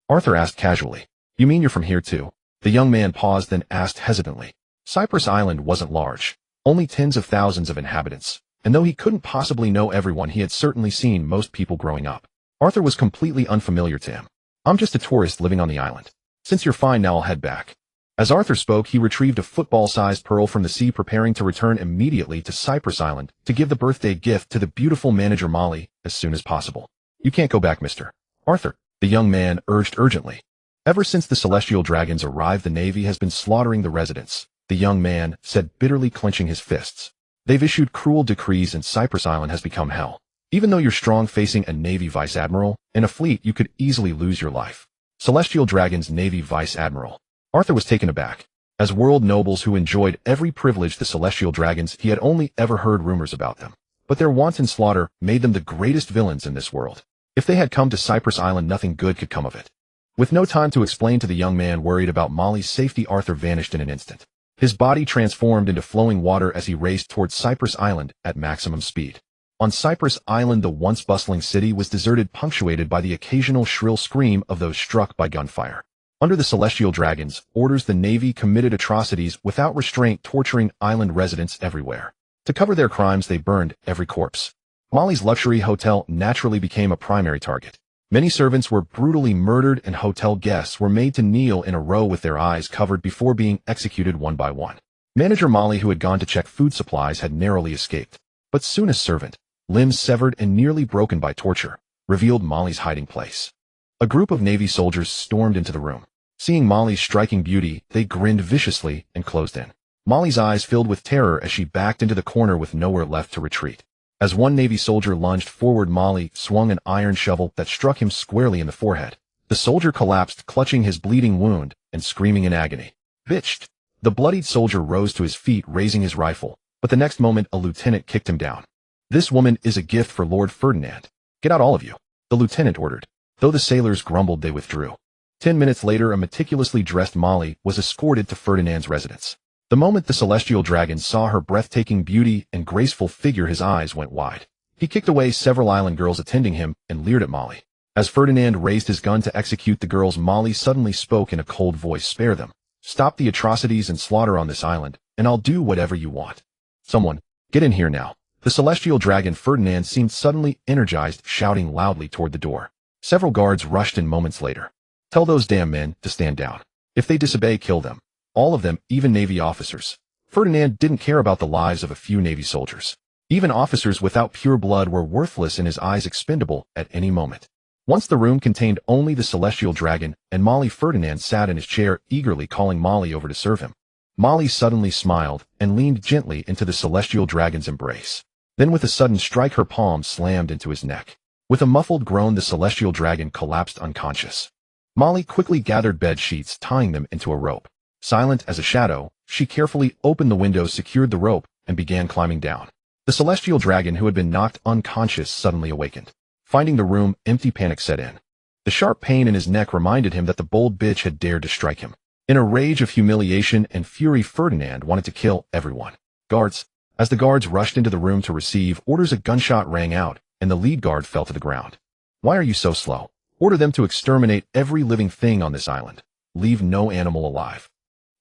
Arthur asked casually. You mean you're from here too? The young man paused, then asked hesitantly. Cypress Island wasn't large, only tens of thousands of inhabitants, and though he couldn't possibly know everyone, he had certainly seen most people growing up. Arthur was completely unfamiliar to him. I'm just a tourist living on the island. Since you're fine now, I'll head back. As Arthur spoke, he retrieved a football-sized pearl from the sea, preparing to return immediately to Cypress Island to give the birthday gift to the beautiful manager Molly as soon as possible. You can't go back, Mr. Arthur, the young man urged urgently. Ever since the Celestial Dragons arrived, the Navy has been slaughtering the residents, the young man said, bitterly clenching his fists. They've issued cruel decrees and Cypress Island has become hell. Even though you're strong, facing a Navy Vice Admiral and a fleet, you could easily lose your life. Celestial Dragons Navy Vice Admiral. Arthur was taken aback. As world nobles who enjoyed every privilege, the Celestial Dragons, he had only ever heard rumors about them. But their wanton slaughter made them the greatest villains in this world. If they had come to Cypress Island, nothing good could come of it. With no time to explain to the young man worried about Molly's safety, Arthur vanished in an instant. His body transformed into flowing water as he raced towards Cypress Island at maximum speed. On Cypress Island, the once bustling city was deserted, punctuated by the occasional shrill scream of those struck by gunfire. Under the Celestial Dragons' orders, the Navy committed atrocities without restraint, torturing island residents everywhere. To cover their crimes, they burned every corpse. Molly's luxury hotel naturally became a primary target. Many servants were brutally murdered and hotel guests were made to kneel in a row with their eyes covered before being executed one by one. Manager Molly, who had gone to check food supplies, had narrowly escaped. But soon a servant, limbs severed and nearly broken by torture, revealed Molly's hiding place. A group of Navy soldiers stormed into the room. Seeing Molly's striking beauty, they grinned viciously and closed in. Molly's eyes filled with terror as she backed into the corner with nowhere left to retreat. As one Navy soldier lunged forward, Molly swung an iron shovel that struck him squarely in the forehead. The soldier collapsed, clutching his bleeding wound and screaming in agony. Bitched! The bloodied soldier rose to his feet, raising his rifle, but the next moment a lieutenant kicked him down. This woman is a gift for Lord Ferdinand. Get out, all of you, the lieutenant ordered. Though the sailors grumbled, they withdrew. 10 minutes later, a meticulously dressed Molly was escorted to Ferdinand's residence. The moment the Celestial Dragon saw her breathtaking beauty and graceful figure, his eyes went wide. He kicked away several island girls attending him and leered at Molly. As Ferdinand raised his gun to execute the girls, Molly suddenly spoke in a cold voice. Spare them. Stop the atrocities and slaughter on this island, and I'll do whatever you want. Someone, get in here now. The Celestial Dragon Ferdinand seemed suddenly energized, shouting loudly toward the door. Several guards rushed in moments later. Tell those damn men to stand down. If they disobey, kill them. All of them, even Navy officers. Ferdinand didn't care about the lives of a few Navy soldiers. Even officers without pure blood were worthless in his eyes, expendable at any moment. Once the room contained only the Celestial Dragon and Molly, Ferdinand sat in his chair, eagerly calling Molly over to serve him. Molly suddenly smiled and leaned gently into the Celestial Dragon's embrace. Then with a sudden strike, her palm slammed into his neck. With a muffled groan, the Celestial Dragon collapsed unconscious. Molly quickly gathered bed sheets, tying them into a rope. Silent as a shadow, she carefully opened the window, secured the rope, and began climbing down. The Celestial Dragon, who had been knocked unconscious, suddenly awakened. Finding the room empty, panic set in. The sharp pain in his neck reminded him that the bold bitch had dared to strike him. In a rage of humiliation and fury, Ferdinand wanted to kill everyone. Guards! As the guards rushed into the room to receive orders, a gunshot rang out, and the lead guard fell to the ground. Why are you so slow? Order them to exterminate every living thing on this island. Leave no animal alive.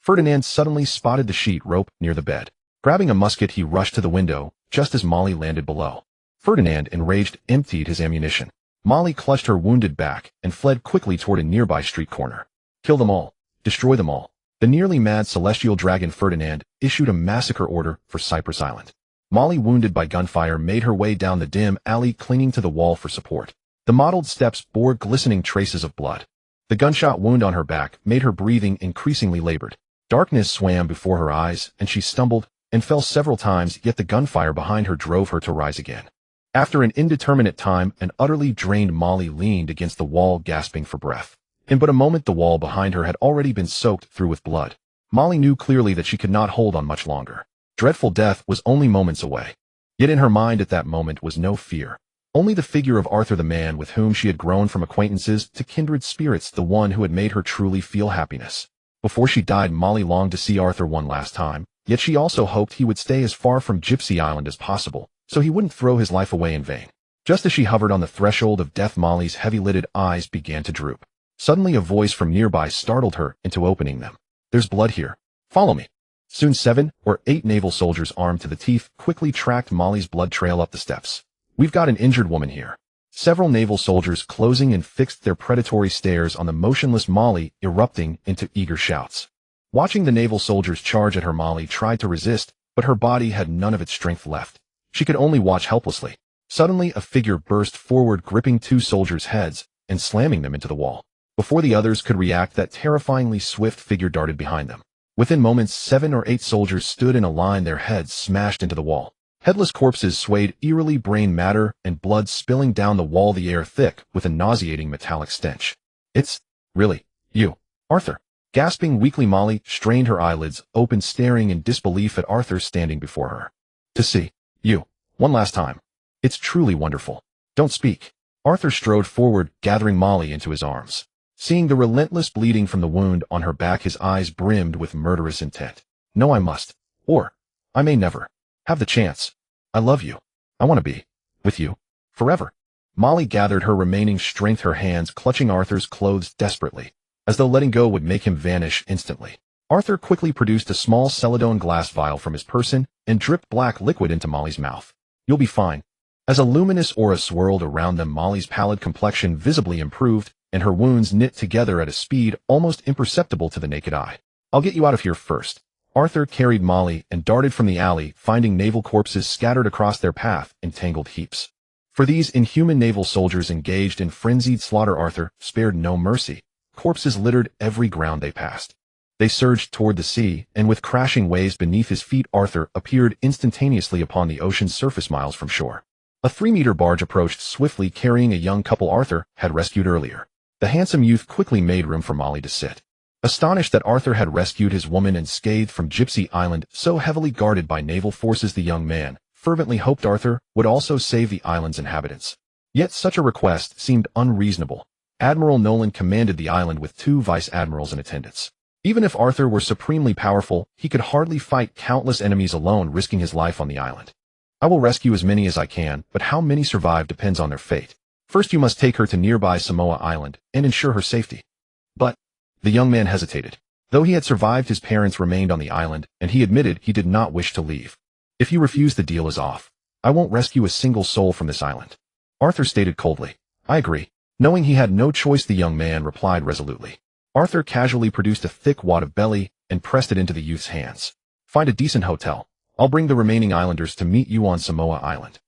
Ferdinand suddenly spotted the sheet rope near the bed. Grabbing a musket, he rushed to the window, just as Molly landed below. Ferdinand, enraged, emptied his ammunition. Molly clutched her wounded back and fled quickly toward a nearby street corner. Kill them all. Destroy them all. The nearly mad Celestial Dragon Ferdinand issued a massacre order for Cypress Island. Molly, wounded by gunfire, made her way down the dim alley, clinging to the wall for support. The mottled steps bore glistening traces of blood. The gunshot wound on her back made her breathing increasingly labored. Darkness swam before her eyes, and she stumbled and fell several times, yet the gunfire behind her drove her to rise again. After an indeterminate time, an utterly drained Molly leaned against the wall, gasping for breath. In but a moment the wall behind her had already been soaked through with blood. Molly knew clearly that she could not hold on much longer. Dreadful death was only moments away. Yet in her mind at that moment was no fear. Only the figure of Arthur, the man with whom she had grown from acquaintances to kindred spirits, the one who had made her truly feel happiness. Before she died, Molly longed to see Arthur one last time, yet she also hoped he would stay as far from Gypsy Island as possible, so he wouldn't throw his life away in vain. Just as she hovered on the threshold of death, Molly's heavy-lidded eyes began to droop. Suddenly a voice from nearby startled her into opening them. "There's blood here. Follow me." Soon 7 or 8 naval soldiers armed to the teeth quickly tracked Molly's blood trail up the steps. "We've got an injured woman here." Several naval soldiers closing in fixed their predatory stares on the motionless Molly, erupting into eager shouts. Watching the naval soldiers charge at her, Molly tried to resist, but her body had none of its strength left. She could only watch helplessly. Suddenly a figure burst forward, gripping 2 soldiers' heads and slamming them into the wall. Before the others could react, that terrifyingly swift figure darted behind them. Within moments, 7 or 8 soldiers stood in a line, their heads smashed into the wall. Headless corpses swayed eerily, brain matter and blood spilling down the wall, the air thick with a nauseating metallic stench. "It's really you, Arthur." Gasping weakly, Molly strained her eyelids open, staring in disbelief at Arthur standing before her. "To see you one last time. It's truly wonderful. Don't speak." Arthur strode forward, gathering Molly into his arms. Seeing the relentless bleeding from the wound on her back, his eyes brimmed with murderous intent. "No, I must. Or I may never have the chance. I love you. I want to be with you forever." Molly gathered her remaining strength, her hands clutching Arthur's clothes desperately, as though letting go would make him vanish instantly. Arthur quickly produced a small celadone glass vial from his person and dripped black liquid into Molly's mouth. "You'll be fine." As a luminous aura swirled around them, Molly's pallid complexion visibly improved, and her wounds knit together at a speed almost imperceptible to the naked eye. "I'll get you out of here first." Arthur carried Molly and darted from the alley, finding naval corpses scattered across their path in tangled heaps. For these inhuman naval soldiers engaged in frenzied slaughter, Arthur spared no mercy. Corpses littered every ground they passed. They surged toward the sea, and with crashing waves beneath his feet, Arthur appeared instantaneously upon the ocean's surface miles from shore. A 3-meter barge approached swiftly, carrying a young couple Arthur had rescued earlier. The handsome youth quickly made room for Molly to sit. Astonished that Arthur had rescued his woman unscathed from Gypsy Island, so heavily guarded by naval forces, the young man fervently hoped Arthur would also save the island's inhabitants. Yet such a request seemed unreasonable. Admiral Nolan commanded the island with 2 vice-admirals in attendance. Even if Arthur were supremely powerful, he could hardly fight countless enemies alone, risking his life on the island. "I will rescue as many as I can, but how many survive depends on their fate. First, you must take her to nearby Samoa Island and ensure her safety." "But..." The young man hesitated. Though he had survived, his parents remained on the island, and he admitted he did not wish to leave. "If you refuse, the deal is off. I won't rescue a single soul from this island." Arthur stated coldly. "I agree." Knowing he had no choice, the young man replied resolutely. Arthur casually produced a thick wad of belly and pressed it into the youth's hands. "Find a decent hotel. I'll bring the remaining islanders to meet you on Samoa Island."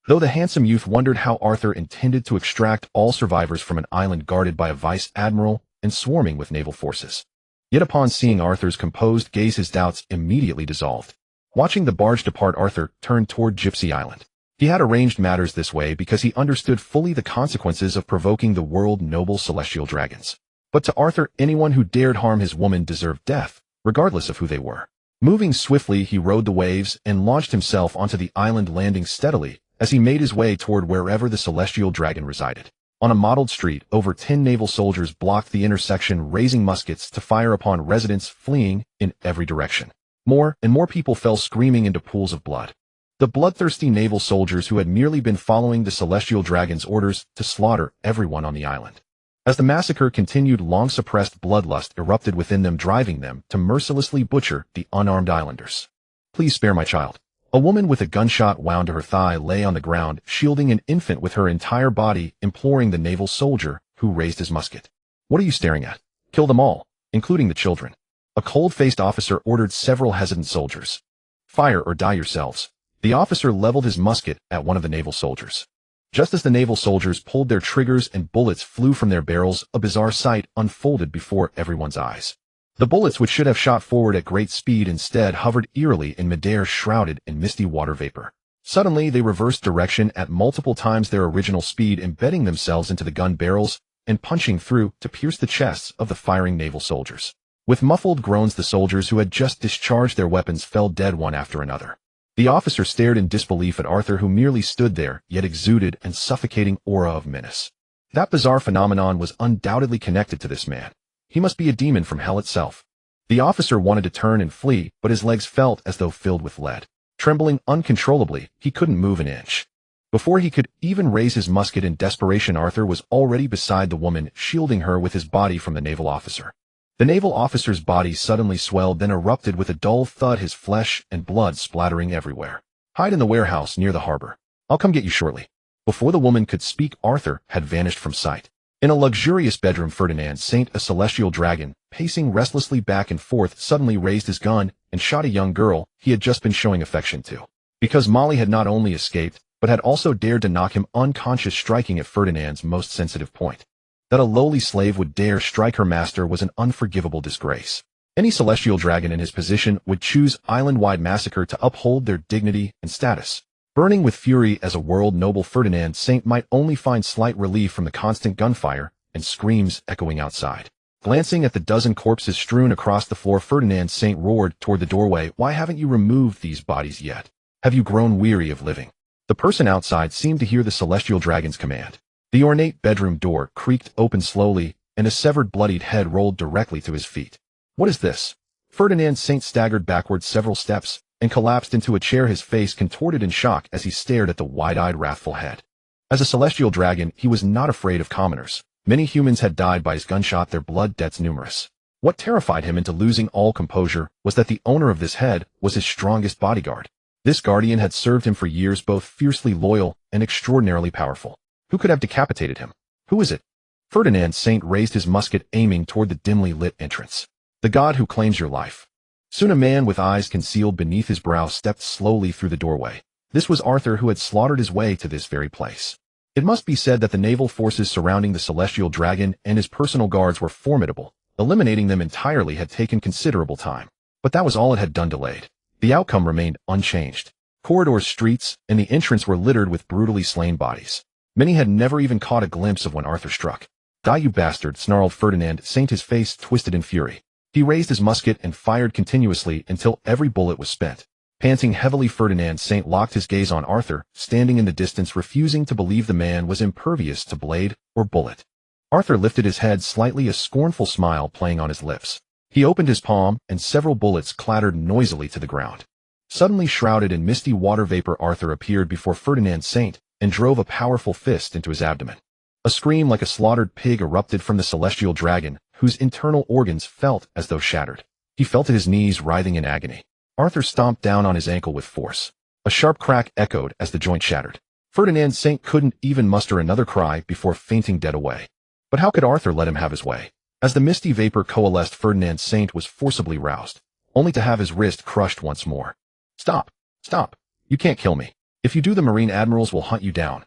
Though the handsome youth wondered how Arthur intended to extract all survivors from an island guarded by a vice-admiral and swarming with naval forces. Yet upon seeing Arthur's composed gaze, his doubts immediately dissolved. Watching the barge depart, Arthur turned toward Gypsy Island. He had arranged matters this way because he understood fully the consequences of provoking the world-noble celestial dragons. But to Arthur, anyone who dared harm his woman deserved death, regardless of who they were. Moving swiftly, he rode the waves and launched himself onto the island, landing steadily as he made his way toward wherever the celestial dragon resided. On a mottled street, over 10 naval soldiers blocked the intersection, raising muskets to fire upon residents fleeing in every direction. More and more people fell screaming into pools of blood. The bloodthirsty naval soldiers who had merely been following the celestial dragon's orders to slaughter everyone on the island. As the massacre continued, long-suppressed bloodlust erupted within them, driving them to mercilessly butcher the unarmed islanders. "Please spare my child." A woman with a gunshot wound to her thigh lay on the ground, shielding an infant with her entire body, imploring the naval soldier who raised his musket. "What are you staring at? Kill them all, including the children." A cold-faced officer ordered several hesitant soldiers. "Fire or die yourselves." The officer leveled his musket at one of the naval soldiers. Just as the naval soldiers pulled their triggers and bullets flew from their barrels, a bizarre sight unfolded before everyone's eyes. The bullets, which should have shot forward at great speed, instead hovered eerily in midair, shrouded in misty water vapor. Suddenly, they reversed direction at multiple times their original speed, embedding themselves into the gun barrels and punching through to pierce the chests of the firing naval soldiers. With muffled groans, the soldiers who had just discharged their weapons fell dead one after another. The officer stared in disbelief at Arthur, who merely stood there, yet exuded an suffocating aura of menace. That bizarre phenomenon was undoubtedly connected to this man. He must be a demon from hell itself. The officer wanted to turn and flee, but his legs felt as though filled with lead. Trembling uncontrollably, he couldn't move an inch. Before he could even raise his musket in desperation, Arthur was already beside the woman, shielding her with his body from the naval officer. The naval officer's body suddenly swelled, then erupted with a dull thud, his flesh and blood splattering everywhere. "Hide in the warehouse near the harbor. I'll come get you shortly." Before the woman could speak, Arthur had vanished from sight. In a luxurious bedroom, Ferdinand Saint, a celestial dragon, pacing restlessly back and forth, suddenly raised his gun and shot a young girl he had just been showing affection to. Because Molly had not only escaped, but had also dared to knock him unconscious, striking at Ferdinand's most sensitive point. That a lowly slave would dare strike her master was an unforgivable disgrace. Any celestial dragon in his position would choose island-wide massacre to uphold their dignity and status. Burning with fury as a world noble, Ferdinand Saint might only find slight relief from the constant gunfire and screams echoing outside. Glancing at the dozen corpses strewn across the floor, Ferdinand Saint roared toward the doorway, "Why haven't you removed these bodies yet? Have you grown weary of living?" The person outside seemed to hear the celestial dragon's command. The ornate bedroom door creaked open slowly, and a severed, bloodied head rolled directly to his feet. "What is this?" Ferdinand Saint staggered backward several steps and collapsed into a chair, his face contorted in shock as he stared at the wide-eyed, wrathful head. As a celestial dragon, he was not afraid of commoners. Many humans had died by his gunshot, their blood debts numerous. What terrified him into losing all composure was that the owner of this head was his strongest bodyguard. This guardian had served him for years, both fiercely loyal and extraordinarily powerful. Who could have decapitated him? Who is it? Ferdinand Saint raised his musket, aiming toward the dimly lit entrance. "The god who claims your life." Soon a man with eyes concealed beneath his brow stepped slowly through the doorway. This was Arthur, who had slaughtered his way to this very place. It must be said that the naval forces surrounding the celestial dragon and his personal guards were formidable. Eliminating them entirely had taken considerable time. But that was all it had done, delayed. The outcome remained unchanged. Corridors, streets, and the entrance were littered with brutally slain bodies. Many had never even caught a glimpse of when Arthur struck. "Die, you bastard," snarled Ferdinand Saint, his face twisted in fury. He raised his musket and fired continuously until every bullet was spent. Panting heavily, Ferdinand Saint locked his gaze on Arthur, standing in the distance, refusing to believe the man was impervious to blade or bullet. Arthur lifted his head slightly, a scornful smile playing on his lips. He opened his palm, and several bullets clattered noisily to the ground. Suddenly shrouded in misty water vapor, Arthur appeared before Ferdinand Saint and drove a powerful fist into his abdomen. A scream like a slaughtered pig erupted from the celestial dragon, whose internal organs felt as though shattered. He fell to his knees, writhing in agony. Arthur stomped down on his ankle with force. A sharp crack echoed as the joint shattered. Ferdinand Saint couldn't even muster another cry before fainting dead away. But how could Arthur let him have his way? As the misty vapor coalesced, Ferdinand Saint was forcibly roused, only to have his wrist crushed once more. "Stop! Stop! You can't kill me. If you do, the Marine admirals will hunt you down.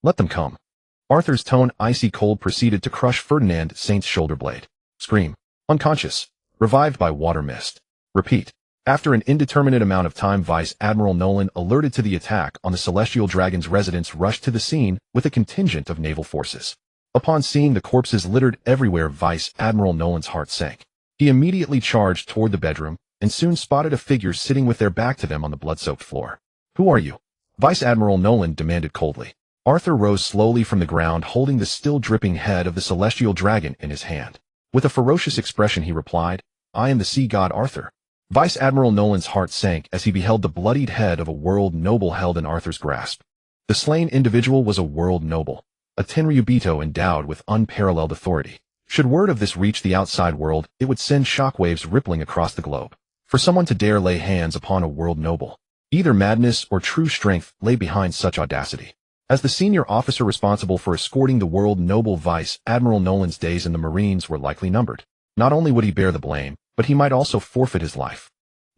Let them come." Arthur's tone, icy cold, proceeded to crush Ferdinand Saint's shoulder blade. Scream. Unconscious. Revived by water mist. Repeat. After an indeterminate amount of time, Vice Admiral Nolan, alerted to the attack on the Celestial Dragon's residence, rushed to the scene with a contingent of naval forces. Upon seeing the corpses littered everywhere, Vice Admiral Nolan's heart sank. He immediately charged toward the bedroom and soon spotted a figure sitting with their back to them on the blood-soaked floor. "Who are you?" Vice Admiral Nolan demanded coldly. Arthur rose slowly from the ground, holding the still dripping head of the celestial dragon in his hand. With a ferocious expression, he replied, "I am the sea god Arthur." Vice Admiral Nolan's heart sank as he beheld the bloodied head of a world noble held in Arthur's grasp. The slain individual was a world noble, a Tenryubito endowed with unparalleled authority. Should word of this reach the outside world, it would send shockwaves rippling across the globe. For someone to dare lay hands upon a world noble, either madness or true strength lay behind such audacity. As the senior officer responsible for escorting the world noble, Vice Admiral Nolan's days in the Marines were likely numbered. Not only would he bear the blame, but he might also forfeit his life.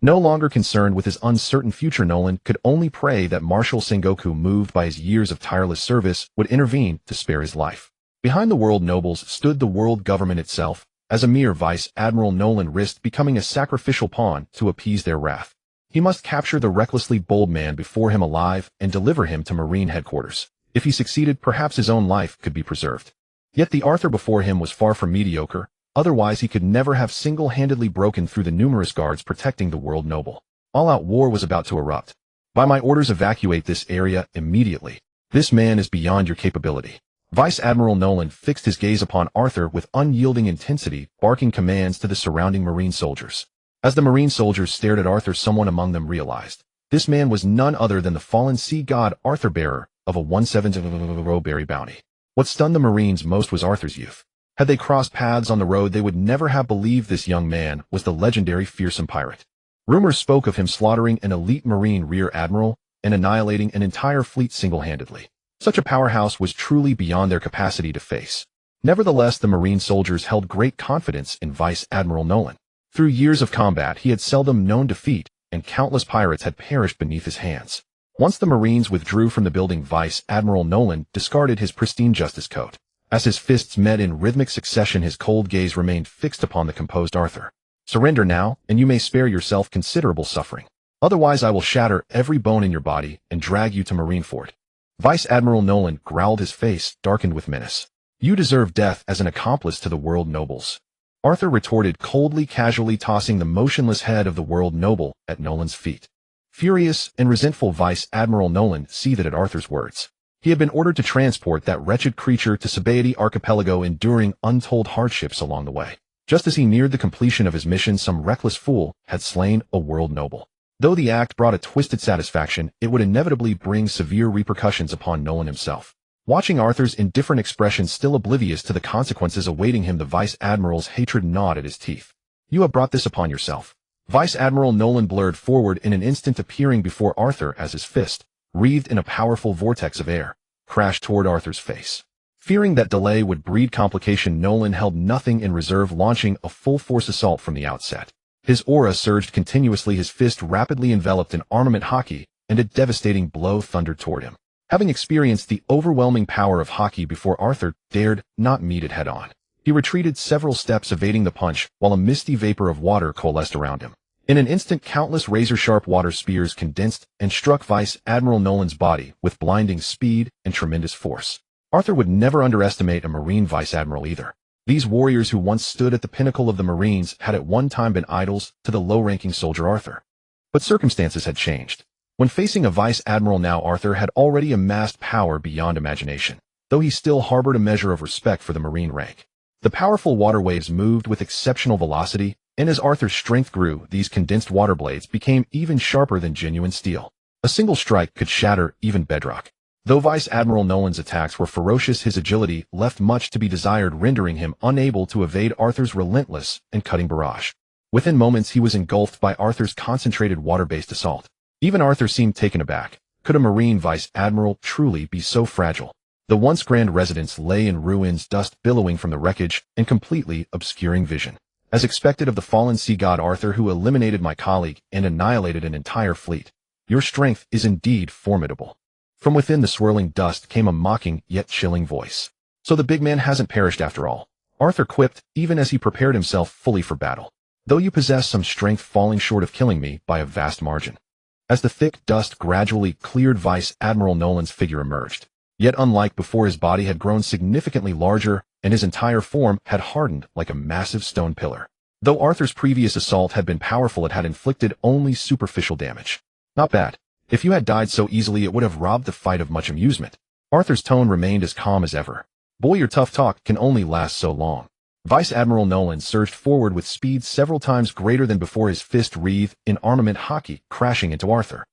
No longer concerned with his uncertain future, Nolan could only pray that Marshal Sengoku, moved by his years of tireless service, would intervene to spare his life. Behind the world nobles stood the world government itself. As a mere Vice Admiral, Nolan risked becoming a sacrificial pawn to appease their wrath. He must capture the recklessly bold man before him alive and deliver him to Marine headquarters. If he succeeded, perhaps his own life could be preserved. Yet the Arthur before him was far from mediocre. Otherwise, he could never have single-handedly broken through the numerous guards protecting the world noble. All-out war was about to erupt. By my orders, evacuate this area immediately. This man is beyond your capability. Vice Admiral Nolan fixed his gaze upon Arthur with unyielding intensity, barking commands to the surrounding Marine soldiers. As the Marine soldiers stared at Arthur, someone among them realized. This man was none other than the fallen sea god Arthur, bearer of a 1/7 berry bounty. What stunned the Marines most was Arthur's youth. Had they crossed paths on the road, they would never have believed this young man was the legendary fearsome pirate. Rumors spoke of him slaughtering an elite Marine rear admiral and annihilating an entire fleet single-handedly. Such a powerhouse was truly beyond their capacity to face. Nevertheless, the Marine soldiers held great confidence in Vice Admiral Nolan. Through years of combat, he had seldom known defeat, and countless pirates had perished beneath his hands. Once the Marines withdrew from the building, Vice Admiral Nolan discarded his pristine justice coat. As his fists met in rhythmic succession, his cold gaze remained fixed upon the composed Arthur. Surrender now, and you may spare yourself considerable suffering. Otherwise, I will shatter every bone in your body and drag you to Marineford. Vice Admiral Nolan growled, his face darkened with menace. You deserve death as an accomplice to the world nobles. Arthur retorted coldly, casually tossing the motionless head of the world noble at Nolan's feet. Furious and resentful, Vice Admiral Nolan seethed at Arthur's words. He had been ordered to transport that wretched creature to Sabaody Archipelago, enduring untold hardships along the way. Just as he neared the completion of his mission, some reckless fool had slain a world noble. Though the act brought a twisted satisfaction, it would inevitably bring severe repercussions upon Nolan himself. Watching Arthur's indifferent expression, still oblivious to the consequences awaiting him, the Vice Admiral's hatred gnawed at his teeth. You have brought this upon yourself. Vice Admiral Nolan blurred forward in an instant, appearing before Arthur as his fist, wreathed in a powerful vortex of air, crashed toward Arthur's face. Fearing that delay would breed complication, Nolan held nothing in reserve, launching a full-force assault from the outset. His aura surged continuously, his fist rapidly enveloped in armament hockey, and a devastating blow thundered toward him. Having experienced the overwhelming power of hockey before, Arthur dared not meet it head-on. He retreated several steps, evading the punch, while a misty vapor of water coalesced around him. In an instant, countless razor-sharp water spears condensed and struck Vice Admiral Nolan's body with blinding speed and tremendous force. Arthur would never underestimate a Marine Vice Admiral either. These warriors, who once stood at the pinnacle of the Marines, had at one time been idols to the low-ranking soldier Arthur. But circumstances had changed. When facing a Vice Admiral now, Arthur had already amassed power beyond imagination, though he still harbored a measure of respect for the Marine rank. The powerful water waves moved with exceptional velocity, and as Arthur's strength grew, these condensed water blades became even sharper than genuine steel. A single strike could shatter even bedrock. Though Vice Admiral Nolan's attacks were ferocious, his agility left much to be desired, rendering him unable to evade Arthur's relentless and cutting barrage. Within moments, he was engulfed by Arthur's concentrated water-based assault. Even Arthur seemed taken aback. Could a Marine Vice Admiral truly be so fragile? The once grand residence lay in ruins, dust billowing from the wreckage and completely obscuring vision. As expected of the fallen sea god Arthur, who eliminated my colleague and annihilated an entire fleet, your strength is indeed formidable. From within the swirling dust came a mocking yet chilling voice. So the big man hasn't perished after all, Arthur quipped, even as he prepared himself fully for battle. Though you possess some strength, falling short of killing me by a vast margin. As the thick dust gradually cleared, Vice Admiral Nolan's figure emerged. Yet unlike before, his body had grown significantly larger, and his entire form had hardened like a massive stone pillar. Though Arthur's previous assault had been powerful, it had inflicted only superficial damage. Not bad. If you had died so easily, it would have robbed the fight of much amusement. Arthur's tone remained as calm as ever. Boy, your tough talk can only last so long. Vice Admiral Nolan surged forward with speed several times greater than before, his fist wreathed in armament hockey, crashing into Arthur.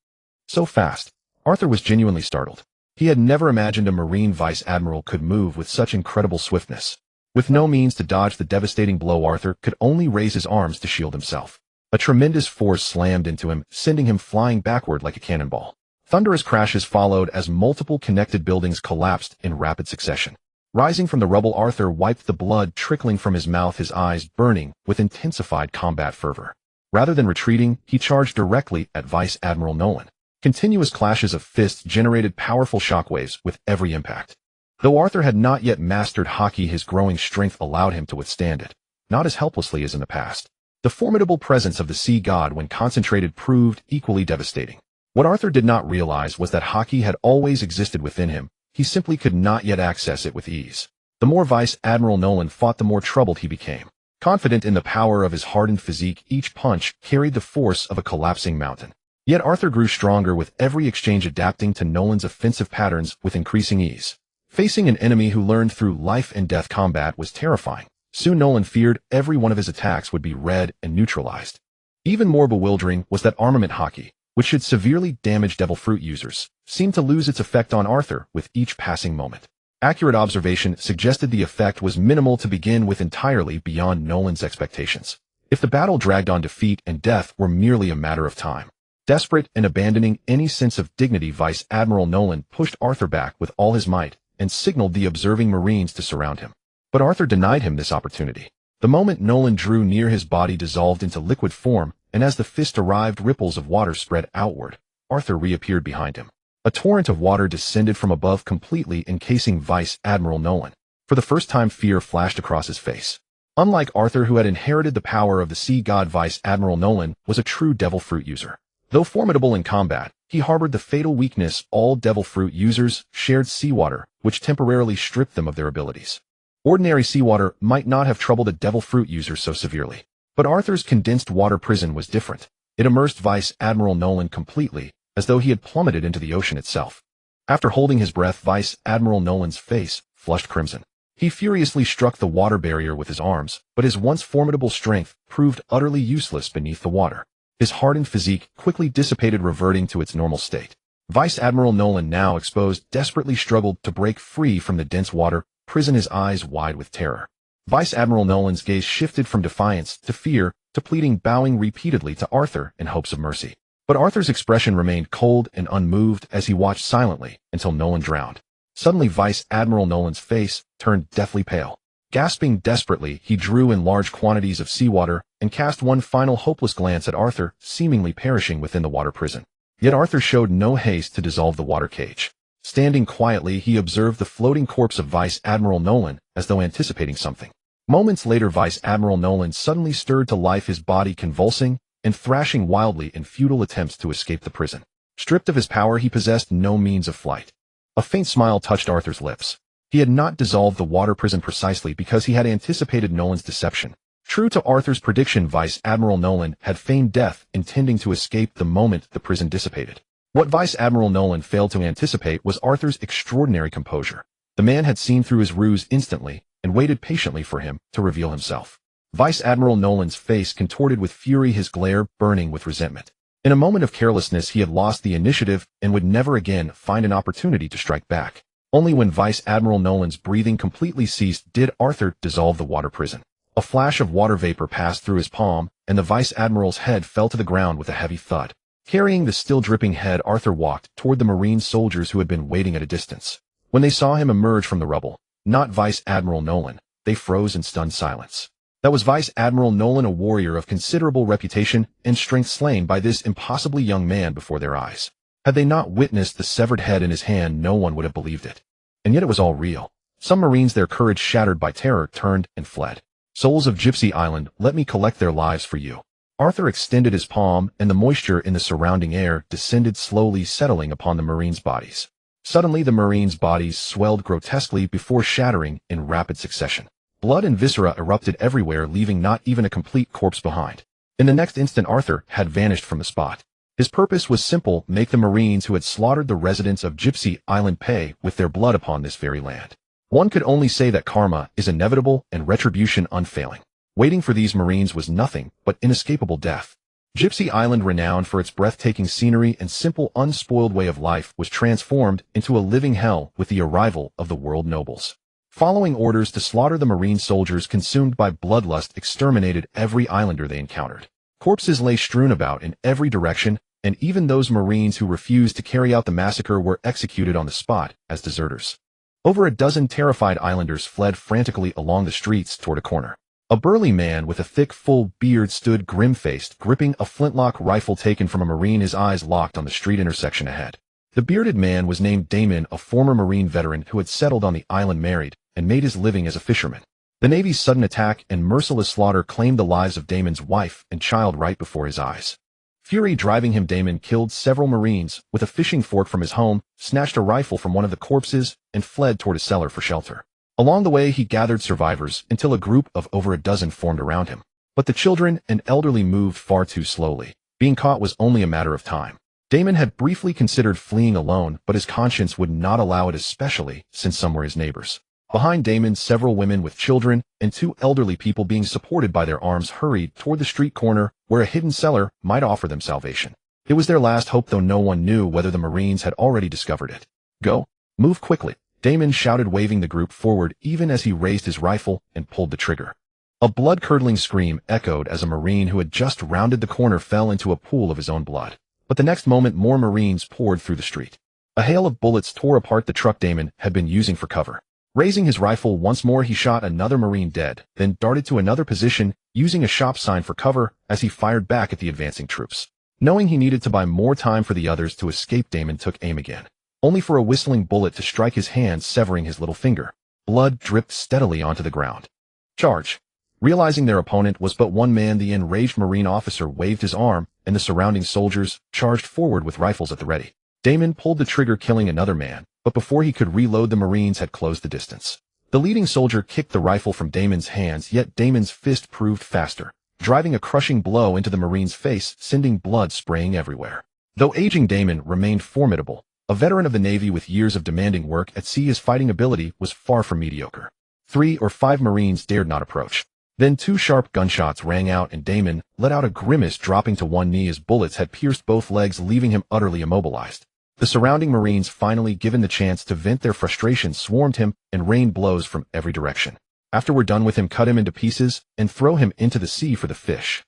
So fast. Arthur was genuinely startled. He had never imagined a Marine Vice Admiral could move with such incredible swiftness. With no means to dodge the devastating blow, Arthur could only raise his arms to shield himself. A tremendous force slammed into him, sending him flying backward like a cannonball. Thunderous crashes followed as multiple connected buildings collapsed in rapid succession. Rising from the rubble, Arthur wiped the blood trickling from his mouth, his eyes burning with intensified combat fervor. Rather than retreating, he charged directly at Vice Admiral Nolan. Continuous clashes of fists generated powerful shockwaves with every impact. Though Arthur had not yet mastered hockey, his growing strength allowed him to withstand it, not as helplessly as in the past. The formidable presence of the sea god when concentrated proved equally devastating. What Arthur did not realize was that hockey had always existed within him. He simply could not yet access it with ease. The more Vice Admiral Nolan fought, the more troubled he became. Confident in the power of his hardened physique, each punch carried the force of a collapsing mountain. Yet Arthur grew stronger with every exchange, adapting to Nolan's offensive patterns with increasing ease. Facing an enemy who learned through life and death combat was terrifying. Soon Nolan feared every one of his attacks would be read and neutralized. Even more bewildering was that armament hockey, which should severely damage devil fruit users, seemed to lose its effect on Arthur with each passing moment. Accurate observation suggested the effect was minimal to begin with, entirely beyond Nolan's expectations. If the battle dragged on, defeat and death were merely a matter of time. Desperate and abandoning any sense of dignity, Vice Admiral Nolan pushed Arthur back with all his might and signaled the observing Marines to surround him. But Arthur denied him this opportunity. The moment Nolan drew near, his body dissolved into liquid form, and as the fist arrived, ripples of water spread outward. Arthur reappeared behind him. A torrent of water descended from above, completely encasing Vice Admiral Nolan. For the first time, fear flashed across his face. Unlike Arthur, who had inherited the power of the sea god, Vice Admiral Nolan was a true devil fruit user. Though formidable in combat, he harbored the fatal weakness all devil fruit users shared: seawater, which temporarily stripped them of their abilities. Ordinary seawater might not have troubled a devil fruit user so severely. But Arthur's condensed water prison was different. It immersed Vice Admiral Nolan completely, as though he had plummeted into the ocean itself. After holding his breath, Vice Admiral Nolan's face flushed crimson. He furiously struck the water barrier with his arms, but his once formidable strength proved utterly useless beneath the water. His hardened physique quickly dissipated, reverting to its normal state. Vice Admiral Nolan, now exposed, desperately struggled to break free from the dense water prison, his eyes wide with terror. Vice Admiral Nolan's gaze shifted from defiance to fear to pleading, bowing repeatedly to Arthur in hopes of mercy. But Arthur's expression remained cold and unmoved as he watched silently until Nolan drowned. Suddenly, Vice Admiral Nolan's face turned deathly pale. Gasping desperately, he drew in large quantities of seawater and cast one final hopeless glance at Arthur, seemingly perishing within the water prison. Yet Arthur showed no haste to dissolve the water cage. Standing quietly, he observed the floating corpse of Vice Admiral Nolan, as though anticipating something. Moments later, Vice Admiral Nolan suddenly stirred to life, his body convulsing and thrashing wildly in futile attempts to escape the prison. Stripped of his power, he possessed no means of flight. A faint smile touched Arthur's lips. He had not dissolved the water prison precisely because he had anticipated Nolan's deception. True to Arthur's prediction, Vice Admiral Nolan had feigned death, intending to escape the moment the prison dissipated. What Vice Admiral Nolan failed to anticipate was Arthur's extraordinary composure. The man had seen through his ruse instantly and waited patiently for him to reveal himself. Vice Admiral Nolan's face contorted with fury, his glare burning with resentment. In a moment of carelessness, he had lost the initiative and would never again find an opportunity to strike back. Only when Vice Admiral Nolan's breathing completely ceased did Arthur dissolve the water prison. A flash of water vapor passed through his palm, and the Vice Admiral's head fell to the ground with a heavy thud. Carrying the still dripping head, Arthur walked toward the Marine soldiers who had been waiting at a distance. When they saw him emerge from the rubble, not Vice Admiral Nolan, they froze in stunned silence. That was Vice Admiral Nolan, a warrior of considerable reputation and strength, slain by this impossibly young man before their eyes. Had they not witnessed the severed head in his hand, no one would have believed it. And yet it was all real. Some Marines, their courage shattered by terror, turned and fled. Souls of Gypsy Island, let me collect their lives for you. Arthur extended his palm, and the moisture in the surrounding air descended slowly, settling upon the Marines' bodies. Suddenly, the Marines' bodies swelled grotesquely before shattering in rapid succession. Blood and viscera erupted everywhere, leaving not even a complete corpse behind. In the next instant, Arthur had vanished from the spot. His purpose was simple: make the Marines who had slaughtered the residents of Gypsy Island pay with their blood upon this very land. One could only say that karma is inevitable and retribution unfailing. Waiting for these Marines was nothing but inescapable death. Gypsy Island, renowned for its breathtaking scenery and simple, unspoiled way of life, was transformed into a living hell with the arrival of the world nobles. Following orders to slaughter the Marine soldiers, consumed by bloodlust, exterminated every islander they encountered. Corpses lay strewn about in every direction, and even those Marines who refused to carry out the massacre were executed on the spot as deserters. Over a dozen terrified islanders fled frantically along the streets toward a corner. A burly man with a thick, full beard stood grim-faced, gripping a flintlock rifle taken from a Marine, his eyes locked on the street intersection ahead. The bearded man was named Damon, a former Marine veteran who had settled on the island married and made his living as a fisherman. The Navy's sudden attack and merciless slaughter claimed the lives of Damon's wife and child right before his eyes. Fury driving him, Damon killed several Marines with a fishing fork from his home, snatched a rifle from one of the corpses, and fled toward a cellar for shelter. Along the way, he gathered survivors until a group of over a dozen formed around him. But the children and elderly moved far too slowly. Being caught was only a matter of time. Damon had briefly considered fleeing alone, but his conscience would not allow it, especially since some were his neighbors. Behind Damon, several women with children and two elderly people being supported by their arms hurried toward the street corner where a hidden cellar might offer them salvation. It was their last hope, though no one knew whether the Marines had already discovered it. "Go! Move quickly!" Damon shouted, waving the group forward even as he raised his rifle and pulled the trigger. A blood-curdling scream echoed as a Marine who had just rounded the corner fell into a pool of his own blood. But the next moment, more Marines poured through the street. A hail of bullets tore apart the truck Damon had been using for cover. Raising his rifle once more, he shot another Marine dead, then darted to another position, using a shop sign for cover as he fired back at the advancing troops. Knowing he needed to buy more time for the others to escape, Damon took aim again, only for a whistling bullet to strike his hand, severing his little finger. Blood dripped steadily onto the ground. "Charge!" Realizing their opponent was but one man, the enraged Marine officer waved his arm, and the surrounding soldiers charged forward with rifles at the ready. Damon pulled the trigger, killing another man, but before he could reload, the Marines had closed the distance. The leading soldier kicked the rifle from Damon's hands, yet Damon's fist proved faster, driving a crushing blow into the Marine's face, sending blood spraying everywhere. Though aging, Damon remained formidable. A veteran of the Navy with years of demanding work at sea, his fighting ability was far from mediocre. 3 or 5 Marines dared not approach. Then 2 sharp gunshots rang out, and Damon let out a grimace, dropping to one knee as bullets had pierced both legs, leaving him utterly immobilized. The surrounding Marines, finally given the chance to vent their frustration, swarmed him and rained blows from every direction. After we're done with him, cut him into pieces and throw him into the sea for the fish.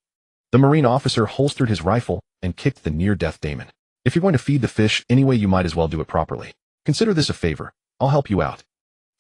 The Marine officer holstered his rifle and kicked the near-death Damon. "If you're going to feed the fish anyway, you might as well do it properly. Consider this a favor. I'll help you out.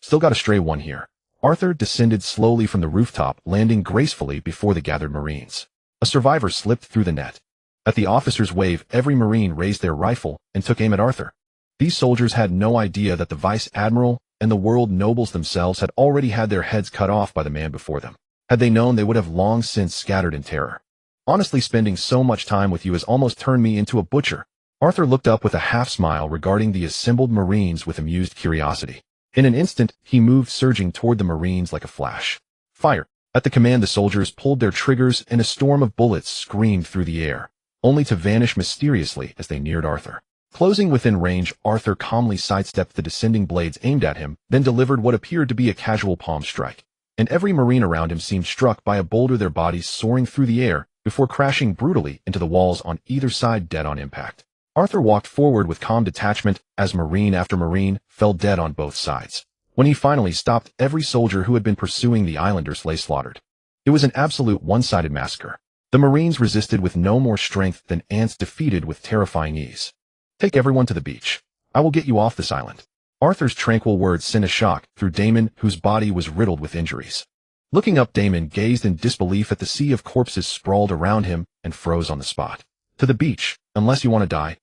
Still got a stray one here." Arthur descended slowly from the rooftop, landing gracefully before the gathered Marines. A survivor slipped through the net. At the officer's wave, every Marine raised their rifle and took aim at Arthur. These soldiers had no idea that the Vice Admiral and the world nobles themselves had already had their heads cut off by the man before them. Had they known, they would have long since scattered in terror. "Honestly, spending so much time with you has almost turned me into a butcher." Arthur looked up with a half-smile, regarding the assembled Marines with amused curiosity. In an instant, he moved, surging toward the Marines like a flash. "Fire!" At the command, the soldiers pulled their triggers, and a storm of bullets screamed through the air, only to vanish mysteriously as they neared Arthur. Closing within range, Arthur calmly sidestepped the descending blades aimed at him, then delivered what appeared to be a casual palm strike. And every Marine around him seemed struck by a boulder, their bodies soaring through the air before crashing brutally into the walls on either side, dead on impact. Arthur walked forward with calm detachment as Marine after Marine fell dead on both sides. When he finally stopped, every soldier who had been pursuing the islanders lay slaughtered. It was an absolute one-sided massacre. The Marines resisted with no more strength than ants defeated with terrifying ease. "Take everyone to the beach. I will get you off this island." Arthur's tranquil words sent a shock through Damon, whose body was riddled with injuries. Looking up, Damon gazed in disbelief at the sea of corpses sprawled around him and froze on the spot. "To the beach, unless you want to die."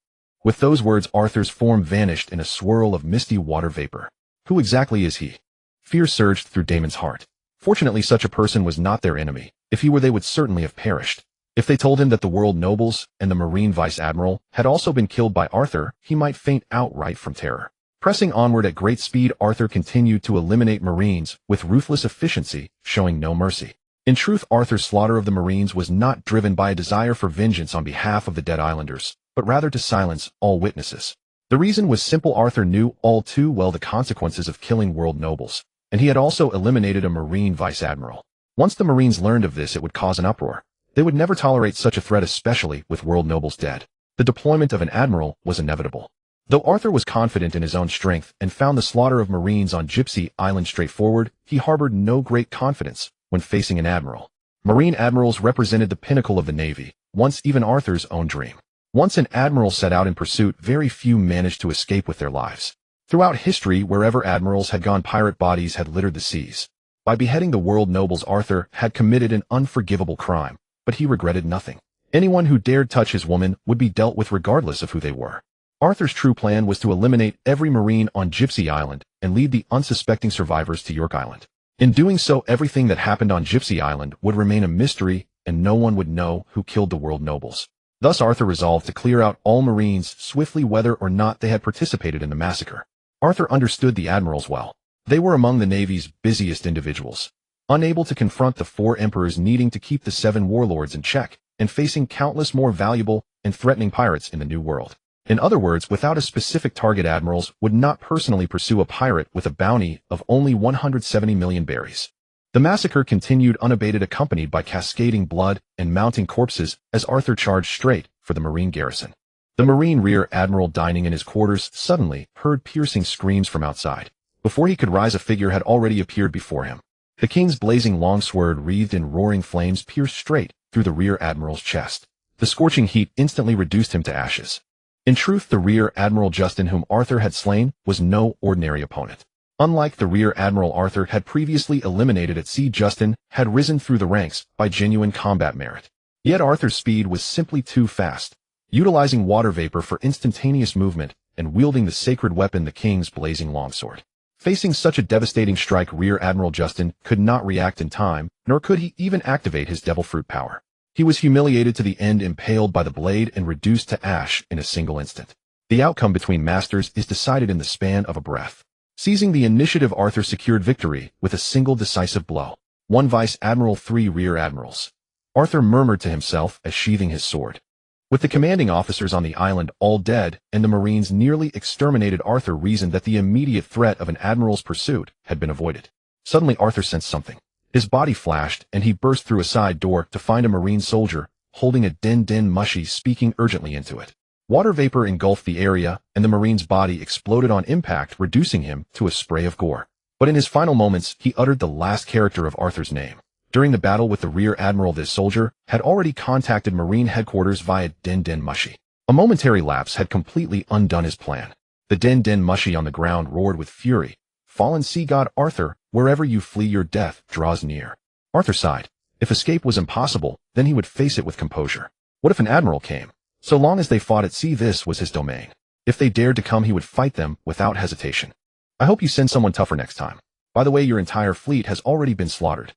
With those words, Arthur's form vanished in a swirl of misty water vapor. Who exactly is he? Fear surged through Damon's heart. Fortunately, such a person was not their enemy. If he were, they would certainly have perished. If they told him that the world nobles and the Marine Vice Admiral had also been killed by Arthur, he might faint outright from terror. Pressing onward at great speed, Arthur continued to eliminate Marines with ruthless efficiency, showing no mercy. In truth, Arthur's slaughter of the Marines was not driven by a desire for vengeance on behalf of the dead islanders, but rather to silence all witnesses. The reason was simple. Arthur knew all too well the consequences of killing world nobles, and he had also eliminated a Marine Vice Admiral. Once the Marines learned of this, it would cause an uproar. They would never tolerate such a threat, especially with world nobles dead. The deployment of an admiral was inevitable. Though Arthur was confident in his own strength and found the slaughter of Marines on Gypsy Island straightforward, he harbored no great confidence when facing an admiral. Marine admirals represented the pinnacle of the Navy, once even Arthur's own dream. Once an admiral set out in pursuit, very few managed to escape with their lives. Throughout history, wherever admirals had gone, pirate bodies had littered the seas. By beheading the world nobles, Arthur had committed an unforgivable crime, but he regretted nothing. Anyone who dared touch his woman would be dealt with regardless of who they were. Arthur's true plan was to eliminate every Marine on Gypsy Island and lead the unsuspecting survivors to York Island. In doing so, everything that happened on Gypsy Island would remain a mystery, and no one would know who killed the world nobles. Thus Arthur resolved to clear out all Marines swiftly, whether or not they had participated in the massacre. Arthur understood the admirals well. They were among the Navy's busiest individuals. Unable to confront the four emperors, needing to keep the Seven Warlords in check, and facing countless more valuable and threatening pirates in the New World. In other words, without a specific target, admirals would not personally pursue a pirate with a bounty of only 170 million berries. The massacre continued unabated, accompanied by cascading blood and mounting corpses as Arthur charged straight for the Marine garrison. The Marine Rear Admiral, dining in his quarters, suddenly heard piercing screams from outside. Before he could rise, a figure had already appeared before him. The king's blazing longsword, wreathed in roaring flames, pierced straight through the Rear Admiral's chest. The scorching heat instantly reduced him to ashes. In truth, the Rear Admiral Justin, whom Arthur had slain, was no ordinary opponent. Unlike the Rear Admiral Arthur had previously eliminated at sea, Justin had risen through the ranks by genuine combat merit. Yet Arthur's speed was simply too fast. Utilizing water vapor for instantaneous movement and wielding the sacred weapon, the king's blazing longsword. Facing such a devastating strike, Rear Admiral Justin could not react in time, nor could he even activate his devil fruit power. He was humiliated to the end, impaled by the blade and reduced to ash in a single instant. The outcome between masters is decided in the span of a breath. Seizing the initiative, Arthur secured victory with a single decisive blow. 1 Vice Admiral, 3 Rear Admirals. Arthur murmured to himself as sheathing his sword. With the commanding officers on the island all dead and the Marines nearly exterminated, Arthur reasoned that the immediate threat of an admiral's pursuit had been avoided. Suddenly Arthur sensed something. His body flashed, and he burst through a side door to find a Marine soldier holding a din mushy, speaking urgently into it. Water vapor engulfed the area, and the Marine's body exploded on impact, reducing him to a spray of gore. But in his final moments, he uttered the last character of Arthur's name. During the battle with the Rear Admiral, this soldier had already contacted Marine headquarters via din mushy. A momentary lapse had completely undone his plan. The din mushy on the ground roared with fury. "Fallen sea god Arthur, wherever you flee, your death draws near." Arthur sighed. If escape was impossible, then he would face it with composure. What if an admiral came? So long as they fought at sea, this was his domain. If they dared to come, he would fight them without hesitation. "I hope you send someone tougher next time. By the way, your entire fleet has already been slaughtered."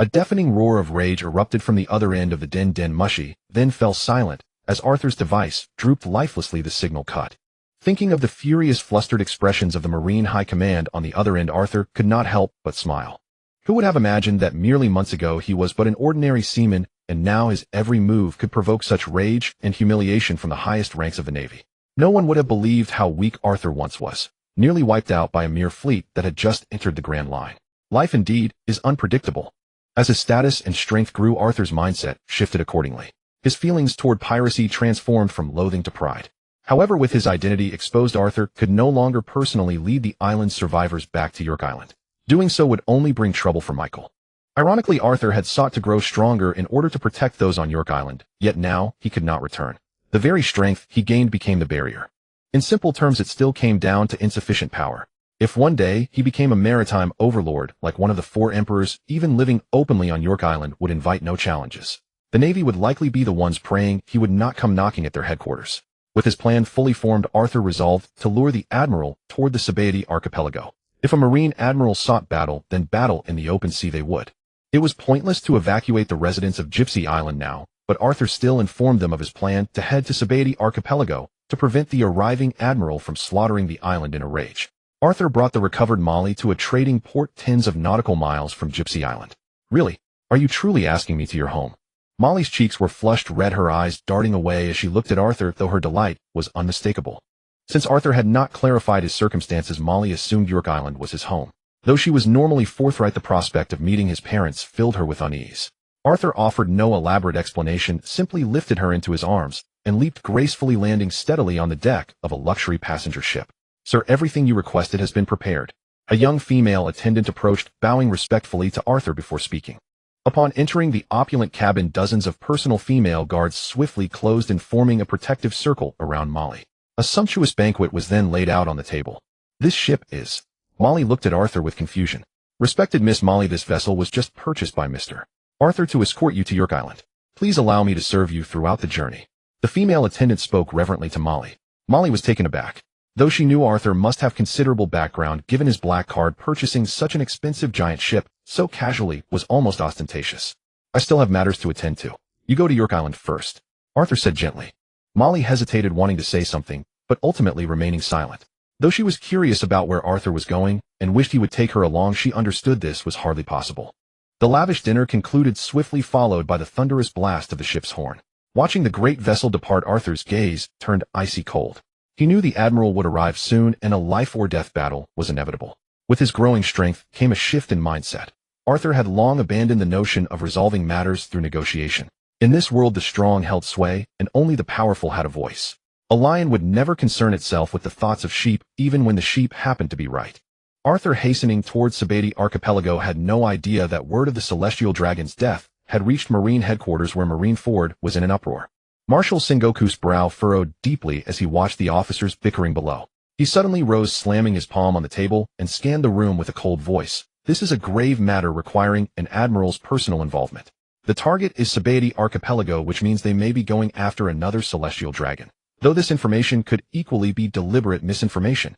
A deafening roar of rage erupted from the other end of the din mushy, then fell silent as Arthur's device drooped lifelessly, the signal cut. Thinking of the furious, flustered expressions of the Marine High Command on the other end, Arthur could not help but smile. Who would have imagined that merely months ago he was but an ordinary seaman, and now his every move could provoke such rage and humiliation from the highest ranks of the Navy? No one would have believed how weak Arthur once was, nearly wiped out by a mere fleet that had just entered the Grand Line. Life indeed is unpredictable. As his status and strength grew, Arthur's mindset shifted accordingly. His feelings toward piracy transformed from loathing to pride. However, with his identity exposed, Arthur could no longer personally lead the island's survivors back to York Island. Doing so would only bring trouble for Michael. Ironically, Arthur had sought to grow stronger in order to protect those on York Island, yet now he could not return. The very strength he gained became the barrier. In simple terms, it still came down to insufficient power. If one day he became a maritime overlord like one of the 4 emperors, even living openly on York Island would invite no challenges. The Navy would likely be the ones praying he would not come knocking at their headquarters. With his plan fully formed, Arthur resolved to lure the admiral toward the Sabaody archipelago. If a Marine admiral sought battle, then battle in the open sea they would. It was pointless to evacuate the residents of Gypsy Island now, but Arthur still informed them of his plan to head to Sabaody archipelago to prevent the arriving admiral from slaughtering the island in a rage. Arthur brought the recovered Molly to a trading port tens of nautical miles from Gypsy Island. "Really? Are you truly asking me to your home?" Molly's cheeks were flushed red, her eyes darting away as she looked at Arthur, though her delight was unmistakable. Since Arthur had not clarified his circumstances, Molly assumed York Island was his home. Though she was normally forthright, the prospect of meeting his parents filled her with unease. Arthur offered no elaborate explanation, simply lifted her into his arms and leaped gracefully, landing steadily on the deck of a luxury passenger ship. "Sir, everything you requested has been prepared." A young female attendant approached, bowing respectfully to Arthur before speaking. Upon entering the opulent cabin, dozens of personal female guards swiftly closed in, forming a protective circle around Molly. A sumptuous banquet was then laid out on the table. "This ship is..." Molly looked at Arthur with confusion. Respected Miss Molly, this vessel was just purchased by Mr. Arthur to escort you to York Island. Please allow me to serve you throughout the journey. The female attendant spoke reverently to Molly. Molly was taken aback. Though she knew Arthur must have considerable background given his black card, purchasing such an expensive giant ship so casually was almost ostentatious. I still have matters to attend to. You go to York Island first, Arthur said gently. Molly hesitated, wanting to say something, but ultimately remaining silent. Though she was curious about where Arthur was going and wished he would take her along, she understood this was hardly possible. The lavish dinner concluded swiftly, followed by the thunderous blast of the ship's horn. Watching the great vessel depart, Arthur's gaze turned icy cold. He knew the admiral would arrive soon and a life-or-death battle was inevitable. With his growing strength came a shift in mindset. Arthur had long abandoned the notion of resolving matters through negotiation. In this world, the strong held sway and only the powerful had a voice. A lion would never concern itself with the thoughts of sheep, even when the sheep happened to be right. Arthur, hastening towards Sabati Archipelago, had no idea that word of the celestial dragon's death had reached Marine headquarters, where Marineford was in an uproar. Marshal Sengoku's brow furrowed deeply as he watched the officers bickering below. He suddenly rose, slamming his palm on the table, and scanned the room with a cold voice. This is a grave matter requiring an admiral's personal involvement. The target is Sabati Archipelago, which means they may be going after another celestial dragon. Though this information could equally be deliberate misinformation.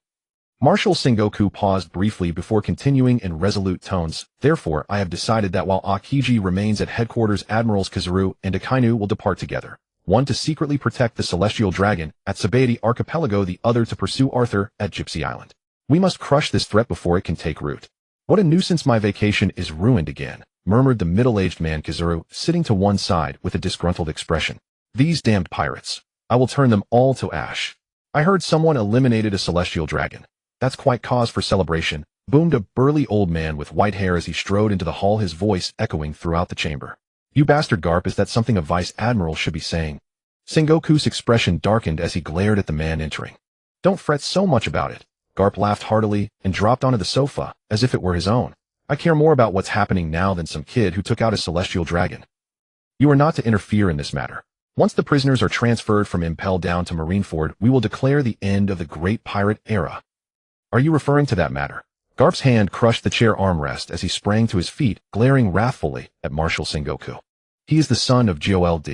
Marshal Sengoku paused briefly before continuing in resolute tones. Therefore, I have decided that while Akiji remains at headquarters, Admirals Kazuru and Akainu will depart together. One to secretly protect the celestial dragon at Sabati Archipelago, the other to pursue Arthur at Gypsy Island. We must crush this threat before it can take root. What a nuisance, my vacation is ruined again, murmured the middle-aged man Kazuru, sitting to one side with a disgruntled expression. These damned pirates. I will turn them all to ash. I heard someone eliminated a celestial dragon. That's quite cause for celebration, boomed a burly old man with white hair as he strode into the hall, his voice echoing throughout the chamber. You bastard, Garp, is that something a vice admiral should be saying? Sengoku's expression darkened as he glared at the man entering. Don't fret so much about it. Garp laughed heartily and dropped onto the sofa, as if it were his own. I care more about what's happening now than some kid who took out a celestial dragon. You are not to interfere in this matter. Once the prisoners are transferred from Impel down to Marineford, we will declare the end of the great pirate era. Are you referring to that matter? Garp's hand crushed the chair armrest as he sprang to his feet, glaring wrathfully at Marshal Sengoku. He is the son of Gold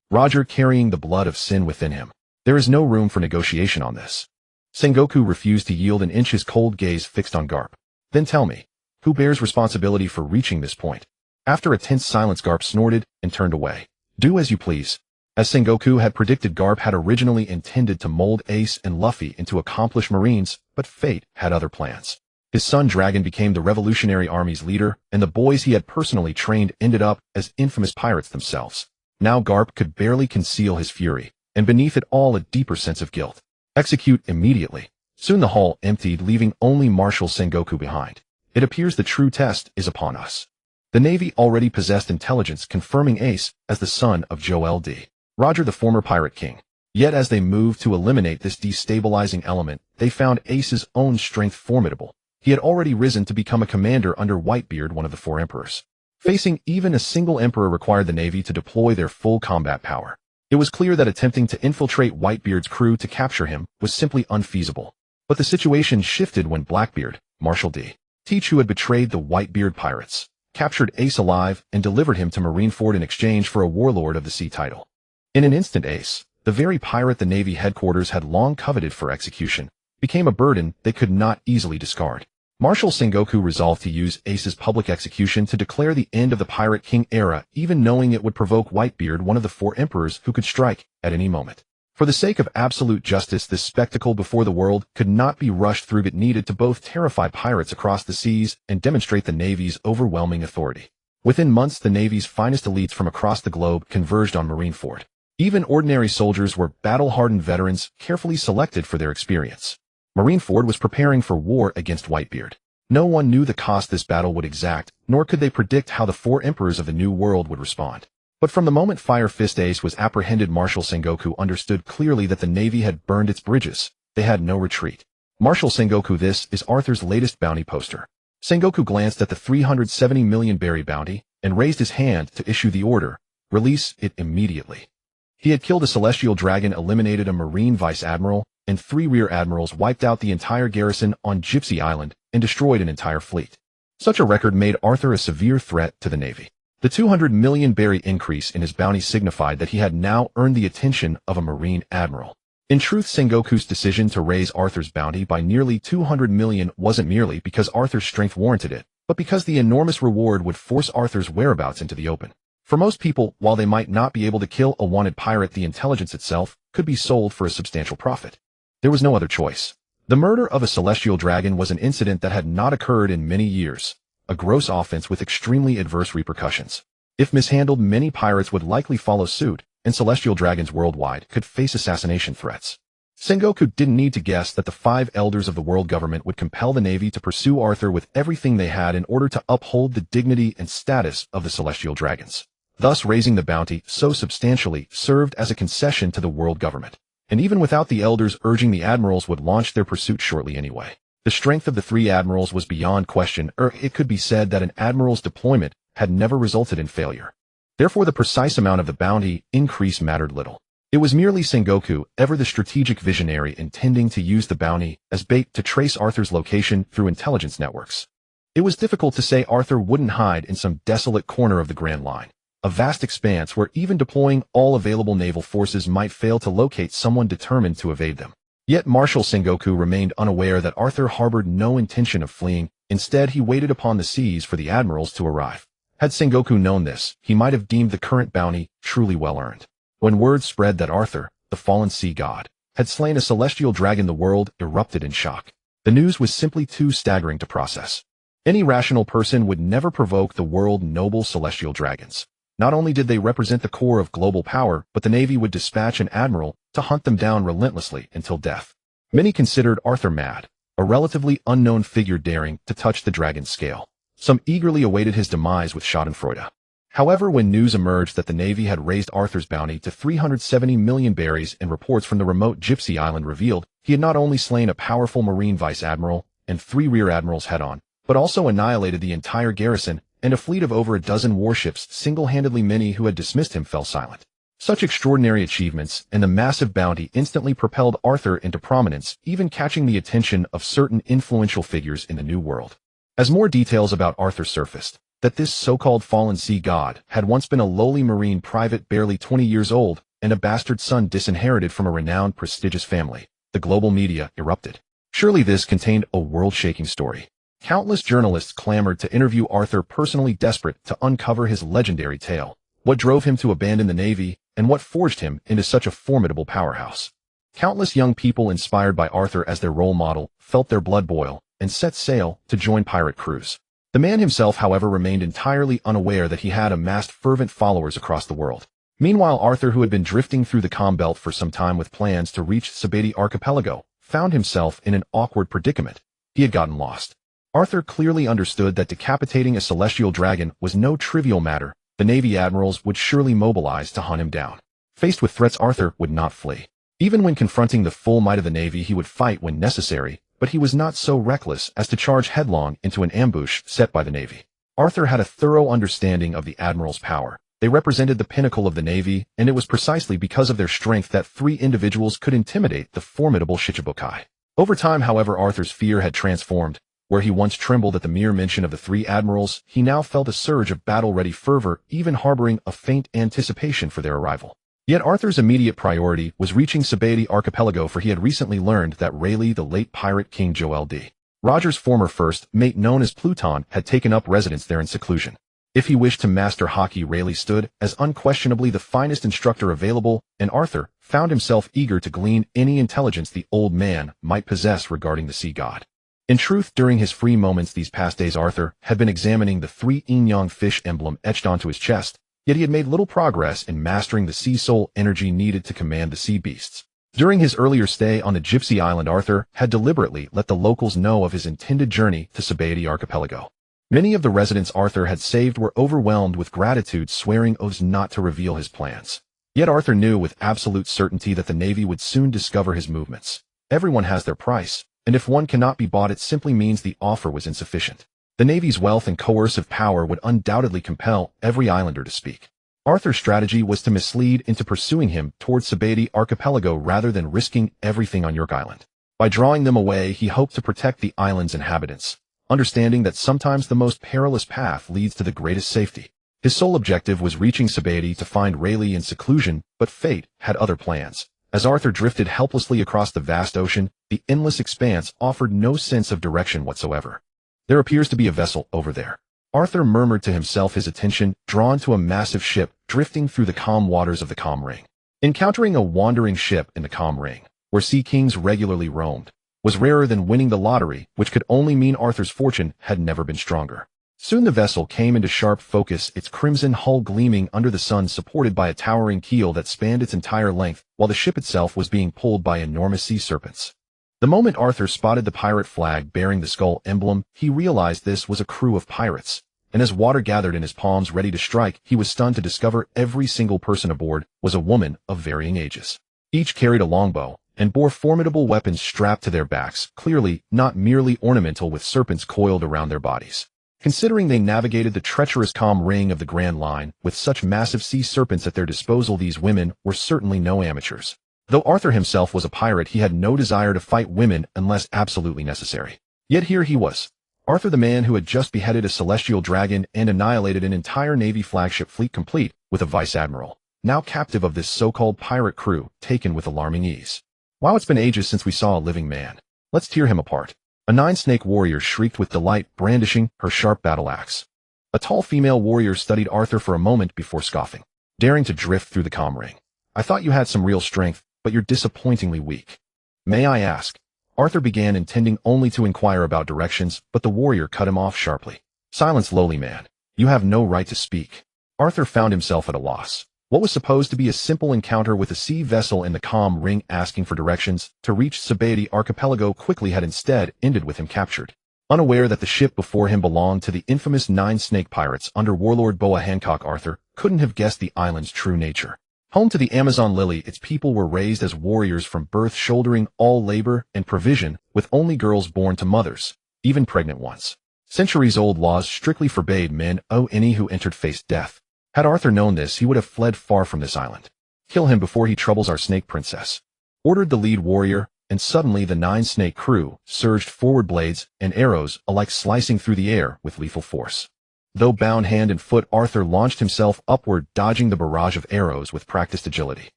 Roger, carrying the blood of sin within him. There is no room for negotiation on this. Sengoku refused to yield an inch, his cold gaze fixed on Garp. Then tell me, who bears responsibility for reaching this point? After a tense silence, Garp snorted and turned away. Do as you please. As Sengoku had predicted, Garp had originally intended to mold Ace and Luffy into accomplished Marines, but fate had other plans. His son Dragon became the Revolutionary Army's leader, and the boys he had personally trained ended up as infamous pirates themselves. Now Garp could barely conceal his fury, and beneath it all a deeper sense of guilt. Execute immediately. Soon the hall emptied, leaving only Marshal Sengoku behind. It appears the true test is upon us. The Navy already possessed intelligence confirming Ace as the son of Gold Roger, the former pirate king. Yet as they moved to eliminate this destabilizing element, they found Ace's own strength formidable. He had already risen to become a commander under Whitebeard, one of the four emperors. Facing even a single emperor required the Navy to deploy their full combat power. It was clear that attempting to infiltrate Whitebeard's crew to capture him was simply unfeasible. But the situation shifted when Blackbeard, Marshal D. Teach, who had betrayed the Whitebeard pirates, captured Ace alive and delivered him to Marineford in exchange for a Warlord of the Sea title. In an instant, Ace, the very pirate the Navy headquarters had long coveted for execution, became a burden they could not easily discard. Marshal Sengoku resolved to use Ace's public execution to declare the end of the Pirate King era, even knowing it would provoke Whitebeard, one of the four emperors who could strike at any moment. For the sake of absolute justice, this spectacle before the world could not be rushed through, but needed to both terrify pirates across the seas and demonstrate the Navy's overwhelming authority. Within months, the Navy's finest elites from across the globe converged on Marineford. Even ordinary soldiers were battle-hardened veterans, carefully selected for their experience. Marineford was preparing for war against Whitebeard. No one knew the cost this battle would exact, nor could they predict how the four emperors of the New World would respond. But from the moment Fire Fist Ace was apprehended, Marshal Sengoku understood clearly that the Navy had burned its bridges. They had no retreat. Marshal Sengoku, this is Arthur's latest bounty poster. Sengoku glanced at the 370 million berry bounty and raised his hand to issue the order. Release it immediately. He had killed a celestial dragon, eliminated a Marine vice admiral, and 3 rear admirals, wiped out the entire garrison on Gypsy Island, and destroyed an entire fleet. Such a record made Arthur a severe threat to the Navy. The 200 million berry increase in his bounty signified that he had now earned the attention of a Marine admiral. In truth, Sengoku's decision to raise Arthur's bounty by nearly 200 million wasn't merely because Arthur's strength warranted it, but because the enormous reward would force Arthur's whereabouts into the open. For most people, while they might not be able to kill a wanted pirate, the intelligence itself could be sold for a substantial profit. There was no other choice. The murder of a celestial dragon was an incident that had not occurred in many years, a gross offense with extremely adverse repercussions. If mishandled, many pirates would likely follow suit, and celestial dragons worldwide could face assassination threats. Sengoku didn't need to guess that the 5 elders of the world government would compel the Navy to pursue Arthur with everything they had in order to uphold the dignity and status of the celestial dragons. Thus, raising the bounty so substantially served as a concession to the world government. And even without the elders urging, the admirals would launch their pursuit shortly anyway. The strength of the 3 admirals was beyond question, or it could be said that an admiral's deployment had never resulted in failure. Therefore, the precise amount of the bounty increase mattered little. It was merely Sengoku, ever the strategic visionary, intending to use the bounty as bait to trace Arthur's location through intelligence networks. It was difficult to say Arthur wouldn't hide in some desolate corner of the Grand Line, a vast expanse where even deploying all available naval forces might fail to locate someone determined to evade them. Yet Marshal Sengoku remained unaware that Arthur harbored no intention of fleeing. Instead, he waited upon the seas for the admirals to arrive. Had Sengoku known this, he might have deemed the current bounty truly well earned. When word spread that Arthur, the fallen sea god, had slain a celestial dragon, the world erupted in shock. The news was simply too staggering to process. Any rational person would never provoke the world-noble celestial dragons. Not only did they represent the core of global power, but the Navy would dispatch an admiral to hunt them down relentlessly until death. Many considered Arthur mad, a relatively unknown figure daring to touch the dragon's scale. Some eagerly awaited his demise with schadenfreude. However, when news emerged that the Navy had raised Arthur's bounty to 370 million berries and reports from the remote Gypsy Island revealed he had not only slain a powerful Marine vice admiral and 3 rear admirals head-on, but also annihilated the entire garrison and a fleet of over a dozen warships single-handedly, many who had dismissed him fell silent. Such extraordinary achievements and the massive bounty instantly propelled Arthur into prominence, even catching the attention of certain influential figures in the New World. As more details about Arthur surfaced, that this so-called fallen sea god had once been a lowly Marine private barely 20 years old and a bastard son disinherited from a renowned, prestigious family, the global media erupted. Surely this contained a world-shaking story. Countless journalists clamored to interview Arthur, personally desperate to uncover his legendary tale, what drove him to abandon the Navy, and what forged him into such a formidable powerhouse. Countless young people, inspired by Arthur as their role model, felt their blood boil and set sail to join pirate crews. The man himself, however, remained entirely unaware that he had amassed fervent followers across the world. Meanwhile, Arthur, who had been drifting through the calm belt for some time with plans to reach Sabeti Archipelago, found himself in an awkward predicament. He had gotten lost. Arthur clearly understood that decapitating a celestial dragon was no trivial matter. The Navy admirals would surely mobilize to hunt him down. Faced with threats, Arthur would not flee. Even when confronting the full might of the Navy, he would fight when necessary, but he was not so reckless as to charge headlong into an ambush set by the Navy. Arthur had a thorough understanding of the admirals' power. They represented the pinnacle of the Navy, and it was precisely because of their strength that 3 individuals could intimidate the formidable Shichibukai. Over time, however, Arthur's fear had transformed. Where he once trembled at the mere mention of the 3 admirals, he now felt a surge of battle-ready fervor, even harboring a faint anticipation for their arrival. Yet Arthur's immediate priority was reaching Sabeti Archipelago, for he had recently learned that Rayleigh, the late pirate king Joel D. Rogers' former first mate known as Pluton, had taken up residence there in seclusion. If he wished to master hockey, Rayleigh stood as unquestionably the finest instructor available, and Arthur found himself eager to glean any intelligence the old man might possess regarding the sea god. In truth, during his free moments these past days, Arthur had been examining the 3 yin-yang fish emblem etched onto his chest, yet he had made little progress in mastering the sea soul energy needed to command the sea beasts. During his earlier stay on the Gypsy Island, Arthur had deliberately let the locals know of his intended journey to Sabeti Archipelago. Many of the residents Arthur had saved were overwhelmed with gratitude, swearing oaths not to reveal his plans. Yet Arthur knew with absolute certainty that the Navy would soon discover his movements. Everyone has their price, and if one cannot be bought, it simply means the offer was insufficient. The Navy's wealth and coercive power would undoubtedly compel every islander to speak. Arthur's strategy was to mislead into pursuing him towards Sabeti Archipelago rather than risking everything on York Island. By drawing them away, he hoped to protect the island's inhabitants, understanding that sometimes the most perilous path leads to the greatest safety. His sole objective was reaching Sabaody to find Rayleigh in seclusion, but fate had other plans. As Arthur drifted helplessly across the vast ocean, the endless expanse offered no sense of direction whatsoever. There appears to be a vessel over there. Arthur murmured to himself, his attention drawn to a massive ship drifting through the calm waters of the calm ring. Encountering a wandering ship in the calm ring, where sea kings regularly roamed, was rarer than winning the lottery, which could only mean Arthur's fortune had never been stronger. Soon the vessel came into sharp focus, its crimson hull gleaming under the sun, supported by a towering keel that spanned its entire length, while the ship itself was being pulled by enormous sea serpents. The moment Arthur spotted the pirate flag bearing the skull emblem, he realized this was a crew of pirates. And as water gathered in his palms ready to strike, he was stunned to discover every single person aboard was a woman of varying ages. Each carried a longbow and bore formidable weapons strapped to their backs, clearly not merely ornamental with serpents coiled around their bodies. Considering they navigated the treacherous calm ring of the Grand Line with such massive sea serpents at their disposal, these women were certainly no amateurs. Though Arthur himself was a pirate, he had no desire to fight women unless absolutely necessary. Yet here he was, Arthur, the man who had just beheaded a celestial dragon and annihilated an entire Navy flagship fleet complete with a vice-admiral, now captive of this so-called pirate crew, taken with alarming ease. Wow, it's been ages since we saw a living man. Let's tear him apart. A nine-snake warrior shrieked with delight, brandishing her sharp battle axe. A tall female warrior studied Arthur for a moment before scoffing, daring to drift through the calm ring. I thought you had some real strength, but you're disappointingly weak. May I ask? Arthur began, intending only to inquire about directions, but the warrior cut him off sharply. Silence, lowly man. You have no right to speak. Arthur found himself at a loss. What was supposed to be a simple encounter with a sea vessel in the calm ring asking for directions to reach Sabaody archipelago quickly had instead ended with him captured. Unaware that the ship before him belonged to the infamous Nine Snake Pirates under Warlord Boa Hancock, Arthur couldn't have guessed the island's true nature. Home to the Amazon lily, its people were raised as warriors from birth, shouldering all labor and provision, with only girls born to mothers, even pregnant ones. Centuries-old laws strictly forbade men any who entered faced death. Had Arthur known this, he would have fled far from this island. Kill him before he troubles our snake princess, ordered the lead warrior, and suddenly the nine-snake crew surged forward, blades and arrows alike slicing through the air with lethal force. Though bound hand and foot, Arthur launched himself upward, dodging the barrage of arrows with practiced agility.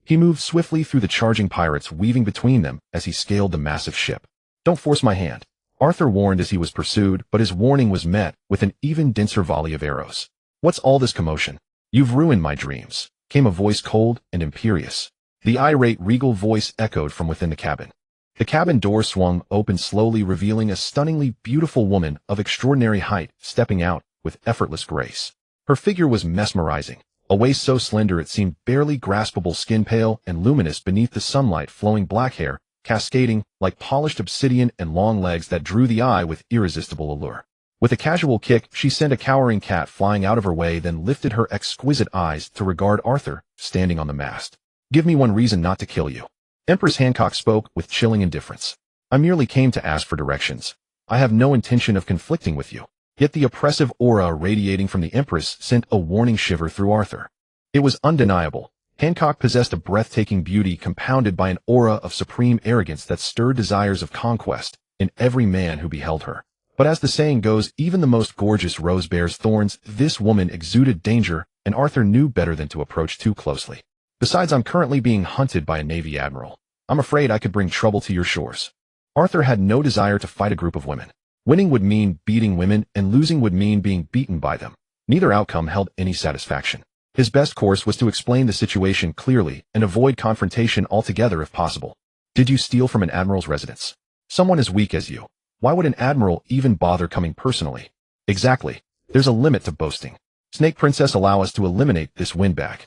He moved swiftly through the charging pirates, weaving between them as he scaled the massive ship. Don't force my hand, Arthur warned as he was pursued, but his warning was met with an even denser volley of arrows. What's all this commotion? You've ruined my dreams, came a voice cold and imperious. The irate, regal voice echoed from within the cabin. The cabin door swung open slowly, revealing a stunningly beautiful woman of extraordinary height stepping out with effortless grace. Her figure was mesmerizing, a waist so slender it seemed barely graspable, skin pale and luminous beneath the sunlight, flowing black hair cascading like polished obsidian, and long legs that drew the eye with irresistible allure. With a casual kick, she sent a cowering cat flying out of her way, then lifted her exquisite eyes to regard Arthur, standing on the mast. Give me one reason not to kill you. Empress Hancock spoke with chilling indifference. I merely came to ask for directions. I have no intention of conflicting with you. Yet the oppressive aura radiating from the Empress sent a warning shiver through Arthur. It was undeniable. Hancock possessed a breathtaking beauty compounded by an aura of supreme arrogance that stirred desires of conquest in every man who beheld her. But as the saying goes, even the most gorgeous rose bears thorns. This woman exuded danger, and Arthur knew better than to approach too closely. Besides, I'm currently being hunted by a Navy admiral. I'm afraid I could bring trouble to your shores. Arthur had no desire to fight a group of women. Winning would mean beating women, and losing would mean being beaten by them. Neither outcome held any satisfaction. His best course was to explain the situation clearly and avoid confrontation altogether if possible. Did you steal from an admiral's residence? Someone as weak as you. Why would an admiral even bother coming personally? Exactly. There's a limit to boasting. Snake Princess, allow us to eliminate this windbag.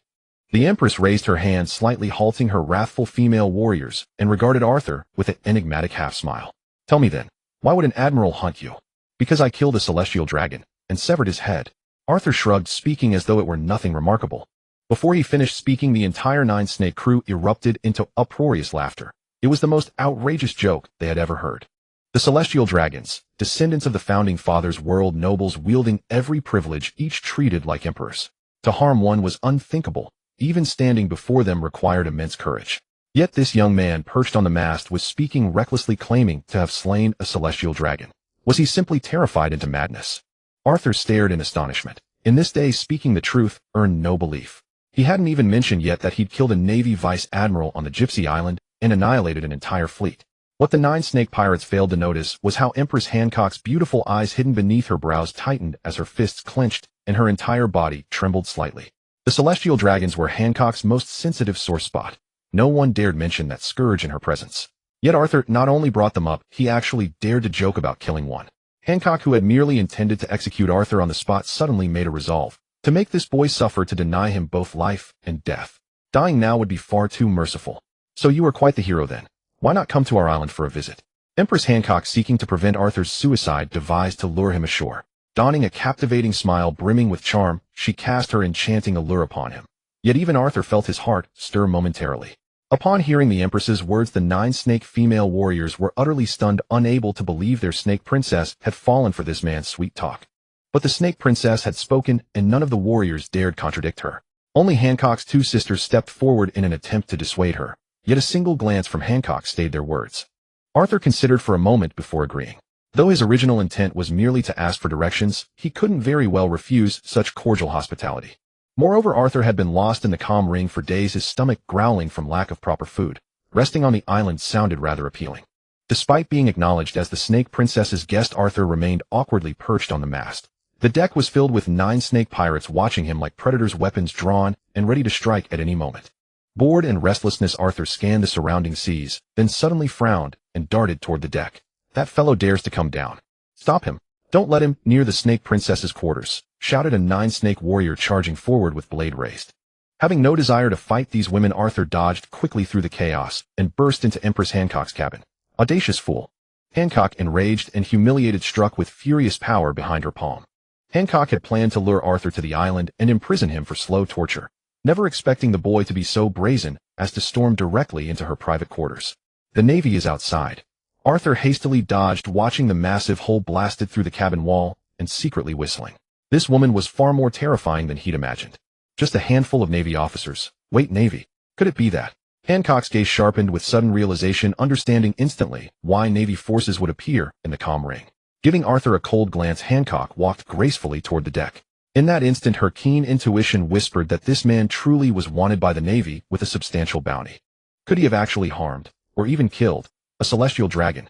The Empress raised her hand slightly, halting her wrathful female warriors, and regarded Arthur with an enigmatic half-smile. Tell me then, why would an admiral hunt you? Because I killed a celestial dragon and severed his head. Arthur shrugged, speaking as though it were nothing remarkable. Before he finished speaking, the entire nine-snake crew erupted into uproarious laughter. It was the most outrageous joke they had ever heard. The celestial dragons, descendants of the founding fathers, world nobles wielding every privilege, each treated like emperors. To harm one was unthinkable. Even standing before them required immense courage. Yet this young man perched on the mast was speaking recklessly, claiming to have slain a celestial dragon. Was he simply terrified into madness? Arthur stared in astonishment. In this day, speaking the truth earned no belief. He hadn't even mentioned yet that he'd killed a Navy vice admiral on the Gypsy Island and annihilated an entire fleet. What the 9 snake pirates failed to notice was how Empress Hancock's beautiful eyes hidden beneath her brows tightened as her fists clenched and her entire body trembled slightly. The celestial dragons were Hancock's most sensitive sore spot. No one dared mention that scourge in her presence. Yet Arthur not only brought them up, he actually dared to joke about killing one. Hancock, who had merely intended to execute Arthur on the spot, suddenly made a resolve to make this boy suffer, to deny him both life and death. Dying now would be far too merciful. So you are quite the hero then. Why not come to our island for a visit? Empress Hancock, seeking to prevent Arthur's suicide, devised to lure him ashore. Donning a captivating smile brimming with charm, she cast her enchanting allure upon him. Yet even Arthur felt his heart stir momentarily. Upon hearing the Empress's words, the 9 snake female warriors were utterly stunned, unable to believe their snake princess had fallen for this man's sweet talk. But the snake princess had spoken, and none of the warriors dared contradict her. Only Hancock's 2 sisters stepped forward in an attempt to dissuade her. Yet a single glance from Hancock stayed their words. Arthur considered for a moment before agreeing. Though his original intent was merely to ask for directions, he couldn't very well refuse such cordial hospitality. Moreover, Arthur had been lost in the calm ring for days, his stomach growling from lack of proper food. Resting on the island sounded rather appealing. Despite being acknowledged as the snake princess's guest, Arthur remained awkwardly perched on the mast. The deck was filled with 9 snake pirates watching him like predators, weapons drawn and ready to strike at any moment. Bored and restlessness, Arthur scanned the surrounding seas, then suddenly frowned and darted toward the deck. That fellow dares to come down. Stop him. Don't let him near the snake princess's quarters, shouted a 9 snake warrior charging forward with blade raised. Having no desire to fight these women, Arthur dodged quickly through the chaos and burst into Empress Hancock's cabin. Audacious fool. Hancock, enraged and humiliated, struck with furious power behind her palm. Hancock had planned to lure Arthur to the island and imprison him for slow torture, never expecting the boy to be so brazen as to storm directly into her private quarters. The Navy is outside. Arthur hastily dodged, watching the massive hole blasted through the cabin wall and secretly whistling. This woman was far more terrifying than he'd imagined. Just a handful of Navy officers. Wait, Navy? Could it be that? Hancock's gaze sharpened with sudden realization, understanding instantly why Navy forces would appear in the calm ring. Giving Arthur a cold glance, Hancock walked gracefully toward the deck. In that instant, her keen intuition whispered that this man truly was wanted by the Navy with a substantial bounty. Could he have actually harmed, or even killed, a celestial dragon?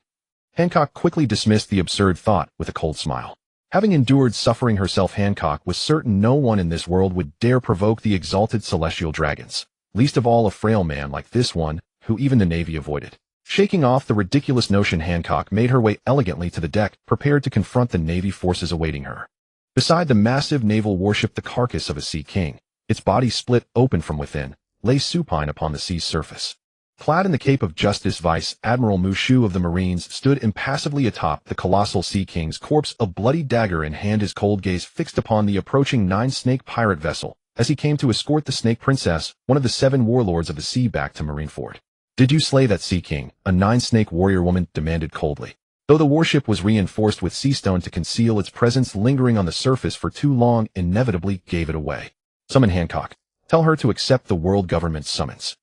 Hancock quickly dismissed the absurd thought with a cold smile. Having endured suffering herself, Hancock was certain no one in this world would dare provoke the exalted celestial dragons, least of all a frail man like this one, who even the Navy avoided. Shaking off the ridiculous notion, Hancock made her way elegantly to the deck, prepared to confront the Navy forces awaiting her. Beside the massive naval warship, the carcass of a sea king, its body split open from within, lay supine upon the sea's surface. Clad in the cape of justice, Vice Admiral Mushu of the Marines stood impassively atop the colossal sea king's corpse, a bloody dagger in hand, his cold gaze fixed upon the approaching 9 snake pirate vessel as he came to escort the snake princess, one of the 7 warlords of the sea, back to Marineford. Did you slay that sea king? A 9 snake warrior woman demanded coldly. Though the warship was reinforced with sea stone to conceal its presence, lingering on the surface for too long inevitably gave it away. Summon Hancock. Tell her to accept the world government's summons.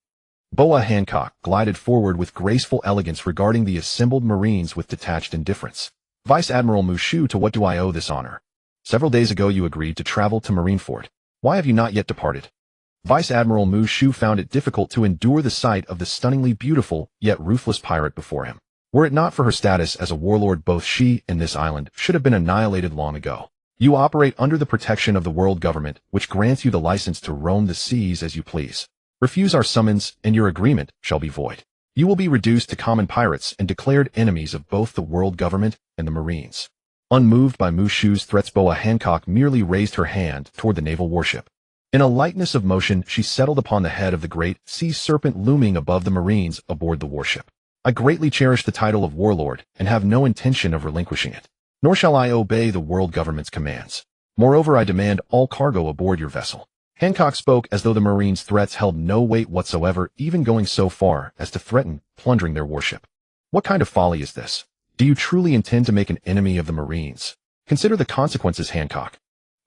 Boa Hancock glided forward with graceful elegance, regarding the assembled Marines with detached indifference. Vice Admiral Mushu, to what do I owe this honor? Several days ago you agreed to travel to Marineford. Why have you not yet departed? Vice Admiral Mushu found it difficult to endure the sight of the stunningly beautiful yet ruthless pirate before him. Were it not for her status as a warlord, both she and this island should have been annihilated long ago. You operate under the protection of the world government, which grants you the license to roam the seas as you please. Refuse our summons, and your agreement shall be void. You will be reduced to common pirates and declared enemies of both the world government and the Marines. Unmoved by Mushu's threats, Boa Hancock merely raised her hand toward the naval warship. In a lightness of motion, she settled upon the head of the great sea serpent looming above the Marines aboard the warship. I greatly cherish the title of warlord and have no intention of relinquishing it. Nor shall I obey the world government's commands. Moreover, I demand all cargo aboard your vessel. Hancock spoke as though the Marines' threats held no weight whatsoever, even going so far as to threaten plundering their warship. What kind of folly is this? Do you truly intend to make an enemy of the Marines? Consider the consequences, Hancock.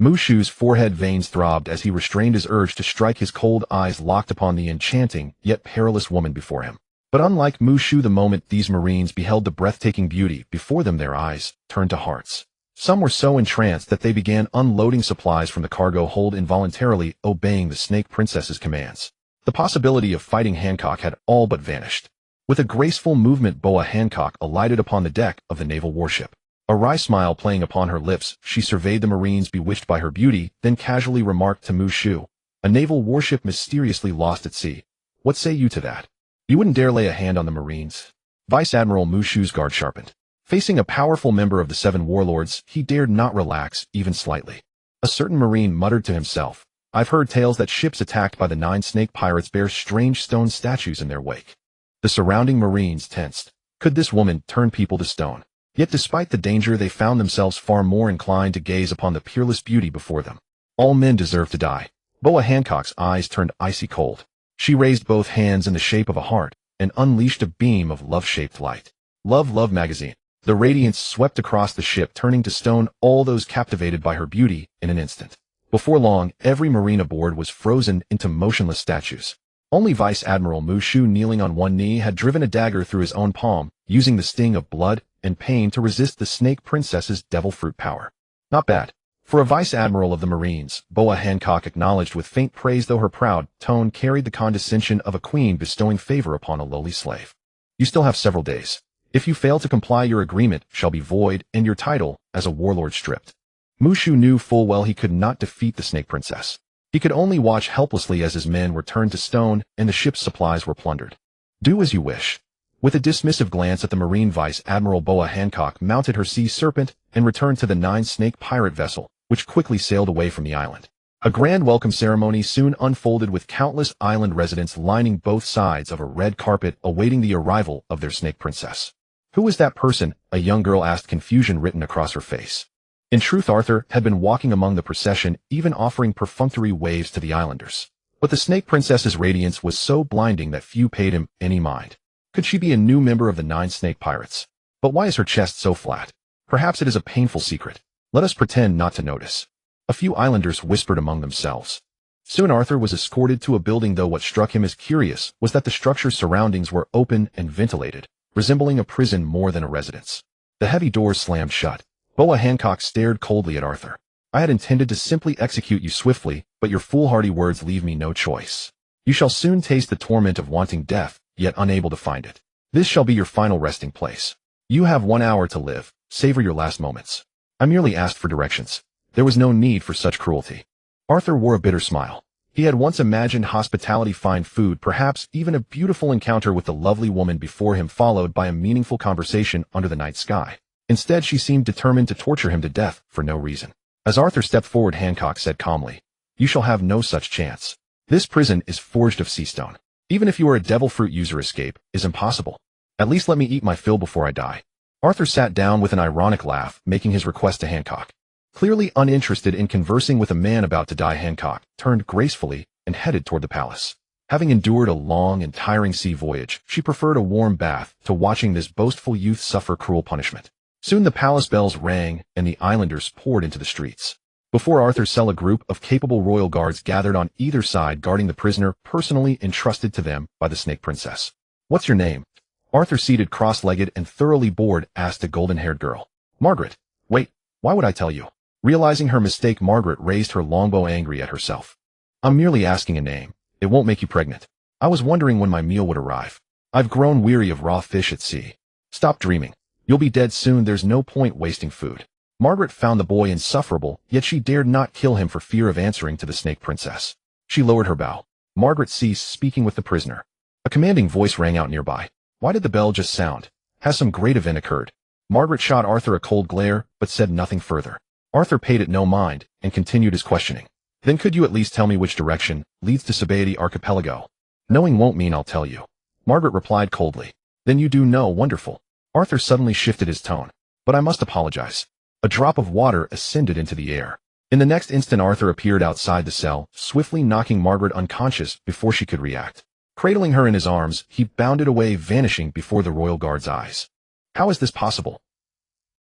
Mushu's forehead veins throbbed as he restrained his urge to strike, his cold eyes locked upon the enchanting yet perilous woman before him. But unlike Mushu, the moment these Marines beheld the breathtaking beauty before them, their eyes turned to hearts. Some were so entranced that they began unloading supplies from the cargo hold, involuntarily obeying the Snake Princess's commands. The possibility of fighting Hancock had all but vanished. With a graceful movement, Boa Hancock alighted upon the deck of the naval warship. A wry smile playing upon her lips, she surveyed the Marines bewitched by her beauty, then casually remarked to Mushu, "A naval warship mysteriously lost at sea. What say you to that? You wouldn't dare lay a hand on the Marines?" Vice Admiral Mushu's guard sharpened. Facing a powerful member of the Seven Warlords, he dared not relax, even slightly. A certain Marine muttered to himself, "I've heard tales that ships attacked by the 9 snake pirates bear strange stone statues in their wake." The surrounding Marines tensed. Could this woman turn people to stone? Yet despite the danger, they found themselves far more inclined to gaze upon the peerless beauty before them. All men deserve to die. Boa Hancock's eyes turned icy cold. She raised both hands in the shape of a heart and unleashed a beam of love-shaped light. Love, Love magazine. The radiance swept across the ship, turning to stone all those captivated by her beauty in an instant. Before long, every Marine aboard was frozen into motionless statues. Only Vice Admiral Mushu, kneeling on one knee, had driven a dagger through his own palm, using the sting of blood and pain to resist the Snake Princess's devil fruit power. Not bad. For a Vice Admiral of the Marines, Boa Hancock acknowledged with faint praise, though her proud tone carried the condescension of a queen bestowing favor upon a lowly slave. "You still have several days. If you fail to comply, your agreement shall be void and your title as a warlord stripped." Mushu knew full well he could not defeat the Snake Princess. He could only watch helplessly as his men were turned to stone and the ship's supplies were plundered. "Do as you wish." With a dismissive glance at the Marine, Vice Admiral Boa Hancock mounted her Sea Serpent and returned to the 9 snake pirate vessel, which quickly sailed away from the island. A grand welcome ceremony soon unfolded, with countless island residents lining both sides of a red carpet awaiting the arrival of their Snake Princess. "Who is that person?" a young girl asked, confusion written across her face. In truth, Arthur had been walking among the procession, even offering perfunctory waves to the islanders. But the Snake Princess's radiance was so blinding that few paid him any mind. Could she be a new member of the 9 snake pirates? But why is her chest so flat? Perhaps it is a painful secret. Let us pretend not to notice. A few islanders whispered among themselves. Soon Arthur was escorted to a building, though what struck him as curious was that the structure's surroundings were open and ventilated, resembling a prison more than a residence. The heavy doors slammed shut. Boa Hancock stared coldly at Arthur. "I had intended to simply execute you swiftly, but your foolhardy words leave me no choice. You shall soon taste the torment of wanting death, yet unable to find it. This shall be your final resting place. You have 1 hour to live. Savor your last moments." "I merely asked for directions. There was no need for such cruelty." Arthur wore a bitter smile. He had once imagined hospitality, fine food, perhaps even a beautiful encounter with the lovely woman before him, followed by a meaningful conversation under the night sky. Instead, she seemed determined to torture him to death for no reason. As Arthur stepped forward, Hancock said calmly, "You shall have no such chance. This prison is forged of sea stone. Even if you are a devil fruit user, escape is impossible. At least let me eat my fill before I die." Arthur sat down with an ironic laugh, making his request to Hancock. Clearly uninterested in conversing with a man about to die, Hancock turned gracefully and headed toward the palace. Having endured a long and tiring sea voyage, she preferred a warm bath to watching this boastful youth suffer cruel punishment. Soon the palace bells rang and the islanders poured into the streets. Before Arthur's cell, a group of capable royal guards gathered on either side, guarding the prisoner personally entrusted to them by the Snake Princess. "What's your name?" Arthur, seated cross-legged and thoroughly bored, asked a golden-haired girl. "Margaret." "Wait, why would I tell you?" Realizing her mistake, Margaret raised her longbow, angry at herself. "I'm merely asking a name. It won't make you pregnant. I was wondering when my meal would arrive. I've grown weary of raw fish at sea." "Stop dreaming. You'll be dead soon. There's no point wasting food." Margaret found the boy insufferable, yet she dared not kill him for fear of answering to the Snake Princess. She lowered her bow. Margaret ceased speaking with the prisoner. A commanding voice rang out nearby. Why did the bell just sound? Has some great event occurred? Margaret shot Arthur a cold glare, but said nothing further. Arthur paid it no mind and continued his questioning. "Then could you at least tell me which direction leads to Sabaody Archipelago?" "Knowing won't mean I'll tell you," Margaret replied coldly. "Then you do know. Wonderful." Arthur suddenly shifted his tone. "But I must apologize." A drop of water ascended into the air. In the next instant, Arthur appeared outside the cell, swiftly knocking Margaret unconscious before she could react. Cradling her in his arms, he bounded away, vanishing before the royal guard's eyes. How is this possible?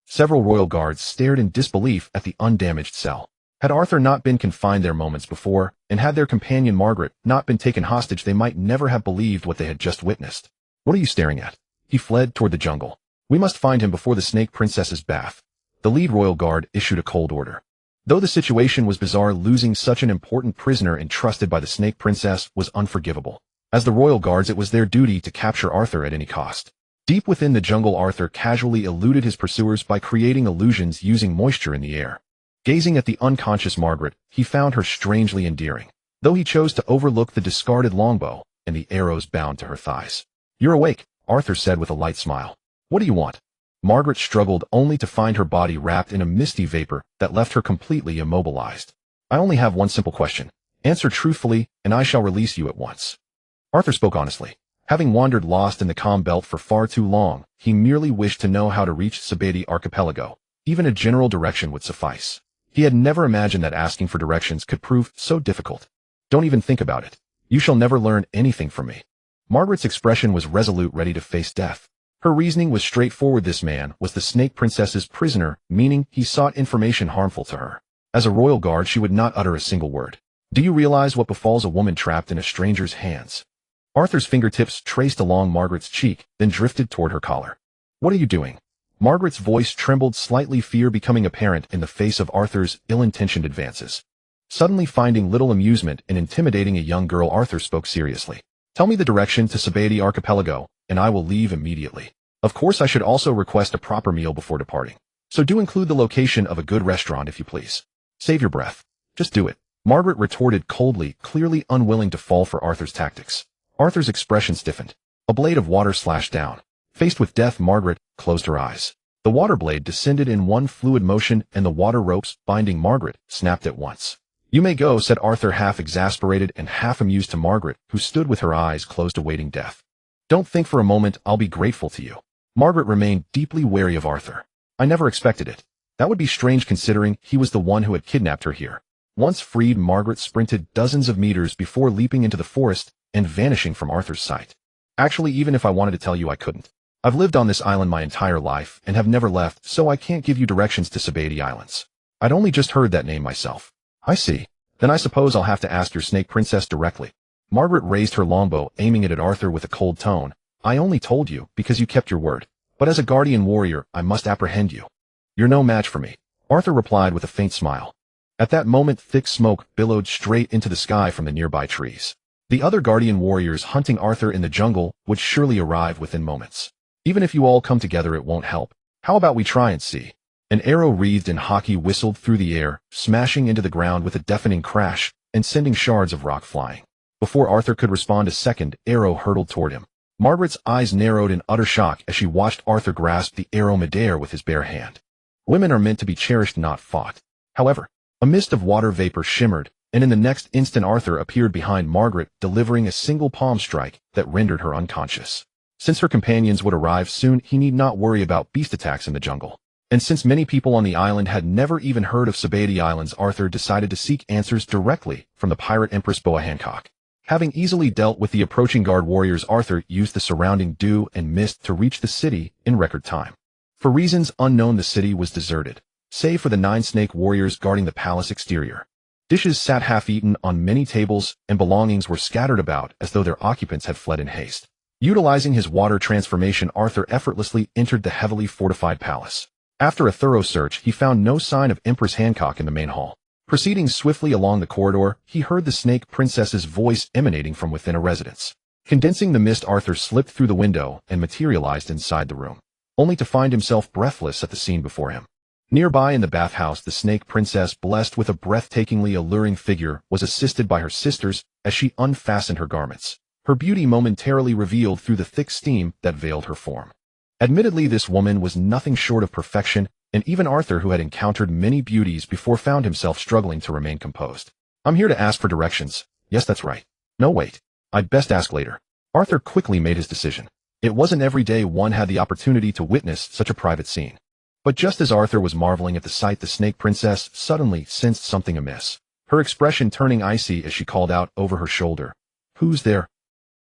Several royal guards stared in disbelief at the undamaged cell. Had Arthur not been confined there moments before, and had their companion Margaret not been taken hostage, they might never have believed what they had just witnessed. What are you staring at? He fled toward the jungle. We must find him before the Snake Princess's bath. The lead royal guard issued a cold order. Though the situation was bizarre, losing such an important prisoner entrusted by the Snake Princess was unforgivable. As the royal guards, it was their duty to capture Arthur at any cost. Deep within the jungle, Arthur casually eluded his pursuers by creating illusions using moisture in the air. Gazing at the unconscious Margaret, he found her strangely endearing, though he chose to overlook the discarded longbow and the arrows bound to her thighs. "You're awake," Arthur said with a light smile. "What do you want?" Margaret struggled, only to find her body wrapped in a misty vapor that left her completely immobilized. "I only have one simple question. Answer truthfully, and I shall release you at once." Arthur spoke honestly. Having wandered lost in the calm belt for far too long, he merely wished to know how to reach Sabati Archipelago. Even a general direction would suffice. He had never imagined that asking for directions could prove so difficult. "Don't even think about it. You shall never learn anything from me." Margaret's expression was resolute, ready to face death. Her reasoning was straightforward. This man was the Snake Princess's prisoner, meaning he sought information harmful to her. As a royal guard, she would not utter a single word. "Do you realize what befalls a woman trapped in a stranger's hands?" Arthur's fingertips traced along Margaret's cheek, then drifted toward her collar. "What are you doing?" Margaret's voice trembled slightly, fear becoming apparent in the face of Arthur's ill-intentioned advances. Suddenly finding little amusement in intimidating a young girl, Arthur spoke seriously. "Tell me the direction to Sabati Archipelago, and I will leave immediately. Of course, I should also request a proper meal before departing. So do include the location of a good restaurant if you please. Save your breath. Just do it." Margaret retorted coldly, clearly unwilling to fall for Arthur's tactics. Arthur's expression stiffened. A blade of water slashed down. Faced with death, Margaret closed her eyes. The water blade descended in one fluid motion, and the water ropes binding Margaret snapped at once. "You may go," said Arthur, half exasperated and half amused, to Margaret, who stood with her eyes closed awaiting death. "Don't think for a moment I'll be grateful to you." Margaret remained deeply wary of Arthur. "I never expected it. That would be strange considering he was the one who had kidnapped her here." Once freed, Margaret sprinted dozens of meters before leaping into the forest and vanishing from Arthur's sight. "Actually, even if I wanted to tell you, I couldn't. I've lived on this island my entire life and have never left, so I can't give you directions to Sabati Islands. I'd only just heard that name myself." "I see. Then I suppose I'll have to ask your Snake Princess directly." Margaret raised her longbow, aiming it at Arthur with a cold tone. "I only told you because you kept your word. But as a guardian warrior, I must apprehend you." "You're no match for me," Arthur replied with a faint smile. At that moment, thick smoke billowed straight into the sky from the nearby trees. The other guardian warriors hunting Arthur in the jungle would surely arrive within moments. "Even if you all come together, it won't help. How about we try and see?" An arrow wreathed in haki whistled through the air, smashing into the ground with a deafening crash and sending shards of rock flying. Before Arthur could respond, a second arrow hurtled toward him. Margaret's eyes narrowed in utter shock as she watched Arthur grasp the arrow midair with his bare hand. Women are meant to be cherished, not fought. However, a mist of water vapor shimmered, and in the next instant Arthur appeared behind Margaret, delivering a single palm strike that rendered her unconscious. Since her companions would arrive soon, he need not worry about beast attacks in the jungle. And since many people on the island had never even heard of Sabati Islands, Arthur decided to seek answers directly from the pirate Empress Boa Hancock. Having easily dealt with the approaching guard warriors, Arthur used the surrounding dew and mist to reach the city in record time. For reasons unknown, the city was deserted, save for the 9 snake warriors guarding the palace exterior. Dishes sat half-eaten on many tables, and belongings were scattered about as though their occupants had fled in haste. Utilizing his water transformation, Arthur effortlessly entered the heavily fortified palace. After a thorough search, he found no sign of Empress Hancock in the main hall. Proceeding swiftly along the corridor, he heard the Snake Princess's voice emanating from within a residence. Condensing the mist, Arthur slipped through the window and materialized inside the room, only to find himself breathless at the scene before him. Nearby in the bathhouse, the Snake Princess, blessed with a breathtakingly alluring figure, was assisted by her sisters as she unfastened her garments, her beauty momentarily revealed through the thick steam that veiled her form. Admittedly, this woman was nothing short of perfection, and even Arthur, who had encountered many beauties before, found himself struggling to remain composed. "I'm here to ask for directions." "Yes, that's right." "No, wait. I'd best ask later." Arthur quickly made his decision. It wasn't every day one had the opportunity to witness such a private scene. But just as Arthur was marveling at the sight, the Snake Princess suddenly sensed something amiss, her expression turning icy as she called out over her shoulder, "Who's there?"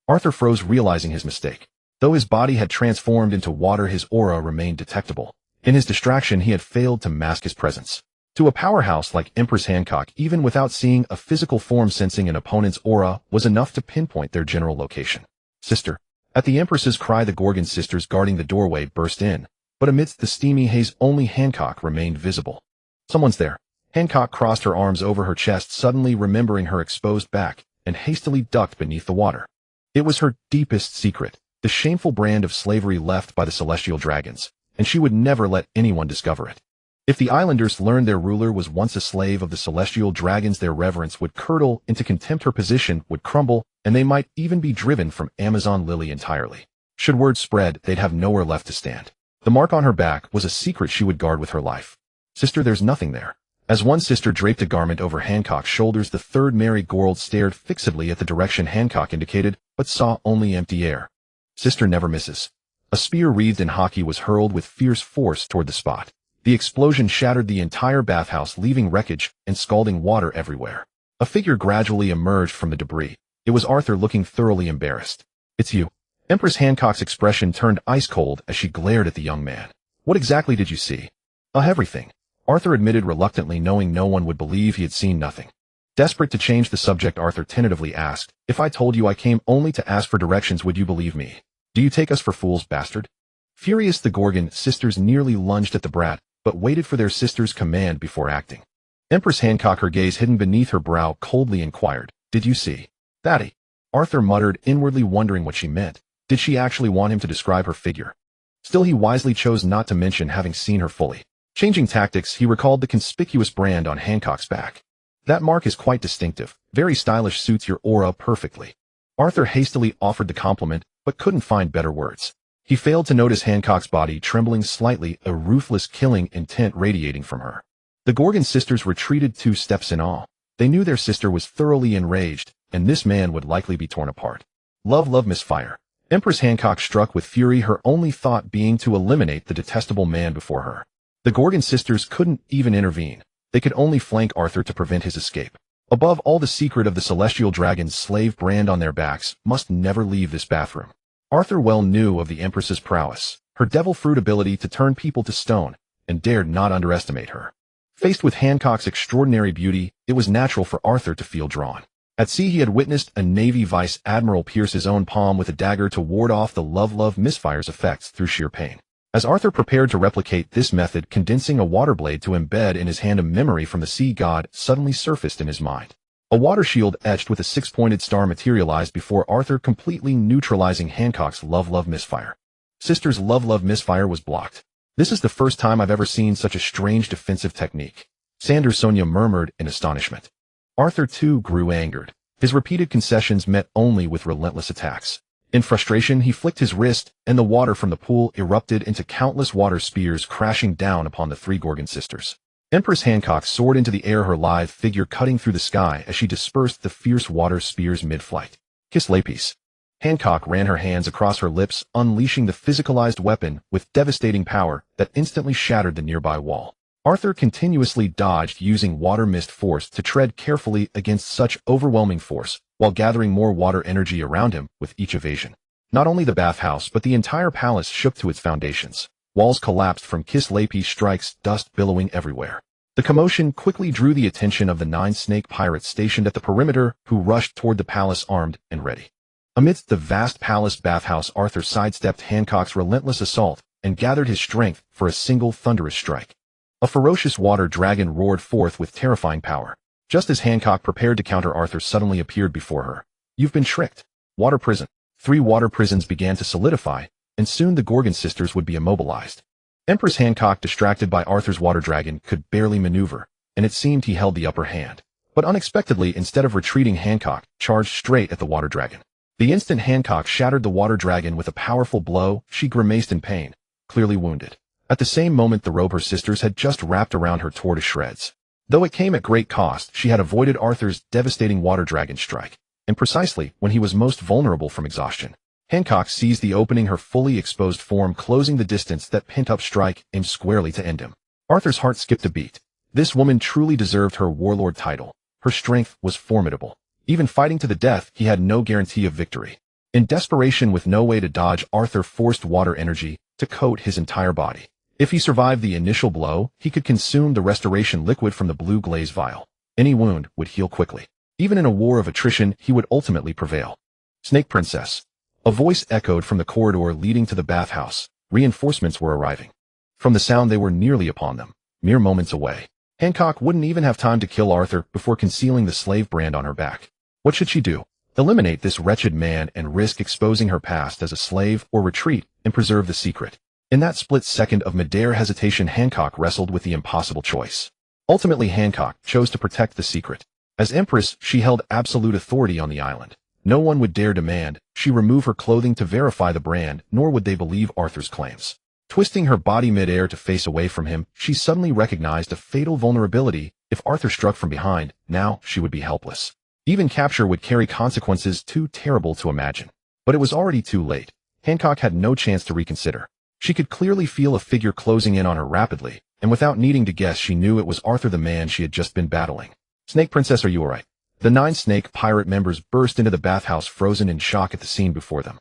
Arthur froze, realizing his mistake. Though his body had transformed into water, his aura remained detectable. In his distraction, he had failed to mask his presence. To a powerhouse like Empress Hancock, even without seeing a physical form, sensing an opponent's aura was enough to pinpoint their general location. "Sister." At the Empress's cry, the Gorgon sisters guarding the doorway burst in, but amidst the steamy haze only Hancock remained visible. Someone's there. Hancock crossed her arms over her chest, suddenly remembering her exposed back, and hastily ducked beneath the water. It was her deepest secret, the shameful brand of slavery left by the celestial dragons, and she would never let anyone discover it. If the islanders learned their ruler was once a slave of the celestial dragons, their reverence would curdle into contempt, her position would crumble, and they might even be driven from Amazon Lily entirely. Should word spread, they'd have nowhere left to stand. The mark on her back was a secret she would guard with her life. Sister, there's nothing there. As one sister draped a garment over Hancock's shoulders, the third marigold stared fixedly at the direction Hancock indicated, but saw only empty air. Sister never misses. A spear wreathed in hockey was hurled with fierce force toward the spot. The explosion shattered the entire bathhouse, leaving wreckage and scalding water everywhere. A figure gradually emerged from the debris. It was Arthur, looking thoroughly embarrassed. It's you. Empress Hancock's expression turned ice cold as she glared at the young man. What exactly did you see? Everything. Arthur admitted reluctantly, knowing no one would believe he had seen nothing. Desperate to change the subject, Arthur tentatively asked, if I told you I came only to ask for directions, would you believe me? Do you take us for fools, bastard? Furious, the Gorgon sisters nearly lunged at the brat, but waited for their sister's command before acting. Empress Hancock, her gaze hidden beneath her brow, coldly inquired, did you see? Thatty. Arthur muttered, inwardly wondering what she meant. Did she actually want him to describe her figure? Still, he wisely chose not to mention having seen her fully. Changing tactics, he recalled the conspicuous brand on Hancock's back. That mark is quite distinctive, very stylish, suits your aura perfectly. Arthur hastily offered the compliment, but couldn't find better words. He failed to notice Hancock's body trembling slightly, a ruthless killing intent radiating from her. The Gorgon sisters retreated 2 steps in awe. They knew their sister was thoroughly enraged, and this man would likely be torn apart. Love misfire. Empress Hancock struck with fury, her only thought being to eliminate the detestable man before her. The Gorgon sisters couldn't even intervene. They could only flank Arthur to prevent his escape. Above all, the secret of the celestial dragon's slave brand on their backs must never leave this bathroom. Arthur well knew of the Empress's prowess, her devil fruit ability to turn people to stone, and dared not underestimate her. Faced with Hancock's extraordinary beauty, it was natural for Arthur to feel drawn. At sea, he had witnessed a Navy Vice Admiral pierce his own palm with a dagger to ward off the love misfire's effects through sheer pain. As Arthur prepared to replicate this method, condensing a water blade to embed in his hand, a memory from the sea god suddenly surfaced in his mind. A water shield etched with a 6-pointed star materialized before Arthur, completely neutralizing Hancock's love misfire. Sister's love misfire was blocked. This is the first time I've ever seen such a strange defensive technique, Sanders Sonia murmured in astonishment. Arthur too grew angered. His repeated concessions met only with relentless attacks. In frustration, he flicked his wrist, and the water from the pool erupted into countless water spears, crashing down upon the 3 Gorgon sisters. Empress Hancock soared into the air, her lithe figure cutting through the sky as she dispersed the fierce water spears mid-flight. Kiss Lapis. Hancock ran her hands across her lips, unleashing the physicalized weapon with devastating power that instantly shattered the nearby wall. Arthur continuously dodged, using water mist force to tread carefully against such overwhelming force, while gathering more water energy around him with each evasion. Not only the bathhouse but the entire palace shook to its foundations. Walls collapsed from Kiss Lapis strikes, dust billowing everywhere. The commotion quickly drew the attention of the 9 snake pirates stationed at the perimeter, who rushed toward the palace armed and ready. Amidst the vast palace bathhouse, Arthur sidestepped Hancock's relentless assault and gathered his strength for a single thunderous strike. A ferocious water dragon roared forth with terrifying power. Just as Hancock prepared to counter, Arthur suddenly appeared before her. You've been tricked. Water prison. 3 water prisons began to solidify, and soon the Gorgon sisters would be immobilized. Empress Hancock, distracted by Arthur's water dragon, could barely maneuver, and it seemed he held the upper hand. But unexpectedly, instead of retreating, Hancock charged straight at the water dragon. The instant Hancock shattered the water dragon with a powerful blow, she grimaced in pain, clearly wounded. At the same moment, the rope her sisters had just wrapped around her tore to shreds. Though it came at great cost, she had avoided Arthur's devastating water dragon strike, and precisely when he was most vulnerable from exhaustion. Hancock seized the opening, her fully exposed form closing the distance. That pent-up strike aimed squarely to end him. Arthur's heart skipped a beat. This woman truly deserved her warlord title. Her strength was formidable. Even fighting to the death, he had no guarantee of victory. In desperation, with no way to dodge, Arthur forced water energy to coat his entire body. If he survived the initial blow, he could consume the restoration liquid from the blue glaze vial. Any wound would heal quickly. Even in a war of attrition, he would ultimately prevail. Snake Princess. A voice echoed from the corridor leading to the bathhouse. Reinforcements were arriving. From the sound they were nearly upon them, mere moments away. Hancock wouldn't even have time to kill Arthur before concealing the slave brand on her back. What should she do? Eliminate this wretched man and risk exposing her past as a slave, or retreat and preserve the secret? In that split second of midair hesitation, Hancock wrestled with the impossible choice. Ultimately, Hancock chose to protect the secret. As Empress, she held absolute authority on the island. No one would dare demand she remove her clothing to verify the brand, nor would they believe Arthur's claims. Twisting her body midair to face away from him, she suddenly recognized a fatal vulnerability. If Arthur struck from behind, now she would be helpless. Even capture would carry consequences too terrible to imagine. But it was already too late. Hancock had no chance to reconsider. She could clearly feel a figure closing in on her rapidly, and without needing to guess, she knew it was Arthur, the man she had just been battling. "Snake Princess, are you alright?" The 9 Snake pirate members burst into the bathhouse, frozen in shock at the scene before them.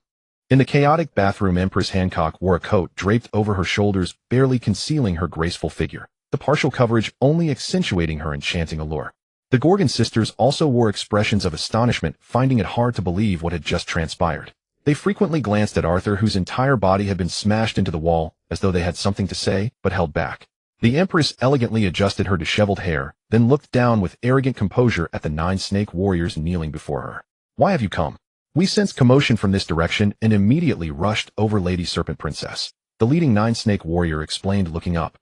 In the chaotic bathroom, Empress Hancock wore a coat draped over her shoulders, barely concealing her graceful figure, the partial coverage only accentuating her enchanting allure. The Gorgon sisters also wore expressions of astonishment, finding it hard to believe what had just transpired. They frequently glanced at Arthur, whose entire body had been smashed into the wall, as though they had something to say, but held back. The Empress elegantly adjusted her disheveled hair, then looked down with arrogant composure at the 9 Snake warriors kneeling before her. "Why have you come?" "We sensed commotion from this direction and immediately rushed over, Lady Serpent Princess," the leading 9 Snake warrior explained, looking up.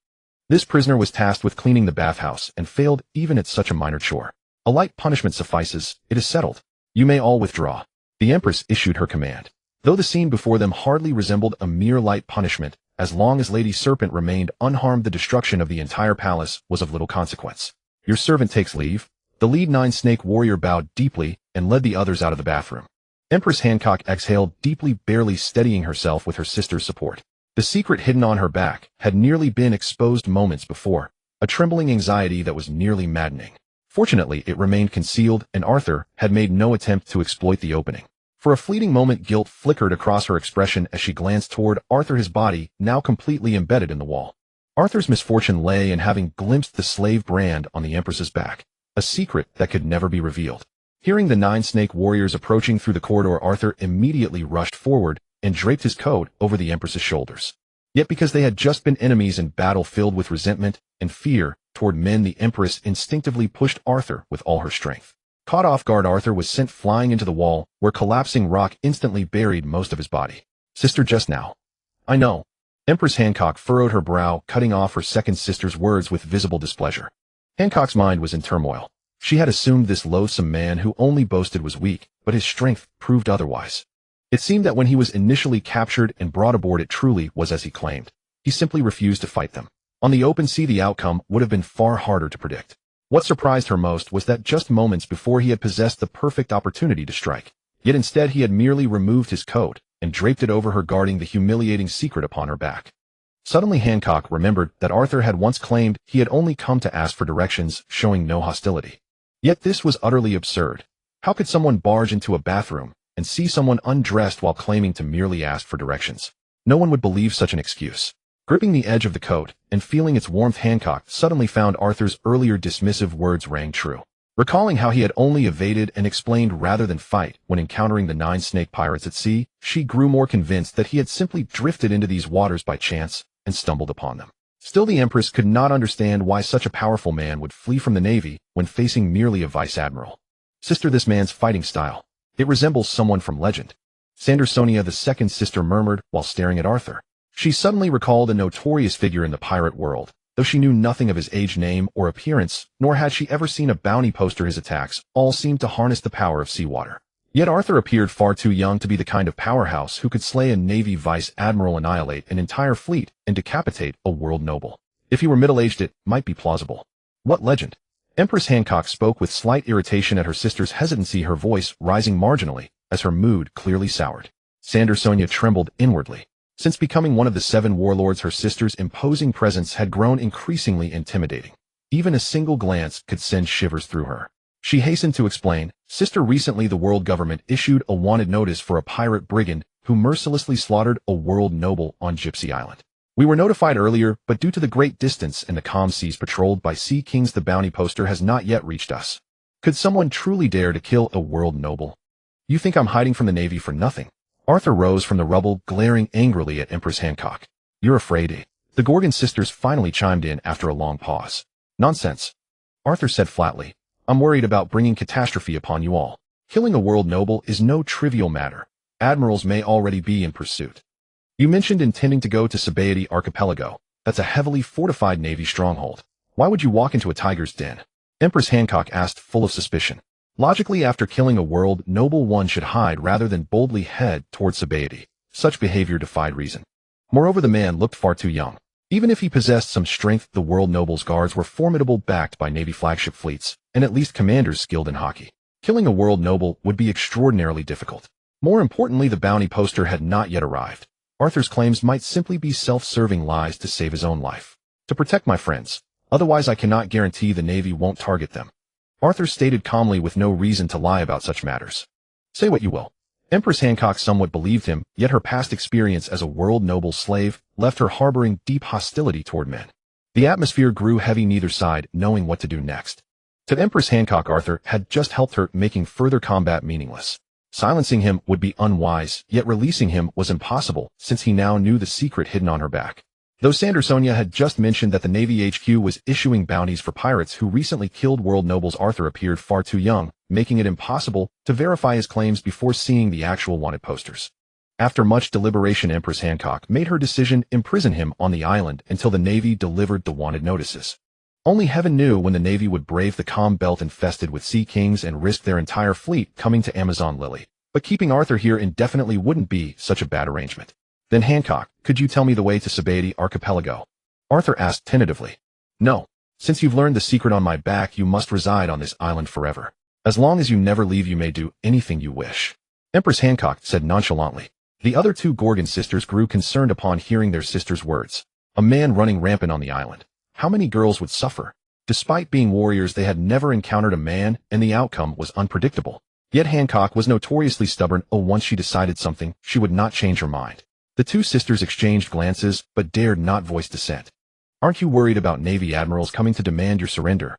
"This prisoner was tasked with cleaning the bathhouse and failed even at such a minor chore. A light punishment suffices. It is settled. You may all withdraw." The Empress issued her command. Though the scene before them hardly resembled a mere light punishment, as long as Lady Serpent remained unharmed, the destruction of the entire palace was of little consequence. "Your servant takes leave." The lead 9 Snake warrior bowed deeply and led the others out of the bathroom. Empress Hancock exhaled deeply, barely steadying herself with her sister's support. The secret hidden on her back had nearly been exposed moments before, a trembling anxiety that was nearly maddening. Fortunately, it remained concealed, and Arthur had made no attempt to exploit the opening. For a fleeting moment, guilt flickered across her expression as she glanced toward Arthur, his body now completely embedded in the wall. Arthur's misfortune lay in having glimpsed the slave brand on the Empress's back, a secret that could never be revealed. Hearing the 9 Snake warriors approaching through the corridor, Arthur immediately rushed forward and draped his coat over the Empress's shoulders. Yet because they had just been enemies in battle filled with resentment and fear toward men, the Empress instinctively pushed Arthur with all her strength. Caught off guard, Arthur was sent flying into the wall, where collapsing rock instantly buried most of his body. "Sister, just now." "I know." Empress Hancock furrowed her brow, cutting off her second sister's words with visible displeasure. Hancock's mind was in turmoil. She had assumed this loathsome man who only boasted was weak, but his strength proved otherwise. It seemed that when he was initially captured and brought aboard, it truly was as he claimed. He simply refused to fight them. On the open sea, the outcome would have been far harder to predict. What surprised her most was that just moments before he had possessed the perfect opportunity to strike. Yet instead he had merely removed his coat and draped it over her, guarding the humiliating secret upon her back. Suddenly Hancock remembered that Arthur had once claimed he had only come to ask for directions, showing no hostility. Yet this was utterly absurd. How could someone barge into a bathroom and see someone undressed while claiming to merely ask for directions? No one would believe such an excuse. Gripping the edge of the coat and feeling its warmth, Hancock suddenly found Arthur's earlier dismissive words rang true. Recalling how he had only evaded and explained rather than fight when encountering the 9 Snake pirates at sea, she grew more convinced that he had simply drifted into these waters by chance and stumbled upon them. Still, the Empress could not understand why such a powerful man would flee from the Navy when facing merely a vice admiral. "Sister, this man's fighting style. It resembles someone from legend." Sandersonia, the second sister, murmured while staring at Arthur. She suddenly recalled a notorious figure in the pirate world, though she knew nothing of his age, name, or appearance, nor had she ever seen a bounty poster. His attacks all seemed to harness the power of seawater. Yet Arthur appeared far too young to be the kind of powerhouse who could slay a Navy vice admiral, annihilate an entire fleet, and decapitate a world noble. If he were middle-aged, it might be plausible. What legend? Empress Hancock spoke with slight irritation at her sister's hesitancy, her voice rising marginally as her mood clearly soured. Sandersonia trembled inwardly. Since becoming one of the 7 warlords, her sister's imposing presence had grown increasingly intimidating. Even a single glance could send shivers through her. She hastened to explain, "Sister, recently the world government issued a wanted notice for a pirate brigand who mercilessly slaughtered a world noble on Gypsy Island. We were notified earlier, but due to the great distance and the calm seas patrolled by sea kings, the bounty poster has not yet reached us." Could someone truly dare to kill a world noble? "You think I'm hiding from the Navy for nothing?" Arthur rose from the rubble, glaring angrily at Empress Hancock. You're afraid, eh? The Gorgon sisters finally chimed in after a long pause. Nonsense, Arthur said flatly. I'm worried about bringing catastrophe upon you all. Killing a world noble is no trivial matter. Admirals may already be in pursuit. You mentioned intending to go to Sabaody Archipelago. That's a heavily fortified Navy stronghold. Why would you walk into a tiger's den? Empress Hancock asked, full of suspicion. Logically, after killing a world noble, one should hide rather than boldly head towards Sabaody. Such behavior defied reason. Moreover, the man looked far too young. Even if he possessed some strength, the world noble's guards were formidable, backed by Navy flagship fleets, and at least commanders skilled in hockey. Killing a world noble would be extraordinarily difficult. More importantly, the bounty poster had not yet arrived. Arthur's claims might simply be self-serving lies to save his own life. To protect my friends. Otherwise, I cannot guarantee the Navy won't target them. Arthur stated calmly, with no reason to lie about such matters. Say what you will. Empress Hancock somewhat believed him, yet her past experience as a world noble slave left her harboring deep hostility toward men. The atmosphere grew heavy, neither side knowing what to do next. To Empress Hancock, Arthur had just helped her, making further combat meaningless. Silencing him would be unwise, yet releasing him was impossible, since he now knew the secret hidden on her back. Though Sandersonia had just mentioned that the Navy HQ was issuing bounties for pirates who recently killed world nobles, Arthur appeared far too young, making it impossible to verify his claims before seeing the actual wanted posters. After much deliberation, Empress Hancock made her decision: imprison him on the island until the Navy delivered the wanted notices. Only heaven knew when the Navy would brave the calm belt infested with sea kings and risk their entire fleet coming to Amazon Lily. But keeping Arthur here indefinitely wouldn't be such a bad arrangement. Then, Hancock, could you tell me the way to Sabaody Archipelago? Arthur asked tentatively. No. Since you've learned the secret on my back, you must reside on this island forever. As long as you never leave, you may do anything you wish. Empress Hancock said nonchalantly. The other two Gorgon sisters grew concerned upon hearing their sister's words. A man running rampant on the island. How many girls would suffer? Despite being warriors, they had never encountered a man, and the outcome was unpredictable. Yet Hancock was notoriously stubborn. Once she decided something, she would not change her mind. The two sisters exchanged glances, but dared not voice dissent. Aren't you worried about Navy admirals coming to demand your surrender?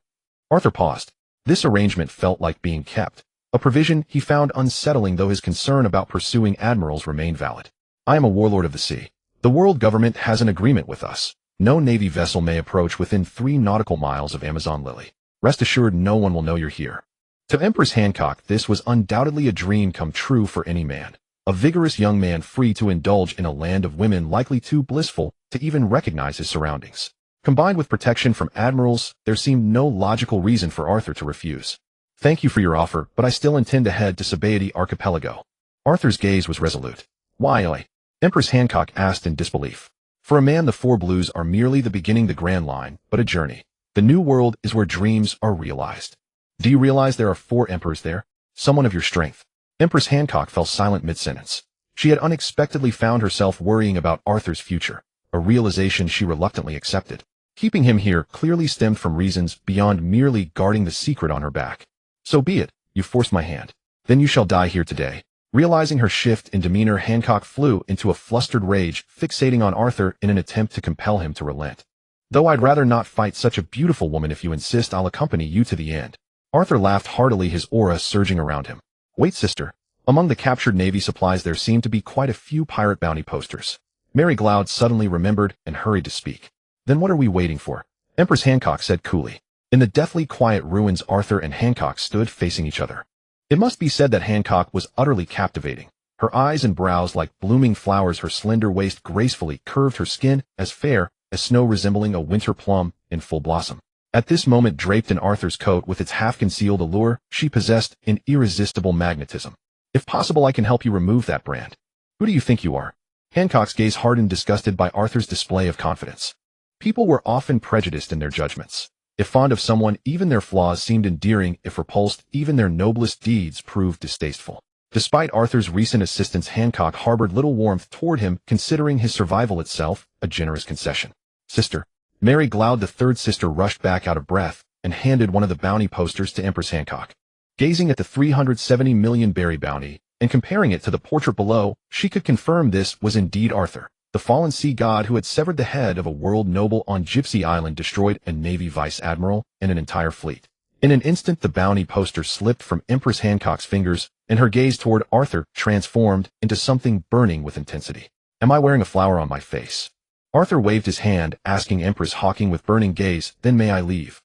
Arthur paused. This arrangement felt like being kept, a provision he found unsettling, though his concern about pursuing admirals remained valid. I am a warlord of the sea. The world government has an agreement with us. No Navy vessel may approach within 3 nautical miles of Amazon Lily. Rest assured, no one will know you're here. To Empress Hancock, this was undoubtedly a dream come true for any man. A vigorous young man free to indulge in a land of women likely too blissful to even recognize his surroundings. Combined with protection from admirals, there seemed no logical reason for Arthur to refuse. Thank you for your offer, but I still intend to head to Sabaody Archipelago. Arthur's gaze was resolute. Why? Empress Hancock asked in disbelief. For a man, the 4 blues are merely the beginning, the grand line, but a journey. The new world is where dreams are realized. Do you realize there are 4 emperors there? Someone of your strength. Empress Hancock fell silent mid-sentence. She had unexpectedly found herself worrying about Arthur's future, a realization she reluctantly accepted. Keeping him here clearly stemmed from reasons beyond merely guarding the secret on her back. So be it, you forced my hand. Then you shall die here today. Realizing her shift in demeanor, Hancock flew into a flustered rage, fixating on Arthur in an attempt to compel him to relent. Though I'd rather not fight such a beautiful woman. If you insist, I'll accompany you to the end. Arthur laughed heartily, his aura surging around him. Wait, sister. Among the captured Navy supplies there seemed to be quite a few pirate bounty posters. Mary Glaude suddenly remembered and hurried to speak. Then what are we waiting for? Empress Hancock said coolly. In the deathly quiet ruins, Arthur and Hancock stood facing each other. It must be said that Hancock was utterly captivating. Her eyes and brows like blooming flowers, her slender waist gracefully curved, her skin as fair as snow, resembling a winter plum in full blossom. At this moment, draped in Arthur's coat with its half-concealed allure, she possessed an irresistible magnetism. If possible, I can help you remove that brand. Who do you think you are? Hancock's gaze hardened, disgusted by Arthur's display of confidence. People were often prejudiced in their judgments. If fond of someone, even their flaws seemed endearing. If repulsed, even their noblest deeds proved distasteful. Despite Arthur's recent assistance, Hancock harbored little warmth toward him, considering his survival itself a generous concession. Sister. Mary Glaude, the third sister, rushed back out of breath and handed one of the bounty posters to Empress Hancock. Gazing at the 370 million berry bounty and comparing it to the portrait below, she could confirm this was indeed Arthur, the fallen sea god who had severed the head of a world noble on Gypsy Island, destroyed a Navy vice admiral and an entire fleet. In an instant the bounty poster slipped from Empress Hancock's fingers, and her gaze toward Arthur transformed into something burning with intensity. Am I wearing a flower on my face? Arthur waved his hand, asking Empress Hawking with burning gaze, then may I leave?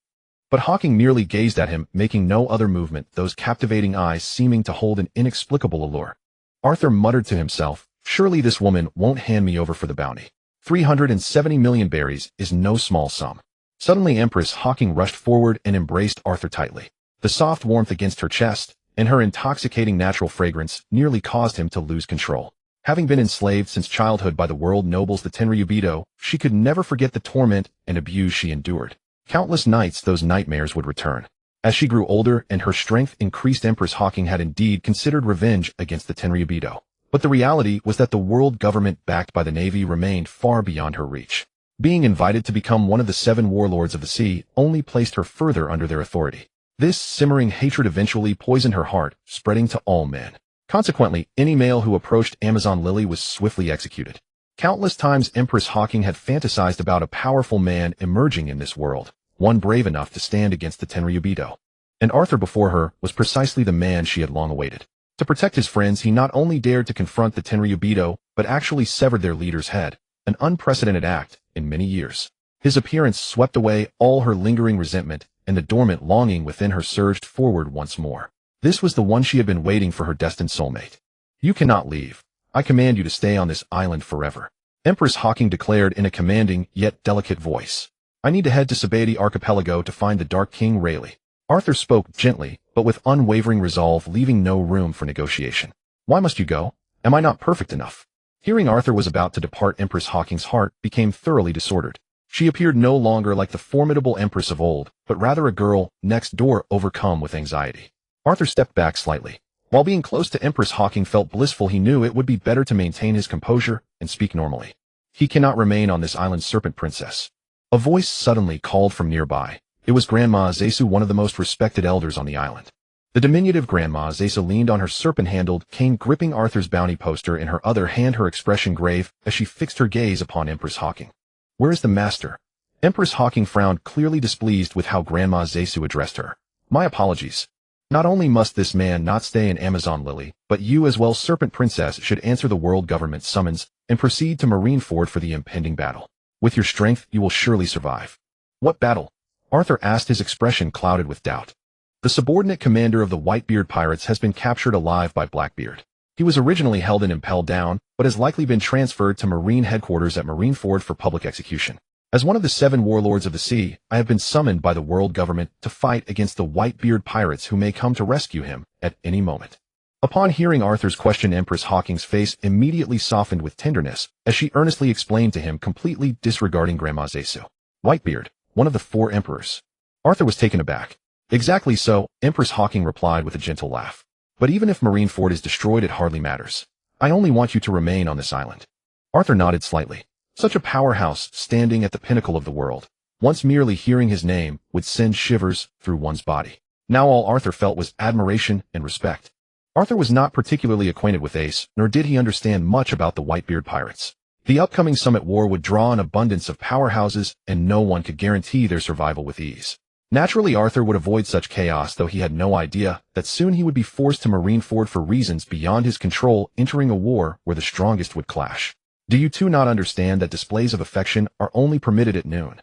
But Hawking merely gazed at him, making no other movement, those captivating eyes seeming to hold an inexplicable allure. Arthur muttered to himself, surely this woman won't hand me over for the bounty. 370 million berries is no small sum. Suddenly Empress Hawking rushed forward and embraced Arthur tightly. The soft warmth against her chest, and her intoxicating natural fragrance, nearly caused him to lose control. Having been enslaved since childhood by the world nobles the Tenryubido, she could never forget the torment and abuse she endured. Countless nights those nightmares would return. As she grew older and her strength increased, Empress Hawking had indeed considered revenge against the Tenryubido. But the reality was that the world government backed by the Navy remained far beyond her reach. Being invited to become one of the 7 warlords of the sea only placed her further under their authority. This simmering hatred eventually poisoned her heart, spreading to all men. Consequently, any male who approached Amazon Lily was swiftly executed. Countless times Empress Hawking had fantasized about a powerful man emerging in this world, one brave enough to stand against the Tenryubido. And Arthur before her was precisely the man she had long awaited. To protect his friends, he not only dared to confront the Tenryubido, but actually severed their leader's head, an unprecedented act in many years. His appearance swept away all her lingering resentment, and the dormant longing within her surged forward once more. This was the one she had been waiting for, her destined soulmate. You cannot leave. I command you to stay on this island forever, Empress Hawking declared in a commanding yet delicate voice. I need to head to Sabaody Archipelago to find the Dark King Rayleigh. Arthur spoke gently, but with unwavering resolve, leaving no room for negotiation. Why must you go? Am I not perfect enough? Hearing Arthur was about to depart, Empress Hawking's heart became thoroughly disordered. She appeared no longer like the formidable empress of old, but rather a girl next door overcome with anxiety. Arthur stepped back slightly. While being close to Empress Hawking felt blissful, he knew it would be better to maintain his composure and speak normally. He cannot remain on this island, Serpent Princess. A voice suddenly called from nearby. It was Grandma Zesu, one of the most respected elders on the island. The diminutive Grandma Zesu leaned on her serpent-handled cane, gripping Arthur's bounty poster in her other hand, her expression grave as she fixed her gaze upon Empress Hawking. Where is the master? Empress Hawking frowned, clearly displeased with how Grandma Zesu addressed her. My apologies. Not only must this man not stay in Amazon Lily, but you as well, Serpent Princess, should answer the world government's summons and proceed to Marineford for the impending battle. With your strength, you will surely survive. What battle? Arthur asked, his expression clouded with doubt. The subordinate commander of the Whitebeard pirates has been captured alive by Blackbeard. He was originally held and impelled down, but has likely been transferred to Marine headquarters at Marineford for public execution. As one of the 7 warlords of the sea, I have been summoned by the world government to fight against the Whitebeard pirates who may come to rescue him at any moment. Upon hearing Arthur's question, Empress Hawking's face immediately softened with tenderness, as she earnestly explained to him, completely disregarding Grandma Zesu. Whitebeard, one of the 4 emperors. Arthur was taken aback. Exactly so, Empress Hawking replied with a gentle laugh. But even if Marineford is destroyed, it hardly matters. I only want you to remain on this island. Arthur nodded slightly. Such a powerhouse, standing at the pinnacle of the world. Once merely hearing his name would send shivers through one's body. Now all Arthur felt was admiration and respect. Arthur was not particularly acquainted with Ace, nor did he understand much about the Whitebeard pirates. The upcoming summit war would draw an abundance of powerhouses, and no one could guarantee their survival with ease. Naturally, Arthur would avoid such chaos, though he had no idea that soon he would be forced to Marineford for reasons beyond his control, entering a war where the strongest would clash. Do you two not understand that displays of affection are only permitted at noon?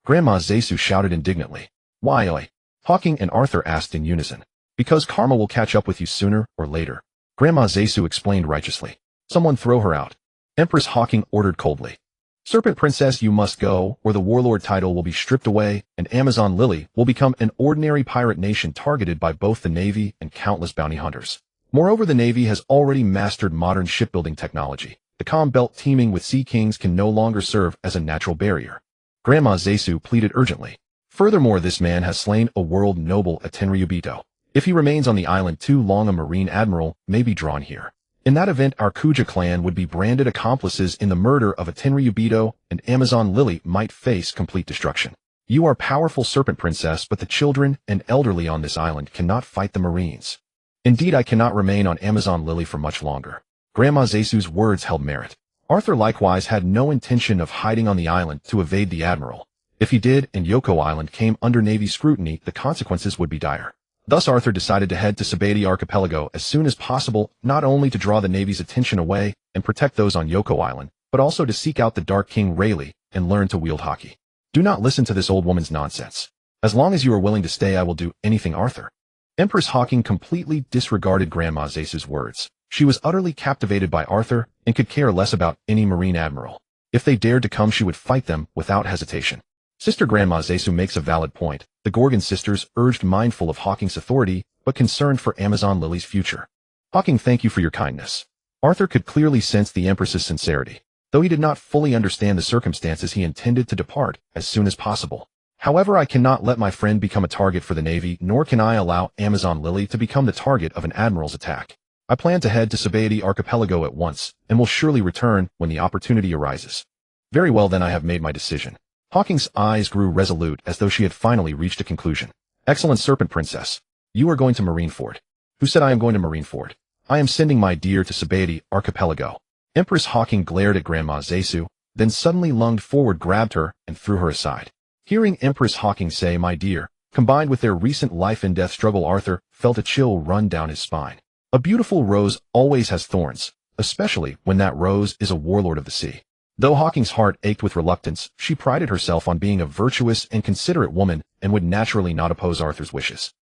Grandma Zesu shouted indignantly. Why, oi? Hawking and Arthur asked in unison. Because karma will catch up with you sooner or later. Grandma Zesu explained righteously. Someone throw her out. Empress Hawking ordered coldly. Serpent Princess, you must go, or the warlord title will be stripped away, and Amazon Lily will become an ordinary pirate nation targeted by both the Navy and countless bounty hunters. Moreover, the Navy has already mastered modern shipbuilding technology. The calm belt teeming with sea kings can no longer serve as a natural barrier. Grandma Zesu pleaded urgently. Furthermore, this man has slain a world noble at Tenryubito. If he remains on the island too long, a marine admiral may be drawn here. In that event, our Kuja clan would be branded accomplices in the murder of a Tenryubito, and Amazon Lily might face complete destruction. You are powerful, Serpent Princess, but the children and elderly on this island cannot fight the Marines. Indeed, I cannot remain on Amazon Lily for much longer. Grandma Zesu's words held merit. Arthur likewise had no intention of hiding on the island to evade the admiral. If he did and Yoko Island came under Navy scrutiny, the consequences would be dire. Thus Arthur decided to head to Sabati Archipelago as soon as possible, not only to draw the Navy's attention away and protect those on Yoko Island, but also to seek out the Dark King Rayleigh and learn to wield hockey. Do not listen to this old woman's nonsense. As long as you are willing to stay, I will do anything, Arthur. Empress Hawking completely disregarded Grandma Zesu's words. She was utterly captivated by Arthur and could care less about any Marine admiral. If they dared to come, she would fight them without hesitation. Sister Grandma Zesu makes a valid point. The Gorgon sisters urged, mindful of Hawking's authority, but concerned for Amazon Lily's future. Hawking, thank you for your kindness. Arthur could clearly sense the Empress's sincerity. Though he did not fully understand the circumstances, he intended to depart as soon as possible. However, I cannot let my friend become a target for the Navy, nor can I allow Amazon Lily to become the target of an admiral's attack. I plan to head to Sabati Archipelago at once, and will surely return when the opportunity arises. Very well, then I have made my decision. Hawking's eyes grew resolute, as though she had finally reached a conclusion. Excellent Serpent Princess. You are going to Marineford. Who said I am going to Marineford? I am sending my dear to Sabati Archipelago. Empress Hawking glared at Grandma Zesu, then suddenly lunged forward, grabbed her, and threw her aside. Hearing Empress Hawking say "my dear," combined with their recent life-and-death struggle, Arthur felt a chill run down his spine. A beautiful rose always has thorns, especially when that rose is a warlord of the sea. Though Hawking's heart ached with reluctance, she prided herself on being a virtuous and considerate woman and would naturally not oppose Arthur's wishes.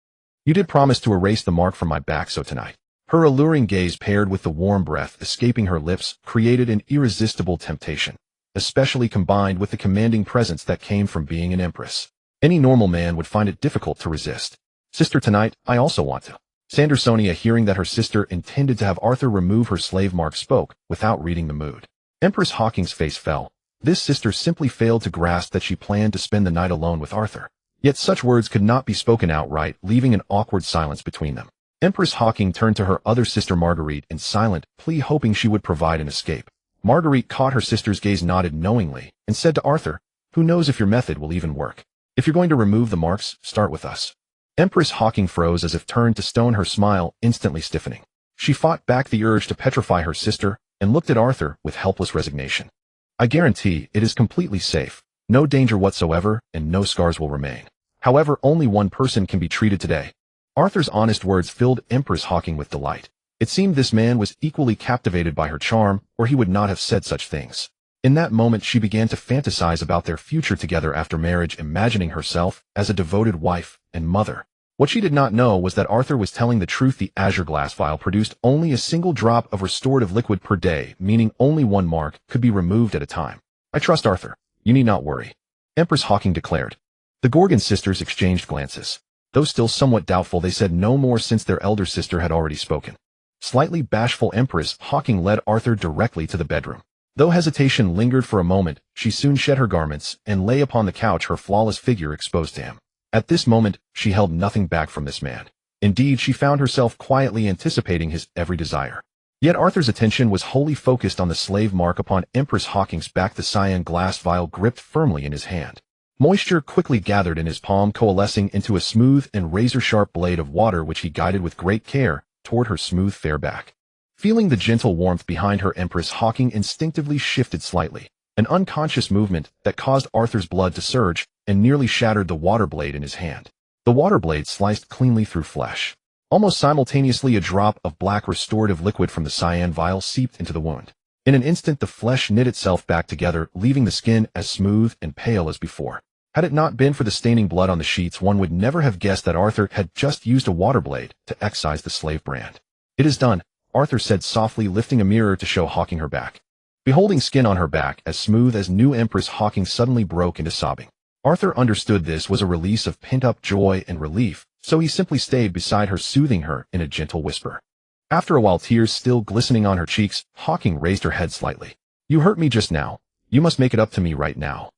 You did promise to erase the mark from my back, so tonight. Her alluring gaze paired with the warm breath escaping her lips created an irresistible temptation, especially combined with the commanding presence that came from being an empress. Any normal man would find it difficult to resist. Sister, tonight, I also want to. Sandersonia, hearing that her sister intended to have Arthur remove her slave mark, spoke without reading the mood. Empress Hawking's face fell. This sister simply failed to grasp that she planned to spend the night alone with Arthur. Yet such words could not be spoken outright, leaving an awkward silence between them. Empress Hawking turned to her other sister Marguerite in silent plea, hoping she would provide an escape. Marguerite caught her sister's gaze, nodded knowingly, and said to Arthur, "Who knows if your method will even work? If you're going to remove the marks, start with us." Empress Hawking froze as if turned to stone, her smile instantly stiffening. She fought back the urge to petrify her sister and looked at Arthur with helpless resignation. "I guarantee it is completely safe, no danger whatsoever, and no scars will remain. However, only one person can be treated today." Arthur's honest words filled Empress Hawking with delight. It seemed this man was equally captivated by her charm, or he would not have said such things. In that moment she began to fantasize about their future together after marriage, imagining herself as a devoted wife and mother. What she did not know was that Arthur was telling the truth. The azure glass vial produced only a single drop of restorative liquid per day, meaning only one mark could be removed at a time. "I trust Arthur. You need not worry," Empress Hawking declared. The Gorgon sisters exchanged glances. Though still somewhat doubtful, they said no more since their elder sister had already spoken. Slightly bashful, Empress Hawking led Arthur directly to the bedroom. Though hesitation lingered for a moment, she soon shed her garments and lay upon the couch, her flawless figure exposed to him. At this moment, she held nothing back from this man. Indeed, she found herself quietly anticipating his every desire. Yet Arthur's attention was wholly focused on the slave mark upon Empress Hawking's back, the cyan glass vial gripped firmly in his hand. Moisture quickly gathered in his palm, coalescing into a smooth and razor-sharp blade of water, which he guided with great care toward her smooth fair back. Feeling the gentle warmth behind her, Empress Hawking instinctively shifted slightly, an unconscious movement that caused Arthur's blood to surge and nearly shattered the water blade in his hand. The water blade sliced cleanly through flesh. Almost simultaneously, a drop of black restorative liquid from the cyan vial seeped into the wound. In an instant, the flesh knit itself back together, leaving the skin as smooth and pale as before. Had it not been for the staining blood on the sheets, one would never have guessed that Arthur had just used a water blade to excise the slave brand. "It is done," Arthur said softly, lifting a mirror to show Hawking her back. Beholding skin on her back as smooth as new, Empress Hawking suddenly broke into sobbing. Arthur understood this was a release of pent-up joy and relief, so he simply stayed beside her, soothing her in a gentle whisper. After a while, tears still glistening on her cheeks, Hawking raised her head slightly. "You hurt me just now. You must make it up to me right now."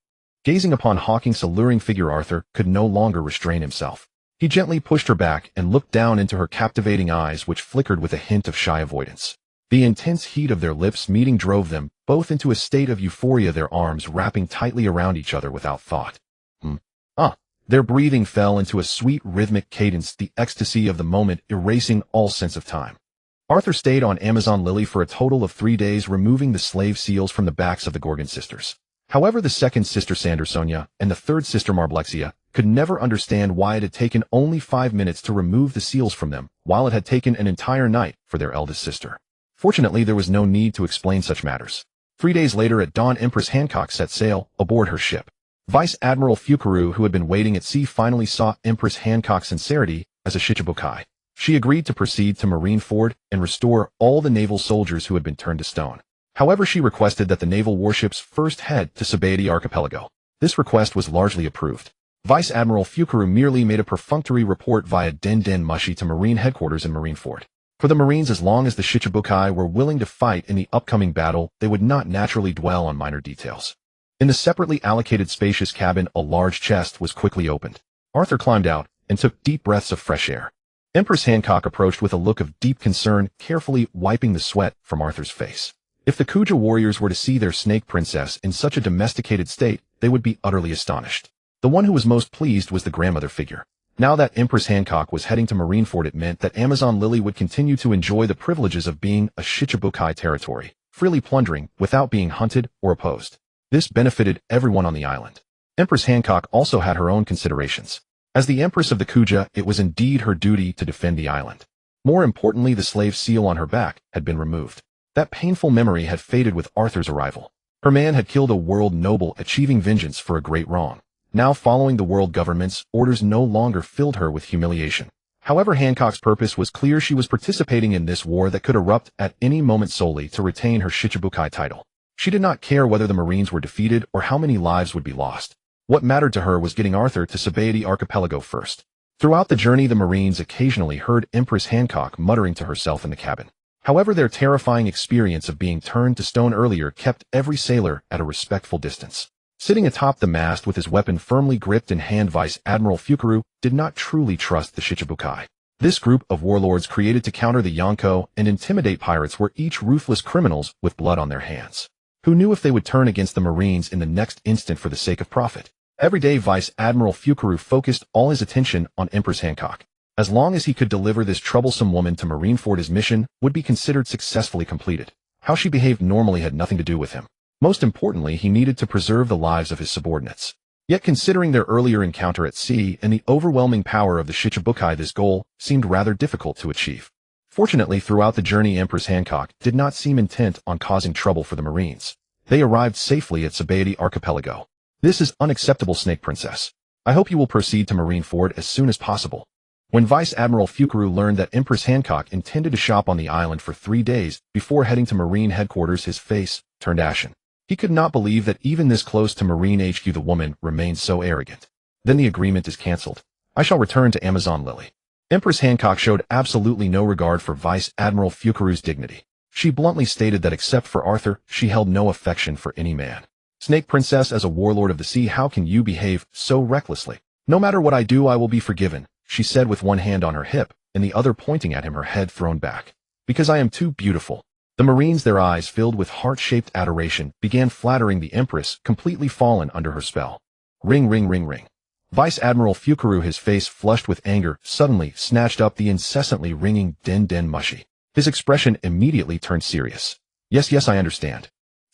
Gazing upon Hawking's alluring figure, Arthur could no longer restrain himself. He gently pushed her back and looked down into her captivating eyes, which flickered with a hint of shy avoidance. The intense heat of their lips meeting drove them both into a state of euphoria, their arms wrapping tightly around each other without thought. Their breathing fell into a sweet rhythmic cadence, the ecstasy of the moment erasing all sense of time. Arthur stayed on Amazon Lily for a total of 3 days, removing the slave seals from the backs of the Gorgon sisters. However, the second sister Sandersonia and the third sister Marblexia could never understand why it had taken only 5 minutes to remove the seals from them, while it had taken an entire night for their eldest sister. Fortunately, there was no need to explain such matters. 3 days later at dawn, Empress Hancock set sail aboard her ship. Vice Admiral Fukaru, who had been waiting at sea, finally saw Empress Hancock's sincerity as a Shichibukai. She agreed to proceed to Marineford and restore all the naval soldiers who had been turned to stone. However, she requested that the naval warships first head to Sabaody Archipelago. This request was largely approved. Vice Admiral Fukaru merely made a perfunctory report via Den Den Mushi to Marine headquarters in Marineford. For the Marines, as long as the Shichibukai were willing to fight in the upcoming battle, they would not naturally dwell on minor details. In the separately allocated spacious cabin, a large chest was quickly opened. Arthur climbed out and took deep breaths of fresh air. Empress Hancock approached with a look of deep concern, carefully wiping the sweat from Arthur's face. If the Kuja warriors were to see their snake princess in such a domesticated state, they would be utterly astonished. The one who was most pleased was the grandmother figure. Now that Empress Hancock was heading to Marineford, it meant that Amazon Lily would continue to enjoy the privileges of being a Shichibukai territory, freely plundering without being hunted or opposed. This benefited everyone on the island. Empress Hancock also had her own considerations. As the Empress of the Kuja, it was indeed her duty to defend the island. More importantly, the slave seal on her back had been removed. That painful memory had faded with Arthur's arrival. Her man had killed a world noble, achieving vengeance for a great wrong. Now, following the world government's orders no longer filled her with humiliation. However, Hancock's purpose was clear. She was participating in this war that could erupt at any moment solely to retain her Shichibukai title. She did not care whether the Marines were defeated or how many lives would be lost. What mattered to her was getting Arthur to Sabaody Archipelago first. Throughout the journey, the Marines occasionally heard Empress Hancock muttering to herself in the cabin. However, their terrifying experience of being turned to stone earlier kept every sailor at a respectful distance. Sitting atop the mast with his weapon firmly gripped in hand, Vice Admiral Fukaru did not truly trust the Shichibukai. This group of warlords created to counter the Yonko and intimidate pirates were each ruthless criminals with blood on their hands. Who knew if they would turn against the Marines in the next instant for the sake of profit? Every day, Vice Admiral Fukaru focused all his attention on Empress Hancock. As long as he could deliver this troublesome woman to Marineford, his mission would be considered successfully completed. How she behaved normally had nothing to do with him. Most importantly, he needed to preserve the lives of his subordinates. Yet, considering their earlier encounter at sea and the overwhelming power of the Shichibukai, this goal seemed rather difficult to achieve. Fortunately, throughout the journey, Empress Hancock did not seem intent on causing trouble for the Marines. They arrived safely at Sabaody Archipelago. "This is unacceptable, Snake Princess. I hope you will proceed to Marineford as soon as possible." When Vice Admiral Fukaru learned that Empress Hancock intended to shop on the island for 3 days before heading to Marine headquarters, his face turned ashen. He could not believe that even this close to Marine HQ the woman remained so arrogant. "Then the agreement is cancelled. I shall return to Amazon Lily." Empress Hancock showed absolutely no regard for Vice Admiral Fukaru's dignity. She bluntly stated that except for Arthur, she held no affection for any man. "Snake Princess, as a warlord of the sea, how can you behave so recklessly? No matter what I do, I will be forgiven," she said with one hand on her hip and the other pointing at him, her head thrown back. "Because I am too beautiful." The Marines, their eyes filled with heart-shaped adoration, began flattering the Empress, completely fallen under her spell. Ring, ring, ring, ring. Vice Admiral Fukaru, his face flushed with anger, suddenly snatched up the incessantly ringing Den Den Mushi. His expression immediately turned serious. Yes, yes, I understand."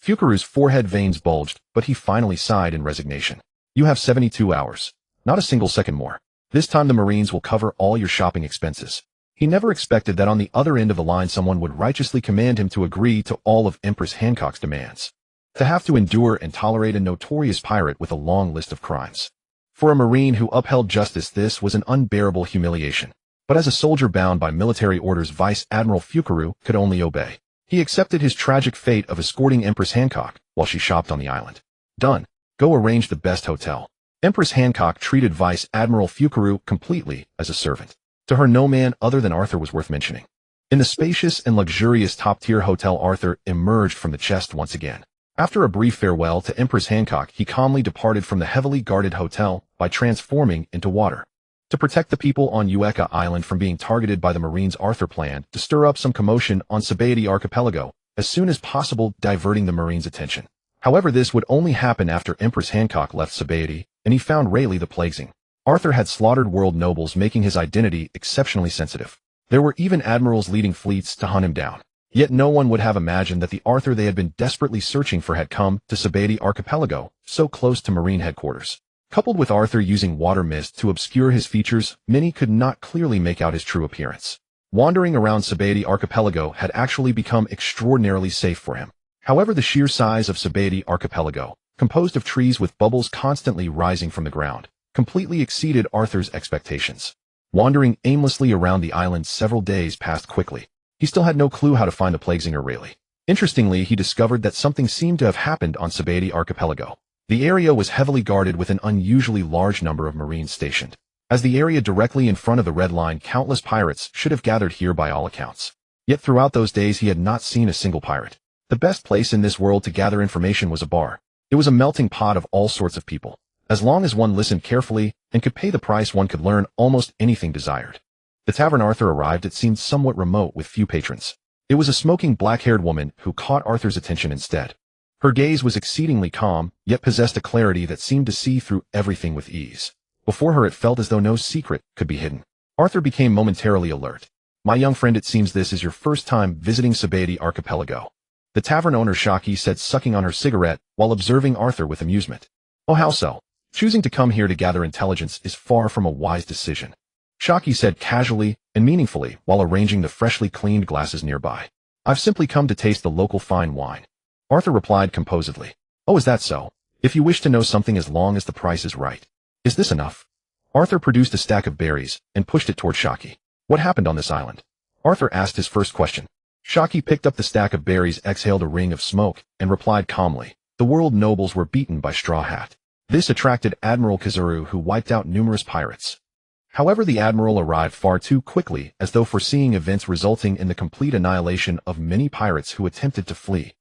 Fukaru's forehead veins bulged, but he finally sighed in resignation. "You have 72 hours. Not a single second more. This time the Marines will cover all your shopping expenses." He never expected that on the other end of the line someone would righteously command him to agree to all of Empress Hancock's demands. To have to endure and tolerate a notorious pirate with a long list of crimes. For a Marine who upheld justice, this was an unbearable humiliation. But as a soldier bound by military orders, Vice Admiral Fukaru could only obey. He accepted his tragic fate of escorting Empress Hancock while she shopped on the island. "Done. Go arrange the best hotel." Empress Hancock treated Vice Admiral Fukaru completely as a servant. To her, no man other than Arthur was worth mentioning. In the spacious and luxurious top-tier hotel, Arthur emerged from the chest once again. After a brief farewell to Empress Hancock, he calmly departed from the heavily guarded hotel by transforming into water. To protect the people on Ueka Island from being targeted by the Marines, Arthur planned to stir up some commotion on Sabaody Archipelago as soon as possible, diverting the Marines' attention. However, this would only happen after Empress Hancock left Sabaody, and he found Rayleigh the Plaguing. Arthur had slaughtered world nobles, making his identity exceptionally sensitive. There were even admirals leading fleets to hunt him down. Yet no one would have imagined that the Arthur they had been desperately searching for had come to Sabeti Archipelago, so close to Marine headquarters. Coupled with Arthur using water mist to obscure his features, many could not clearly make out his true appearance. Wandering around Sabeti Archipelago had actually become extraordinarily safe for him. However, the sheer size of Sabeti Archipelago, composed of trees with bubbles constantly rising from the ground, completely exceeded Arthur's expectations. Wandering aimlessly around the island, several days passed quickly. He still had no clue how to find the Plaguesinger Rayleigh. Interestingly, he discovered that something seemed to have happened on Sabeti Archipelago. The area was heavily guarded with an unusually large number of Marines stationed. As the area directly in front of the Red Line, countless pirates should have gathered here by all accounts. Yet throughout those days he had not seen a single pirate. The best place in this world to gather information was a bar. It was a melting pot of all sorts of people. As long as one listened carefully and could pay the price, one could learn almost anything desired. The tavern Arthur arrived at seemed somewhat remote with few patrons. It was a smoking black-haired woman who caught Arthur's attention instead. Her gaze was exceedingly calm, yet possessed a clarity that seemed to see through everything with ease. Before her it felt as though no secret could be hidden. Arthur became momentarily alert. "My young friend, it seems this is your first time visiting Sabeti Archipelago," the tavern owner Shaki said, sucking on her cigarette while observing Arthur with amusement. "Oh, how so? Choosing to come here to gather intelligence is far from a wise decision," Shaki said casually and meaningfully while arranging the freshly cleaned glasses nearby. "I've simply come to taste the local fine wine," Arthur replied composedly. "Oh, is that so? If you wish to know something, as long as the price is right. Is this enough?" Arthur produced a stack of berries and pushed it toward Shaki. "What happened on this island?" Arthur asked his first question. Shaki picked up the stack of berries, exhaled a ring of smoke, and replied calmly, "The world nobles were beaten by Straw Hat. This attracted Admiral Kazuru, who wiped out numerous pirates. However, the Admiral arrived far too quickly, as though foreseeing events resulting in the complete annihilation of many pirates who attempted to flee."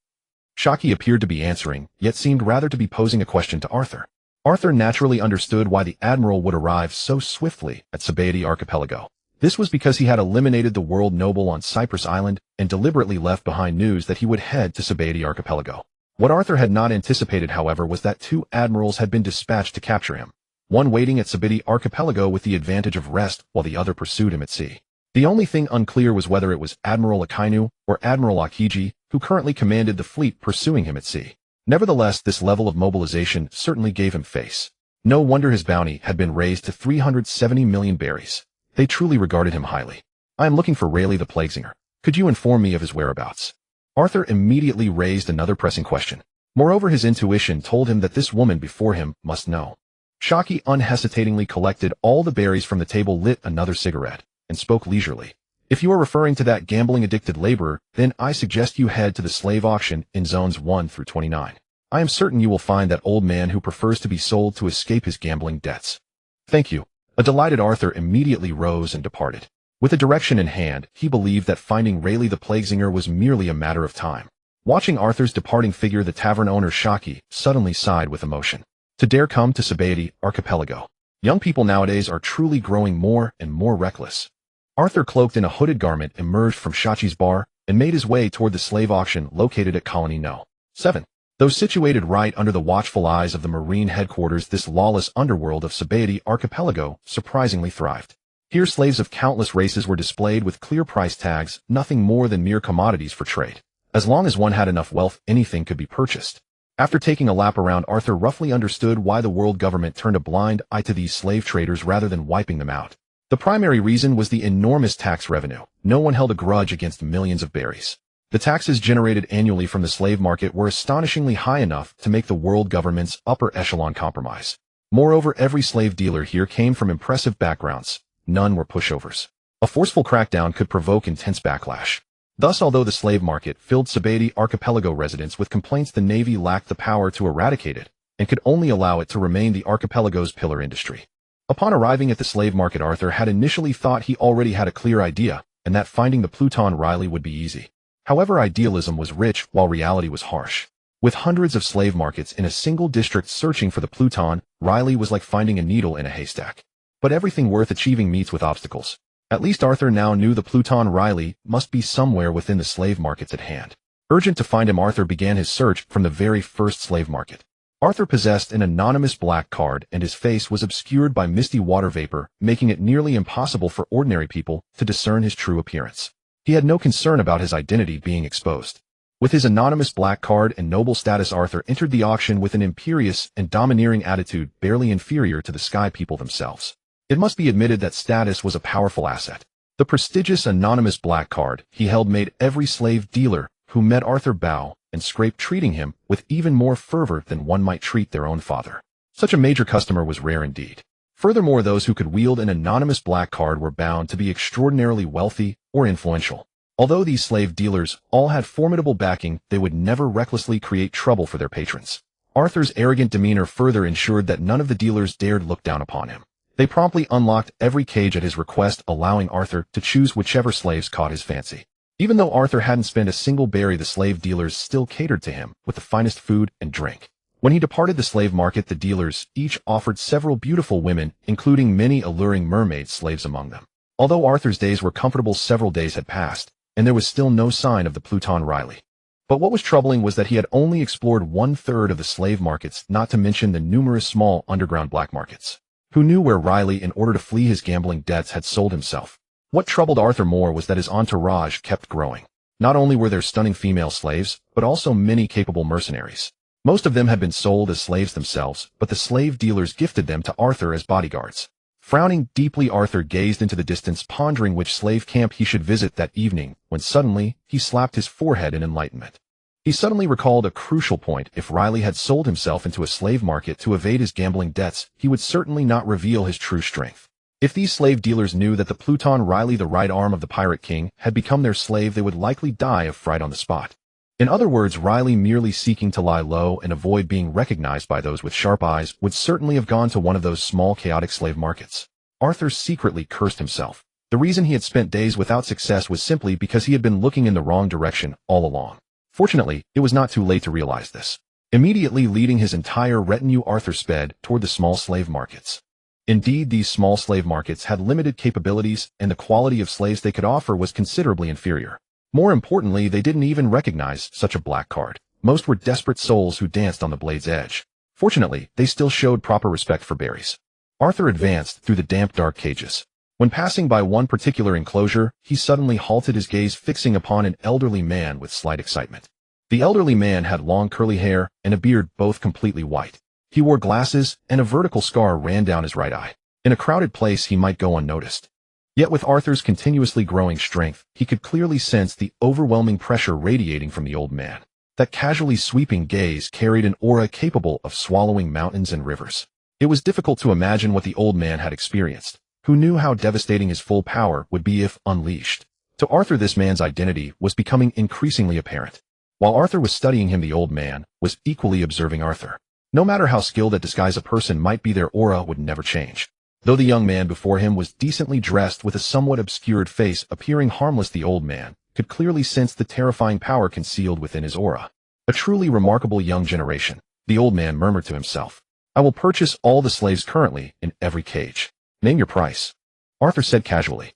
Shaki appeared to be answering, yet seemed rather to be posing a question to Arthur. Arthur naturally understood why the Admiral would arrive so swiftly at Sabeti Archipelago. This was because he had eliminated the world noble on Cypress Island and deliberately left behind news that he would head to Sabeti Archipelago. What Arthur had not anticipated, however, was that two admirals had been dispatched to capture him, one waiting at Sabeti Archipelago with the advantage of rest while the other pursued him at sea. The only thing unclear was whether it was Admiral Akainu or Admiral Akiji who currently commanded the fleet pursuing him at sea. Nevertheless, this level of mobilization certainly gave him face. No wonder his bounty had been raised to 370 million berries. They truly regarded him highly. "I am looking for Rayleigh the Plaguesinger. Could you inform me of his whereabouts?" Arthur immediately raised another pressing question. Moreover, his intuition told him that this woman before him must know. Shaki unhesitatingly collected all the berries from the table, lit another cigarette, and spoke leisurely. "If you are referring to that gambling-addicted laborer, then I suggest you head to the slave auction in zones 1 through 29. I am certain you will find that old man who prefers to be sold to escape his gambling debts." "Thank you." A delighted Arthur immediately rose and departed. With a direction in hand, he believed that finding Rayleigh the Plaguesinger was merely a matter of time. Watching Arthur's departing figure, the tavern owner Shaki suddenly sighed with emotion. To dare come to Sabeti Archipelago. Young people nowadays are truly growing more and more reckless. Arthur, cloaked in a hooded garment, emerged from Shachi's bar and made his way toward the slave auction located at Colony No. 7. Though situated right under the watchful eyes of the Marine headquarters, this lawless underworld of Sabeti Archipelago surprisingly thrived. Here slaves of countless races were displayed with clear price tags, nothing more than mere commodities for trade. As long as one had enough wealth, anything could be purchased. After taking a lap around, Arthur roughly understood why the world government turned a blind eye to these slave traders rather than wiping them out. The primary reason was the enormous tax revenue. No one held a grudge against millions of berries. The taxes generated annually from the slave market were astonishingly high enough to make the world government's upper echelon compromise. Moreover, every slave dealer here came from impressive backgrounds. None were pushovers. A forceful crackdown could provoke intense backlash. Thus, although the slave market filled Sabeti Archipelago residents with complaints, the Navy lacked the power to eradicate it and could only allow it to remain the archipelago's pillar industry. Upon arriving at the slave market, Arthur had initially thought he already had a clear idea, and that finding the Pluton Riley would be easy. However, idealism was rich while reality was harsh. With hundreds of slave markets in a single district searching for the Pluton, Riley was like finding a needle in a haystack. But everything worth achieving meets with obstacles. At least Arthur now knew the Pluton Riley must be somewhere within the slave markets at hand. Urgent to find him, Arthur began his search from the very first slave market. Arthur possessed an anonymous black card, and his face was obscured by misty water vapor, making it nearly impossible for ordinary people to discern his true appearance. He had no concern about his identity being exposed. With his anonymous black card and noble status, Arthur entered the auction with an imperious and domineering attitude barely inferior to the Sky People themselves. It must be admitted that status was a powerful asset. The prestigious anonymous black card he held made every slave dealer who met Arthur bow and scrape, treating him with even more fervor than one might treat their own father. Such a major customer was rare indeed. Furthermore, those who could wield an anonymous black card were bound to be extraordinarily wealthy or influential. Although these slave dealers all had formidable backing, they would never recklessly create trouble for their patrons. Arthur's arrogant demeanor further ensured that none of the dealers dared look down upon him. They promptly unlocked every cage at his request, allowing Arthur to choose whichever slaves caught his fancy. Even though Arthur hadn't spent a single berry, the slave dealers still catered to him with the finest food and drink. When he departed the slave market, the dealers each offered several beautiful women, including many alluring mermaid slaves among them. Although Arthur's days were comfortable, several days had passed, and there was still no sign of the Pluton Riley. But what was troubling was that he had only explored 1/3 of the slave markets, not to mention the numerous small underground black markets. Who knew where Riley, in order to flee his gambling debts, had sold himself? What troubled Arthur more was that his entourage kept growing. Not only were there stunning female slaves, but also many capable mercenaries. Most of them had been sold as slaves themselves, but the slave dealers gifted them to Arthur as bodyguards. Frowning deeply, Arthur gazed into the distance, pondering which slave camp he should visit that evening, when suddenly he slapped his forehead in enlightenment. He suddenly recalled a crucial point. If Riley had sold himself into a slave market to evade his gambling debts, he would certainly not reveal his true strength. If these slave dealers knew that the Pluton Riley, the right arm of the Pirate King, had become their slave, they would likely die of fright on the spot. In other words, Riley, merely seeking to lie low and avoid being recognized by those with sharp eyes, would certainly have gone to one of those small chaotic slave markets. Arthur secretly cursed himself. The reason he had spent days without success was simply because he had been looking in the wrong direction all along. Fortunately, it was not too late to realize this. Immediately leading his entire retinue, Arthur sped toward the small slave markets. Indeed, these small slave markets had limited capabilities, and the quality of slaves they could offer was considerably inferior. More importantly, they didn't even recognize such a black card. Most were desperate souls who danced on the blade's edge. Fortunately, they still showed proper respect for berries. Arthur advanced through the damp, dark cages. When passing by one particular enclosure, he suddenly halted, his gaze fixing upon an elderly man with slight excitement. The elderly man had long curly hair and a beard, both completely white. He wore glasses, and a vertical scar ran down his right eye. In a crowded place, he might go unnoticed. Yet with Arthur's continuously growing strength, he could clearly sense the overwhelming pressure radiating from the old man. That casually sweeping gaze carried an aura capable of swallowing mountains and rivers. It was difficult to imagine what the old man had experienced. Who knew how devastating his full power would be if unleashed? To Arthur, this man's identity was becoming increasingly apparent. While Arthur was studying him, the old man was equally observing Arthur. No matter how skilled at disguise a person might be, their aura would never change. Though the young man before him was decently dressed with a somewhat obscured face appearing harmless, the old man could clearly sense the terrifying power concealed within his aura. A truly remarkable young generation, the old man murmured to himself. I will purchase all the slaves currently in every cage. Name your price, Arthur said casually.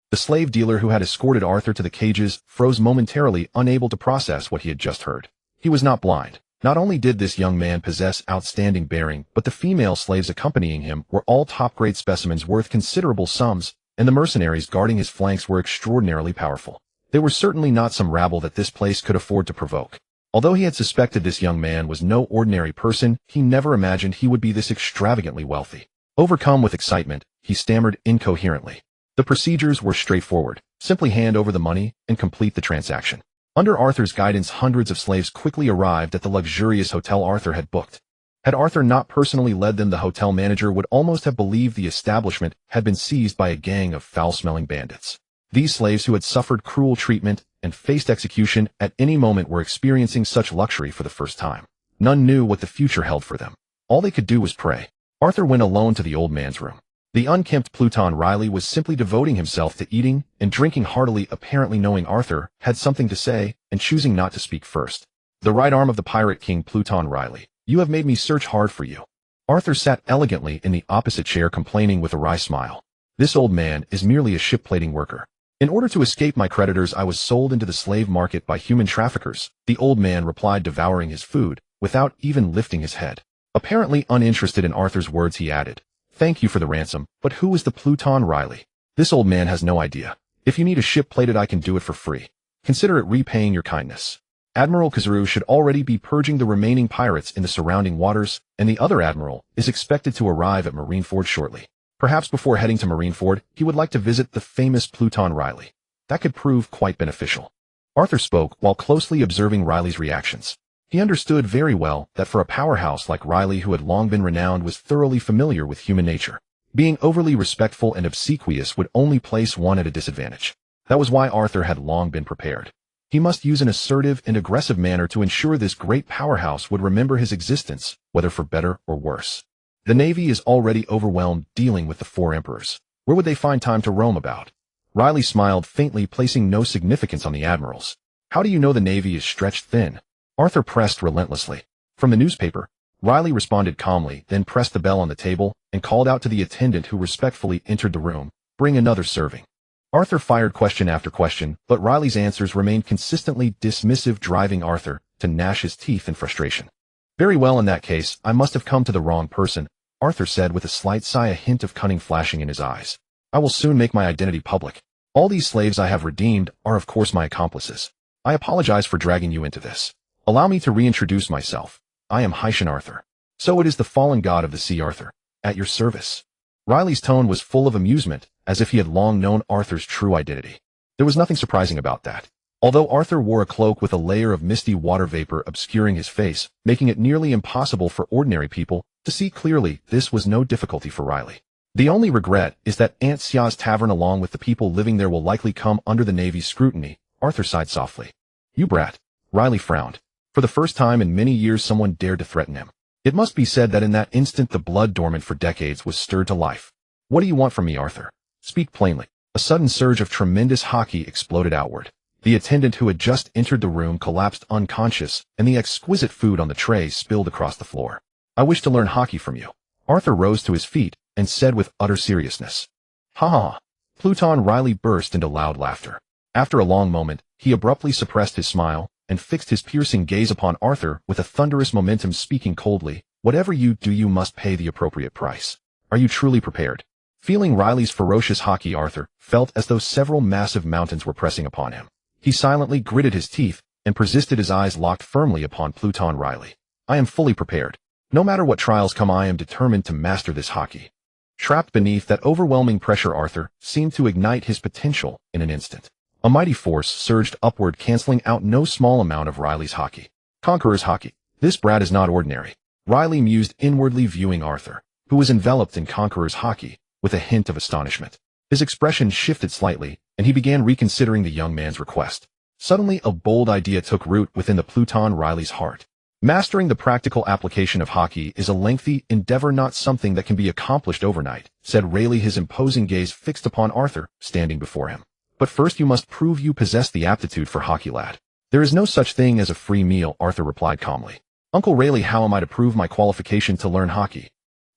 The slave dealer who had escorted Arthur to the cages froze momentarily, unable to process what he had just heard. He was not blind. Not only did this young man possess outstanding bearing, but the female slaves accompanying him were all top-grade specimens worth considerable sums, and the mercenaries guarding his flanks were extraordinarily powerful. They were certainly not some rabble that this place could afford to provoke. Although he had suspected this young man was no ordinary person, he never imagined he would be this extravagantly wealthy. Overcome with excitement, he stammered incoherently. The procedures were straightforward. Simply hand over the money and complete the transaction. Under Arthur's guidance, hundreds of slaves quickly arrived at the luxurious hotel Arthur had booked. Had Arthur not personally led them, the hotel manager would almost have believed the establishment had been seized by a gang of foul-smelling bandits. These slaves, who had suffered cruel treatment and faced execution at any moment, were experiencing such luxury for the first time. None knew what the future held for them. All they could do was pray. Arthur went alone to the old man's room. The unkempt Pluton Riley was simply devoting himself to eating and drinking heartily, apparently knowing Arthur had something to say and choosing not to speak first. The right arm of the Pirate King, Pluton Riley, you have made me search hard for you. Arthur sat elegantly in the opposite chair, complaining with a wry smile. This old man is merely a ship-plating worker. In order to escape my creditors, I was sold into the slave market by human traffickers, the old man replied, devouring his food without even lifting his head. Apparently uninterested in Arthur's words, he added, Thank you for the ransom, but who is the Pluton Riley? This old man has no idea. If you need a ship plated, I can do it for free. Consider it repaying your kindness. Admiral Kazuru should already be purging the remaining pirates in the surrounding waters, and the other admiral is expected to arrive at Marineford shortly. Perhaps before heading to Marineford, he would like to visit the famous Pluton Riley. That could prove quite beneficial. Arthur spoke while closely observing Riley's reactions. He understood very well that for a powerhouse like Riley, who had long been renowned, was thoroughly familiar with human nature. Being overly respectful and obsequious would only place one at a disadvantage. That was why Arthur had long been prepared. He must use an assertive and aggressive manner to ensure this great powerhouse would remember his existence, whether for better or worse. The Navy is already overwhelmed dealing with the 4 emperors. Where would they find time to roam about? Riley smiled faintly, placing no significance on the admirals. How do you know the Navy is stretched thin? Arthur pressed relentlessly. From the newspaper. Riley responded calmly, then pressed the bell on the table and called out to the attendant who respectfully entered the room. Bring another serving. Arthur fired question after question, but Riley's answers remained consistently dismissive, driving Arthur to gnash his teeth in frustration. Very well, in that case, I must have come to the wrong person, Arthur said with a slight sigh, a hint of cunning flashing in his eyes. I will soon make my identity public. All these slaves I have redeemed are of course my accomplices. I apologize for dragging you into this. Allow me to reintroduce myself. I am Haitian Arthur. So it is the fallen god of the sea, Arthur. At your service. Riley's tone was full of amusement, as if he had long known Arthur's true identity. There was nothing surprising about that. Although Arthur wore a cloak with a layer of misty water vapor obscuring his face, making it nearly impossible for ordinary people to see clearly, this was no difficulty for Riley. The only regret is that Aunt Xia's tavern along with the people living there will likely come under the Navy's scrutiny, Arthur sighed softly. You brat. Riley frowned. For the first time in many years, someone dared to threaten him. It must be said that in that instant the blood dormant for decades was stirred to life. What do you want from me, Arthur? Speak plainly. A sudden surge of tremendous hockey exploded outward. The attendant who had just entered the room collapsed unconscious, and the exquisite food on the tray spilled across the floor. I wish to learn hockey from you. Arthur rose to his feet and said with utter seriousness. Ha ha ha. Pluton Riley burst into loud laughter. After a long moment, he abruptly suppressed his smile and fixed his piercing gaze upon Arthur with a thunderous momentum, speaking coldly. Whatever you do, you must pay the appropriate price. Are you truly prepared? Feeling Riley's ferocious hockey, Arthur felt as though several massive mountains were pressing upon him. He silently gritted his teeth and persisted, his eyes locked firmly upon Pluton Riley. I am fully prepared. No matter what trials come, I am determined to master this hockey. Trapped beneath that overwhelming pressure, Arthur seemed to ignite his potential in an instant. A mighty force surged upward, canceling out no small amount of Riley's hockey. Conqueror's hockey. This brat is not ordinary. Riley mused inwardly, viewing Arthur, who was enveloped in Conqueror's hockey, with a hint of astonishment. His expression shifted slightly, and he began reconsidering the young man's request. Suddenly, a bold idea took root within the Pluton Riley's heart. Mastering the practical application of hockey is a lengthy endeavor, not something that can be accomplished overnight, said Riley, his imposing gaze fixed upon Arthur, standing before him. But first you must prove you possess the aptitude for hockey, lad. There is no such thing as a free meal, Arthur replied calmly. Uncle Rayleigh, how am I to prove my qualification to learn hockey?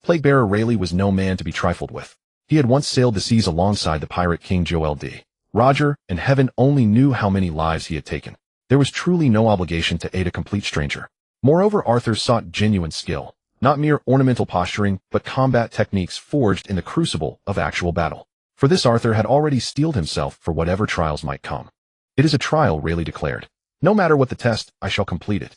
Plague-bearer Rayleigh was no man to be trifled with. He had once sailed the seas alongside the pirate king Joel D. Roger, and heaven only knew how many lives he had taken. There was truly no obligation to aid a complete stranger. Moreover, Arthur sought genuine skill, not mere ornamental posturing, but combat techniques forged in the crucible of actual battle. For this Arthur had already steeled himself for whatever trials might come. It is a trial, Rayleigh declared. No matter what the test, I shall complete it.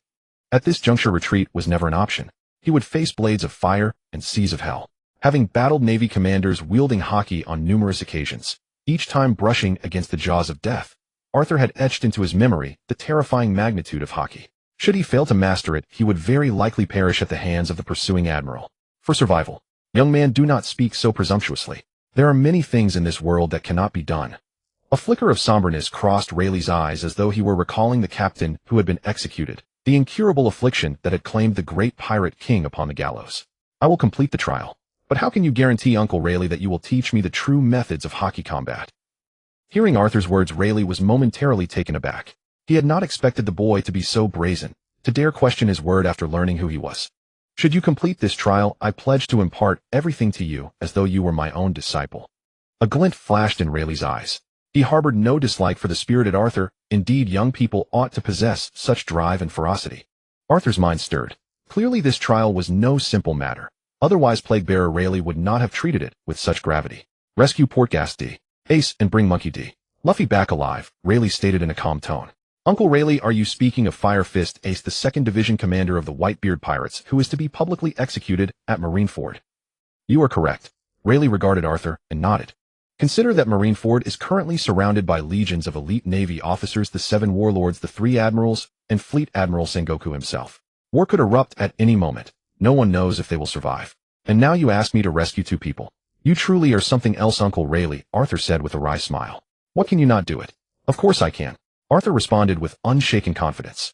At this juncture, retreat was never an option. He would face blades of fire and seas of hell. Having battled Navy commanders wielding hockey on numerous occasions, each time brushing against the jaws of death, Arthur had etched into his memory the terrifying magnitude of hockey. Should he fail to master it, he would very likely perish at the hands of the pursuing admiral. For survival. Young man, do not speak so presumptuously. There are many things in this world that cannot be done. A flicker of somberness crossed Rayleigh's eyes, as though he were recalling the captain who had been executed, the incurable affliction that had claimed the great pirate king upon the gallows. I will complete the trial. But how can you guarantee, Uncle Rayleigh, that you will teach me the true methods of hockey combat? Hearing Arthur's words, Rayleigh was momentarily taken aback. He had not expected the boy to be so brazen, to dare question his word after learning who he was. Should you complete this trial, I pledge to impart everything to you as though you were my own disciple. A glint flashed in Rayleigh's eyes. He harbored no dislike for the spirited Arthur. Indeed, young people ought to possess such drive and ferocity. Arthur's mind stirred. Clearly this trial was no simple matter. Otherwise, Plague-bearer Rayleigh would not have treated it with such gravity. Rescue Portgas D. Ace and bring Monkey D. Luffy back alive, Rayleigh stated in a calm tone. Uncle Rayleigh, are you speaking of Fire Fist Ace, the 2nd Division commander of the Whitebeard Pirates, who is to be publicly executed at Marineford? You are correct. Rayleigh regarded Arthur and nodded. Consider that Marineford is currently surrounded by legions of elite Navy officers, the 7 Warlords, the 3 Admirals, and Fleet Admiral Sengoku himself. War could erupt at any moment. No one knows if they will survive. And now you ask me to rescue 2 people. You truly are something else, Uncle Rayleigh, Arthur said with a wry smile. What can you not do it? Of course I can. Arthur responded with unshaken confidence.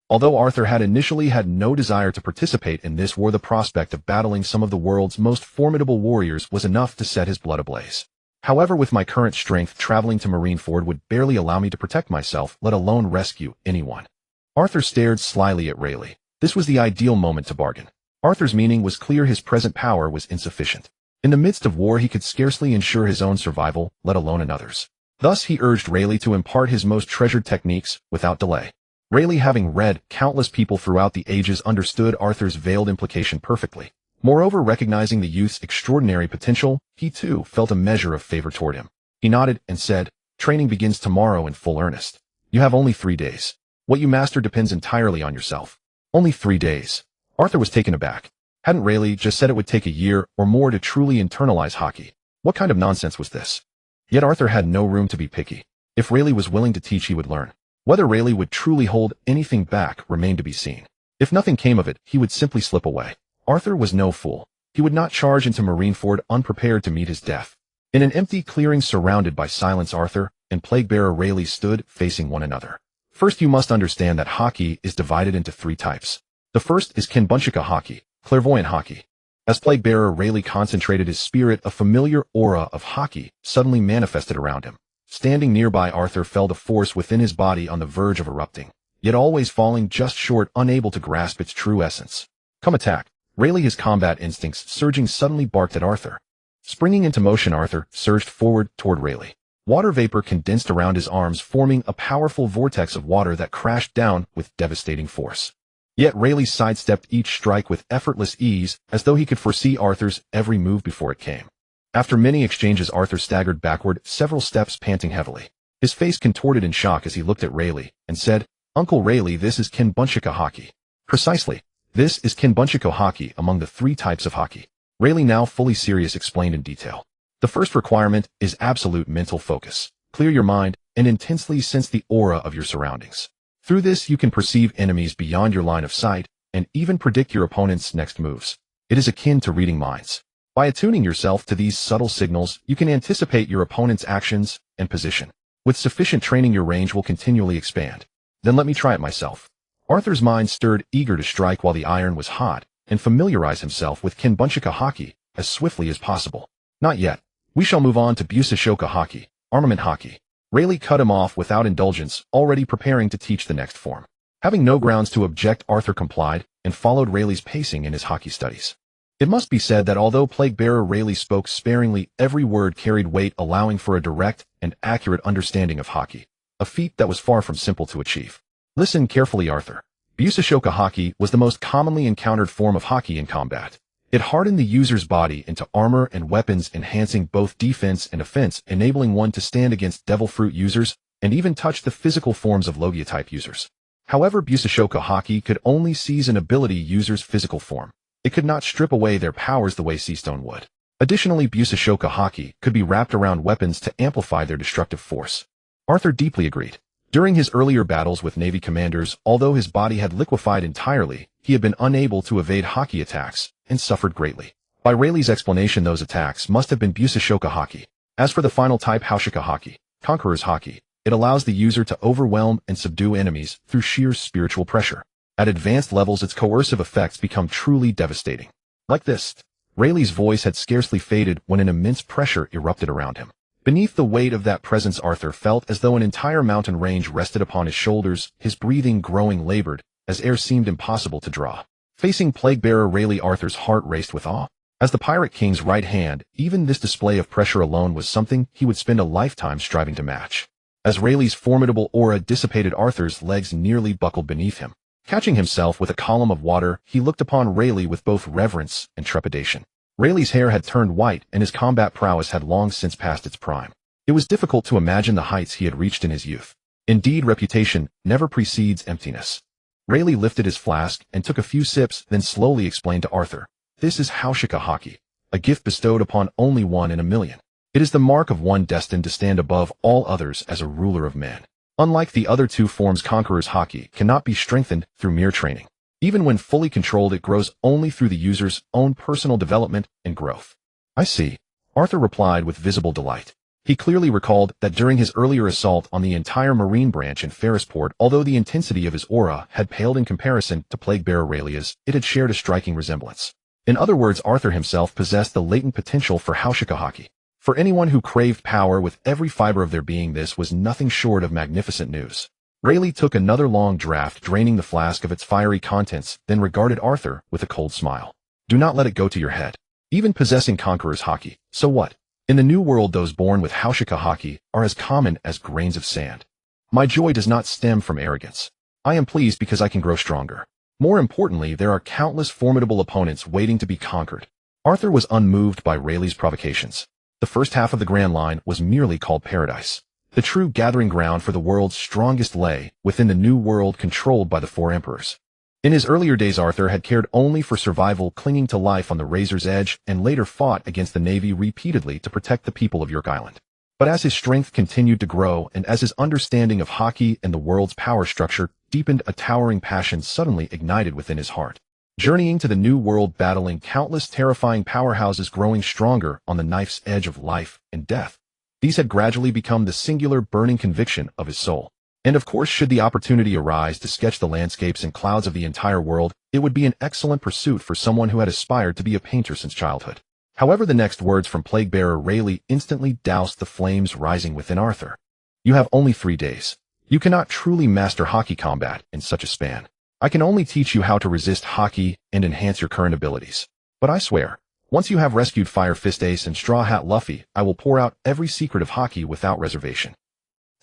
Although Arthur had initially had no desire to participate in this war, the prospect of battling some of the world's most formidable warriors was enough to set his blood ablaze. However, with my current strength, traveling to Marineford would barely allow me to protect myself, let alone rescue anyone. Arthur stared slyly at Rayleigh. This was the ideal moment to bargain. Arthur's meaning was clear: his present power was insufficient. In the midst of war, he could scarcely ensure his own survival, let alone another's. Thus, he urged Rayleigh to impart his most treasured techniques without delay. Rayleigh, having read countless people throughout the ages, understood Arthur's veiled implication perfectly. Moreover, recognizing the youth's extraordinary potential, he too felt a measure of favor toward him. He nodded and said, "Training begins tomorrow in full earnest. You have only 3 days. What you master depends entirely on yourself." Only 3 days. Arthur was taken aback. Hadn't Rayleigh just said it would take a year or more to truly internalize haki? What kind of nonsense was this? Yet Arthur had no room to be picky. If Rayleigh was willing to teach, he would learn. Whether Rayleigh would truly hold anything back remained to be seen. If nothing came of it, he would simply slip away. Arthur was no fool. He would not charge into Marineford unprepared to meet his death. In an empty clearing surrounded by silence, Arthur and Plague-bearer Rayleigh stood facing one another. First, you must understand that haki is divided into 3 types. The first is Kenbunshika haki, clairvoyant haki. As Plague-bearer Rayleigh concentrated his spirit, a familiar aura of haki suddenly manifested around him. Standing nearby, Arthur felt a force within his body on the verge of erupting, yet always falling just short, unable to grasp its true essence. "Come attack." Rayleigh, his combat instincts surging, suddenly barked at Arthur. Springing into motion, Arthur surged forward toward Rayleigh. Water vapor condensed around his arms, forming a powerful vortex of water that crashed down with devastating force. Yet Rayleigh sidestepped each strike with effortless ease, as though he could foresee Arthur's every move before it came. After many exchanges, Arthur staggered backward several steps, panting heavily. His face contorted in shock as he looked at Rayleigh and said, "Uncle Rayleigh, this is Kenbunshika haki." "Precisely. This is Kenbunshika haki among the 3 types of haki." Rayleigh, now fully serious, explained in detail. "The first requirement is absolute mental focus. Clear your mind and intensely sense the aura of your surroundings. Through this, you can perceive enemies beyond your line of sight and even predict your opponent's next moves. It is akin to reading minds. By attuning yourself to these subtle signals, you can anticipate your opponent's actions and position. With sufficient training, your range will continually expand." "Then let me try it myself." Arthur's mind stirred, eager to strike while the iron was hot and familiarize himself with Kenbunshika haki as swiftly as possible. "Not yet. We shall move on to Busashoka haki, armament haki." Rayleigh cut him off without indulgence, already preparing to teach the next form. Having no grounds to object, Arthur complied and followed Rayleigh's pacing in his haki studies. It must be said that although Plague-bearer Rayleigh spoke sparingly, every word carried weight, allowing for a direct and accurate understanding of haki, a feat that was far from simple to achieve. "Listen carefully, Arthur. Busashoka haki was the most commonly encountered form of haki in combat. It hardened the user's body into armor and weapons, enhancing both defense and offense, enabling one to stand against devil fruit users and even touch the physical forms of Logia-type users. However, Busashoka haki could only seize an ability user's physical form. It could not strip away their powers the way Seastone would. Additionally, Busashoka haki could be wrapped around weapons to amplify their destructive force." Arthur deeply agreed. During his earlier battles with Navy commanders, although his body had liquefied entirely, he had been unable to evade haki attacks and suffered greatly. By Rayleigh's explanation, those attacks must have been Busashoka haki. As for the final type, Haushika haki, Conqueror's haki, it allows the user to overwhelm and subdue enemies through sheer spiritual pressure. At advanced levels, its coercive effects become truly devastating. Like this. Rayleigh's voice had scarcely faded when an immense pressure erupted around him. Beneath the weight of that presence, Arthur felt as though an entire mountain range rested upon his shoulders, his breathing growing labored, as air seemed impossible to draw. Facing Plague-bearer Rayleigh, Arthur's heart raced with awe. As the Pirate King's right hand, even this display of pressure alone was something he would spend a lifetime striving to match. As Rayleigh's formidable aura dissipated, Arthur's legs nearly buckled beneath him. Catching himself with a column of water, he looked upon Rayleigh with both reverence and trepidation. Rayleigh's hair had turned white, and his combat prowess had long since passed its prime. It was difficult to imagine the heights he had reached in his youth. Indeed, reputation never precedes emptiness. Rayleigh lifted his flask and took a few sips, then slowly explained to Arthur, "This is Haushika Haki, a gift bestowed upon only one in a million. It is the mark of one destined to stand above all others as a ruler of men. Unlike the other two forms, Conqueror's Haki cannot be strengthened through mere training. Even when fully controlled, it grows only through the user's own personal development and growth." "I see," Arthur replied with visible delight. He clearly recalled that during his earlier assault on the entire Marine branch in Ferrisport, although the intensity of his aura had paled in comparison to Plague-Bearer Rayleigh's, it had shared a striking resemblance. In other words, Arthur himself possessed the latent potential for Haushika Haki. For anyone who craved power with every fiber of their being, this was nothing short of magnificent news. Rayleigh took another long draught, draining the flask of its fiery contents, then regarded Arthur with a cold smile. "Do not let it go to your head. Even possessing Conqueror's Haki, so what? In the New World, those born with Haushika Haki are as common as grains of sand. My joy does not stem from arrogance. I am pleased because I can grow stronger. More importantly, there are countless formidable opponents waiting to be conquered." Arthur was unmoved by Rayleigh's provocations. The first half of the Grand Line was merely called Paradise. The true gathering ground for the world's strongest lay within the New World controlled by the Four Emperors. In his earlier days, Arthur had cared only for survival, clinging to life on the razor's edge, and later fought against the Navy repeatedly to protect the people of York Island. But as his strength continued to grow, and as his understanding of Haki and the world's power structure deepened, a towering passion suddenly ignited within his heart. Journeying to the New World, battling countless terrifying powerhouses, growing stronger on the knife's edge of life and death. These had gradually become the singular burning conviction of his soul. And of course, should the opportunity arise to sketch the landscapes and clouds of the entire world, it would be an excellent pursuit for someone who had aspired to be a painter since childhood. However, the next words from Plague-Bearer Rayleigh instantly doused the flames rising within Arthur. "You have only 3 days. You cannot truly master Haki combat in such a span. I can only teach you how to resist Haki and enhance your current abilities. But I swear, once you have rescued Fire Fist Ace and Straw Hat Luffy, I will pour out every secret of Haki without reservation."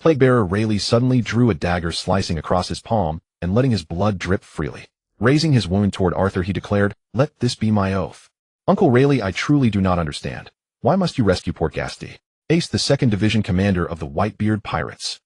Plague-Bearer Rayleigh suddenly drew a dagger, slicing across his palm and letting his blood drip freely. Raising his wound toward Arthur, he declared, "Let this be my oath. Uncle Rayleigh, I truly do not understand. Why must you rescue Port Gasti, Ace, the 2nd Division commander of the Whitebeard Pirates?"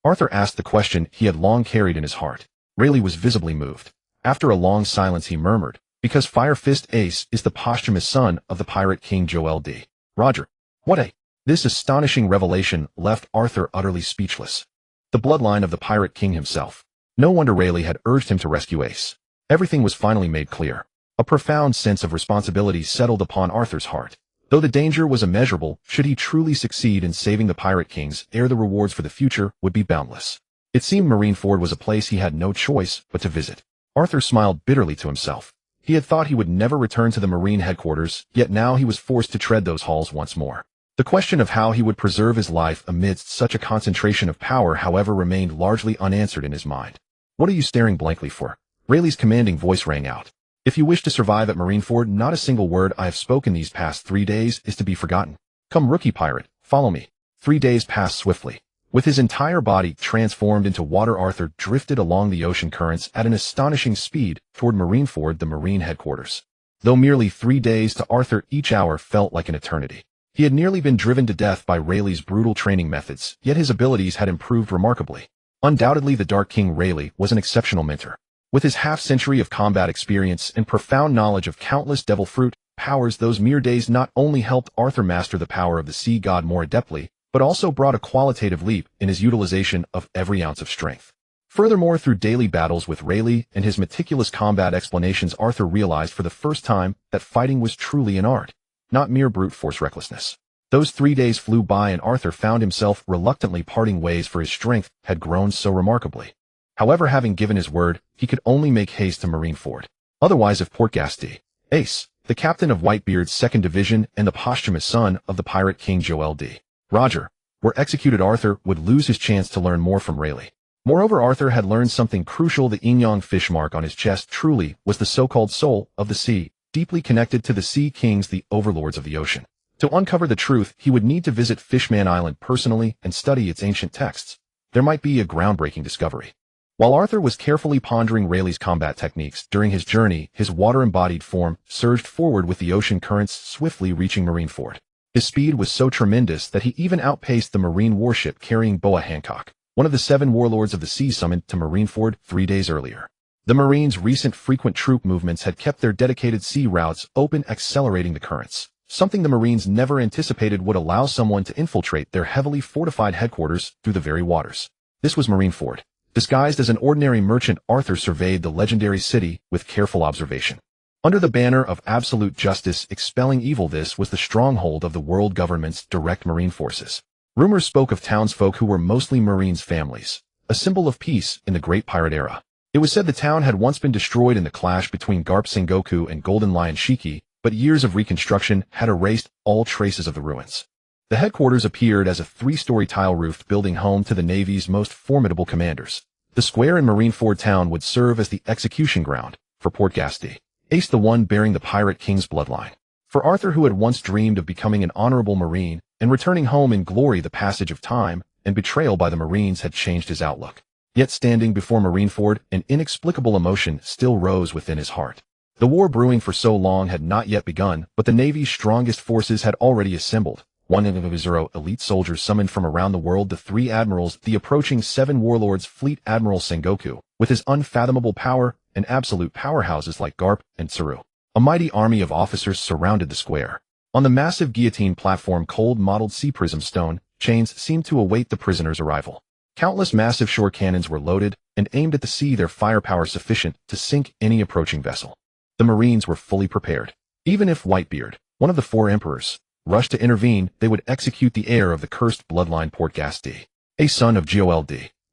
Arthur asked the question he had long carried in his heart. Rayleigh was visibly moved. After a long silence, he murmured, "Because Fire Fist Ace is the posthumous son of the Pirate King Joel D. Roger." What a... This astonishing revelation left Arthur utterly speechless. The bloodline of the Pirate King himself. No wonder Rayleigh had urged him to rescue Ace. Everything was finally made clear. A profound sense of responsibility settled upon Arthur's heart. Though the danger was immeasurable, should he truly succeed in saving the Pirate Kings, ere the rewards for the future would be boundless. It seemed Marineford was a place he had no choice but to visit. Arthur smiled bitterly to himself. He had thought he would never return to the Marine headquarters, yet now he was forced to tread those halls once more. The question of how he would preserve his life amidst such a concentration of power, however, remained largely unanswered in his mind. "What are you staring blankly for?" Rayleigh's commanding voice rang out. "If you wish to survive at Marineford, not a single word I have spoken these past 3 days is to be forgotten. Come, rookie pirate, follow me." 3 days passed swiftly. With his entire body transformed into water, Arthur drifted along the ocean currents at an astonishing speed toward Marineford, the Marine headquarters. Though merely 3 days, to Arthur each hour felt like an eternity. He had nearly been driven to death by Rayleigh's brutal training methods, yet his abilities had improved remarkably. Undoubtedly, the Dark King Rayleigh was an exceptional mentor. With his half-century of combat experience and profound knowledge of countless devil fruit powers, those mere days not only helped Arthur master the power of the sea god more adeptly, but also brought a qualitative leap in his utilization of every ounce of strength. Furthermore, through daily battles with Rayleigh and his meticulous combat explanations, Arthur realized for the first time that fighting was truly an art, not mere brute force recklessness. Those 3 days flew by, and Arthur found himself reluctantly parting ways, for his strength had grown so remarkably. However, having given his word, he could only make haste to Marineford. Otherwise, if Port Gasti, Ace, the captain of Whitebeard's 2nd Division and the posthumous son of the Pirate King Joel D. Roger, were executed, Arthur would lose his chance to learn more from Rayleigh. Moreover, Arthur had learned something crucial. The yin-yang fish mark on his chest truly was the so-called soul of the sea, deeply connected to the Sea Kings, the overlords of the ocean. To uncover the truth, he would need to visit Fishman Island personally and study its ancient texts. There might be a groundbreaking discovery. While Arthur was carefully pondering Rayleigh's combat techniques during his journey, his water-embodied form surged forward with the ocean currents, swiftly reaching Marineford. His speed was so tremendous that he even outpaced the Marine warship carrying Boa Hancock, one of the 7 warlords of the sea summoned to Marineford 3 days earlier. The Marines' recent frequent troop movements had kept their dedicated sea routes open, accelerating the currents, something the Marines never anticipated would allow someone to infiltrate their heavily fortified headquarters through the very waters. This was Marineford. Disguised as an ordinary merchant, Arthur surveyed the legendary city with careful observation. Under the banner of absolute justice expelling evil, this was the stronghold of the world government's direct marine forces. Rumors spoke of townsfolk who were mostly Marines' families, a symbol of peace in the Great Pirate Era. It was said the town had once been destroyed in the clash between Garp Sengoku and Golden Lion Shiki, but years of reconstruction had erased all traces of the ruins. The headquarters appeared as a 3-story tile-roofed building home to the Navy's most formidable commanders. The square in Marineford town would serve as the execution ground for Port Gasti, Ace, the one bearing the Pirate King's bloodline. For Arthur, who had once dreamed of becoming an honorable Marine and returning home in glory, the passage of time and betrayal by the Marines had changed his outlook. Yet standing before Marineford, an inexplicable emotion still rose within his heart. The war brewing for so long had not yet begun, but the Navy's strongest forces had already assembled. 100 elite soldiers summoned from around the world, the 3 admirals, the approaching 7 warlords, Fleet Admiral Sengoku, with his unfathomable power, and absolute powerhouses like Garp and Tsuru. A mighty army of officers surrounded the square. On the massive guillotine platform, cold-modeled sea prism stone chains seemed to await the prisoners' arrival. Countless massive shore cannons were loaded and aimed at the sea, their firepower sufficient to sink any approaching vessel. The Marines were fully prepared. Even if Whitebeard, one of the 4 emperors, rushed to intervene, they would execute the heir of the cursed bloodline Port Gasti, a son of Gold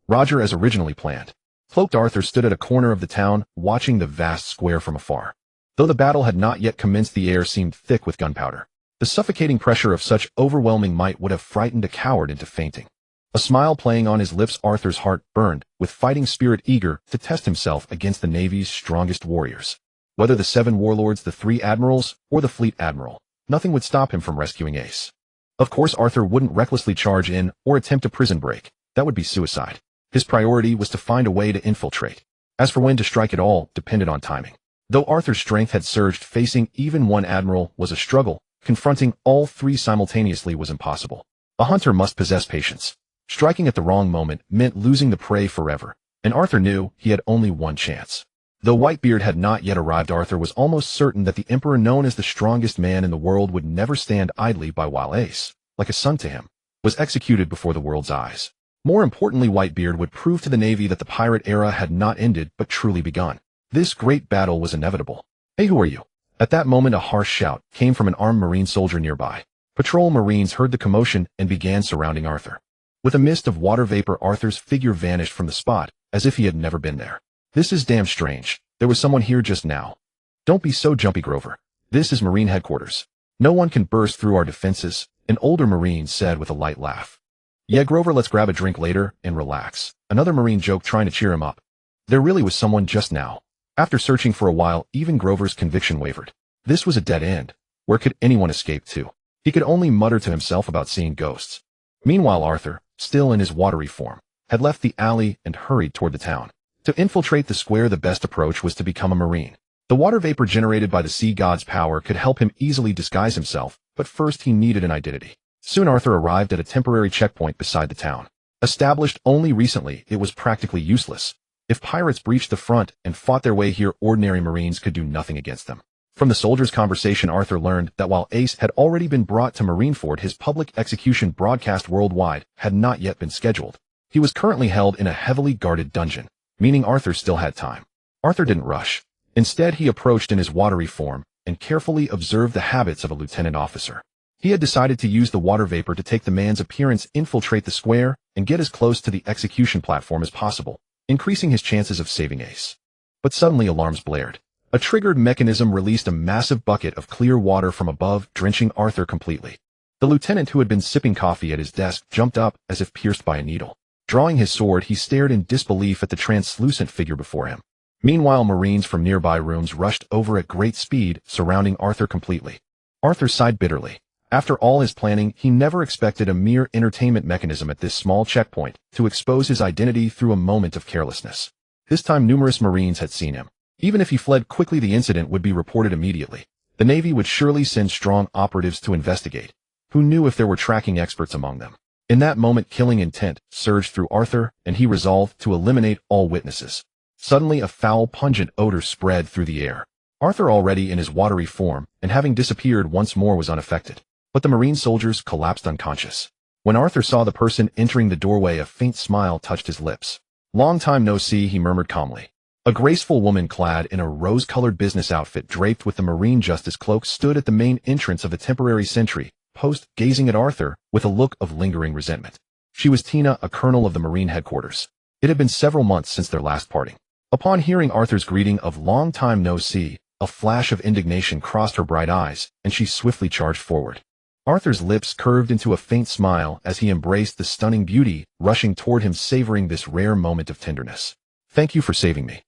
Roger as originally planned. Cloaked Arthur stood at a corner of the town, watching the vast square from afar. Though the battle had not yet commenced, the air seemed thick with gunpowder. The suffocating pressure of such overwhelming might would have frightened a coward into fainting. A smile playing on his lips, Arthur's heart burned with fighting spirit, eager to test himself against the Navy's strongest warriors. Whether the 7 warlords, the 3 admirals, or the Fleet Admiral, nothing would stop him from rescuing Ace. Of course, Arthur wouldn't recklessly charge in or attempt a prison break. That would be suicide. His priority was to find a way to infiltrate. As for when to strike, it all depended on timing. Though Arthur's strength had surged, facing even one admiral was a struggle. Confronting all 3 simultaneously was impossible. A hunter must possess patience. Striking at the wrong moment meant losing the prey forever, and Arthur knew he had only one chance. Though Whitebeard had not yet arrived, Arthur was almost certain that the emperor, known as the strongest man in the world, would never stand idly by while Ace, like a son to him, was executed before the world's eyes. More importantly, Whitebeard would prove to the Navy that the pirate era had not ended but truly begun. This great battle was inevitable. "Hey, who are you?" At that moment, a harsh shout came from an armed Marine soldier nearby. Patrol Marines heard the commotion and began surrounding Arthur. With a mist of water vapor, Arthur's figure vanished from the spot, as if he had never been there. "This is damn strange. There was someone here just now." "Don't be so jumpy, Grover. This is Marine headquarters. No one can burst through our defenses," an older Marine said with a light laugh. "Yeah, Grover, let's grab a drink later and relax," another Marine joked, trying to cheer him up. There really was someone just now. After searching for a while, even Grover's conviction wavered. This was a dead end. Where could anyone escape to? He could only mutter to himself about seeing ghosts. Meanwhile, Arthur, still in his watery form, had left the alley and hurried toward the town. To infiltrate the square, the best approach was to become a Marine. The water vapor generated by the sea god's power could help him easily disguise himself, but first he needed an identity. Soon Arthur arrived at a temporary checkpoint beside the town. Established only recently, it was practically useless. If pirates breached the front and fought their way here, ordinary Marines could do nothing against them. From the soldiers' conversation, Arthur learned that while Ace had already been brought to Marineford, his public execution, broadcast worldwide, had not yet been scheduled. He was currently held in a heavily guarded dungeon, meaning Arthur still had time. Arthur didn't rush. Instead, he approached in his watery form and carefully observed the habits of a lieutenant officer. He had decided to use the water vapor to take the man's appearance, infiltrate the square, and get as close to the execution platform as possible, increasing his chances of saving Ace. But suddenly alarms blared. A triggered mechanism released a massive bucket of clear water from above, drenching Arthur completely. The lieutenant, who had been sipping coffee at his desk, jumped up as if pierced by a needle. Drawing his sword, he stared in disbelief at the translucent figure before him. Meanwhile, Marines from nearby rooms rushed over at great speed, surrounding Arthur completely. Arthur sighed bitterly. After all his planning, he never expected a mere entertainment mechanism at this small checkpoint to expose his identity through a moment of carelessness. This time, numerous Marines had seen him. Even if he fled quickly, the incident would be reported immediately. The Navy would surely send strong operatives to investigate. Who knew if there were tracking experts among them? In that moment, killing intent surged through Arthur, and he resolved to eliminate all witnesses. Suddenly, a foul, pungent odor spread through the air. Arthur, already in his watery form, and having disappeared once more, was unaffected. But the Marine soldiers collapsed unconscious. When Arthur saw the person entering the doorway, a faint smile touched his lips. "Long time no see," he murmured calmly. A graceful woman clad in a rose-colored business outfit draped with the Marine Justice cloak stood at the main entrance of the temporary sentry post, gazing at Arthur with a look of lingering resentment. She was Tina, a colonel of the Marine headquarters. It had been several months since their last parting. Upon hearing Arthur's greeting of "long time no see," a flash of indignation crossed her bright eyes, and she swiftly charged forward. Arthur's lips curved into a faint smile as he embraced the stunning beauty, rushing toward him, savoring this rare moment of tenderness. "Thank you for saving me."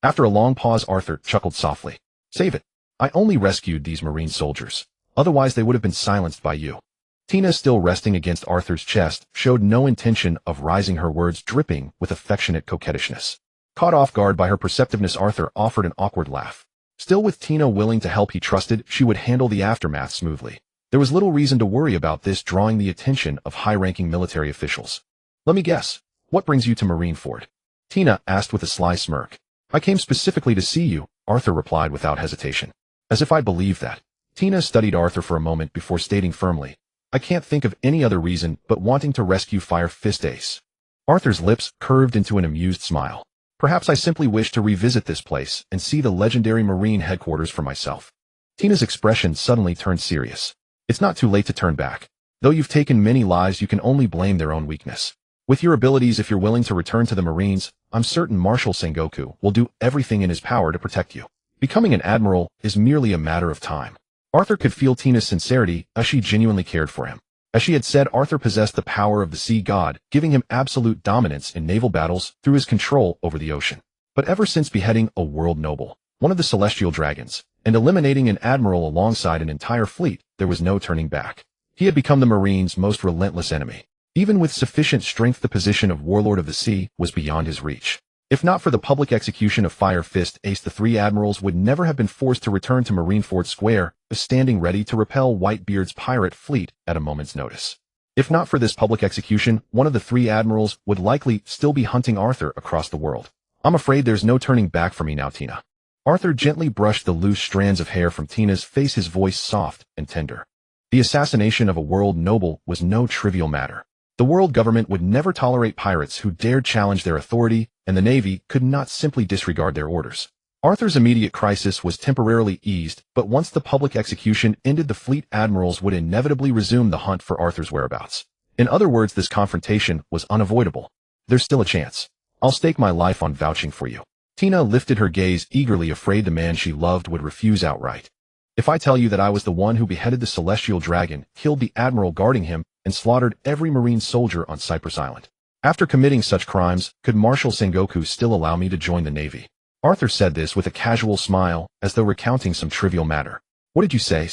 After a long pause, Arthur chuckled softly. "Save it. I only rescued these Marine soldiers. Otherwise they would have been silenced by you." Tina, still resting against Arthur's chest, showed no intention of rising, her words dripping with affectionate coquettishness. Caught off guard by her perceptiveness, Arthur offered an awkward laugh. Still with Tina willing to help, he trusted she would handle the aftermath smoothly. There was little reason to worry about this drawing the attention of high-ranking military officials. "Let me guess. What brings you to Marineford?" Tina asked with a sly smirk. "I came specifically to see you," Arthur replied without hesitation. As if I'd believe that. Tina studied Arthur for a moment before stating firmly, "I can't think of any other reason but wanting to rescue Fire Fist Ace." Arthur's lips curved into an amused smile. "Perhaps I simply wish to revisit this place and see the legendary Marine headquarters for myself." Tina's expression suddenly turned serious. "It's not too late to turn back. Though you've taken many lives, you can only blame their own weakness. With your abilities, if you're willing to return to the Marines, I'm certain Marshal Sengoku will do everything in his power to protect you. Becoming an admiral is merely a matter of time." Arthur could feel Tina's sincerity as she genuinely cared for him. As she had said, Arthur possessed the power of the sea god, giving him absolute dominance in naval battles through his control over the ocean. But ever since beheading a world noble, one of the celestial dragons, and eliminating an admiral alongside an entire fleet, there was no turning back. He had become the Marines' most relentless enemy. Even with sufficient strength, the position of Warlord of the Sea was beyond his reach. If not for the public execution of Fire Fist Ace, the three admirals would never have been forced to return to Marineford Square, standing ready to repel Whitebeard's pirate fleet at a moment's notice. If not for this public execution, one of the three admirals would likely still be hunting Arthur across the world. "I'm afraid there's no turning back for me now, Tina." Arthur gently brushed the loose strands of hair from Tina's face, his voice soft and tender. The assassination of a world noble was no trivial matter. The world government would never tolerate pirates who dared challenge their authority, and the Navy could not simply disregard their orders. Arthur's immediate crisis was temporarily eased, but once the public execution ended, the fleet admirals would inevitably resume the hunt for Arthur's whereabouts. In other words, this confrontation was unavoidable. "There's still a chance. I'll stake my life on vouching for you." Tina lifted her gaze eagerly, afraid the man she loved would refuse outright. "If I tell you that I was the one who beheaded the celestial dragon, killed the admiral guarding him, and slaughtered every Marine soldier on Cypress Island. After committing such crimes, could Marshal Sengoku still allow me to join the Navy?" Arthur said this with a casual smile, as though recounting some trivial matter. "What did you say?"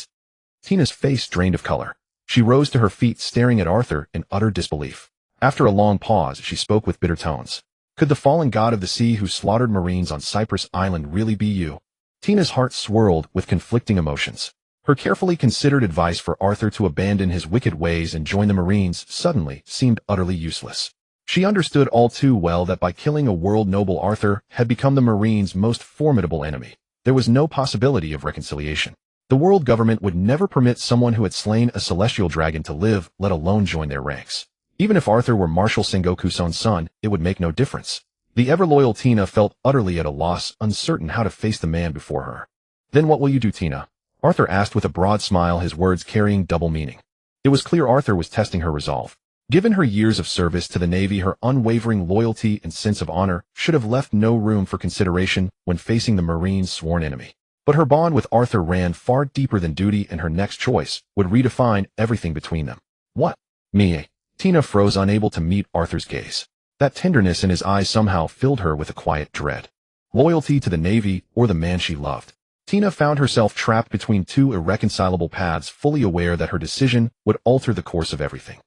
Tina's face drained of color. She rose to her feet, staring at Arthur in utter disbelief. After a long pause, she spoke with bitter tones. "Could the fallen god of the sea who slaughtered Marines on Cypress Island really be you?" Tina's heart swirled with conflicting emotions. Her carefully considered advice for Arthur to abandon his wicked ways and join the Marines suddenly seemed utterly useless. She understood all too well that by killing a world noble, Arthur had become the Marines' most formidable enemy. There was no possibility of reconciliation. The world government would never permit someone who had slain a celestial dragon to live, let alone join their ranks. Even if Arthur were Marshal Sengoku's own son, it would make no difference. The ever-loyal Tina felt utterly at a loss, uncertain how to face the man before her. "Then what will you do, Tina?" Arthur asked with a broad smile, his words carrying double meaning. It was clear Arthur was testing her resolve. Given her years of service to the Navy, her unwavering loyalty and sense of honor should have left no room for consideration when facing the Marines' sworn enemy. But her bond with Arthur ran far deeper than duty, and her next choice would redefine everything between them. "What? Me?" Tina froze, unable to meet Arthur's gaze. That tenderness in his eyes somehow filled her with a quiet dread. Loyalty to the Navy or the man she loved? Tina found herself trapped between two irreconcilable paths, fully aware that her decision would alter the course of everything.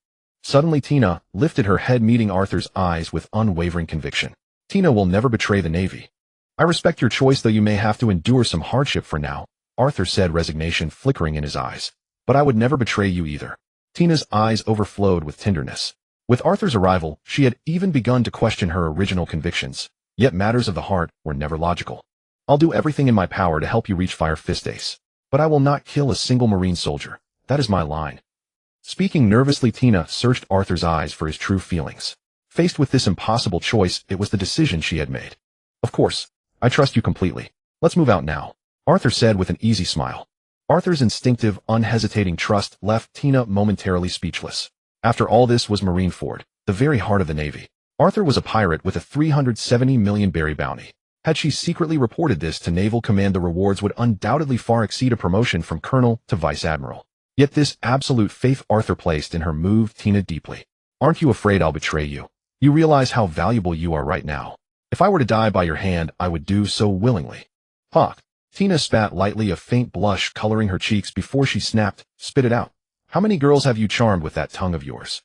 Suddenly Tina lifted her head, meeting Arthur's eyes with unwavering conviction. "Tina will never betray the Navy." "I respect your choice, though you may have to endure some hardship for now," Arthur said, resignation flickering in his eyes. "But I would never betray you either." Tina's eyes overflowed with tenderness. With Arthur's arrival, she had even begun to question her original convictions, yet matters of the heart were never logical. I'll do everything in my power to help you reach Fire Fist Ace, but I will not kill a single Marine soldier. That is my line. Speaking nervously, Tina searched Arthur's eyes for his true feelings. Faced with this impossible choice, it was the decision she had made. Of course, I trust you completely. Let's move out now, Arthur said with an easy smile. Arthur's instinctive, unhesitating trust left Tina momentarily speechless. After all, this was Marineford, the very heart of the Navy. Arthur was a pirate with a 370 million berry bounty. Had she secretly reported this to Naval Command, the rewards would undoubtedly far exceed a promotion from colonel to vice admiral. Yet this absolute faith Arthur placed in her moved Tina deeply. Aren't you afraid I'll betray you? You realize how valuable you are right now. If I were to die by your hand, I would do so willingly. Hawk. Tina spat lightly, a faint blush coloring her cheeks before she snapped, spit it out. How many girls have you charmed with that tongue of yours?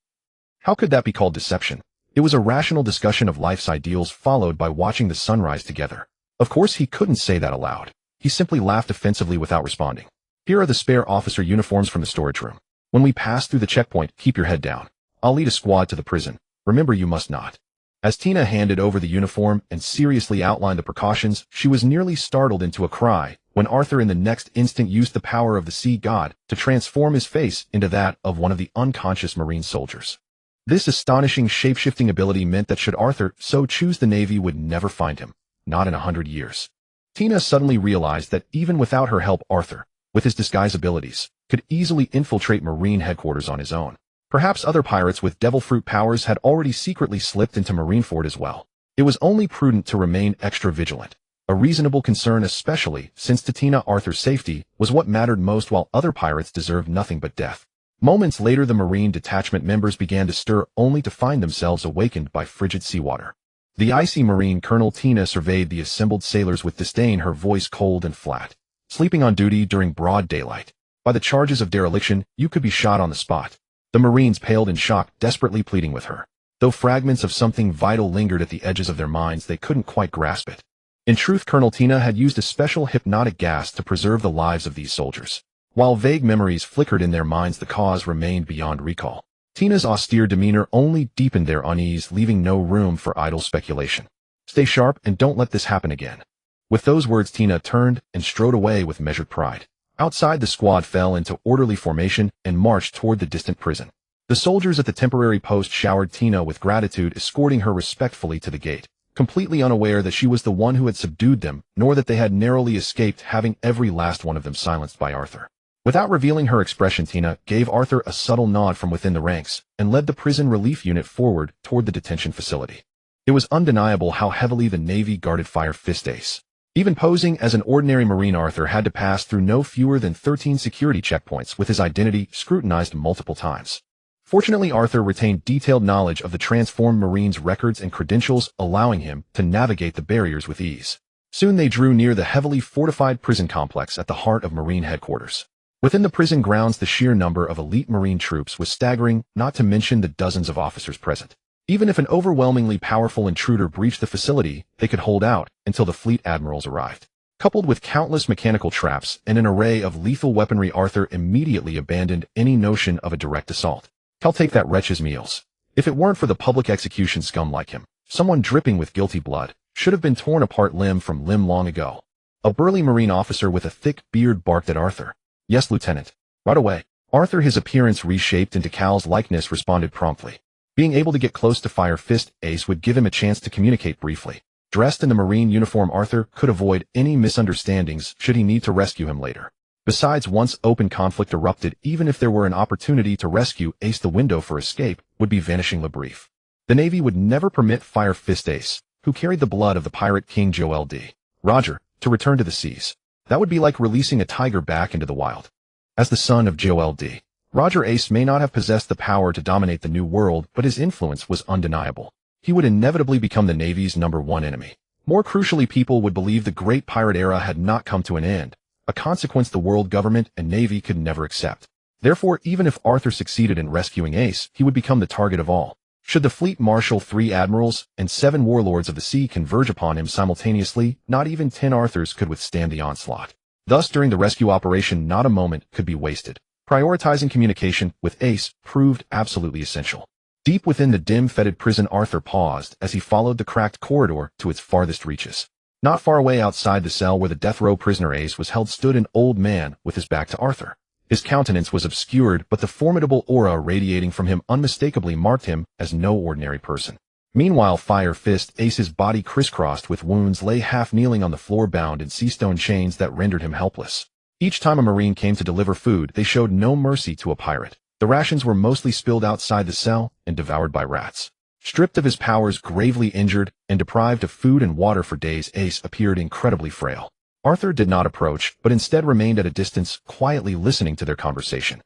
How could that be called deception? It was a rational discussion of life's ideals followed by watching the sunrise together. Of course he couldn't say that aloud. He simply laughed offensively without responding. Here are the spare officer uniforms from the storage room. When we pass through the checkpoint, keep your head down. I'll lead a squad to the prison. Remember, you must not. As Tina handed over the uniform and seriously outlined the precautions, she was nearly startled into a cry when Arthur in the next instant used the power of the sea god to transform his face into that of one of the unconscious Marine soldiers. This astonishing shape-shifting ability meant that should Arthur so choose, the Navy would never find him, not in 100 years. Tina suddenly realized that even without her help, Arthur, with his disguise abilities, could easily infiltrate Marine headquarters on his own. Perhaps other pirates with devil fruit powers had already secretly slipped into Marineford as well. It was only prudent to remain extra vigilant, a reasonable concern especially since to Tina Arthur's safety was what mattered most, while other pirates deserved nothing but death. Moments later, the Marine detachment members began to stir, only to find themselves awakened by frigid seawater. The icy Marine Colonel Tina surveyed the assembled sailors with disdain, her voice cold and flat. Sleeping on duty during broad daylight. By the charges of dereliction, you could be shot on the spot. The Marines paled in shock, desperately pleading with her. Though fragments of something vital lingered at the edges of their minds, they couldn't quite grasp it. In truth, Colonel Tina had used a special hypnotic gas to preserve the lives of these soldiers. While vague memories flickered in their minds, the cause remained beyond recall. Tina's austere demeanor only deepened their unease, leaving no room for idle speculation. Stay sharp and don't let this happen again. With those words, Tina turned and strode away with measured pride. Outside, the squad fell into orderly formation and marched toward the distant prison. The soldiers at the temporary post showered Tina with gratitude, escorting her respectfully to the gate, completely unaware that she was the one who had subdued them, nor that they had narrowly escaped having every last one of them silenced by Arthur. Without revealing her expression, Tina gave Arthur a subtle nod from within the ranks and led the prison relief unit forward toward the detention facility. It was undeniable how heavily the Navy guarded Fire Fist Ace. Even posing as an ordinary Marine, Arthur had to pass through no fewer than 13 security checkpoints, with his identity scrutinized multiple times. Fortunately, Arthur retained detailed knowledge of the transformed Marine's records and credentials, allowing him to navigate the barriers with ease. Soon they drew near the heavily fortified prison complex at the heart of Marine headquarters. Within the prison grounds, the sheer number of elite Marine troops was staggering, not to mention the dozens of officers present. Even if an overwhelmingly powerful intruder breached the facility, they could hold out until the fleet admirals arrived. Coupled with countless mechanical traps and an array of lethal weaponry, Arthur immediately abandoned any notion of a direct assault. He'll take that wretch's meals. If it weren't for the public execution scum like him, someone dripping with guilty blood should have been torn apart limb from limb long ago. A burly Marine officer with a thick beard barked at Arthur. Yes, Lieutenant. Right away. Arthur, his appearance reshaped into Cal's likeness, responded promptly. Being able to get close to Fire Fist Ace would give him a chance to communicate briefly. Dressed in the Marine uniform, Arthur could avoid any misunderstandings should he need to rescue him later. Besides, once open conflict erupted, even if there were an opportunity to rescue Ace, the window for escape would be vanishingly brief. The Navy would never permit Fire Fist Ace, who carried the blood of the pirate king Joel D. Roger, to return to the seas. That would be like releasing a tiger back into the wild. As the son of Joel D. Roger, Ace may not have possessed the power to dominate the New World, but his influence was undeniable. He would inevitably become the Navy's #1 enemy. More crucially, people would believe the great pirate era had not come to an end, a consequence the world government and Navy could never accept. Therefore, even if Arthur succeeded in rescuing Ace, he would become the target of all. Should the fleet marshal 3 admirals and 7 warlords of the sea converge upon him simultaneously, not even 10 Arthurs could withstand the onslaught. Thus, during the rescue operation, not a moment could be wasted. Prioritizing communication with Ace proved absolutely essential. Deep within the dim, fetid prison, Arthur paused as he followed the cracked corridor to its farthest reaches. Not far away outside the cell where the death row prisoner Ace was held stood an old man with his back to Arthur. His countenance was obscured, but the formidable aura radiating from him unmistakably marked him as no ordinary person. Meanwhile, Fire Fist, Ace's body crisscrossed with wounds, lay half kneeling on the floor, bound in seastone chains that rendered him helpless. Each time a Marine came to deliver food, they showed no mercy to a pirate. The rations were mostly spilled outside the cell and devoured by rats. Stripped of his powers, gravely injured, and deprived of food and water for days, Ace appeared incredibly frail. Arthur did not approach, but instead remained at a distance, quietly listening to their conversation.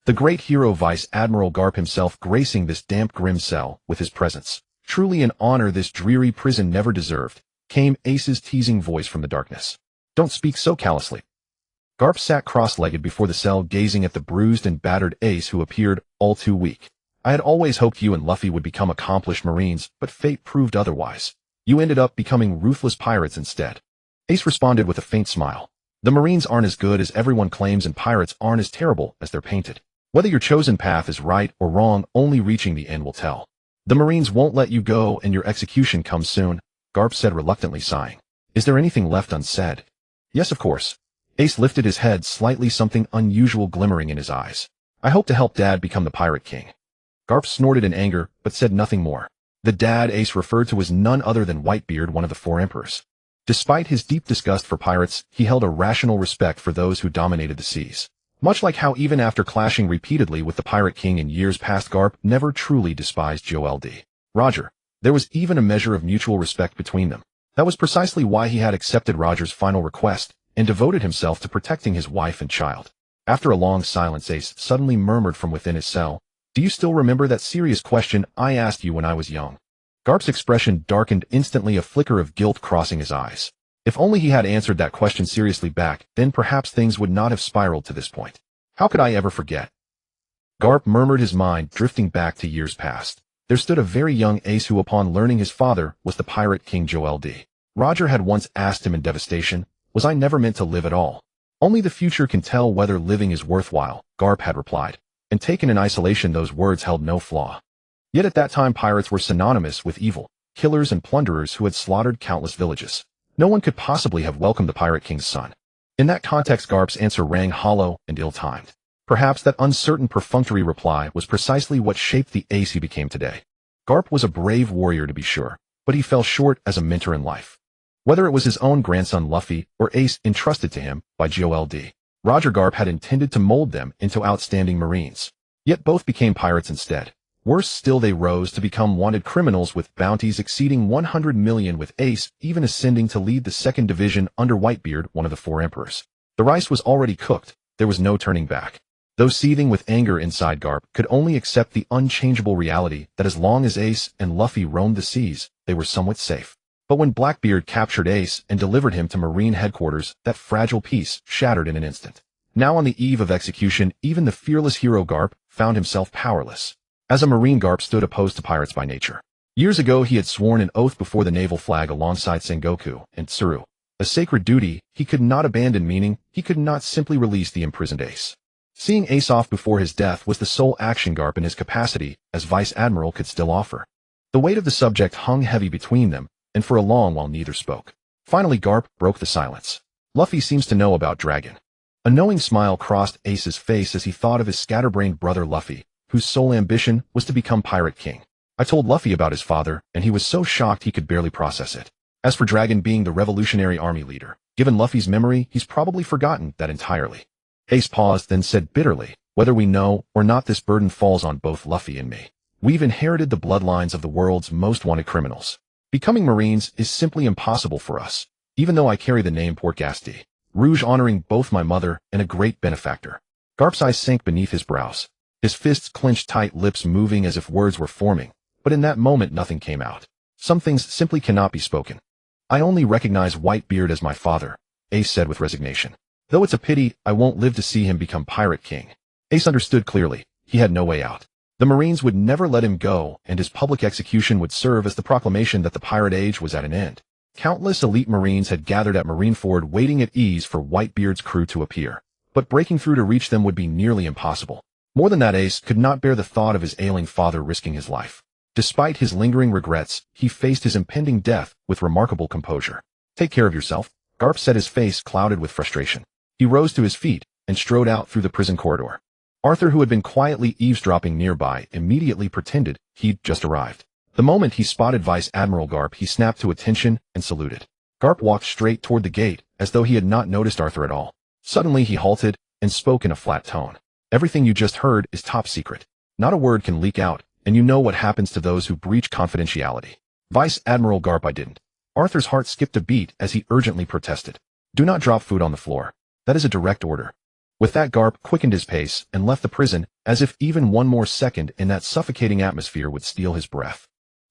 The great hero Vice Admiral Garp himself gracing this damp, grim cell with his presence. Truly an honor this dreary prison never deserved, came Ace's teasing voice from the darkness. Don't speak so callously. Garp sat cross-legged before the cell, gazing at the bruised and battered Ace, who appeared all too weak. I had always hoped you and Luffy would become accomplished Marines, but fate proved otherwise. You ended up becoming ruthless pirates instead. Ace responded with a faint smile. The Marines aren't as good as everyone claims, and pirates aren't as terrible as they're painted. Whether your chosen path is right or wrong, only reaching the end will tell. The Marines won't let you go, and your execution comes soon, Garp said, reluctantly sighing. Is there anything left unsaid? Yes, of course. Ace lifted his head slightly, something unusual glimmering in his eyes. I hope to help Dad become the Pirate King. Garp snorted in anger, but said nothing more. The Dad Ace referred to was none other than Whitebeard, one of the four emperors. Despite his deep disgust for pirates, he held a rational respect for those who dominated the seas. Much like how even after clashing repeatedly with the Pirate King in years past, Garp never truly despised Joel D. Roger. There was even a measure of mutual respect between them. That was precisely why he had accepted Roger's final request and devoted himself to protecting his wife and child. After a long silence, Ace suddenly murmured from within his cell, Do you still remember that serious question I asked you when I was young? Garp's expression darkened instantly, a flicker of guilt crossing his eyes. If only he had answered that question seriously back, then perhaps things would not have spiraled to this point. How could I ever forget? Garp murmured, his mind drifting back to years past. There stood a very young Ace who, upon learning his father was the Pirate King Joel D. Roger, had once asked him in devastation, Was I never meant to live at all? Only the future can tell whether living is worthwhile, Garp had replied. And taken in isolation, those words held no flaw. Yet at that time pirates were synonymous with evil, killers and plunderers who had slaughtered countless villages. No one could possibly have welcomed the Pirate King's son. In that context, Garp's answer rang hollow and ill-timed. Perhaps that uncertain, perfunctory reply was precisely what shaped the Ace he became today. Garp was a brave warrior, to be sure, but he fell short as a mentor in life. Whether it was his own grandson Luffy or Ace entrusted to him by Joel D. Roger, Garp had intended to mold them into outstanding Marines. Yet both became pirates instead. Worse still, they rose to become wanted criminals with bounties exceeding 100 million, with Ace even ascending to lead the 2nd Division under Whitebeard, one of the four emperors. The rice was already cooked. There was no turning back. Though seething with anger inside, Garp could only accept the unchangeable reality that as long as Ace and Luffy roamed the seas, they were somewhat safe. But when Blackbeard captured Ace and delivered him to Marine headquarters, that fragile peace shattered in an instant. Now on the eve of execution, even the fearless hero Garp found himself powerless. As a Marine, Garp stood opposed to pirates by nature. Years ago he had sworn an oath before the naval flag alongside Sengoku and Tsuru. A sacred duty he could not abandon, meaning he could not simply release the imprisoned Ace. Seeing Ace off before his death was the sole action Garp in his capacity as Vice Admiral could still offer. The weight of the subject hung heavy between them, and for a long while neither spoke. Finally Garp broke the silence. Luffy seems to know about Dragon. A knowing smile crossed Ace's face as he thought of his scatterbrained brother Luffy, whose sole ambition was to become Pirate King. I told Luffy about his father, and he was so shocked he could barely process it. As for Dragon being the Revolutionary Army leader, given Luffy's memory, he's probably forgotten that entirely. Ace paused, then said bitterly, Whether we know or not, this burden falls on both Luffy and me. We've inherited the bloodlines of the world's most wanted criminals. Becoming Marines is simply impossible for us, even though I carry the name Port Gasti Rouge, honoring both my mother and a great benefactor. Garp's eyes sank beneath his brows. His fists clenched tight, lips moving as if words were forming, but in that moment nothing came out. Some things simply cannot be spoken. I only recognize Whitebeard as my father, Ace said with resignation. Though it's a pity I won't live to see him become Pirate King. Ace understood clearly. He had no way out. The Marines would never let him go, and his public execution would serve as the proclamation that the pirate age was at an end. Countless elite Marines had gathered at Marineford, waiting at ease for Whitebeard's crew to appear. but breaking through to reach them would be nearly impossible. More than that, Ace could not bear the thought of his ailing father risking his life. Despite his lingering regrets, he faced his impending death with remarkable composure. "Take care of yourself," Garp said, his face clouded with frustration. He rose to his feet and strode out through the prison corridor. Arthur, who had been quietly eavesdropping nearby, immediately pretended he'd just arrived. The moment he spotted Vice Admiral Garp, he snapped to attention and saluted. Garp walked straight toward the gate, as though he had not noticed Arthur at all. Suddenly he halted and spoke in a flat tone. "Everything you just heard is top secret. Not a word can leak out, and you know what happens to those who breach confidentiality." "Vice Admiral Garp, I didn't." Arthur's heart skipped a beat as he urgently protested. "Do not drop food on the floor. That is a direct order." With that, Garp quickened his pace and left the prison, as if even one more second in that suffocating atmosphere would steal his breath.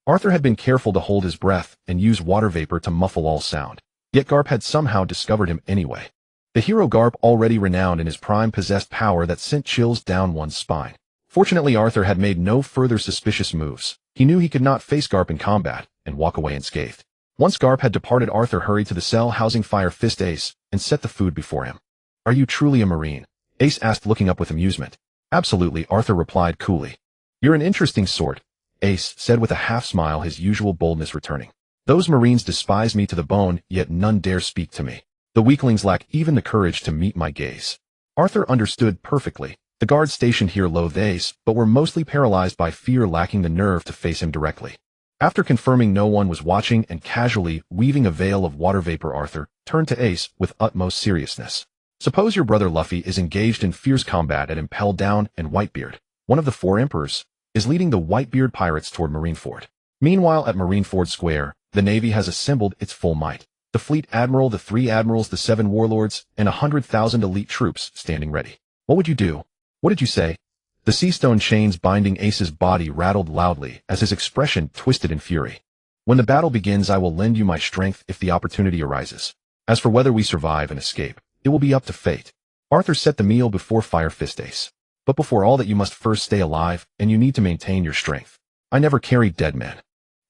Arthur had been careful to hold his breath and use water vapor to muffle all sound, yet Garp had somehow discovered him anyway. The hero Garp, already renowned in his prime, possessed power that sent chills down one's spine. Fortunately, Arthur had made no further suspicious moves. He knew he could not face Garp in combat and walk away unscathed. Once Garp had departed, Arthur hurried to the cell housing Fire Fist Ace and set the food before him. "Are you truly a Marine?" Ace asked, looking up with amusement. "Absolutely," Arthur replied coolly. "You're an interesting sort," Ace said with a half-smile, his usual boldness returning. "Those Marines despise me to the bone, yet none dare speak to me. The weaklings lack even the courage to meet my gaze." Arthur understood perfectly. The guards stationed here loathed Ace, but were mostly paralyzed by fear, lacking the nerve to face him directly. After confirming no one was watching and casually weaving a veil of water vapor, Arthur turned to Ace with utmost seriousness. "Suppose your brother Luffy is engaged in fierce combat at Impel Down, and Whitebeard, one of the 4 emperors, is leading the Whitebeard pirates toward Marineford. Meanwhile, at Marineford Square, the Navy has assembled its full might. The Fleet Admiral, the 3 Admirals, the 7 Warlords, and 100,000 elite troops standing ready. What would you do?" "What did you say?" The sea stone chains binding Ace's body rattled loudly as his expression twisted in fury. "When the battle begins, I will lend you my strength if the opportunity arises. As for whether we survive and escape, it will be up to fate." Arthur set the meal before Fire Fist Ace. "But before all that, you must first stay alive, and you need to maintain your strength. I never carried dead men."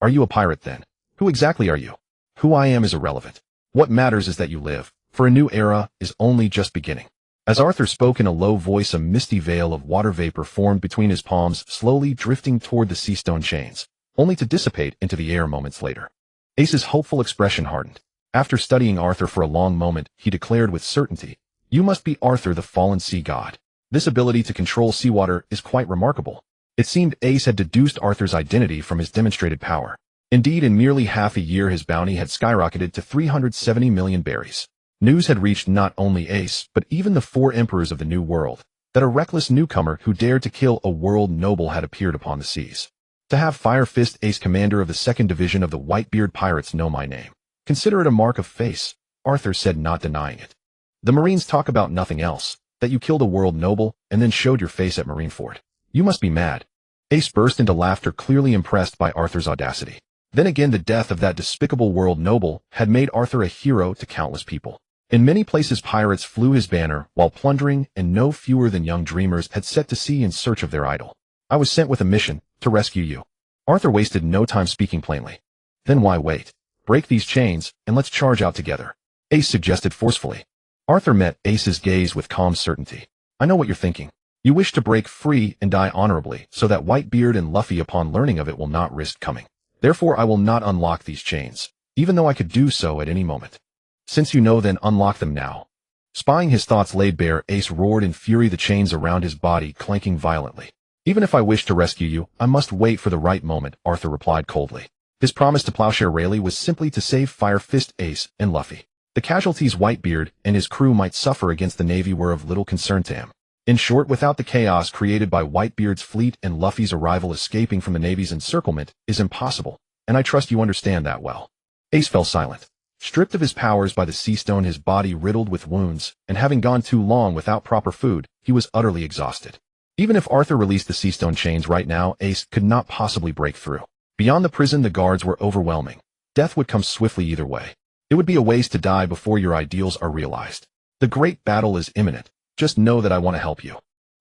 "Are you a pirate then?" "Who exactly are you?" "Who I am is irrelevant. What matters is that you live, for a new era is only just beginning." As Arthur spoke in a low voice, a misty veil of water vapor formed between his palms, slowly drifting toward the sea stone chains, only to dissipate into the air moments later. Ace's hopeful expression hardened. After studying Arthur for a long moment, he declared with certainty, "You must be Arthur, the fallen sea god. This ability to control seawater is quite remarkable." It seemed Ace had deduced Arthur's identity from his demonstrated power. Indeed, in merely half a year, his bounty had skyrocketed to 370 million berries. News had reached not only Ace, but even the 4 emperors of the New World, that a reckless newcomer who dared to kill a world noble had appeared upon the seas. To have Fire Fist Ace, commander of the 2nd Division of the Whitebeard Pirates, know my name. Consider it a mark of face, Arthur said, not denying it. The Marines talk about nothing else, that you killed a world noble and then showed your face at Marineford. You must be mad. Ace burst into laughter, clearly impressed by Arthur's audacity. Then again, the death of that despicable world noble had made Arthur a hero to countless people. In many places, pirates flew his banner while plundering, and no fewer than young dreamers had set to sea in search of their idol. I was sent with a mission, to rescue you. Arthur wasted no time speaking plainly. Then why wait? Break these chains, and let's charge out together, Ace suggested forcefully. Arthur met Ace's gaze with calm certainty. I know what you're thinking. You wish to break free and die honorably, so that Whitebeard and Luffy, upon learning of it, will not risk coming. Therefore, I will not unlock these chains, even though I could do so at any moment. Since you know, then unlock them now. Spying his thoughts laid bare, Ace roared in fury, the chains around his body clanking violently. Even if I wish to rescue you, I must wait for the right moment, Arthur replied coldly. His promise to Plowshare Rayleigh was simply to save Fire Fist Ace and Luffy. The casualties Whitebeard and his crew might suffer against the Navy were of little concern to him. In short, without the chaos created by Whitebeard's fleet and Luffy's arrival, escaping from the Navy's encirclement is impossible, and I trust you understand that well. Ace fell silent. Stripped of his powers by the sea stone, his body riddled with wounds, and having gone too long without proper food, he was utterly exhausted. Even if Arthur released the sea stone chains right now, Ace could not possibly break through. Beyond the prison, the guards were overwhelming. Death would come swiftly either way. It would be a waste to die before your ideals are realized. The great battle is imminent. Just know that I want to help you.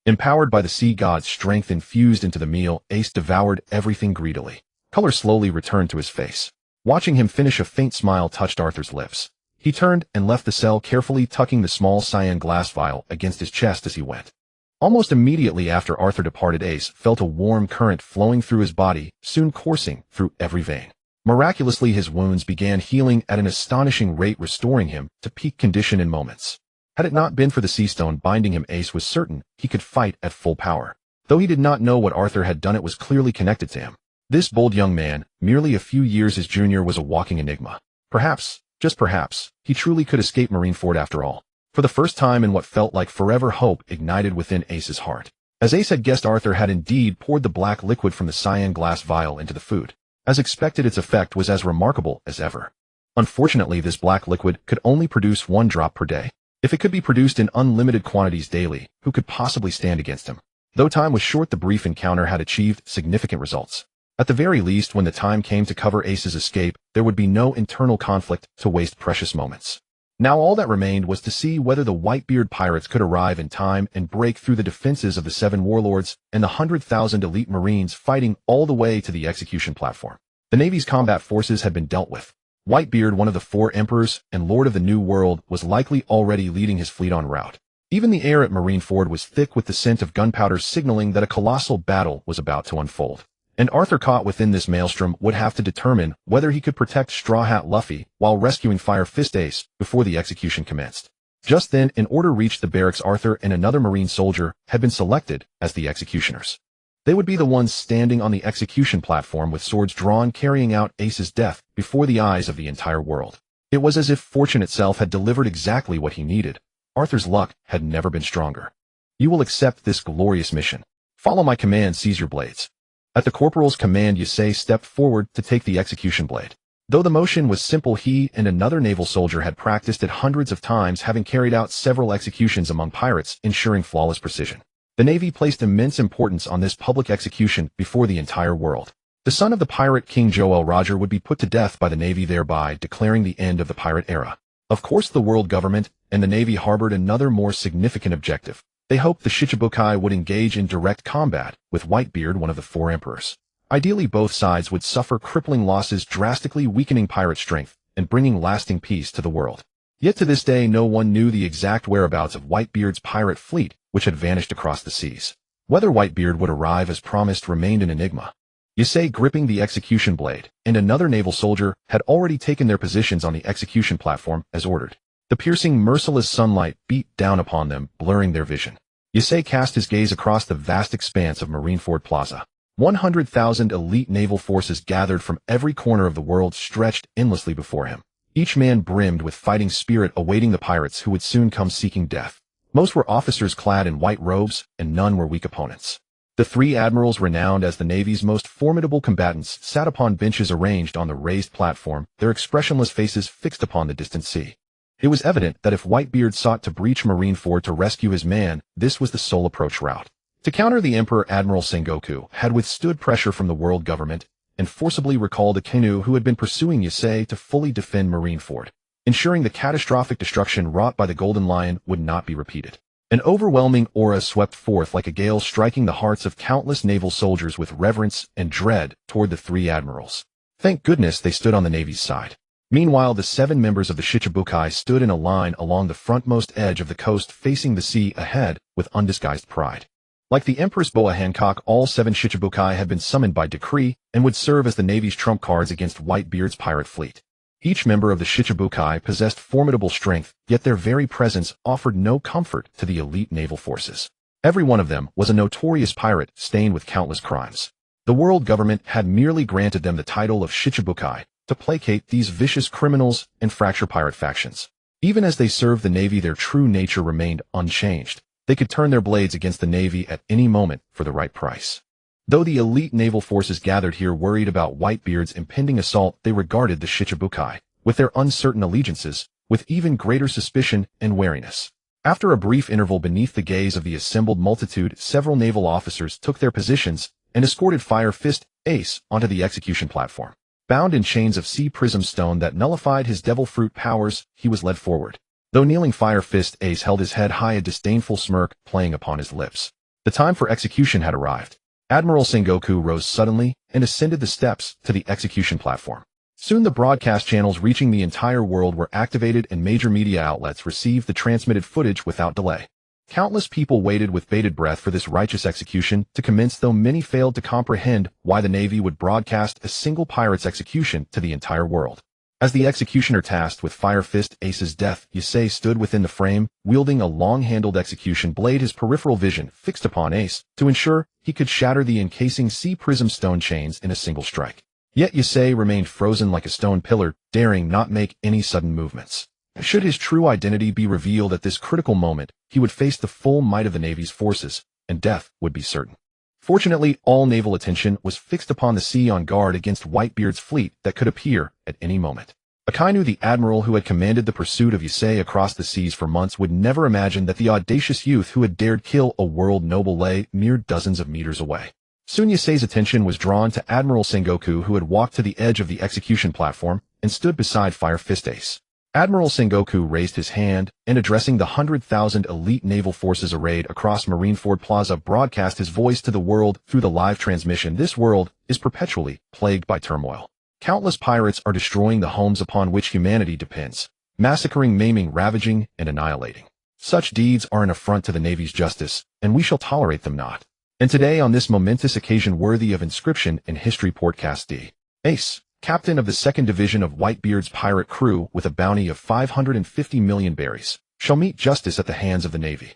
Empowered by the sea god's strength infused into the meal, Ace devoured everything greedily. Color slowly returned to his face. Watching him finish, a faint smile touched Arthur's lips. He turned and left the cell, carefully tucking the small cyan glass vial against his chest as he went. Almost immediately after Arthur departed, Ace felt a warm current flowing through his body, soon coursing through every vein. Miraculously, his wounds began healing at an astonishing rate, restoring him to peak condition in moments. Had it not been for the sea stone binding him, Ace was certain he could fight at full power. Though he did not know what Arthur had done, it was clearly connected to him. This bold young man, merely a few years his junior, was a walking enigma. Perhaps, just perhaps, he truly could escape Marineford after all. For the first time in what felt like forever, hope ignited within Ace's heart. As Ace had guessed, Arthur had indeed poured the black liquid from the cyan glass vial into the food. As expected, its effect was as remarkable as ever. Unfortunately, this black liquid could only produce 1 drop per day. If it could be produced in unlimited quantities daily, who could possibly stand against him? Though time was short, the brief encounter had achieved significant results. At the very least, when the time came to cover Ace's escape, there would be no internal conflict to waste precious moments. Now all that remained was to see whether the Whitebeard pirates could arrive in time and break through the defenses of the Seven Warlords and the 100,000 elite Marines fighting all the way to the execution platform. The Navy's combat forces had been dealt with. Whitebeard, one of the 4 emperors and Lord of the New World, was likely already leading his fleet en route. Even the air at Marineford was thick with the scent of gunpowder, signaling that a colossal battle was about to unfold. And Arthur, caught within this maelstrom, would have to determine whether he could protect Straw Hat Luffy while rescuing Fire Fist Ace before the execution commenced. Just then, an order reached the barracks. Arthur and another Marine soldier had been selected as the executioners. They would be the ones standing on the execution platform with swords drawn, carrying out Ace's death before the eyes of the entire world. It was as if fortune itself had delivered exactly what he needed. Arthur's luck had never been stronger. You will accept this glorious mission. Follow my command, seize your blades. At the corporal's command, Yusei stepped forward to take the execution blade. Though the motion was simple, he and another naval soldier had practiced it hundreds of times, having carried out several executions among pirates, ensuring flawless precision. The Navy placed immense importance on this public execution before the entire world. The son of the pirate king Joel Roger would be put to death by the Navy, thereby declaring the end of the pirate era. Of course, the world government and the Navy harbored another more significant objective. They hoped the Shichibukai would engage in direct combat with Whitebeard, one of the 4 emperors. Ideally, both sides would suffer crippling losses, drastically weakening pirate strength and bringing lasting peace to the world. Yet to this day, no one knew the exact whereabouts of Whitebeard's pirate fleet, which had vanished across the seas. Whether Whitebeard would arrive as promised remained an enigma. Yusei, gripping the execution blade, and another naval soldier had already taken their positions on the execution platform as ordered. The piercing, merciless sunlight beat down upon them, blurring their vision. Yusei cast his gaze across the vast expanse of Marineford Plaza. 100,000 elite naval forces gathered from every corner of the world stretched endlessly before him. Each man brimmed with fighting spirit, awaiting the pirates who would soon come seeking death. Most were officers clad in white robes, and none were weak opponents. The 3 admirals, renowned as the Navy's most formidable combatants, sat upon benches arranged on the raised platform, their expressionless faces fixed upon the distant sea. It was evident that if Whitebeard sought to breach Marineford to rescue his man, this was the sole approach route. To counter, the Emperor, Admiral Sengoku had withstood pressure from the world government and forcibly recalled a Kennu who had been pursuing Yusei to fully defend Marineford, ensuring the catastrophic destruction wrought by the Golden Lion would not be repeated. An overwhelming aura swept forth like a gale, striking the hearts of countless naval soldiers with reverence and dread toward the 3 admirals. Thank goodness they stood on the Navy's side. Meanwhile, the 7 members of the Shichibukai stood in a line along the frontmost edge of the coast, facing the sea ahead with undisguised pride. Like the Empress Boa Hancock, all 7 Shichibukai had been summoned by decree and would serve as the Navy's trump cards against Whitebeard's pirate fleet. Each member of the Shichibukai possessed formidable strength, yet their very presence offered no comfort to the elite naval forces. Every one of them was a notorious pirate stained with countless crimes. The world government had merely granted them the title of Shichibukai to placate these vicious criminals and fracture pirate factions. Even as they served the Navy, their true nature remained unchanged. They could turn their blades against the Navy at any moment for the right price. Though the elite naval forces gathered here worried about Whitebeard's impending assault, they regarded the Shichibukai, with their uncertain allegiances, with even greater suspicion and wariness. After a brief interval beneath the gaze of the assembled multitude, several naval officers took their positions and escorted Fire Fist Ace onto the execution platform. Bound in chains of sea prism stone that nullified his devil fruit powers, he was led forward. Though kneeling, Fire Fist Ace held his head high, a disdainful smirk playing upon his lips. The time for execution had arrived. Admiral Sengoku rose suddenly and ascended the steps to the execution platform. Soon the broadcast channels reaching the entire world were activated and major media outlets received the transmitted footage without delay. Countless people waited with bated breath for this righteous execution to commence, though many failed to comprehend why the Navy would broadcast a single pirate's execution to the entire world. As the executioner tasked with Fire Fist Ace's death, Yusei stood within the frame, wielding a long-handled execution blade, his peripheral vision fixed upon Ace to ensure he could shatter the encasing sea prism stone chains in a single strike. Yet Yusei remained frozen like a stone pillar, daring not make any sudden movements. Should his true identity be revealed at this critical moment, he would face the full might of the Navy's forces, and death would be certain. Fortunately, all naval attention was fixed upon the sea, on guard against Whitebeard's fleet that could appear at any moment. Akainu, the admiral who had commanded the pursuit of Yusei across the seas for months, would never imagine that the audacious youth who had dared kill a world noble lay mere dozens of meters away. Soon Yusei's attention was drawn to Admiral Sengoku, who had walked to the edge of the execution platform and stood beside Fire Fist Ace. Admiral Sengoku raised his hand and, addressing the 100,000 elite naval forces arrayed across Marineford Plaza, broadcast his voice to the world through the live transmission. This world is perpetually plagued by turmoil. Countless pirates are destroying the homes upon which humanity depends, massacring, maiming, ravaging, and annihilating. Such deeds are an affront to the Navy's justice, and we shall tolerate them not. And today, on this momentous occasion worthy of inscription in history, Portcast D. Ace, captain of the 2nd Division of Whitebeard's pirate crew with a bounty of 550 million berries, shall meet justice at the hands of the Navy.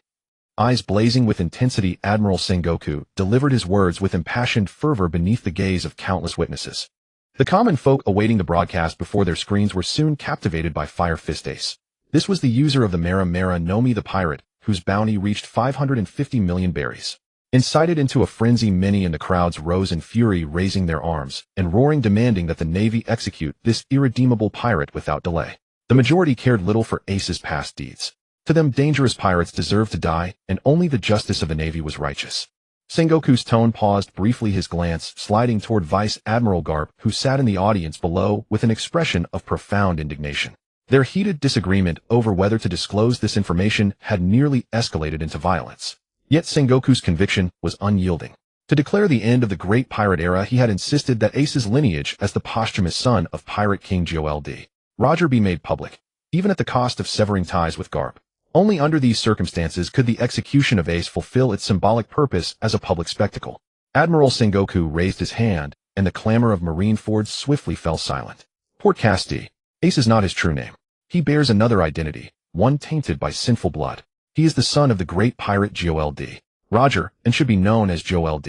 Eyes blazing with intensity, Admiral Sengoku delivered his words with impassioned fervor beneath the gaze of countless witnesses. The common folk awaiting the broadcast before their screens were soon captivated by Fire Fist Ace. This was the user of the Mera Mera Nomi the pirate, whose bounty reached 550 million berries. Incited into a frenzy, many in the crowds rose in fury, raising their arms and roaring, demanding that the Navy execute this irredeemable pirate without delay. The majority cared little for Ace's past deeds. To them, dangerous pirates deserved to die, and only the justice of the Navy was righteous. Sengoku's tone paused briefly, his glance sliding toward Vice Admiral Garp, who sat in the audience below with an expression of profound indignation. Their heated disagreement over whether to disclose this information had nearly escalated into violence. Yet Sengoku's conviction was unyielding. To declare the end of the great pirate era, he had insisted that Ace's lineage as the posthumous son of Pirate King Jold. Roger be made public, even at the cost of severing ties with Garp. Only under these circumstances could the execution of Ace fulfill its symbolic purpose as a public spectacle. Admiral Sengoku raised his hand, and the clamor of Marineford swiftly fell silent. Portcast D. Ace is not his true name. He bears another identity, one tainted by sinful blood. He is the son of the great pirate Jold. Roger, and should be known as Jold.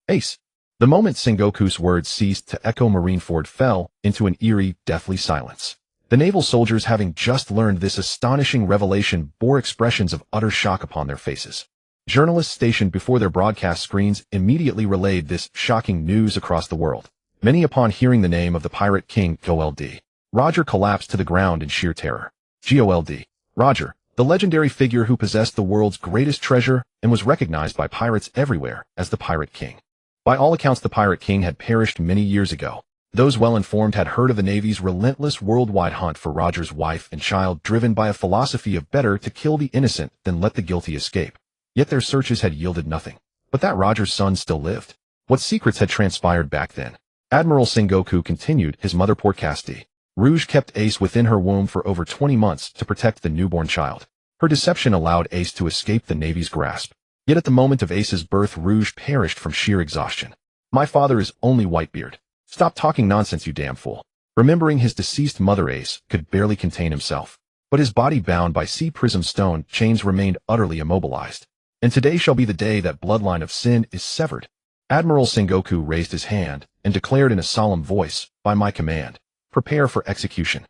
Ace. The moment Sengoku's words ceased to echo, Marineford fell into an eerie, deathly silence. The naval soldiers, having just learned this astonishing revelation, bore expressions of utter shock upon their faces. Journalists stationed before their broadcast screens immediately relayed this shocking news across the world. Many, upon hearing the name of the pirate king Jold. Roger, collapsed to the ground in sheer terror. Jold. Roger, the legendary figure who possessed the world's greatest treasure and was recognized by pirates everywhere as the Pirate King. By all accounts, the Pirate King had perished many years ago. Those well-informed had heard of the Navy's relentless worldwide hunt for Roger's wife and child, driven by a philosophy of better to kill the innocent than let the guilty escape. Yet their searches had yielded nothing. But that Roger's son still lived. What secrets had transpired back then? Admiral Sengoku continued, his mother Portcast D. Rouge kept Ace within her womb for over 20 months to protect the newborn child. Her deception allowed Ace to escape the Navy's grasp. Yet at the moment of Ace's birth, Rouge perished from sheer exhaustion. My father is only Whitebeard. Stop talking nonsense, you damn fool. Remembering his deceased mother, Ace could barely contain himself. But his body, bound by sea prism stone chains, remained utterly immobilized. And today shall be the day that bloodline of sin is severed. Admiral Sengoku raised his hand and declared in a solemn voice, by my command, prepare for execution.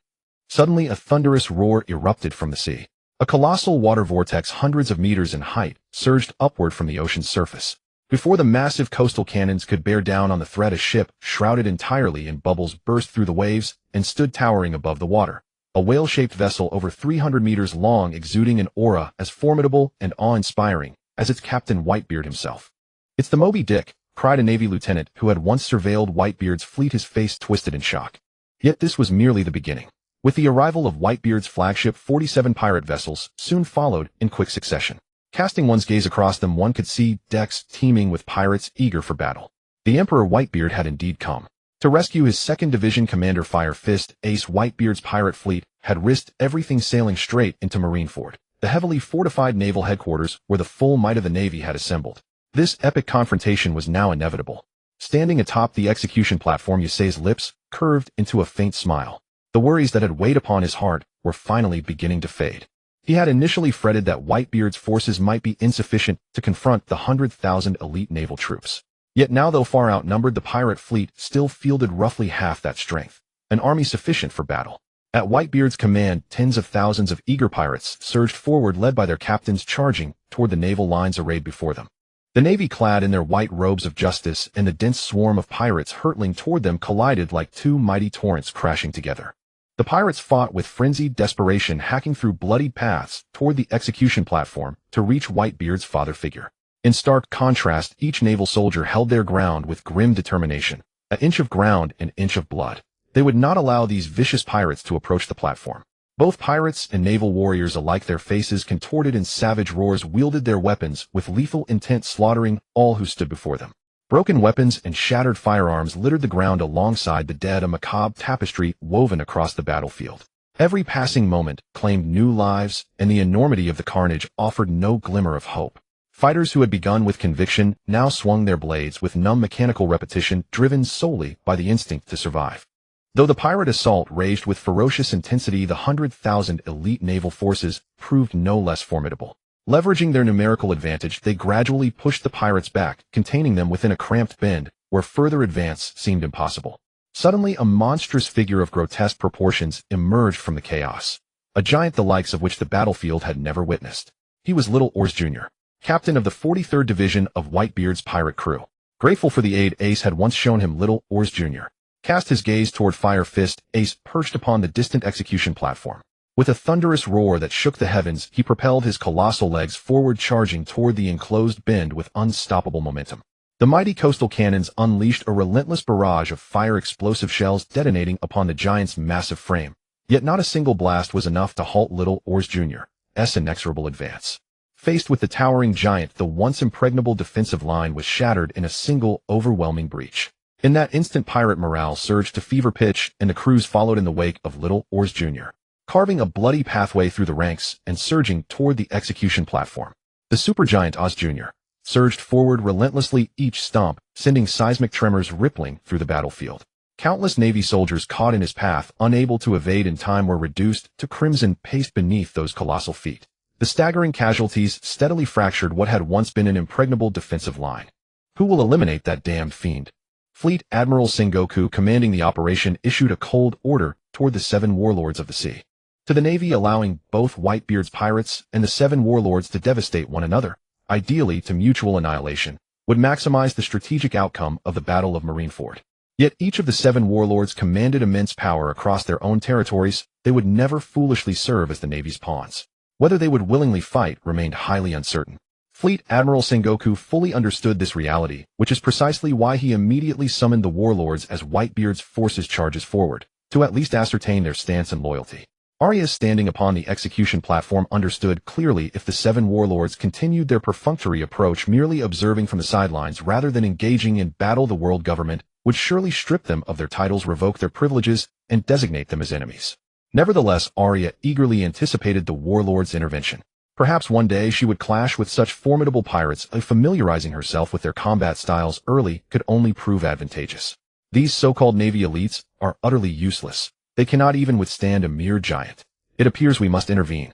Suddenly a thunderous roar erupted from the sea. A colossal water vortex hundreds of meters in height surged upward from the ocean's surface. Before the massive coastal cannons could bear down on the threat, a ship, shrouded entirely in bubbles, burst through the waves and stood towering above the water. A whale-shaped vessel over 300 meters long, exuding an aura as formidable and awe-inspiring as its captain, Whitebeard himself. It's the Moby Dick, cried a Navy lieutenant who had once surveilled Whitebeard's fleet, his face twisted in shock. Yet this was merely the beginning. With the arrival of Whitebeard's flagship, 47 pirate vessels soon followed in quick succession. Casting one's gaze across them, one could see decks teeming with pirates eager for battle. The Emperor Whitebeard had indeed come. To rescue his 2nd Division Commander Fire Fist, Ace Whitebeard's pirate fleet had risked everything sailing straight into Marineford, the heavily fortified naval headquarters where the full might of the Navy had assembled. This epic confrontation was now inevitable. Standing atop the execution platform, Yusei's lips curved into a faint smile. The worries that had weighed upon his heart were finally beginning to fade. He had initially fretted that Whitebeard's forces might be insufficient to confront the 100,000 elite naval troops. Yet now, though far outnumbered, the pirate fleet still fielded roughly half that strength, an army sufficient for battle. At Whitebeard's command, tens of thousands of eager pirates surged forward, led by their captains, charging toward the naval lines arrayed before them. The Navy, clad in their white robes of justice, and the dense swarm of pirates hurtling toward them collided like two mighty torrents crashing together. The pirates fought with frenzied desperation, hacking through bloodied paths toward the execution platform to reach Whitebeard's father figure. In stark contrast, each naval soldier held their ground with grim determination. An inch of ground, an inch of blood. They would not allow these vicious pirates to approach the platform. Both pirates and naval warriors alike, their faces contorted in savage roars, wielded their weapons with lethal intent, slaughtering all who stood before them. Broken weapons and shattered firearms littered the ground alongside the dead, a macabre tapestry woven across the battlefield. Every passing moment claimed new lives, and the enormity of the carnage offered no glimmer of hope. Fighters who had begun with conviction now swung their blades with numb mechanical repetition, driven solely by the instinct to survive. Though the pirate assault raged with ferocious intensity, the 100,000 elite naval forces proved no less formidable. Leveraging their numerical advantage, they gradually pushed the pirates back, containing them within a cramped bend where further advance seemed impossible. Suddenly, a monstrous figure of grotesque proportions emerged from the chaos, a giant the likes of which the battlefield had never witnessed. He was Little Oars Jr., captain of the 43rd Division of Whitebeard's pirate crew. Grateful for the aid Ace had once shown him, Little Oars Jr. cast his gaze toward Fire Fist, Ace perched upon the distant execution platform. With a thunderous roar that shook the heavens, he propelled his colossal legs forward, charging toward the enclosed bend with unstoppable momentum. The mighty coastal cannons unleashed a relentless barrage of fire-explosive shells, detonating upon the giant's massive frame. Yet not a single blast was enough to halt Little Oars Jr.'s inexorable advance. Faced with the towering giant, the once impregnable defensive line was shattered in a single, overwhelming breach. In that instant, pirate morale surged to fever pitch, and the crews followed in the wake of Little Oars Jr., carving a bloody pathway through the ranks and surging toward the execution platform. The supergiant Oz Jr. surged forward relentlessly, each stomp sending seismic tremors rippling through the battlefield. Countless Navy soldiers caught in his path, unable to evade in time, were reduced to crimson paste beneath those colossal feet. The staggering casualties steadily fractured what had once been an impregnable defensive line. Who will eliminate that damned fiend? Fleet Admiral Sengoku, commanding the operation, issued a cold order toward the 7 Warlords of the Sea. To the Navy, allowing both Whitebeard's pirates and the 7 Warlords to devastate one another, ideally to mutual annihilation, would maximize the strategic outcome of the Battle of Marineford. Yet each of the 7 Warlords commanded immense power across their own territories. They would never foolishly serve as the Navy's pawns. Whether they would willingly fight remained highly uncertain. Fleet Admiral Sengoku fully understood this reality, which is precisely why he immediately summoned the Warlords as Whitebeard's forces charges forward, to at least ascertain their stance and loyalty. Arya, standing upon the execution platform, understood clearly if the 7 Warlords continued their perfunctory approach, merely observing from the sidelines rather than engaging in battle, the world government would surely strip them of their titles, revoke their privileges, and designate them as enemies. Nevertheless, Arya eagerly anticipated the Warlords' intervention. Perhaps one day she would clash with such formidable pirates, familiarizing herself with their combat styles early could only prove advantageous. These so-called Navy elites are utterly useless. They cannot even withstand a mere giant. It appears we must intervene.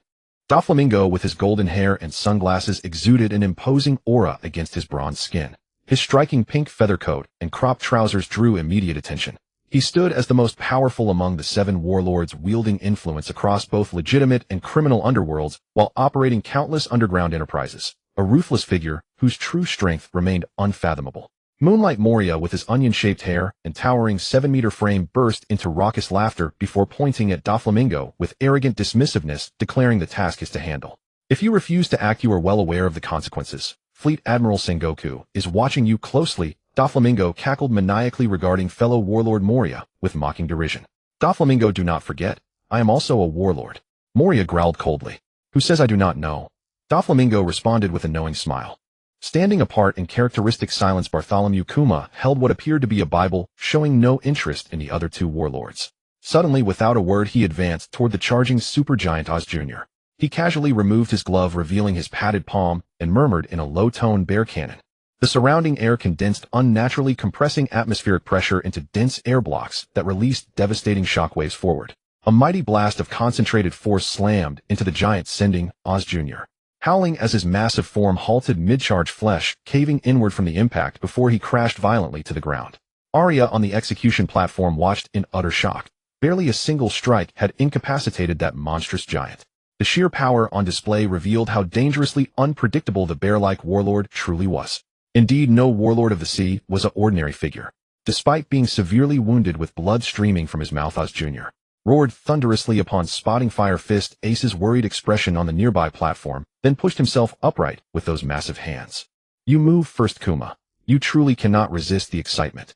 Doflamingo, with his golden hair and sunglasses, exuded an imposing aura against his bronze skin. His striking pink feather coat and cropped trousers drew immediate attention. He stood as the most powerful among the 7 Warlords, wielding influence across both legitimate and criminal underworlds while operating countless underground enterprises. A ruthless figure whose true strength remained unfathomable. Moonlight Moria, with his onion-shaped hair and towering 7-meter frame, burst into raucous laughter before pointing at Doflamingo with arrogant dismissiveness, declaring the task is to handle. If you refuse to act, you are well aware of the consequences. Fleet Admiral Sengoku is watching you closely. Doflamingo cackled maniacally regarding fellow Warlord Moria with mocking derision. Doflamingo, do not forget, I am also a warlord. Moria growled coldly. Who says I do not know? Doflamingo responded with a knowing smile. Standing apart in characteristic silence, Bartholomew Kuma held what appeared to be a Bible, showing no interest in the other two warlords. Suddenly, without a word, he advanced toward the charging supergiant Oz Jr. He casually removed his glove, revealing his padded palm, and murmured in a low-tone, "Bear cannon." The surrounding air condensed unnaturally, compressing atmospheric pressure into dense air blocks that released devastating shockwaves forward. A mighty blast of concentrated force slammed into the giant, sending Oz Jr. howling as his massive form halted mid-charge, flesh caving inward from the impact before he crashed violently to the ground. Arya on the execution platform watched in utter shock. Barely a single strike had incapacitated that monstrous giant. The sheer power on display revealed how dangerously unpredictable the bear-like warlord truly was. Indeed, no warlord of the sea was an ordinary figure. Despite being severely wounded with blood streaming from his mouth, Oz Jr. roared thunderously upon spotting Fire Fist Ace's worried expression on the nearby platform, then pushed himself upright with those massive hands. "You move first, Kuma. You truly cannot resist the excitement."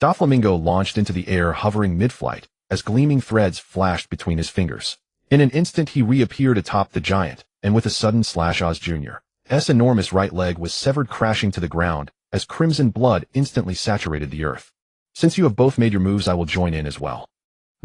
Doflamingo launched into the air, hovering mid-flight, as gleaming threads flashed between his fingers. In an instant he reappeared atop the giant, and with a sudden slash, Oz Jr.'s enormous right leg was severed, crashing to the ground, as crimson blood instantly saturated the earth. "Since you have both made your moves, I will join in as well."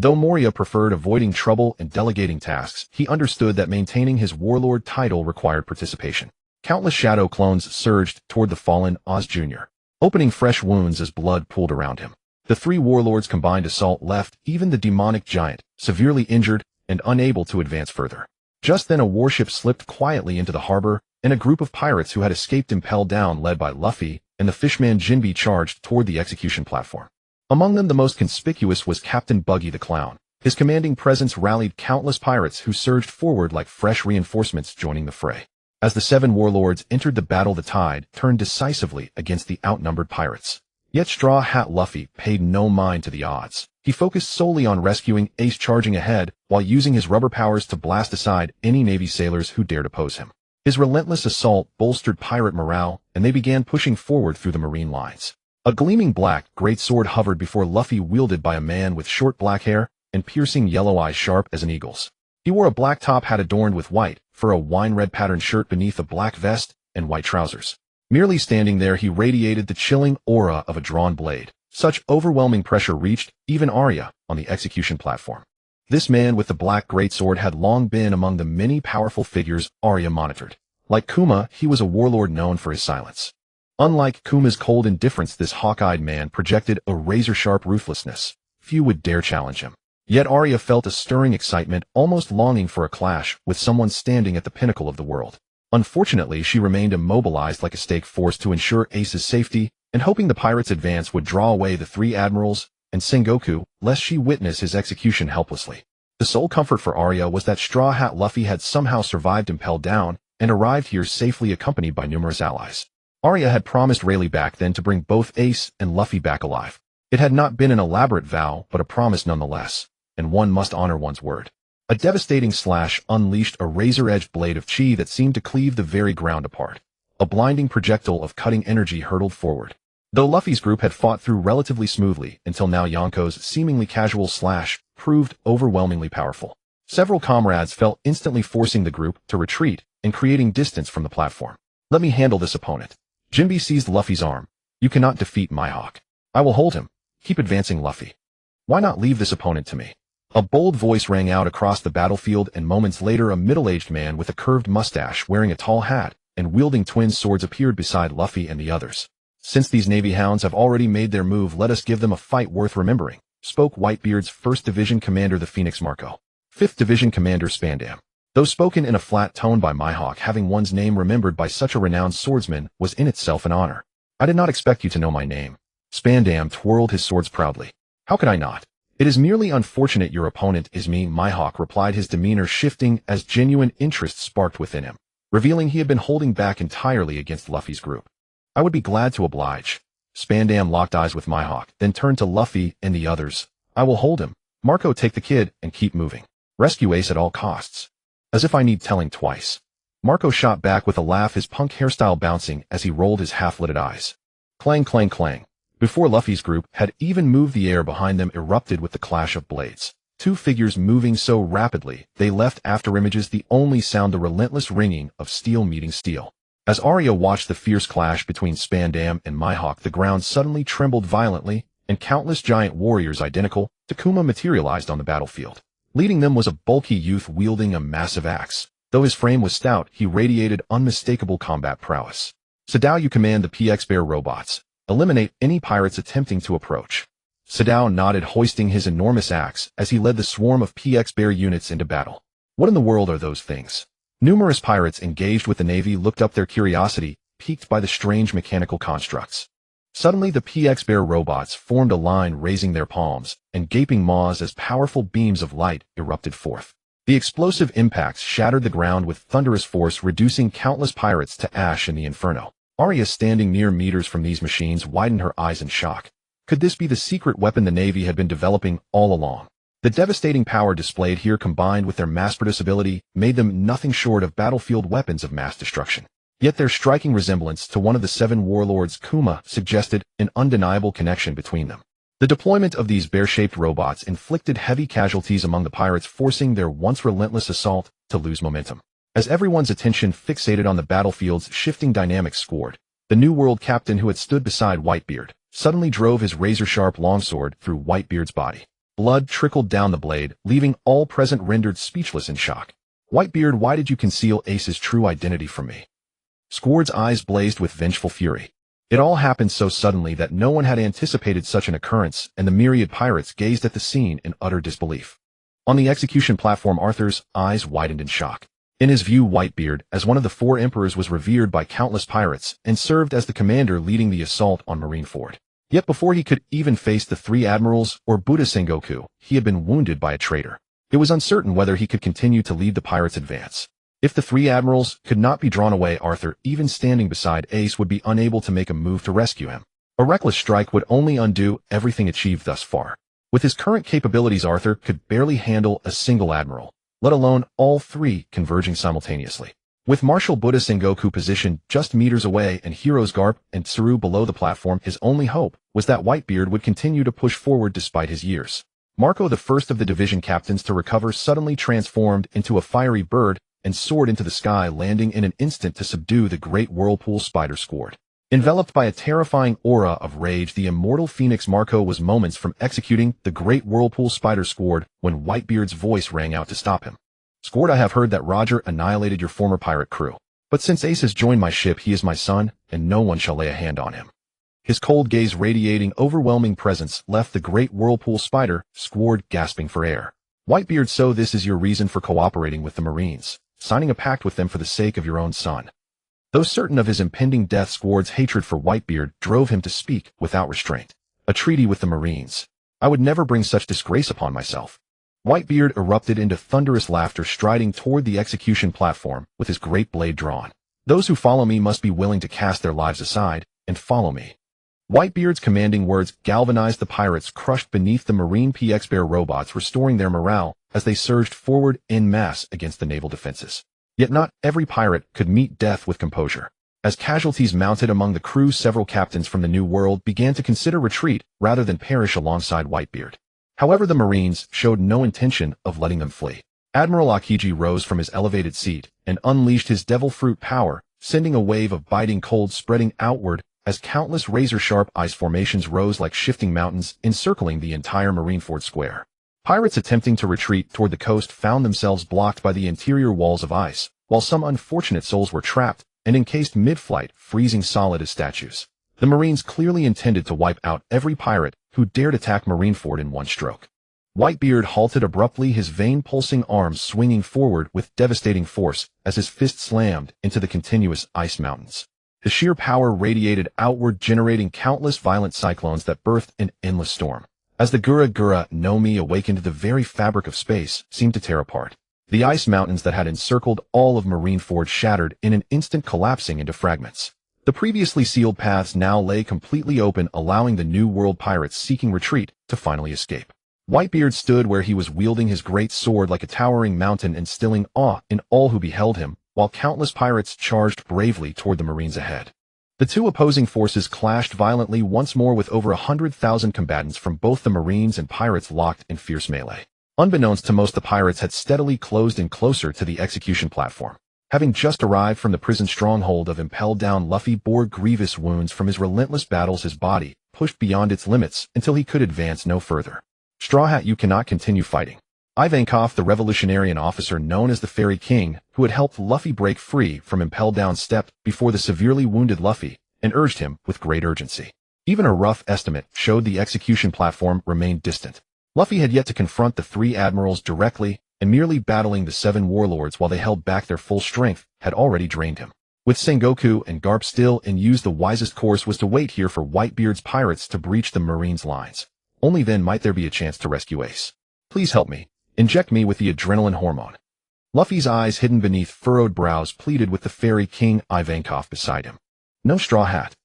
Though Moria preferred avoiding trouble and delegating tasks, he understood that maintaining his warlord title required participation. Countless shadow clones surged toward the fallen Oz Jr., opening fresh wounds as blood pooled around him. The three warlords' combined assault left even the demonic giant severely injured and unable to advance further. Just then a warship slipped quietly into the harbor, and a group of pirates who had escaped impelled down, led by Luffy and the fishman Jinbe, charged toward the execution platform. Among them, the most conspicuous was Captain Buggy the Clown. His commanding presence rallied countless pirates who surged forward like fresh reinforcements, joining the fray. As the Seven Warlords entered the battle, the tide turned decisively against the outnumbered pirates. Yet Straw Hat Luffy paid no mind to the odds. He focused solely on rescuing Ace, charging ahead while using his rubber powers to blast aside any Navy sailors who dared oppose him. His relentless assault bolstered pirate morale, and they began pushing forward through the marine lines. A gleaming black greatsword hovered before Luffy, wielded by a man with short black hair and piercing yellow eyes sharp as an eagle's. He wore a black top hat adorned with white for a wine-red patterned shirt beneath a black vest and white trousers. Merely standing there, he radiated the chilling aura of a drawn blade. Such overwhelming pressure reached even Arya on the execution platform. This man with the black greatsword had long been among the many powerful figures Arya monitored. Like Kuma, he was a warlord known for his silence. Unlike Kuma's cold indifference, this hawk-eyed man projected a razor-sharp ruthlessness. Few would dare challenge him. Yet Arya felt a stirring excitement, almost longing for a clash with someone standing at the pinnacle of the world. Unfortunately, she remained immobilized like a stake, forced to ensure Ace's safety and hoping the pirates' advance would draw away the three admirals and Sengoku, lest she witness his execution helplessly. The sole comfort for Arya was that Straw Hat Luffy had somehow survived impelled down and arrived here safely, accompanied by numerous allies. Arya had promised Rayleigh back then to bring both Ace and Luffy back alive. It had not been an elaborate vow, but a promise nonetheless, and one must honor one's word. A devastating slash unleashed a razor-edged blade of chi that seemed to cleave the very ground apart. A blinding projectile of cutting energy hurtled forward. Though Luffy's group had fought through relatively smoothly until now, Yonko's seemingly casual slash proved overwhelmingly powerful. Several comrades felt instantly, forcing the group to retreat and creating distance from the platform. "Let me handle this opponent." Jinbe seized Luffy's arm. "You cannot defeat Mihawk. I will hold him. Keep advancing, Luffy. Why not leave this opponent to me?" A bold voice rang out across the battlefield, and moments later a middle-aged man with a curved mustache, wearing a tall hat and wielding twin swords, appeared beside Luffy and the others. "Since these Navy hounds have already made their move, let us give them a fight worth remembering," spoke Whitebeard's 1st Division Commander, the Phoenix Marco. 5th Division Commander Spandam. Though spoken in a flat tone by Mihawk, having one's name remembered by such a renowned swordsman was in itself an honor. "I did not expect you to know my name." Spandam twirled his swords proudly. "How could I not? It is merely unfortunate your opponent is me," Mihawk replied, his demeanor shifting as genuine interest sparked within him, revealing he had been holding back entirely against Luffy's group. "I would be glad to oblige." Spandam locked eyes with Mihawk, then turned to Luffy and the others. "I will hold him. Marco, take the kid and keep moving. Rescue Ace at all costs." "As if I need telling twice." Marco shot back with a laugh, his punk hairstyle bouncing as he rolled his half-lidded eyes. Clang, clang, clang. Before Luffy's group had even moved, the air behind them erupted with the clash of blades. Two figures moving so rapidly, they left afterimages the only sound, the relentless ringing of steel meeting steel. As Arya watched the fierce clash between Spandam and Mihawk, the ground suddenly trembled violently, and countless giant warriors identical to Kuma materialized on the battlefield. Leading them was a bulky youth wielding a massive axe. Though his frame was stout, he radiated unmistakable combat prowess. Sadao, you command the PX Bear robots. Eliminate any pirates attempting to approach. Sadao nodded, hoisting his enormous axe as he led the swarm of PX Bear units into battle. What in the world are those things? Numerous pirates engaged with the Navy looked up, their curiosity piqued by the strange mechanical constructs. Suddenly, the PX Bear robots formed a line, raising their palms and gaping maws as powerful beams of light erupted forth. The explosive impacts shattered the ground with thunderous force, reducing countless pirates to ash in the inferno. Arya, standing mere meters from these machines, widened her eyes in shock. Could this be the secret weapon the Navy had been developing all along? The devastating power displayed here, combined with their mass-producibility, made them nothing short of battlefield weapons of mass destruction. Yet their striking resemblance to one of the Seven Warlords, Kuma, suggested an undeniable connection between them. The deployment of these bear-shaped robots inflicted heavy casualties among the pirates, forcing their once relentless assault to lose momentum. As everyone's attention fixated on the battlefield's shifting dynamics, Squard, the New World captain who had stood beside Whitebeard, suddenly drove his razor-sharp longsword through Whitebeard's body. Blood trickled down the blade, leaving all present rendered speechless in shock. Whitebeard, why did you conceal Ace's true identity from me? Squard's eyes blazed with vengeful fury. It all happened so suddenly that no one had anticipated such an occurrence, and the myriad pirates gazed at the scene in utter disbelief. On the execution platform, Arthur's eyes widened in shock. In his view, Whitebeard, as one of the four emperors, was revered by countless pirates and served as the commander leading the assault on Marineford. Yet before he could even face the three admirals or Buddha Sengoku, he had been wounded by a traitor. It was uncertain whether he could continue to lead the pirates' advance. If the three admirals could not be drawn away, Arthur, even standing beside Ace, would be unable to make a move to rescue him. A reckless strike would only undo everything achieved thus far. With his current capabilities, Arthur could barely handle a single admiral, let alone all three converging simultaneously. With Marshal Buddha Sengoku positioned just meters away and Heroes Garp and Tsuru below the platform, his only hope was that Whitebeard would continue to push forward despite his years. Marco, the first of the division captains to recover, suddenly transformed into a fiery bird and soared into the sky, landing in an instant to subdue the great whirlpool spider Squard. Enveloped by a terrifying aura of rage, the immortal Phoenix Marco was moments from executing the great whirlpool spider Squard when Whitebeard's voice rang out to stop him. Squard, I have heard that Roger annihilated your former pirate crew. But since Ace has joined my ship, he is my son, and no one shall lay a hand on him. His cold gaze, radiating overwhelming presence, left the great whirlpool spider Squard gasping for air. Whitebeard, so this is your reason for cooperating with the Marines, signing a pact with them for the sake of your own son. Though certain of his impending death, Squard's hatred for Whitebeard drove him to speak without restraint. A treaty with the Marines. I would never bring such disgrace upon myself. Whitebeard erupted into thunderous laughter, striding toward the execution platform with his great blade drawn. Those who follow me must be willing to cast their lives aside and follow me. Whitebeard's commanding words galvanized the pirates crushed beneath the Marine PX Bear robots, restoring their morale as they surged forward en masse against the naval defenses. Yet not every pirate could meet death with composure. As casualties mounted among the crew, several captains from the New World began to consider retreat rather than perish alongside Whitebeard. However, the Marines showed no intention of letting them flee. Admiral Akiji rose from his elevated seat and unleashed his devil fruit power, sending a wave of biting cold spreading outward as countless razor-sharp ice formations rose like shifting mountains, encircling the entire Marineford square. Pirates attempting to retreat toward the coast found themselves blocked by the interior walls of ice, while some unfortunate souls were trapped and encased mid-flight, freezing solid as statues. The Marines clearly intended to wipe out every pirate who dared attack Marineford in one stroke. Whitebeard halted abruptly, his vein-pulsing arms swinging forward with devastating force as his fist slammed into the continuous ice mountains. The sheer power radiated outward, generating countless violent cyclones that birthed an endless storm. As the Gura Gura no Mi awakened, the very fabric of space seemed to tear apart. The ice mountains that had encircled all of Marineford shattered in an instant, collapsing into fragments. The previously sealed paths now lay completely open, allowing the New World pirates seeking retreat to finally escape. Whitebeard stood where he was, wielding his great sword like a towering mountain, instilling awe in all who beheld him, while countless pirates charged bravely toward the Marines ahead. The two opposing forces clashed violently once more, with over 100,000 combatants from both the Marines and pirates locked in fierce melee. Unbeknownst to most, the pirates had steadily closed in closer to the execution platform. Having just arrived from the prison stronghold of Impelled Down, Luffy bore grievous wounds from his relentless battles. His body pushed beyond its limits until he could advance no further. Straw Hat, you cannot continue fighting. Ivankov, the revolutionary officer known as the Fairy King, who had helped Luffy break free from Impelled Down, stepped before the severely wounded Luffy and urged him with great urgency. Even a rough estimate showed the execution platform remained distant. Luffy had yet to confront the three admirals directly, and merely battling the Seven Warlords while they held back their full strength had already drained him. With Sengoku and Garp still in use, the wisest course was to wait here for Whitebeard's pirates to breach the Marines' lines. Only then might there be a chance to rescue Ace. Please help me. Inject me with the adrenaline hormone. Luffy's eyes hidden beneath furrowed brows pleaded with the Fairy King Ivankov beside him. No, Straw Hat.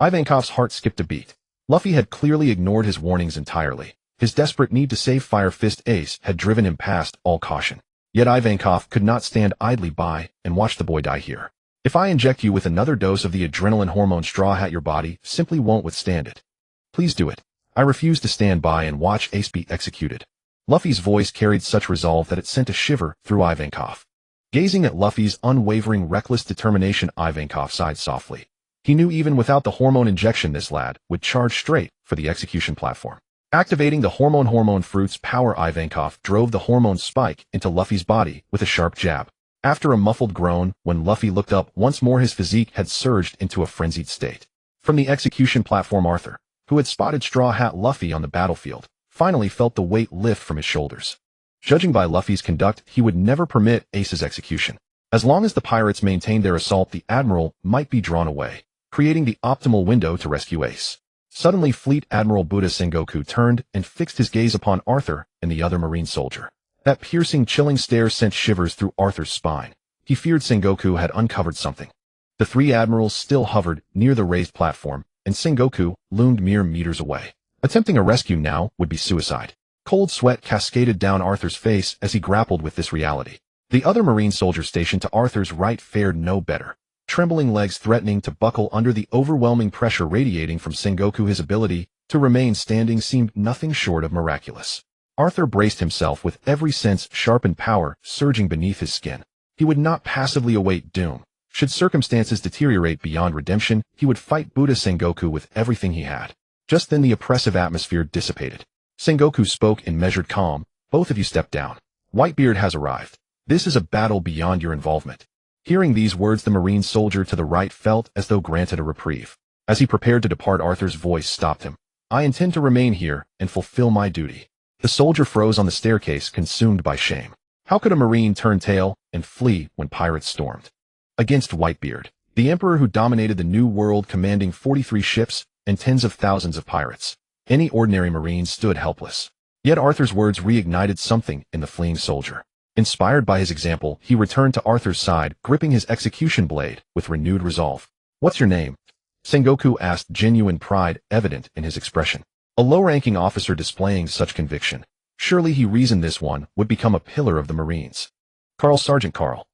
Ivankov's heart skipped a beat. Luffy had clearly ignored his warnings entirely. His desperate need to save Fire Fist Ace had driven him past all caution. Yet Ivankov could not stand idly by and watch the boy die here. If I inject you with another dose of the adrenaline hormone, Straw Hat, your body simply won't withstand it. Please do it. I refuse to stand by and watch Ace be executed. Luffy's voice carried such resolve that it sent a shiver through Ivankov. Gazing at Luffy's unwavering, reckless determination, Ivankov sighed softly. He knew even without the hormone injection this lad would charge straight for the execution platform. Activating the hormone fruit's power, Ivankov drove the hormone spike into Luffy's body with a sharp jab. After a muffled groan, when Luffy looked up once more, his physique had surged into a frenzied state. From the execution platform, Arthur, who had spotted Straw Hat Luffy on the battlefield, finally felt the weight lift from his shoulders. Judging by Luffy's conduct, he would never permit Ace's execution. As long as the pirates maintained their assault, the Admiral might be drawn away, creating the optimal window to rescue Ace. Suddenly, Fleet Admiral Buddha Sengoku turned and fixed his gaze upon Arthur and the other Marine soldier. That piercing, chilling stare sent shivers through Arthur's spine. He feared Sengoku had uncovered something. The three admirals still hovered near the raised platform, and Sengoku loomed mere meters away. Attempting a rescue now would be suicide. Cold sweat cascaded down Arthur's face as he grappled with this reality. The other Marine soldier stationed to Arthur's right fared no better. Trembling legs threatening to buckle under the overwhelming pressure radiating from Sengoku, his ability to remain standing seemed nothing short of miraculous. Arthur braced himself with every sense sharp and power surging beneath his skin. He would not passively await doom. Should circumstances deteriorate beyond redemption, he would fight Buddha Sengoku with everything he had. Just then the oppressive atmosphere dissipated. Sengoku spoke in measured calm. Both of you step down. Whitebeard has arrived. This is a battle beyond your involvement. Hearing these words, the Marine soldier to the right felt as though granted a reprieve. As he prepared to depart, Arthur's voice stopped him. I intend to remain here and fulfill my duty. The soldier froze on the staircase, consumed by shame. How could a Marine turn tail and flee when pirates stormed? Against Whitebeard, the emperor who dominated the New World, commanding 43 ships and tens of thousands of pirates. Any ordinary Marine stood helpless. Yet Arthur's words reignited something in the fleeing soldier. Inspired by his example, he returned to Arthur's side, gripping his execution blade with renewed resolve. What's your name? Sengoku asked, genuine pride evident in his expression. A low-ranking officer displaying such conviction. Surely, he reasoned, this one would become a pillar of the Marines. Carl, Sergeant Carl.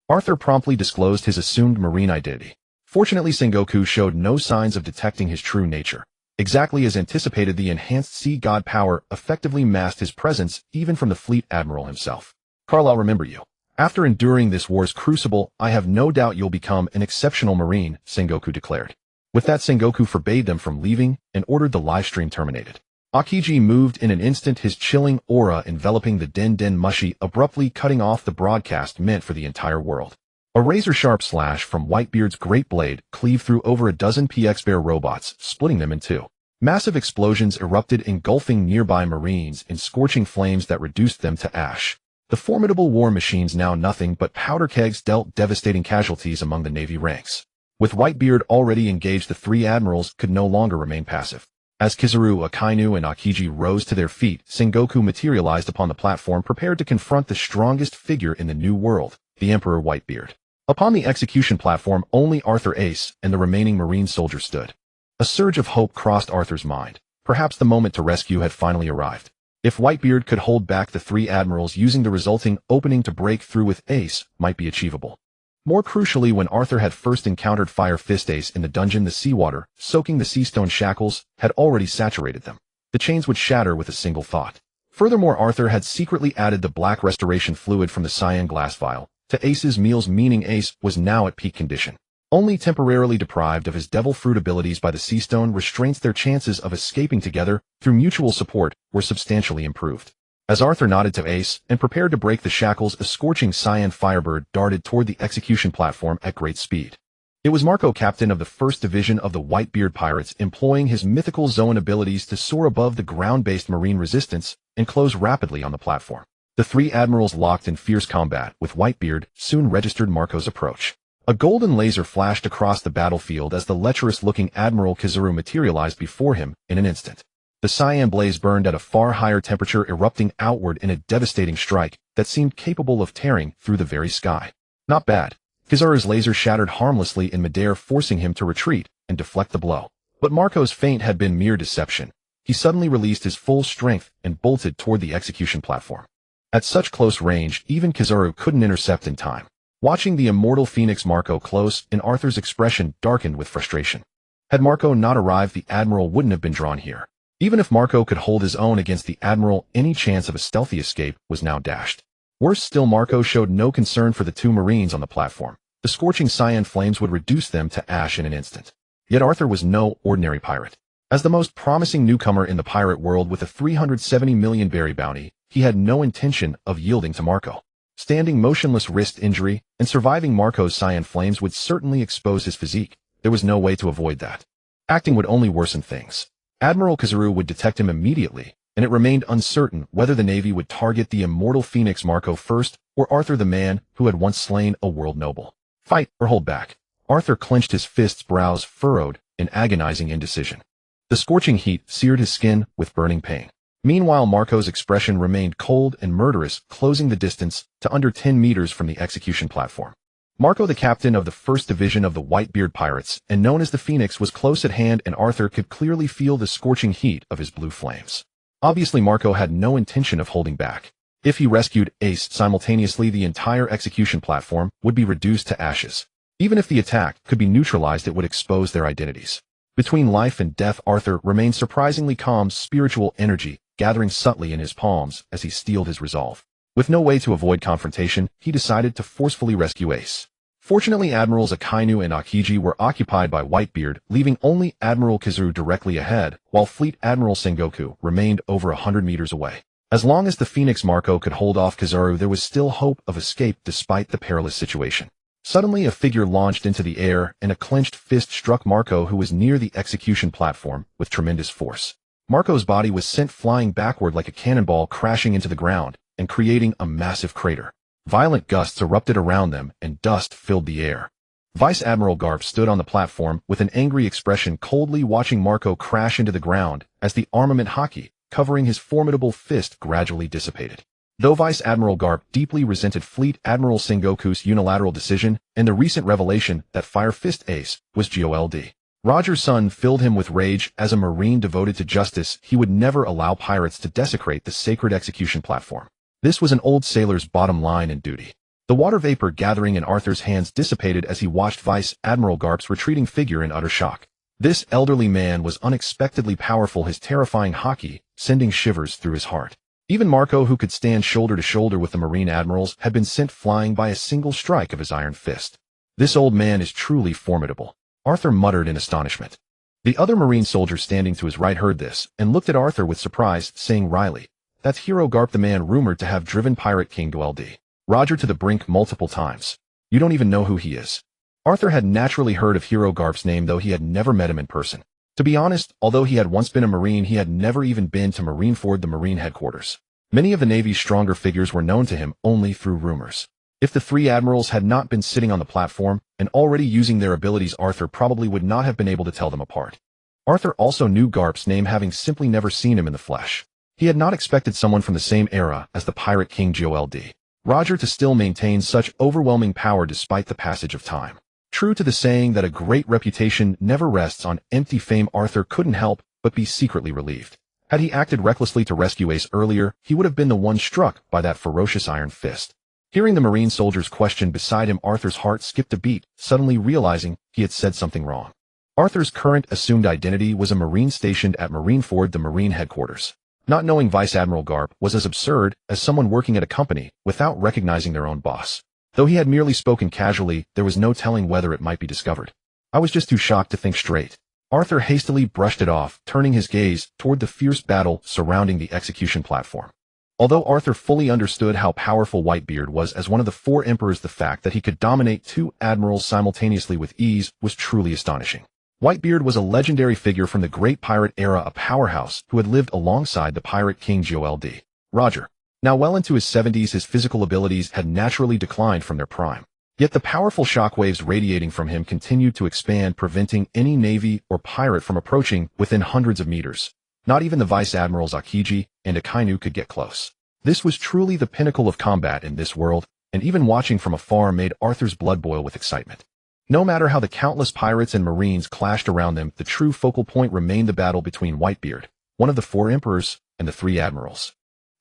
Arthur promptly disclosed his assumed Marine identity. Fortunately, Sengoku showed no signs of detecting his true nature. Exactly as anticipated, the enhanced sea god power effectively masked his presence even from the fleet admiral himself. Carl, I'll remember you. After enduring this war's crucible, I have no doubt you'll become an exceptional Marine, Sengoku declared. With that, Sengoku forbade them from leaving and ordered the live stream terminated. Akiji moved in an instant, his chilling aura enveloping the Den Mushi, abruptly cutting off the broadcast meant for the entire world. A razor-sharp slash from Whitebeard's great blade cleaved through over a dozen PX Bear robots, splitting them in two. Massive explosions erupted, engulfing nearby Marines in scorching flames that reduced them to ash. The formidable war machines, now nothing but powder kegs, dealt devastating casualties among the Navy ranks. With Whitebeard already engaged, the three admirals could no longer remain passive. As Kizaru, Akainu, and Akiji rose to their feet, Sengoku materialized upon the platform, prepared to confront the strongest figure in the New World, the Emperor Whitebeard. Upon the execution platform, only Arthur, Ace, and the remaining Marine soldiers stood. A surge of hope crossed Arthur's mind. Perhaps the moment to rescue had finally arrived. If Whitebeard could hold back the three admirals, using the resulting opening to break through with Ace might be achievable. More crucially, when Arthur had first encountered Fire Fist Ace in the dungeon, the seawater, soaking the seastone shackles, had already saturated them. The chains would shatter with a single thought. Furthermore, Arthur had secretly added the black restoration fluid from the cyan glass vial, to Ace's meals, meaning Ace was now at peak condition. Only temporarily deprived of his devil fruit abilities by the sea stone restraints, their chances of escaping together through mutual support were substantially improved. As Arthur nodded to Ace and prepared to break the shackles, a scorching cyan firebird darted toward the execution platform at great speed. It was Marco, captain of the 1st Division of the Whitebeard Pirates, employing his mythical Zoan abilities to soar above the ground-based marine resistance and close rapidly on the platform. The 3 admirals locked in fierce combat, with Whitebeard soon registered Marco's approach. A golden laser flashed across the battlefield as the lecherous-looking Admiral Kizaru materialized before him in an instant. The cyan blaze burned at a far higher temperature, erupting outward in a devastating strike that seemed capable of tearing through the very sky. Not bad. Kizaru's laser shattered harmlessly in midair, forcing him to retreat and deflect the blow. But Marco's feint had been mere deception. He suddenly released his full strength and bolted toward the execution platform. At such close range, even Kizaru couldn't intercept in time. Watching the immortal Phoenix Marco close, and Arthur's expression darkened with frustration. Had Marco not arrived, the Admiral wouldn't have been drawn here. Even if Marco could hold his own against the Admiral, any chance of a stealthy escape was now dashed. Worse still, Marco showed no concern for the 2 Marines on the platform. The scorching cyan flames would reduce them to ash in an instant. Yet Arthur was no ordinary pirate. As the most promising newcomer in the pirate world with a 370 million berry bounty, he had no intention of yielding to Marco. Standing motionless, wrist injury, and surviving Marco's cyan flames would certainly expose his physique. There was no way to avoid that. Acting would only worsen things. Admiral Kizaru would detect him immediately, and it remained uncertain whether the Navy would target the immortal Phoenix Marco first, or Arthur, the man who had once slain a world noble. Fight or hold back. Arthur clenched his fists, brows furrowed in agonizing indecision. The scorching heat seared his skin with burning pain. Meanwhile, Marco's expression remained cold and murderous, closing the distance to under 10 meters from the execution platform. Marco, the captain of the 1st Division of the Whitebeard Pirates, and known as the Phoenix, was close at hand, and Arthur could clearly feel the scorching heat of his blue flames. Obviously, Marco had no intention of holding back. If he rescued Ace simultaneously, the entire execution platform would be reduced to ashes. Even if the attack could be neutralized, it would expose their identities. Between life and death, Arthur remained surprisingly calm, spiritual energy gathering subtly in his palms as he steeled his resolve. With no way to avoid confrontation, he decided to forcefully rescue Ace. Fortunately, Admirals Akainu and Akiji were occupied by Whitebeard, leaving only Admiral Kizaru directly ahead, while Fleet Admiral Sengoku remained over 100 meters away. As long as the Phoenix Marco could hold off Kizaru, there was still hope of escape despite the perilous situation. Suddenly, a figure launched into the air, and a clenched fist struck Marco, who was near the execution platform, with tremendous force. Marco's body was sent flying backward like a cannonball, crashing into the ground and creating a massive crater. Violent gusts erupted around them, and dust filled the air. Vice Admiral Garp stood on the platform with an angry expression, coldly watching Marco crash into the ground as the armament haki covering his formidable fist gradually dissipated. Though Vice Admiral Garp deeply resented Fleet Admiral Sengoku's unilateral decision and the recent revelation that Fire Fist Ace was GOLD, Roger's son filled him with rage. As a Marine devoted to justice, he would never allow pirates to desecrate the sacred execution platform. This was an old sailor's bottom line and duty. The water vapor gathering in Arthur's hands dissipated as he watched Vice Admiral Garp's retreating figure in utter shock. This elderly man was unexpectedly powerful, his terrifying haki sending shivers through his heart. Even Marco, who could stand shoulder to shoulder with the Marine admirals, had been sent flying by a single strike of his iron fist. This old man is truly formidable, Arthur muttered in astonishment. The other Marine soldier standing to his right heard this and looked at Arthur with surprise, saying wryly, "That's Hero Garp, the man rumored to have driven Pirate King GOLD Roger to the brink multiple times. You don't even know who he is." Arthur had naturally heard of Hero Garp's name, though he had never met him in person. To be honest, although he had once been a Marine, he had never even been to Marineford, the Marine headquarters. Many of the Navy's stronger figures were known to him only through rumors. If the 3 admirals had not been sitting on the platform and already using their abilities, Arthur probably would not have been able to tell them apart. Arthur also knew Garp's name, having simply never seen him in the flesh. He had not expected someone from the same era as the Pirate King GOLD Roger to still maintain such overwhelming power despite the passage of time. True to the saying that a great reputation never rests on empty fame, Arthur couldn't help but be secretly relieved. Had he acted recklessly to rescue Ace earlier, he would have been the one struck by that ferocious iron fist. Hearing the Marine soldier's question beside him, Arthur's heart skipped a beat, suddenly realizing he had said something wrong. Arthur's current assumed identity was a Marine stationed at Marineford, the Marine headquarters. Not knowing Vice Admiral Garp was as absurd as someone working at a company without recognizing their own boss. Though he had merely spoken casually, there was no telling whether it might be discovered. I was just too shocked to think straight. Arthur hastily brushed it off, turning his gaze toward the fierce battle surrounding the execution platform. Although Arthur fully understood how powerful Whitebeard was as one of the four emperors, the fact that he could dominate two admirals simultaneously with ease was truly astonishing. Whitebeard was a legendary figure from the Great Pirate era, a powerhouse who had lived alongside the pirate king Jold. Roger. Now well into his 70s, his physical abilities had naturally declined from their prime. Yet the powerful shockwaves radiating from him continued to expand, preventing any navy or pirate from approaching within hundreds of meters. Not even the Vice Admirals Akiji and Akainu could get close. This was truly the pinnacle of combat in this world, and even watching from afar made Arthur's blood boil with excitement. No matter how the countless pirates and marines clashed around them, the true focal point remained the battle between Whitebeard, one of the four emperors, and the three admirals.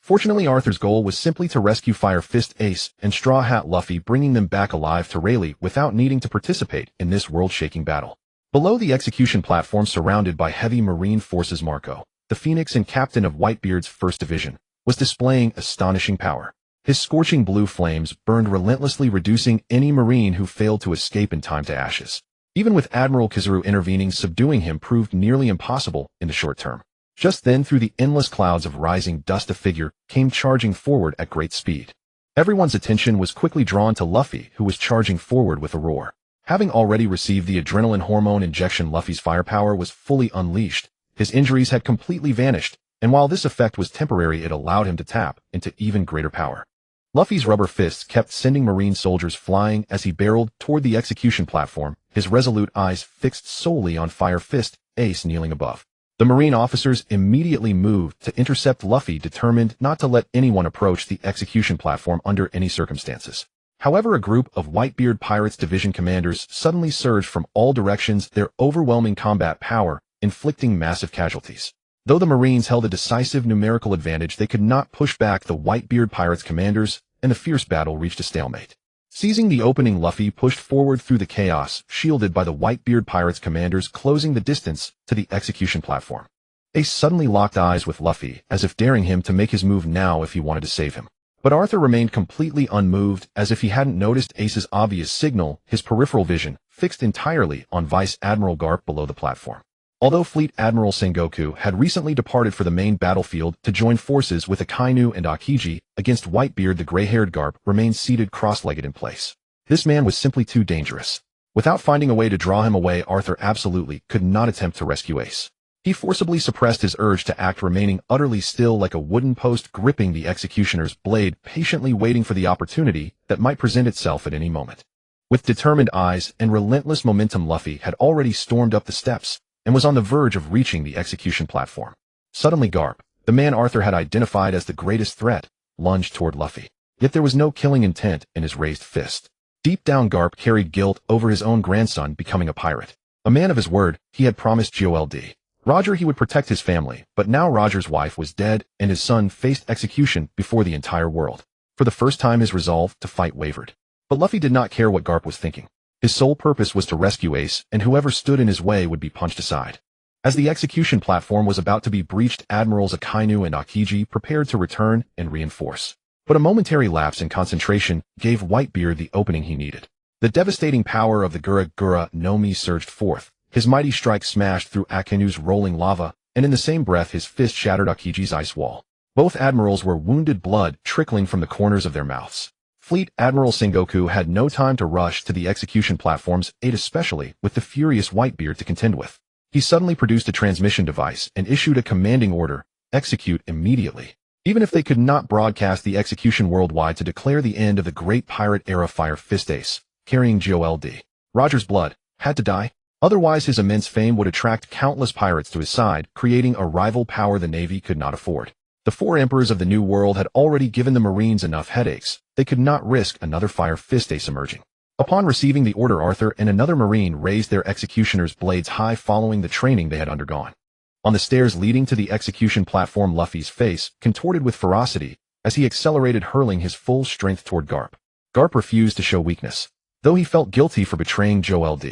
Fortunately, Arthur's goal was simply to rescue Fire Fist Ace and Straw Hat Luffy, bringing them back alive to Rayleigh without needing to participate in this world-shaking battle. Below the execution platform, surrounded by heavy marine forces, Marco, the Phoenix and captain of Whitebeard's 1st Division, was displaying astonishing power. His scorching blue flames burned relentlessly, reducing any marine who failed to escape in time to ashes. Even with Admiral Kizaru intervening, subduing him proved nearly impossible in the short term. Just then, through the endless clouds of rising dust, a figure came charging forward at great speed. Everyone's attention was quickly drawn to Luffy, who was charging forward with a roar. Having already received the adrenaline hormone injection, Luffy's firepower was fully unleashed. His injuries had completely vanished, and while this effect was temporary, it allowed him to tap into even greater power. Luffy's rubber fists kept sending marine soldiers flying as he barreled toward the execution platform, his resolute eyes fixed solely on Fire Fist Ace kneeling above. The marine officers immediately moved to intercept Luffy, determined not to let anyone approach the execution platform under any circumstances. However, a group of Whitebeard Pirates Division commanders suddenly surged from all directions, their overwhelming combat power inflicting massive casualties. Though the Marines held a decisive numerical advantage, they could not push back the Whitebeard Pirates commanders, and the fierce battle reached a stalemate. Seizing the opening, Luffy pushed forward through the chaos, shielded by the Whitebeard Pirates commanders, closing the distance to the execution platform. Ace suddenly locked eyes with Luffy, as if daring him to make his move now if he wanted to save him. But Arthur remained completely unmoved, as if he hadn't noticed Ace's obvious signal, his peripheral vision fixed entirely on Vice Admiral Garp below the platform. Although Fleet Admiral Sengoku had recently departed for the main battlefield to join forces with Akainu and Akiji against Whitebeard, the gray-haired Garp remained seated cross-legged in place. This man was simply too dangerous. Without finding a way to draw him away, Arthur absolutely could not attempt to rescue Ace. He forcibly suppressed his urge to act, remaining utterly still like a wooden post, gripping the executioner's blade, patiently waiting for the opportunity that might present itself at any moment. With determined eyes and relentless momentum, Luffy had already stormed up the steps and was on the verge of reaching the execution platform. Suddenly, Garp, the man Arthur had identified as the greatest threat, lunged toward Luffy. Yet there was no killing intent in his raised fist. Deep down, Garp carried guilt over his own grandson becoming a pirate. A man of his word, he had promised Jold. Roger he would protect his family, but now Roger's wife was dead and his son faced execution before the entire world. For the first time, his resolve to fight wavered. But Luffy did not care what Garp was thinking. His sole purpose was to rescue Ace, and whoever stood in his way would be punched aside. As the execution platform was about to be breached, Admirals Akainu and Akiji prepared to return and reinforce. But a momentary lapse in concentration gave Whitebeard the opening he needed. The devastating power of the Gura no Mi surged forth. His mighty strike smashed through Akainu's rolling lava, and in the same breath his fist shattered Akiji's ice wall. Both admirals were wounded, blood trickling from the corners of their mouths. Fleet Admiral Sengoku had no time to rush to the execution platform's aid, especially with the furious Whitebeard to contend with. He suddenly produced a transmission device and issued a commanding order: execute immediately. Even if they could not broadcast the execution worldwide to declare the end of the great pirate era, Fire Fist Ace, carrying Jold. Roger's blood, had to die. Otherwise his immense fame would attract countless pirates to his side, creating a rival power the Navy could not afford. The four emperors of the New World had already given the Marines enough headaches. They could not risk another Fire Fist Ace emerging. Upon receiving the order, Arthur and another Marine raised their executioner's blades high, following the training they had undergone. On the stairs leading to the execution platform, Luffy's face contorted with ferocity as he accelerated, hurling his full strength toward Garp. Garp refused to show weakness. Though he felt guilty for betraying Jold,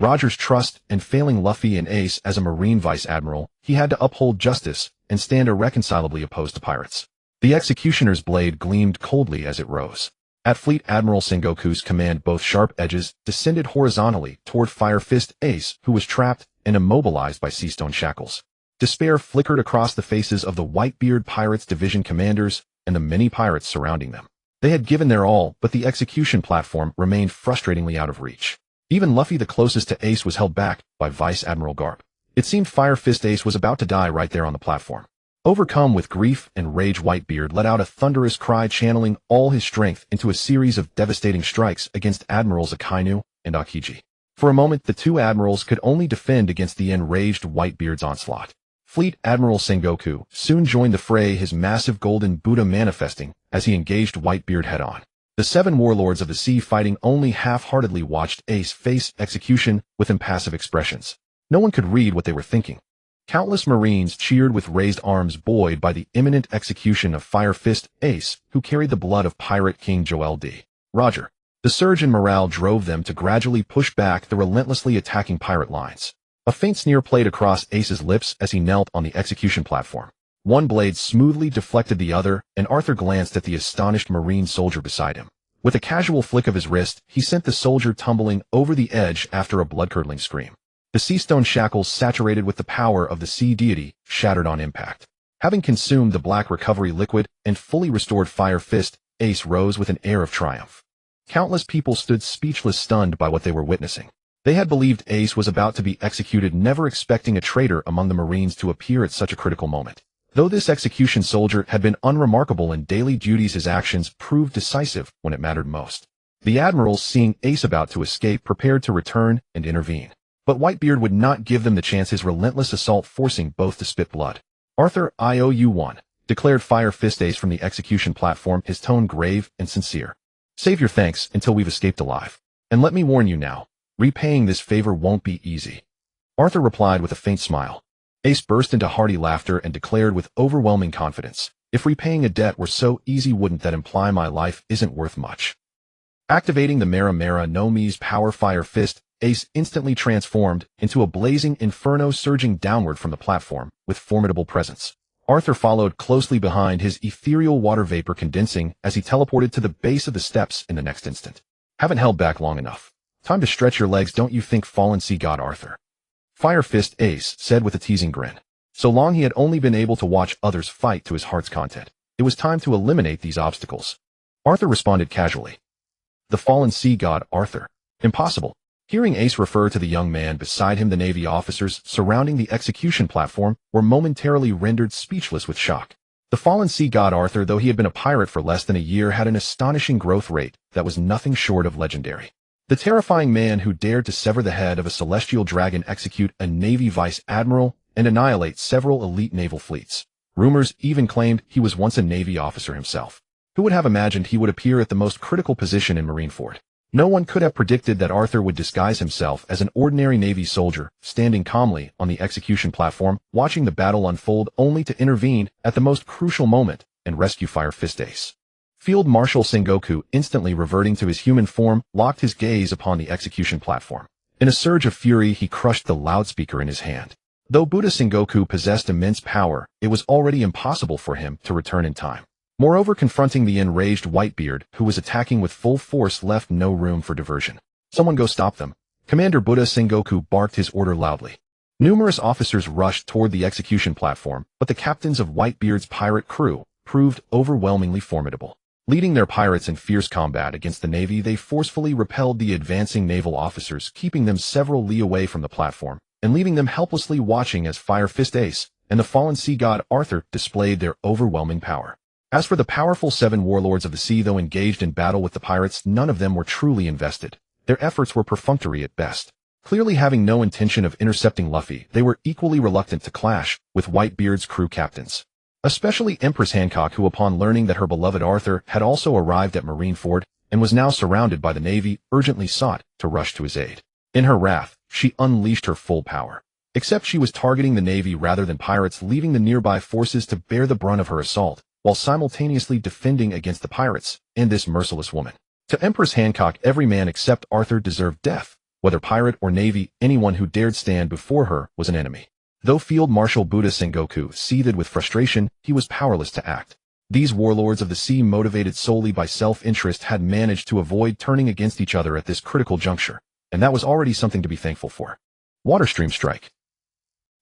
Roger's trust, and failing Luffy and Ace as a Marine Vice Admiral, he had to uphold justice and stand irreconcilably opposed to pirates. The executioner's blade gleamed coldly as it rose. At Fleet Admiral Sengoku's command, both sharp edges descended horizontally toward Fire Fist Ace, who was trapped and immobilized by sea stone shackles. Despair flickered across the faces of the Whitebeard Pirates Division commanders and the many pirates surrounding them. They had given their all, but the execution platform remained frustratingly out of reach. Even Luffy, the closest to Ace, was held back by Vice Admiral Garp. It seemed Fire Fist Ace was about to die right there on the platform. Overcome with grief and rage, Whitebeard let out a thunderous cry, channeling all his strength into a series of devastating strikes against Admirals Akainu and Akiji. For a moment, the two admirals could only defend against the enraged Whitebeard's onslaught. Fleet Admiral Sengoku soon joined the fray, his massive golden Buddha manifesting as he engaged Whitebeard head-on. The Seven Warlords of the Sea, fighting only half-heartedly, watched Ace face execution with impassive expressions. No one could read what they were thinking. Countless Marines cheered with raised arms, buoyed by the imminent execution of Fire Fist Ace, who carried the blood of Pirate King Joel D. Roger. The surge in morale drove them to gradually push back the relentlessly attacking pirate lines. A faint sneer played across Ace's lips as he knelt on the execution platform. One blade smoothly deflected the other, and Arthur glanced at the astonished Marine soldier beside him. With a casual flick of his wrist, he sent the soldier tumbling over the edge after a blood-curdling scream. The sea stone shackles, saturated with the power of the sea deity, shattered on impact. Having consumed the black recovery liquid and fully restored Fire Fist, Ace rose with an air of triumph. Countless people stood speechless, stunned by what they were witnessing. They had believed Ace was about to be executed, never expecting a traitor among the Marines to appear at such a critical moment. Though this execution soldier had been unremarkable in daily duties, his actions proved decisive when it mattered most. The admirals, seeing Ace about to escape, prepared to return and intervene. But Whitebeard would not give them the chance, his relentless assault forcing both to spit blood. "Arthur, I owe you one," declared Fire Fist Ace from the execution platform, his tone grave and sincere. "Save your thanks until we've escaped alive. And let me warn you now, repaying this favor won't be easy." Arthur replied with a faint smile. Ace burst into hearty laughter and declared with overwhelming confidence, "If repaying a debt were so easy, wouldn't that imply my life isn't worth much?" Activating the Mera Mera no Mi's power, Fire Fist Ace instantly transformed into a blazing inferno, surging downward from the platform with formidable presence. Arthur followed closely behind, his ethereal water vapor condensing as he teleported to the base of the steps in the next instant. "Haven't held back long enough. Time to stretch your legs, don't you think, fallen sea god Arthur?" Fire Fist Ace said with a teasing grin. So long he had only been able to watch others fight to his heart's content. It was time to eliminate these obstacles. Arthur responded casually. "The fallen sea god Arthur. Impossible." Hearing Ace refer to the young man beside him, the Navy officers surrounding the execution platform were momentarily rendered speechless with shock. The fallen sea god Arthur, though he had been a pirate for less than a year, had an astonishing growth rate that was nothing short of legendary. The terrifying man who dared to sever the head of a celestial dragon, execute a Navy vice admiral, and annihilate several elite naval fleets. Rumors even claimed he was once a Navy officer himself. Who would have imagined he would appear at the most critical position in Marineford? No one could have predicted that Arthur would disguise himself as an ordinary Navy soldier, standing calmly on the execution platform, watching the battle unfold, only to intervene at the most crucial moment and rescue Fire Fist Ace. Field Marshal Sengoku, instantly reverting to his human form, locked his gaze upon the execution platform. In a surge of fury, he crushed the loudspeaker in his hand. Though Buddha Sengoku possessed immense power, it was already impossible for him to return in time. Moreover, confronting the enraged Whitebeard, who was attacking with full force, left no room for diversion. "Someone go stop them." Commander Buddha Sengoku barked his order loudly. Numerous officers rushed toward the execution platform, but the captains of Whitebeard's pirate crew proved overwhelmingly formidable. Leading their pirates in fierce combat against the Navy, they forcefully repelled the advancing naval officers, keeping them several li away from the platform, and leaving them helplessly watching as Fire Fist Ace and the fallen sea god Arthur displayed their overwhelming power. As for the powerful Seven Warlords of the Sea, though engaged in battle with the pirates, none of them were truly invested. Their efforts were perfunctory at best. Clearly having no intention of intercepting Luffy, they were equally reluctant to clash with Whitebeard's crew captains. Especially Empress Hancock, who upon learning that her beloved Arthur had also arrived at Marineford and was now surrounded by the Navy, urgently sought to rush to his aid. In her wrath, she unleashed her full power. Except she was targeting the Navy rather than pirates, leaving the nearby forces to bear the brunt of her assault, while simultaneously defending against the pirates and this merciless woman. To Empress Hancock, every man except Arthur deserved death. Whether pirate or Navy, anyone who dared stand before her was an enemy. Though Field Marshal Buddha Sengoku seethed with frustration, he was powerless to act. These warlords of the sea, motivated solely by self-interest, had managed to avoid turning against each other at this critical juncture, and that was already something to be thankful for. Waterstream strike.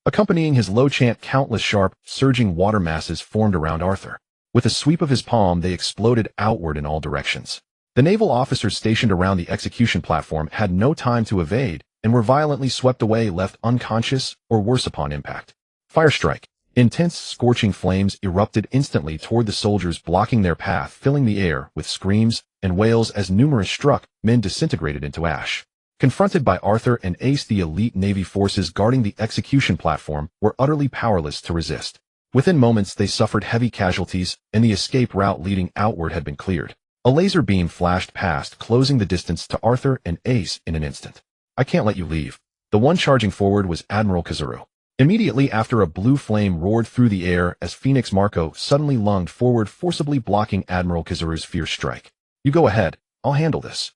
Accompanying his low chant, countless sharp, surging water masses formed around Arthur. With a sweep of his palm, they exploded outward in all directions. The naval officers stationed around the execution platform had no time to evade and were violently swept away, left unconscious or worse upon impact. Fire strike. Intense, scorching flames erupted instantly toward the soldiers, blocking their path, filling the air with screams and wails as numerous struck men disintegrated into ash. Confronted by Arthur and Ace, the elite Navy forces guarding the execution platform were utterly powerless to resist. Within moments, they suffered heavy casualties, and the escape route leading outward had been cleared. A laser beam flashed past, closing the distance to Arthur and Ace in an instant. "I can't let you leave." The one charging forward was Admiral Kazuru. Immediately after, a blue flame roared through the air as Phoenix Marco suddenly lunged forward, forcibly blocking Admiral Kazuru's fierce strike. "You go ahead, I'll handle this."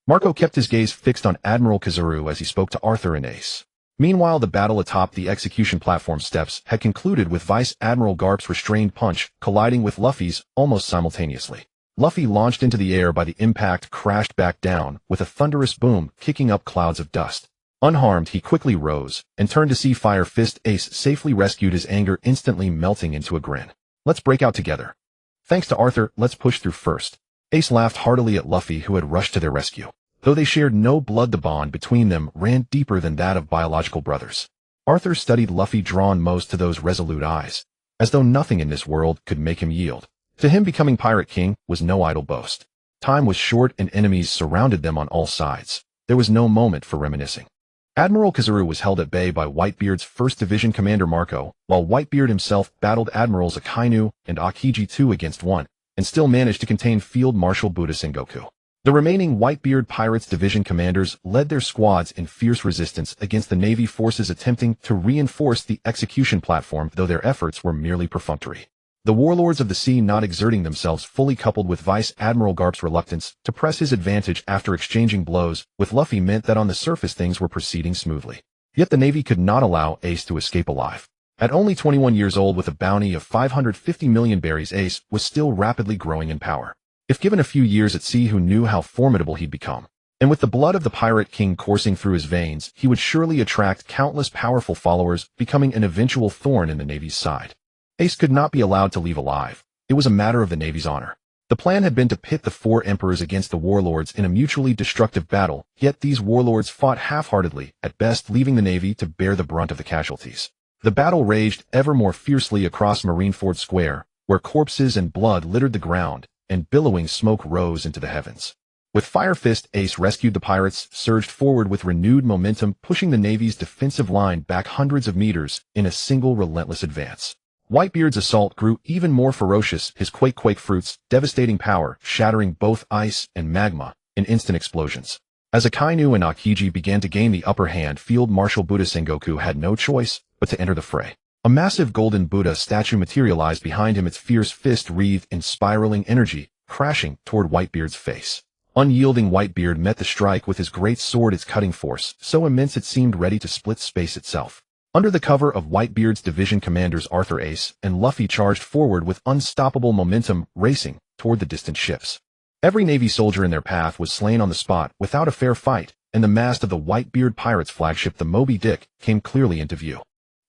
Marco kept his gaze fixed on Admiral Kazuru as he spoke to Arthur and Ace. Meanwhile, the battle atop the execution platform steps had concluded with Vice Admiral Garp's restrained punch colliding with Luffy's almost simultaneously. Luffy, launched into the air by the impact, crashed back down with a thunderous boom, kicking up clouds of dust. Unharmed, he quickly rose and turned to see Fire Fist Ace safely rescued, his anger instantly melting into a grin. "Let's break out together." "Thanks to Arthur, let's push through first." Ace laughed heartily at Luffy, who had rushed to their rescue. Though they shared no blood, the bond between them ran deeper than that of biological brothers. Arthur studied Luffy, drawn most to those resolute eyes, as though nothing in this world could make him yield. To him, becoming Pirate King was no idle boast. Time was short and enemies surrounded them on all sides. There was no moment for reminiscing. Admiral Kazuru was held at bay by Whitebeard's 1st Division Commander Marco, while Whitebeard himself battled Admirals Akainu and Akiji 2 against 1, and still managed to contain Field Marshal Buddha Sengoku. The remaining Whitebeard Pirates Division commanders led their squads in fierce resistance against the Navy forces attempting to reinforce the execution platform, though their efforts were merely perfunctory. The warlords of the sea not exerting themselves fully, coupled with Vice Admiral Garp's reluctance to press his advantage after exchanging blows with Luffy, meant that on the surface things were proceeding smoothly. Yet the Navy could not allow Ace to escape alive. At only 21 years old, with a bounty of 550 million berries, Ace was still rapidly growing in power. If given a few years at sea, who knew how formidable he'd become? And with the blood of the Pirate King coursing through his veins, he would surely attract countless powerful followers, becoming an eventual thorn in the Navy's side. Ace could not be allowed to leave alive. It was a matter of the Navy's honor. The plan had been to pit the 4 emperors against the warlords in a mutually destructive battle, yet these warlords fought half-heartedly, at best, leaving the Navy to bear the brunt of the casualties. The battle raged ever more fiercely across Marineford Square, where corpses and blood littered the ground, and billowing smoke rose into the heavens. With Fire Fist, Ace rescued the pirates, surged forward with renewed momentum, pushing the Navy's defensive line back hundreds of meters in a single relentless advance. Whitebeard's assault grew even more ferocious, his quake fruits, devastating power, shattering both ice and magma in instant explosions. As Akainu and Akiji began to gain the upper hand, Field Marshal Buddha Sengoku had no choice but to enter the fray. A massive golden Buddha statue materialized behind him, its fierce fist wreathed in spiraling energy, crashing toward Whitebeard's face. Unyielding Whitebeard met the strike with his great sword, its cutting force so immense it seemed ready to split space itself. Under the cover of Whitebeard's division commanders Arthur, Ace, and Luffy charged forward with unstoppable momentum, racing toward the distant ships. Every Navy soldier in their path was slain on the spot without a fair fight, and the mast of the Whitebeard pirates' flagship, the Moby Dick, came clearly into view.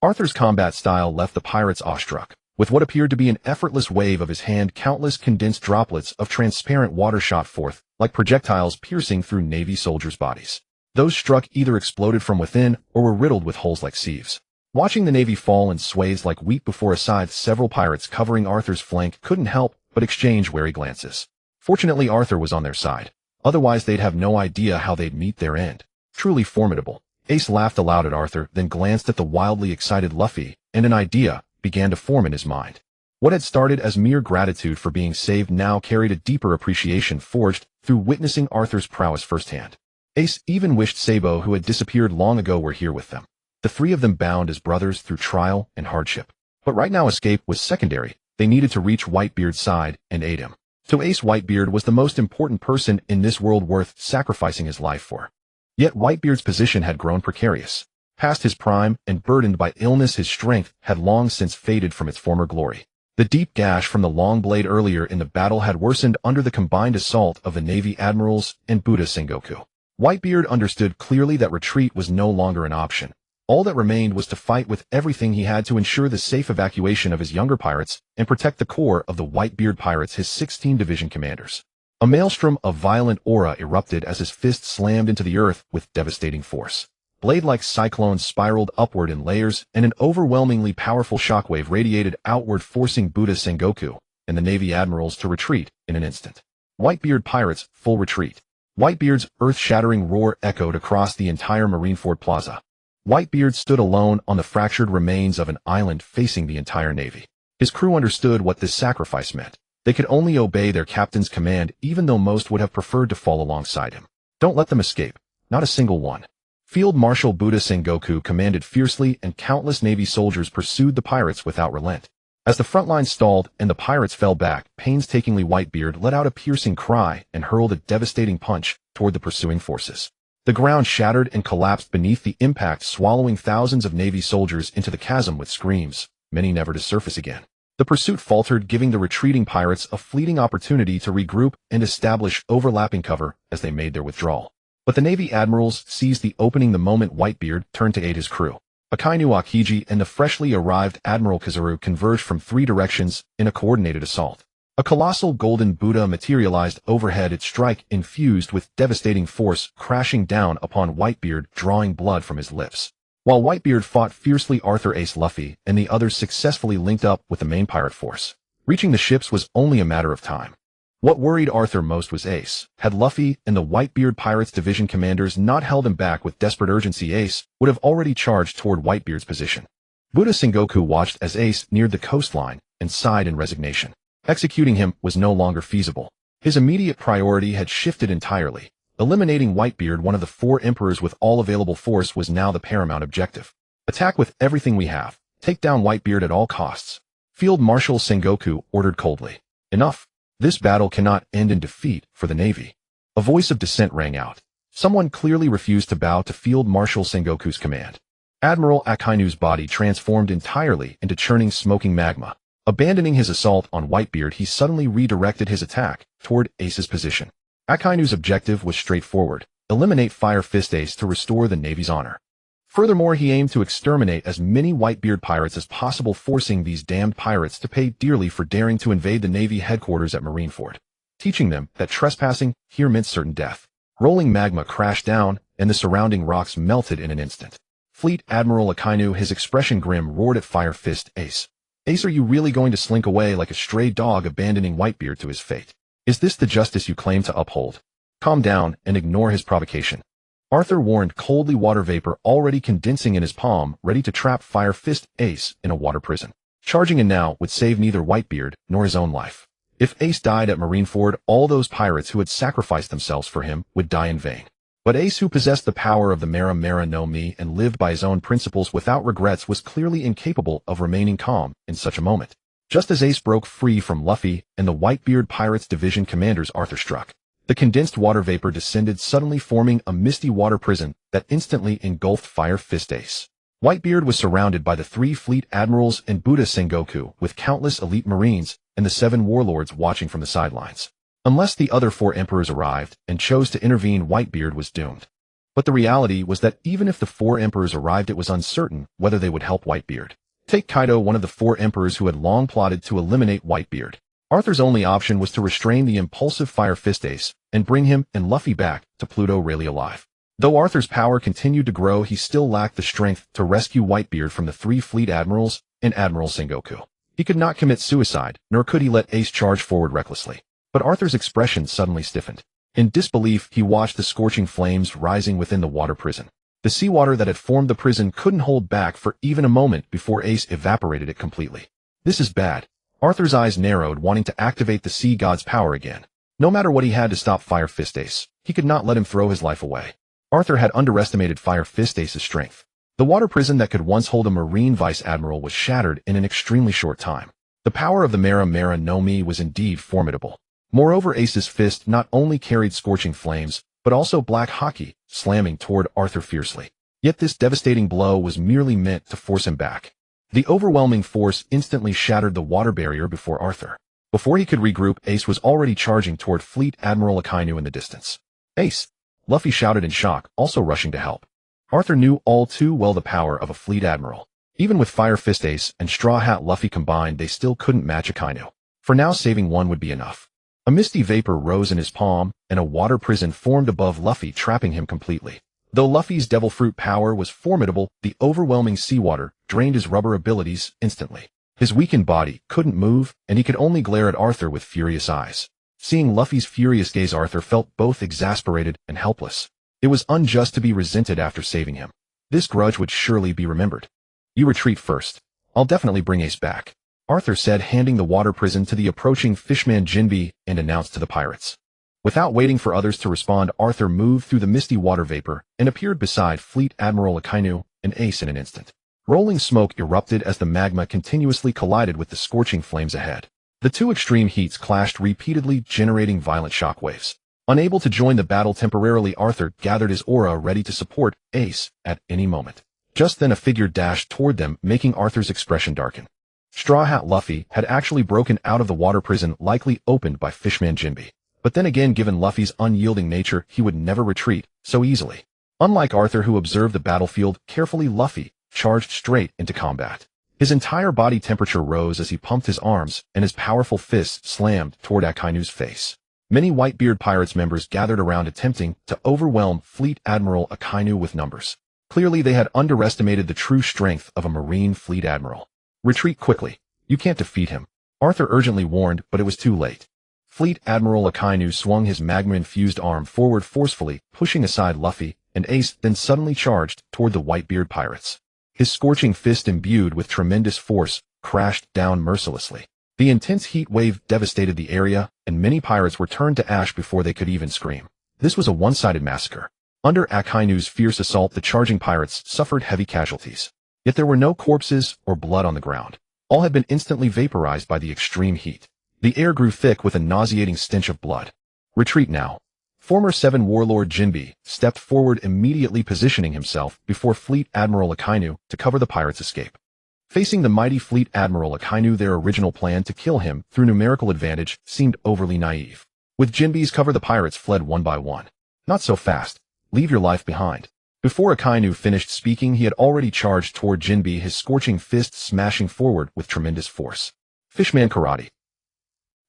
Arthur's combat style left the pirates awestruck. With what appeared to be an effortless wave of his hand, countless condensed droplets of transparent water shot forth, like projectiles piercing through Navy soldiers' bodies. Those struck either exploded from within or were riddled with holes like sieves. Watching the Navy fall in swathes like wheat before a scythe, several pirates covering Arthur's flank couldn't help but exchange wary glances. Fortunately, Arthur was on their side. Otherwise, they'd have no idea how they'd meet their end. Truly formidable. Ace laughed aloud at Arthur, then glanced at the wildly excited Luffy, and an idea began to form in his mind. What had started as mere gratitude for being saved now carried a deeper appreciation forged through witnessing Arthur's prowess firsthand. Ace even wished Sabo, who had disappeared long ago, were here with them. The 3 of them bound as brothers through trial and hardship. But right now escape was secondary. They needed to reach Whitebeard's side and aid him. To Ace, Whitebeard was the most important person in this world worth sacrificing his life for. Yet Whitebeard's position had grown precarious. Past his prime and burdened by illness, his strength had long since faded from its former glory. The deep gash from the long blade earlier in the battle had worsened under the combined assault of the Navy admirals and Buddha Sengoku. Whitebeard understood clearly that retreat was no longer an option. All that remained was to fight with everything he had to ensure the safe evacuation of his younger pirates and protect the core of the Whitebeard pirates, his 16 division commanders. A maelstrom of violent aura erupted as his fist slammed into the earth with devastating force. Blade-like cyclones spiraled upward in layers, and an overwhelmingly powerful shockwave radiated outward, forcing Buddha Sengoku and the Navy admirals to retreat in an instant. Whitebeard pirates, full retreat. Whitebeard's earth-shattering roar echoed across the entire Marineford Plaza. Whitebeard stood alone on the fractured remains of an island facing the entire Navy. His crew understood what this sacrifice meant. They could only obey their captain's command, even though most would have preferred to fall alongside him. Don't let them escape. Not a single one. Field Marshal Buddha Sengoku commanded fiercely, and countless Navy soldiers pursued the pirates without relent. As the front line stalled and the pirates fell back, painstakingly Whitebeard let out a piercing cry and hurled a devastating punch toward the pursuing forces. The ground shattered and collapsed beneath the impact, swallowing thousands of Navy soldiers into the chasm with screams, many never to surface again. The pursuit faltered, giving the retreating pirates a fleeting opportunity to regroup and establish overlapping cover as they made their withdrawal. But the Navy admirals seized the opening the moment Whitebeard turned to aid his crew. Akainu Akiji and the freshly arrived Admiral Kizaru converged from 3 directions in a coordinated assault. A colossal golden Buddha materialized overhead, its strike infused with devastating force, crashing down upon Whitebeard, drawing blood from his lips. While Whitebeard fought fiercely, Arthur, Ace, Luffy, and the others successfully linked up with the main pirate force. Reaching the ships was only a matter of time. What worried Arthur most was Ace. Had Luffy and the Whitebeard Pirates division commanders not held him back with desperate urgency, Ace would have already charged toward Whitebeard's position. Buddha Sengoku watched as Ace neared the coastline and sighed in resignation. Executing him was no longer feasible. His immediate priority had shifted entirely. Eliminating Whitebeard, one of the 4 emperors with all available force, was now the paramount objective. Attack with everything we have. Take down Whitebeard at all costs. Field Marshal Sengoku ordered coldly. Enough. This battle cannot end in defeat for the Navy. A voice of dissent rang out. Someone clearly refused to bow to Field Marshal Sengoku's command. Admiral Akainu's body transformed entirely into churning, smoking magma. Abandoning his assault on Whitebeard, he suddenly redirected his attack toward Ace's position. Akainu's objective was straightforward: eliminate Fire Fist Ace to restore the Navy's honor. Furthermore, he aimed to exterminate as many Whitebeard pirates as possible, forcing these damned pirates to pay dearly for daring to invade the Navy headquarters at Marineford, teaching them that trespassing here meant certain death. Rolling magma crashed down, and the surrounding rocks melted in an instant. Fleet Admiral Akainu, his expression grim, roared at Fire Fist Ace. Ace, are you really going to slink away like a stray dog, abandoning Whitebeard to his fate? Is this the justice you claim to uphold? Calm down and ignore his provocation. Arthur warned, coldly, water vapor already condensing in his palm, ready to trap Fire Fist Ace in a water prison. Charging in now would save neither Whitebeard nor his own life. If Ace died at Marineford, all those pirates who had sacrificed themselves for him would die in vain. But Ace, who possessed the power of the Mera Mera no Mi and lived by his own principles without regrets, was clearly incapable of remaining calm in such a moment. Just as Ace broke free from Luffy and the Whitebeard Pirates division commanders, Arthur struck. The condensed water vapor descended, suddenly forming a misty water prison that instantly engulfed Fire Fist Ace. Whitebeard was surrounded by the 3 fleet admirals and Buddha Sengoku, with countless elite marines and the 7 warlords watching from the sidelines. Unless the other 4 emperors arrived and chose to intervene, Whitebeard was doomed. But the reality was that even if the 4 emperors arrived, it was uncertain whether they would help Whitebeard. Take Kaido, one of the 4 emperors who had long plotted to eliminate Whitebeard. Arthur's only option was to restrain the impulsive Fire Fist Ace and bring him and Luffy back to Pluto really alive. Though Arthur's power continued to grow, he still lacked the strength to rescue Whitebeard from the 3 fleet admirals and Admiral Sengoku. He could not commit suicide, nor could he let Ace charge forward recklessly. But Arthur's expression suddenly stiffened. In disbelief, he watched the scorching flames rising within the water prison. The seawater that had formed the prison couldn't hold back for even a moment before Ace evaporated it completely. This is bad. Arthur's eyes narrowed, wanting to activate the sea god's power again. No matter what he had to stop Fire Fist Ace, he could not let him throw his life away. Arthur had underestimated Fire Fist Ace's strength. The water prison that could once hold a marine vice admiral was shattered in an extremely short time. The power of the Mera Mera no Mi was indeed formidable. Moreover, Ace's fist not only carried scorching flames, but also black hockey, slamming toward Arthur fiercely. Yet this devastating blow was merely meant to force him back. The overwhelming force instantly shattered the water barrier before Arthur. Before he could regroup, Ace was already charging toward Fleet Admiral Akainu in the distance. "Ace!" Luffy shouted in shock, also rushing to help. Arthur knew all too well the power of a Fleet Admiral. Even with Fire Fist Ace and Straw Hat Luffy combined, they still couldn't match Akainu. For now, saving one would be enough. A misty vapor rose in his palm, and a water prison formed above Luffy, trapping him completely. Though Luffy's Devil Fruit power was formidable, the overwhelming seawater drained his rubber abilities instantly. His weakened body couldn't move, and he could only glare at Arthur with furious eyes. Seeing Luffy's furious gaze, Arthur felt both exasperated and helpless. It was unjust to be resented after saving him. This grudge would surely be remembered. "You retreat first. I'll definitely bring Ace back," Arthur said, handing the water prison to the approaching fishman Jinbe and announced to the pirates. Without waiting for others to respond, Arthur moved through the misty water vapor and appeared beside Fleet Admiral Akainu and Ace in an instant. Rolling smoke erupted as the magma continuously collided with the scorching flames ahead. The two extreme heats clashed repeatedly, generating violent shockwaves. Unable to join the battle temporarily, Arthur gathered his aura ready to support Ace at any moment. Just then a figure dashed toward them, making Arthur's expression darken. Straw Hat Luffy had actually broken out of the water prison, likely opened by Fishman Jinbe. But then again, given Luffy's unyielding nature, he would never retreat so easily. Unlike Arthur, who observed the battlefield carefully, Luffy charged straight into combat. His entire body temperature rose as he pumped his arms, and his powerful fists slammed toward Akainu's face. Many Whitebeard Pirates members gathered around, attempting to overwhelm Fleet Admiral Akainu with numbers. Clearly, they had underestimated the true strength of a Marine Fleet Admiral. "Retreat quickly. You can't defeat him," Arthur urgently warned, but it was too late. Fleet Admiral Akainu swung his magma-infused arm forward forcefully, pushing aside Luffy and Ace, then suddenly charged toward the Whitebeard Pirates. His scorching fist, imbued with tremendous force, crashed down mercilessly. The intense heat wave devastated the area, and many pirates were turned to ash before they could even scream. This was a one-sided massacre. Under Akainu's fierce assault, the charging pirates suffered heavy casualties. Yet there were no corpses or blood on the ground. All had been instantly vaporized by the extreme heat. The air grew thick with a nauseating stench of blood. "Retreat now." Former Seven Warlord Jinbe stepped forward, immediately positioning himself before Fleet Admiral Akainu to cover the pirates' escape. Facing the mighty Fleet Admiral Akainu, their original plan to kill him through numerical advantage seemed overly naive. With Jinbe's cover, the pirates fled one by one. "Not so fast. Leave your life behind." Before Akainu finished speaking, he had already charged toward Jinbe, his scorching fist smashing forward with tremendous force. Fishman Karate.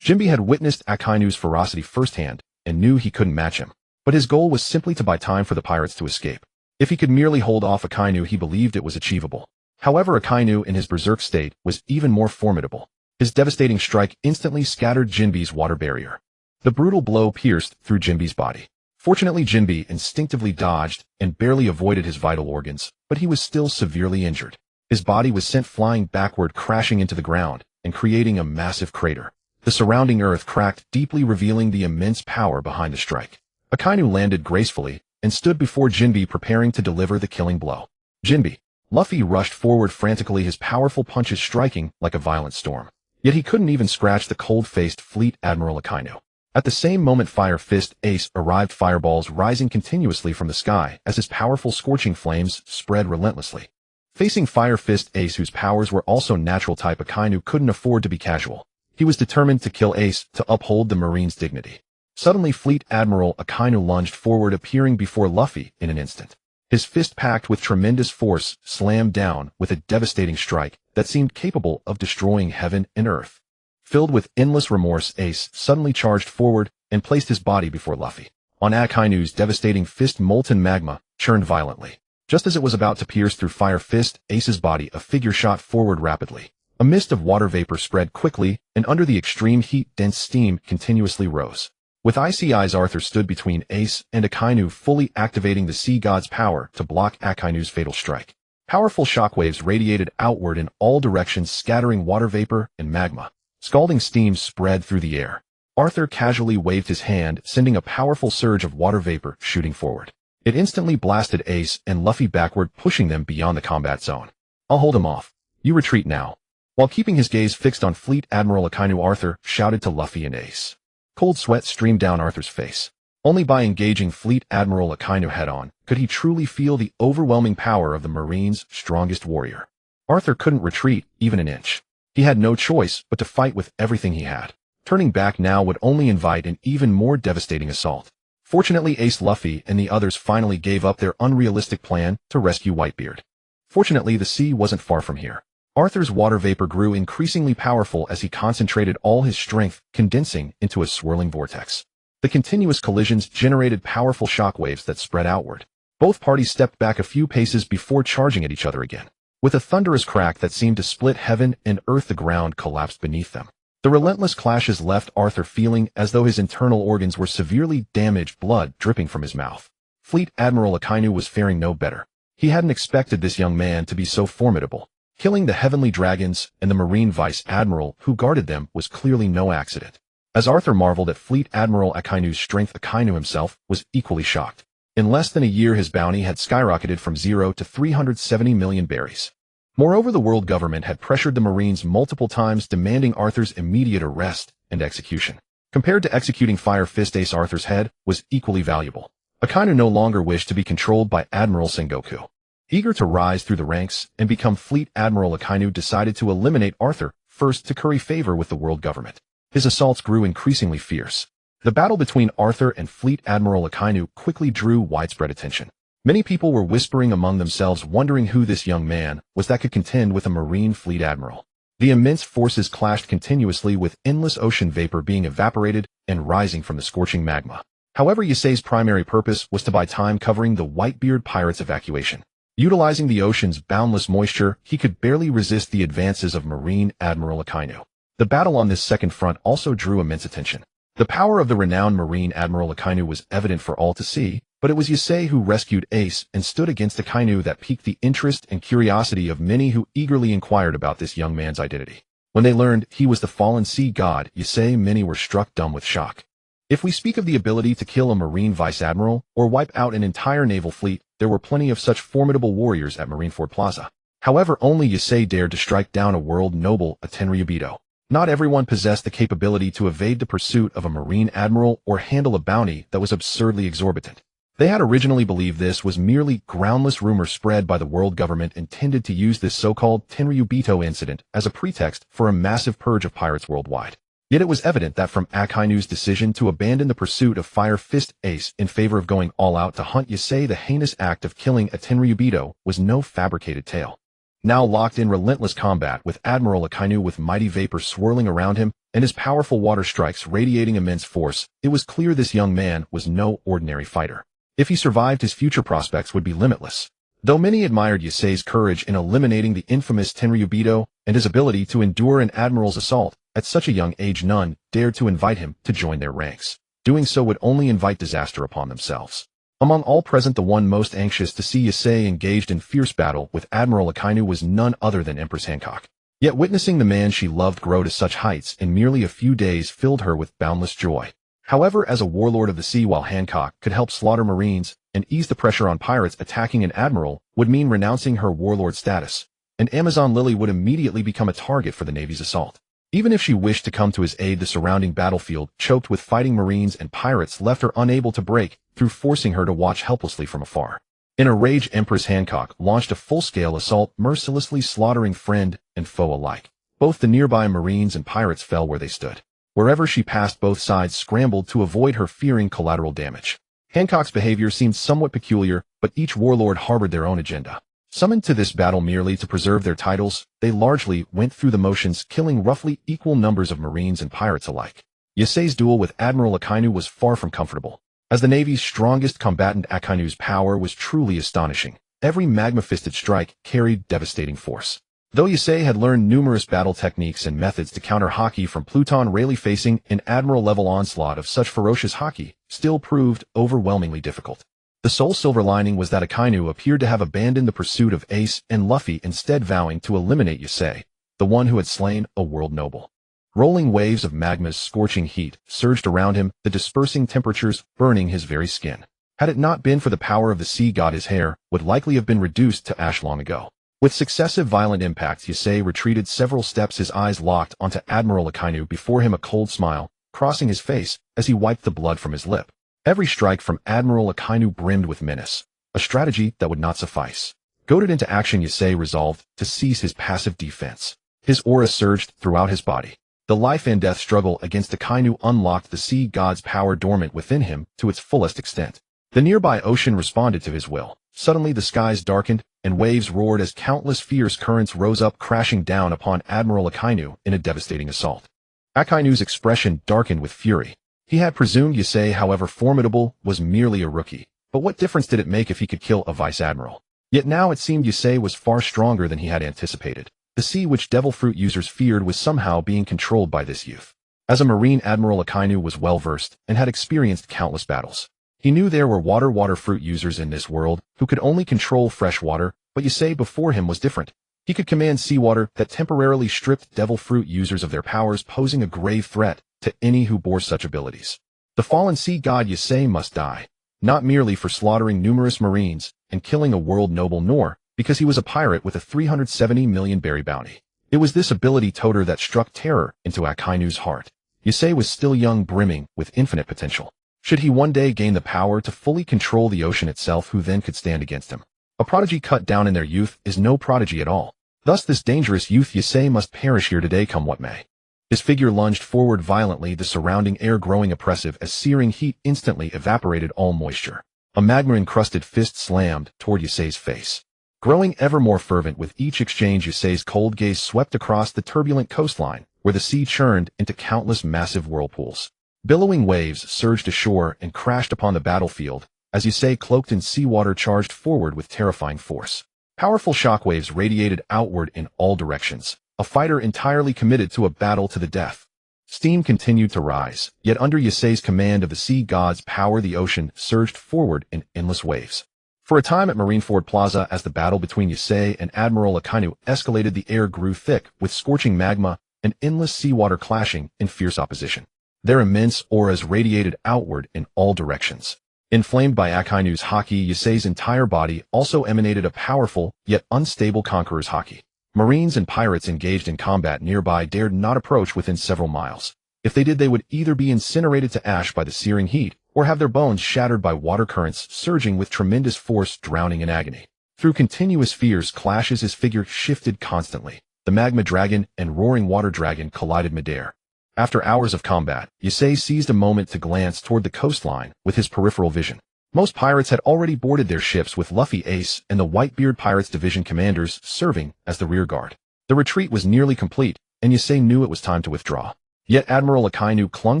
Jinbe had witnessed Akainu's ferocity firsthand and knew he couldn't match him. But his goal was simply to buy time for the pirates to escape. If he could merely hold off Akainu, he believed it was achievable. However, Akainu in his berserk state was even more formidable. His devastating strike instantly scattered Jinbe's water barrier. The brutal blow pierced through Jinbe's body. Fortunately, Jinbe instinctively dodged and barely avoided his vital organs, but he was still severely injured. His body was sent flying backward, crashing into the ground and creating a massive crater. The surrounding earth cracked deeply, revealing the immense power behind the strike. Akainu landed gracefully and stood before Jinbe, preparing to deliver the killing blow. "Jinbe!" Luffy rushed forward frantically, his powerful punches striking like a violent storm. Yet he couldn't even scratch the cold-faced Fleet Admiral Akainu. At the same moment, Fire Fist Ace arrived, fireballs rising continuously from the sky as his powerful scorching flames spread relentlessly. Facing Fire Fist Ace, whose powers were also natural type, Akainu couldn't afford to be casual. He was determined to kill Ace to uphold the Marine's dignity. Suddenly, Fleet Admiral Akainu lunged forward, appearing before Luffy in an instant. His fist, packed with tremendous force, slammed down with a devastating strike that seemed capable of destroying heaven and earth. Filled with endless remorse, Ace suddenly charged forward and placed his body before Luffy. On Akainu's devastating fist, molten magma churned violently. Just as it was about to pierce through Fire Fist Ace's body, a figure shot forward rapidly. A mist of water vapor spread quickly, and under the extreme heat, dense steam continuously rose. With icy eyes, Arthur stood between Ace and Akainu, fully activating the sea god's power to block Akainu's fatal strike. Powerful shockwaves radiated outward in all directions, scattering water vapor and magma. Scalding steam spread through the air. Arthur casually waved his hand, sending a powerful surge of water vapor shooting forward. It instantly blasted Ace and Luffy backward, pushing them beyond the combat zone. "I'll hold him off. You retreat now." While keeping his gaze fixed on Fleet Admiral Akainu, Arthur shouted to Luffy and Ace. Cold sweat streamed down Arthur's face. Only by engaging Fleet Admiral Akainu head-on could he truly feel the overwhelming power of the Marine's strongest warrior. Arthur couldn't retreat even an inch. He had no choice but to fight with everything he had. Turning back now would only invite an even more devastating assault. Fortunately, Ace, Luffy, and the others finally gave up their unrealistic plan to rescue Whitebeard. Fortunately, the sea wasn't far from here. Arthur's water vapor grew increasingly powerful as he concentrated all his strength, condensing into a swirling vortex. The continuous collisions generated powerful shockwaves that spread outward. Both parties stepped back a few paces before charging at each other again. With a thunderous crack that seemed to split heaven and earth, the ground collapsed beneath them. The relentless clashes left Arthur feeling as though his internal organs were severely damaged, blood dripping from his mouth. Fleet Admiral Akainu was faring no better. He hadn't expected this young man to be so formidable. Killing the heavenly dragons and the Marine Vice Admiral who guarded them was clearly no accident. As Arthur marveled at Fleet Admiral Akainu's strength, Akainu himself was equally shocked. In less than a year, his bounty had skyrocketed from 0 to 370 million berries. Moreover, the world government had pressured the Marines multiple times, demanding Arthur's immediate arrest and execution. Compared to executing Fire Fist Ace, Arthur's head was equally valuable. Akainu no longer wished to be controlled by Admiral Sengoku. Eager to rise through the ranks and become Fleet Admiral, Akainu decided to eliminate Arthur first to curry favor with the world government. His assaults grew increasingly fierce. The battle between Arthur and Fleet Admiral Akainu quickly drew widespread attention. Many people were whispering among themselves, wondering who this young man was that could contend with a Marine Fleet Admiral. The immense forces clashed continuously, with endless ocean vapor being evaporated and rising from the scorching magma. However, Yasei's primary purpose was to buy time covering the Whitebeard pirates' evacuation. Utilizing the ocean's boundless moisture, he could barely resist the advances of Marine Admiral Akainu. The battle on this second front also drew immense attention. The power of the renowned Marine Admiral Akainu was evident for all to see, but it was Yasei who rescued Ace and stood against Akainu that piqued the interest and curiosity of many who eagerly inquired about this young man's identity. When they learned he was the fallen sea god Yasei, many were struck dumb with shock. If we speak of the ability to kill a Marine Vice Admiral or wipe out an entire naval fleet, there were plenty of such formidable warriors at Marineford Plaza. However, only Yasei dared to strike down a world noble, a Tenryubito. Not everyone possessed the capability to evade the pursuit of a Marine Admiral or handle a bounty that was absurdly exorbitant. They had originally believed this was merely groundless rumor spread by the world government, intended to use this so-called Tenryubito incident as a pretext for a massive purge of pirates worldwide. Yet it was evident that from Akainu's decision to abandon the pursuit of Fire Fist Ace in favor of going all out to hunt Yasei, the heinous act of killing a Tenryubito was no fabricated tale. Now locked in relentless combat with Admiral Akainu, with mighty vapor swirling around him and his powerful water strikes radiating immense force, it was clear this young man was no ordinary fighter. If he survived, his future prospects would be limitless. Though many admired Yasei's courage in eliminating the infamous Tenryubito and his ability to endure an admiral's assault, at such a young age none dared to invite him to join their ranks. Doing so would only invite disaster upon themselves. Among all present, the one most anxious to see Yasei engaged in fierce battle with Admiral Akainu was none other than Empress Hancock. Yet witnessing the man she loved grow to such heights in merely a few days filled her with boundless joy. However, as a warlord of the sea, while Hancock could help slaughter Marines and ease the pressure on pirates, attacking an admiral would mean renouncing her warlord status, and Amazon Lily would immediately become a target for the Navy's assault. Even if she wished to come to his aid, the surrounding battlefield, choked with fighting Marines and pirates, left her unable to break through, forcing her to watch helplessly from afar. In a rage, Empress Hancock launched a full-scale assault, mercilessly slaughtering friend and foe alike. Both the nearby Marines and pirates fell where they stood. Wherever she passed, both sides scrambled to avoid her, fearing collateral damage. Hancock's behavior seemed somewhat peculiar, but each warlord harbored their own agenda. Summoned to this battle merely to preserve their titles, they largely went through the motions, killing roughly equal numbers of Marines and pirates alike. Yasei's duel with Admiral Akainu was far from comfortable. As the Navy's strongest combatant, Akainu's power was truly astonishing. Every magma-fisted strike carried devastating force. Though Yasei had learned numerous battle techniques and methods to counter Haki from Pluton, rarely facing an admiral-level onslaught of such ferocious Haki still proved overwhelmingly difficult. The sole silver lining was that Akainu appeared to have abandoned the pursuit of Ace and Luffy, instead vowing to eliminate Yasei, the one who had slain a world noble. Rolling waves of magma's scorching heat surged around him, the dispersing temperatures burning his very skin. Had it not been for the power of the sea god, his hair would likely have been reduced to ash long ago. With successive violent impacts, Yasei retreated several steps, his eyes locked onto Admiral Akainu, before him a cold smile crossing his face as he wiped the blood from his lip. Every strike from Admiral Akainu brimmed with menace, a strategy that would not suffice. Goaded into action, Yusei resolved to seize his passive defense. His aura surged throughout his body. The life and death struggle against the Kainu unlocked the sea god's power dormant within him to its fullest extent. The nearby ocean responded to his will. Suddenly the skies darkened, and waves roared as countless fierce currents rose up, crashing down upon Admiral Akainu in a devastating assault. Akainu's expression darkened with fury. He had presumed Yusei, however formidable, was merely a rookie. But what difference did it make if he could kill a vice-admiral? Yet now it seemed Yusei was far stronger than he had anticipated. The sea which devil fruit users feared was somehow being controlled by this youth. As a marine, Admiral Akainu was well-versed and had experienced countless battles. He knew there were water fruit users in this world who could only control fresh water, but Yusei before him was different. He could command seawater that temporarily stripped devil fruit users of their powers, posing a grave threat to any who bore such abilities. The fallen sea god Yusei must die, not merely for slaughtering numerous marines and killing a world noble, nor because he was a pirate with a 370 million berry bounty. It was this ability toter that struck terror into Akainu's heart. Yusei was still young, brimming with infinite potential. Should he one day gain the power to fully control the ocean itself, who then could stand against him? A prodigy cut down in their youth is no prodigy at all. Thus this dangerous youth Yusei must perish here today, come what may. His figure lunged forward violently, the surrounding air growing oppressive as searing heat instantly evaporated all moisture. A magma-encrusted fist slammed toward Yusei's face. Growing ever more fervent with each exchange, Yusei's cold gaze swept across the turbulent coastline, where the sea churned into countless massive whirlpools. Billowing waves surged ashore and crashed upon the battlefield, as Yusei, cloaked in seawater, charged forward with terrifying force. Powerful shockwaves radiated outward in all directions, a fighter entirely committed to a battle to the death. Steam continued to rise, yet under Yusei's command of the sea god's power, the ocean surged forward in endless waves. For a time at Marineford Plaza, as the battle between Yusei and Admiral Akainu escalated, the air grew thick with scorching magma and endless seawater clashing in fierce opposition. Their immense auras radiated outward in all directions. Inflamed by Akainu's haki, Yusei's entire body also emanated a powerful, yet unstable conqueror's haki. Marines and pirates engaged in combat nearby dared not approach within several miles. If they did, they would either be incinerated to ash by the searing heat, or have their bones shattered by water currents surging with tremendous force, drowning in agony. Through continuous fierce clashes, his figure shifted constantly. The magma dragon and roaring water dragon collided midair. After hours of combat, Yusei seized a moment to glance toward the coastline with his peripheral vision. Most pirates had already boarded their ships, with Luffy, Ace, and the Whitebeard Pirates Division commanders serving as the rear guard. The retreat was nearly complete, and Yusei knew it was time to withdraw. Yet Admiral Akainu clung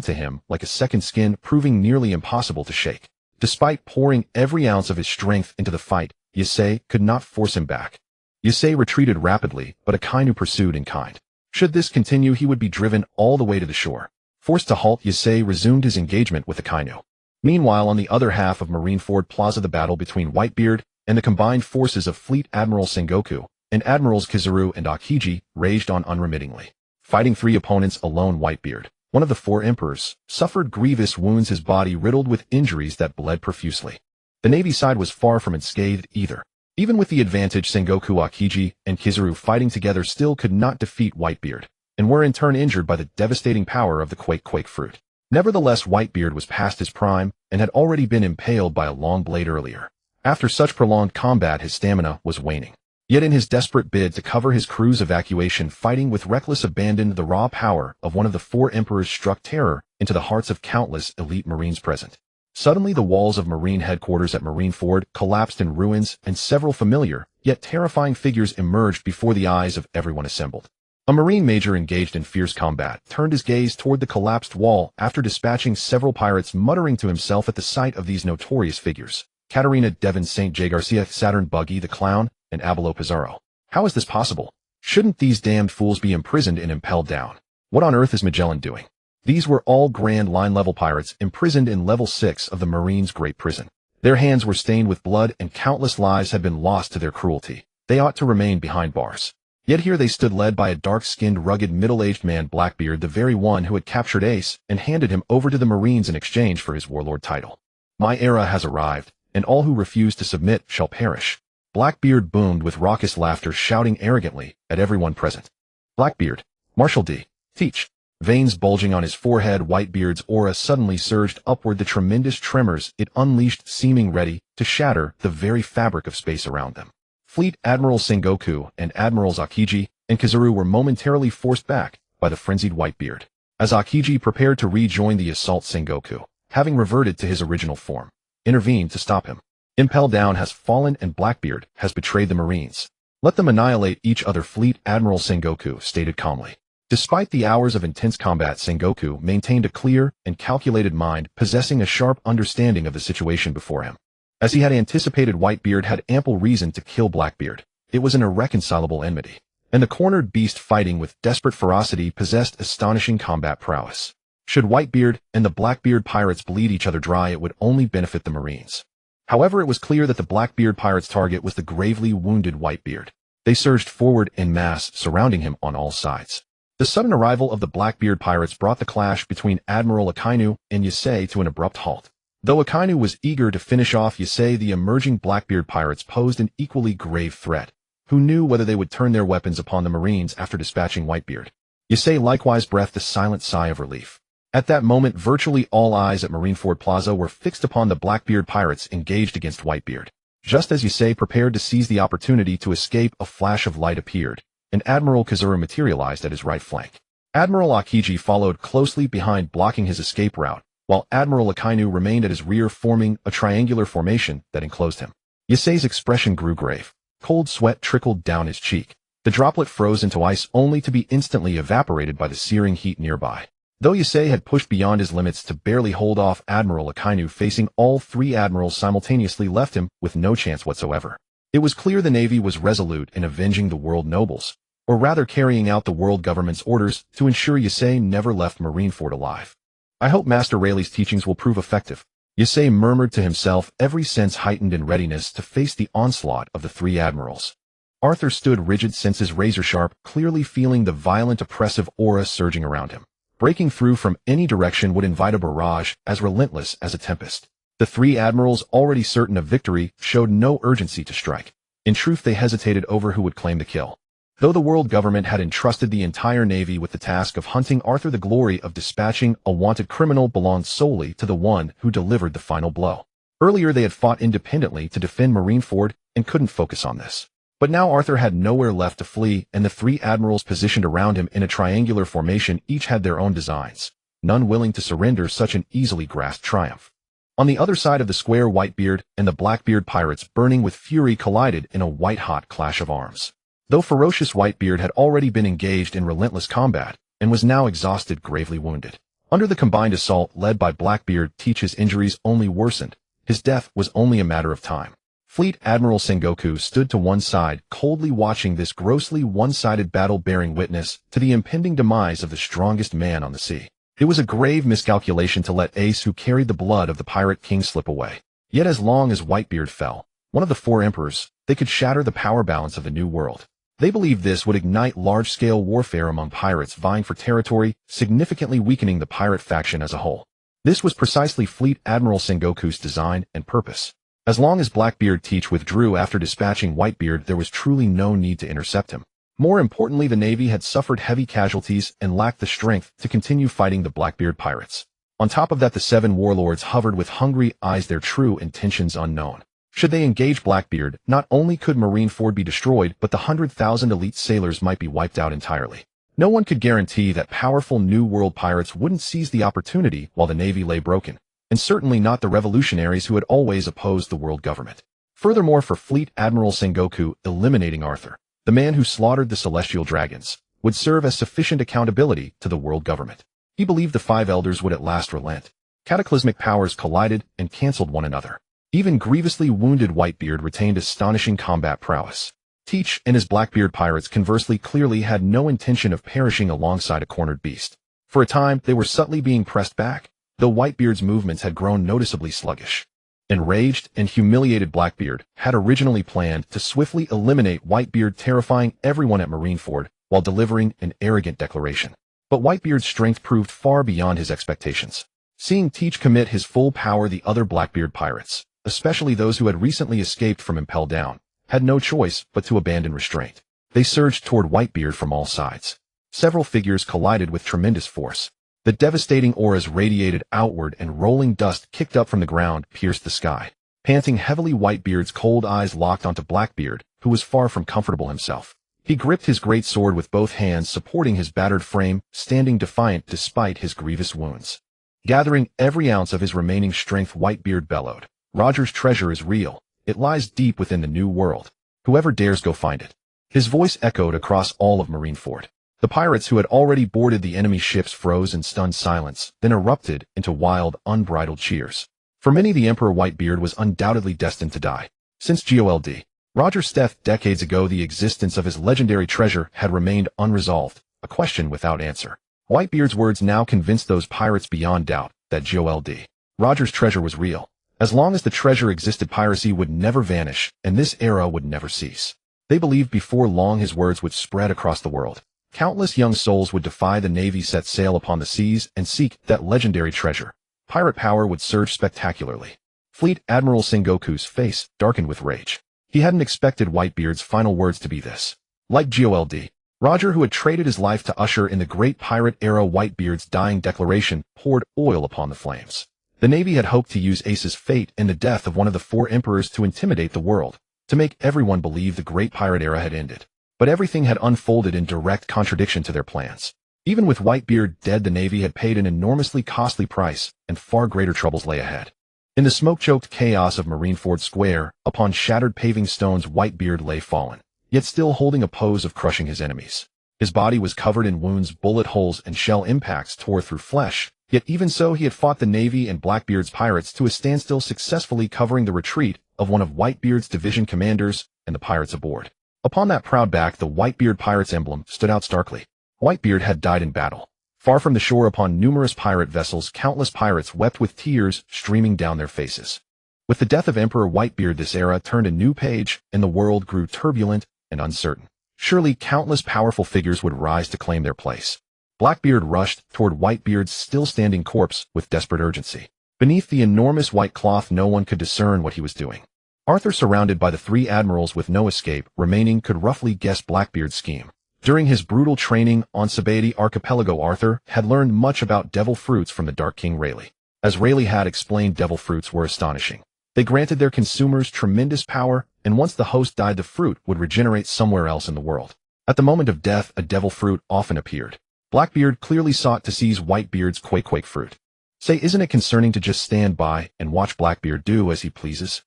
to him like a second skin, proving nearly impossible to shake. Despite pouring every ounce of his strength into the fight, Yusei could not force him back. Yusei retreated rapidly, but Akainu pursued in kind. Should this continue, he would be driven all the way to the shore. Forced to halt, Yusei resumed his engagement with Akainu. Meanwhile, on the other half of Marineford Plaza, the battle between Whitebeard and the combined forces of Fleet Admiral Sengoku and Admirals Kizaru and Akiji raged on unremittingly. Fighting three opponents alone, Whitebeard, one of the four emperors, suffered grievous wounds, his body riddled with injuries that bled profusely. The Navy side was far from unscathed either. Even with the advantage, Sengoku, Akiji, and Kizaru fighting together still could not defeat Whitebeard, and were in turn injured by the devastating power of the Quake fruit. Nevertheless, Whitebeard was past his prime and had already been impaled by a long blade earlier. After such prolonged combat, his stamina was waning. Yet in his desperate bid to cover his crew's evacuation, fighting with reckless abandon, the raw power of one of the four emperors struck terror into the hearts of countless elite Marines present. Suddenly the walls of Marine headquarters at Marineford collapsed in ruins, and several familiar, yet terrifying figures emerged before the eyes of everyone assembled. A Marine major engaged in fierce combat turned his gaze toward the collapsed wall after dispatching several pirates, muttering to himself at the sight of these notorious figures. Katarina Devon, St. J. Garcia, Saturn Buggy the Clown, and Abelo Pizarro. How is this possible? Shouldn't these damned fools be imprisoned and impelled down? What on earth is Magellan doing? These were all Grand Line-level pirates imprisoned in Level 6 of the Marines' Great Prison. Their hands were stained with blood, and countless lives had been lost to their cruelty. They ought to remain behind bars. Yet here they stood, led by a dark-skinned, rugged, middle-aged man, Blackbeard, the very one who had captured Ace and handed him over to the Marines in exchange for his warlord title. My era has arrived, and all who refuse to submit shall perish. Blackbeard boomed with raucous laughter, shouting arrogantly at everyone present. Blackbeard, Marshal D. Teach. Veins bulging on his forehead, Whitebeard's aura suddenly surged upward, the tremendous tremors it unleashed seeming ready to shatter the very fabric of space around them. Fleet Admiral Sengoku and Admirals Akiji and Kizaru were momentarily forced back by the frenzied Whitebeard. As Akiji prepared to rejoin the assault, Sengoku, having reverted to his original form, intervened to stop him. Impel Down has fallen and Blackbeard has betrayed the Marines. Let them annihilate each other, Fleet Admiral Sengoku stated calmly. Despite the hours of intense combat, Sengoku maintained a clear and calculated mind, possessing a sharp understanding of the situation before him. As he had anticipated, Whitebeard had ample reason to kill Blackbeard. It was an irreconcilable enmity, and the cornered beast, fighting with desperate ferocity, possessed astonishing combat prowess. Should Whitebeard and the Blackbeard pirates bleed each other dry, it would only benefit the Marines. However, it was clear that the Blackbeard pirates' target was the gravely wounded Whitebeard. They surged forward en masse, surrounding him on all sides. The sudden arrival of the Blackbeard pirates brought the clash between Admiral Akainu and Yasei to an abrupt halt. Though Akainu was eager to finish off Yasei, the emerging Blackbeard pirates posed an equally grave threat. Who knew whether they would turn their weapons upon the Marines after dispatching Whitebeard? Yasei likewise breathed a silent sigh of relief. At that moment, virtually all eyes at Marineford Plaza were fixed upon the Blackbeard pirates engaged against Whitebeard. Just as Yasei prepared to seize the opportunity to escape, a flash of light appeared, and Admiral Kizaru materialized at his right flank. Admiral Akiji followed closely behind, blocking his escape route, while Admiral Akainu remained at his rear, forming a triangular formation that enclosed him. Yasei's expression grew grave. Cold sweat trickled down his cheek. The droplet froze into ice, only to be instantly evaporated by the searing heat nearby. Though Yasei had pushed beyond his limits to barely hold off Admiral Akainu, facing all three admirals simultaneously left him with no chance whatsoever. It was clear the Navy was resolute in avenging the world nobles, or rather carrying out the world government's orders to ensure Yasei never left Marineford alive. I hope Master Rayleigh's teachings will prove effective, Yasei murmured to himself, every sense heightened in readiness to face the onslaught of the three admirals. Arthur stood rigid, senses razor-sharp, clearly feeling the violent oppressive aura surging around him. Breaking through from any direction would invite a barrage as relentless as a tempest. The three admirals, already certain of victory, showed no urgency to strike. In truth, they hesitated over who would claim the kill. Though the world government had entrusted the entire Navy with the task of hunting Arthur, the glory of dispatching a wanted criminal belonged solely to the one who delivered the final blow. Earlier they had fought independently to defend Marineford and couldn't focus on this. But now Arthur had nowhere left to flee, and the three admirals positioned around him in a triangular formation each had their own designs, none willing to surrender such an easily grasped triumph. On the other side of the square, Whitebeard and the Blackbeard pirates, burning with fury, collided in a white-hot clash of arms. Though ferocious, Whitebeard had already been engaged in relentless combat and was now exhausted, gravely wounded. Under the combined assault led by Blackbeard, his injuries only worsened. His death was only a matter of time. Fleet Admiral Sengoku stood to one side, coldly watching this grossly one-sided battle, bearing witness to the impending demise of the strongest man on the sea. It was a grave miscalculation to let Ace, who carried the blood of the Pirate King, slip away. Yet as long as Whitebeard fell, one of the four emperors, they could shatter the power balance of the New World. They believed this would ignite large-scale warfare among pirates vying for territory, significantly weakening the pirate faction as a whole. This was precisely Fleet Admiral Sengoku's design and purpose. As long as Blackbeard withdrew after dispatching Whitebeard, there was truly no need to intercept him. More importantly, the Navy had suffered heavy casualties and lacked the strength to continue fighting the Blackbeard pirates. On top of that, the Seven Warlords hovered with hungry eyes, their true intentions unknown. Should they engage Blackbeard, not only could Marineford be destroyed, but the 100,000 elite sailors might be wiped out entirely. No one could guarantee that powerful New World pirates wouldn't seize the opportunity while the Navy lay broken, and certainly not the revolutionaries who had always opposed the world government. Furthermore, for Fleet Admiral Sengoku, eliminating Arthur, the man who slaughtered the celestial dragons, would serve as sufficient accountability to the world government. He believed the five elders would at last relent. Cataclysmic powers collided and canceled one another. Even grievously wounded Whitebeard retained astonishing combat prowess. Teach and his Blackbeard pirates, conversely, clearly had no intention of perishing alongside a cornered beast. For a time, they were subtly being pressed back, though Whitebeard's movements had grown noticeably sluggish. Enraged and humiliated, Blackbeard had originally planned to swiftly eliminate Whitebeard, terrifying everyone at Marineford while delivering an arrogant declaration. But Whitebeard's strength proved far beyond his expectations. Seeing Teach commit his full power, the other Blackbeard pirates, especially those who had recently escaped from Impel Down, had no choice but to abandon restraint. They surged toward Whitebeard from all sides. Several figures collided with tremendous force. The devastating auras radiated outward, and rolling dust kicked up from the ground pierced the sky. Panting heavily, Whitebeard's cold eyes locked onto Blackbeard who was far from comfortable himself. He gripped his great sword with both hands, supporting his battered frame, standing defiant despite his grievous wounds. Gathering every ounce of his remaining strength, Whitebeard bellowed, "Roger's treasure is real. It lies deep within the New World. Whoever dares go find it." His voice echoed across all of Marineford. The pirates who had already boarded the enemy ships froze in stunned silence, then erupted into wild, unbridled cheers. For many, the Emperor Whitebeard was undoubtedly destined to die. Since GOLD. Roger's death decades ago, the existence of his legendary treasure had remained unresolved, a question without answer. Whitebeard's words now convinced those pirates beyond doubt that GOLD. Roger's treasure was real. As long as the treasure existed, piracy would never vanish, and this era would never cease. They believed before long his words would spread across the world. Countless young souls would defy the Navy, set sail upon the seas, and seek that legendary treasure. Pirate power would surge spectacularly. Fleet Admiral Sengoku's face darkened with rage. He hadn't expected Whitebeard's final words to be this. Like GOLD. Roger, who had traded his life to usher in the great pirate era, Whitebeard's dying declaration poured oil upon the flames. The Navy had hoped to use Ace's fate and the death of one of the four emperors to intimidate the world, to make everyone believe the great pirate era had ended. But everything had unfolded in direct contradiction to their plans. Even with Whitebeard dead, the Navy had paid an enormously costly price, and far greater troubles lay ahead. In the smoke-choked chaos of Marineford Square, upon shattered paving stones, Whitebeard lay fallen, yet still holding a pose of crushing his enemies. His body was covered in wounds, bullet holes, and shell impacts tore through flesh. Yet even so, he had fought the Navy and Blackbeard's pirates to a standstill, successfully covering the retreat of one of Whitebeard's division commanders and the pirates aboard. Upon that proud back, the Whitebeard pirate's emblem stood out starkly. Whitebeard had died in battle. Far from the shore, upon numerous pirate vessels, countless pirates wept with tears streaming down their faces. With the death of Emperor Whitebeard, this era turned a new page, and the world grew turbulent and uncertain. Surely countless powerful figures would rise to claim their place. Blackbeard rushed toward Whitebeard's still-standing corpse with desperate urgency. Beneath the enormous white cloth, no one could discern what he was doing. Arthur, surrounded by the three admirals with no escape remaining, could roughly guess Blackbeard's scheme. During his brutal training on Sabati Archipelago, Arthur had learned much about devil fruits from the Dark King Rayleigh. As Rayleigh had explained, devil fruits were astonishing. They granted their consumers tremendous power, and once the host died, the fruit would regenerate somewhere else in the world. At the moment of death, a devil fruit often appeared. Blackbeard clearly sought to seize Whitebeard's quake fruit. Say, isn't it concerning to just stand by and watch Blackbeard do as he pleases?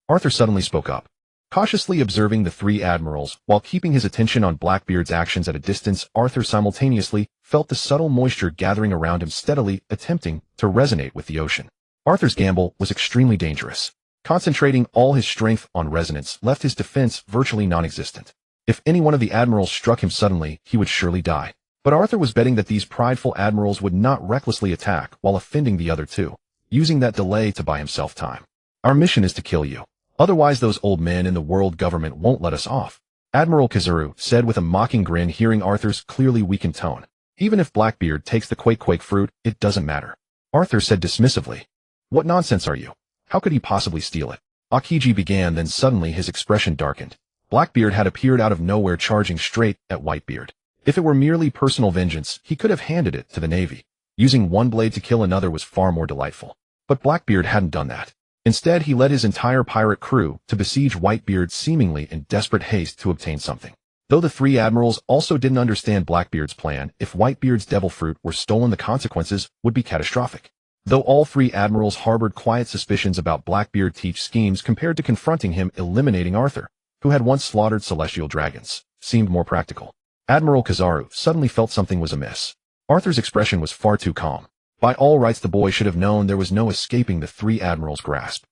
Arthur suddenly spoke up. Cautiously observing the three admirals, while keeping his attention on Blackbeard's actions at a distance, Arthur simultaneously felt the subtle moisture gathering around him, steadily attempting to resonate with the ocean. Arthur's gamble was extremely dangerous. Concentrating all his strength on resonance left his defense virtually non-existent. If any one of the admirals struck him suddenly, he would surely die. But Arthur was betting that these prideful admirals would not recklessly attack while offending the other two, using that delay to buy himself time. "Our mission is to kill you. Otherwise those old men in the world government won't let us off," Admiral Kizaru said with a mocking grin, hearing Arthur's clearly weakened tone. "Even if Blackbeard takes the quake fruit, it doesn't matter," Arthur said dismissively. "What nonsense are you? How could he possibly steal it?" Akiji began, then suddenly his expression darkened. Blackbeard had appeared out of nowhere, charging straight at Whitebeard. If it were merely personal vengeance, he could have handed it to the Navy. Using one blade to kill another was far more delightful. But Blackbeard hadn't done that. Instead, he led his entire pirate crew to besiege Whitebeard, seemingly in desperate haste to obtain something. Though the three admirals also didn't understand Blackbeard's plan, if Whitebeard's devil fruit were stolen, the consequences would be catastrophic. Though all three admirals harbored quiet suspicions about Blackbeard's schemes, compared to confronting him, eliminating Arthur, who had once slaughtered celestial dragons, seemed more practical. Admiral Kizaru suddenly felt something was amiss. Arthur's expression was far too calm. By all rights, the boy should have known there was no escaping the three admirals' grasp.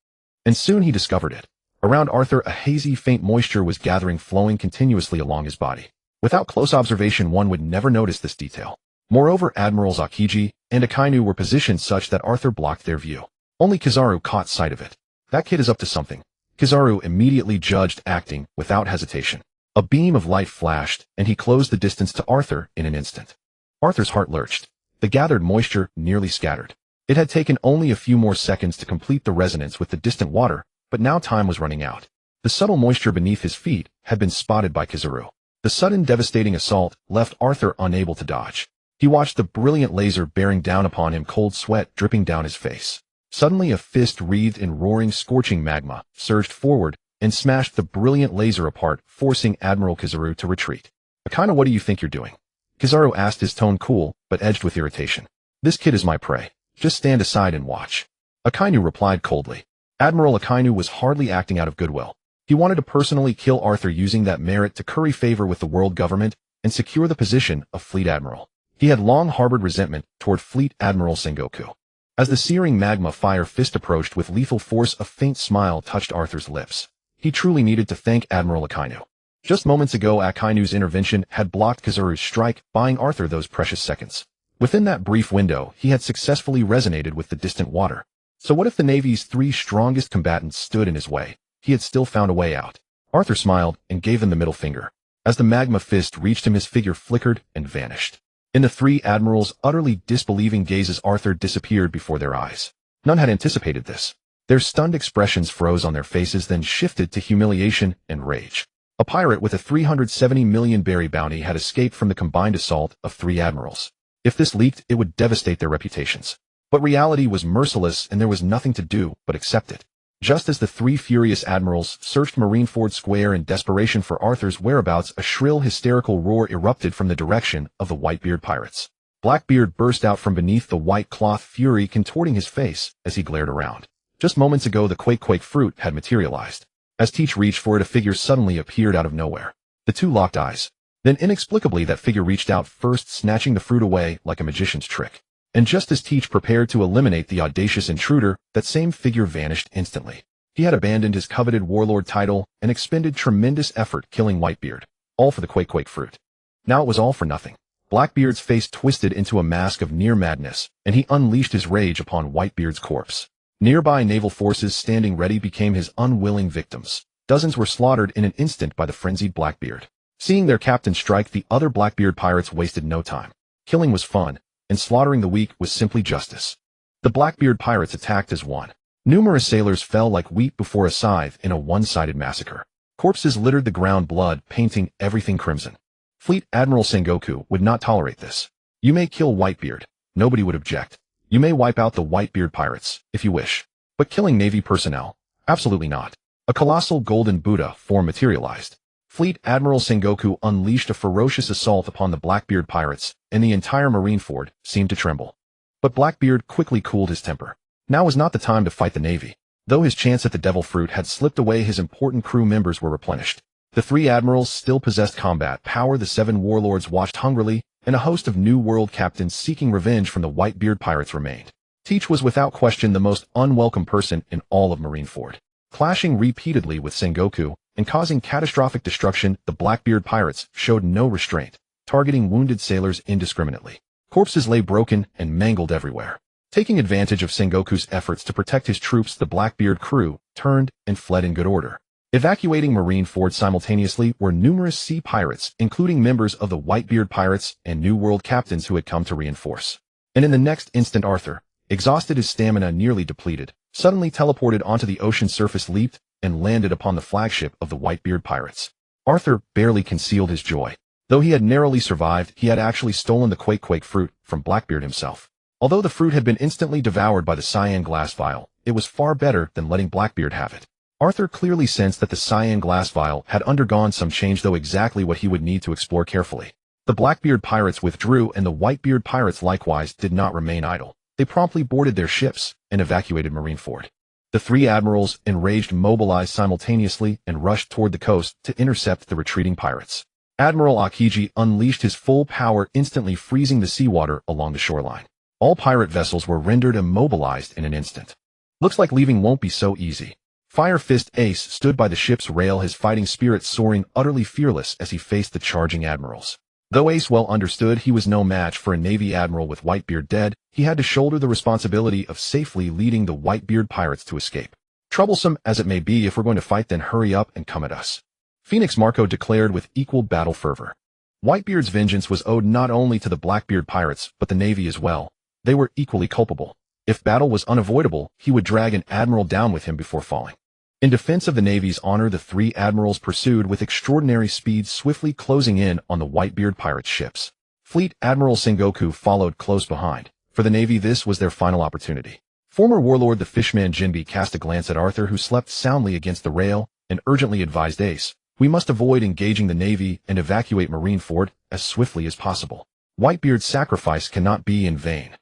And soon he discovered it. Around Arthur, a hazy, faint moisture was gathering, flowing continuously along his body. Without close observation, one would never notice this detail. Moreover, Admirals Akiji and Akainu were positioned such that Arthur blocked their view. Only Kizaru caught sight of it. That kid is up to something. Kizaru immediately judged, acting without hesitation. A beam of light flashed, and he closed the distance to Arthur in an instant. Arthur's heart lurched. The gathered moisture nearly scattered. It had taken only a few more seconds to complete the resonance with the distant water, but now time was running out. The subtle moisture beneath his feet had been spotted by Kizaru. The sudden devastating assault left Arthur unable to dodge. He watched the brilliant laser bearing down upon him, cold sweat dripping down his face. Suddenly, a fist wreathed in roaring, scorching magma surged forward and smashed the brilliant laser apart, forcing Admiral Kizaru to retreat. "Akainu, what do you think you're doing?" Kizaru asked, his tone cool, but edged with irritation. "This kid is my prey. Just stand aside and watch." Akainu replied coldly. Admiral Akainu was hardly acting out of goodwill. He wanted to personally kill Arthur, using that merit to curry favor with the world government and secure the position of Fleet Admiral. He had long harbored resentment toward Fleet Admiral Sengoku. As the searing magma fire fist approached with lethal force, a faint smile touched Arthur's lips. He truly needed to thank Admiral Akainu. Just moments ago, Akainu's intervention had blocked Kizaru's strike, buying Arthur those precious seconds. Within that brief window, he had successfully resonated with the distant water. So what if the Navy's three strongest combatants stood in his way? He had still found a way out. Arthur smiled and gave them the middle finger. As the magma fist reached him, his figure flickered and vanished. In the three admirals' utterly disbelieving gazes, Arthur disappeared before their eyes. None had anticipated this. Their stunned expressions froze on their faces, then shifted to humiliation and rage. A pirate with a 370 million berry bounty had escaped from the combined assault of three admirals. If this leaked, it would devastate their reputations. But reality was merciless, and there was nothing to do but accept it. Just as the three furious admirals searched Marineford Square in desperation for Arthur's whereabouts, a shrill, hysterical roar erupted from the direction of the Whitebeard pirates. Blackbeard burst out from beneath the white cloth, fury contorting his face as he glared around. Just moments ago, the Quake fruit had materialized. As Teach reached for it, a figure suddenly appeared out of nowhere. The two locked eyes. Then inexplicably, that figure reached out first, snatching the fruit away like a magician's trick. And just as Teach prepared to eliminate the audacious intruder, that same figure vanished instantly. He had abandoned his coveted warlord title and expended tremendous effort killing Whitebeard, all for the Quake fruit. Now it was all for nothing. Blackbeard's face twisted into a mask of near madness, and he unleashed his rage upon Whitebeard's corpse. Nearby naval forces standing ready became his unwilling victims. Dozens were slaughtered in an instant by the frenzied Blackbeard. Seeing their captain strike, the other Blackbeard pirates wasted no time. Killing was fun, and slaughtering the weak was simply justice. The Blackbeard pirates attacked as one. Numerous sailors fell like wheat before a scythe in a one-sided massacre. Corpses littered the ground, blood painting everything crimson. Fleet Admiral Sengoku would not tolerate this. "You may kill Whitebeard. Nobody would object. You may wipe out the Whitebeard pirates, if you wish. But killing Navy personnel? Absolutely not." A colossal golden Buddha form materialized. Fleet Admiral Sengoku unleashed a ferocious assault upon the Blackbeard pirates, and the entire Marineford seemed to tremble. But Blackbeard quickly cooled his temper. Now was not the time to fight the Navy. Though his chance at the Devil Fruit had slipped away, his important crew members were replenished. The three admirals still possessed combat power, the seven warlords watched hungrily, and a host of new world captains seeking revenge from the Whitebeard pirates remained. Teach was without question the most unwelcome person in all of Marineford. Clashing repeatedly with Sengoku and causing catastrophic destruction, the Blackbeard pirates showed no restraint, targeting wounded sailors indiscriminately. Corpses lay broken and mangled everywhere. Taking advantage of Sengoku's efforts to protect his troops, the Blackbeard crew turned and fled in good order. Evacuating Marineford simultaneously were numerous sea pirates, including members of the Whitebeard pirates and New World captains who had come to reinforce. And in the next instant, Arthur, exhausted, his stamina nearly depleted, suddenly teleported onto the ocean surface, leaped, and landed upon the flagship of the Whitebeard pirates. Arthur barely concealed his joy. Though he had narrowly survived, he had actually stolen the Quake fruit from Blackbeard himself. Although the fruit had been instantly devoured by the cyan glass vial, it was far better than letting Blackbeard have it. Arthur clearly sensed that the cyan glass vial had undergone some change, though exactly what he would need to explore carefully. The Blackbeard pirates withdrew, and the Whitebeard pirates likewise did not remain idle. They promptly boarded their ships and evacuated Marineford. The three admirals, enraged, mobilized simultaneously and rushed toward the coast to intercept the retreating pirates. Admiral Akiji unleashed his full power, instantly freezing the seawater along the shoreline. All pirate vessels were rendered immobilized in an instant. "Looks like leaving won't be so easy." Fire Fist Ace stood by the ship's rail, his fighting spirit soaring, utterly fearless as he faced the charging admirals. Though Ace well understood he was no match for a Navy admiral with Whitebeard dead, he had to shoulder the responsibility of safely leading the Whitebeard pirates to escape. "Troublesome as it may be, if we're going to fight, then hurry up and come at us," Phoenix Marco declared with equal battle fervor. Whitebeard's vengeance was owed not only to the Blackbeard pirates, but the Navy as well. They were equally culpable. If battle was unavoidable, he would drag an admiral down with him before falling. In defense of the Navy's honor, the three admirals pursued with extraordinary speed, swiftly closing in on the Whitebeard pirates' ships. Fleet Admiral Sengoku followed close behind. For the Navy, this was their final opportunity. Former warlord the Fishman Jinbe cast a glance at Arthur, who slept soundly against the rail, and urgently advised Ace, "We must avoid engaging the Navy and evacuate Marineford as swiftly as possible. Whitebeard's sacrifice cannot be in vain."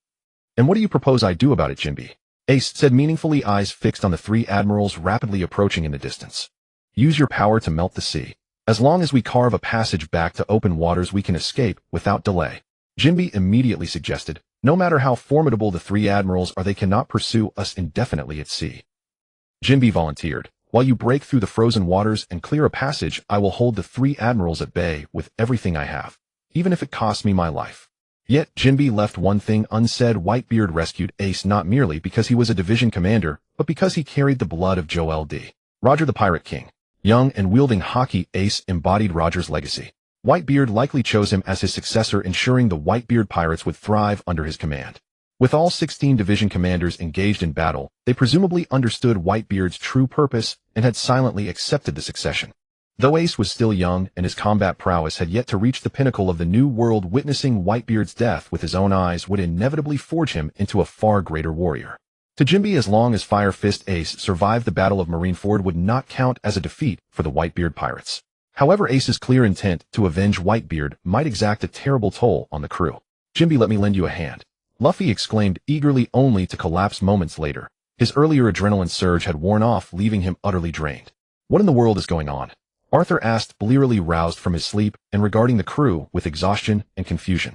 "And what do you propose I do about it, Jinbe?" Ace said meaningfully, eyes fixed on the three admirals rapidly approaching in the distance. "Use your power to melt the sea. As long as we carve a passage back to open waters, we can escape without delay." Jinbe immediately suggested, "No matter how formidable the three admirals are, they cannot pursue us indefinitely at sea." Jinbe volunteered, "While you break through the frozen waters and clear a passage, I will hold the three admirals at bay with everything I have, even if it costs me my life." Yet Jinbe left one thing unsaid. Whitebeard rescued Ace not merely because he was a division commander, but because he carried the blood of Joel D. Roger the Pirate King. Young and wielding hockey, Ace embodied Roger's legacy. Whitebeard likely chose him as his successor, ensuring the Whitebeard pirates would thrive under his command. With all 16 division commanders engaged in battle, they presumably understood Whitebeard's true purpose and had silently accepted the succession. Though Ace was still young and his combat prowess had yet to reach the pinnacle of the New World, witnessing Whitebeard's death with his own eyes would inevitably forge him into a far greater warrior. To Jinbe, as long as Fire Fist Ace survived the Battle of Marineford would not count as a defeat for the Whitebeard pirates. However, Ace's clear intent to avenge Whitebeard might exact a terrible toll on the crew. "Jinbe, let me lend you a hand," Luffy exclaimed eagerly, only to collapse moments later. His earlier adrenaline surge had worn off, leaving him utterly drained. "What in the world is going on?" Arthur asked, blearily roused from his sleep and regarding the crew with exhaustion and confusion.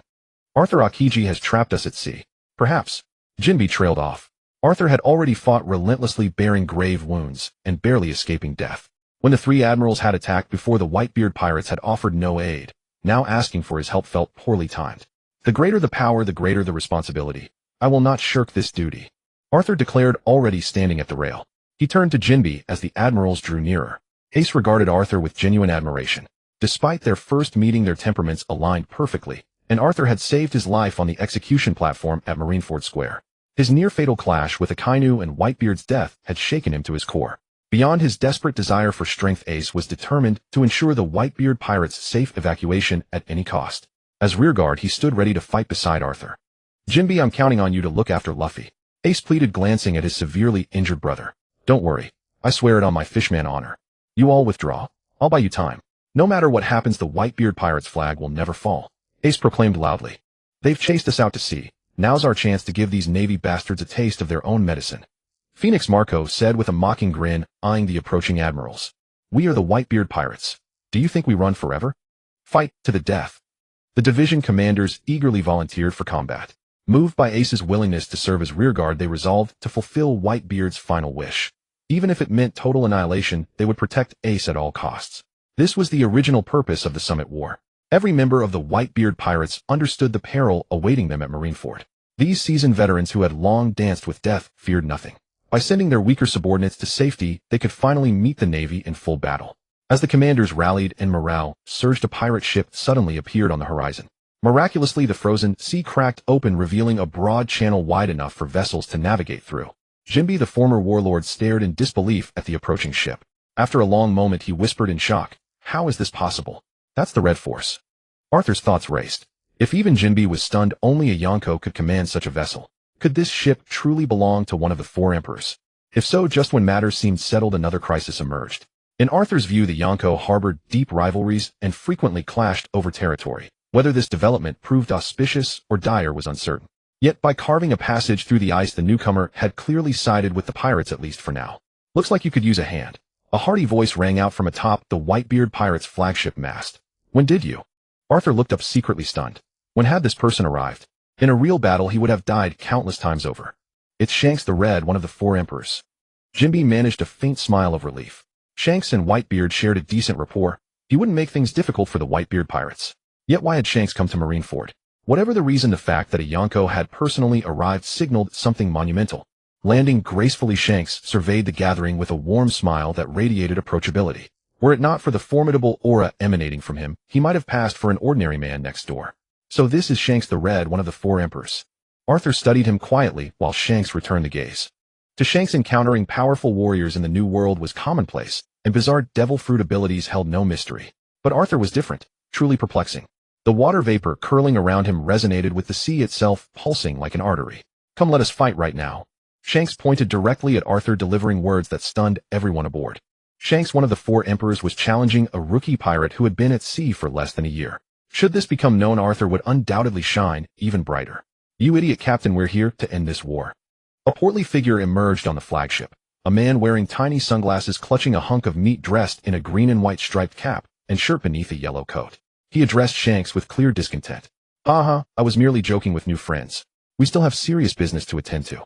"Arthur Akiji has trapped us at sea. Perhaps." Jinbe trailed off. Arthur had already fought relentlessly, bearing grave wounds and barely escaping death. When the three admirals had attacked before, the Whitebeard pirates had offered no aid. Now asking for his help felt poorly timed. "The greater the power, the greater the responsibility. I will not shirk this duty," Arthur declared, already standing at the rail. He turned to Jinbe as the admirals drew nearer. Ace regarded Arthur with genuine admiration. Despite their first meeting, their temperaments aligned perfectly, and Arthur had saved his life on the execution platform at Marineford Square. His near-fatal clash with Akainu and Whitebeard's death had shaken him to his core. Beyond his desperate desire for strength, Ace was determined to ensure the Whitebeard pirates' safe evacuation at any cost. As rearguard, he stood ready to fight beside Arthur. "Jinbe, I'm counting on you to look after Luffy," Ace pleaded, glancing at his severely injured brother. "Don't worry. I swear it on my fishman honor. You all withdraw. I'll buy you time. No matter what happens, the Whitebeard pirates' flag will never fall," Ace proclaimed loudly. "They've chased us out to sea. Now's our chance to give these Navy bastards a taste of their own medicine." Phoenix Marco said with a mocking grin, eyeing the approaching admirals. "We are the Whitebeard pirates. Do you think we run forever? Fight to the death." The division commanders eagerly volunteered for combat. Moved by Ace's willingness to serve as rearguard, they resolved to fulfill Whitebeard's final wish. Even if it meant total annihilation, they would protect Ace at all costs. This was the original purpose of the Summit War. Every member of the Whitebeard pirates understood the peril awaiting them at Marineford. These seasoned veterans who had long danced with death feared nothing. By sending their weaker subordinates to safety, they could finally meet the Navy in full battle. As the commanders rallied and morale surged, a pirate ship suddenly appeared on the horizon. Miraculously, the frozen sea cracked open, revealing a broad channel wide enough for vessels to navigate through. Jinbe, the former warlord, stared in disbelief at the approaching ship. After a long moment, he whispered in shock, "How is this possible?" "That's the Red Force." Arthur's thoughts raced. If even Jinbe was stunned, only a Yonko could command such a vessel. Could this ship truly belong to one of the four emperors? If so, just when matters seemed settled, another crisis emerged. In Arthur's view, the Yonko harbored deep rivalries and frequently clashed over territory. Whether this development proved auspicious or dire was uncertain. Yet by carving a passage through the ice, the newcomer had clearly sided with the pirates, at least for now. "Looks like you could use a hand." A hearty voice rang out from atop the Whitebeard pirates' flagship mast. "When did you?" Arthur looked up, secretly stunned. When had this person arrived? In a real battle, he would have died countless times over. "It's Shanks the Red, one of the four emperors." Jinbe managed a faint smile of relief. Shanks and Whitebeard shared a decent rapport. He wouldn't make things difficult for the Whitebeard pirates. Yet why had Shanks come to Marineford? Whatever the reason, the fact that a Yonko had personally arrived signaled something monumental. Landing gracefully, Shanks surveyed the gathering with a warm smile that radiated approachability. Were it not for the formidable aura emanating from him, he might have passed for an ordinary man next door. "So this is Shanks the Red, one of the four emperors." Arthur studied him quietly while Shanks returned the gaze. To Shanks, encountering powerful warriors in the New World was commonplace, and bizarre devil fruit abilities held no mystery. But Arthur was different, truly perplexing. The water vapor curling around him resonated with the sea itself, pulsing like an artery. "Come, let us fight right now." Shanks pointed directly at Arthur, delivering words that stunned everyone aboard. Shanks, one of the four emperors, was challenging a rookie pirate who had been at sea for less than a year. Should this become known, Arthur would undoubtedly shine even brighter. "You idiot, Captain, we're here to end this war." A portly figure emerged on the flagship. A man wearing tiny sunglasses, clutching a hunk of meat, dressed in a green and white striped cap and shirt beneath a yellow coat. He addressed Shanks with clear discontent. I was merely joking with new friends. We still have serious business to attend to."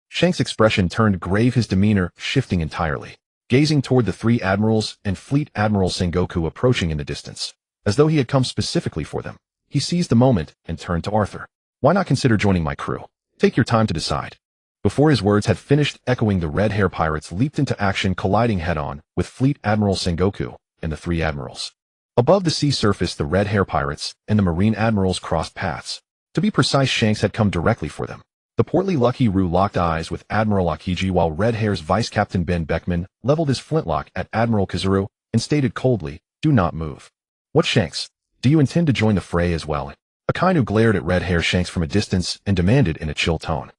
Shanks' expression turned grave, his demeanor shifting entirely, gazing toward the three admirals and Fleet Admiral Sengoku approaching in the distance. As though he had come specifically for them, he seized the moment and turned to Arthur. "Why not consider joining my crew? Take your time to decide." Before his words had finished echoing, the red-hair pirates leaped into action, colliding head-on with Fleet Admiral Sengoku and the three admirals. Above the sea surface, the red-hair pirates and the marine admirals crossed paths. To be precise, Shanks had come directly for them. The portly Lucky Roo locked eyes with Admiral Akiji, while Red Hair's Vice-Captain Ben Beckman leveled his flintlock at Admiral Kazuru and stated coldly, "Do not move." "What, Shanks? Do you intend to join the fray as well?" Akainu glared at Red Hair Shanks from a distance and demanded in a chill tone.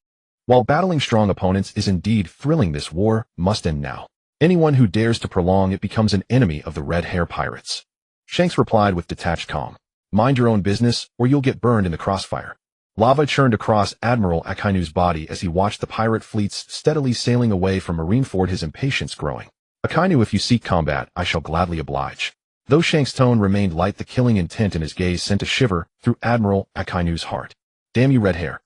"While battling strong opponents is indeed thrilling, this war must end now. Anyone who dares to prolong it becomes an enemy of the Red Hair Pirates." Shanks replied with detached calm. "Mind your own business, or you'll get burned in the crossfire." Lava churned across Admiral Akainu's body as he watched the pirate fleets steadily sailing away from Marineford, his impatience growing. "Akainu, if you seek combat, I shall gladly oblige." Though Shanks' tone remained light, the killing intent in his gaze sent a shiver through Admiral Akainu's heart. "Damn you, Red Hair."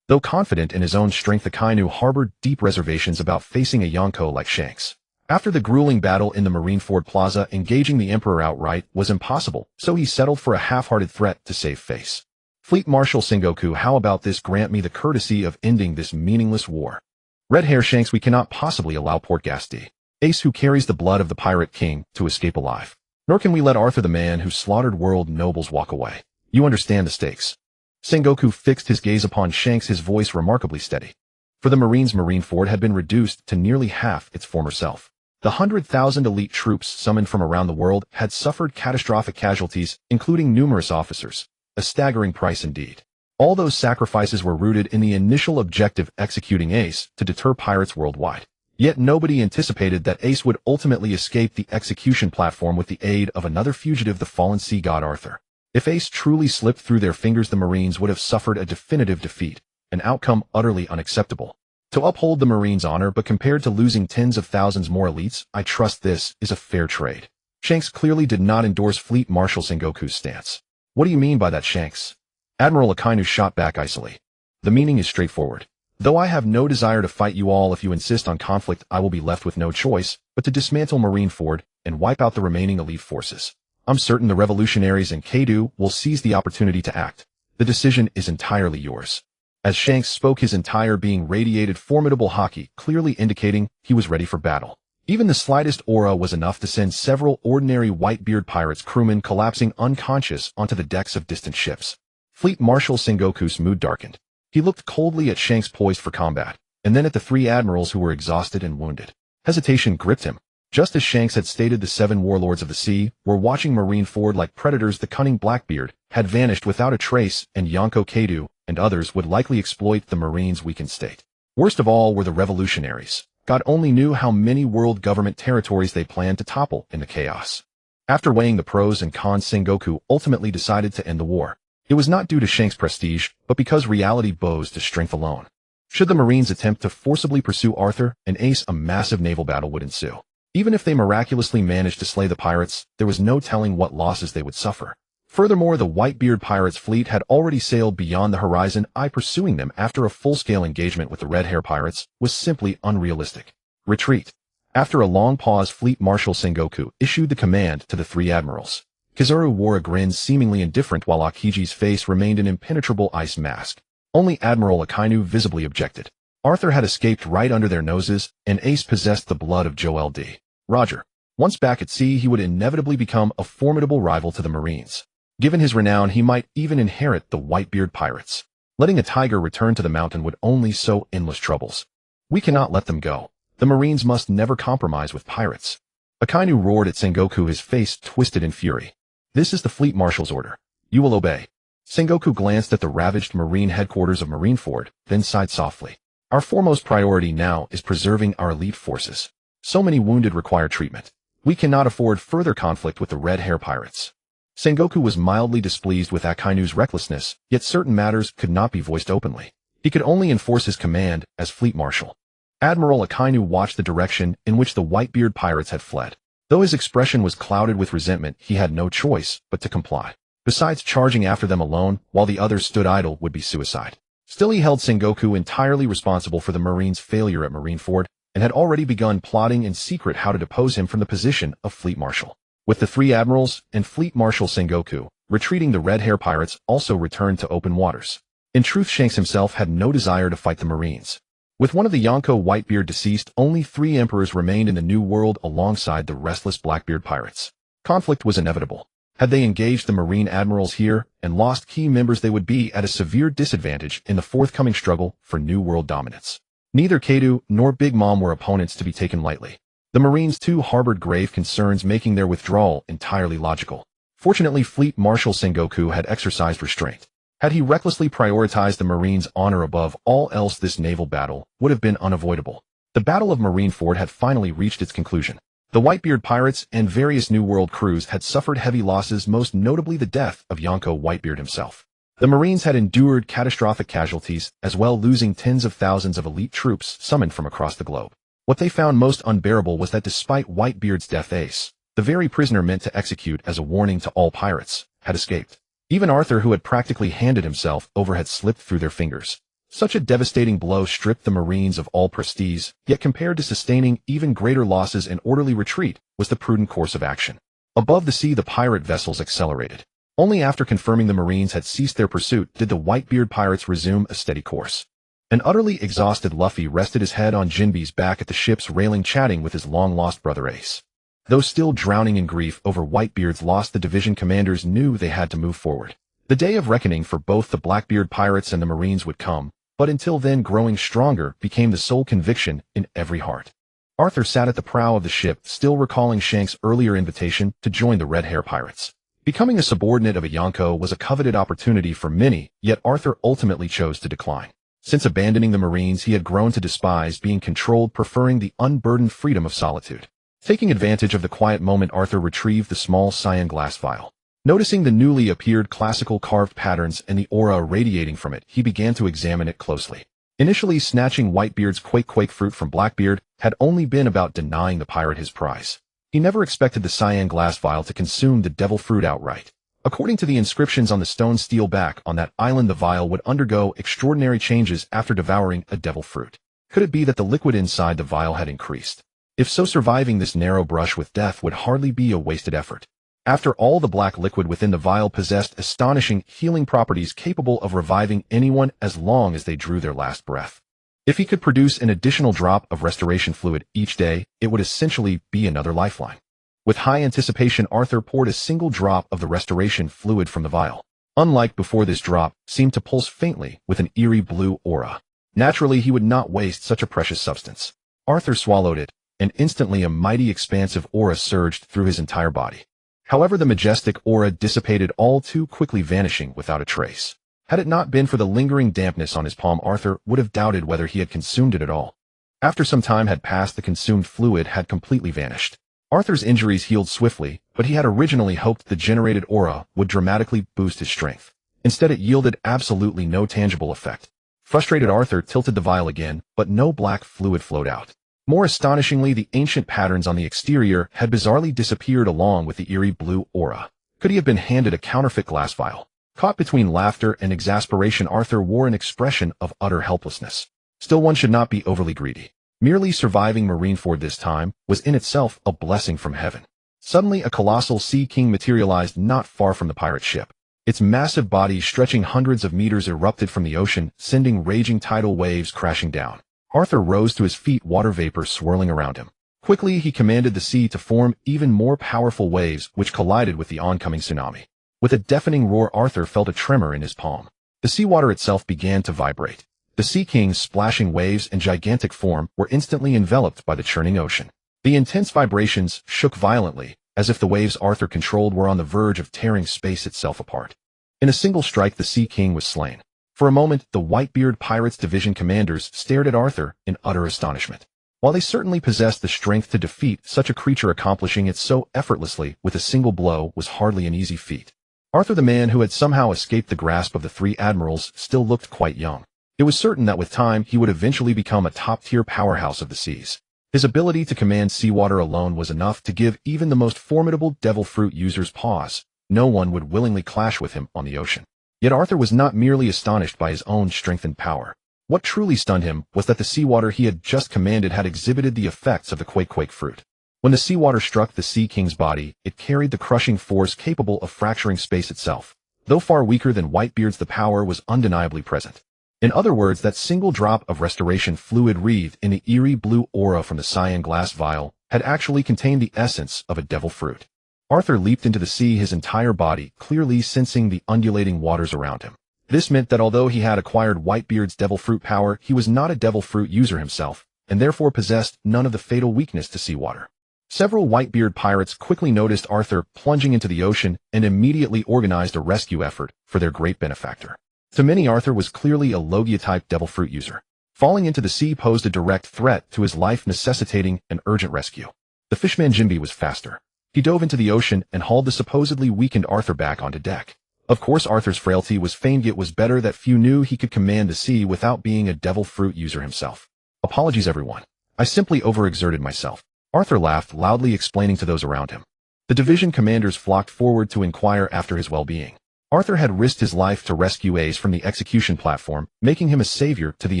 Though confident in his own strength, Akainu harbored deep reservations about facing a Yonko like Shanks. After the grueling battle in the Marineford Plaza, engaging the Emperor outright was impossible, so he settled for a half-hearted threat to save face. "Fleet Marshal Sengoku, how about this? Grant me the courtesy of ending this meaningless war." "Red Hair Shanks, we cannot possibly allow Portgasti, Ace, who carries the blood of the Pirate King, to escape alive. Nor can we let Arthur, the man who slaughtered world nobles, walk away. You understand the stakes." Sengoku fixed his gaze upon Shanks, his voice remarkably steady. For the Marines, Marineford had been reduced to nearly half its former self. The 100,000 elite troops summoned from around the world had suffered catastrophic casualties, including numerous officers. A staggering price indeed. All those sacrifices were rooted in the initial objective, executing Ace to deter pirates worldwide. Yet nobody anticipated that Ace would ultimately escape the execution platform with the aid of another fugitive, the fallen sea god Arthur. If Ace truly slipped through their fingers, the Marines would have suffered a definitive defeat, an outcome utterly unacceptable. To uphold the Marines' honor, but compared to losing tens of thousands more elites, I trust this is a fair trade. Shanks clearly did not endorse Fleet Marshal Sengoku's stance. "What do you mean by that, Shanks?" Admiral Akainu shot back icily. "The meaning is straightforward. Though I have no desire to fight you all, if you insist on conflict, I will be left with no choice but to dismantle Marineford and wipe out the remaining elite forces. I'm certain the revolutionaries and Kadu will seize the opportunity to act. The decision is entirely yours." As Shanks spoke, his entire being radiated formidable haki, clearly indicating he was ready for battle. Even the slightest aura was enough to send several ordinary Whitebeard pirates' crewmen collapsing unconscious onto the decks of distant ships. Fleet Marshal Sengoku's mood darkened. He looked coldly at Shanks, poised for combat, and then at the three admirals who were exhausted and wounded. Hesitation gripped him. Just as Shanks had stated, the Seven Warlords of the Sea were watching Marineford like predators. The cunning Blackbeard had vanished without a trace, and Yonko Kadu and others would likely exploit the Marines' weakened state. Worst of all were the revolutionaries. God only knew how many world government territories they planned to topple in the chaos. After weighing the pros and cons, Sengoku ultimately decided to end the war. It was not due to Shanks' prestige, but because reality bows to strength alone. Should the Marines attempt to forcibly pursue Arthur and Ace, a massive naval battle would ensue. Even if they miraculously managed to slay the pirates, there was no telling what losses they would suffer. Furthermore, the Whitebeard pirates' fleet had already sailed beyond the horizon. Pursuing them after a full-scale engagement with the Red Hair pirates was simply unrealistic. Retreat. After a long pause, Fleet Marshal Sengoku issued the command to the three admirals. Kazuru wore a grin, seemingly indifferent, while Akiji's face remained an impenetrable ice mask. Only Admiral Akainu visibly objected. Arthur had escaped right under their noses, and Ace possessed the blood of Joel D. Roger. Once back at sea, he would inevitably become a formidable rival to the Marines. Given his renown, he might even inherit the Whitebeard pirates. Letting a tiger return to the mountain would only sow endless troubles. We cannot let them go. The Marines must never compromise with pirates. Akainu roared at Sengoku, his face twisted in fury. "This is the Fleet Marshal's order. You will obey." Sengoku glanced at the ravaged Marine headquarters of Marineford, then sighed softly. "Our foremost priority now is preserving our elite forces. So many wounded require treatment. We cannot afford further conflict with the Red Hair Pirates. Sengoku was mildly displeased with Akainu's recklessness, yet certain matters could not be voiced openly. He could only enforce his command as Fleet Marshal. Admiral Akainu watched the direction in which the Whitebeard pirates had fled. Though his expression was clouded with resentment, he had no choice but to comply. Besides, charging after them alone, while the others stood idle, would be suicide. Still, he held Sengoku entirely responsible for the Marines' failure at Marineford, and had already begun plotting in secret how to depose him from the position of Fleet Marshal. With the three admirals and Fleet Marshal Sengoku retreating, the Red Hair Pirates also returned to open waters. In truth, Shanks himself had no desire to fight the Marines. With one of the Yonko Whitebeard deceased, only 3 emperors remained in the New World alongside the restless Blackbeard pirates. Conflict was inevitable. Had they engaged the Marine admirals here and lost key members, they would be at a severe disadvantage in the forthcoming struggle for New World dominance. Neither Kaido nor Big Mom were opponents to be taken lightly. The Marines too harbored grave concerns, making their withdrawal entirely logical. Fortunately, Fleet Marshal Sengoku had exercised restraint. Had he recklessly prioritized the Marines' honor above all else, this naval battle would have been unavoidable. The Battle of Marineford had finally reached its conclusion. The Whitebeard pirates and various New World crews had suffered heavy losses, most notably the death of Yonko Whitebeard himself. The Marines had endured catastrophic casualties, as well, losing tens of thousands of elite troops summoned from across the globe. What they found most unbearable was that despite Whitebeard's death, Ace, the very prisoner meant to execute as a warning to all pirates, had escaped. Even Arthur, who had practically handed himself over, had slipped through their fingers. Such a devastating blow stripped the Marines of all prestige, yet compared to sustaining even greater losses, an orderly retreat was the prudent course of action. Above the sea, the pirate vessels accelerated. Only after confirming the Marines had ceased their pursuit did the Whitebeard pirates resume a steady course. An utterly exhausted Luffy rested his head on Jinbe's back at the ship's railing, chatting with his long-lost brother Ace. Though still drowning in grief over Whitebeard's loss, the division commanders knew they had to move forward. The day of reckoning for both the Blackbeard pirates and the Marines would come, but until then, growing stronger became the sole conviction in every heart. Arthur sat at the prow of the ship, still recalling Shanks' earlier invitation to join the Red Hair Pirates. Becoming a subordinate of a Yonko was a coveted opportunity for many, yet Arthur ultimately chose to decline. Since abandoning the Marines, he had grown to despise being controlled, preferring the unburdened freedom of solitude. Taking advantage of the quiet moment, Arthur retrieved the small cyan glass vial. Noticing the newly appeared classical carved patterns and the aura radiating from it, he began to examine it closely. Initially, snatching Whitebeard's quake fruit from Blackbeard had only been about denying the pirate his prize. He never expected the cyan glass vial to consume the devil fruit outright. According to the inscriptions on the stone steel back on that island, the vial would undergo extraordinary changes after devouring a devil fruit. Could it be that the liquid inside the vial had increased? If so, surviving this narrow brush with death would hardly be a wasted effort. After all, the black liquid within the vial possessed astonishing healing properties, capable of reviving anyone as long as they drew their last breath. If he could produce an additional drop of restoration fluid each day, it would essentially be another lifeline. With high anticipation, Arthur poured a single drop of the restoration fluid from the vial. Unlike before, this drop seemed to pulse faintly with an eerie blue aura. Naturally, he would not waste such a precious substance. Arthur swallowed it, and instantly a mighty expansive aura surged through his entire body. However, the majestic aura dissipated all too quickly, vanishing without a trace. Had it not been for the lingering dampness on his palm, Arthur would have doubted whether he had consumed it at all. After some time had passed, the consumed fluid had completely vanished. Arthur's injuries healed swiftly, but he had originally hoped the generated aura would dramatically boost his strength. Instead, it yielded absolutely no tangible effect. Frustrated, Arthur tilted the vial again, but no black fluid flowed out. More astonishingly, the ancient patterns on the exterior had bizarrely disappeared along with the eerie blue aura. Could he have been handed a counterfeit glass vial? Caught between laughter and exasperation, Arthur wore an expression of utter helplessness. Still, one should not be overly greedy. Merely surviving Marineford this time was in itself a blessing from heaven. Suddenly, a colossal sea king materialized not far from the pirate ship. Its massive body, stretching hundreds of meters, erupted from the ocean, sending raging tidal waves crashing down. Arthur rose to his feet, water vapor swirling around him. Quickly, he commanded the sea to form even more powerful waves, which collided with the oncoming tsunami. With a deafening roar, Arthur felt a tremor in his palm. The seawater itself began to vibrate. The Sea King's splashing waves and gigantic form were instantly enveloped by the churning ocean. The intense vibrations shook violently, as if the waves Arthur controlled were on the verge of tearing space itself apart. In a single strike, the Sea King was slain. For a moment, the Whitebeard Pirates Division commanders stared at Arthur in utter astonishment. While they certainly possessed the strength to defeat, such a creature accomplishing it so effortlessly with a single blow was hardly an easy feat. Arthur, the man who had somehow escaped the grasp of the three admirals, still looked quite young. It was certain that with time he would eventually become a top-tier powerhouse of the seas. His ability to command seawater alone was enough to give even the most formidable devil fruit users pause. No one would willingly clash with him on the ocean. Yet Arthur was not merely astonished by his own strength and power. What truly stunned him was that the seawater he had just commanded had exhibited the effects of the quake fruit. When the seawater struck the Sea King's body, it carried the crushing force capable of fracturing space itself. Though far weaker than Whitebeard's, the power was undeniably present. In other words, that single drop of restoration fluid wreathed in the eerie blue aura from the cyan glass vial had actually contained the essence of a devil fruit. Arthur leaped into the sea, his entire body clearly sensing the undulating waters around him. This meant that although he had acquired Whitebeard's devil fruit power, he was not a devil fruit user himself, and therefore possessed none of the fatal weakness to seawater. Several Whitebeard pirates quickly noticed Arthur plunging into the ocean and immediately organized a rescue effort for their great benefactor. To many, Arthur was clearly a Logia-type devil fruit user. Falling into the sea posed a direct threat to his life, necessitating an urgent rescue. The fishman Jinbi was faster. He dove into the ocean and hauled the supposedly weakened Arthur back onto deck. Of course, Arthur's frailty was feigned. It was better that few knew he could command the sea without being a devil fruit user himself. Apologies, everyone. I simply overexerted myself. Arthur laughed loudly, explaining to those around him. The division commanders flocked forward to inquire after his well-being. Arthur had risked his life to rescue Ace from the execution platform, making him a savior to the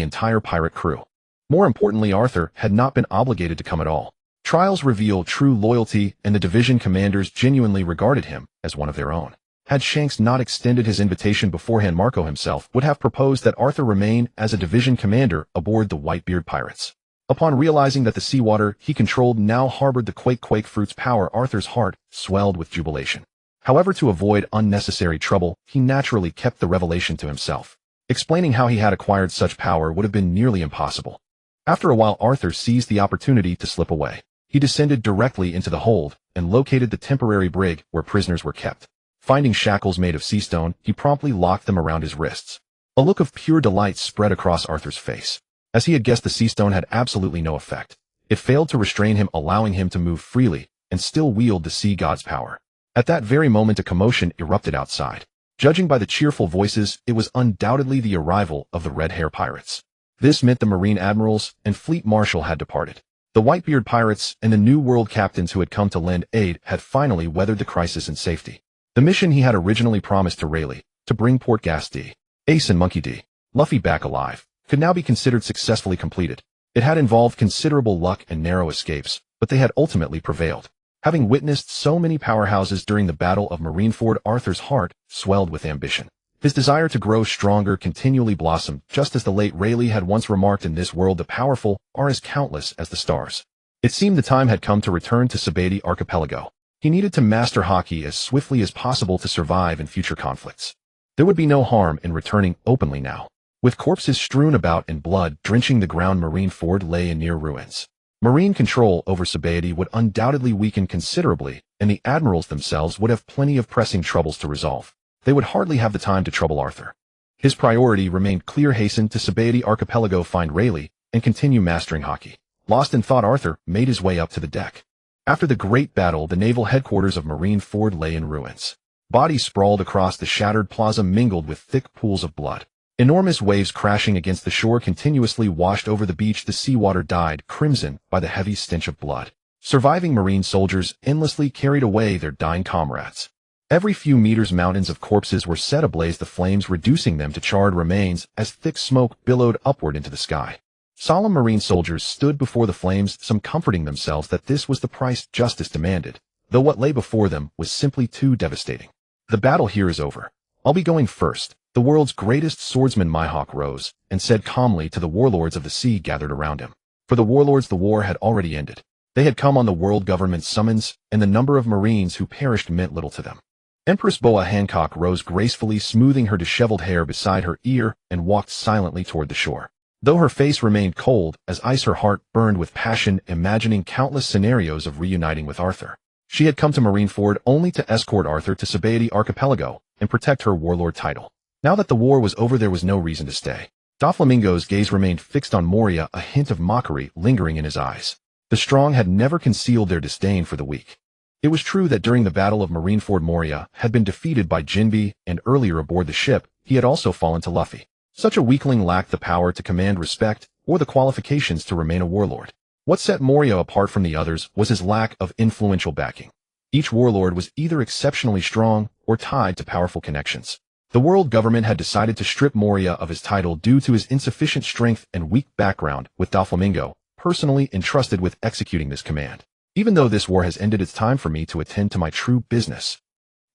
entire pirate crew. More importantly, Arthur had not been obligated to come at all. Trials revealed true loyalty, and the division commanders genuinely regarded him as one of their own. Had Shanks not extended his invitation beforehand, Marco himself would have proposed that Arthur remain as a division commander aboard the Whitebeard pirates. Upon realizing that the seawater he controlled now harbored the quake fruit's power, Arthur's heart swelled with jubilation. However, to avoid unnecessary trouble, he naturally kept the revelation to himself. Explaining how he had acquired such power would have been nearly impossible. After a while, Arthur seized the opportunity to slip away. He descended directly into the hold and located the temporary brig where prisoners were kept. Finding shackles made of sea stone, he promptly locked them around his wrists. A look of pure delight spread across Arthur's face. As he had guessed, the sea stone had absolutely no effect. It failed to restrain him, allowing him to move freely and still wield the sea god's power. At that very moment, a commotion erupted outside. Judging by the cheerful voices, it was undoubtedly the arrival of the Red Hair pirates. This meant the Marine admirals and fleet marshal had departed. The Whitebeard pirates and the New World captains who had come to lend aid had finally weathered the crisis in safety. The mission he had originally promised to Rayleigh, to bring Port Gas D, Ace and Monkey D, Luffy back alive, could now be considered successfully completed. It had involved considerable luck and narrow escapes, but they had ultimately prevailed. Having witnessed so many powerhouses during the Battle of Marineford, Arthur's heart swelled with ambition. His desire to grow stronger continually blossomed, just as the late Rayleigh had once remarked, in this world the powerful are as countless as the stars. It seemed the time had come to return to Sabeti Archipelago. He needed to master Haki as swiftly as possible to survive in future conflicts. There would be no harm in returning openly now. With corpses strewn about and blood drenching the ground, Marineford lay in near ruins. Marine control over Sabeti would undoubtedly weaken considerably, and the admirals themselves would have plenty of pressing troubles to resolve. They would hardly have the time to trouble Arthur. His priority remained clear: hasten to Sabeti Archipelago, find Rayleigh, and continue mastering Haki. Lost in thought, Arthur made his way up to the deck. After the great battle, the naval headquarters of Marineford lay in ruins. Bodies sprawled across the shattered plaza, mingled with thick pools of blood. Enormous waves crashing against the shore continuously washed over the beach. The seawater dyed crimson by the heavy stench of blood. Surviving Marine soldiers endlessly carried away their dying comrades. Every few meters, mountains of corpses were set ablaze, the flames reducing them to charred remains as thick smoke billowed upward into the sky. Solemn Marine soldiers stood before the flames, some comforting themselves that this was the price justice demanded, though what lay before them was simply too devastating. The battle here is over. I'll be going first. The world's greatest swordsman Mihawk rose and said calmly to the warlords of the sea gathered around him. For the warlords, the war had already ended. They had come on the world government's summons, and the number of Marines who perished meant little to them. Empress Boa Hancock rose gracefully, smoothing her disheveled hair beside her ear, and walked silently toward the shore. Though her face remained cold as ice, her heart burned with passion, imagining countless scenarios of reuniting with Arthur. She had come to Marineford only to escort Arthur to Sabeti Archipelago and protect her warlord title. Now that the war was over, there was no reason to stay. Doflamingo's gaze remained fixed on Moria, a hint of mockery lingering in his eyes. The strong had never concealed their disdain for the weak. It was true that during the Battle of Marineford, Moria had been defeated by Jinbe, and earlier aboard the ship, he had also fallen to Luffy. Such a weakling lacked the power to command respect or the qualifications to remain a warlord. What set Moria apart from the others was his lack of influential backing. Each warlord was either exceptionally strong or tied to powerful connections. The world government had decided to strip Moria of his title due to his insufficient strength and weak background, with Doflamingo personally entrusted with executing this command. Even though this war has ended, it's time for me to attend to my true business.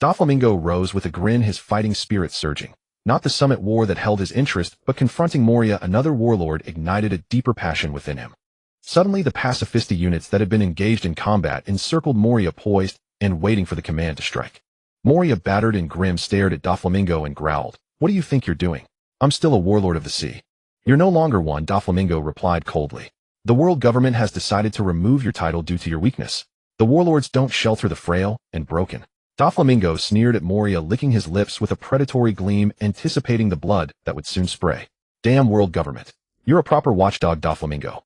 Doflamingo rose with a grin, his fighting spirit surging. Not the summit war that held his interest, but confronting Moria, another warlord, ignited a deeper passion within him. Suddenly, the pacifista units that had been engaged in combat encircled Moria, poised and waiting for the command to strike. Moria, battered and grim, stared at Doflamingo and growled, "What do you think you're doing? I'm still a warlord of the sea." "You're no longer one," Doflamingo replied coldly. "The world government has decided to remove your title due to your weakness. The warlords don't shelter the frail and broken." Doflamingo sneered at Moria, licking his lips with a predatory gleam, anticipating the blood that would soon spray. "Damn world government. You're a proper watchdog, Doflamingo."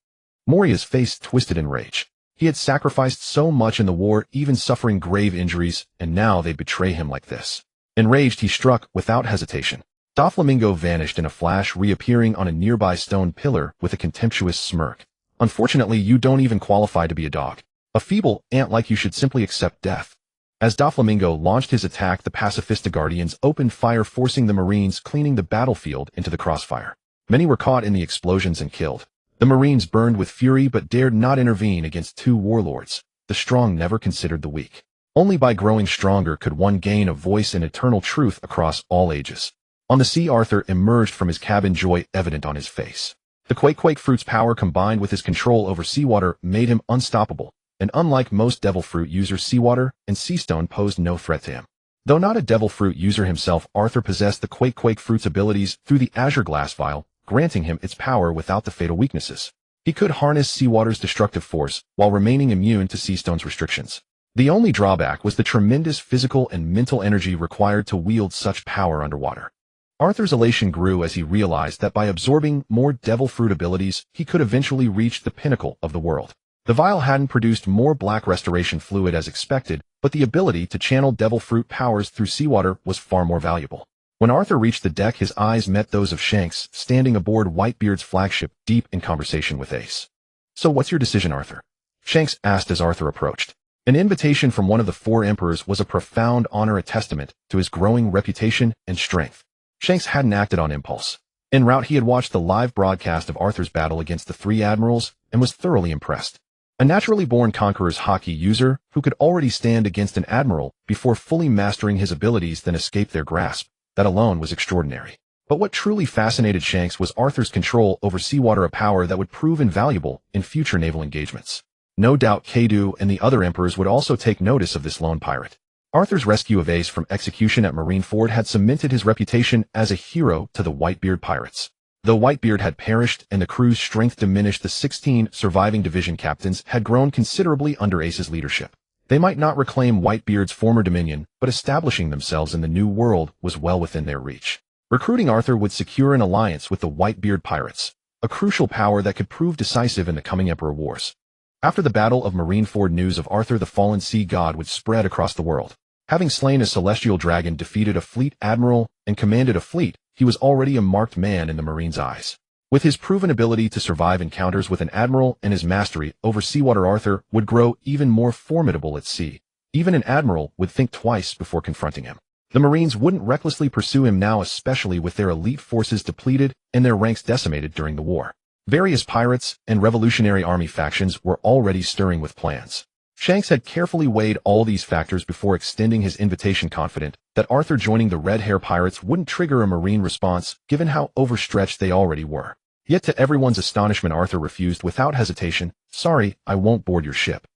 Moria's face twisted in rage. He had sacrificed so much in the war, even suffering grave injuries, and now they'd betray him like this. Enraged, he struck without hesitation. Doflamingo vanished in a flash, reappearing on a nearby stone pillar with a contemptuous smirk. "Unfortunately, you don't even qualify to be a dog. A feeble ant like you should simply accept death." As Doflamingo launched his attack, the pacifista guardians opened fire, forcing the Marines cleaning the battlefield into the crossfire. Many were caught in the explosions and killed. The Marines burned with fury but dared not intervene against two warlords. The strong never considered the weak. Only by growing stronger could one gain a voice in eternal truth across all ages. On the sea, Arthur emerged from his cabin, joy evident on his face. The Quake fruit's power combined with his control over seawater made him unstoppable, and unlike most devil fruit users, seawater and seastone posed no threat to him. Though not a devil fruit user himself, Arthur possessed the Quake fruit's abilities through the azure glass vial, granting him its power without the fatal weaknesses. He could harness seawater's destructive force while remaining immune to seastone's restrictions. The only drawback was the tremendous physical and mental energy required to wield such power underwater. Arthur's elation grew as he realized that by absorbing more devil fruit abilities, he could eventually reach the pinnacle of the world. The vial hadn't produced more black restoration fluid as expected, but the ability to channel devil fruit powers through seawater was far more valuable. When Arthur reached the deck, his eyes met those of Shanks, standing aboard Whitebeard's flagship, deep in conversation with Ace. "So what's your decision, Arthur?" Shanks asked as Arthur approached. An invitation from one of the four emperors was a profound honor, a testament to his growing reputation and strength. Shanks hadn't acted on impulse. En route, he had watched the live broadcast of Arthur's battle against the three admirals and was thoroughly impressed. A naturally born conqueror's hockey user who could already stand against an admiral before fully mastering his abilities then escape their grasp. That alone was extraordinary. But what truly fascinated Shanks was Arthur's control over seawater, a power that would prove invaluable in future naval engagements. No doubt Kadu and the other emperors would also take notice of this lone pirate. Arthur's rescue of Ace from execution at Marineford had cemented his reputation as a hero to the Whitebeard pirates. Though Whitebeard had perished and the crew's strength diminished, the 16 surviving division captains had grown considerably under Ace's leadership. They might not reclaim Whitebeard's former dominion, but establishing themselves in the new world was well within their reach. Recruiting Arthur would secure an alliance with the Whitebeard pirates, a crucial power that could prove decisive in the coming Emperor Wars. After the Battle of Marineford, news of Arthur the fallen sea god would spread across the world. Having slain a celestial dragon, defeated a fleet admiral, and commanded a fleet, he was already a marked man in the Marines' eyes. With his proven ability to survive encounters with an admiral and his mastery over seawater, Arthur would grow even more formidable at sea. Even an admiral would think twice before confronting him. The Marines wouldn't recklessly pursue him now, especially with their elite forces depleted and their ranks decimated during the war. Various pirates and Revolutionary Army factions were already stirring with plans. Shanks had carefully weighed all these factors before extending his invitation, confident that Arthur joining the Red Hair Pirates wouldn't trigger a Marine response, given how overstretched they already were. Yet to everyone's astonishment, Arthur refused without hesitation. "Sorry, I won't board your ship."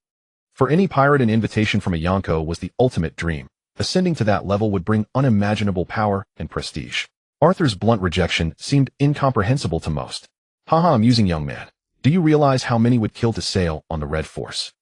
For any pirate, an invitation from a Yonko was the ultimate dream. Ascending to that level would bring unimaginable power and prestige. Arthur's blunt rejection seemed incomprehensible to most. "Haha, amusing young man. Do you realize how many would kill to sail on the Red Force?"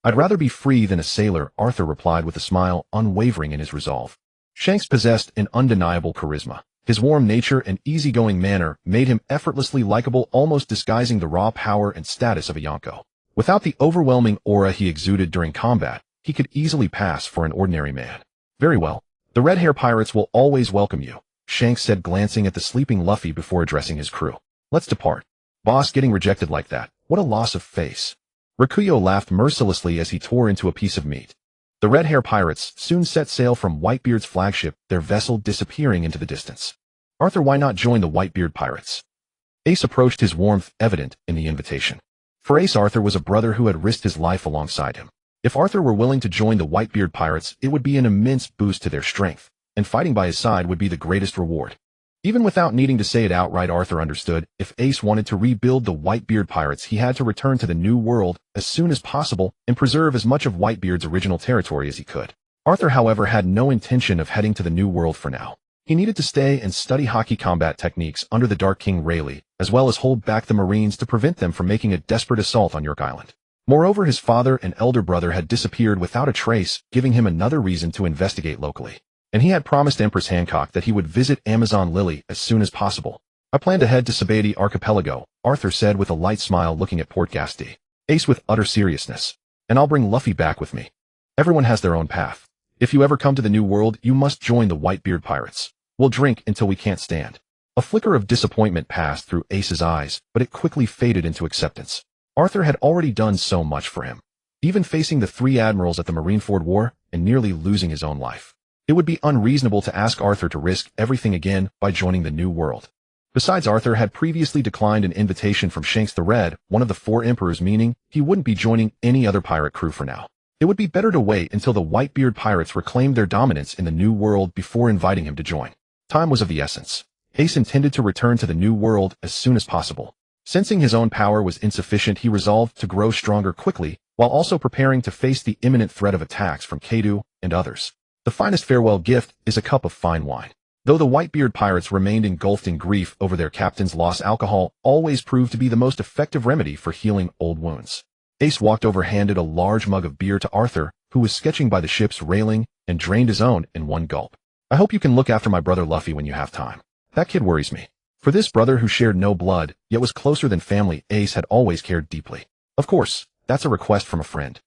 "I'd rather be free than a sailor," Arthur replied with a smile, unwavering in his resolve. Shanks possessed an undeniable charisma. His warm nature and easygoing manner made him effortlessly likable, almost disguising the raw power and status of a Yonko. Without the overwhelming aura he exuded during combat, he could easily pass for an ordinary man. Very well. The Red Hair Pirates will always welcome you, Shanks said, glancing at the sleeping Luffy before addressing his crew. Let's depart. Boss, getting rejected like that. What a loss of face. Rakuyo laughed mercilessly as he tore into a piece of meat. The Red Hair Pirates soon set sail from Whitebeard's flagship, their vessel disappearing into the distance. Arthur, why not join the Whitebeard Pirates? Ace approached, his warmth evident in the invitation. For Ace, Arthur was a brother who had risked his life alongside him. If Arthur were willing to join the Whitebeard Pirates, it would be an immense boost to their strength, and fighting by his side would be the greatest reward. Even without needing to say it outright, Arthur understood if Ace wanted to rebuild the Whitebeard Pirates, he had to return to the New World as soon as possible and preserve as much of Whitebeard's original territory as he could. Arthur, however, had no intention of heading to the New World for now. He needed to stay and study hockey combat techniques under the Dark King Rayleigh, as well as hold back the Marines to prevent them from making a desperate assault on York Island. Moreover, his father and elder brother had disappeared without a trace, giving him another reason to investigate locally. And he had promised Empress Hancock that he would visit Amazon Lily as soon as possible. I plan to head to Sabaody Archipelago, Arthur said with a light smile, looking at Port Gasti. Ace with utter seriousness. And I'll bring Luffy back with me. Everyone has their own path. If you ever come to the New World, you must join the Whitebeard Pirates. We'll drink until we can't stand. A flicker of disappointment passed through Ace's eyes, but it quickly faded into acceptance. Arthur had already done so much for him. Even facing the 3 admirals at the Marineford War and nearly losing his own life. It would be unreasonable to ask Arthur to risk everything again by joining the New World. Besides, Arthur had previously declined an invitation from Shanks the Red, one of the 4 emperors, meaning he wouldn't be joining any other pirate crew for now. It would be better to wait until the Whitebeard Pirates reclaimed their dominance in the New World before inviting him to join. Time was of the essence. Ace intended to return to the New World as soon as possible. Sensing his own power was insufficient, he resolved to grow stronger quickly, while also preparing to face the imminent threat of attacks from Kaido and others. The finest farewell gift is a cup of fine wine. Though the Whitebeard Pirates remained engulfed in grief over their captain's loss, alcohol always proved to be the most effective remedy for healing old wounds. Ace walked over, handed a large mug of beer to Arthur, who was sketching by the ship's railing, and drained his own in one gulp. I hope you can look after my brother Luffy when you have time. That kid worries me. For this brother who shared no blood, yet was closer than family, Ace had always cared deeply. Of course, that's a request from a friend.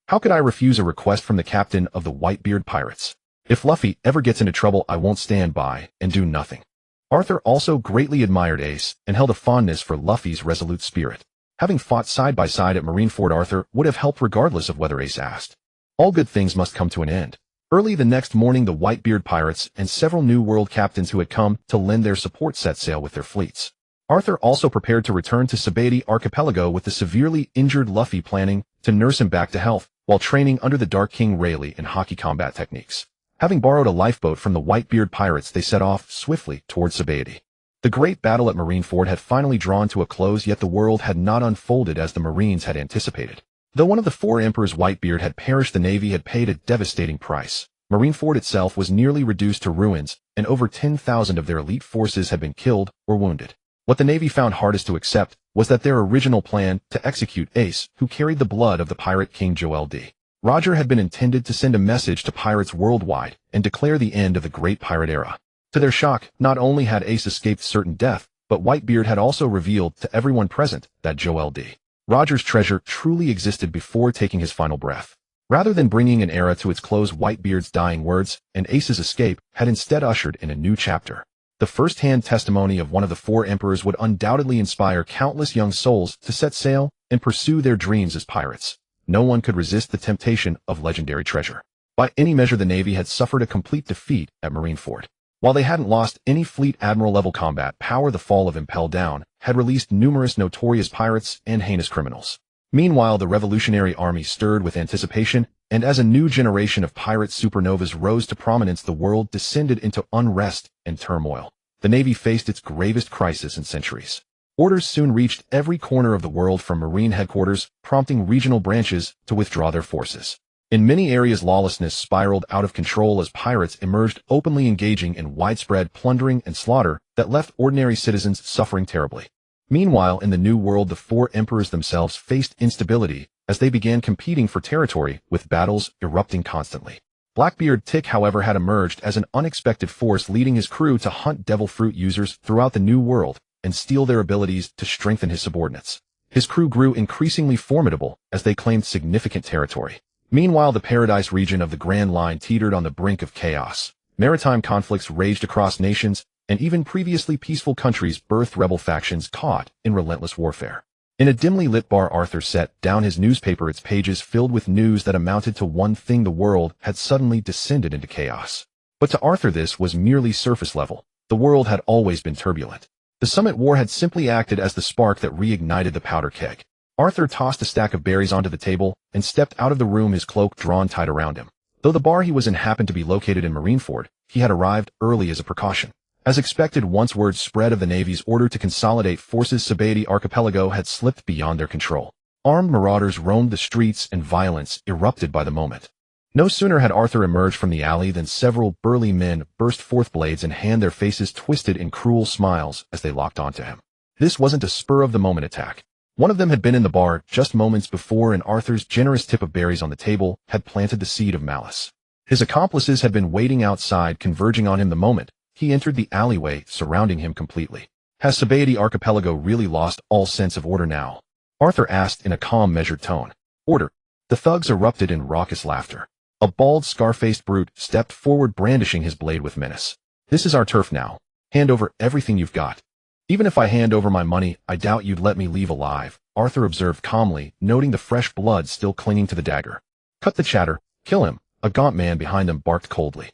How could I refuse a request from the captain of the Whitebeard Pirates? If Luffy ever gets into trouble, I won't stand by and do nothing. Arthur also greatly admired Ace and held a fondness for Luffy's resolute spirit. Having fought side by side at Marineford, Arthur would have helped regardless of whether Ace asked. All good things must come to an end. Early the next morning, the Whitebeard Pirates and several New World captains who had come to lend their support set sail with their fleets. Arthur also prepared to return to Sabaody Archipelago with the severely injured Luffy, planning to nurse him back to health while training under the Dark King Rayleigh in hockey combat techniques. Having borrowed a lifeboat from the Whitebeard Pirates, they set off swiftly towards Sabaody. The great battle at Marineford had finally drawn to a close, yet the world had not unfolded as the Marines had anticipated. Though one of the 4 emperors, Whitebeard, had perished, the Navy had paid a devastating price. Marineford itself was nearly reduced to ruins, and over 10,000 of their elite forces had been killed or wounded. What the Navy found hardest to accept was that their original plan to execute Ace, who carried the blood of the pirate king Joel D. Roger, had been intended to send a message to pirates worldwide and declare the end of the great pirate era. To their shock, not only had Ace escaped certain death, but Whitebeard had also revealed to everyone present that Joel D. Roger's treasure truly existed before taking his final breath. Rather than bringing an era to its close, Whitebeard's dying words and Ace's escape had instead ushered in a new chapter. The first-hand testimony of one of the 4 emperors would undoubtedly inspire countless young souls to set sail and pursue their dreams as pirates. No one could resist the temptation of legendary treasure. By any measure, the Navy had suffered a complete defeat at Marineford. While they hadn't lost any fleet admiral-level combat power, the fall of Impel Down had released numerous notorious pirates and heinous criminals. Meanwhile, the Revolutionary Army stirred with anticipation, and as a new generation of pirate supernovas rose to prominence, the world descended into unrest and turmoil. The Navy faced its gravest crisis in centuries. Orders soon reached every corner of the world from Marine headquarters, prompting regional branches to withdraw their forces. In many areas, lawlessness spiraled out of control as pirates emerged, openly engaging in widespread plundering and slaughter that left ordinary citizens suffering terribly. Meanwhile, in the New World, the 4 emperors themselves faced instability as they began competing for territory, with battles erupting constantly. Blackbeard Tick, however, had emerged as an unexpected force, leading his crew to hunt devil fruit users throughout the New World and steal their abilities to strengthen his subordinates. His crew grew increasingly formidable as they claimed significant territory. Meanwhile, the Paradise region of the Grand Line teetered on the brink of chaos. Maritime conflicts raged across nations, and even previously peaceful countries birthed rebel factions caught in relentless warfare. In a dimly lit bar, Arthur set down his newspaper, its pages filled with news that amounted to one thing: the world had suddenly descended into chaos. But to Arthur, this was merely surface level. The world had always been turbulent. The Summit War had simply acted as the spark that reignited the powder keg. Arthur tossed a stack of berries onto the table and stepped out of the room, his cloak drawn tight around him. Though the bar he was in happened to be located in Marineford, he had arrived early as a precaution. As expected, once word spread of the Navy's order to consolidate forces, Sabaody Archipelago had slipped beyond their control. Armed marauders roamed the streets and violence erupted by the moment. No sooner had Arthur emerged from the alley than several burly men burst forth, blades in hand, their faces twisted in cruel smiles as they locked onto him. This wasn't a spur-of-the-moment attack. One of them had been in the bar just moments before, and Arthur's generous tip of berries on the table had planted the seed of malice. His accomplices had been waiting outside, converging on him the moment he entered the alleyway, surrounding him completely. Has Sabaody Archipelago really lost all sense of order now? Arthur asked in a calm, measured tone. Order. The thugs erupted in raucous laughter. A bald, scar-faced brute stepped forward, brandishing his blade with menace. This is our turf now. Hand over everything you've got. Even if I hand over my money, I doubt you'd let me leave alive, Arthur observed calmly, noting the fresh blood still clinging to the dagger. Cut the chatter. Kill him, a gaunt man behind them barked coldly.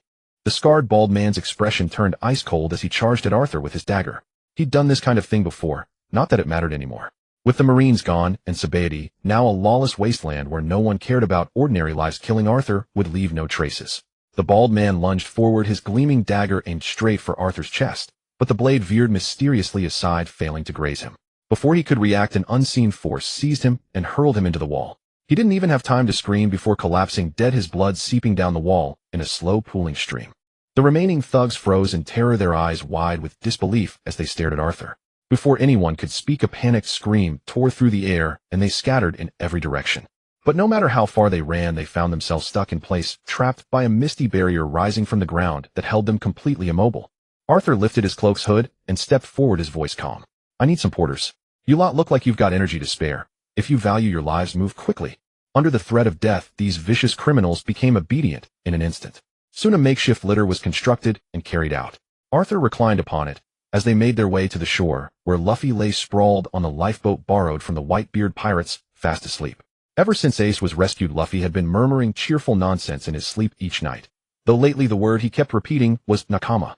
The scarred, bald man's expression turned ice cold as he charged at Arthur with his dagger. He'd done this kind of thing before, not that it mattered anymore. With the Marines gone, and Sabaody, now a lawless wasteland where no one cared about ordinary lives, killing Arthur would leave no traces. The bald man lunged forward, his gleaming dagger aimed straight for Arthur's chest, but the blade veered mysteriously aside, failing to graze him. Before he could react, an unseen force seized him and hurled him into the wall. He didn't even have time to scream before collapsing dead, his blood seeping down the wall in a slow pooling stream. The remaining thugs froze in terror, their eyes wide with disbelief as they stared at Arthur. Before anyone could speak, a panicked scream tore through the air, and they scattered in every direction. But no matter how far they ran, they found themselves stuck in place, trapped by a misty barrier rising from the ground that held them completely immobile. Arthur lifted his cloak's hood and stepped forward, his voice calm. I need some porters. You lot look like you've got energy to spare. If you value your lives, move quickly. Under the threat of death, these vicious criminals became obedient in an instant. Soon a makeshift litter was constructed and carried out. Arthur reclined upon it as they made their way to the shore, where Luffy lay sprawled on the lifeboat borrowed from the Whitebeard pirates, fast asleep. Ever since Ace was rescued, Luffy had been murmuring cheerful nonsense in his sleep each night, though lately the word he kept repeating was Nakama.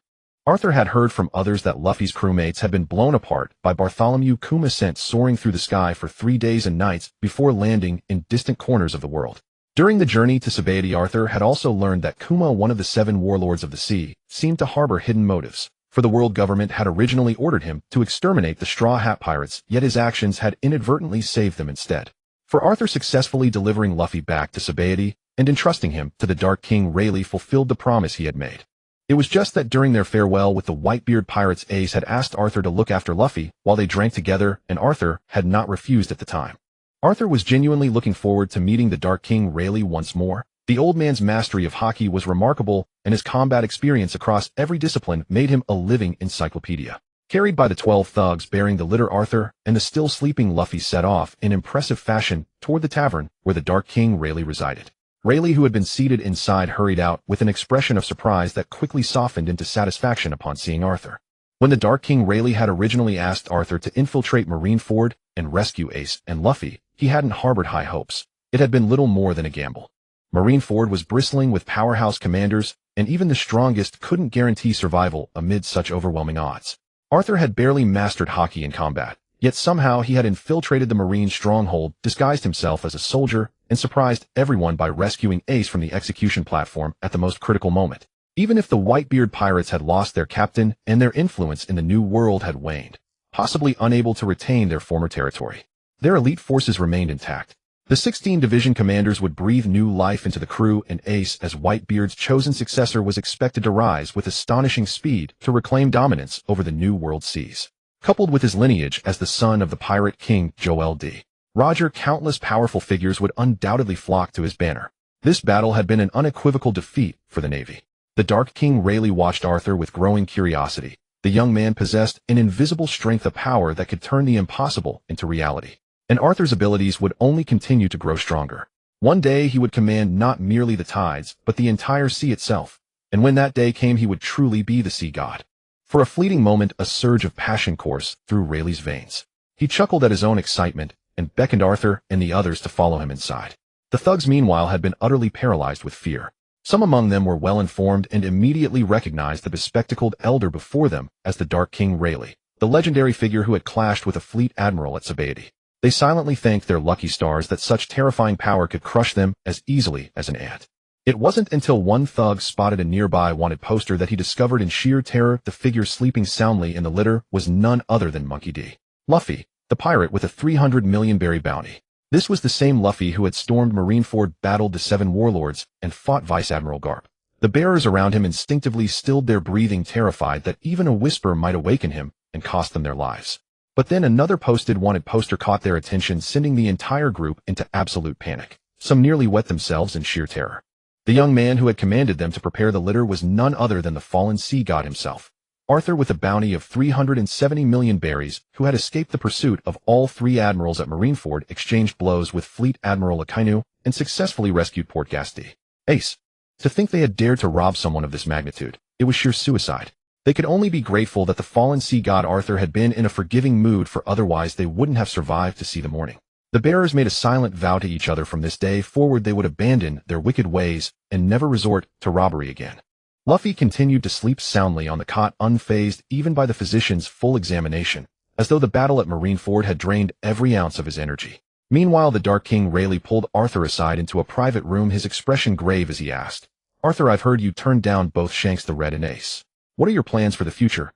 Arthur had heard from others that Luffy's crewmates had been blown apart by Bartholomew Kuma, sent soaring through the sky for 3 days and nights before landing in distant corners of the world. During the journey to Sabaody, Arthur had also learned that Kuma, one of the 7 warlords of the sea, seemed to harbor hidden motives, for the world government had originally ordered him to exterminate the Straw Hat Pirates, yet his actions had inadvertently saved them instead. For Arthur, successfully delivering Luffy back to Sabaody and entrusting him to the Dark King Rayleigh fulfilled the promise he had made. It was just that during their farewell with the Whitebeard pirates, Ace had asked Arthur to look after Luffy while they drank together, and Arthur had not refused at the time. Arthur was genuinely looking forward to meeting the Dark King Rayleigh once more. The old man's mastery of haki was remarkable, and his combat experience across every discipline made him a living encyclopedia. Carried by the 12 thugs bearing the litter, Arthur and the still sleeping Luffy set off in impressive fashion toward the tavern where the Dark King Rayleigh resided. Rayleigh, who had been seated inside, hurried out with an expression of surprise that quickly softened into satisfaction upon seeing Arthur. When the Dark King Rayleigh had originally asked Arthur to infiltrate Marineford and rescue Ace and Luffy, he hadn't harbored high hopes. It had been little more than a gamble. Marineford was bristling with powerhouse commanders, and even the strongest couldn't guarantee survival amid such overwhelming odds. Arthur had barely mastered haki in combat, yet somehow he had infiltrated the Marine stronghold, disguised himself as a soldier, and surprised everyone by rescuing Ace from the execution platform at the most critical moment. Even if the Whitebeard pirates had lost their captain and their influence in the New World had waned, possibly unable to retain their former territory, their elite forces remained intact. The 16 division commanders would breathe new life into the crew, and Ace, as Whitebeard's chosen successor, was expected to rise with astonishing speed to reclaim dominance over the New World seas. Coupled with his lineage as the son of the pirate king Joel D. Roger, countless powerful figures would undoubtedly flock to his banner. This battle had been an unequivocal defeat for the Navy. The Dark King Rayleigh watched Arthur with growing curiosity. The young man possessed an invisible strength of power that could turn the impossible into reality. And Arthur's abilities would only continue to grow stronger. One day he would command not merely the tides, but the entire sea itself. And when that day came, he would truly be the sea god. For a fleeting moment, a surge of passion coursed through Rayleigh's veins. He chuckled at his own excitement and beckoned Arthur and the others to follow him inside. The thugs, meanwhile, had been utterly paralyzed with fear. Some among them were well-informed and immediately recognized the bespectacled elder before them as the Dark King Rayleigh, the legendary figure who had clashed with a fleet admiral at Sabaody. They silently thanked their lucky stars that such terrifying power could crush them as easily as an ant. It wasn't until one thug spotted a nearby wanted poster that he discovered in sheer terror the figure sleeping soundly in the litter was none other than Monkey D. Luffy, the pirate with a 300 million berry bounty. This was the same Luffy who had stormed Marineford, battled the Seven Warlords, and fought Vice Admiral Garp. The bearers around him instinctively stilled their breathing, terrified that even a whisper might awaken him and cost them their lives. But then another posted wanted poster caught their attention, sending the entire group into absolute panic. Some nearly wet themselves in sheer terror. The young man who had commanded them to prepare the litter was none other than the fallen sea god himself. Arthur, with a bounty of 370 million berries, who had escaped the pursuit of all three admirals at Marineford, exchanged blows with Fleet Admiral Akainu and successfully rescued Port Gasti. Ace. To think they had dared to rob someone of this magnitude, it was sheer suicide. They could only be grateful that the fallen sea god Arthur had been in a forgiving mood, for otherwise they wouldn't have survived to see the morning. The bearers made a silent vow to each other from this day forward they would abandon their wicked ways and never resort to robbery again. Luffy continued to sleep soundly on the cot, unfazed even by the physician's full examination, as though the battle at Marineford had drained every ounce of his energy. Meanwhile, the Dark King Rayleigh pulled Arthur aside into a private room, his expression grave as he asked, "Arthur, I've heard you turned down both Shanks the Red and Ace. What are your plans for the future?"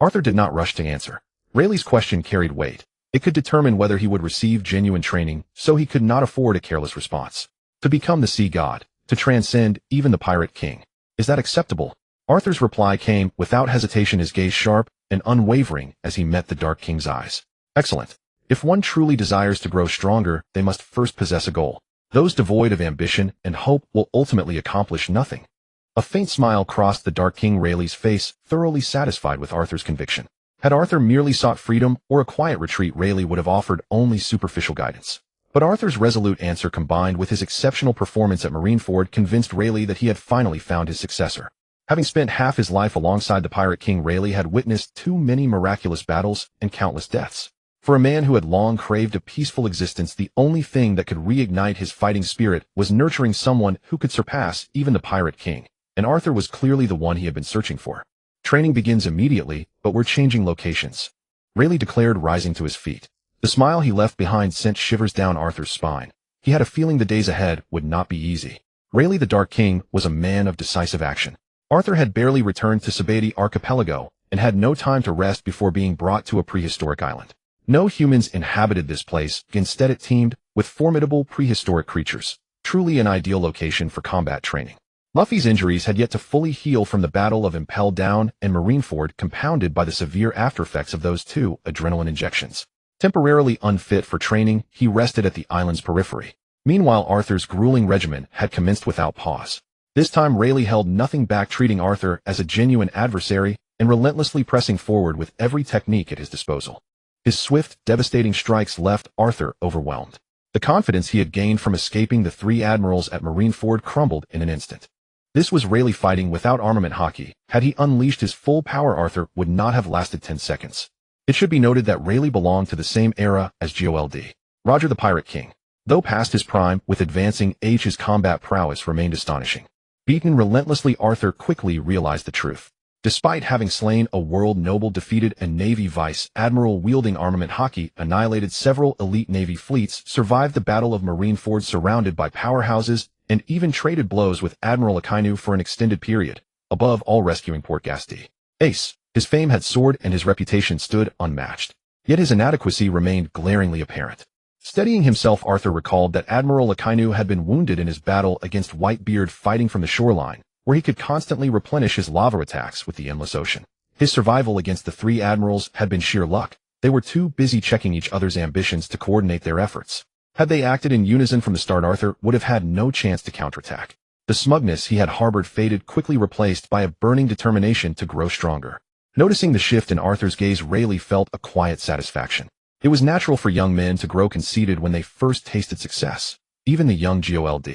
Arthur did not rush to answer. Rayleigh's question carried weight. It could determine whether he would receive genuine training, so he could not afford a careless response. To become the sea god, to transcend even the pirate king. Is that acceptable? Arthur's reply came without hesitation, his gaze sharp and unwavering as he met the Dark King's eyes. Excellent. If one truly desires to grow stronger, they must first possess a goal. Those devoid of ambition and hope will ultimately accomplish nothing. A faint smile crossed the Dark King Rayleigh's face, thoroughly satisfied with Arthur's conviction. Had Arthur merely sought freedom or a quiet retreat, Rayleigh would have offered only superficial guidance. But Arthur's resolute answer, combined with his exceptional performance at Marineford, convinced Rayleigh that he had finally found his successor. Having spent half his life alongside the Pirate King, Rayleigh had witnessed too many miraculous battles and countless deaths. For a man who had long craved a peaceful existence, the only thing that could reignite his fighting spirit was nurturing someone who could surpass even the Pirate King, and Arthur was clearly the one he had been searching for. Training begins immediately, but we're changing locations, Rayleigh declared, rising to his feet. The smile he left behind sent shivers down Arthur's spine. He had a feeling the days ahead would not be easy. Rayleigh the Dark King was a man of decisive action. Arthur had barely returned to Sabaody Archipelago and had no time to rest before being brought to a prehistoric island. No humans inhabited this place, instead it teemed with formidable prehistoric creatures, truly an ideal location for combat training. Luffy's injuries had yet to fully heal from the Battle of Impel Down and Marineford, compounded by the severe aftereffects of those two adrenaline injections. Temporarily unfit for training, he rested at the island's periphery. Meanwhile, Arthur's grueling regimen had commenced without pause. This time Rayleigh held nothing back, treating Arthur as a genuine adversary and relentlessly pressing forward with every technique at his disposal. His swift, devastating strikes left Arthur overwhelmed. The confidence he had gained from escaping the three admirals at Marineford crumbled in an instant. This was Rayleigh fighting without armament hockey. Had he unleashed his full power, Arthur would not have lasted 10 seconds. It should be noted that Rayleigh belonged to the same era as GOLD. Roger the Pirate King. Though past his prime, with advancing age his combat prowess remained astonishing. Beaten relentlessly, Arthur quickly realized the truth. Despite having slain a world noble, defeated a Navy Vice Admiral wielding armament hockey, annihilated several elite Navy fleets, survived the Battle of Marineford surrounded by powerhouses, and even traded blows with Admiral Akainu for an extended period, above all rescuing Port Gasti. Ace. His fame had soared and his reputation stood unmatched. Yet his inadequacy remained glaringly apparent. Steadying himself, Arthur recalled that Admiral Akainu had been wounded in his battle against Whitebeard, fighting from the shoreline, where he could constantly replenish his lava attacks with the endless ocean. His survival against the three admirals had been sheer luck. They were too busy checking each other's ambitions to coordinate their efforts. Had they acted in unison from the start, Arthur would have had no chance to counterattack. The smugness he had harbored faded, quickly replaced by a burning determination to grow stronger. Noticing the shift in Arthur's gaze, Rayleigh felt a quiet satisfaction. It was natural for young men to grow conceited when they first tasted success. Even the young Gold.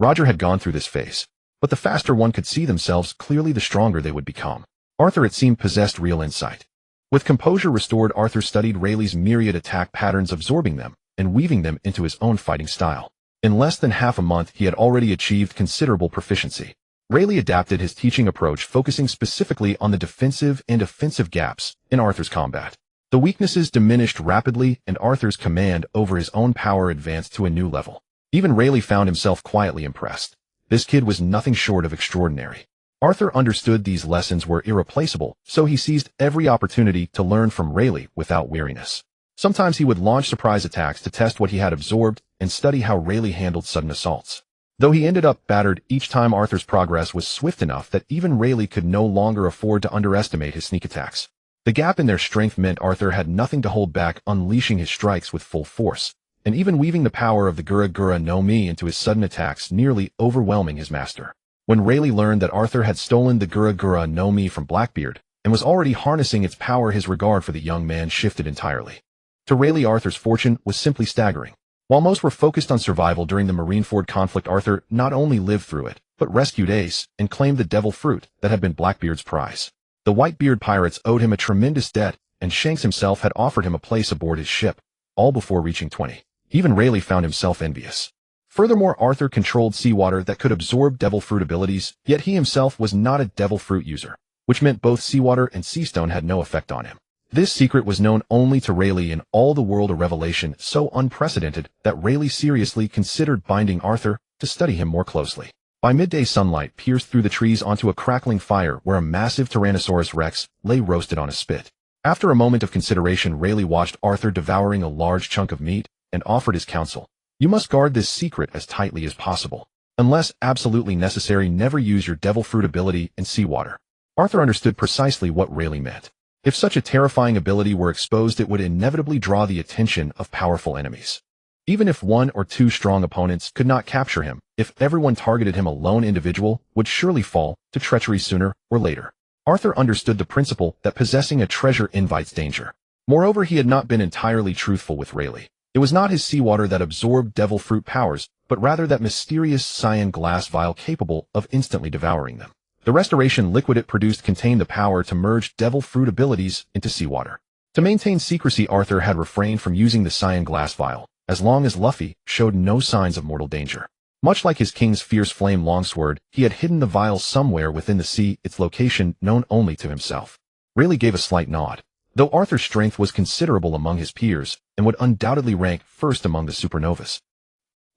Roger had gone through this phase. But the faster one could see themselves clearly, the stronger they would become. Arthur, it seemed, possessed real insight. With composure restored, Arthur studied Rayleigh's myriad attack patterns, absorbing them and weaving them into his own fighting style. In less than half a month, he had already achieved considerable proficiency. Rayleigh adapted his teaching approach, focusing specifically on the defensive and offensive gaps in Arthur's combat. The weaknesses diminished rapidly, and Arthur's command over his own power advanced to a new level. Even Rayleigh found himself quietly impressed. This kid was nothing short of extraordinary. Arthur understood these lessons were irreplaceable, so he seized every opportunity to learn from Rayleigh without weariness. Sometimes he would launch surprise attacks to test what he had absorbed and study how Rayleigh handled sudden assaults. Though he ended up battered each time, Arthur's progress was swift enough that even Rayleigh could no longer afford to underestimate his sneak attacks. The gap in their strength meant Arthur had nothing to hold back, unleashing his strikes with full force, and even weaving the power of the Gura no Mi into his sudden attacks, nearly overwhelming his master. When Rayleigh learned that Arthur had stolen the Gura no Mi from Blackbeard and was already harnessing its power, his regard for the young man shifted entirely. To Rayleigh, Arthur's fortune was simply staggering. While most were focused on survival during the Marineford conflict, Arthur not only lived through it, but rescued Ace and claimed the devil fruit that had been Blackbeard's prize. The Whitebeard pirates owed him a tremendous debt, and Shanks himself had offered him a place aboard his ship, all before reaching 20. Even Rayleigh found himself envious. Furthermore, Arthur controlled seawater that could absorb devil fruit abilities, yet he himself was not a devil fruit user, which meant both seawater and seastone had no effect on him. This secret was known only to Rayleigh in all the world, a revelation so unprecedented that Rayleigh seriously considered binding Arthur to study him more closely. By midday, sunlight pierced through the trees onto a crackling fire where a massive Tyrannosaurus Rex lay roasted on a spit. After a moment of consideration, Rayleigh watched Arthur devouring a large chunk of meat and offered his counsel. You must guard this secret as tightly as possible. Unless absolutely necessary, never use your devil fruit ability in seawater. Arthur understood precisely what Rayleigh meant. If such a terrifying ability were exposed, it would inevitably draw the attention of powerful enemies. Even if one or two strong opponents could not capture him, if everyone targeted him, a lone individual would surely fall to treachery sooner or later. Arthur understood the principle that possessing a treasure invites danger. Moreover, he had not been entirely truthful with Rayleigh. It was not his seawater that absorbed devil fruit powers, but rather that mysterious cyan glass vial capable of instantly devouring them. The restoration liquid it produced contained the power to merge devil fruit abilities into seawater. To maintain secrecy, Arthur had refrained from using the cyan glass vial, as long as Luffy showed no signs of mortal danger. Much like his king's fierce flame longsword, he had hidden the vial somewhere within the sea, its location known only to himself. Rayleigh gave a slight nod. Though Arthur's strength was considerable among his peers, and would undoubtedly rank first among the supernovas,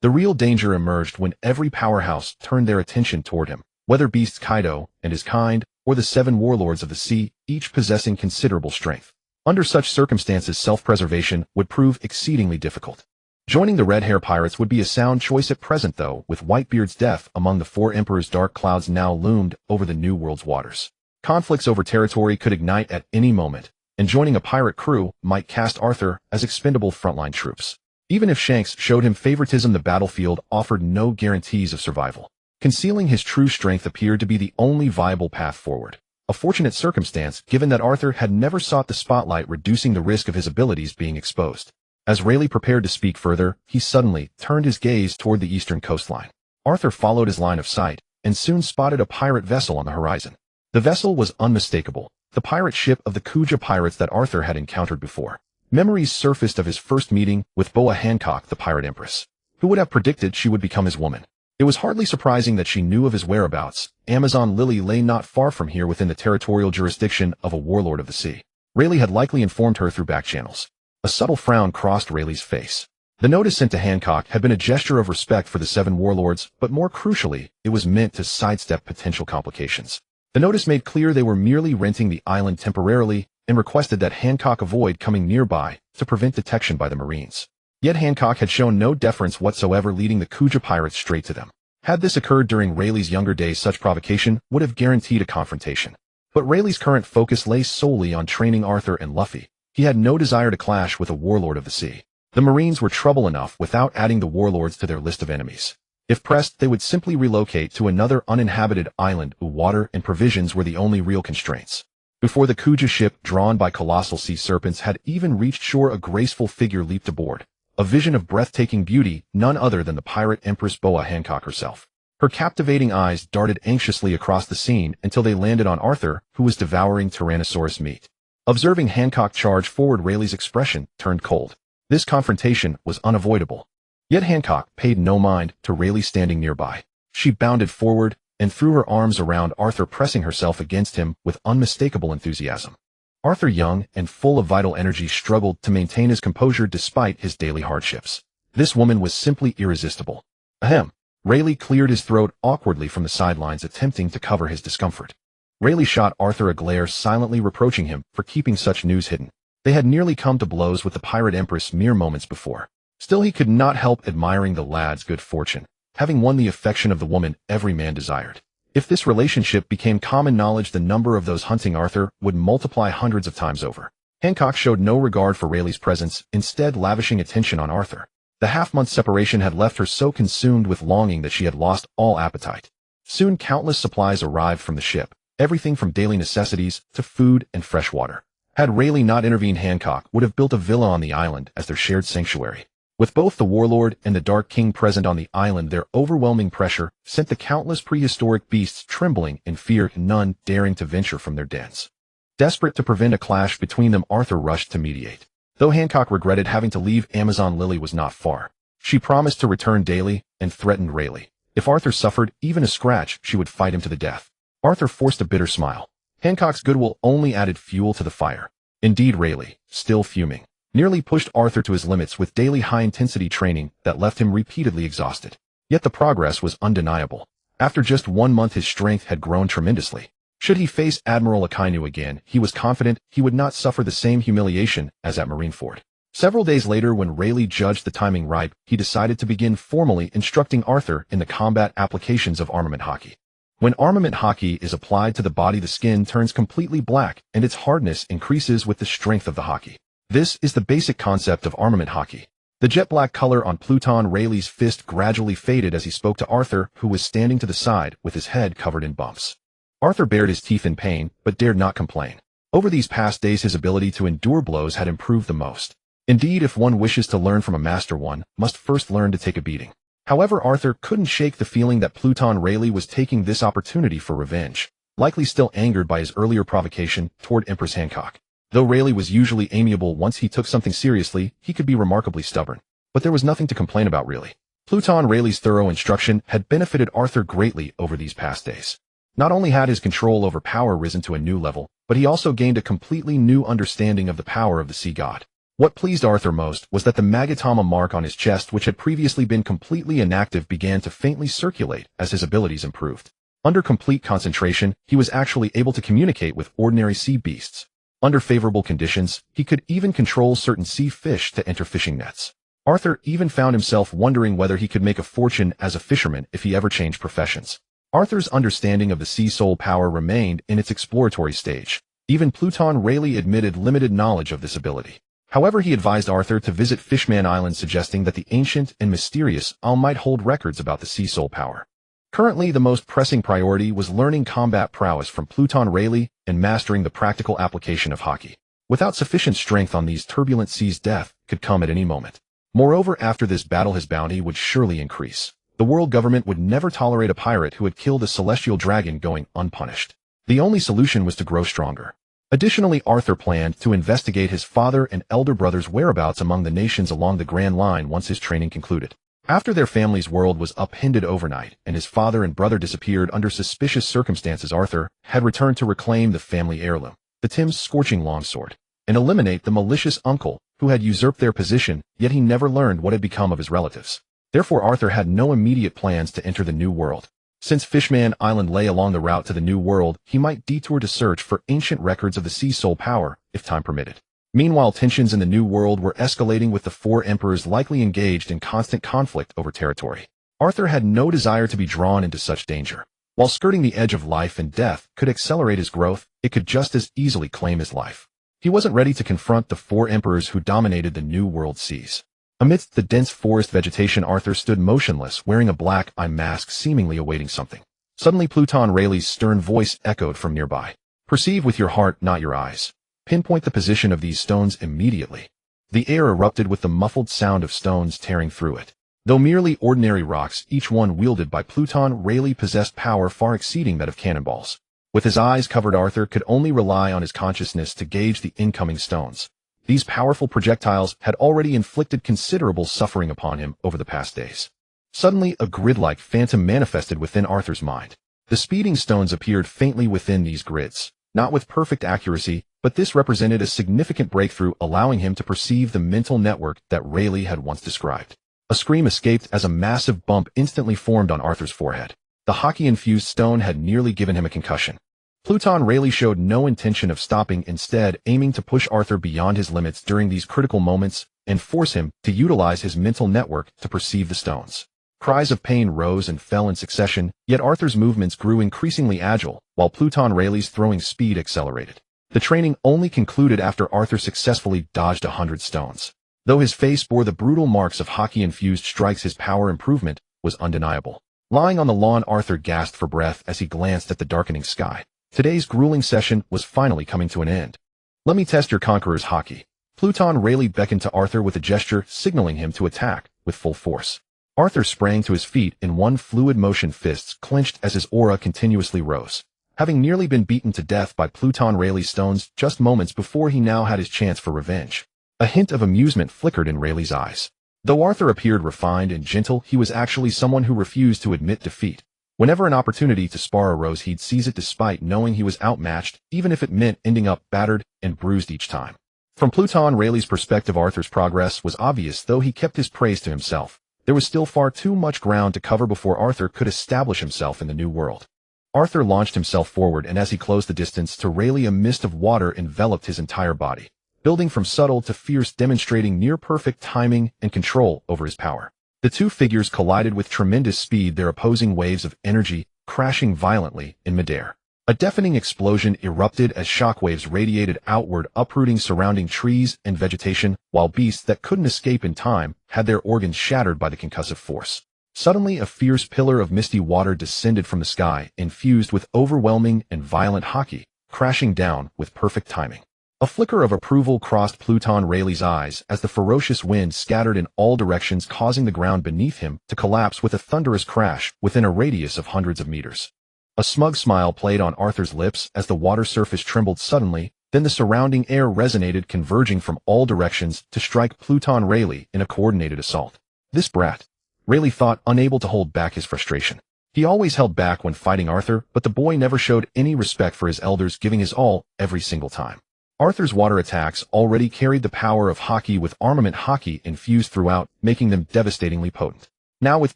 the real danger emerged when every powerhouse turned their attention toward him. Whether beasts Kaido and his kind, or the 7 warlords of the sea, each possessing considerable strength. Under such circumstances, self-preservation would prove exceedingly difficult. Joining the Red Hair Pirates would be a sound choice at present, though, with Whitebeard's death among the 4 emperors. Dark clouds now loomed over the New World's waters. Conflicts over territory could ignite at any moment, and joining a pirate crew might cast Arthur as expendable frontline troops. Even if Shanks showed him favoritism, the battlefield offered no guarantees of survival. Concealing his true strength appeared to be the only viable path forward. A fortunate circumstance, given that Arthur had never sought the spotlight, reducing the risk of his abilities being exposed. As Rayleigh prepared to speak further, he suddenly turned his gaze toward the eastern coastline. Arthur followed his line of sight, and soon spotted a pirate vessel on the horizon. The vessel was unmistakable, the pirate ship of the Kuja pirates that Arthur had encountered before. Memories surfaced of his first meeting with Boa Hancock, the pirate empress. Who would have predicted she would become his woman? It was hardly surprising that she knew of his whereabouts. Amazon Lily lay not far from here, within the territorial jurisdiction of a warlord of the sea. Rayleigh had likely informed her through back channels. A subtle frown crossed Rayleigh's face. The notice sent to Hancock had been a gesture of respect for the 7 warlords, but more crucially, it was meant to sidestep potential complications. The notice made clear they were merely renting the island temporarily and requested that Hancock avoid coming nearby to prevent detection by the Marines. Yet Hancock had shown no deference whatsoever, leading the Kuja pirates straight to them. Had this occurred during Rayleigh's younger days, such provocation would have guaranteed a confrontation. But Rayleigh's current focus lay solely on training Arthur and Luffy. He had no desire to clash with a warlord of the sea. The Marines were trouble enough without adding the warlords to their list of enemies. If pressed, they would simply relocate to another uninhabited island where water and provisions were the only real constraints. Before the Kuja ship, drawn by colossal sea serpents, had even reached shore, a graceful figure leaped aboard. A vision of breathtaking beauty, none other than the pirate Empress Boa Hancock herself. Her captivating eyes darted anxiously across the scene until they landed on Arthur, who was devouring Tyrannosaurus meat. Observing Hancock charge forward, Rayleigh's expression turned cold. This confrontation was unavoidable. Yet Hancock paid no mind to Rayleigh standing nearby. She bounded forward and threw her arms around Arthur, pressing herself against him with unmistakable enthusiasm. Arthur, young and full of vital energy, struggled to maintain his composure despite his daily hardships. This woman was simply irresistible. Ahem. Rayleigh cleared his throat awkwardly from the sidelines, attempting to cover his discomfort. Rayleigh shot Arthur a glare, silently reproaching him for keeping such news hidden. They had nearly come to blows with the pirate Empress mere moments before. Still, he could not help admiring the lad's good fortune, having won the affection of the woman every man desired. If this relationship became common knowledge, the number of those hunting Arthur would multiply hundreds of times over. Hancock showed no regard for Rayleigh's presence, instead lavishing attention on Arthur. The half-month separation had left her so consumed with longing that she had lost all appetite. Soon countless supplies arrived from the ship, everything from daily necessities to food and fresh water. Had Rayleigh not intervened, Hancock would have built a villa on the island as their shared sanctuary. With both the Warlord and the Dark King present on the island, their overwhelming pressure sent the countless prehistoric beasts trembling in fear, none daring to venture from their dens. Desperate to prevent a clash between them, Arthur rushed to mediate. Though Hancock regretted having to leave, Amazon Lily was not far. She promised to return daily and threatened Rayleigh. If Arthur suffered even a scratch, she would fight him to the death. Arthur forced a bitter smile. Hancock's goodwill only added fuel to the fire. Indeed, Rayleigh, still fuming, nearly pushed Arthur to his limits with daily high-intensity training that left him repeatedly exhausted. Yet the progress was undeniable. After just 1 month, his strength had grown tremendously. Should he face Admiral Akainu again, he was confident he would not suffer the same humiliation as at Marineford. Several days later, when Rayleigh judged the timing ripe, he decided to begin formally instructing Arthur in the combat applications of armament hockey. When armament hockey is applied to the body, the skin turns completely black and its hardness increases with the strength of the hockey. This is the basic concept of armament hockey. The jet black color on Pluton Rayleigh's fist gradually faded as he spoke to Arthur, who was standing to the side with his head covered in bumps. Arthur bared his teeth in pain, but dared not complain. Over these past days, his ability to endure blows had improved the most. Indeed, if one wishes to learn from a master, one must first learn to take a beating. However, Arthur couldn't shake the feeling that Pluton Rayleigh was taking this opportunity for revenge, likely still angered by his earlier provocation toward Empress Hancock. Though Rayleigh was usually amiable, once he took something seriously, he could be remarkably stubborn. But there was nothing to complain about, really. Pluton Rayleigh's thorough instruction had benefited Arthur greatly over these past days. Not only had his control over power risen to a new level, but he also gained a completely new understanding of the power of the sea god. What pleased Arthur most was that the Magatama mark on his chest, which had previously been completely inactive, began to faintly circulate as his abilities improved. Under complete concentration, he was actually able to communicate with ordinary sea beasts. Under favorable conditions, he could even control certain sea fish to enter fishing nets. Arthur even found himself wondering whether he could make a fortune as a fisherman if he ever changed professions. Arthur's understanding of the sea soul power remained in its exploratory stage. Even Pluton Rayleigh admitted limited knowledge of this ability. However, he advised Arthur to visit Fishman Island, suggesting that the ancient and mysterious isle might hold records about the sea soul power. Currently, the most pressing priority was learning combat prowess from Pluton Rayleigh and mastering the practical application of hockey. Without sufficient strength on these turbulent seas, death could come at any moment. Moreover, after this battle, his bounty would surely increase. The world government would never tolerate a pirate who had killed a celestial dragon going unpunished. The only solution was to grow stronger. Additionally, Arthur planned to investigate his father and elder brother's whereabouts among the nations along the Grand Line once his training concluded. After their family's world was upended overnight and his father and brother disappeared under suspicious circumstances, Arthur had returned to reclaim the family heirloom, the Tim's scorching longsword, and eliminate the malicious uncle who had usurped their position, yet he never learned what had become of his relatives. Therefore, Arthur had no immediate plans to enter the New World. Since Fishman Island lay along the route to the New World, he might detour to search for ancient records of the sea soul power, if time permitted. Meanwhile, tensions in the New World were escalating, with the four emperors likely engaged in constant conflict over territory. Arthur had no desire to be drawn into such danger. While skirting the edge of life and death could accelerate his growth, it could just as easily claim his life. He wasn't ready to confront the four emperors who dominated the New World seas. Amidst the dense forest vegetation, Arthur stood motionless, wearing a black eye mask, seemingly awaiting something. Suddenly, Pluton Rayleigh's stern voice echoed from nearby. "Perceive with your heart, not your eyes. Pinpoint the position of these stones immediately." The air erupted with the muffled sound of stones tearing through it. Though merely ordinary rocks, each one wielded by Pluton Rayleigh possessed power far exceeding that of cannonballs. With his eyes covered, Arthur could only rely on his consciousness to gauge the incoming stones. These powerful projectiles had already inflicted considerable suffering upon him over the past days. Suddenly, a grid-like phantom manifested within Arthur's mind. The speeding stones appeared faintly within these grids, not with perfect accuracy, but this represented a significant breakthrough, allowing him to perceive the mental network that Rayleigh had once described. A scream escaped as a massive bump instantly formed on Arthur's forehead. The hockey-infused stone had nearly given him a concussion. Pluton Rayleigh showed no intention of stopping, instead aiming to push Arthur beyond his limits during these critical moments and force him to utilize his mental network to perceive the stones. Cries of pain rose and fell in succession, yet Arthur's movements grew increasingly agile, while Pluton Rayleigh's throwing speed accelerated. The training only concluded after Arthur successfully dodged 100 stones. Though his face bore the brutal marks of hockey-infused strikes, his power improvement was undeniable. Lying on the lawn, Arthur gasped for breath as he glanced at the darkening sky. Today's grueling session was finally coming to an end. "Let me test your conqueror's hockey." Pluton Rayleigh beckoned to Arthur with a gesture, signaling him to attack with full force. Arthur sprang to his feet in one fluid motion, fists clenched as his aura continuously rose. Having nearly been beaten to death by Pluton Rayleigh's stones just moments before, he now had his chance for revenge. A hint of amusement flickered in Rayleigh's eyes. Though Arthur appeared refined and gentle, he was actually someone who refused to admit defeat. Whenever an opportunity to spar arose, he'd seize it despite knowing he was outmatched, even if it meant ending up battered and bruised each time. From Pluton Rayleigh's perspective, Arthur's progress was obvious, though he kept his praise to himself. There was still far too much ground to cover before Arthur could establish himself in the new world. Arthur launched himself forward, and as he closed the distance to Rayleigh, a mist of water enveloped his entire body, building from subtle to fierce, demonstrating near-perfect timing and control over his power. The two figures collided with tremendous speed, their opposing waves of energy crashing violently in midair. A deafening explosion erupted as shockwaves radiated outward, uprooting surrounding trees and vegetation, while beasts that couldn't escape in time had their organs shattered by the concussive force. Suddenly, a fierce pillar of misty water descended from the sky, infused with overwhelming and violent hockey, crashing down with perfect timing. A flicker of approval crossed Pluton Rayleigh's eyes as the ferocious wind scattered in all directions, causing the ground beneath him to collapse with a thunderous crash within a radius of hundreds of meters. A smug smile played on Arthur's lips as the water surface trembled suddenly, then the surrounding air resonated, converging from all directions to strike Pluton Rayleigh in a coordinated assault. "This brat," Rayleigh thought, unable to hold back his frustration. He always held back when fighting Arthur, but the boy never showed any respect for his elders, giving his all every single time. Arthur's water attacks already carried the power of hockey, with armament hockey infused throughout, making them devastatingly potent. Now, with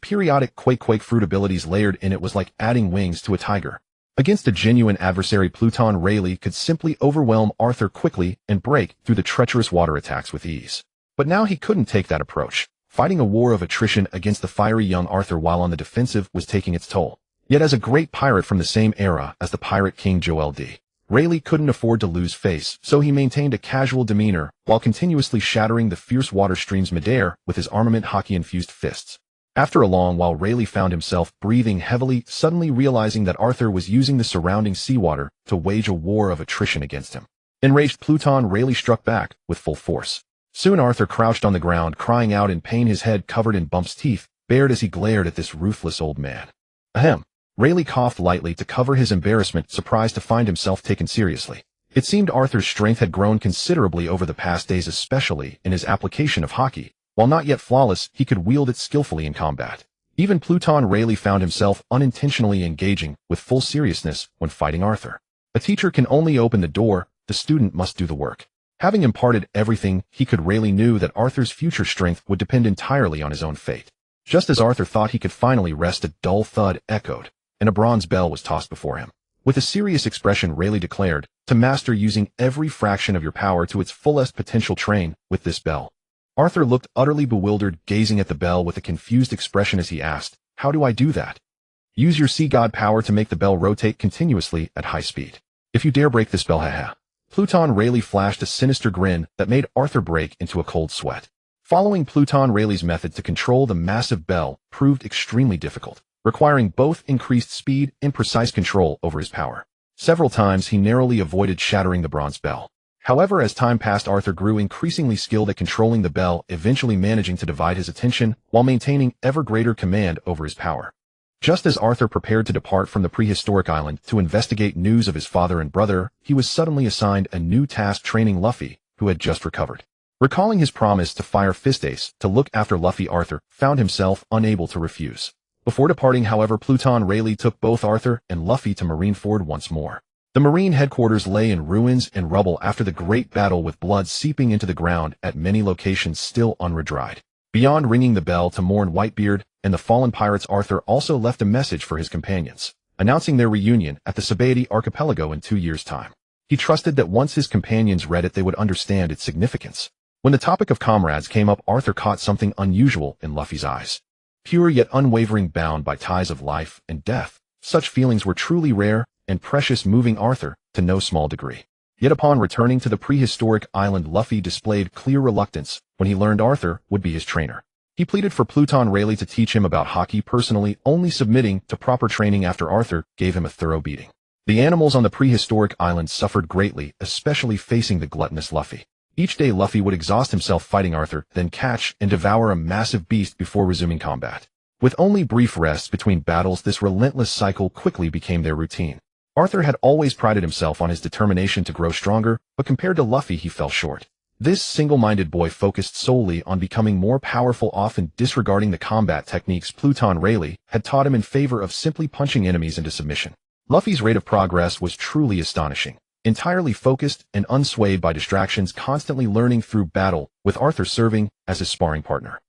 periodic quake fruit abilities layered in, it was like adding wings to a tiger. Against a genuine adversary, Pluton Rayleigh could simply overwhelm Arthur quickly and break through the treacherous water attacks with ease. But now he couldn't take that approach. Fighting a war of attrition against the fiery young Arthur while on the defensive was taking its toll. Yet as a great pirate from the same era as the Pirate King Joel D. Rayleigh couldn't afford to lose face, so he maintained a casual demeanor while continuously shattering the fierce water streams midair with his armament hockey-infused fists. After a long while, Rayleigh found himself breathing heavily, suddenly realizing that Arthur was using the surrounding seawater to wage a war of attrition against him. Enraged, Pluton Rayleigh struck back with full force. Soon Arthur crouched on the ground, crying out in pain, his head covered in bumps, teeth bared as he glared at this ruthless old man. Ahem. Rayleigh coughed lightly to cover his embarrassment, surprised to find himself taken seriously. It seemed Arthur's strength had grown considerably over the past days, especially in his application of hockey. While not yet flawless, he could wield it skillfully in combat. Even Pluton Rayleigh found himself unintentionally engaging with full seriousness when fighting Arthur. A teacher can only open the door, the student must do the work. Having imparted everything he could, Rayleigh knew that Arthur's future strength would depend entirely on his own fate. Just as Arthur thought he could finally rest, a dull thud echoed, and a bronze bell was tossed before him. With a serious expression, Rayleigh declared, "To master using every fraction of your power to its fullest potential, train with this bell." Arthur looked utterly bewildered, gazing at the bell with a confused expression as he asked, "How do I do that?" "Use your sea god power to make the bell rotate continuously at high speed. If you dare break this bell, haha." Pluton Rayleigh flashed a sinister grin that made Arthur break into a cold sweat. Following Pluton Rayleigh's method to control the massive bell proved extremely difficult, requiring both increased speed and precise control over his power. Several times he narrowly avoided shattering the bronze bell. However, as time passed, Arthur grew increasingly skilled at controlling the bell, eventually managing to divide his attention while maintaining ever greater command over his power. Just as Arthur prepared to depart from the prehistoric island to investigate news of his father and brother, he was suddenly assigned a new task training Luffy, who had just recovered. Recalling his promise to Fire Fist Ace to look after Luffy, Arthur found himself unable to refuse. Before departing, however, Pluton Rayleigh took both Arthur and Luffy to Marineford once more. The Marine headquarters lay in ruins and rubble after the great battle, with blood seeping into the ground at many locations still unredried. Beyond ringing the bell to mourn Whitebeard and the fallen pirates, Arthur also left a message for his companions, announcing their reunion at the Sabaody archipelago in 2 years' time. He trusted that once his companions read it, they would understand its significance. When the topic of comrades came up, Arthur caught something unusual in Luffy's eyes. Pure yet unwavering, bound by ties of life and death. Such feelings were truly rare and precious, moving Arthur to no small degree. Yet upon returning to the prehistoric island, Luffy displayed clear reluctance when he learned Arthur would be his trainer. He pleaded for Pluton Rayleigh to teach him about hockey personally, only submitting to proper training after Arthur gave him a thorough beating. The animals on the prehistoric island suffered greatly, especially facing the gluttonous Luffy. Each day Luffy would exhaust himself fighting Arthur, then catch and devour a massive beast before resuming combat. With only brief rests between battles, this relentless cycle quickly became their routine. Arthur had always prided himself on his determination to grow stronger, but compared to Luffy he fell short. This single-minded boy focused solely on becoming more powerful, often disregarding the combat techniques Pluton Rayleigh had taught him in favor of simply punching enemies into submission. Luffy's rate of progress was truly astonishing. Entirely focused and unswayed by distractions, constantly learning through battle, with Arthur serving as his sparring partner.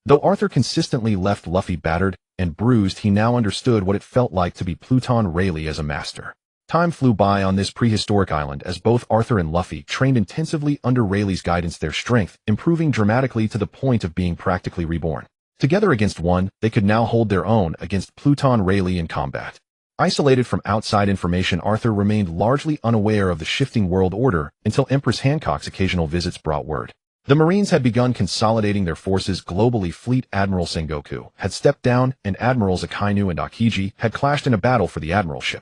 Though Arthur consistently left Luffy battered and bruised, he now understood what it felt like to be Pluton Rayleigh as a master. Time flew by on this prehistoric island as both Arthur and Luffy trained intensively under Rayleigh's guidance, their strength improving dramatically to the point of being practically reborn. Together against one, they could now hold their own against Pluton Rayleigh in combat. Isolated from outside information, Arthur remained largely unaware of the shifting world order until Empress Hancock's occasional visits brought word. The Marines had begun consolidating their forces globally. Fleet Admiral Sengoku had stepped down, and Admirals Akainu and Akiji had clashed in a battle for the admiralship.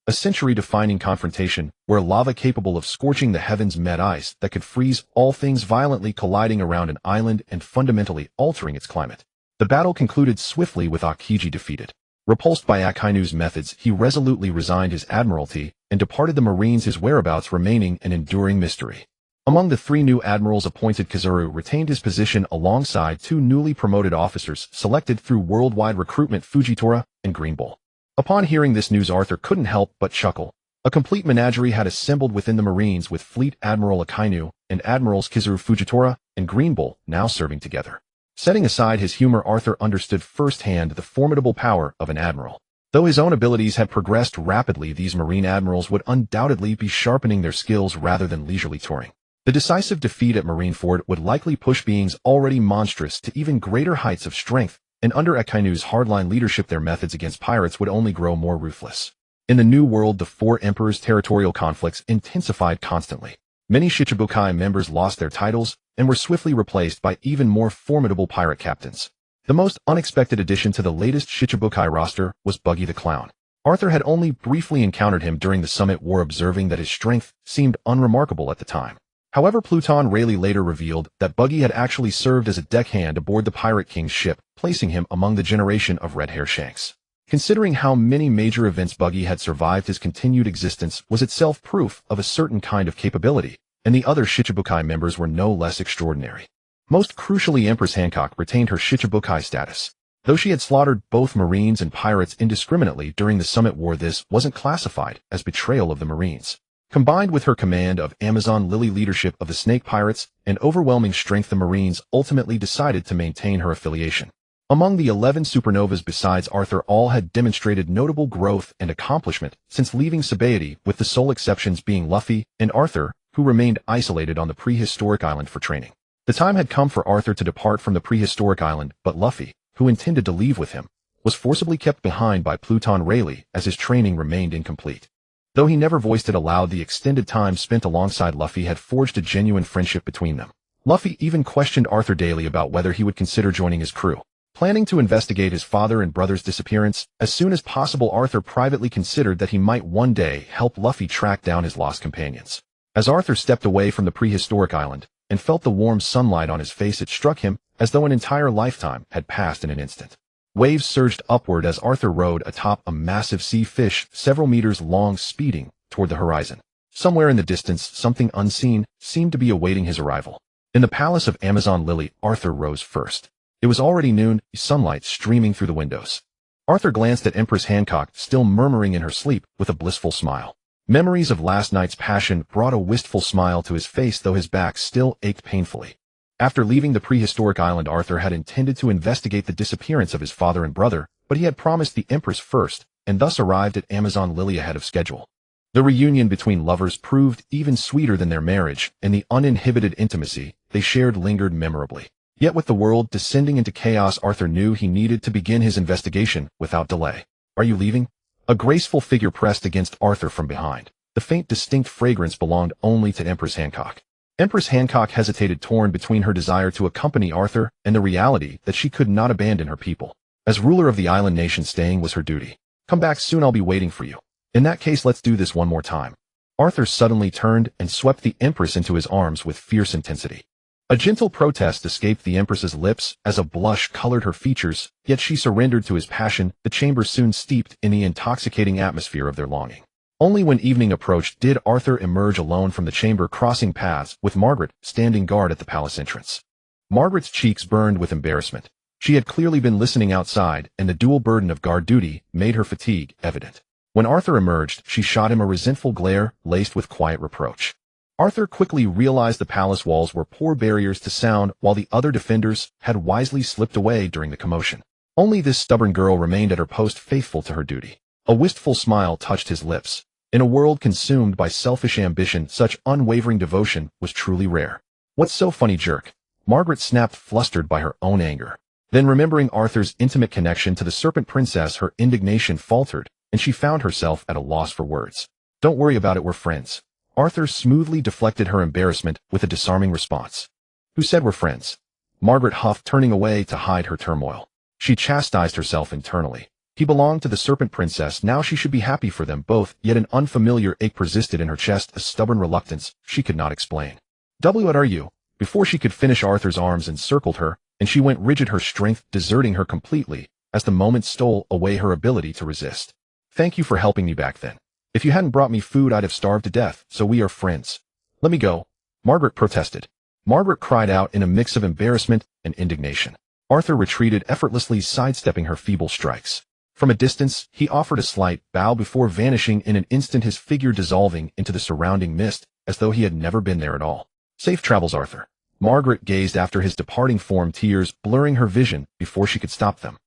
A century-defining confrontation where lava capable of scorching the heavens met ice that could freeze all things, violently colliding around an island and fundamentally altering its climate. The battle concluded swiftly with Akiji defeated. Repulsed by Akainu's methods, he resolutely resigned his admiralty and departed the Marines, his whereabouts remaining an enduring mystery. Among the 3 new admirals appointed, Kazuru retained his position alongside 2 newly promoted officers selected through worldwide recruitment, Fujitora and Greenbull. Upon hearing this news, Arthur couldn't help but chuckle. A complete menagerie had assembled within the Marines, with Fleet Admiral Akainu and Admirals Kizuru, Fujitora, and Greenbull now serving together. Setting aside his humor, Arthur understood firsthand the formidable power of an admiral. Though his own abilities had progressed rapidly, these Marine admirals would undoubtedly be sharpening their skills rather than leisurely touring. The decisive defeat at Marineford would likely push beings already monstrous to even greater heights of strength, and under Akainu's hardline leadership their methods against pirates would only grow more ruthless. In the New World, the 4 emperors' territorial conflicts intensified constantly. Many Shichibukai members lost their titles and were swiftly replaced by even more formidable pirate captains. The most unexpected addition to the latest Shichibukai roster was Buggy the Clown. Arthur had only briefly encountered him during the Summit War, observing that his strength seemed unremarkable at the time. However, Pluton Rayleigh later revealed that Buggy had actually served as a deckhand aboard the Pirate King's ship, placing him among the generation of red hair shanks. Considering how many major events Buggy had survived, his continued existence was itself proof of a certain kind of capability, and the other Shichibukai members were no less extraordinary. Most crucially, Empress Hancock retained her Shichibukai status. Though she had slaughtered both Marines and pirates indiscriminately during the Summit War, this wasn't classified as betrayal of the Marines. Combined with her command of Amazon Lily, leadership of the Snake Pirates, and overwhelming strength, the Marines ultimately decided to maintain her affiliation. Among the 11 supernovas besides Arthur, all had demonstrated notable growth and accomplishment since leaving Sabaody, with the sole exceptions being Luffy and Arthur, who remained isolated on the prehistoric island for training. The time had come for Arthur to depart from the prehistoric island, but Luffy, who intended to leave with him, was forcibly kept behind by Pluton Rayleigh as his training remained incomplete. Though he never voiced it aloud, the extended time spent alongside Luffy had forged a genuine friendship between them. Luffy even questioned Arthur daily about whether he would consider joining his crew. Planning to investigate his father and brother's disappearance, as soon as possible Arthur privately considered that he might one day help Luffy track down his lost companions. As Arthur stepped away from the prehistoric island and felt the warm sunlight on his face, it struck him as though an entire lifetime had passed in an instant. Waves surged upward as Arthur rode atop a massive sea fish several meters long, speeding toward the horizon. Somewhere in the distance, something unseen seemed to be awaiting his arrival. In the palace of Amazon Lily, Arthur rose first. It was already noon, sunlight streaming through the windows. Arthur glanced at Empress Hancock, still murmuring in her sleep, with a blissful smile. Memories of last night's passion brought a wistful smile to his face, though his back still ached painfully. After leaving the prehistoric island, Arthur had intended to investigate the disappearance of his father and brother, but he had promised the Empress first, and thus arrived at Amazon Lily ahead of schedule. The reunion between lovers proved even sweeter than their marriage, and the uninhibited intimacy they shared lingered memorably. Yet with the world descending into chaos, Arthur knew he needed to begin his investigation without delay. "Are you leaving?" A graceful figure pressed against Arthur from behind. The faint, distinct fragrance belonged only to Empress Hancock. Empress Hancock hesitated, torn between her desire to accompany Arthur and the reality that she could not abandon her people. As ruler of the island nation, staying was her duty. "Come back soon, I'll be waiting for you." "In that case, let's do this one more time." Arthur suddenly turned and swept the Empress into his arms with fierce intensity. A gentle protest escaped the Empress's lips as a blush colored her features, yet she surrendered to his passion. The chamber soon steeped in the intoxicating atmosphere of their longing. Only when evening approached did Arthur emerge alone from the chamber, crossing paths with Margaret standing guard at the palace entrance. Margaret's cheeks burned with embarrassment. She had clearly been listening outside, and the dual burden of guard duty made her fatigue evident. When Arthur emerged, she shot him a resentful glare laced with quiet reproach. Arthur quickly realized the palace walls were poor barriers to sound, while the other defenders had wisely slipped away during the commotion. Only this stubborn girl remained at her post, faithful to her duty. A wistful smile touched his lips. In a world consumed by selfish ambition, such unwavering devotion was truly rare. "What's so funny, jerk?" Margaret snapped, flustered by her own anger. Then, remembering Arthur's intimate connection to the Serpent Princess, her indignation faltered, and she found herself at a loss for words. "Don't worry about it, we're friends." Arthur smoothly deflected her embarrassment with a disarming response. "Who said we're friends?" Margaret huffed, turning away to hide her turmoil. She chastised herself internally. He belonged to the Serpent Princess, now she should be happy for them both, yet an unfamiliar ache persisted in her chest, a stubborn reluctance she could not explain. "What are you?" Before she could finish, Arthur's arms encircled her, and she went rigid, her strength deserting her completely as the moment stole away her ability to resist. "Thank you for helping me back then. If you hadn't brought me food, I'd have starved to death, so we are friends." "Let me go," Margaret protested. Margaret cried out in a mix of embarrassment and indignation. Arthur retreated effortlessly, sidestepping her feeble strikes. From a distance, he offered a slight bow before vanishing in an instant, his figure dissolving into the surrounding mist as though he had never been there at all. "Safe travels, Arthur." Margaret gazed after his departing form, tears blurring her vision before she could stop them.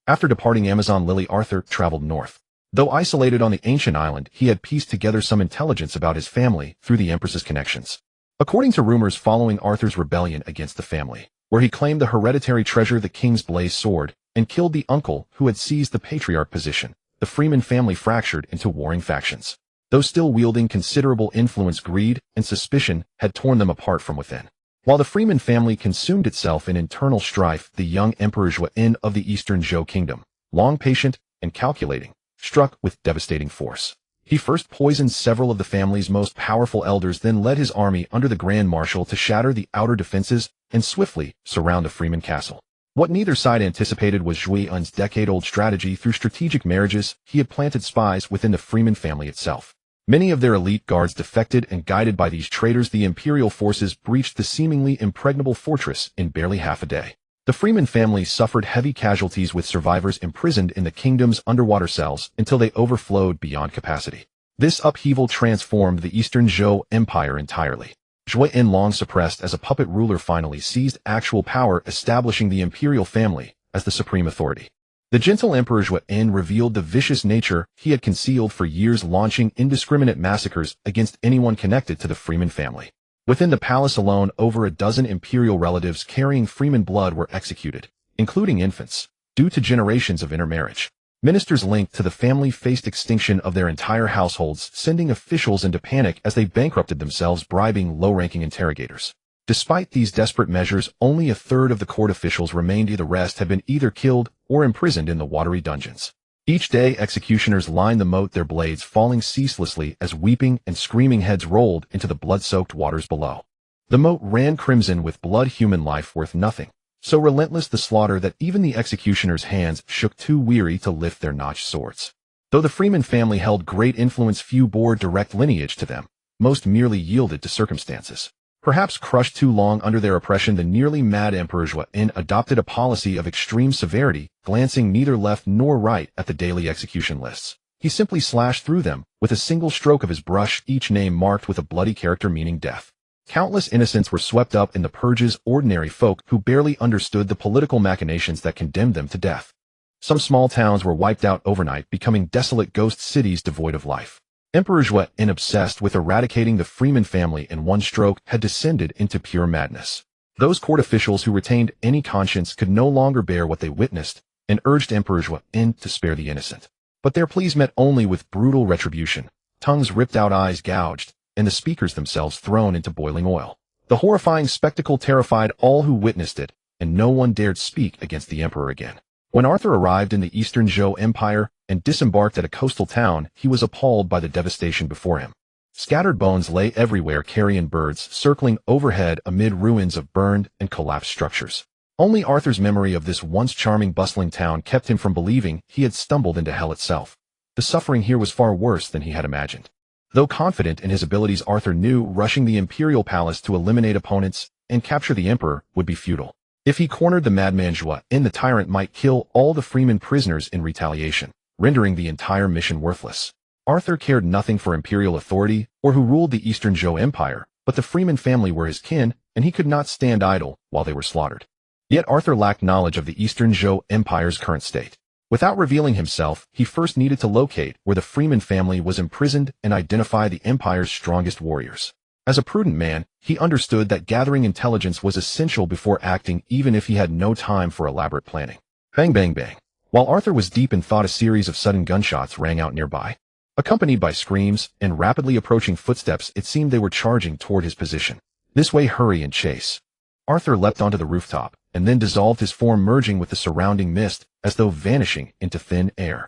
After departing Amazon Lily, Arthur traveled north. Though isolated on the ancient island, he had pieced together some intelligence about his family through the Empress's connections. According to rumors following Arthur's rebellion against the family, where he claimed the hereditary treasure, the King's Blazed Sword, and killed the uncle who had seized the patriarch position, the Freeman family fractured into warring factions. Though still wielding considerable influence, greed and suspicion had torn them apart from within. While the Freeman family consumed itself in internal strife, the young Emperor Zhuan of the Eastern Zhou Kingdom, long patient and calculating, struck with devastating force. He first poisoned several of the family's most powerful elders, then led his army under the Grand Marshal to shatter the outer defenses and swiftly surround the Freeman castle. What neither side anticipated was Zhuan's decade-old strategy. Through strategic marriages, he had planted spies within the Freeman family itself. Many of their elite guards defected, and guided by these traitors, the imperial forces breached the seemingly impregnable fortress in barely half a day. The Freeman family suffered heavy casualties, with survivors imprisoned in the kingdom's underwater cells until they overflowed beyond capacity. This upheaval transformed the Eastern Zhou Empire entirely. Zhuan, long suppressed as a puppet ruler, finally seized actual power, establishing the imperial family as the supreme authority. The gentle Emperor Zhuan revealed the vicious nature he had concealed for years, launching indiscriminate massacres against anyone connected to the Freeman family. Within the palace alone, over a dozen imperial relatives carrying Freeman blood were executed, including infants, due to generations of intermarriage. Ministers linked to the family faced extinction of their entire households, sending officials into panic as they bankrupted themselves, bribing low-ranking interrogators. Despite these desperate measures, only a third of the court officials remained. The rest had been either killed or imprisoned in the watery dungeons. Each day, executioners lined the moat, their blades falling ceaselessly as weeping and screaming heads rolled into the blood-soaked waters below. The moat ran crimson with blood, human life worth nothing. So relentless the slaughter that even the executioners' hands shook, too weary to lift their notched swords. Though the Freeman family held great influence, few bore direct lineage to them. Most merely yielded to circumstances. Perhaps crushed too long under their oppression, the nearly mad Emperor Zhuan adopted a policy of extreme severity, glancing neither left nor right at the daily execution lists. He simply slashed through them with a single stroke of his brush, each name marked with a bloody character meaning death. Countless innocents were swept up in the purges, ordinary folk who barely understood the political machinations that condemned them to death. Some small towns were wiped out overnight, becoming desolate ghost cities devoid of life. Emperor Zhuan, obsessed with eradicating the Freeman family in one stroke, had descended into pure madness. Those court officials who retained any conscience could no longer bear what they witnessed and urged Emperor Zhuan to spare the innocent. But their pleas met only with brutal retribution, tongues ripped out, eyes gouged, and the speakers themselves thrown into boiling oil. The horrifying spectacle terrified all who witnessed it, and no one dared speak against the emperor again. When Arthur arrived in the Eastern Zhou Empire and disembarked at a coastal town, he was appalled by the devastation before him. Scattered bones lay everywhere, carrion birds circling overhead amid ruins of burned and collapsed structures. Only Arthur's memory of this once charming, bustling town kept him from believing he had stumbled into hell itself. The suffering here was far worse than he had imagined. Though confident in his abilities, Arthur knew rushing the imperial palace to eliminate opponents and capture the emperor would be futile. If he cornered the madman Zhuan, the tyrant might kill all the Freeman prisoners in retaliation, rendering the entire mission worthless. Arthur cared nothing for imperial authority or who ruled the Eastern Zhou Empire, but the Freeman family were his kin, and he could not stand idle while they were slaughtered. Yet Arthur lacked knowledge of the Eastern Zhou Empire's current state. Without revealing himself, he first needed to locate where the Freeman family was imprisoned and identify the empire's strongest warriors. As a prudent man, he understood that gathering intelligence was essential before acting, even if he had no time for elaborate planning. Bang, bang, bang. While Arthur was deep in thought, a series of sudden gunshots rang out nearby. Accompanied by screams and rapidly approaching footsteps, it seemed they were charging toward his position. This way, hurry and chase. Arthur leapt onto the rooftop, and then dissolved, his form merging with the surrounding mist, as though vanishing into thin air.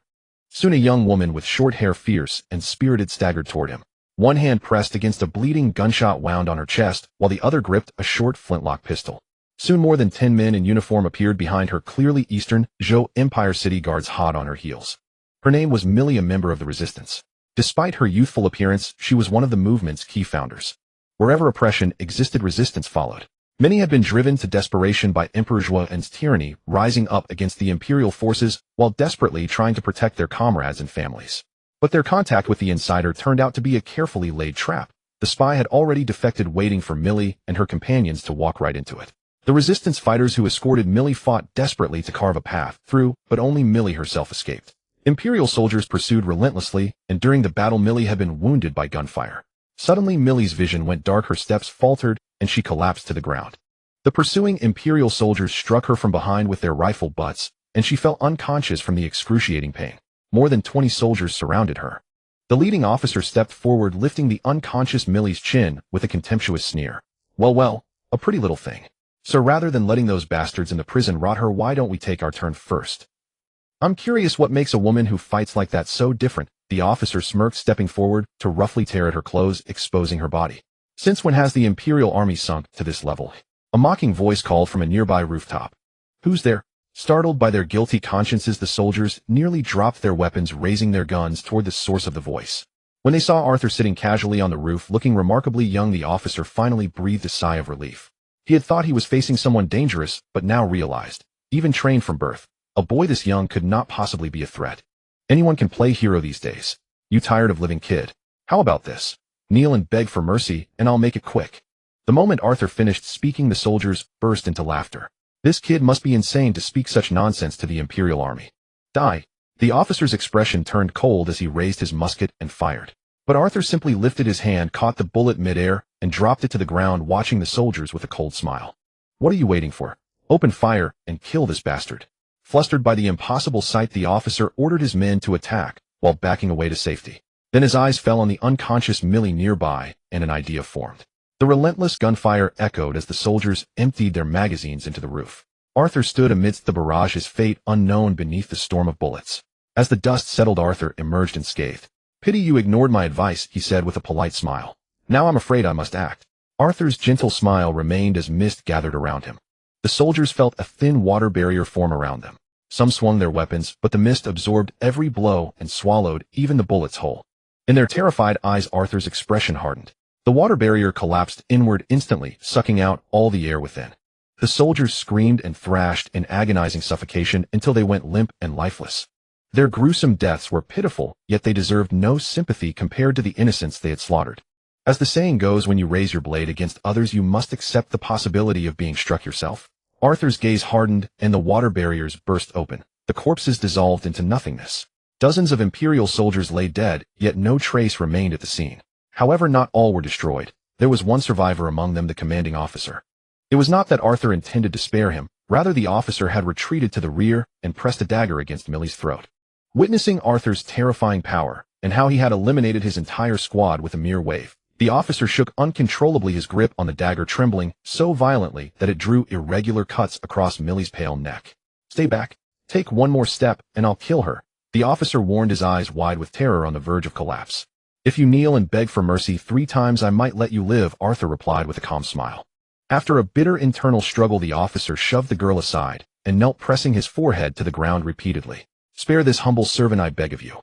Soon a young woman with short hair, fierce and spirited, staggered toward him. One hand pressed against a bleeding gunshot wound on her chest, while the other gripped a short flintlock pistol. Soon more than 10 men in uniform appeared behind her, clearly Eastern Zhou Empire city guards hot on her heels. Her name was Millie, a member of the resistance. Despite her youthful appearance, she was one of the movement's key founders. Wherever oppression existed, resistance followed. Many had been driven to desperation by Emperor Zhuan's tyranny, rising up against the imperial forces while desperately trying to protect their comrades and families. But their contact with the insider turned out to be a carefully laid trap. The spy had already defected, waiting for Millie and her companions to walk right into it. The resistance fighters who escorted Millie fought desperately to carve a path through, but only Millie herself escaped. Imperial soldiers pursued relentlessly, and during the battle Millie had been wounded by gunfire. Suddenly Millie's vision went dark, her steps faltered, and she collapsed to the ground. The pursuing Imperial soldiers struck her from behind with their rifle butts, and she fell unconscious from the excruciating pain. More than 20 soldiers surrounded her. The leading officer stepped forward, lifting the unconscious Millie's chin with a contemptuous sneer. Well, a pretty little thing. So rather than letting those bastards in the prison rot her, why don't we take our turn first? I'm curious what makes a woman who fights like that so different. The officer smirked, stepping forward to roughly tear at her clothes, exposing her body. Since when has the Imperial army sunk to this level? A mocking voice called from a nearby rooftop. Who's there? Startled by their guilty consciences, the soldiers nearly dropped their weapons, raising their guns toward the source of the voice. When they saw Arthur sitting casually on the roof, looking remarkably young, the officer finally breathed a sigh of relief. He had thought he was facing someone dangerous, but now realized, even trained from birth, a boy this young could not possibly be a threat. Anyone can play hero these days. You tired of living, kid? How about this? Kneel and beg for mercy, and I'll make it quick. The moment Arthur finished speaking, the soldiers burst into laughter. This kid must be insane to speak such nonsense to the Imperial army. Die. The officer's expression turned cold as he raised his musket and fired. But Arthur simply lifted his hand, caught the bullet midair, and dropped it to the ground, watching the soldiers with a cold smile. What are you waiting for? Open fire and kill this bastard. Flustered by the impossible sight, the officer ordered his men to attack, while backing away to safety. Then his eyes fell on the unconscious Millie nearby, and an idea formed. The relentless gunfire echoed as the soldiers emptied their magazines into the roof. Arthur stood amidst the barrage, his fate unknown beneath the storm of bullets. As the dust settled, Arthur emerged unscathed. "Pity you ignored my advice," he said with a polite smile. "Now I'm afraid I must act." Arthur's gentle smile remained as mist gathered around him. The soldiers felt a thin water barrier form around them. Some swung their weapons, but the mist absorbed every blow and swallowed even the bullets whole. In their terrified eyes, Arthur's expression hardened. The water barrier collapsed inward instantly, sucking out all the air within. The soldiers screamed and thrashed in agonizing suffocation until they went limp and lifeless. Their gruesome deaths were pitiful, yet they deserved no sympathy compared to the innocents they had slaughtered. As the saying goes, when you raise your blade against others, you must accept the possibility of being struck yourself. Arthur's gaze hardened, and the water barriers burst open. The corpses dissolved into nothingness. Dozens of Imperial soldiers lay dead, yet no trace remained at the scene. However, not all were destroyed. There was one survivor among them, the commanding officer. It was not that Arthur intended to spare him. Rather, the officer had retreated to the rear and pressed a dagger against Millie's throat. Witnessing Arthur's terrifying power, and how he had eliminated his entire squad with a mere wave, the officer shook uncontrollably, his grip on the dagger trembling so violently that it drew irregular cuts across Millie's pale neck. "Stay back. Take one more step, and I'll kill her," the officer warned, his eyes wide with terror on the verge of collapse. "If you kneel and beg for mercy 3 times, I might let you live," Arthur replied with a calm smile. After a bitter internal struggle, the officer shoved the girl aside and knelt, pressing his forehead to the ground repeatedly. "Spare this humble servant, I beg of you."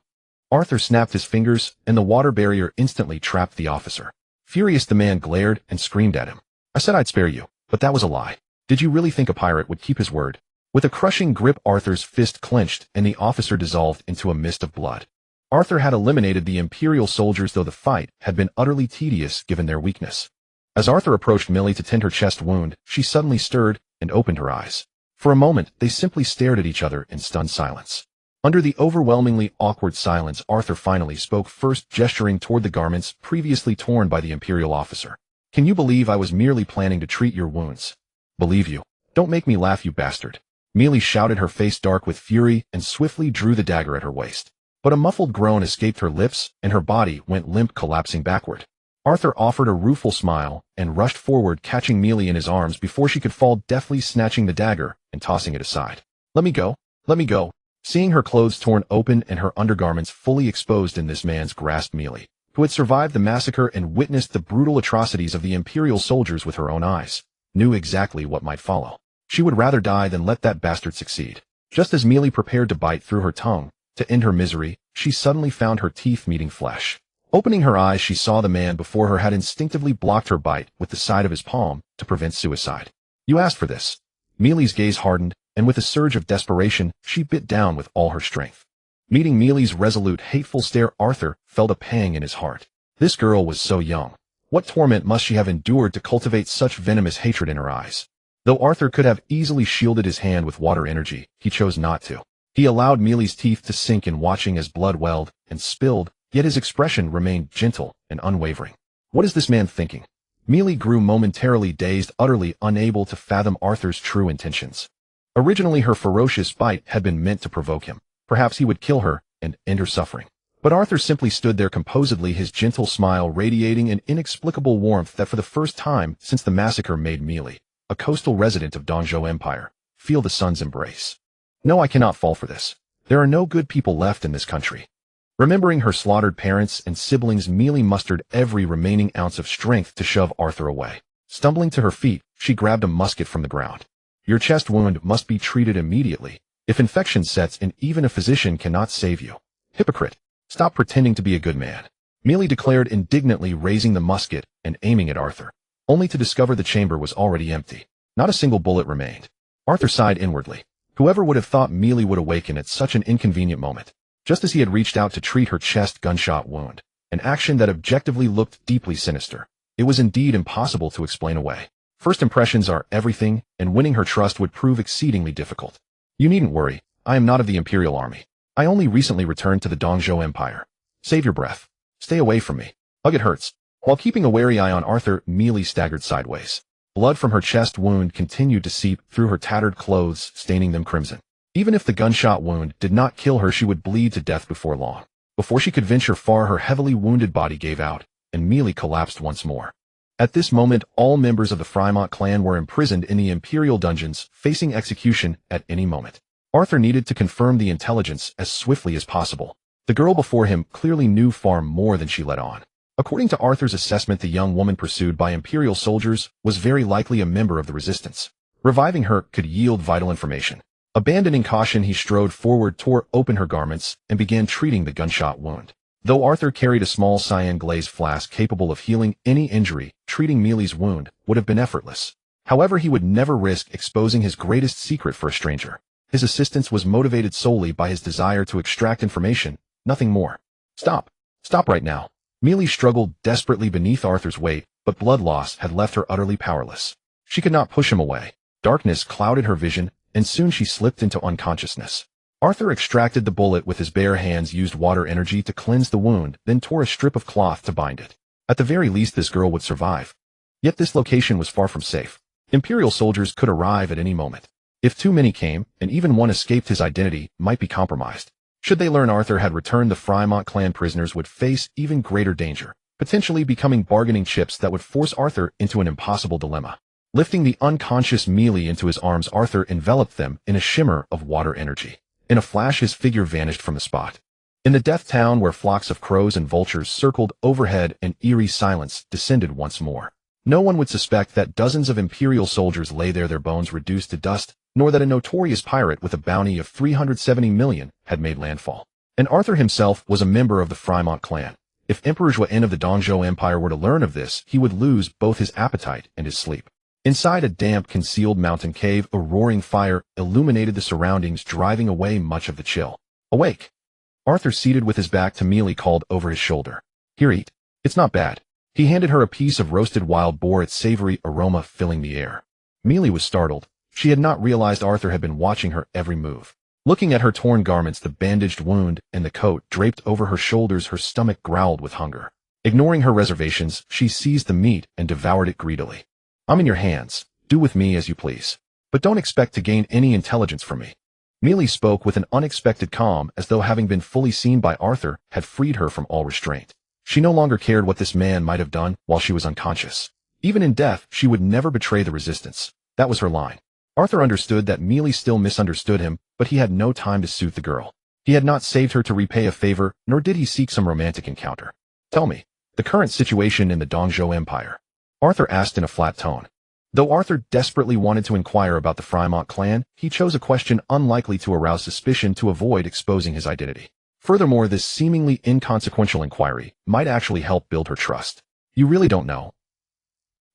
Arthur snapped his fingers, and the water barrier instantly trapped the officer. Furious, the man glared and screamed at him. "I said I'd spare you, but that was a lie. Did you really think a pirate would keep his word?" With a crushing grip, Arthur's fist clenched, and the officer dissolved into a mist of blood. Arthur had eliminated the Imperial soldiers, though the fight had been utterly tedious given their weakness. As Arthur approached Millie to tend her chest wound, she suddenly stirred and opened her eyes. For a moment, they simply stared at each other in stunned silence. Under the overwhelmingly awkward silence, Arthur finally spoke, first gesturing toward the garments previously torn by the Imperial officer. "Can you believe I was merely planning to treat your wounds?" "Believe you? Don't make me laugh, you bastard." Millie shouted, her face dark with fury, and swiftly drew the dagger at her waist. But a muffled groan escaped her lips, and her body went limp, collapsing backward. Arthur offered a rueful smile and rushed forward, catching Millie in his arms before she could fall, deftly snatching the dagger and tossing it aside. "Let me go. Let me go." Seeing her clothes torn open and her undergarments fully exposed in this man's grasp, Millie, who had survived the massacre and witnessed the brutal atrocities of the Imperial soldiers with her own eyes, knew exactly what might follow. She would rather die than let that bastard succeed. Just as Millie prepared to bite through her tongue to end her misery, she suddenly found her teeth meeting flesh. Opening her eyes, she saw the man before her had instinctively blocked her bite with the side of his palm to prevent suicide. "You asked for this." Millie's gaze hardened, and with a surge of desperation, she bit down with all her strength. Meeting Millie's resolute, hateful stare, Arthur felt a pang in his heart. This girl was so young. What torment must she have endured to cultivate such venomous hatred in her eyes? Though Arthur could have easily shielded his hand with water energy, he chose not to. He allowed Millie's teeth to sink in, watching as blood welled and spilled, yet his expression remained gentle and unwavering. What is this man thinking? Millie grew momentarily dazed, utterly unable to fathom Arthur's true intentions. Originally, her ferocious bite had been meant to provoke him. Perhaps he would kill her and end her suffering. But Arthur simply stood there composedly, his gentle smile radiating an inexplicable warmth that for the first time since the massacre made Millie, a coastal resident of Dongzhou Empire, feel the sun's embrace. "No, I cannot fall for this. There are no good people left in this country." Remembering her slaughtered parents and siblings, Millie mustered every remaining ounce of strength to shove Arthur away. Stumbling to her feet, she grabbed a musket from the ground. "Your chest wound must be treated immediately. If infection sets in, even a physician cannot save you." "Hypocrite! Stop pretending to be a good man," Millie declared indignantly, raising the musket and aiming at Arthur, only to discover the chamber was already empty. Not a single bullet remained. Arthur sighed inwardly. Whoever would have thought Millie would awaken at such an inconvenient moment? Just as he had reached out to treat her chest gunshot wound, an action that objectively looked deeply sinister. It was indeed impossible to explain away. First impressions are everything, and winning her trust would prove exceedingly difficult. "You needn't worry. I am not of the Imperial Army. I only recently returned to the Dongzhou Empire. Save your breath. Stay away from me. Ugh, it hurts." While keeping a wary eye on Arthur, Millie staggered sideways. Blood from her chest wound continued to seep through her tattered clothes, staining them crimson. Even if the gunshot wound did not kill her, she would bleed to death before long. Before she could venture far, her heavily wounded body gave out, and Millie collapsed once more. At this moment, all members of the Fremont clan were imprisoned in the Imperial dungeons, facing execution at any moment. Arthur needed to confirm the intelligence as swiftly as possible. The girl before him clearly knew far more than she let on. According to Arthur's assessment, the young woman pursued by Imperial soldiers was very likely a member of the resistance. Reviving her could yield vital information. Abandoning caution, he strode forward, tore open her garments, and began treating the gunshot wound. Though Arthur carried a small cyan glaze flask capable of healing any injury, treating Mealy's wound would have been effortless. However, he would never risk exposing his greatest secret for a stranger. His assistance was motivated solely by his desire to extract information, nothing more. Stop. Stop right now. Mealy struggled desperately beneath Arthur's weight, but blood loss had left her utterly powerless. She could not push him away. Darkness clouded her vision, and soon she slipped into unconsciousness. Arthur extracted the bullet with his bare hands, used water energy to cleanse the wound, then tore a strip of cloth to bind it. At the very least, this girl would survive. Yet this location was far from safe. Imperial soldiers could arrive at any moment. If too many came, and even one escaped, his identity might be compromised. Should they learn Arthur had returned, the Fremont clan prisoners would face even greater danger, potentially becoming bargaining chips that would force Arthur into an impossible dilemma. Lifting the unconscious Mealy into his arms, Arthur enveloped them in a shimmer of water energy. In a flash, his figure vanished from the spot. In the death town, where flocks of crows and vultures circled overhead, an eerie silence descended once more. No one would suspect that dozens of Imperial soldiers lay there, their bones reduced to dust, nor that a notorious pirate with a bounty of 370 million had made landfall. And Arthur himself was a member of the Fremont clan. If Emperor Zhuan of the Dongzhou Empire were to learn of this, he would lose both his appetite and his sleep. Inside a damp, concealed mountain cave, a roaring fire illuminated the surroundings, driving away much of the chill. Awake! Arthur, seated with his back to Mealy, called over his shoulder. Here, eat. It's not bad. He handed her a piece of roasted wild boar, its savory aroma filling the air. Mealy was startled. She had not realized Arthur had been watching her every move. Looking at her torn garments, the bandaged wound, and the coat draped over her shoulders, her stomach growled with hunger. Ignoring her reservations, she seized the meat and devoured it greedily. I'm in your hands. Do with me as you please. But don't expect to gain any intelligence from me. Mealy spoke with an unexpected calm, as though having been fully seen by Arthur had freed her from all restraint. She no longer cared what this man might have done while she was unconscious. Even in death, she would never betray the resistance. That was her line. Arthur understood that Mealy still misunderstood him, but he had no time to soothe the girl. He had not saved her to repay a favor, nor did he seek some romantic encounter. Tell me, the current situation in the Dongzhou Empire, Arthur asked in a flat tone. Though Arthur desperately wanted to inquire about the Fremont clan, he chose a question unlikely to arouse suspicion to avoid exposing his identity. Furthermore, this seemingly inconsequential inquiry might actually help build her trust. You really don't know?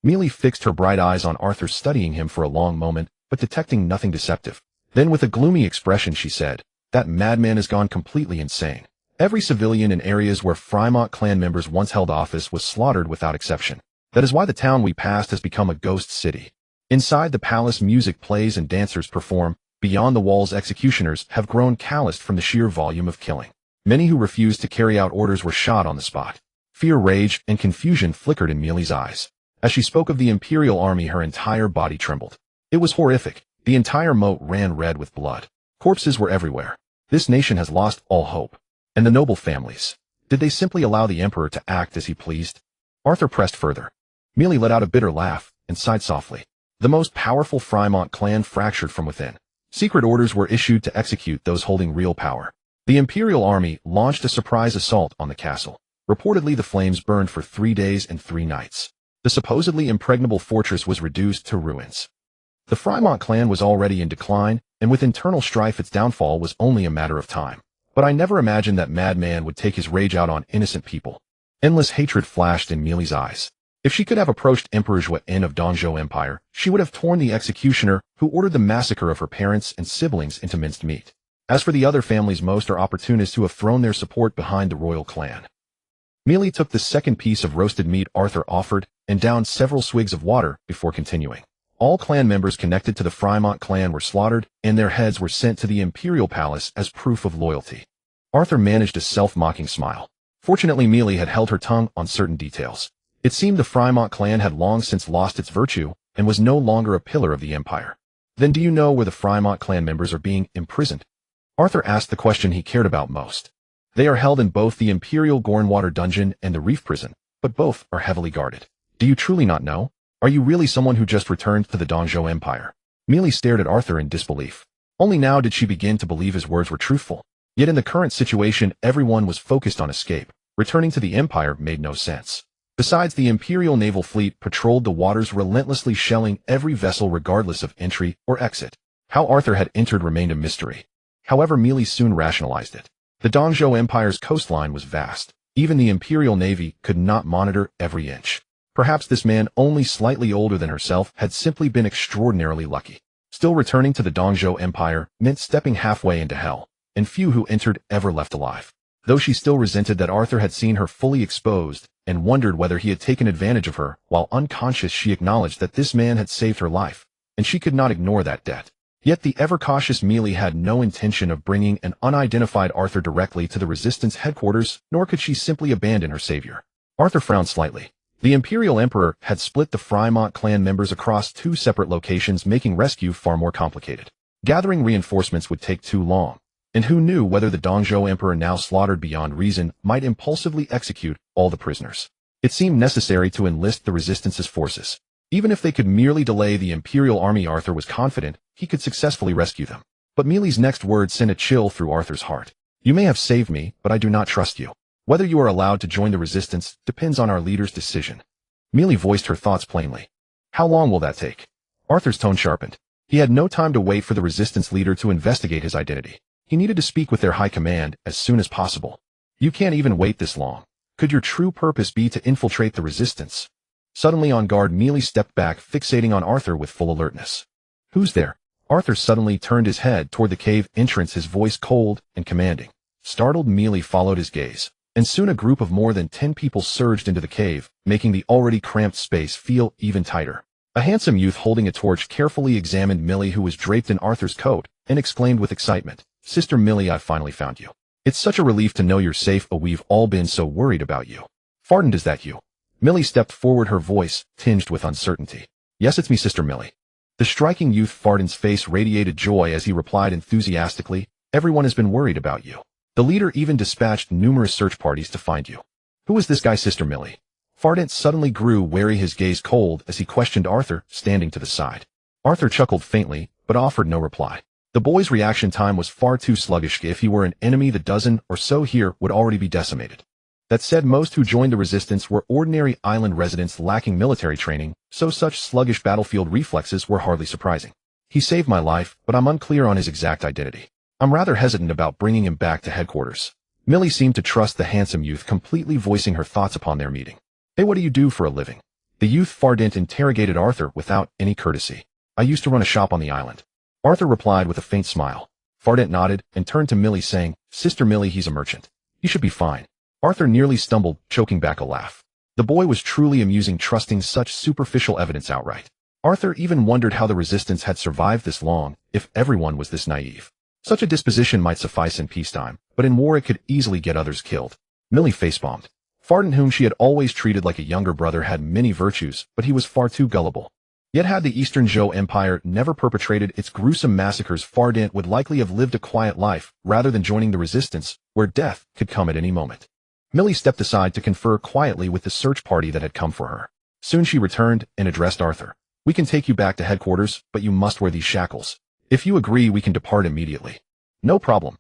Mealy fixed her bright eyes on Arthur, studying him for a long moment, but detecting nothing deceptive. Then with a gloomy expression she said, that madman has gone completely insane. Every civilian in areas where Fremont clan members once held office was slaughtered without exception. That is why the town we passed has become a ghost city. Inside the palace, music plays and dancers perform. Beyond the walls, executioners have grown calloused from the sheer volume of killing. Many who refused to carry out orders were shot on the spot. Fear, rage, and confusion flickered in Mealy's eyes. As she spoke of the Imperial army, her entire body trembled. It was horrific. The entire moat ran red with blood. Corpses were everywhere. This nation has lost all hope. And the noble families? Did they simply allow the emperor to act as he pleased? Arthur pressed further. Mealy let out a bitter laugh and sighed softly. The most powerful Fremont clan fractured from within. Secret orders were issued to execute those holding real power. The Imperial army launched a surprise assault on the castle. Reportedly, the flames burned for 3 days and 3 nights. The supposedly impregnable fortress was reduced to ruins. The Fremont clan was already in decline, and with internal strife, its downfall was only a matter of time. But I never imagined that madman would take his rage out on innocent people. Endless hatred flashed in Mealy's eyes. If she could have approached Emperor Zhuan of Dongzhou Empire, she would have torn the executioner who ordered the massacre of her parents and siblings into minced meat. As for the other families, most are opportunists who have thrown their support behind the royal clan. Mealy took the second piece of roasted meat Arthur offered and downed several swigs of water before continuing. All clan members connected to the Fremont clan were slaughtered, and their heads were sent to the Imperial Palace as proof of loyalty. Arthur managed a self-mocking smile. Fortunately, Mealy had held her tongue on certain details. It seemed the Fremont clan had long since lost its virtue and was no longer a pillar of the empire. Then do you know where the Fremont clan members are being imprisoned? Arthur asked the question he cared about most. They are held in both the Imperial Gornwater dungeon and the Reef prison, but both are heavily guarded. Do you truly not know? Are you really someone who just returned to the Dongzhou Empire? Mealy stared at Arthur in disbelief. Only now did she begin to believe his words were truthful. Yet in the current situation, everyone was focused on escape. Returning to the Empire made no sense. Besides, the Imperial Naval Fleet patrolled the waters, relentlessly shelling every vessel regardless of entry or exit. How Arthur had entered remained a mystery. However, Mealy soon rationalized it. The Dongzhou Empire's coastline was vast. Even the Imperial Navy could not monitor every inch. Perhaps this man, only slightly older than herself, had simply been extraordinarily lucky. Still, returning to the Dongzhou Empire meant stepping halfway into hell, and few who entered ever left alive. Though she still resented that Arthur had seen her fully exposed and wondered whether he had taken advantage of her, while unconscious she acknowledged that this man had saved her life, and she could not ignore that debt. Yet the ever-cautious Mealy had no intention of bringing an unidentified Arthur directly to the Resistance headquarters, nor could she simply abandon her savior. Arthur frowned slightly. The Imperial Emperor had split the Fremont clan members across 2 separate locations, making rescue far more complicated. Gathering reinforcements would take too long, and who knew whether the Dongzhou Emperor, now slaughtered beyond reason, might impulsively execute all the prisoners. It seemed necessary to enlist the Resistance's forces. Even if they could merely delay the Imperial army, Arthur was confident he could successfully rescue them. But Mealy's next words sent a chill through Arthur's heart. You may have saved me, but I do not trust you. Whether you are allowed to join the Resistance depends on our leader's decision. Mealy voiced her thoughts plainly. How long will that take? Arthur's tone sharpened. He had no time to wait for the Resistance leader to investigate his identity. He needed to speak with their high command as soon as possible. You can't even wait this long. Could your true purpose be to infiltrate the Resistance? Suddenly on guard, Mealy stepped back, fixating on Arthur with full alertness. Who's there? Arthur suddenly turned his head toward the cave entrance, his voice cold and commanding. Startled, Mealy followed his gaze, and soon a group of more than 10 people surged into the cave, making the already cramped space feel even tighter. A handsome youth holding a torch carefully examined Millie, who was draped in Arthur's coat, and exclaimed with excitement, Sister Millie, I've finally found you. It's such a relief to know you're safe. We've all been so worried about you. Fardent, is that you? Millie stepped forward, her voice tinged with uncertainty. Yes, it's me, Sister Millie. The striking youth Fardent's face radiated joy as he replied enthusiastically, Everyone has been worried about you. The leader even dispatched numerous search parties to find you. Who is this guy, Sister Millie? Fardent suddenly grew wary, his gaze cold as he questioned Arthur, standing to the side. Arthur chuckled faintly, but offered no reply. The boy's reaction time was far too sluggish. If he were an enemy, the dozen or so here would already be decimated. That said, most who joined the Resistance were ordinary island residents lacking military training, so such sluggish battlefield reflexes were hardly surprising. He saved my life, but I'm unclear on his exact identity. I'm rather hesitant about bringing him back to headquarters. Millie seemed to trust the handsome youth, completely voicing her thoughts upon their meeting. Hey, what do you do for a living? The youth Fardent interrogated Arthur without any courtesy. I used to run a shop on the island. Arthur replied with a faint smile. Fardent nodded and turned to Millie, saying, Sister Millie, he's a merchant. He should be fine. Arthur nearly stumbled, choking back a laugh. The boy was truly amusing, trusting such superficial evidence outright. Arthur even wondered how the Resistance had survived this long, if everyone was this naive. Such a disposition might suffice in peacetime, but in war it could easily get others killed. Millie facepalmed. Fardent, whom she had always treated like a younger brother, had many virtues, but he was far too gullible. Yet had the Eastern Zhou Empire never perpetrated its gruesome massacres, Fardent would likely have lived a quiet life, rather than joining the Resistance, where death could come at any moment. Millie stepped aside to confer quietly with the search party that had come for her. Soon she returned and addressed Arthur. We can take you back to headquarters, but you must wear these shackles. If you agree, we can depart immediately. No problem.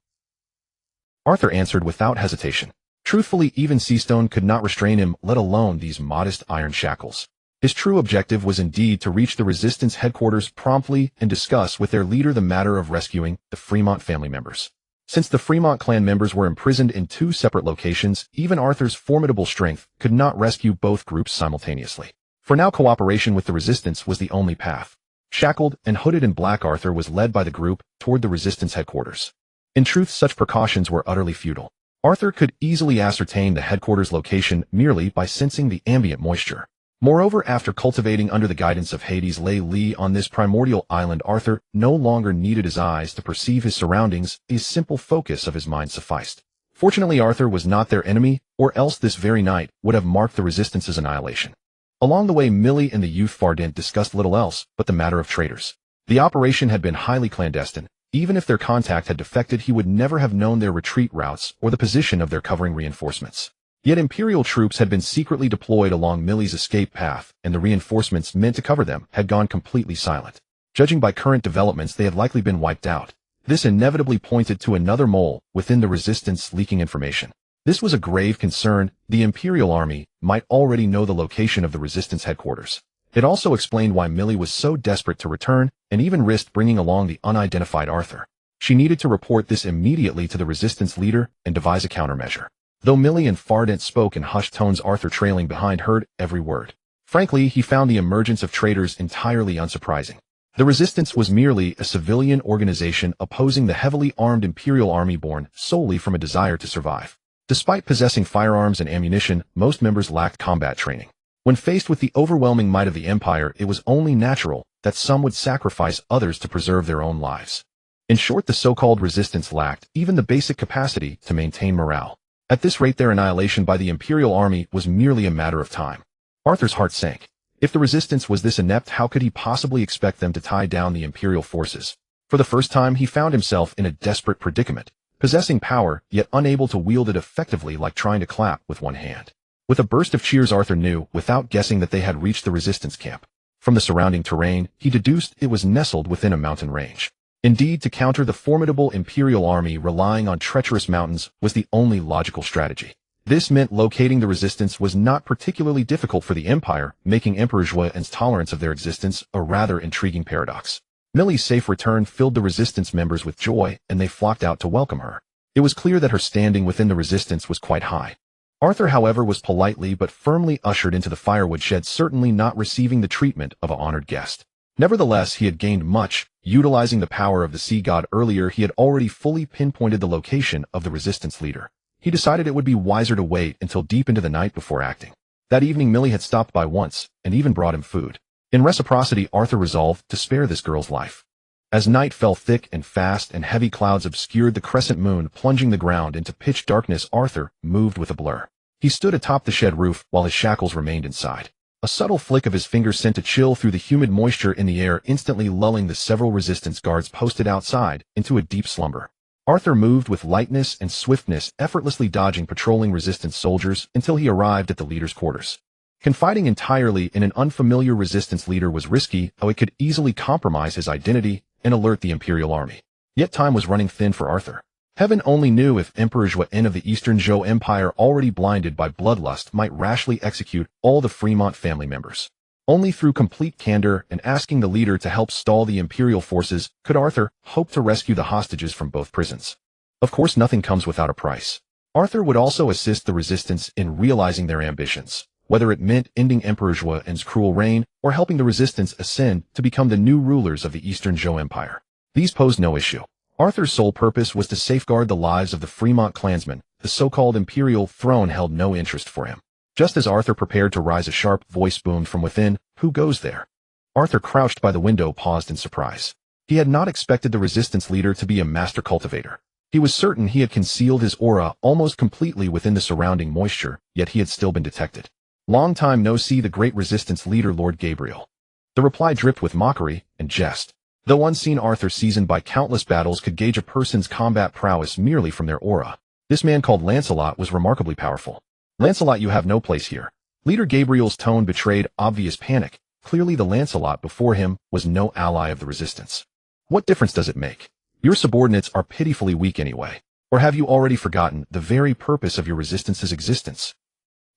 Arthur answered without hesitation. Truthfully, even Seastone could not restrain him, let alone these modest iron shackles. His true objective was indeed to reach the Resistance headquarters promptly and discuss with their leader the matter of rescuing the Fremont family members. Since the Fremont clan members were imprisoned in 2 separate locations, even Arthur's formidable strength could not rescue both groups simultaneously. For now, cooperation with the Resistance was the only path. Shackled and hooded in black, Arthur was led by the group toward the Resistance headquarters. In truth, such precautions were utterly futile. Arthur could easily ascertain the headquarters location merely by sensing the ambient moisture. Moreover, after cultivating under the guidance of Hades Lei Li on this primordial island, Arthur no longer needed his eyes to perceive his surroundings. A simple focus of his mind sufficed. Fortunately, Arthur was not their enemy, or else this very night would have marked the Resistance's annihilation. Along the way, Millie and the youth Fardent discussed little else but the matter of traitors. The operation had been highly clandestine. Even if their contact had defected, he would never have known their retreat routes or the position of their covering reinforcements. Yet Imperial troops had been secretly deployed along Millie's escape path, and the reinforcements meant to cover them had gone completely silent. Judging by current developments, they had likely been wiped out. This inevitably pointed to another mole within the resistance leaking information. This was a grave concern. The Imperial army might already know the location of the resistance headquarters. It also explained why Millie was so desperate to return and even risked bringing along the unidentified Arthur. She needed to report this immediately to the resistance leader and devise a countermeasure. Though Millie and Fardent spoke in hushed tones, Arthur, trailing behind, heard every word. Frankly, he found the emergence of traitors entirely unsurprising. The resistance was merely a civilian organization opposing the heavily armed Imperial army born solely from a desire to survive. Despite possessing firearms and ammunition, most members lacked combat training. When faced with the overwhelming might of the Empire, it was only natural that some would sacrifice others to preserve their own lives. In short, the so-called resistance lacked even the basic capacity to maintain morale. At this rate, their annihilation by the Imperial army was merely a matter of time. Arthur's heart sank. If the resistance was this inept, how could he possibly expect them to tie down the Imperial forces? For the first time, he found himself in a desperate predicament, possessing power, yet unable to wield it effectively, like trying to clap with one hand. With a burst of cheers, Arthur knew, without guessing, that they had reached the resistance camp. From the surrounding terrain, he deduced it was nestled within a mountain range. Indeed, to counter the formidable Imperial army relying on treacherous mountains was the only logical strategy. This meant locating the resistance was not particularly difficult for the Empire, making Emperor Zhuan's tolerance of their existence a rather intriguing paradox. Millie's safe return filled the resistance members with joy, and they flocked out to welcome her. It was clear that her standing within the resistance was quite high. Arthur, however, was politely but firmly ushered into the firewood shed, certainly not receiving the treatment of an honored guest. Nevertheless, he had gained much. Utilizing the power of the sea god earlier, he had already fully pinpointed the location of the resistance leader. He decided it would be wiser to wait until deep into the night before acting. That evening, Millie had stopped by once, and even brought him food. In reciprocity, Arthur resolved to spare this girl's life. As night fell thick and fast and heavy clouds obscured the crescent moon, plunging the ground into pitch darkness, Arthur moved with a blur. He stood atop the shed roof while his shackles remained inside. A subtle flick of his fingers sent a chill through the humid moisture in the air, instantly lulling the several resistance guards posted outside into a deep slumber. Arthur moved with lightness and swiftness, effortlessly dodging patrolling resistance soldiers until he arrived at the leader's quarters. Confiding entirely in an unfamiliar resistance leader was risky, though it could easily compromise his identity and alert the Imperial army. Yet time was running thin for Arthur. Heaven only knew if Emperor Zhuan of the Eastern Zhou Empire, already blinded by bloodlust, might rashly execute all the Fremont family members. Only through complete candor and asking the leader to help stall the Imperial forces could Arthur hope to rescue the hostages from both prisons. Of course, nothing comes without a price. Arthur would also assist the resistance in realizing their ambitions, whether it meant ending Emperor Zhuan's cruel reign or helping the resistance ascend to become the new rulers of the Eastern Zhou Empire. These posed no issue. Arthur's sole purpose was to safeguard the lives of the Fremont clansmen. The so-called Imperial throne held no interest for him. Just as Arthur prepared to rise, a sharp voice boomed from within. "Who goes there?" Arthur, crouched by the window, paused in surprise. He had not expected the resistance leader to be a master cultivator. He was certain he had concealed his aura almost completely within the surrounding moisture, yet he had still been detected. "Long time no see, the great resistance leader, Lord Gabriel." The reply dripped with mockery and jest. Though unseen, Arthur, seasoned by countless battles, could gauge a person's combat prowess merely from their aura. This man called Lancelot was remarkably powerful. "Lancelot, you have no place here." Leader Gabriel's tone betrayed obvious panic. Clearly the Lancelot before him was no ally of the resistance. "What difference does it make? Your subordinates are pitifully weak anyway. Or have you already forgotten the very purpose of your resistance's existence?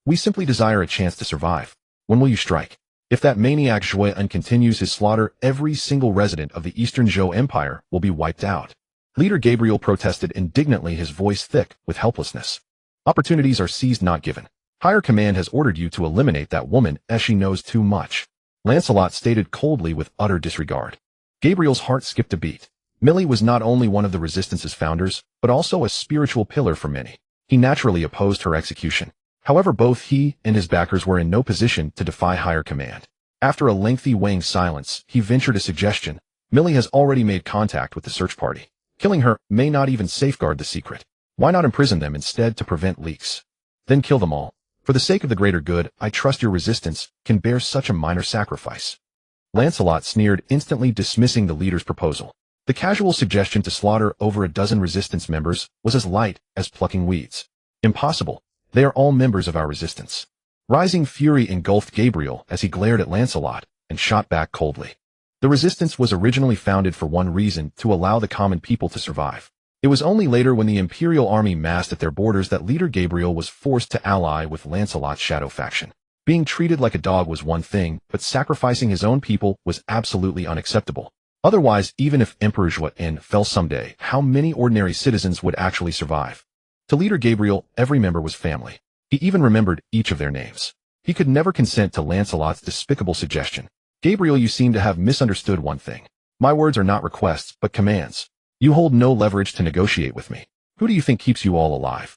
We simply desire a chance to survive. When will you strike? If that maniac Zhuan continues his slaughter, every single resident of the Eastern Zhou Empire will be wiped out." Leader Gabriel protested indignantly, his voice thick with helplessness. "Opportunities are seized, not given. Higher command has ordered you to eliminate that woman, as she knows too much," Lancelot stated coldly with utter disregard. Gabriel's heart skipped a beat. Millie was not only one of the Resistance's founders, but also a spiritual pillar for many. He naturally opposed her execution. However, both he and his backers were in no position to defy higher command. After a lengthy weighing silence, he ventured a suggestion. "Millie has already made contact with the search party. Killing her may not even safeguard the secret. Why not imprison them instead to prevent leaks? Then kill them all. For the sake of the greater good, I trust your resistance can bear such a minor sacrifice." Lancelot sneered, instantly dismissing the leader's proposal. The casual suggestion to slaughter over a dozen resistance members was as light as plucking weeds. Impossible. They are all members of our resistance." Rising fury engulfed Gabriel as he glared at Lancelot and shot back coldly. The resistance was originally founded for one reason: to allow the common people to survive. It was only later, when the Imperial army massed at their borders, that leader Gabriel was forced to ally with Lancelot's shadow faction. Being treated like a dog was one thing, but sacrificing his own people was absolutely unacceptable. Otherwise, even if Emperor Join fell someday, how many ordinary citizens would actually survive? To leader Gabriel, every member was family. He even remembered each of their names. He could never consent to Lancelot's despicable suggestion. "Gabriel, you seem to have misunderstood one thing. My words are not requests, but commands. You hold no leverage to negotiate with me. Who do you think keeps you all alive?"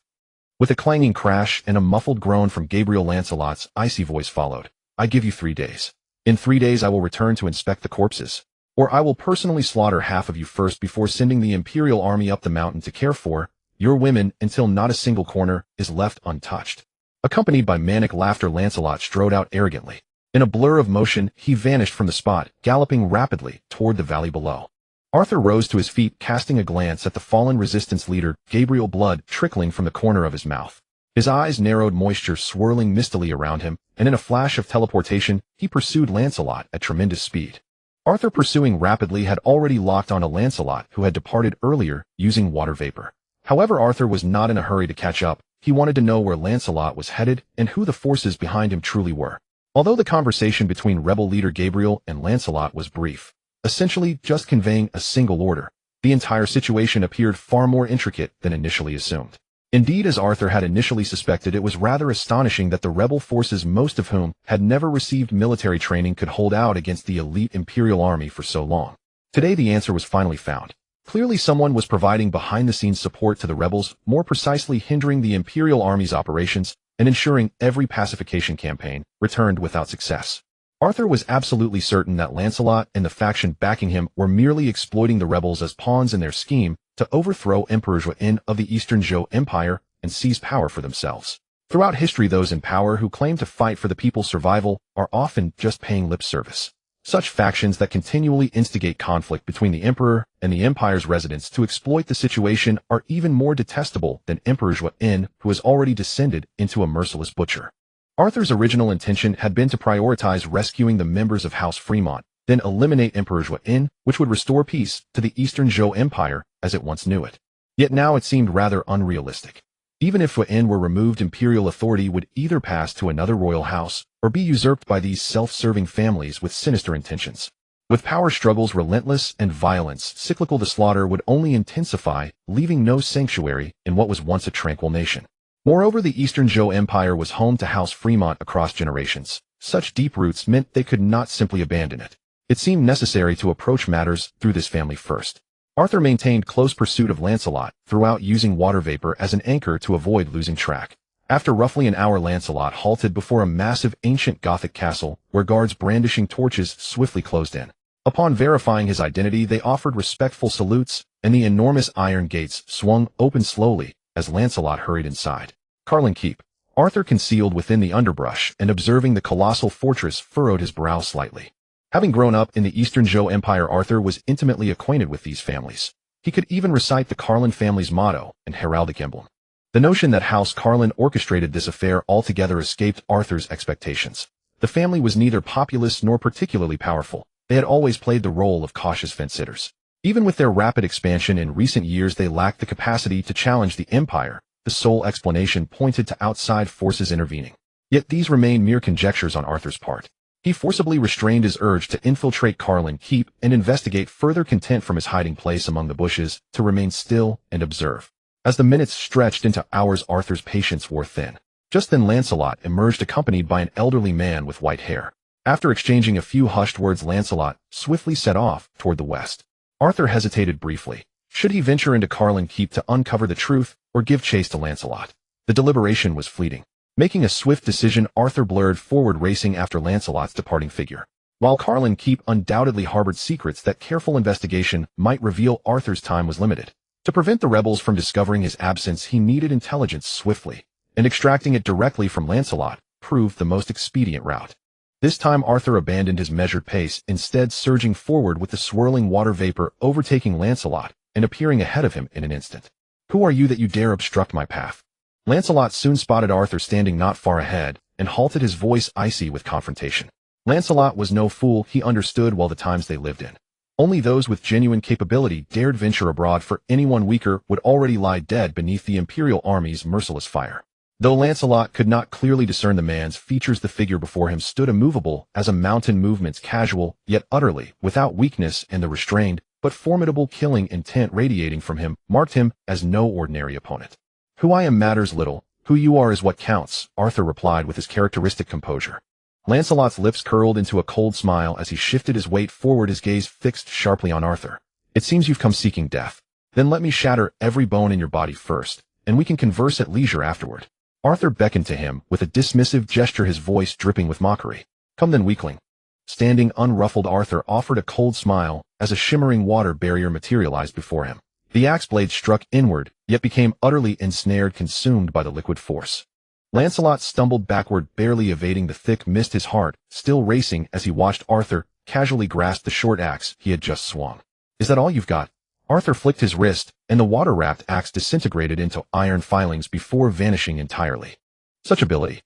With a clanging crash and a muffled groan from Gabriel, Lancelot's icy voice followed. "I give you 3 days. In 3 days I will return to inspect the corpses. Or I will personally slaughter half of you first before sending the Imperial army up the mountain to care for your women until not a single corner is left untouched." Accompanied by manic laughter, Lancelot strode out arrogantly. In a blur of motion, he vanished from the spot, galloping rapidly toward the valley below. Arthur rose to his feet, casting a glance at the fallen resistance leader, Gabriel, blood trickling from the corner of his mouth. His eyes narrowed, moisture swirling mistily around him, and in a flash of teleportation, he pursued Lancelot at tremendous speed. Arthur, pursuing rapidly, had already locked onto Lancelot, who had departed earlier, using water vapor. However, Arthur was not in a hurry to catch up. He wanted to know where Lancelot was headed and who the forces behind him truly were. Although the conversation between rebel leader Gabriel and Lancelot was brief, essentially just conveying a single order, the entire situation appeared far more intricate than initially assumed. Indeed, as Arthur had initially suspected, it was rather astonishing that the rebel forces, most of whom had never received military training, could hold out against the elite Imperial army for so long. Today the answer was finally found. Clearly someone was providing behind-the-scenes support to the rebels, more precisely hindering the Imperial army's operations and ensuring every pacification campaign returned without success. Arthur was absolutely certain that Lancelot and the faction backing him were merely exploiting the rebels as pawns in their scheme to overthrow Emperor Join of the Eastern Zhou Empire and seize power for themselves. Throughout history, those in power who claim to fight for the people's survival are often just paying lip service. Such factions that continually instigate conflict between the Emperor and the Empire's residents to exploit the situation are even more detestable than Emperor Join, who has already descended into a merciless butcher. Arthur's original intention had been to prioritize rescuing the members of House Fremont, then eliminate Emperor Join, which would restore peace to the Eastern Zhou Empire as it once knew it. Yet now it seemed rather unrealistic. Even if Join were removed, imperial authority would either pass to another royal house or be usurped by these self-serving families with sinister intentions. With power struggles relentless and violence cyclical, the slaughter would only intensify, leaving no sanctuary in what was once a tranquil nation. Moreover, the Eastern Zhou Empire was home to House Fremont across generations. Such deep roots meant they could not simply abandon it. It seemed necessary to approach matters through this family first. Arthur maintained close pursuit of Lancelot throughout, using water vapor as an anchor to avoid losing track. After roughly an hour, Lancelot halted before a massive ancient Gothic castle where guards brandishing torches swiftly closed in. Upon verifying his identity, they offered respectful salutes, and the enormous iron gates swung open slowly as Lancelot hurried inside. Carlin Keep. Arthur, concealed within the underbrush and observing the colossal fortress, furrowed his brow slightly. Having grown up in the Eastern Zhou Empire, Arthur was intimately acquainted with these families. He could even recite the Carlin family's motto and heraldic emblem. The notion that House Carlin orchestrated this affair altogether escaped Arthur's expectations. The family was neither populous nor particularly powerful. They had always played the role of cautious fence-sitters. Even with their rapid expansion in recent years, they lacked the capacity to challenge the empire. The sole explanation pointed to outside forces intervening. Yet these remained mere conjectures on Arthur's part. He forcibly restrained his urge to infiltrate Carlin Keep and investigate further, content from his hiding place among the bushes to remain still and observe. As the minutes stretched into hours, Arthur's patience wore thin. Just then Lancelot emerged, accompanied by an elderly man with white hair. After exchanging a few hushed words, Lancelot swiftly set off toward the west. Arthur hesitated briefly. Should he venture into Carlin Keep to uncover the truth or give chase to Lancelot? The deliberation was fleeting. Making a swift decision, Arthur blurred forward, racing after Lancelot's departing figure. While Carlin Keep undoubtedly harbored secrets that careful investigation might reveal, Arthur's time was limited. To prevent the rebels from discovering his absence, he needed intelligence swiftly, and extracting it directly from Lancelot proved the most expedient route. This time Arthur abandoned his measured pace, instead surging forward with the swirling water vapor, overtaking Lancelot and appearing ahead of him in an instant. "Who are you that you dare obstruct my path?" Lancelot soon spotted Arthur standing not far ahead, and halted, his voice icy with confrontation. Lancelot was no fool. He understood well the times they lived in. Only those with genuine capability dared venture abroad, for anyone weaker would already lie dead beneath the Imperial army's merciless fire. Though Lancelot could not clearly discern the man's features, the figure before him stood immovable as a mountain, movements casual, yet utterly without weakness, and the restrained but formidable killing intent radiating from him marked him as no ordinary opponent. "Who I am matters little, who you are is what counts," Arthur replied with his characteristic composure. Lancelot's lips curled into a cold smile as he shifted his weight forward, his gaze fixed sharply on Arthur. "It seems you've come seeking death. Then let me shatter every bone in your body first, and we can converse at leisure afterward." Arthur beckoned to him with a dismissive gesture, his voice dripping with mockery. "Come then, weakling." Standing unruffled, Arthur offered a cold smile as a shimmering water barrier materialized before him. The axe blade struck inward, yet became utterly ensnared, consumed by the liquid force. Lancelot stumbled backward, barely evading the thick mist, his heart still racing as he watched Arthur casually grasp the short axe he had just swung. "Is that all you've got?" Arthur flicked his wrist, and the water-wrapped axe disintegrated into iron filings before vanishing entirely. Such ability.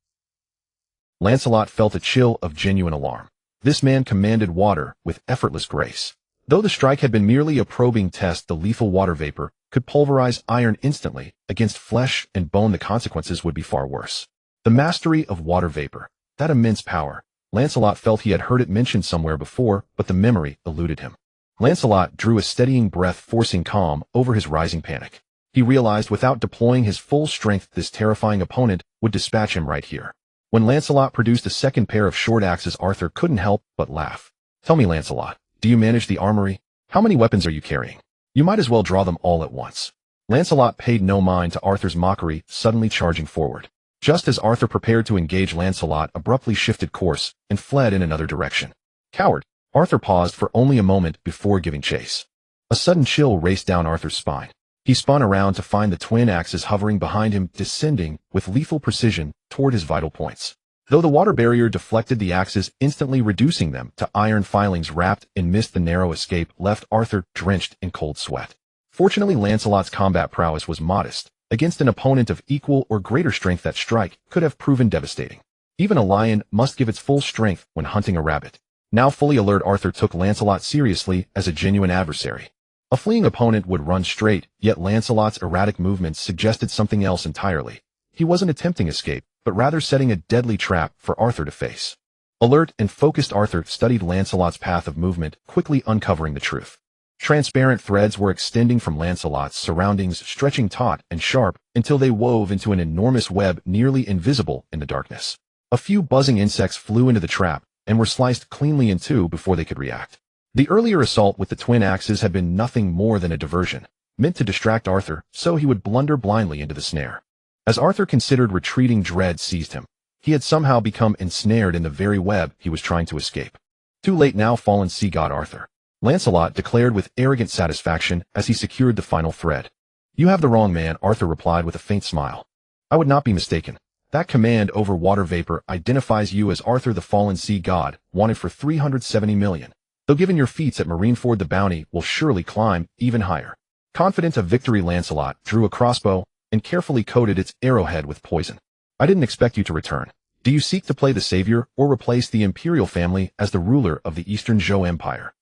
Lancelot felt a chill of genuine alarm. This man commanded water with effortless grace. Though the strike had been merely a probing test, the lethal water vapor could pulverize iron instantly. Against flesh and bone, the consequences would be far worse. The mastery of water vapor, that immense power. Lancelot felt he had heard it mentioned somewhere before, but the memory eluded him. Lancelot drew a steadying breath, forcing calm over his rising panic. He realized without deploying his full strength this terrifying opponent would dispatch him right here. When Lancelot produced a second pair of short axes, Arthur couldn't help but laugh. "Tell me, Lancelot, do you manage the armory? How many weapons are you carrying? You might as well draw them all at once." Lancelot paid no mind to Arthur's mockery, suddenly charging forward. Just as Arthur prepared to engage, Lancelot abruptly shifted course and fled in another direction. "Coward!" Arthur paused for only a moment before giving chase. A sudden chill raced down Arthur's spine. He spun around to find the twin axes hovering behind him, descending with lethal precision toward his vital points. Though the water barrier deflected the axes, instantly reducing them to iron filings wrapped in mist, the narrow escape left Arthur drenched in cold sweat. Fortunately, Lancelot's combat prowess was modest. Against an opponent of equal or greater strength, that strike could have proven devastating. Even a lion must give its full strength when hunting a rabbit. Now fully alert, Arthur took Lancelot seriously as a genuine adversary. A fleeing opponent would run straight, yet Lancelot's erratic movements suggested something else entirely. He wasn't attempting escape, but rather setting a deadly trap for Arthur to face. Alert and focused, Arthur studied Lancelot's path of movement, quickly uncovering the truth. Transparent threads were extending from Lancelot's surroundings, stretching taut and sharp until they wove into an enormous web nearly invisible in the darkness. A few buzzing insects flew into the trap and were sliced cleanly in two before they could react. The earlier assault with the twin axes had been nothing more than a diversion, meant to distract Arthur so he would blunder blindly into the snare. As Arthur considered retreating, dread seized him. He had somehow become ensnared in the very web he was trying to escape. "Too late now, fallen sea god Arthur," Lancelot declared with arrogant satisfaction as he secured the final thread. "You have the wrong man," Arthur replied with a faint smile. "I would not be mistaken. That command over water vapor identifies you as Arthur, the fallen sea god, wanted for 370 million. Though given your feats at Marineford, the bounty will surely climb even higher." Confident of victory, Lancelot drew a crossbow and carefully coated its arrowhead with poison. "I didn't expect you to return. Do you seek to play the savior or replace the imperial family as the ruler of the Eastern Zhou Empire?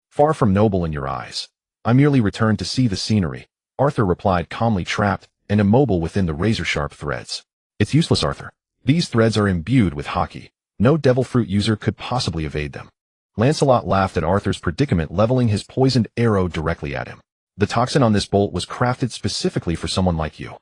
Far from noble in your eyes. I merely returned to see the scenery," Arthur replied calmly, trapped and immobile within the razor-sharp threads. "It's useless, Arthur. These threads are imbued with hockey. No devil fruit user could possibly evade them." Lancelot laughed at Arthur's predicament, leveling his poisoned arrow directly at him. "The toxin on this bolt was crafted specifically for someone like you.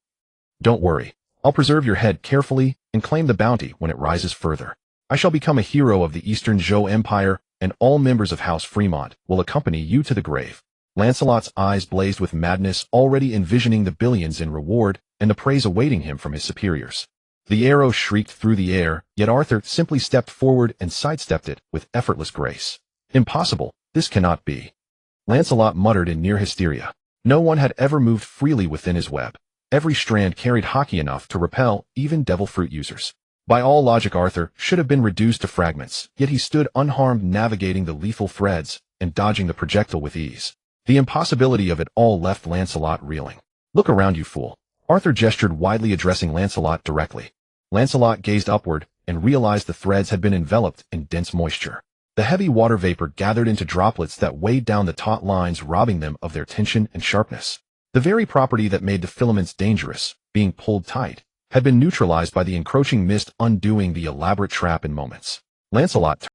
Don't worry. I'll preserve your head carefully and claim the bounty when it rises further. I shall become a hero of the Eastern Zhou Empire, and all members of House Fremont will accompany you to the grave." Lancelot's eyes blazed with madness, already envisioning the billions in reward and the praise awaiting him from his superiors. The arrow shrieked through the air, yet Arthur simply stepped forward and sidestepped it with effortless grace. "Impossible, this cannot be," Lancelot muttered in near hysteria. No one had ever moved freely within his web. Every strand carried hockey enough to repel even devil fruit users. By all logic, Arthur should have been reduced to fragments, yet he stood unharmed, navigating the lethal threads and dodging the projectile with ease. The impossibility of it all left Lancelot reeling. "Look around you, fool. Arthur gestured widely, addressing Lancelot directly. Lancelot gazed upward and realized the threads had been enveloped in dense moisture. The heavy water vapor gathered into droplets that weighed down the taut lines, robbing them of their tension and sharpness. The very property that made the filaments dangerous, being pulled tight, had been neutralized by the encroaching mist, undoing the elaborate trap in moments. Lancelot